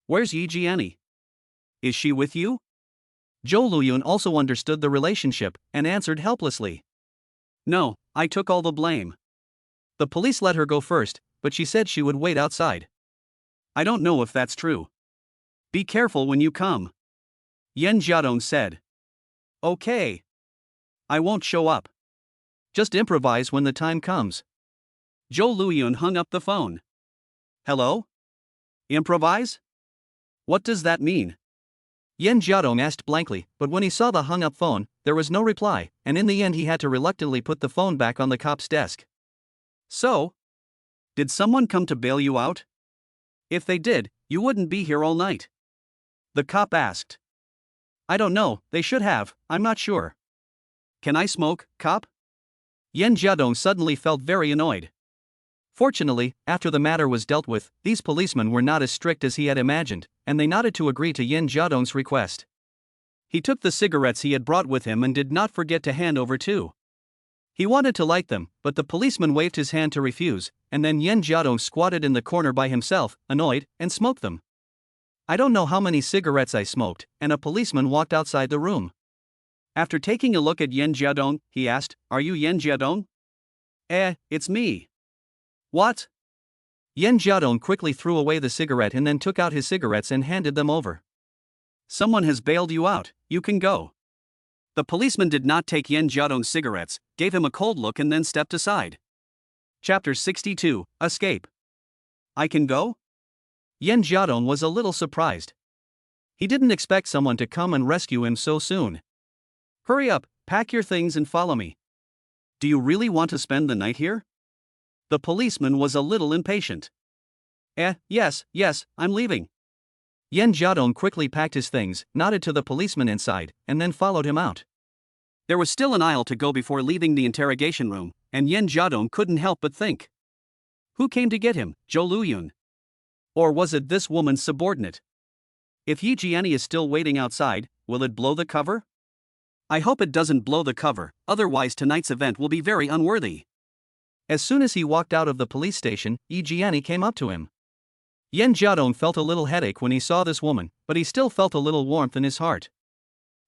Where's Yi Jiani? Is she with you? Zhou Luyun also understood the relationship, and answered helplessly. No, I took all the blame. The police let her go first, but she said she would wait outside. I don't know if that's true. Be careful when you come. Yen Jiadong said. Okay. I won't show up. Just improvise when the time comes. Zhou Luyun hung up the phone. Hello? Improvise? What does that mean? Yen Jiadong asked blankly, but when he saw the hung-up phone, there was no reply, and in the end he had to reluctantly put the phone back on the cop's desk. So? Did someone come to bail you out? If they did, you wouldn't be here all night. The cop asked. I don't know, they should have, I'm not sure. Can I smoke, cop? Yen Jiadong suddenly felt very annoyed. Fortunately, after the matter was dealt with, these policemen were not as strict as he had imagined, and they nodded to agree to Yen Jiadong's request. He took the cigarettes he had brought with him and did not forget to hand over two. He wanted to light them, but the policeman waved his hand to refuse, and then Yen Jiadong squatted in the corner by himself, annoyed, and smoked them. I don't know how many cigarettes I smoked, and a policeman walked outside the room. After taking a look at Yen Jiadong, he asked, Are you Yen Jiadong? It's me. What? Yen Jiadong quickly threw away the cigarette and then took out his cigarettes and handed them over. Someone has bailed you out, you can go. The policeman did not take Yen Jiadong's cigarettes, gave him a cold look and then stepped aside. Chapter 62, Escape. I can go? Yen Jiadong was a little surprised. He didn't expect someone to come and rescue him so soon. Hurry up, pack your things and follow me. Do you really want to spend the night here? The policeman was a little impatient. Yes, I'm leaving. Yen Jiadong quickly packed his things, nodded to the policeman inside, and then followed him out. There was still an aisle to go before leaving the interrogation room, and Yen Jiadong couldn't help but think. Who came to get him, Zhou Luyun? Or was it this woman's subordinate? If Yi Jiani is still waiting outside, will it blow the cover? I hope it doesn't blow the cover, otherwise tonight's event will be very unworthy. As soon as he walked out of the police station, Yi Jiani came up to him. Yen Jiadong felt a little headache when he saw this woman, but he still felt a little warmth in his heart.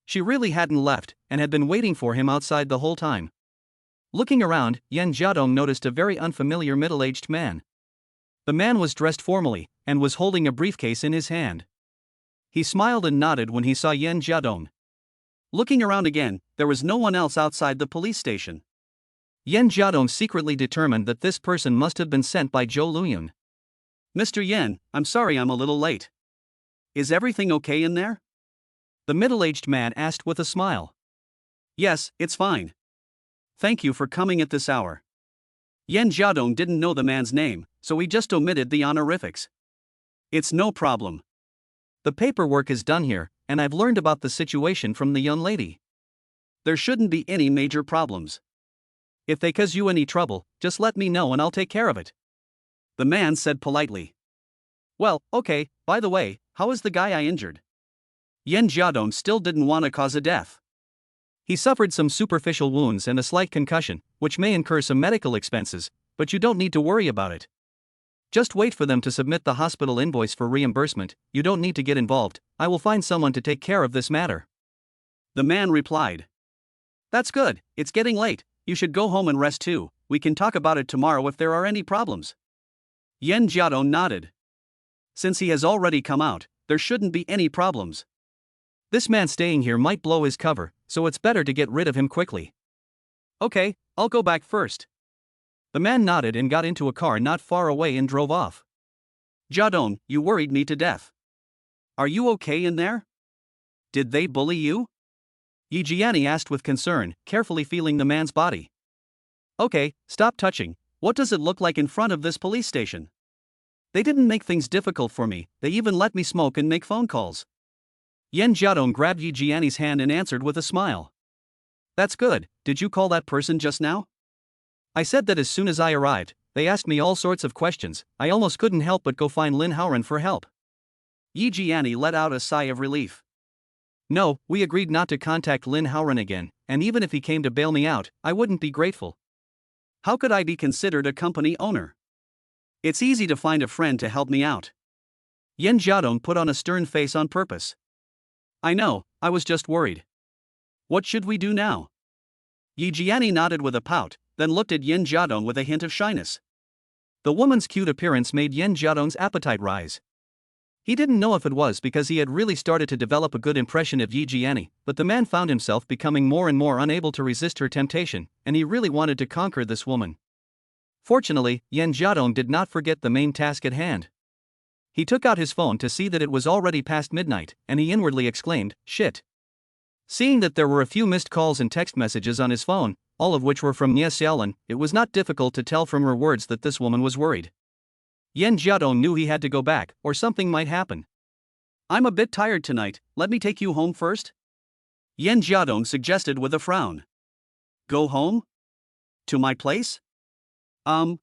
She really hadn't left, and had been waiting for him outside the whole time. Looking around, Yen Jiadong noticed a very unfamiliar middle-aged man. The man was dressed formally, and was holding a briefcase in his hand. He smiled and nodded when he saw Yen Jiadong. Looking around again, there was no one else outside the police station. Yen Jiadong secretly determined that this person must have been sent by Zhou Luyun. Mr. Yen, I'm sorry I'm a little late. Is everything okay in there? The middle-aged man asked with a smile. Yes, it's fine. Thank you for coming at this hour. Yen Jiadong didn't know the man's name, so he just omitted the honorifics. It's no problem. The paperwork is done here, and I've learned about the situation from the young lady. There shouldn't be any major problems. If they cause you any trouble, just let me know and I'll take care of it. The man said politely. Well, okay, by the way, how is the guy I injured? Yen Jiadong still didn't want to cause a death. He suffered some superficial wounds and a slight concussion, which may incur some medical expenses, but you don't need to worry about it. Just wait for them to submit the hospital invoice for reimbursement, you don't need to get involved, I will find someone to take care of this matter. The man replied. That's good, it's getting late, you should go home and rest too, we can talk about it tomorrow if there are any problems. Yen Jiadong nodded. Since he has already come out, there shouldn't be any problems. This man staying here might blow his cover, so it's better to get rid of him quickly. Okay, I'll go back first. The man nodded and got into a car not far away and drove off. Jiadong, you worried me to death. Are you okay in there? Did they bully you? Yi Jiani asked with concern, carefully feeling the man's body. Okay, stop touching, what does it look like in front of this police station? They didn't make things difficult for me, they even let me smoke and make phone calls. Yen Jiadong grabbed Yi Jiani's hand and answered with a smile. That's good, did you call that person just now? I said that as soon as I arrived, they asked me all sorts of questions, I almost couldn't help but go find Lin Haoren for help. Yi Jiani let out a sigh of relief. No, we agreed not to contact Lin Haoren again, and even if he came to bail me out, I wouldn't be grateful. How could I be considered a company owner? It's easy to find a friend to help me out. Yen Jiadong put on a stern face on purpose. I know, I was just worried. What should we do now? Yi Jiani nodded with a pout, then looked at Yen Jiadong with a hint of shyness. The woman's cute appearance made Yen Jiadong's appetite rise. He didn't know if it was because he had really started to develop a good impression of Yi Jiani, but the man found himself becoming more and more unable to resist her temptation, and he really wanted to conquer this woman. Fortunately, Yen Jiadong did not forget the main task at hand. He took out his phone to see that it was already past midnight, and he inwardly exclaimed, shit. Seeing that there were a few missed calls and text messages on his phone, all of which were from Nie Xiaolin, it was not difficult to tell from her words that this woman was worried. Yen Jiadong knew he had to go back, or something might happen. I'm a bit tired tonight, let me take you home first? Yen Jiadong suggested with a frown. Go home? To my place? Yi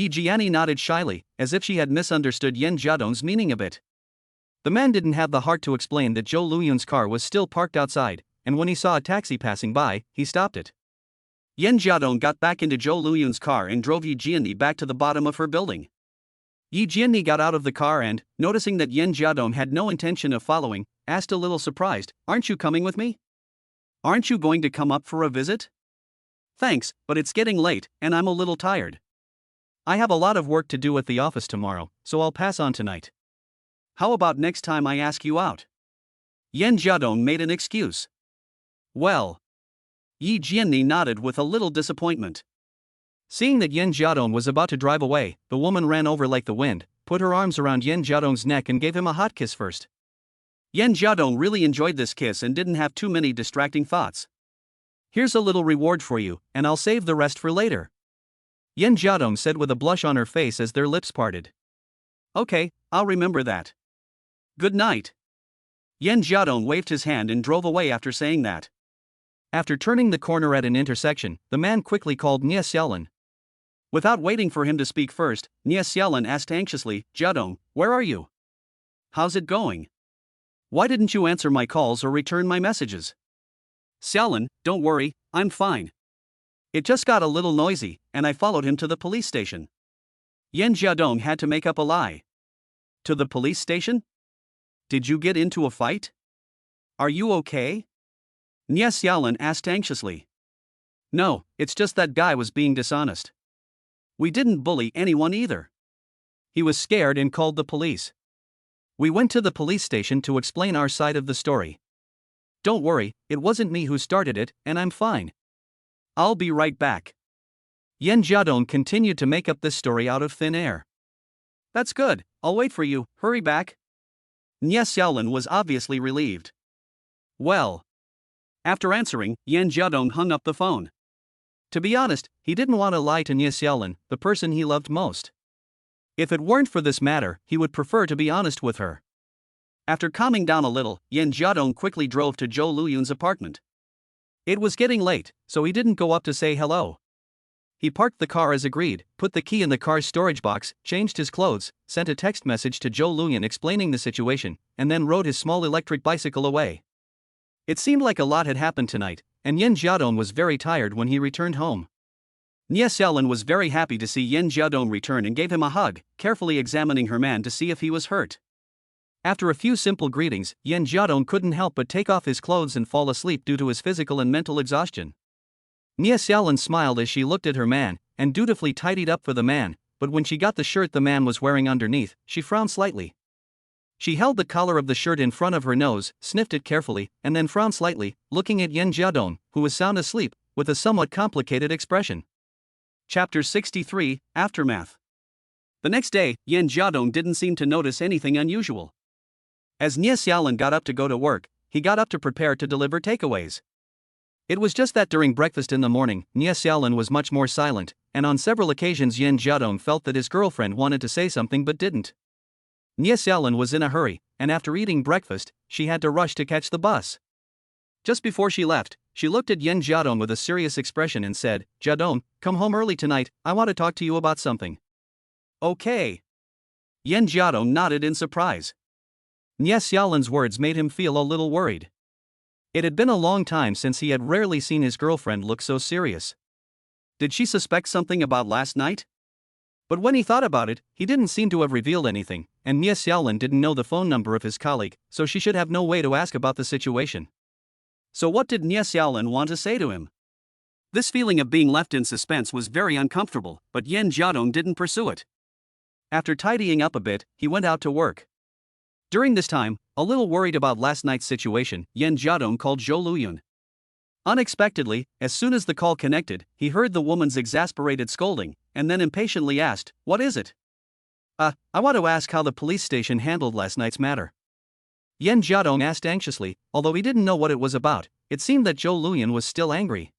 Jiani nodded shyly, as if she had misunderstood Yen Jiadong's meaning a bit. The man didn't have the heart to explain that Zhou Luyun's car was still parked outside, and when he saw a taxi passing by, he stopped it. Yen Jiadong got back into Zhou Luyun's car and drove Yi Jiani back to the bottom of her building. Yi Jiani got out of the car and, noticing that Yen Jiadong had no intention of following, asked a little surprised, aren't you coming with me? Aren't you going to come up for a visit? Thanks, but it's getting late, and I'm a little tired. I have a lot of work to do at the office tomorrow, so I'll pass on tonight. How about next time I ask you out? Yan Jiadong made an excuse. Well. Yi Jianni nodded with a little disappointment. Seeing that Yan Jiadong was about to drive away, the woman ran over like the wind, put her arms around Yan Jiadong's neck and gave him a hot kiss first. Yan Jiadong really enjoyed this kiss and didn't have too many distracting thoughts. Here's a little reward for you, and I'll save the rest for later. Yan Jiadong said with a blush on her face as their lips parted. Okay, I'll remember that. Good night. Yan Jiadong waved his hand and drove away after saying that. After turning the corner at an intersection, the man quickly called Nie Xiaolin. Without waiting for him to speak first, Nie Xiaolin asked anxiously, Jiadong, where are you? How's it going? Why didn't you answer my calls or return my messages? Xiaolin, don't worry, I'm fine. It just got a little noisy, and I followed him to the police station. Yan Jiadong had to make up a lie. To the police station? Did you get into a fight? Are you okay? Nie Xiaolin asked anxiously. No, it's just that guy was being dishonest. We didn't bully anyone either. He was scared and called the police. We went to the police station to explain our side of the story. Don't worry, it wasn't me who started it, and I'm fine. I'll be right back. Yan Jiadong continued to make up this story out of thin air. That's good, I'll wait for you, hurry back. Nie Xiaolin was obviously relieved. Well. After answering, Yan Jiadong hung up the phone. To be honest, he didn't want to lie to Nie Xiaolin, the person he loved most. If it weren't for this matter, he would prefer to be honest with her. After calming down a little, Yan Jiadong quickly drove to Zhou Luyun's apartment. It was getting late, so he didn't go up to say hello. He parked the car as agreed, put the key in the car's storage box, changed his clothes, sent a text message to Zhou Luyun explaining the situation, and then rode his small electric bicycle away. It seemed like a lot had happened tonight, and Yan Jiadong was very tired when he returned home. Nie Xiaolin was very happy to see Yan Jiadong return and gave him a hug, carefully examining her man to see if he was hurt. After a few simple greetings, Yan Jiadong couldn't help but take off his clothes and fall asleep due to his physical and mental exhaustion. Nie Xiaolin smiled as she looked at her man, and dutifully tidied up for the man, but when she got the shirt the man was wearing underneath, she frowned slightly. She held the collar of the shirt in front of her nose, sniffed it carefully, and then frowned slightly, looking at Yan Jiadong, who was sound asleep, with a somewhat complicated expression. Chapter 63, Aftermath. The next day, Yan Jiadong didn't seem to notice anything unusual. As Nie Xiaolin got up to go to work, he got up to prepare to deliver takeaways. It was just that during breakfast in the morning, Nie Xiaolin was much more silent, and on several occasions Yan Jiadong felt that his girlfriend wanted to say something but didn't. Nie Xiaolin was in a hurry, and after eating breakfast, she had to rush to catch the bus. Just before she left, she looked at Yan Jiadong with a serious expression and said, Jiadong, come home early tonight, I want to talk to you about something. Okay. Yan Jiadong nodded in surprise. Nie Xiaolin's words made him feel a little worried. It had been a long time since he had rarely seen his girlfriend look so serious. Did she suspect something about last night? But when he thought about it, he didn't seem to have revealed anything, and Nie Xiaolin didn't know the phone number of his colleague, so she should have no way to ask about the situation. So what did Nie Xiaolin want to say to him? This feeling of being left in suspense was very uncomfortable, but Yan Jiadong didn't pursue it. After tidying up a bit, he went out to work. During this time, a little worried about last night's situation, Yan Jiadong called Zhou Luyun. Unexpectedly, as soon as the call connected, he heard the woman's exasperated scolding, and then impatiently asked, What is it? I want to ask how the police station handled last night's matter. Yan Jiadong asked anxiously, although he didn't know what it was about. It seemed that Zhou Luyun was still angry.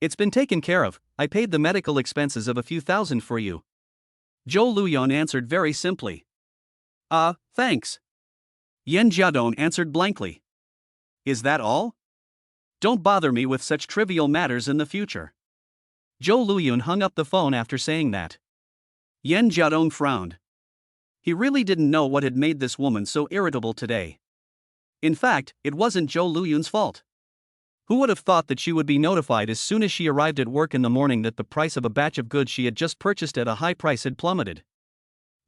It's been taken care of, I paid the medical expenses of a few thousand for you. Zhou Luyun answered very simply. Thanks. Yan Jiadong answered blankly. Is that all? Don't bother me with such trivial matters in the future. Zhou Luyun hung up the phone after saying that. Yan Jiadong frowned. He really didn't know what had made this woman so irritable today. In fact, it wasn't Zhou Luyun's fault. Who would have thought that she would be notified as soon as she arrived at work in the morning that the price of a batch of goods she had just purchased at a high price had plummeted?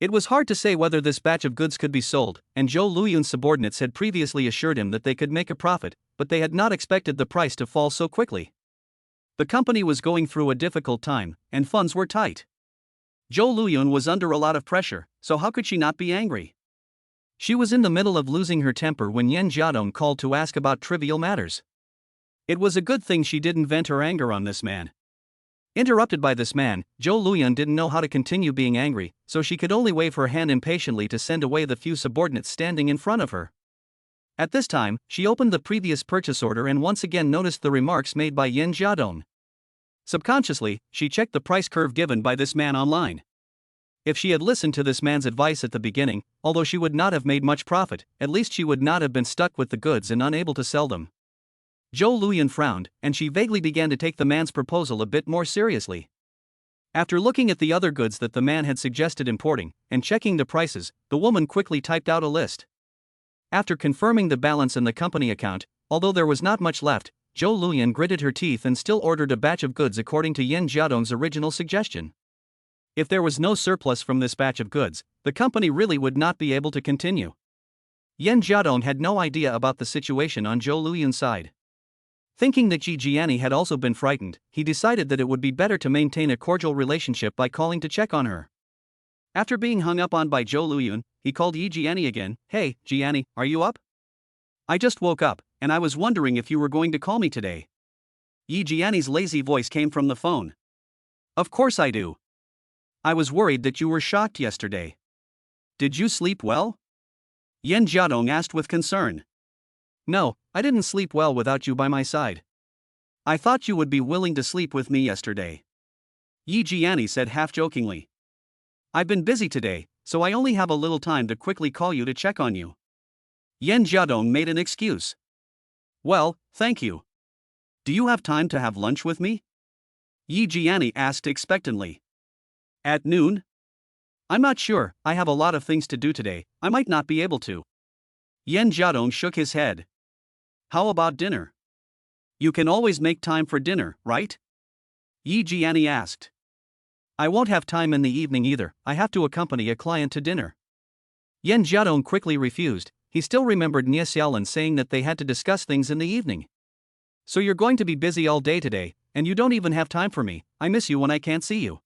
It was hard to say whether this batch of goods could be sold, and Zhou Luyun's subordinates had previously assured him that they could make a profit, but they had not expected the price to fall so quickly. The company was going through a difficult time, and funds were tight. Zhou Luyun was under a lot of pressure, so how could she not be angry? She was in the middle of losing her temper when Yen Jiadong called to ask about trivial matters. It was a good thing she didn't vent her anger on this man. Interrupted by this man, Zhou Luyan didn't know how to continue being angry, so she could only wave her hand impatiently to send away the few subordinates standing in front of her. At this time, she opened the previous purchase order and once again noticed the remarks made by Yen Jiadong. Subconsciously, she checked the price curve given by this man online. If she had listened to this man's advice at the beginning, although she would not have made much profit, at least she would not have been stuck with the goods and unable to sell them. Zhou Luyan frowned, and she vaguely began to take the man's proposal a bit more seriously. After looking at the other goods that the man had suggested importing, and checking the prices, the woman quickly typed out a list. After confirming the balance in the company account, although there was not much left, Zhou Luyan gritted her teeth and still ordered a batch of goods according to Yen Jiadong's original suggestion. If there was no surplus from this batch of goods, the company really would not be able to continue. Yen Jiadong had no idea about the situation on Zhou Luyan's side. Thinking that Ji Jiani had also been frightened, he decided that it would be better to maintain a cordial relationship by calling to check on her. After being hung up on by Zhou Luyan, he called Yi Jiani again. "Hey, Jiani, are you up? I just woke up, and I was wondering if you were going to call me today." Yi Jiani's lazy voice came from the phone. "Of course I do. I was worried that you were shocked yesterday. Did you sleep well?" Yen Jiadong asked with concern. "No, I didn't sleep well without you by my side. I thought you would be willing to sleep with me yesterday," Yi Jiani said half-jokingly. "I've been busy today, so I only have a little time to quickly call you to check on you." Yen Jiadong made an excuse. "Well, thank you. Do you have time to have lunch with me?" Yi Jiani asked expectantly. "At noon? I'm not sure, I have a lot of things to do today, I might not be able to." Yen Jiadong shook his head. "How about dinner? You can always make time for dinner, right?" Yi Jiani asked. "I won't have time in the evening either, I have to accompany a client to dinner." Yen Jiadong quickly refused. He still remembered Nie Xiaolin saying that they had to discuss things in the evening. "So you're going to be busy all day today, and you don't even have time for me, I miss you when I can't see you,"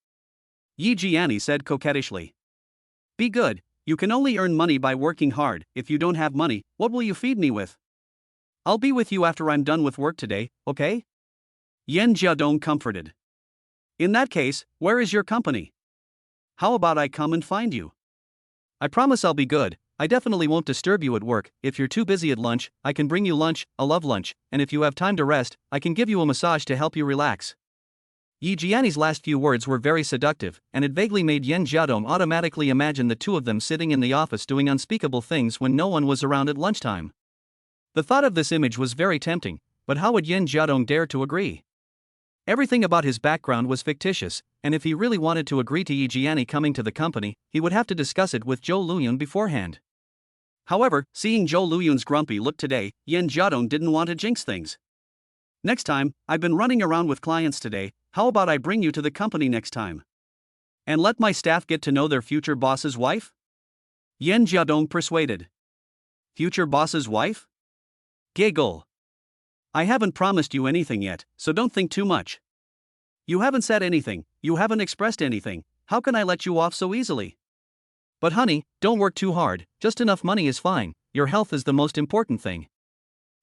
Yi Jiani said coquettishly. "Be good, you can only earn money by working hard. If you don't have money, what will you feed me with? I'll be with you after I'm done with work today, okay?" Yen Jiadong comforted. "In that case, where is your company? How about I come and find you? I promise I'll be good, I definitely won't disturb you at work. If you're too busy at lunch, I can bring you lunch, I love lunch, and if you have time to rest, I can give you a massage to help you relax." Yi Jiani's last few words were very seductive, and it vaguely made Yen Jiadong automatically imagine the two of them sitting in the office doing unspeakable things when no one was around at lunchtime. The thought of this image was very tempting, but how would Yen Jiadong dare to agree? Everything about his background was fictitious, and if he really wanted to agree to Yi Jiani coming to the company, he would have to discuss it with Zhou Luyan beforehand. However, seeing Zhou Luyan's grumpy look today, Yen Jiadong didn't want to jinx things. "Next time, I've been running around with clients today, how about I bring you to the company next time? And let my staff get to know their future boss's wife?" Yen Jiadong persuaded. "Future boss's wife?" Giggle. "I haven't promised you anything yet, so don't think too much. You haven't said anything, you haven't expressed anything, how can I let you off so easily? But honey, don't work too hard, just enough money is fine, your health is the most important thing."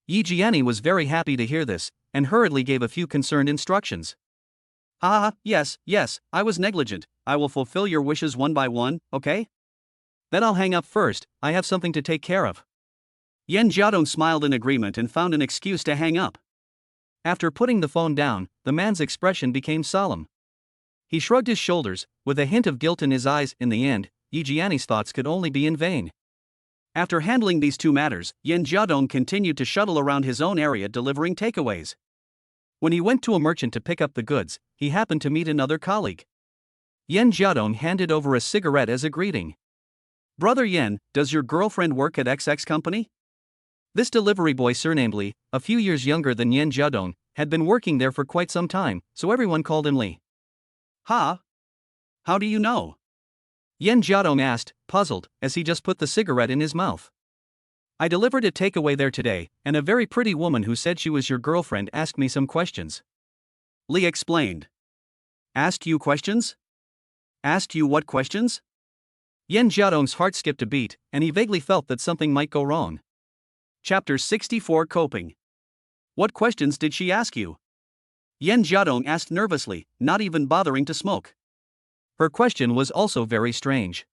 Yi Jiani was very happy to hear this, and hurriedly gave a few concerned instructions. Yes, I was negligent, I will fulfill your wishes one by one, okay? Then I'll hang up first, I have something to take care of." Yen Jiadong smiled in agreement and found an excuse to hang up. After putting the phone down, the man's expression became solemn. He shrugged his shoulders, with a hint of guilt in his eyes. In the end, Yi Jiani's thoughts could only be in vain. After handling these two matters, Yen Jiadong continued to shuttle around his own area delivering takeaways. When he went to a merchant to pick up the goods, he happened to meet another colleague. Yen Jiadong handed over a cigarette as a greeting. "Brother Yen, does your girlfriend work at XX company?" This delivery boy, surnamed Li, a few years younger than Yen Jiadong, had been working there for quite some time, so everyone called him Li. "Ha? How do you know?" Yen Jiadong asked, puzzled, as he just put the cigarette in his mouth. "I delivered a takeaway there today, and a very pretty woman who said she was your girlfriend asked me some questions." Li explained. "Asked you questions? Asked you what questions?" Yan Jiadong's heart skipped a beat, and he vaguely felt that something might go wrong. Chapter 64 Coping. What questions did she ask you? Yan Jiadong asked nervously, not even bothering to smoke. Her question was also very strange.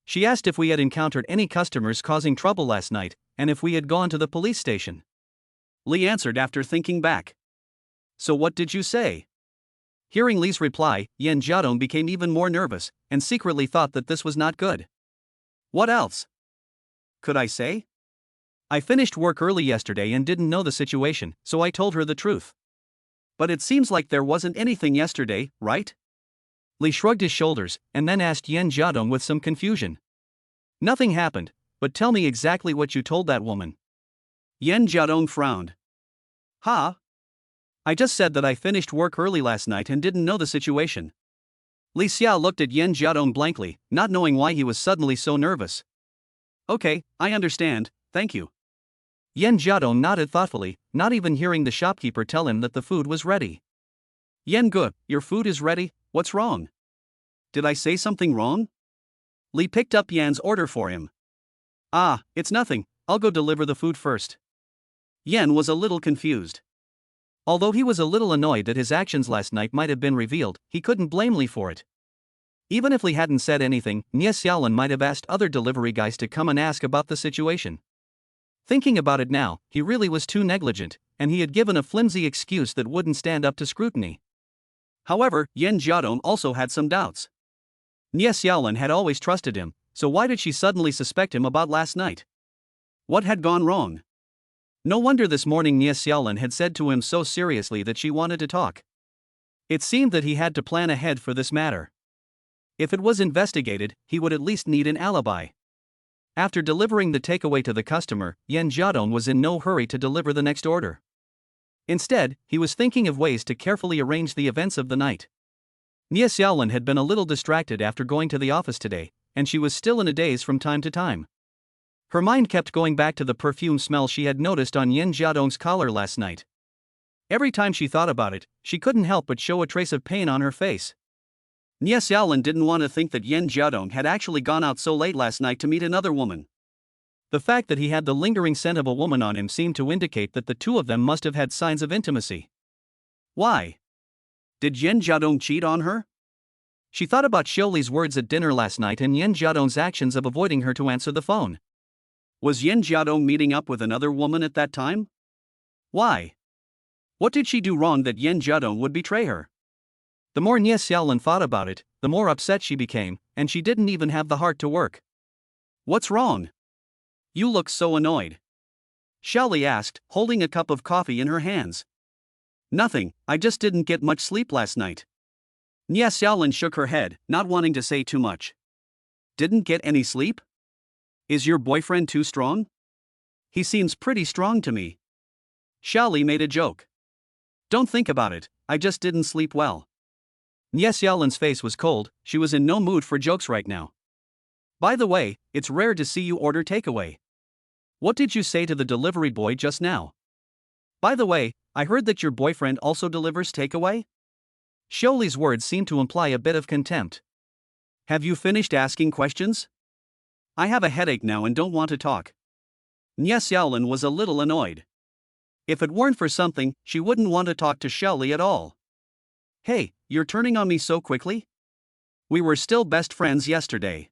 She asked if we had encountered any customers causing trouble last night, and if we had gone to the police station. Li answered after thinking back. So what did you say? Hearing Li's reply, Yan Jiadong became even more nervous, and secretly thought that this was not good. What else could I say? I finished work early yesterday and didn't know the situation, so I told her the truth. But it seems like there wasn't anything yesterday, right? Li shrugged his shoulders, and then asked Yan Jiadong with some confusion. Nothing happened, but tell me exactly what you told that woman. Yan Jiadong frowned. Huh? I just said that I finished work early last night and didn't know the situation. Li Xiao looked at Yan Jiadong blankly, not knowing why he was suddenly so nervous. Okay, I understand, thank you. Yan Jiadong nodded thoughtfully, not even hearing the shopkeeper tell him that the food was ready. Yan Ge, your food is ready, what's wrong? Did I say something wrong? Li picked up Yan's order for him. Ah, it's nothing, I'll go deliver the food first. Yan was a little confused. Although he was a little annoyed that his actions last night might have been revealed, he couldn't blame Li for it. Even if Li hadn't said anything, Nie Xiaolin might have asked other delivery guys to come and ask about the situation. Thinking about it now, he really was too negligent, and he had given a flimsy excuse that wouldn't stand up to scrutiny. However, Yan Jiadong also had some doubts. Nie Xiaolin had always trusted him, so why did she suddenly suspect him about last night? What had gone wrong? No wonder this morning Nie Xiaolin had said to him so seriously that she wanted to talk. It seemed that he had to plan ahead for this matter. If it was investigated, he would at least need an alibi. After delivering the takeaway to the customer, Yan Jiadong was in no hurry to deliver the next order. Instead, he was thinking of ways to carefully arrange the events of the night. Nie Xiaolin had been a little distracted after going to the office today, and she was still in a daze from time to time. Her mind kept going back to the perfume smell she had noticed on Yan Jiadong's collar last night. Every time she thought about it, she couldn't help but show a trace of pain on her face. Nie Xiaolin didn't want to think that Yan Jiadong had actually gone out so late last night to meet another woman. The fact that he had the lingering scent of a woman on him seemed to indicate that the two of them must have had signs of intimacy. Why? Did Yan Jiadong cheat on her? She thought about Xiuli's words at dinner last night and Yan Jiadong's actions of avoiding her to answer the phone. Was Yan Jiadong meeting up with another woman at that time? Why? What did she do wrong that Yan Jiadong would betray her? The more Nie Xiaolin thought about it, the more upset she became, and she didn't even have the heart to work. What's wrong? You look so annoyed. Xiaoli asked, holding a cup of coffee in her hands. Nothing, I just didn't get much sleep last night. Nie Xiaolin shook her head, not wanting to say too much. Didn't get any sleep? Is your boyfriend too strong? He seems pretty strong to me. Xiaoli made a joke. Don't think about it, I just didn't sleep well. Nie Xiaolin's face was cold, she was in no mood for jokes right now. By the way, it's rare to see you order takeaway. What did you say to the delivery boy just now? By the way, I heard that your boyfriend also delivers takeaway? Xiuli's words seemed to imply a bit of contempt. Have you finished asking questions? I have a headache now and don't want to talk. Nie Xiaolin was a little annoyed. If it weren't for something, she wouldn't want to talk to Xiaoli at all. Hey, you're turning on me so quickly? We were still best friends yesterday.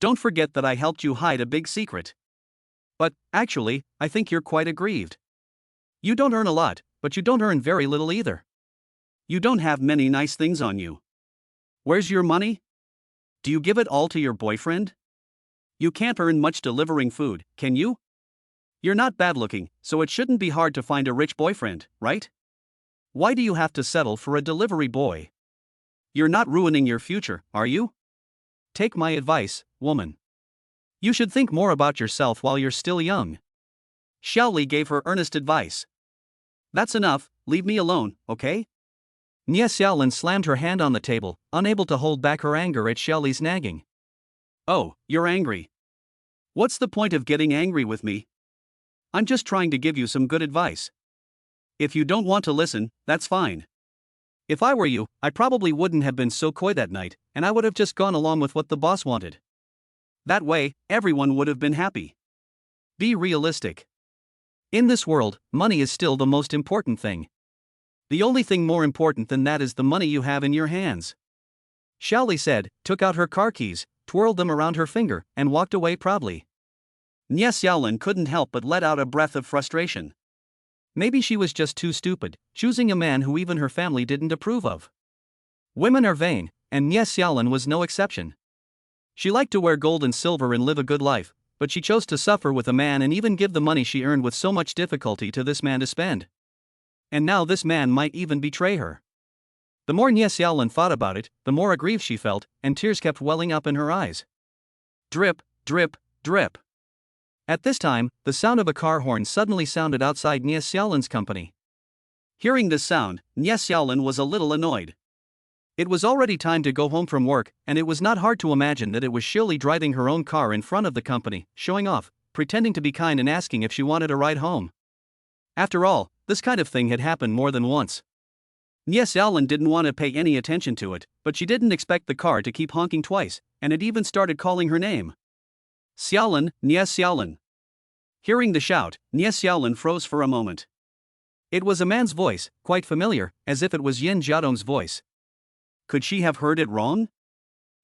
Don't forget that I helped you hide a big secret. But, actually, I think you're quite aggrieved. You don't earn a lot, but you don't earn very little either. You don't have many nice things on you. Where's your money? Do you give it all to your boyfriend? You can't earn much delivering food, can you? You're not bad looking, so it shouldn't be hard to find a rich boyfriend, right? Why do you have to settle for a delivery boy? You're not ruining your future, are you? Take my advice, woman. You should think more about yourself while you're still young. Xiaoli gave her earnest advice. That's enough, leave me alone, okay? Nie Xiaolin slammed her hand on the table, unable to hold back her anger at Xiaoli's nagging. Oh, you're angry. What's the point of getting angry with me? I'm just trying to give you some good advice. If you don't want to listen, that's fine. If I were you, I probably wouldn't have been so coy that night, and I would have just gone along with what the boss wanted. That way, everyone would have been happy. Be realistic. In this world, money is still the most important thing. The only thing more important than that is the money you have in your hands. Xiaoli said, took out her car keys, twirled them around her finger, and walked away proudly. Nie Xiaolin couldn't help but let out a breath of frustration. Maybe she was just too stupid, choosing a man who even her family didn't approve of. Women are vain, and Nie Xiaolin was no exception. She liked to wear gold and silver and live a good life, but she chose to suffer with a man and even give the money she earned with so much difficulty to this man to spend. And now this man might even betray her. The more Nie Xiaolin thought about it, the more aggrieved she felt, and tears kept welling up in her eyes. Drip, drip, drip. At this time, the sound of a car horn suddenly sounded outside Nie Xiaolin's company. Hearing this sound, Nie Xiaolin was a little annoyed. It was already time to go home from work, and it was not hard to imagine that it was Xiaoli driving her own car in front of the company, showing off, pretending to be kind and asking if she wanted a ride home. After all, this kind of thing had happened more than once. Nie Xiaolin didn't want to pay any attention to it, but she didn't expect the car to keep honking twice, and it even started calling her name. Xiaolin, Nie Xiaolin. Hearing the shout, Nie Xiaolin froze for a moment. It was a man's voice, quite familiar, as if it was Yin Jiadong's voice. Could she have heard it wrong?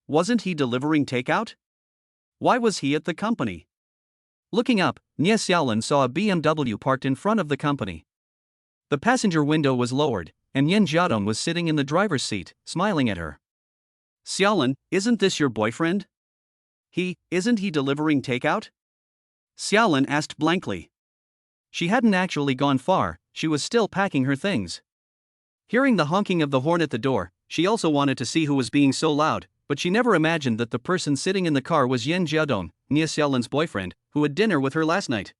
Wasn't he delivering takeout? Why was he at the company? Looking up, Nie Xiaolin saw a BMW parked in front of the company. The passenger window was lowered, and Yin Jiadong was sitting in the driver's seat, smiling at her. Xiaolin, isn't this your boyfriend? Isn't he delivering takeout? Xiaolin asked blankly. She hadn't actually gone far, she was still packing her things. Hearing the honking of the horn at the door, she also wanted to see who was being so loud, but she never imagined that the person sitting in the car was Yin Jiadong, Nie Xiaolin's boyfriend, who had dinner with her last night.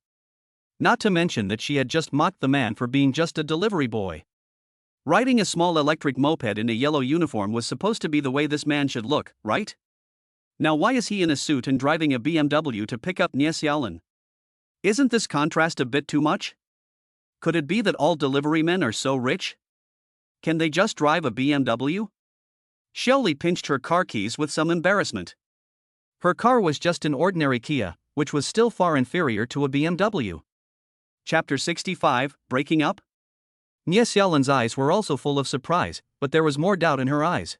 Not to mention that she had just mocked the man for being just a delivery boy. Riding a small electric moped in a yellow uniform was supposed to be the way this man should look, right? Now why is he in a suit and driving a BMW to pick up Nie Xiaolin? Isn't this contrast a bit too much? Could it be that all delivery men are so rich? Can they just drive a BMW? Xiaoli pinched her car keys with some embarrassment. Her car was just an ordinary Kia, which was still far inferior to a BMW. Chapter 65, Breaking Up? Nie Xiaolin's eyes were also full of surprise, but there was more doubt in her eyes.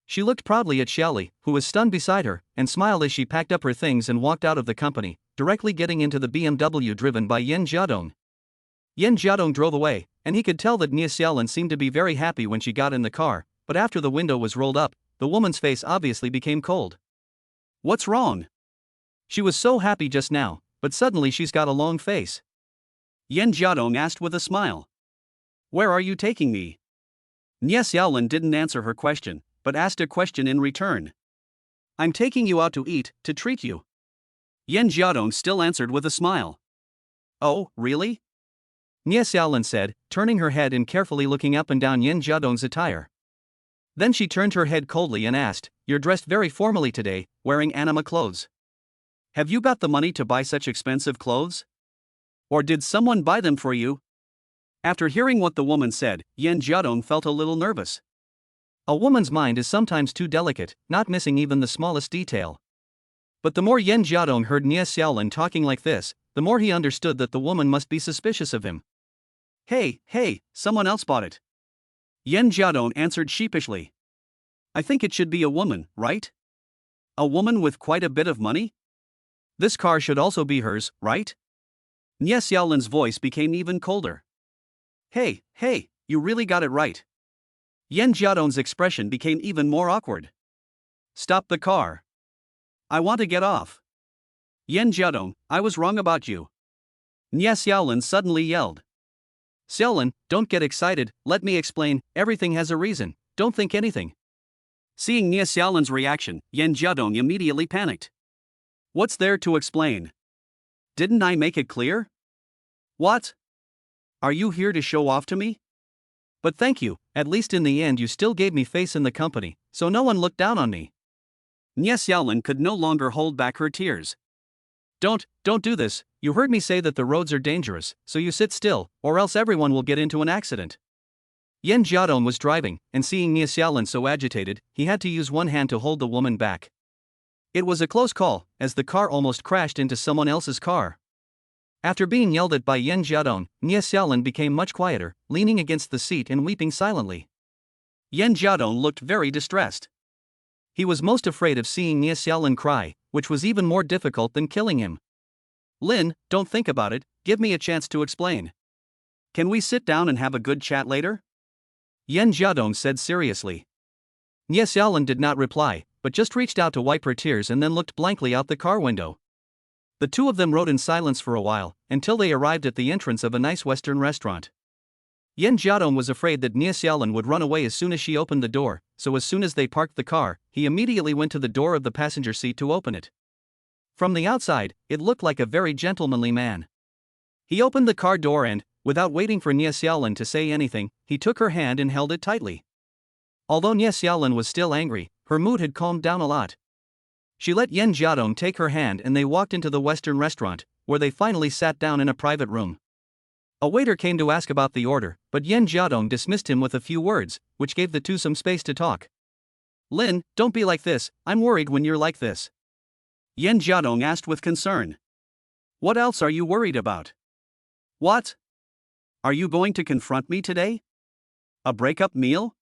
She looked proudly at Xiaoli, who was stunned beside her, and smiled as she packed up her things and walked out of the company, directly getting into the BMW driven by Yin Jiadong. Yin Jiadong drove away, and he could tell that Nie Xiaolin seemed to be very happy when she got in the car, but after the window was rolled up, the woman's face obviously became cold. What's wrong? She was so happy just now, but suddenly she's got a long face. Yin Jiadong asked with a smile. Where are you taking me? Nie Xiaolin didn't answer her question, but asked a question in return. I'm taking you out to eat, to treat you. Yin Jiadong still answered with a smile. Oh, really? Nie Xiaolin said, turning her head and carefully looking up and down Yin Jiadong's attire. Then she turned her head coldly and asked, You're dressed very formally today, wearing anima clothes. Have you got the money to buy such expensive clothes? Or did someone buy them for you? After hearing what the woman said, Yin Jiadong felt a little nervous. A woman's mind is sometimes too delicate, not missing even the smallest detail. But the more Yin Jiadong heard Nie Xiaolin talking like this, the more he understood that the woman must be suspicious of him. Hey, someone else bought it. Yin Jiadong answered sheepishly. I think it should be a woman, right? A woman with quite a bit of money? This car should also be hers, right? Nie Xiaolin's voice became even colder. Hey, you really got it right. Yin Jiadong's expression became even more awkward. Stop the car. I want to get off. Yin Jiadong, I was wrong about you. Nie Xiaolin suddenly yelled. Xiaolin, don't get excited, let me explain, everything has a reason, don't think anything. Seeing Nie Xiaolin's reaction, Yin Jiadong immediately panicked. What's there to explain? Didn't I make it clear? What? Are you here to show off to me? But thank you, at least in the end you still gave me face in the company, so no one looked down on me. Nie Xiaolin could no longer hold back her tears. Don't do this, you heard me say that the roads are dangerous, so you sit still, or else everyone will get into an accident. Yin Jiadong was driving, and seeing Nie Xiaolin so agitated, he had to use one hand to hold the woman back. It was a close call, as the car almost crashed into someone else's car. After being yelled at by Yen Jiadong, Nie Xiaolin became much quieter, leaning against the seat and weeping silently. Yen Jiadong looked very distressed. He was most afraid of seeing Nie Xiaolin cry, which was even more difficult than killing him. Lin, don't think about it, give me a chance to explain. Can we sit down and have a good chat later? Yen Jiadong said seriously. Nie Xiaolin did not reply, but just reached out to wipe her tears and then looked blankly out the car window. The two of them rode in silence for a while, until they arrived at the entrance of a nice Western restaurant. Yen Jiadong was afraid that Nie Xiaolin would run away as soon as she opened the door, so as soon as they parked the car, he immediately went to the door of the passenger seat to open it. From the outside, it looked like a very gentlemanly man. He opened the car door and, without waiting for Nie Xiaolin to say anything, he took her hand and held it tightly. Although Nie Xiaolin was still angry, her mood had calmed down a lot. She let Yen Jiadong take her hand and they walked into the Western restaurant, where they finally sat down in a private room. A waiter came to ask about the order, but Yen Jiadong dismissed him with a few words, which gave the two some space to talk. Lin, don't be like this, I'm worried when you're like this. Yen Jiadong asked with concern. What else are you worried about? What? Are you going to confront me today? A breakup meal?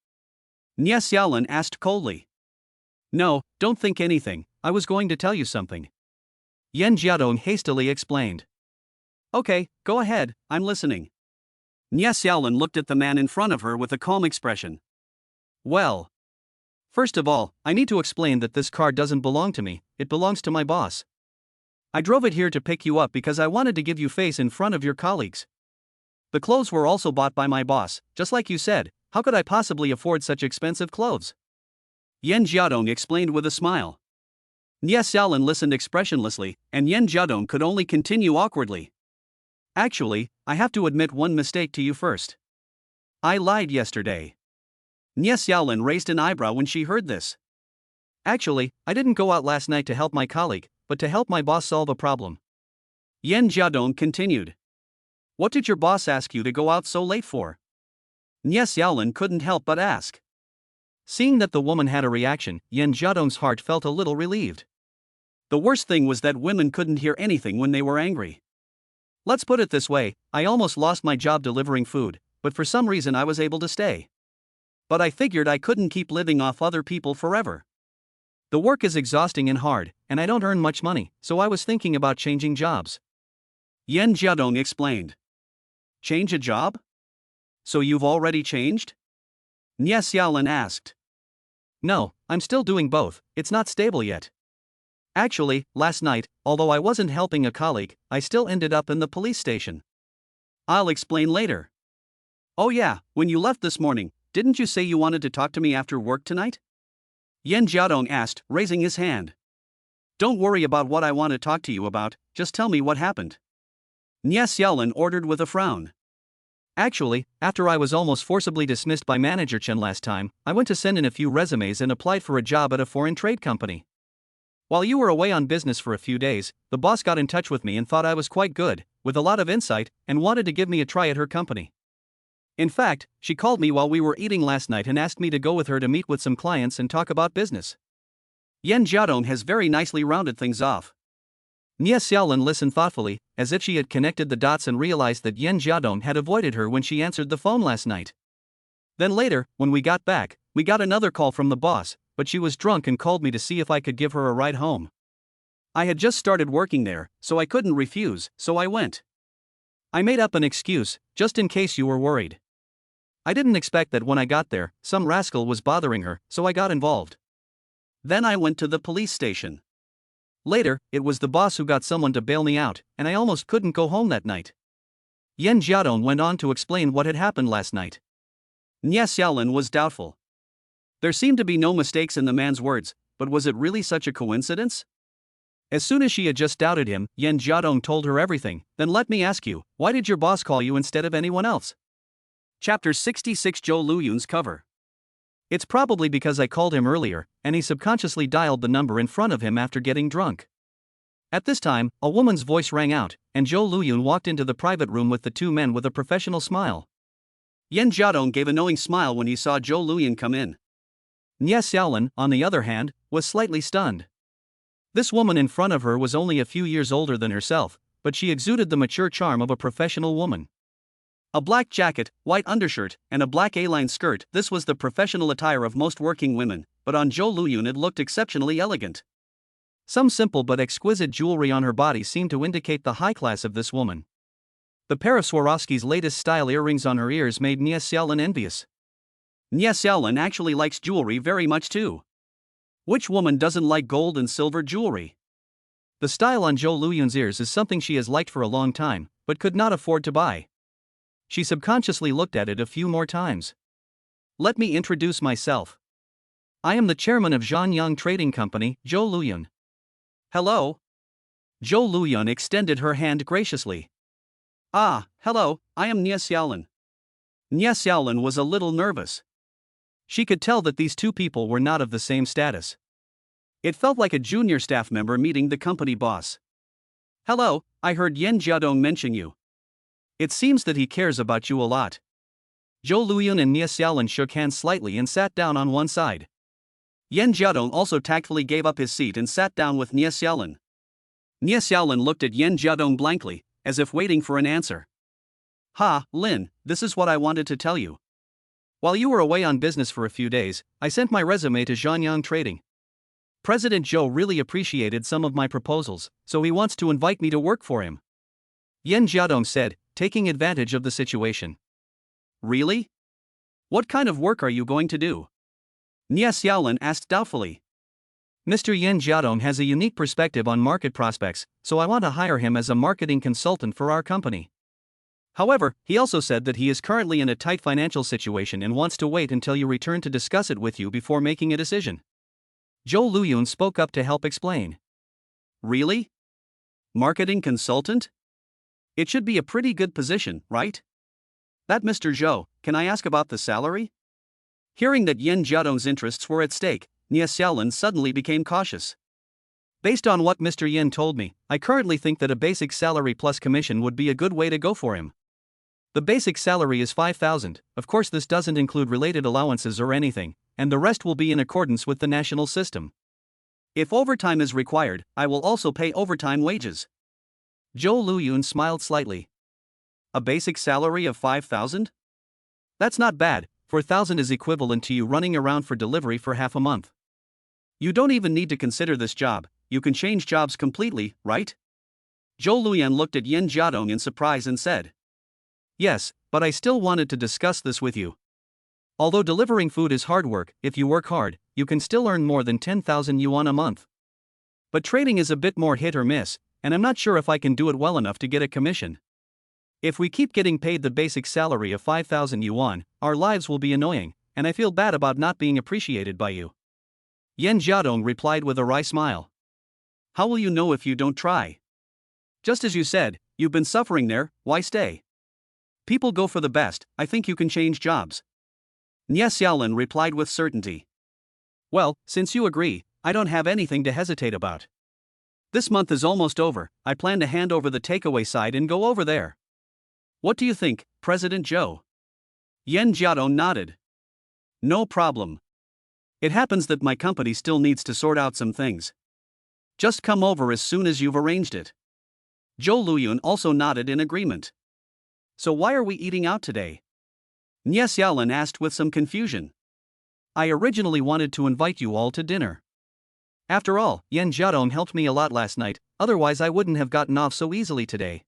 Nie Xiaolin asked coldly. No, don't think anything, I was going to tell you something. Yen Jiadong hastily explained. Okay, go ahead, I'm listening. Nie Xiaolin looked at the man in front of her with a calm expression. Well. First of all, I need to explain that this car doesn't belong to me, it belongs to my boss. I drove it here to pick you up because I wanted to give you face in front of your colleagues. The clothes were also bought by my boss, just like you said, how could I possibly afford such expensive clothes? Yen Jiadong explained with a smile. Nie Xiaolin listened expressionlessly, and Yen Jiadong could only continue awkwardly. Actually, I have to admit one mistake to you first. I lied yesterday. Nie Xiaolin raised an eyebrow when she heard this. Actually, I didn't go out last night to help my colleague, but to help my boss solve a problem. Yen Jiadong continued. What did your boss ask you to go out so late for? Nie Xiaolin couldn't help but ask. Seeing that the woman had a reaction, Yen Jiadong's heart felt a little relieved. The worst thing was that women couldn't hear anything when they were angry. Let's put it this way, I almost lost my job delivering food, but for some reason I was able to stay. But I figured I couldn't keep living off other people forever. The work is exhausting and hard, and I don't earn much money, so I was thinking about changing jobs. Yen Jiadong explained. Change a job? So you've already changed? Nie Xiaolin asked. No, I'm still doing both, it's not stable yet. Actually, last night, although I wasn't helping a colleague, I still ended up in the police station. I'll explain later. Oh yeah, when you left this morning, didn't you say you wanted to talk to me after work tonight? Yen Jiadong asked, raising his hand. Don't worry about what I want to talk to you about, just tell me what happened. Nie Xiaolin ordered with a frown. Actually, after I was almost forcibly dismissed by Manager Chen last time, I went to send in a few resumes and applied for a job at a foreign trade company. While you were away on business for a few days, the boss got in touch with me and thought I was quite good, with a lot of insight, and wanted to give me a try at her company. In fact, she called me while we were eating last night and asked me to go with her to meet with some clients and talk about business. Yen Jiadong has very nicely rounded things off. Nie Xiaolin listened thoughtfully, as if she had connected the dots and realized that Yen Jiadong had avoided her when she answered the phone last night. Then later, when we got back, we got another call from the boss, but she was drunk and called me to see if I could give her a ride home. I had just started working there, so I couldn't refuse, so I went. I made up an excuse, just in case you were worried. I didn't expect that when I got there, some rascal was bothering her, so I got involved. Then I went to the police station. Later, it was the boss who got someone to bail me out, and I almost couldn't go home that night. Yen Jiadong went on to explain what had happened last night. Nie Xiaolin was doubtful. There seemed to be no mistakes in the man's words, but was it really such a coincidence? As soon as she had just doubted him, Yen Jiadong told her everything. Then let me ask you, why did your boss call you instead of anyone else? Chapter 66 Zhou Luyun's cover. It's probably because I called him earlier, and he subconsciously dialed the number in front of him after getting drunk. At this time, a woman's voice rang out, and Zhou Luyun walked into the private room with the two men with a professional smile. Yen Jiadong gave a knowing smile when he saw Zhou Luyun come in. Nie Xiaolin, on the other hand, was slightly stunned. This woman in front of her was only a few years older than herself, but she exuded the mature charm of a professional woman. A black jacket, white undershirt, and a black A-line skirt, this was the professional attire of most working women, but on Zhou Luyun it looked exceptionally elegant. Some simple but exquisite jewelry on her body seemed to indicate the high class of this woman. The pair of Swarovski's latest style earrings on her ears made Nie Xiaolin envious. Nie Xiaolin actually likes jewelry very much too. Which woman doesn't like gold and silver jewelry? The style on Zhou Luyun's ears is something she has liked for a long time, but could not afford to buy. She subconsciously looked at it a few more times. Let me introduce myself. I am the chairman of Zhanyang Trading Company, Zhou Luyun. Hello. Zhou Luyun extended her hand graciously. Ah, hello, I am Nie Xiaolin. Nie Xiaolin was a little nervous. She could tell that these two people were not of the same status. It felt like a junior staff member meeting the company boss. Hello, I heard Yan Jiadong mention you. It seems that he cares about you a lot. Zhou Luyun and Nie Xiaolin shook hands slightly and sat down on one side. Yan Jiadong also tactfully gave up his seat and sat down with Nie Xiaolin. Nie Xiaolin looked at Yan Jiadong blankly, as if waiting for an answer. Ha, Lin, this is what I wanted to tell you. While you were away on business for a few days, I sent my resume to Zhanyang Trading. President Zhou really appreciated some of my proposals, so he wants to invite me to work for him. Yan Jiadong said, taking advantage of the situation. Really? What kind of work are you going to do? Nie Xiaolin asked doubtfully. Mr. Yan Jiadong has a unique perspective on market prospects, so I want to hire him as a marketing consultant for our company. However, he also said that he is currently in a tight financial situation and wants to wait until you return to discuss it with you before making a decision. Zhou Luyun spoke up to help explain. Really? Marketing consultant? It should be a pretty good position, right? That Mr. Zhou, can I ask about the salary? Hearing that Yan Jiadong's interests were at stake, Nie Xiaolin suddenly became cautious. Based on what Mr. Yin told me, I currently think that a basic salary plus commission would be a good way to go for him. The basic salary is 5,000, of course this doesn't include related allowances or anything, and the rest will be in accordance with the national system. If overtime is required, I will also pay overtime wages. Zhou Luyun smiled slightly. A basic salary of 5,000? That's not bad, 4,000 is equivalent to you running around for delivery for half a month. You don't even need to consider this job, you can change jobs completely, right? Zhou Luyun looked at Yan Jiadong in surprise and said. Yes, but I still wanted to discuss this with you. Although delivering food is hard work, if you work hard, you can still earn more than 10,000 yuan a month. But trading is a bit more hit or miss, and I'm not sure if I can do it well enough to get a commission. If we keep getting paid the basic salary of 5,000 yuan, our lives will be annoying, and I feel bad about not being appreciated by you. Yan Jiadong replied with a wry smile. How will you know if you don't try? Just as you said, you've been suffering there, why stay? People go for the best, I think you can change jobs. Nie Xiaolin replied with certainty. Well, since you agree, I don't have anything to hesitate about. This month is almost over, I plan to hand over the takeaway side and go over there. What do you think, President Zhou? Yan Jiadong nodded. No problem. It happens that my company still needs to sort out some things. Just come over as soon as you've arranged it. Zhou Luyun also nodded in agreement. So why are we eating out today? Nie Xiaolin asked with some confusion. I originally wanted to invite you all to dinner. After all, Yan Jiadong helped me a lot last night, otherwise I wouldn't have gotten off so easily today.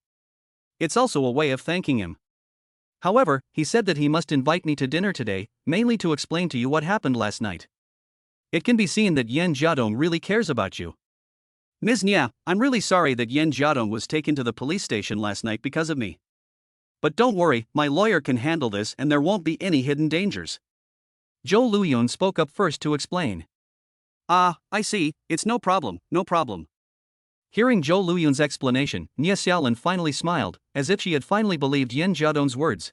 It's also a way of thanking him. However, he said that he must invite me to dinner today, mainly to explain to you what happened last night. It can be seen that Yan Jiadong really cares about you. Ms. Nie, I'm really sorry that Yan Jiadong was taken to the police station last night because of me. But don't worry, my lawyer can handle this and there won't be any hidden dangers. Zhou Luyun spoke up first to explain. Ah, I see, it's no problem, no problem. Hearing Zhou Luyun's explanation, Nie Xiaolin finally smiled, as if she had finally believed Yan Jiadong's words.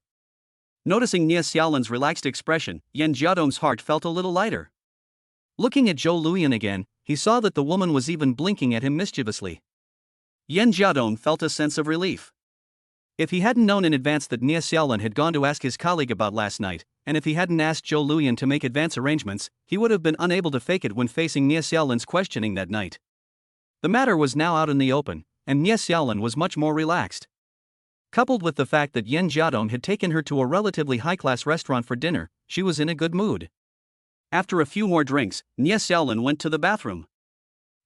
Noticing Nie Xiaolin's relaxed expression, Yan Jiadong's heart felt a little lighter. Looking at Zhou Luyun again, he saw that the woman was even blinking at him mischievously. Yan Jiadong felt a sense of relief. If he hadn't known in advance that Nie Xiaolin had gone to ask his colleague about last night, and if he hadn't asked Zhou Luyun to make advance arrangements, he would have been unable to fake it when facing Nie Xiaolin's questioning that night. The matter was now out in the open, and Nie Xiaolin was much more relaxed. Coupled with the fact that Yen Jiadong had taken her to a relatively high-class restaurant for dinner, she was in a good mood. After a few more drinks, Nie Xiaolin went to the bathroom.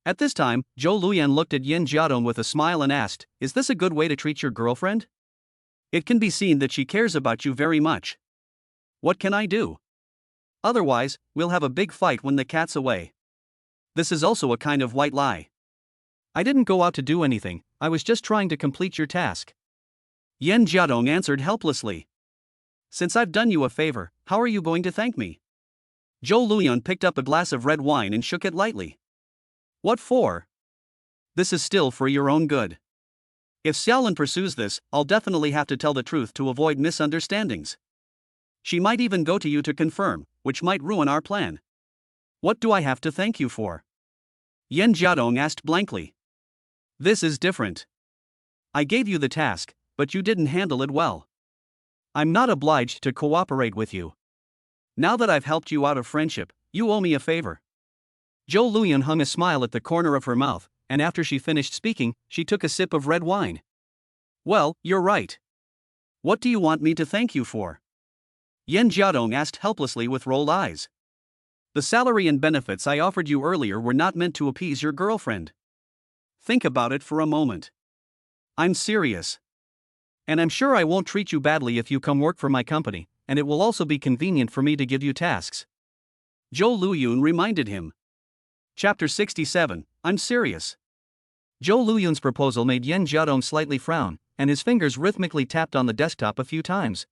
At this time, Zhou Luyan looked at Yen Jiadong with a smile and asked, "Is this a good way to treat your girlfriend? It can be seen that she cares about you very much. What can I do? Otherwise, we'll have a big fight when the cat's away." This is also a kind of white lie. "I didn't go out to do anything, I was just trying to complete your task." Yen Jiadong answered helplessly. "Since I've done you a favor, how are you going to thank me?" Zhou Luyan picked up a glass of red wine and shook it lightly. "What for?" "This is still for your own good. If Xiaolin pursues this, I'll definitely have to tell the truth to avoid misunderstandings. She might even go to you to confirm, which might ruin our plan." "What do I have to thank you for?" Yen Jiadong asked blankly. "This is different. I gave you the task, but you didn't handle it well. I'm not obliged to cooperate with you. Now that I've helped you out of friendship, you owe me a favor." Zhou Luyan hung a smile at the corner of her mouth, and after she finished speaking, she took a sip of red wine. "Well, you're right. What do you want me to thank you for?" Yen Jiadong asked helplessly with rolled eyes. "The salary and benefits I offered you earlier were not meant to appease your girlfriend. Think about it for a moment. I'm serious. And I'm sure I won't treat you badly if you come work for my company, and it will also be convenient for me to give you tasks." Zhou Luyun reminded him. Chapter 67, I'm serious. Zhou Luyun's proposal made Yen Jiadong slightly frown, and his fingers rhythmically tapped on the desktop a few times.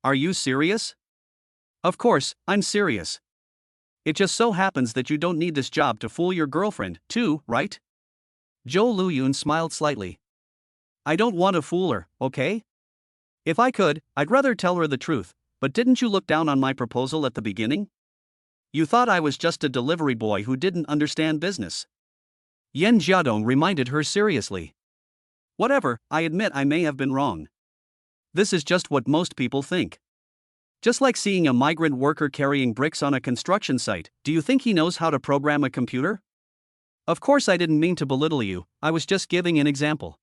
"Are you serious?" "Of course, I'm serious. It just so happens that you don't need this job to fool your girlfriend, too, right?" Zhou Luyun smiled slightly. "I don't want to fool her, okay? If I could, I'd rather tell her the truth, but didn't you look down on my proposal at the beginning? You thought I was just a delivery boy who didn't understand business." Yen Jiadong reminded her seriously. "Whatever, I admit I may have been wrong. This is just what most people think. Just like seeing a migrant worker carrying bricks on a construction site, do you think he knows how to program a computer? Of course I didn't mean to belittle you, I was just giving an example.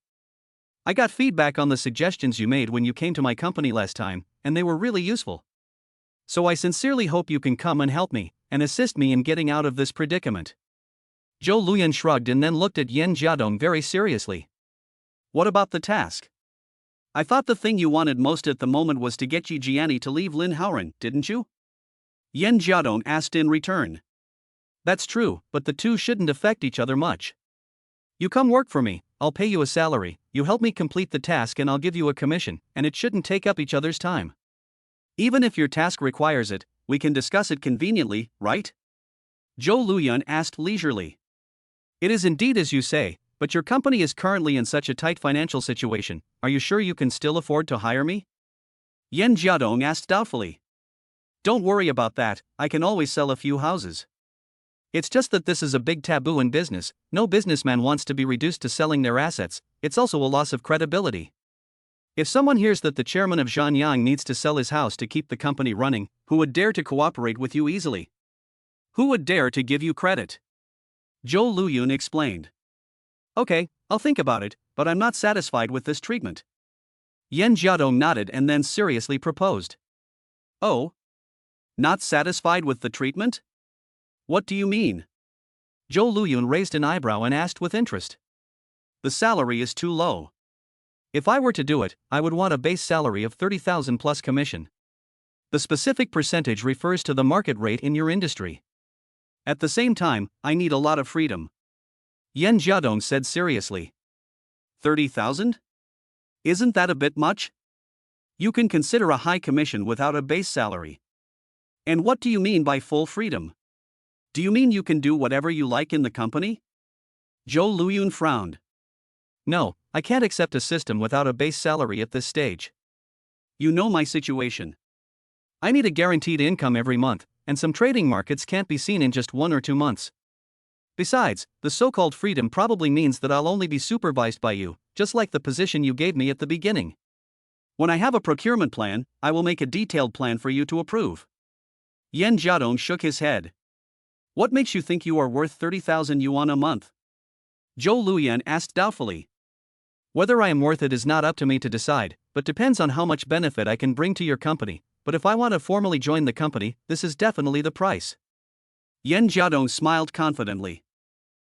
I got feedback on the suggestions you made when you came to my company last time, and they were really useful. So I sincerely hope you can come and help me, and assist me in getting out of this predicament." Zhou Luyan shrugged and then looked at Yen Jiadong very seriously. "What about the task? I thought the thing you wanted most at the moment was to get Yi Jiani to leave Lin Haoren, didn't you?" Yen Jiadong asked in return. "That's true, but the two shouldn't affect each other much. You come work for me, I'll pay you a salary, you help me complete the task and I'll give you a commission, and it shouldn't take up each other's time. Even if your task requires it, we can discuss it conveniently, right?" Zhou Luyan asked leisurely. "It is indeed as you say, but your company is currently in such a tight financial situation, are you sure you can still afford to hire me?" Yen Jiadong asked doubtfully. "Don't worry about that, I can always sell a few houses. It's just that this is a big taboo in business, no businessman wants to be reduced to selling their assets, it's also a loss of credibility. If someone hears that the chairman of Zhanyang needs to sell his house to keep the company running, who would dare to cooperate with you easily? Who would dare to give you credit?" Zhou Luyun explained. "Okay, I'll think about it, but I'm not satisfied with this treatment." Yen Jiadong nodded and then seriously proposed. "Oh? Not satisfied with the treatment? What do you mean?" Zhou Luyun raised an eyebrow and asked with interest. "The salary is too low. If I were to do it, I would want a base salary of 30,000 plus commission. The specific percentage refers to the market rate in your industry. At the same time, I need a lot of freedom." Yen Jiadong said seriously. 30,000? Isn't that a bit much? You can consider a high commission without a base salary. And what do you mean by full freedom? Do you mean you can do whatever you like in the company?" Zhou Luyun frowned. "No, I can't accept a system without a base salary at this stage. You know my situation. I need a guaranteed income every month, and some trading markets can't be seen in just 1 or 2 months. Besides, the so-called freedom probably means that I'll only be supervised by you, just like the position you gave me at the beginning. When I have a procurement plan, I will make a detailed plan for you to approve." Yen Jiadong shook his head. "What makes you think you are worth 30,000 yuan a month? Zhou Luyan asked doubtfully. Whether I am worth it is not up to me to decide, but depends on how much benefit I can bring to your company, but if I want to formally join the company, this is definitely the price. Yan Jiadong smiled confidently.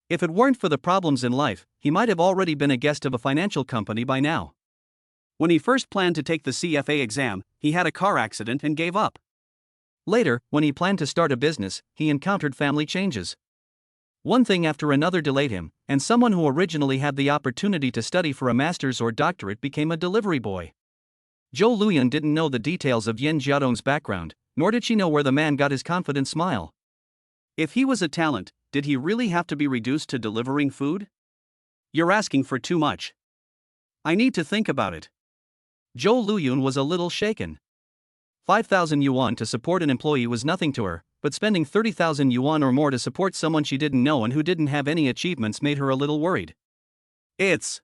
If it weren't for the problems in life, he might have already been a guest of a financial company by now. When he first planned to take the CFA exam, he had a car accident and gave up. Later, when he planned to start a business, he encountered family changes. One thing after another delayed him, and someone who originally had the opportunity to study for a master's or doctorate became a delivery boy. Zhou Luyan didn't know the details of Yan Jiadong's background, nor did she know where the man got his confident smile. If he was a talent, did he really have to be reduced to delivering food? You're asking for too much. I need to think about it. Zhou Luyan was a little shaken. 5,000 yuan to support an employee was nothing to her, but spending 30,000 yuan or more to support someone she didn't know and who didn't have any achievements made her a little worried. It's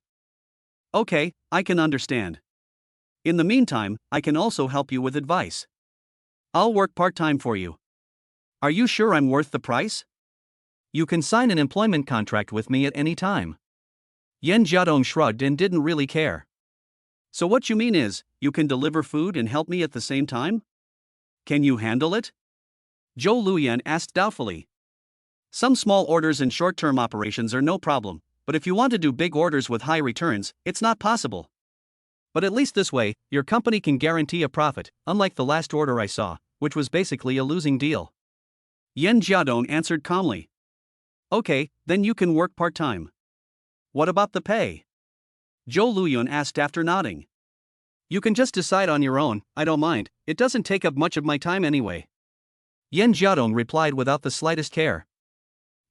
okay, I can understand. In the meantime, I can also help you with advice. I'll work part-time for you. Are you sure I'm worth the price? You can sign an employment contract with me at any time. Yan Jiadong shrugged and didn't really care. So what you mean is, you can deliver food and help me at the same time? Can you handle it? Zhou Luyan asked doubtfully. Some small orders and short-term operations are no problem, but if you want to do big orders with high returns, it's not possible. But at least this way, your company can guarantee a profit, unlike the last order I saw, which was basically a losing deal. Yan Jiadong answered calmly. Okay, then you can work part-time. What about the pay? Zhou Luyan asked after nodding. You can just decide on your own, I don't mind, it doesn't take up much of my time anyway. Yan Jiadong replied without the slightest care.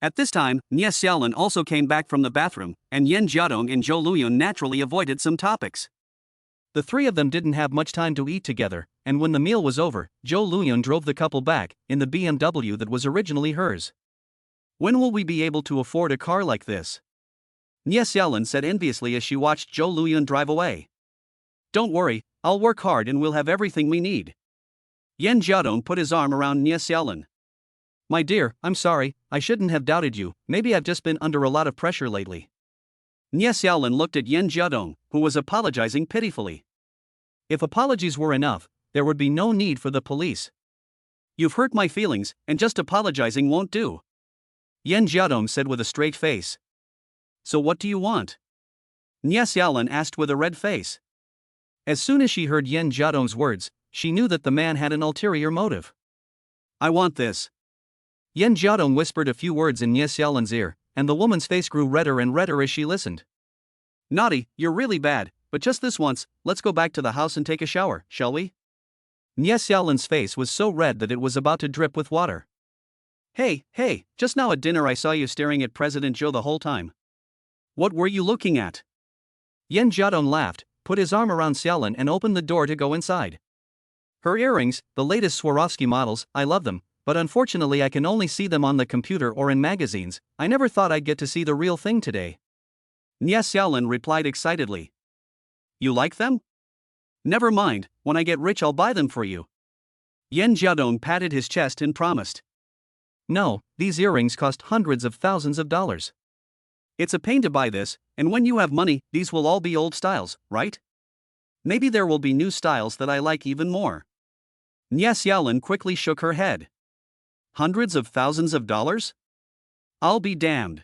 At this time, Nie Xiaolin also came back from the bathroom, and Yan Jiadong and Zhou Luyan naturally avoided some topics. The three of them didn't have much time to eat together, and when the meal was over, Zhou Luyan drove the couple back, in the BMW that was originally hers. When will we be able to afford a car like this? Nie Xiaolin said enviously as she watched Zhou Luyan drive away. Don't worry, I'll work hard and we'll have everything we need. Yan Jiadong put his arm around Nie Xiaolin. My dear, I'm sorry, I shouldn't have doubted you, maybe I've just been under a lot of pressure lately. Nie Xiaolin looked at Yan Jiadong, who was apologizing pitifully. If apologies were enough, there would be no need for the police. You've hurt my feelings, and just apologizing won't do. Yan Jiadong said with a straight face. So what do you want? Nie Xiaolin asked with a red face. As soon as she heard Yan Jiadong's words, she knew that the man had an ulterior motive. I want this. Yan Jiadong whispered a few words in Nie Xiaolin's ear, and the woman's face grew redder and redder as she listened. Naughty, you're really bad, but just this once, let's go back to the house and take a shower, shall we? Nie Xiaolin's face was so red that it was about to drip with water. Hey, just now at dinner I saw you staring at President Zhou the whole time. What were you looking at? Yan Jiadong laughed, put his arm around Xiaolin and opened the door to go inside. Her earrings, the latest Swarovski models, I love them, but unfortunately I can only see them on the computer or in magazines. I never thought I'd get to see the real thing today. Nie Xiaolin replied excitedly. You like them? Never mind, when I get rich I'll buy them for you. Yan Jiadong patted his chest and promised. No, these earrings cost hundreds of thousands of dollars. It's a pain to buy this, and when you have money, these will all be old styles, right? Maybe there will be new styles that I like even more. Nie Xiaolin quickly shook her head. Hundreds of thousands of dollars? I'll be damned.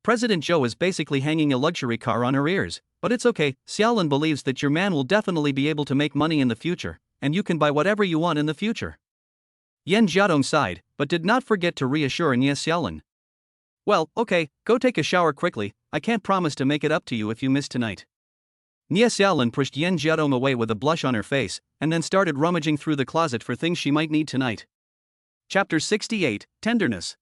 President Zhou is basically hanging a luxury car on her ears, but it's okay, Xiaolin believes that your man will definitely be able to make money in the future, and you can buy whatever you want in the future. Yan Jiadong sighed, but did not forget to reassure Nie Xiaolin. Well, okay, go take a shower quickly, I can't promise to make it up to you if you miss tonight. Nie Xiaolin pushed Yan Jiadong away with a blush on her face, and then started rummaging through the closet for things she might need tonight. Chapter 68, Tenderness.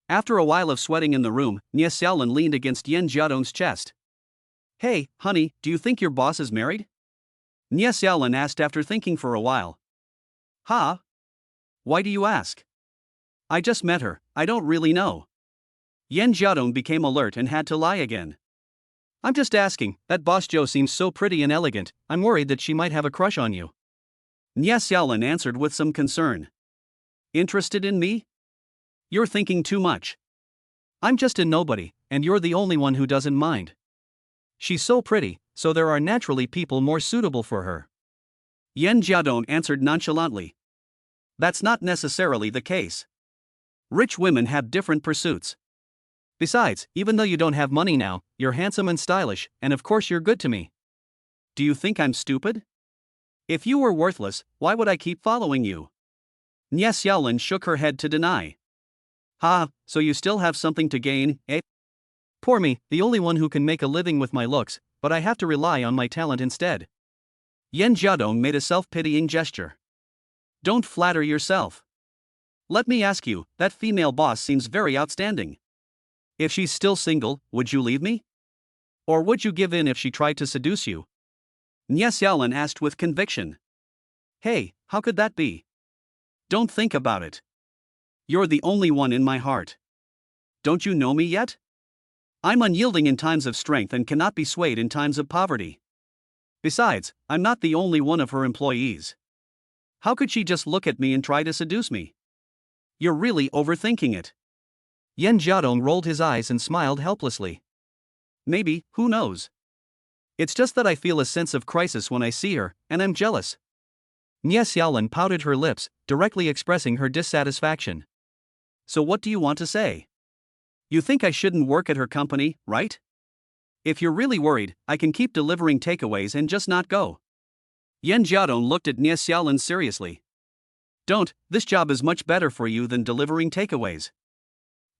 After a while of sweating in the room, Nie Xiaolin leaned against Yan Jiadong's chest. Hey, honey, do you think your boss is married? Nie Xiaolin asked after thinking for a while. Huh? Why do you ask? I just met her, I don't really know. Yan Jiadong became alert and had to lie again. I'm just asking, that boss Zhou seems so pretty and elegant, I'm worried that she might have a crush on you. Nie Xiaolin answered with some concern. Interested in me? You're thinking too much. I'm just a nobody, and you're the only one who doesn't mind. She's so pretty, so there are naturally people more suitable for her. Yan Jiadong answered nonchalantly. That's not necessarily the case. Rich women have different pursuits. Besides, even though you don't have money now, you're handsome and stylish, and of course you're good to me. Do you think I'm stupid? If you were worthless, why would I keep following you? Nie Xiaolin shook her head to deny. Ha, so you still have something to gain, eh? Poor me, the only one who can make a living with my looks, but I have to rely on my talent instead. Yan Jiadong made a self-pitying gesture. Don't flatter yourself. Let me ask you, that female boss seems very outstanding. If she's still single, would you leave me? Or would you give in if she tried to seduce you? Nie Xiaolin asked with conviction. Hey, how could that be? Don't think about it. You're the only one in my heart. Don't you know me yet? I'm unyielding in times of strength and cannot be swayed in times of poverty. Besides, I'm not the only one of her employees. How could she just look at me and try to seduce me? You're really overthinking it. Yan Jiadong rolled his eyes and smiled helplessly. Maybe, who knows? It's just that I feel a sense of crisis when I see her, and I'm jealous. Nie Xiaolin pouted her lips, directly expressing her dissatisfaction. So what do you want to say? You think I shouldn't work at her company, right? If you're really worried, I can keep delivering takeaways and just not go. Yan Jiadong looked at Nie Xiaolin seriously. Don't, this job is much better for you than delivering takeaways.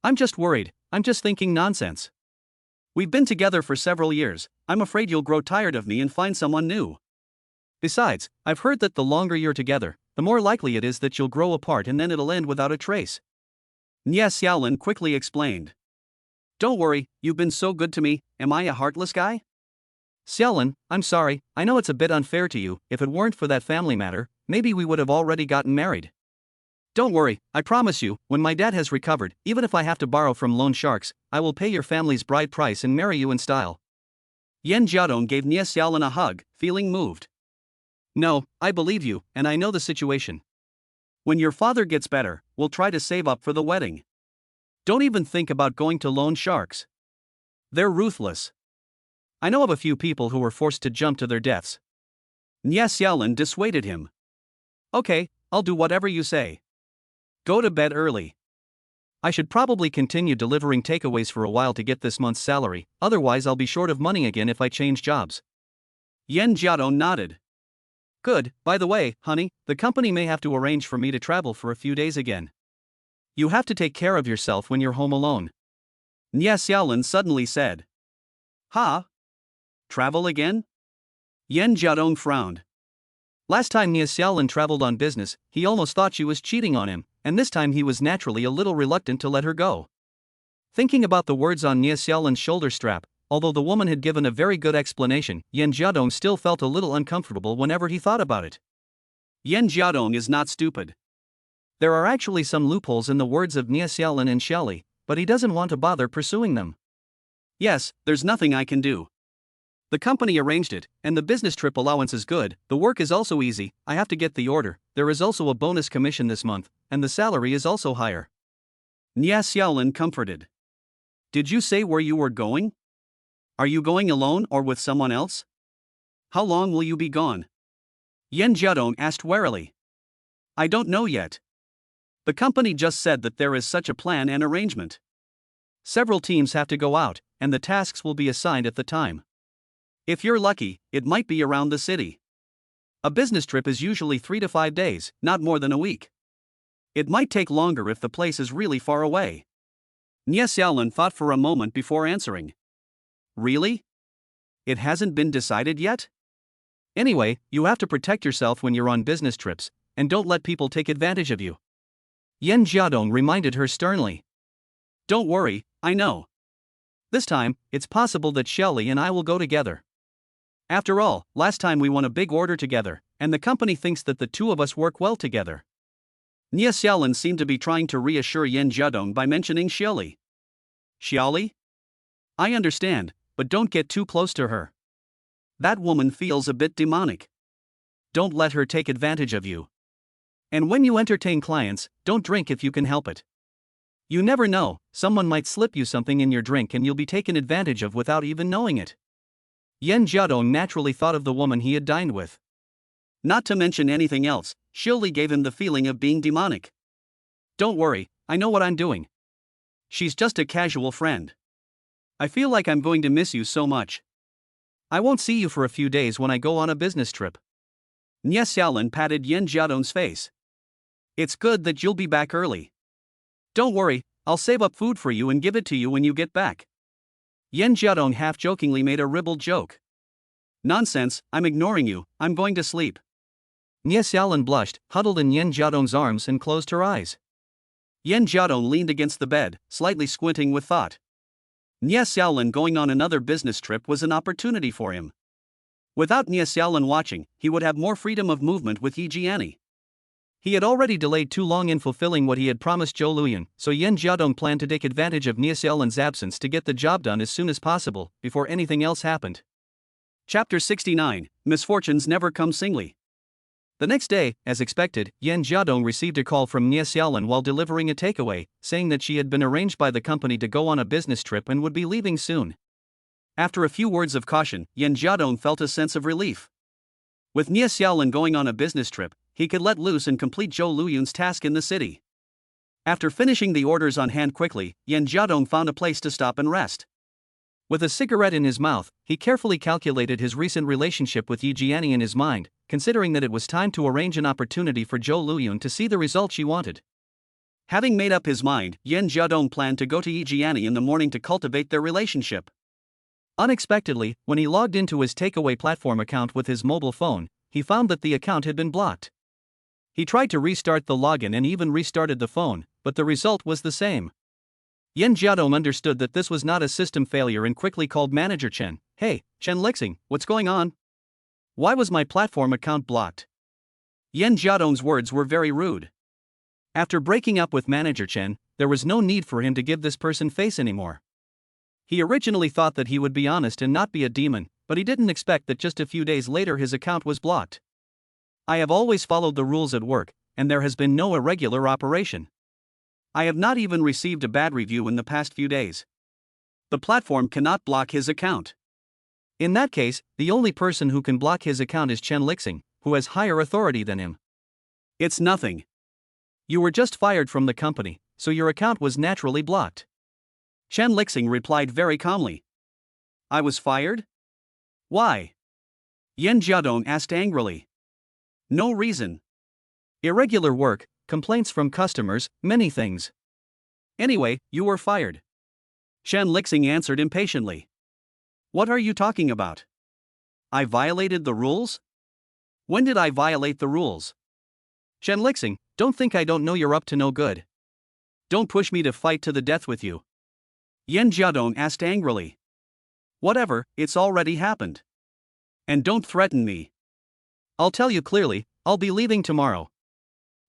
I'm just worried, I'm just thinking nonsense. We've been together for several years, I'm afraid you'll grow tired of me and find someone new. Besides, I've heard that the longer you're together, the more likely it is that you'll grow apart and then it'll end without a trace. Nie Xiaolin quickly explained. Don't worry, you've been so good to me, am I a heartless guy? Xiaolin, I'm sorry, I know it's a bit unfair to you, if it weren't for that family matter, maybe we would have already gotten married. Don't worry, I promise you, when my dad has recovered, even if I have to borrow from loan sharks, I will pay your family's bride price and marry you in style. Yan Jiadong gave Nie Xiaolin a hug, feeling moved. No, I believe you, and I know the situation. When your father gets better, we'll try to save up for the wedding. Don't even think about going to loan sharks. They're ruthless. I know of a few people who were forced to jump to their deaths. Nie Xiaolin dissuaded him. Okay, I'll do whatever you say. Go to bed early. I should probably continue delivering takeaways for a while to get this month's salary, otherwise I'll be short of money again if I change jobs. Yan Jiadong nodded. Good, by the way, honey, the company may have to arrange for me to travel for a few days again. You have to take care of yourself when you're home alone. Nie Xiaolin suddenly said. Ha? Travel again? Yan Jiadong frowned. Last time Nie Xiaolin traveled on business, he almost thought she was cheating on him, and this time he was naturally a little reluctant to let her go. Thinking about the words on Nie Xiaolin's shoulder strap, although the woman had given a very good explanation, Yan Jiadong still felt a little uncomfortable whenever he thought about it. Yan Jiadong is not stupid. There are actually some loopholes in the words of Nie Xiaolin and Shelley, but he doesn't want to bother pursuing them. Yes, there's nothing I can do. The company arranged it, and the business trip allowance is good, the work is also easy, I have to get the order, there is also a bonus commission this month, and the salary is also higher. Nie Xiaolin comforted. Did you say where you were going? Are you going alone or with someone else? How long will you be gone? Yan Jiadong asked warily. I don't know yet. The company just said that there is such a plan and arrangement. Several teams have to go out, and the tasks will be assigned at the time. If you're lucky, it might be around the city. A business trip is usually 3 to 5 days, not more than a week. It might take longer if the place is really far away. Nie Xiaolin thought for a moment before answering. Really? It hasn't been decided yet? Anyway, you have to protect yourself when you're on business trips, and don't let people take advantage of you. Yan Jiadong reminded her sternly. Don't worry, I know. This time, it's possible that Shelley and I will go together. After all, last time we won a big order together, and the company thinks that the two of us work well together. Nie Xiaolin seemed to be trying to reassure Yan Jiadong by mentioning Shelley. Shelley? I understand, but don't get too close to her. That woman feels a bit demonic. Don't let her take advantage of you. And when you entertain clients, don't drink if you can help it. You never know, someone might slip you something in your drink and you'll be taken advantage of without even knowing it. Yan Jiadong naturally thought of the woman he had dined with. Not to mention anything else, Shirley gave him the feeling of being demonic. Don't worry, I know what I'm doing. She's just a casual friend. I feel like I'm going to miss you so much. I won't see you for a few days when I go on a business trip. Nie Xiaolin patted Yan Jiadong's face. It's good that you'll be back early. Don't worry, I'll save up food for you and give it to you when you get back. Yan Jiadong half-jokingly made a ribald joke. Nonsense, I'm ignoring you, I'm going to sleep. Nie Xiaolin blushed, huddled in Yan Jiadong's arms and closed her eyes. Yan Jiadong leaned against the bed, slightly squinting with thought. Nie Xiaolin going on another business trip was an opportunity for him. Without Nie Xiaolin watching, he would have more freedom of movement with Yi Jiani. He had already delayed too long in fulfilling what he had promised Zhou Luyan, so Yan Jiadong planned to take advantage of Nie Xiaolin's absence to get the job done as soon as possible, before anything else happened. Chapter 69, Misfortunes Never Come Singly. The next day, as expected, Yan Jiadong received a call from Nie Xiaolin while delivering a takeaway, saying that she had been arranged by the company to go on a business trip and would be leaving soon. After a few words of caution, Yan Jiadong felt a sense of relief. With Nie Xiaolin going on a business trip, he could let loose and complete Zhou Luyun's task in the city. After finishing the orders on hand quickly, Yan Jiadong found a place to stop and rest. With a cigarette in his mouth, he carefully calculated his recent relationship with Yi Jiani in his mind, considering that it was time to arrange an opportunity for Zhou Luyun to see the result she wanted. Having made up his mind, Yan Jiadong planned to go to Yi Jiani in the morning to cultivate their relationship. Unexpectedly, when he logged into his takeaway platform account with his mobile phone, he found that the account had been blocked. He tried to restart the login and even restarted the phone, but the result was the same. Yan Jiadong understood that this was not a system failure and quickly called Manager Chen. Hey, Chen Lixing, what's going on? Why was my platform account blocked? Yan Jiadong's words were very rude. After breaking up with Manager Chen, there was no need for him to give this person face anymore. He originally thought that he would be honest and not be a demon, but he didn't expect that just a few days later his account was blocked. I have always followed the rules at work, and there has been no irregular operation. I have not even received a bad review in the past few days. The platform cannot block his account. In that case, the only person who can block his account is Chen Lixing, who has higher authority than him. It's nothing. You were just fired from the company, so your account was naturally blocked. Chen Lixing replied very calmly. I was fired? Why? Yan Jiadong asked angrily. No reason. Irregular work, complaints from customers, many things. Anyway, you were fired. Chen Lixing answered impatiently. What are you talking about? I violated the rules? When did I violate the rules? Chen Lixing, don't think I don't know you're up to no good. Don't push me to fight to the death with you. Yan Jiadong asked angrily. Whatever, it's already happened. And don't threaten me. I'll tell you clearly, I'll be leaving tomorrow.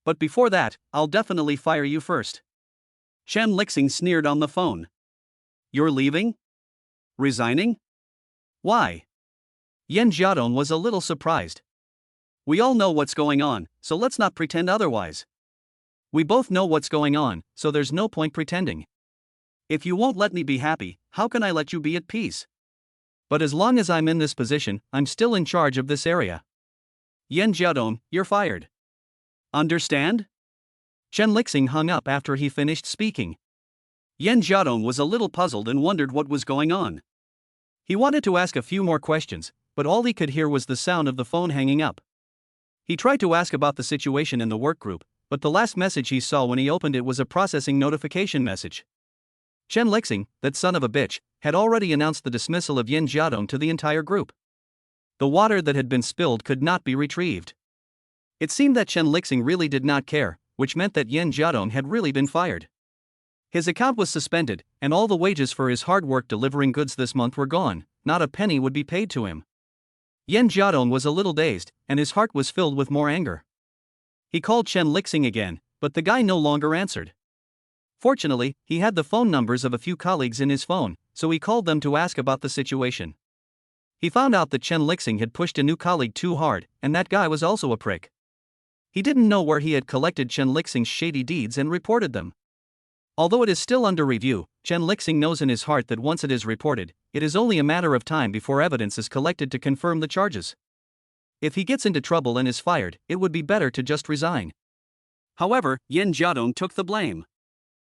But before that, I'll definitely fire you first. Chen Lixing sneered on the phone. You're leaving? Resigning? Why? Yan Jiadong was a little surprised. We all know what's going on, so let's not pretend otherwise. We both know what's going on, so there's no point pretending. If you won't let me be happy, how can I let you be at peace? But as long as I'm in this position, I'm still in charge of this area. Yan Jiadong, you're fired. Understand? Chen Lixing hung up after he finished speaking. Yan Jiadong was a little puzzled and wondered what was going on. He wanted to ask a few more questions, but all he could hear was the sound of the phone hanging up. He tried to ask about the situation in the work group, but the last message he saw when he opened it was a processing notification message. Chen Lixing, that son of a bitch, had already announced the dismissal of Yan Jiadong to the entire group. The water that had been spilled could not be retrieved. It seemed that Chen Lixing really did not care, which meant that Yan Jiadong had really been fired. His account was suspended, and all the wages for his hard work delivering goods this month were gone, not a penny would be paid to him. Yan Jiadong was a little dazed, and his heart was filled with more anger. He called Chen Lixing again, but the guy no longer answered. Fortunately, he had the phone numbers of a few colleagues in his phone, so he called them to ask about the situation. He found out that Chen Lixing had pushed a new colleague too hard, and that guy was also a prick. He didn't know where he had collected Chen Lixing's shady deeds and reported them. Although it is still under review, Chen Lixing knows in his heart that once it is reported, it is only a matter of time before evidence is collected to confirm the charges. If he gets into trouble and is fired, it would be better to just resign. However, Yin Jiadong took the blame.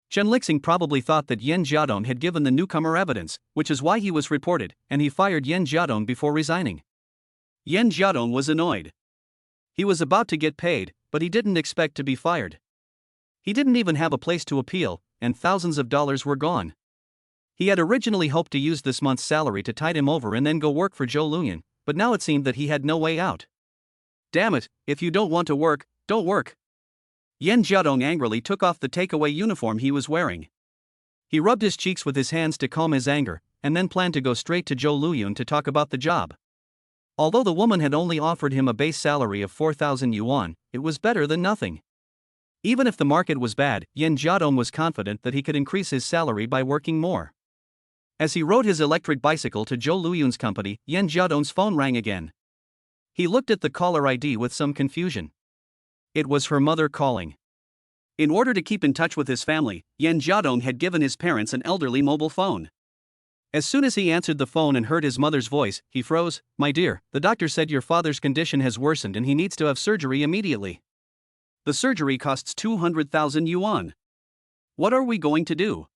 Chen Lixing probably thought that Yin Jiadong had given the newcomer evidence, which is why he was reported, and he fired Yin Jiadong before resigning. Yin Jiadong was annoyed. He was about to get paid, but he didn't expect to be fired. He didn't even have a place to appeal, and thousands of dollars were gone. He had originally hoped to use this month's salary to tide him over and then go work for Zhou Luyan, but now it seemed that he had no way out. Damn it, if you don't want to work, don't work. Yin Jiadong angrily took off the takeaway uniform he was wearing. He rubbed his cheeks with his hands to calm his anger, and then planned to go straight to Zhou Luyan to talk about the job. Although the woman had only offered him a base salary of 4,000 yuan, it was better than nothing. Even if the market was bad, Yin Jiadong was confident that he could increase his salary by working more. As he rode his electric bicycle to Zhou Luyan's company, Yin Jiadong's phone rang again. He looked at the caller ID with some confusion. It was her mother calling. In order to keep in touch with his family, Yin Jiadong had given his parents an elderly mobile phone. As soon as he answered the phone and heard his mother's voice, he froze. "My dear, the doctor said your father's condition has worsened and he needs to have surgery immediately. The surgery costs 200,000 yuan. What are we going to do?"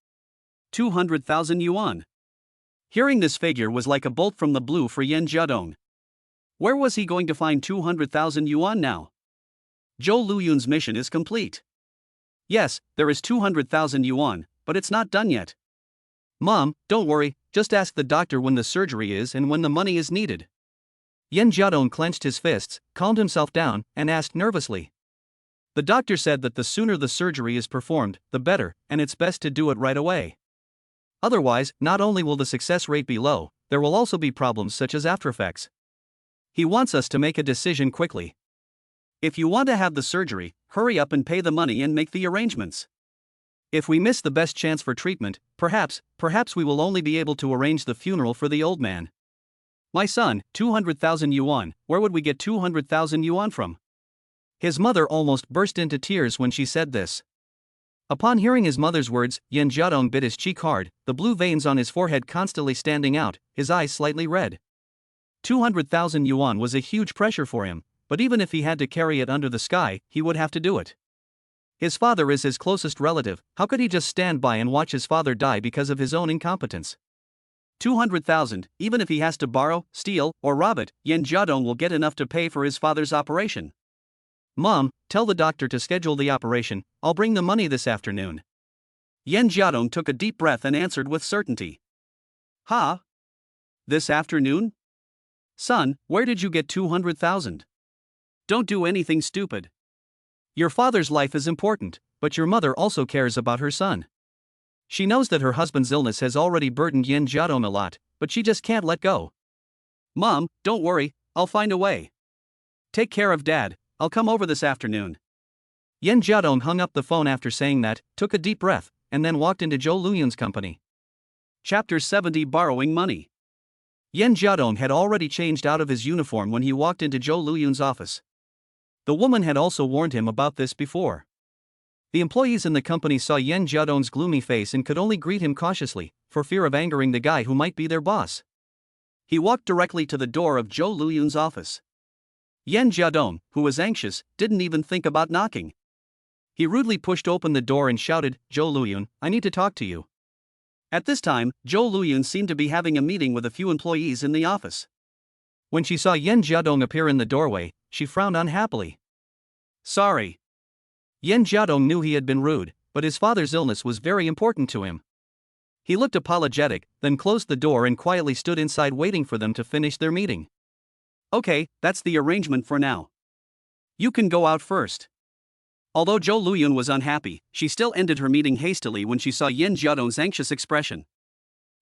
200,000 yuan. Hearing this figure was like a bolt from the blue for Yin Jiadong. Where was he going to find 200,000 yuan now? Zhou Luyan's mission is complete. Yes, there is 200,000 yuan, but it's not done yet. Mom, don't worry, just ask the doctor when the surgery is and when the money is needed. Yin Jiadong clenched his fists, calmed himself down, and asked nervously. The doctor said that the sooner the surgery is performed, the better, and it's best to do it right away. Otherwise, not only will the success rate be low, there will also be problems such as aftereffects. He wants us to make a decision quickly. If you want to have the surgery, hurry up and pay the money and make the arrangements. If we miss the best chance for treatment, perhaps we will only be able to arrange the funeral for the old man. My son, 200,000 yuan, where would we get 200,000 yuan from? His mother almost burst into tears when she said this. Upon hearing his mother's words, Yin Jiadong bit his cheek hard, the blue veins on his forehead constantly standing out, his eyes slightly red. 200,000 yuan was a huge pressure for him, but even if he had to carry it under the sky, he would have to do it. His father is his closest relative, how could he just stand by and watch his father die because of his own incompetence? 200,000, even if he has to borrow, steal, or rob it, Yin Jiadong will get enough to pay for his father's operation. Mom, tell the doctor to schedule the operation, I'll bring the money this afternoon. Yin Jiadong took a deep breath and answered with certainty. Ha? This afternoon? Son, where did you get 200,000? Don't do anything stupid. Your father's life is important, but your mother also cares about her son. She knows that her husband's illness has already burdened Yin Jiadong a lot, but she just can't let go. Mom, don't worry, I'll find a way. Take care of Dad, I'll come over this afternoon. Yin Jiadong hung up the phone after saying that, took a deep breath, and then walked into Zhou Luyan's company. Chapter 70 Borrowing Money. Yin Jiadong had already changed out of his uniform when he walked into Zhou Luyan's office. The woman had also warned him about this before. The employees in the company saw Yin Jiadong's gloomy face and could only greet him cautiously, for fear of angering the guy who might be their boss. He walked directly to the door of Zhou Luyan's office. Yin Jiadong, who was anxious, didn't even think about knocking. He rudely pushed open the door and shouted, "Zhou Luyan, I need to talk to you." At this time, Zhou Luyan seemed to be having a meeting with a few employees in the office. When she saw Yin Jiadong appear in the doorway, she frowned unhappily. Sorry. Yin Jiadong knew he had been rude, but his father's illness was very important to him. He looked apologetic, then closed the door and quietly stood inside waiting for them to finish their meeting. Okay, that's the arrangement for now. You can go out first. Although Zhou Luyan was unhappy, she still ended her meeting hastily when she saw Yin Jiadong's anxious expression.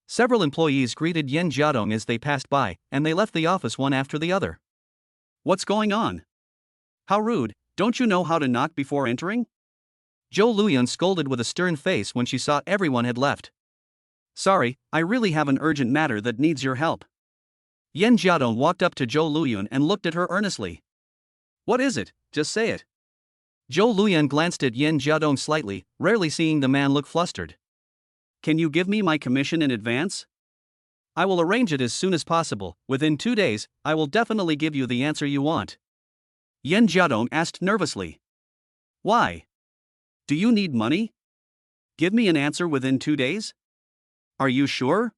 Several employees greeted Yin Jiadong as they passed by, and they left the office one after the other. What's going on? How rude, don't you know how to knock before entering? Zhou Luyan scolded with a stern face when she saw everyone had left. Sorry, I really have an urgent matter that needs your help. Yin Jiadong walked up to Zhou Luyan and looked at her earnestly. What is it? Just say it. Zhou Luyan glanced at Yen Jiadong slightly, rarely seeing the man look flustered. Can you give me my commission in advance? I will arrange it as soon as possible. Within 2 days, I will definitely give you the answer you want. Yen Jiadong asked nervously. Why? Do you need money? Give me an answer within 2 days? Are you sure?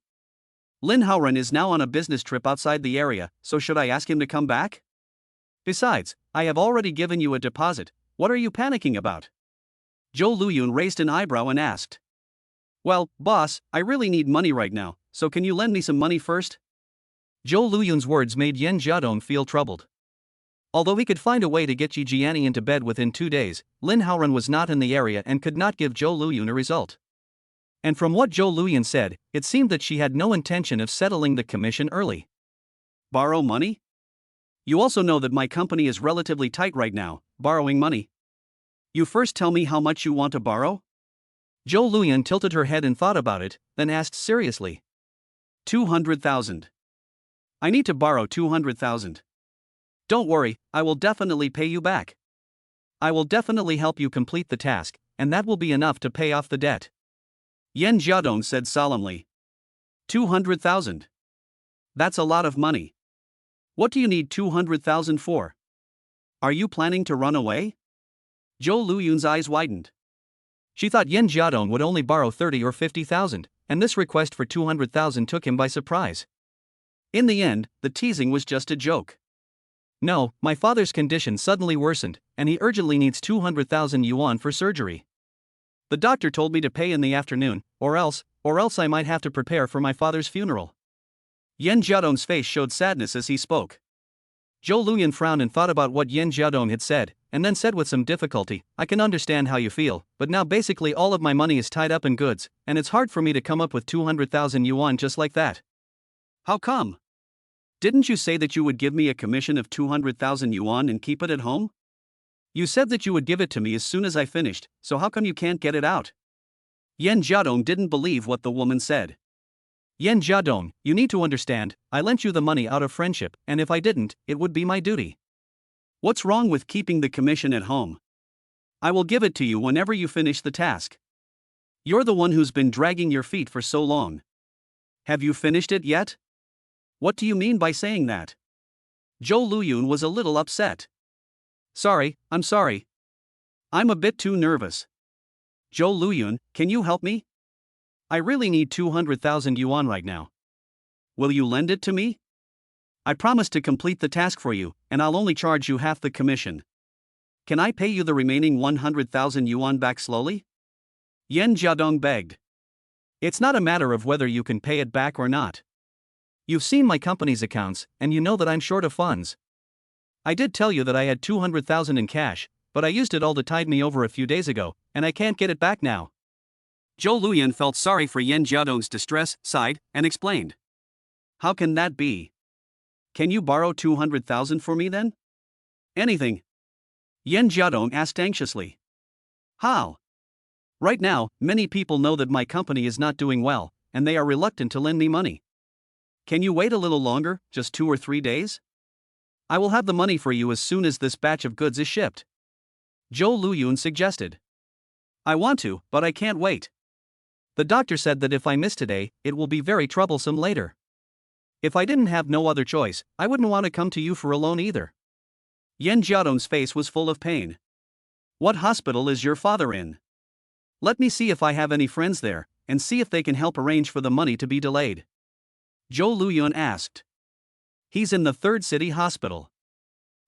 Lin Haoren is now on a business trip outside the area, so should I ask him to come back? Besides, I have already given you a deposit. What are you panicking about? Zhou Luyun raised an eyebrow and asked. Well, boss, I really need money right now, so can you lend me some money first? Zhou Luyun's words made Yen Jiadong feel troubled. Although he could find a way to get Ji Jiani into bed within 2 days, Lin Haoren was not in the area and could not give Zhou Luyun a result. And from what Zhou Luyun said, it seemed that she had no intention of settling the commission early. Borrow money? You also know that my company is relatively tight right now, borrowing money. You first tell me how much you want to borrow? Zhou Luyun tilted her head and thought about it, then asked seriously. 200,000. I need to borrow 200,000. Don't worry, I will definitely pay you back. I will definitely help you complete the task, and that will be enough to pay off the debt. Yen Jiadong said solemnly. 200,000. That's a lot of money. What do you need 200,000 for? Are you planning to run away? Zhou Luyun's eyes widened. She thought Yen Jiadong would only borrow 30 or 50,000, and this request for 200,000 took him by surprise. In the end, the teasing was just a joke. No, my father's condition suddenly worsened, and he urgently needs 200,000 yuan for surgery. The doctor told me to pay in the afternoon, or else I might have to prepare for my father's funeral. Yen Jiadong's face showed sadness as he spoke. Zhou Luyun frowned and thought about what Yen Jiadong had said, and then said with some difficulty, I can understand how you feel, but now basically all of my money is tied up in goods, and it's hard for me to come up with 200,000 yuan just like that. How come? Didn't you say that you would give me a commission of 200,000 yuan and keep it at home? You said that you would give it to me as soon as I finished, so how come you can't get it out? Yen Jiadong didn't believe what the woman said. Yen Jiadong, you need to understand, I lent you the money out of friendship, and if I didn't, it would be my duty. What's wrong with keeping the commission at home? I will give it to you whenever you finish the task. You're the one who's been dragging your feet for so long. Have you finished it yet? What do you mean by saying that? Zhou Luyun was a little upset. Sorry, I'm sorry. I'm a bit too nervous. Zhou Luyun, can you help me? I really need 200,000 yuan right now. Will you lend it to me? I promise to complete the task for you, and I'll only charge you half the commission. Can I pay you the remaining 100,000 yuan back slowly? Yen Jiadong begged. It's not a matter of whether you can pay it back or not. You've seen my company's accounts, and you know that I'm short of funds. I did tell you that I had 200,000 in cash, but I used it all to tide me over a few days ago, and I can't get it back now. Zhou Luyun felt sorry for Yen Jiadong's distress, sighed, and explained. How can that be? Can you borrow 200,000 for me then? Anything. Yen Jiadong asked anxiously. How? Right now, many people know that my company is not doing well, and they are reluctant to lend me money. Can you wait a little longer, just 2 or 3 days? I will have the money for you as soon as this batch of goods is shipped. Zhou Luyun suggested. I want to, but I can't wait. The doctor said that if I miss today, it will be very troublesome later. If I didn't have no other choice, I wouldn't want to come to you for a loan either. Yen Jiadong's face was full of pain. What hospital is your father in? Let me see if I have any friends there, and see if they can help arrange for the money to be delayed. Zhou Luyun asked. He's in the 3rd City Hospital.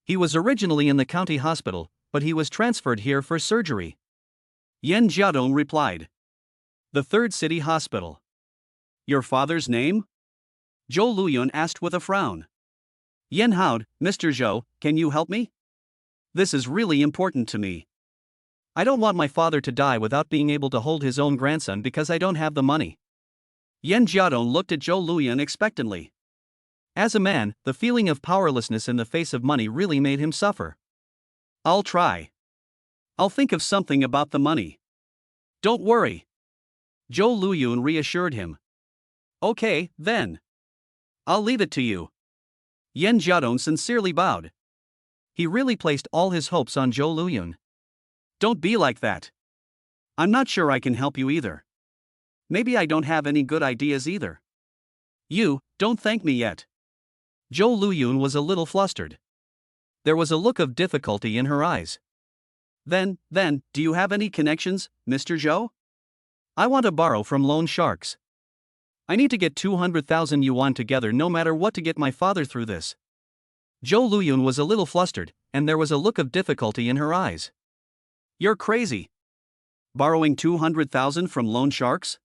He was originally in the county hospital, but he was transferred here for surgery. Yen Jiadong replied. The 3rd City Hospital. Your father's name? Zhou Luyun asked with a frown. Yen Haod, Mr. Zhou, can you help me? This is really important to me. I don't want my father to die without being able to hold his own grandson because I don't have the money. Yen Jiadong looked at Zhou Luyun expectantly. As a man, the feeling of powerlessness in the face of money really made him suffer. I'll try. I'll think of something about the money. Don't worry. Zhou Luyun reassured him. Okay, then. I'll leave it to you. Yen Jiadong sincerely bowed. He really placed all his hopes on Zhou Luyun. Don't be like that. I'm not sure I can help you either. Maybe I don't have any good ideas either. You, don't thank me yet. Zhou Luyun was a little flustered. There was a look of difficulty in her eyes. Then, do you have any connections, Mr. Zhou? I want to borrow from loan sharks. I need to get 200,000 yuan together no matter what to get my father through this. Zhou Luyun was a little flustered, and there was a look of difficulty in her eyes. You're crazy. Borrowing 200,000 from loan sharks?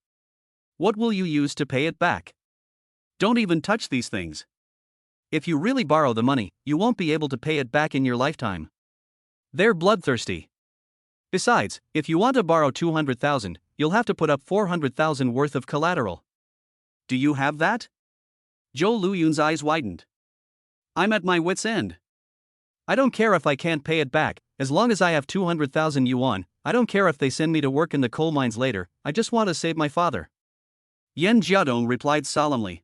What will you use to pay it back? Don't even touch these things. If you really borrow the money, you won't be able to pay it back in your lifetime. They're bloodthirsty. Besides, if you want to borrow 200,000, you'll have to put up 400,000 worth of collateral. Do you have that? Zhou Luyun's eyes widened. I'm at my wit's end. I don't care if I can't pay it back, as long as I have 200,000 yuan. I don't care if they send me to work in the coal mines later, I just want to save my father. Yan Jiadong replied solemnly.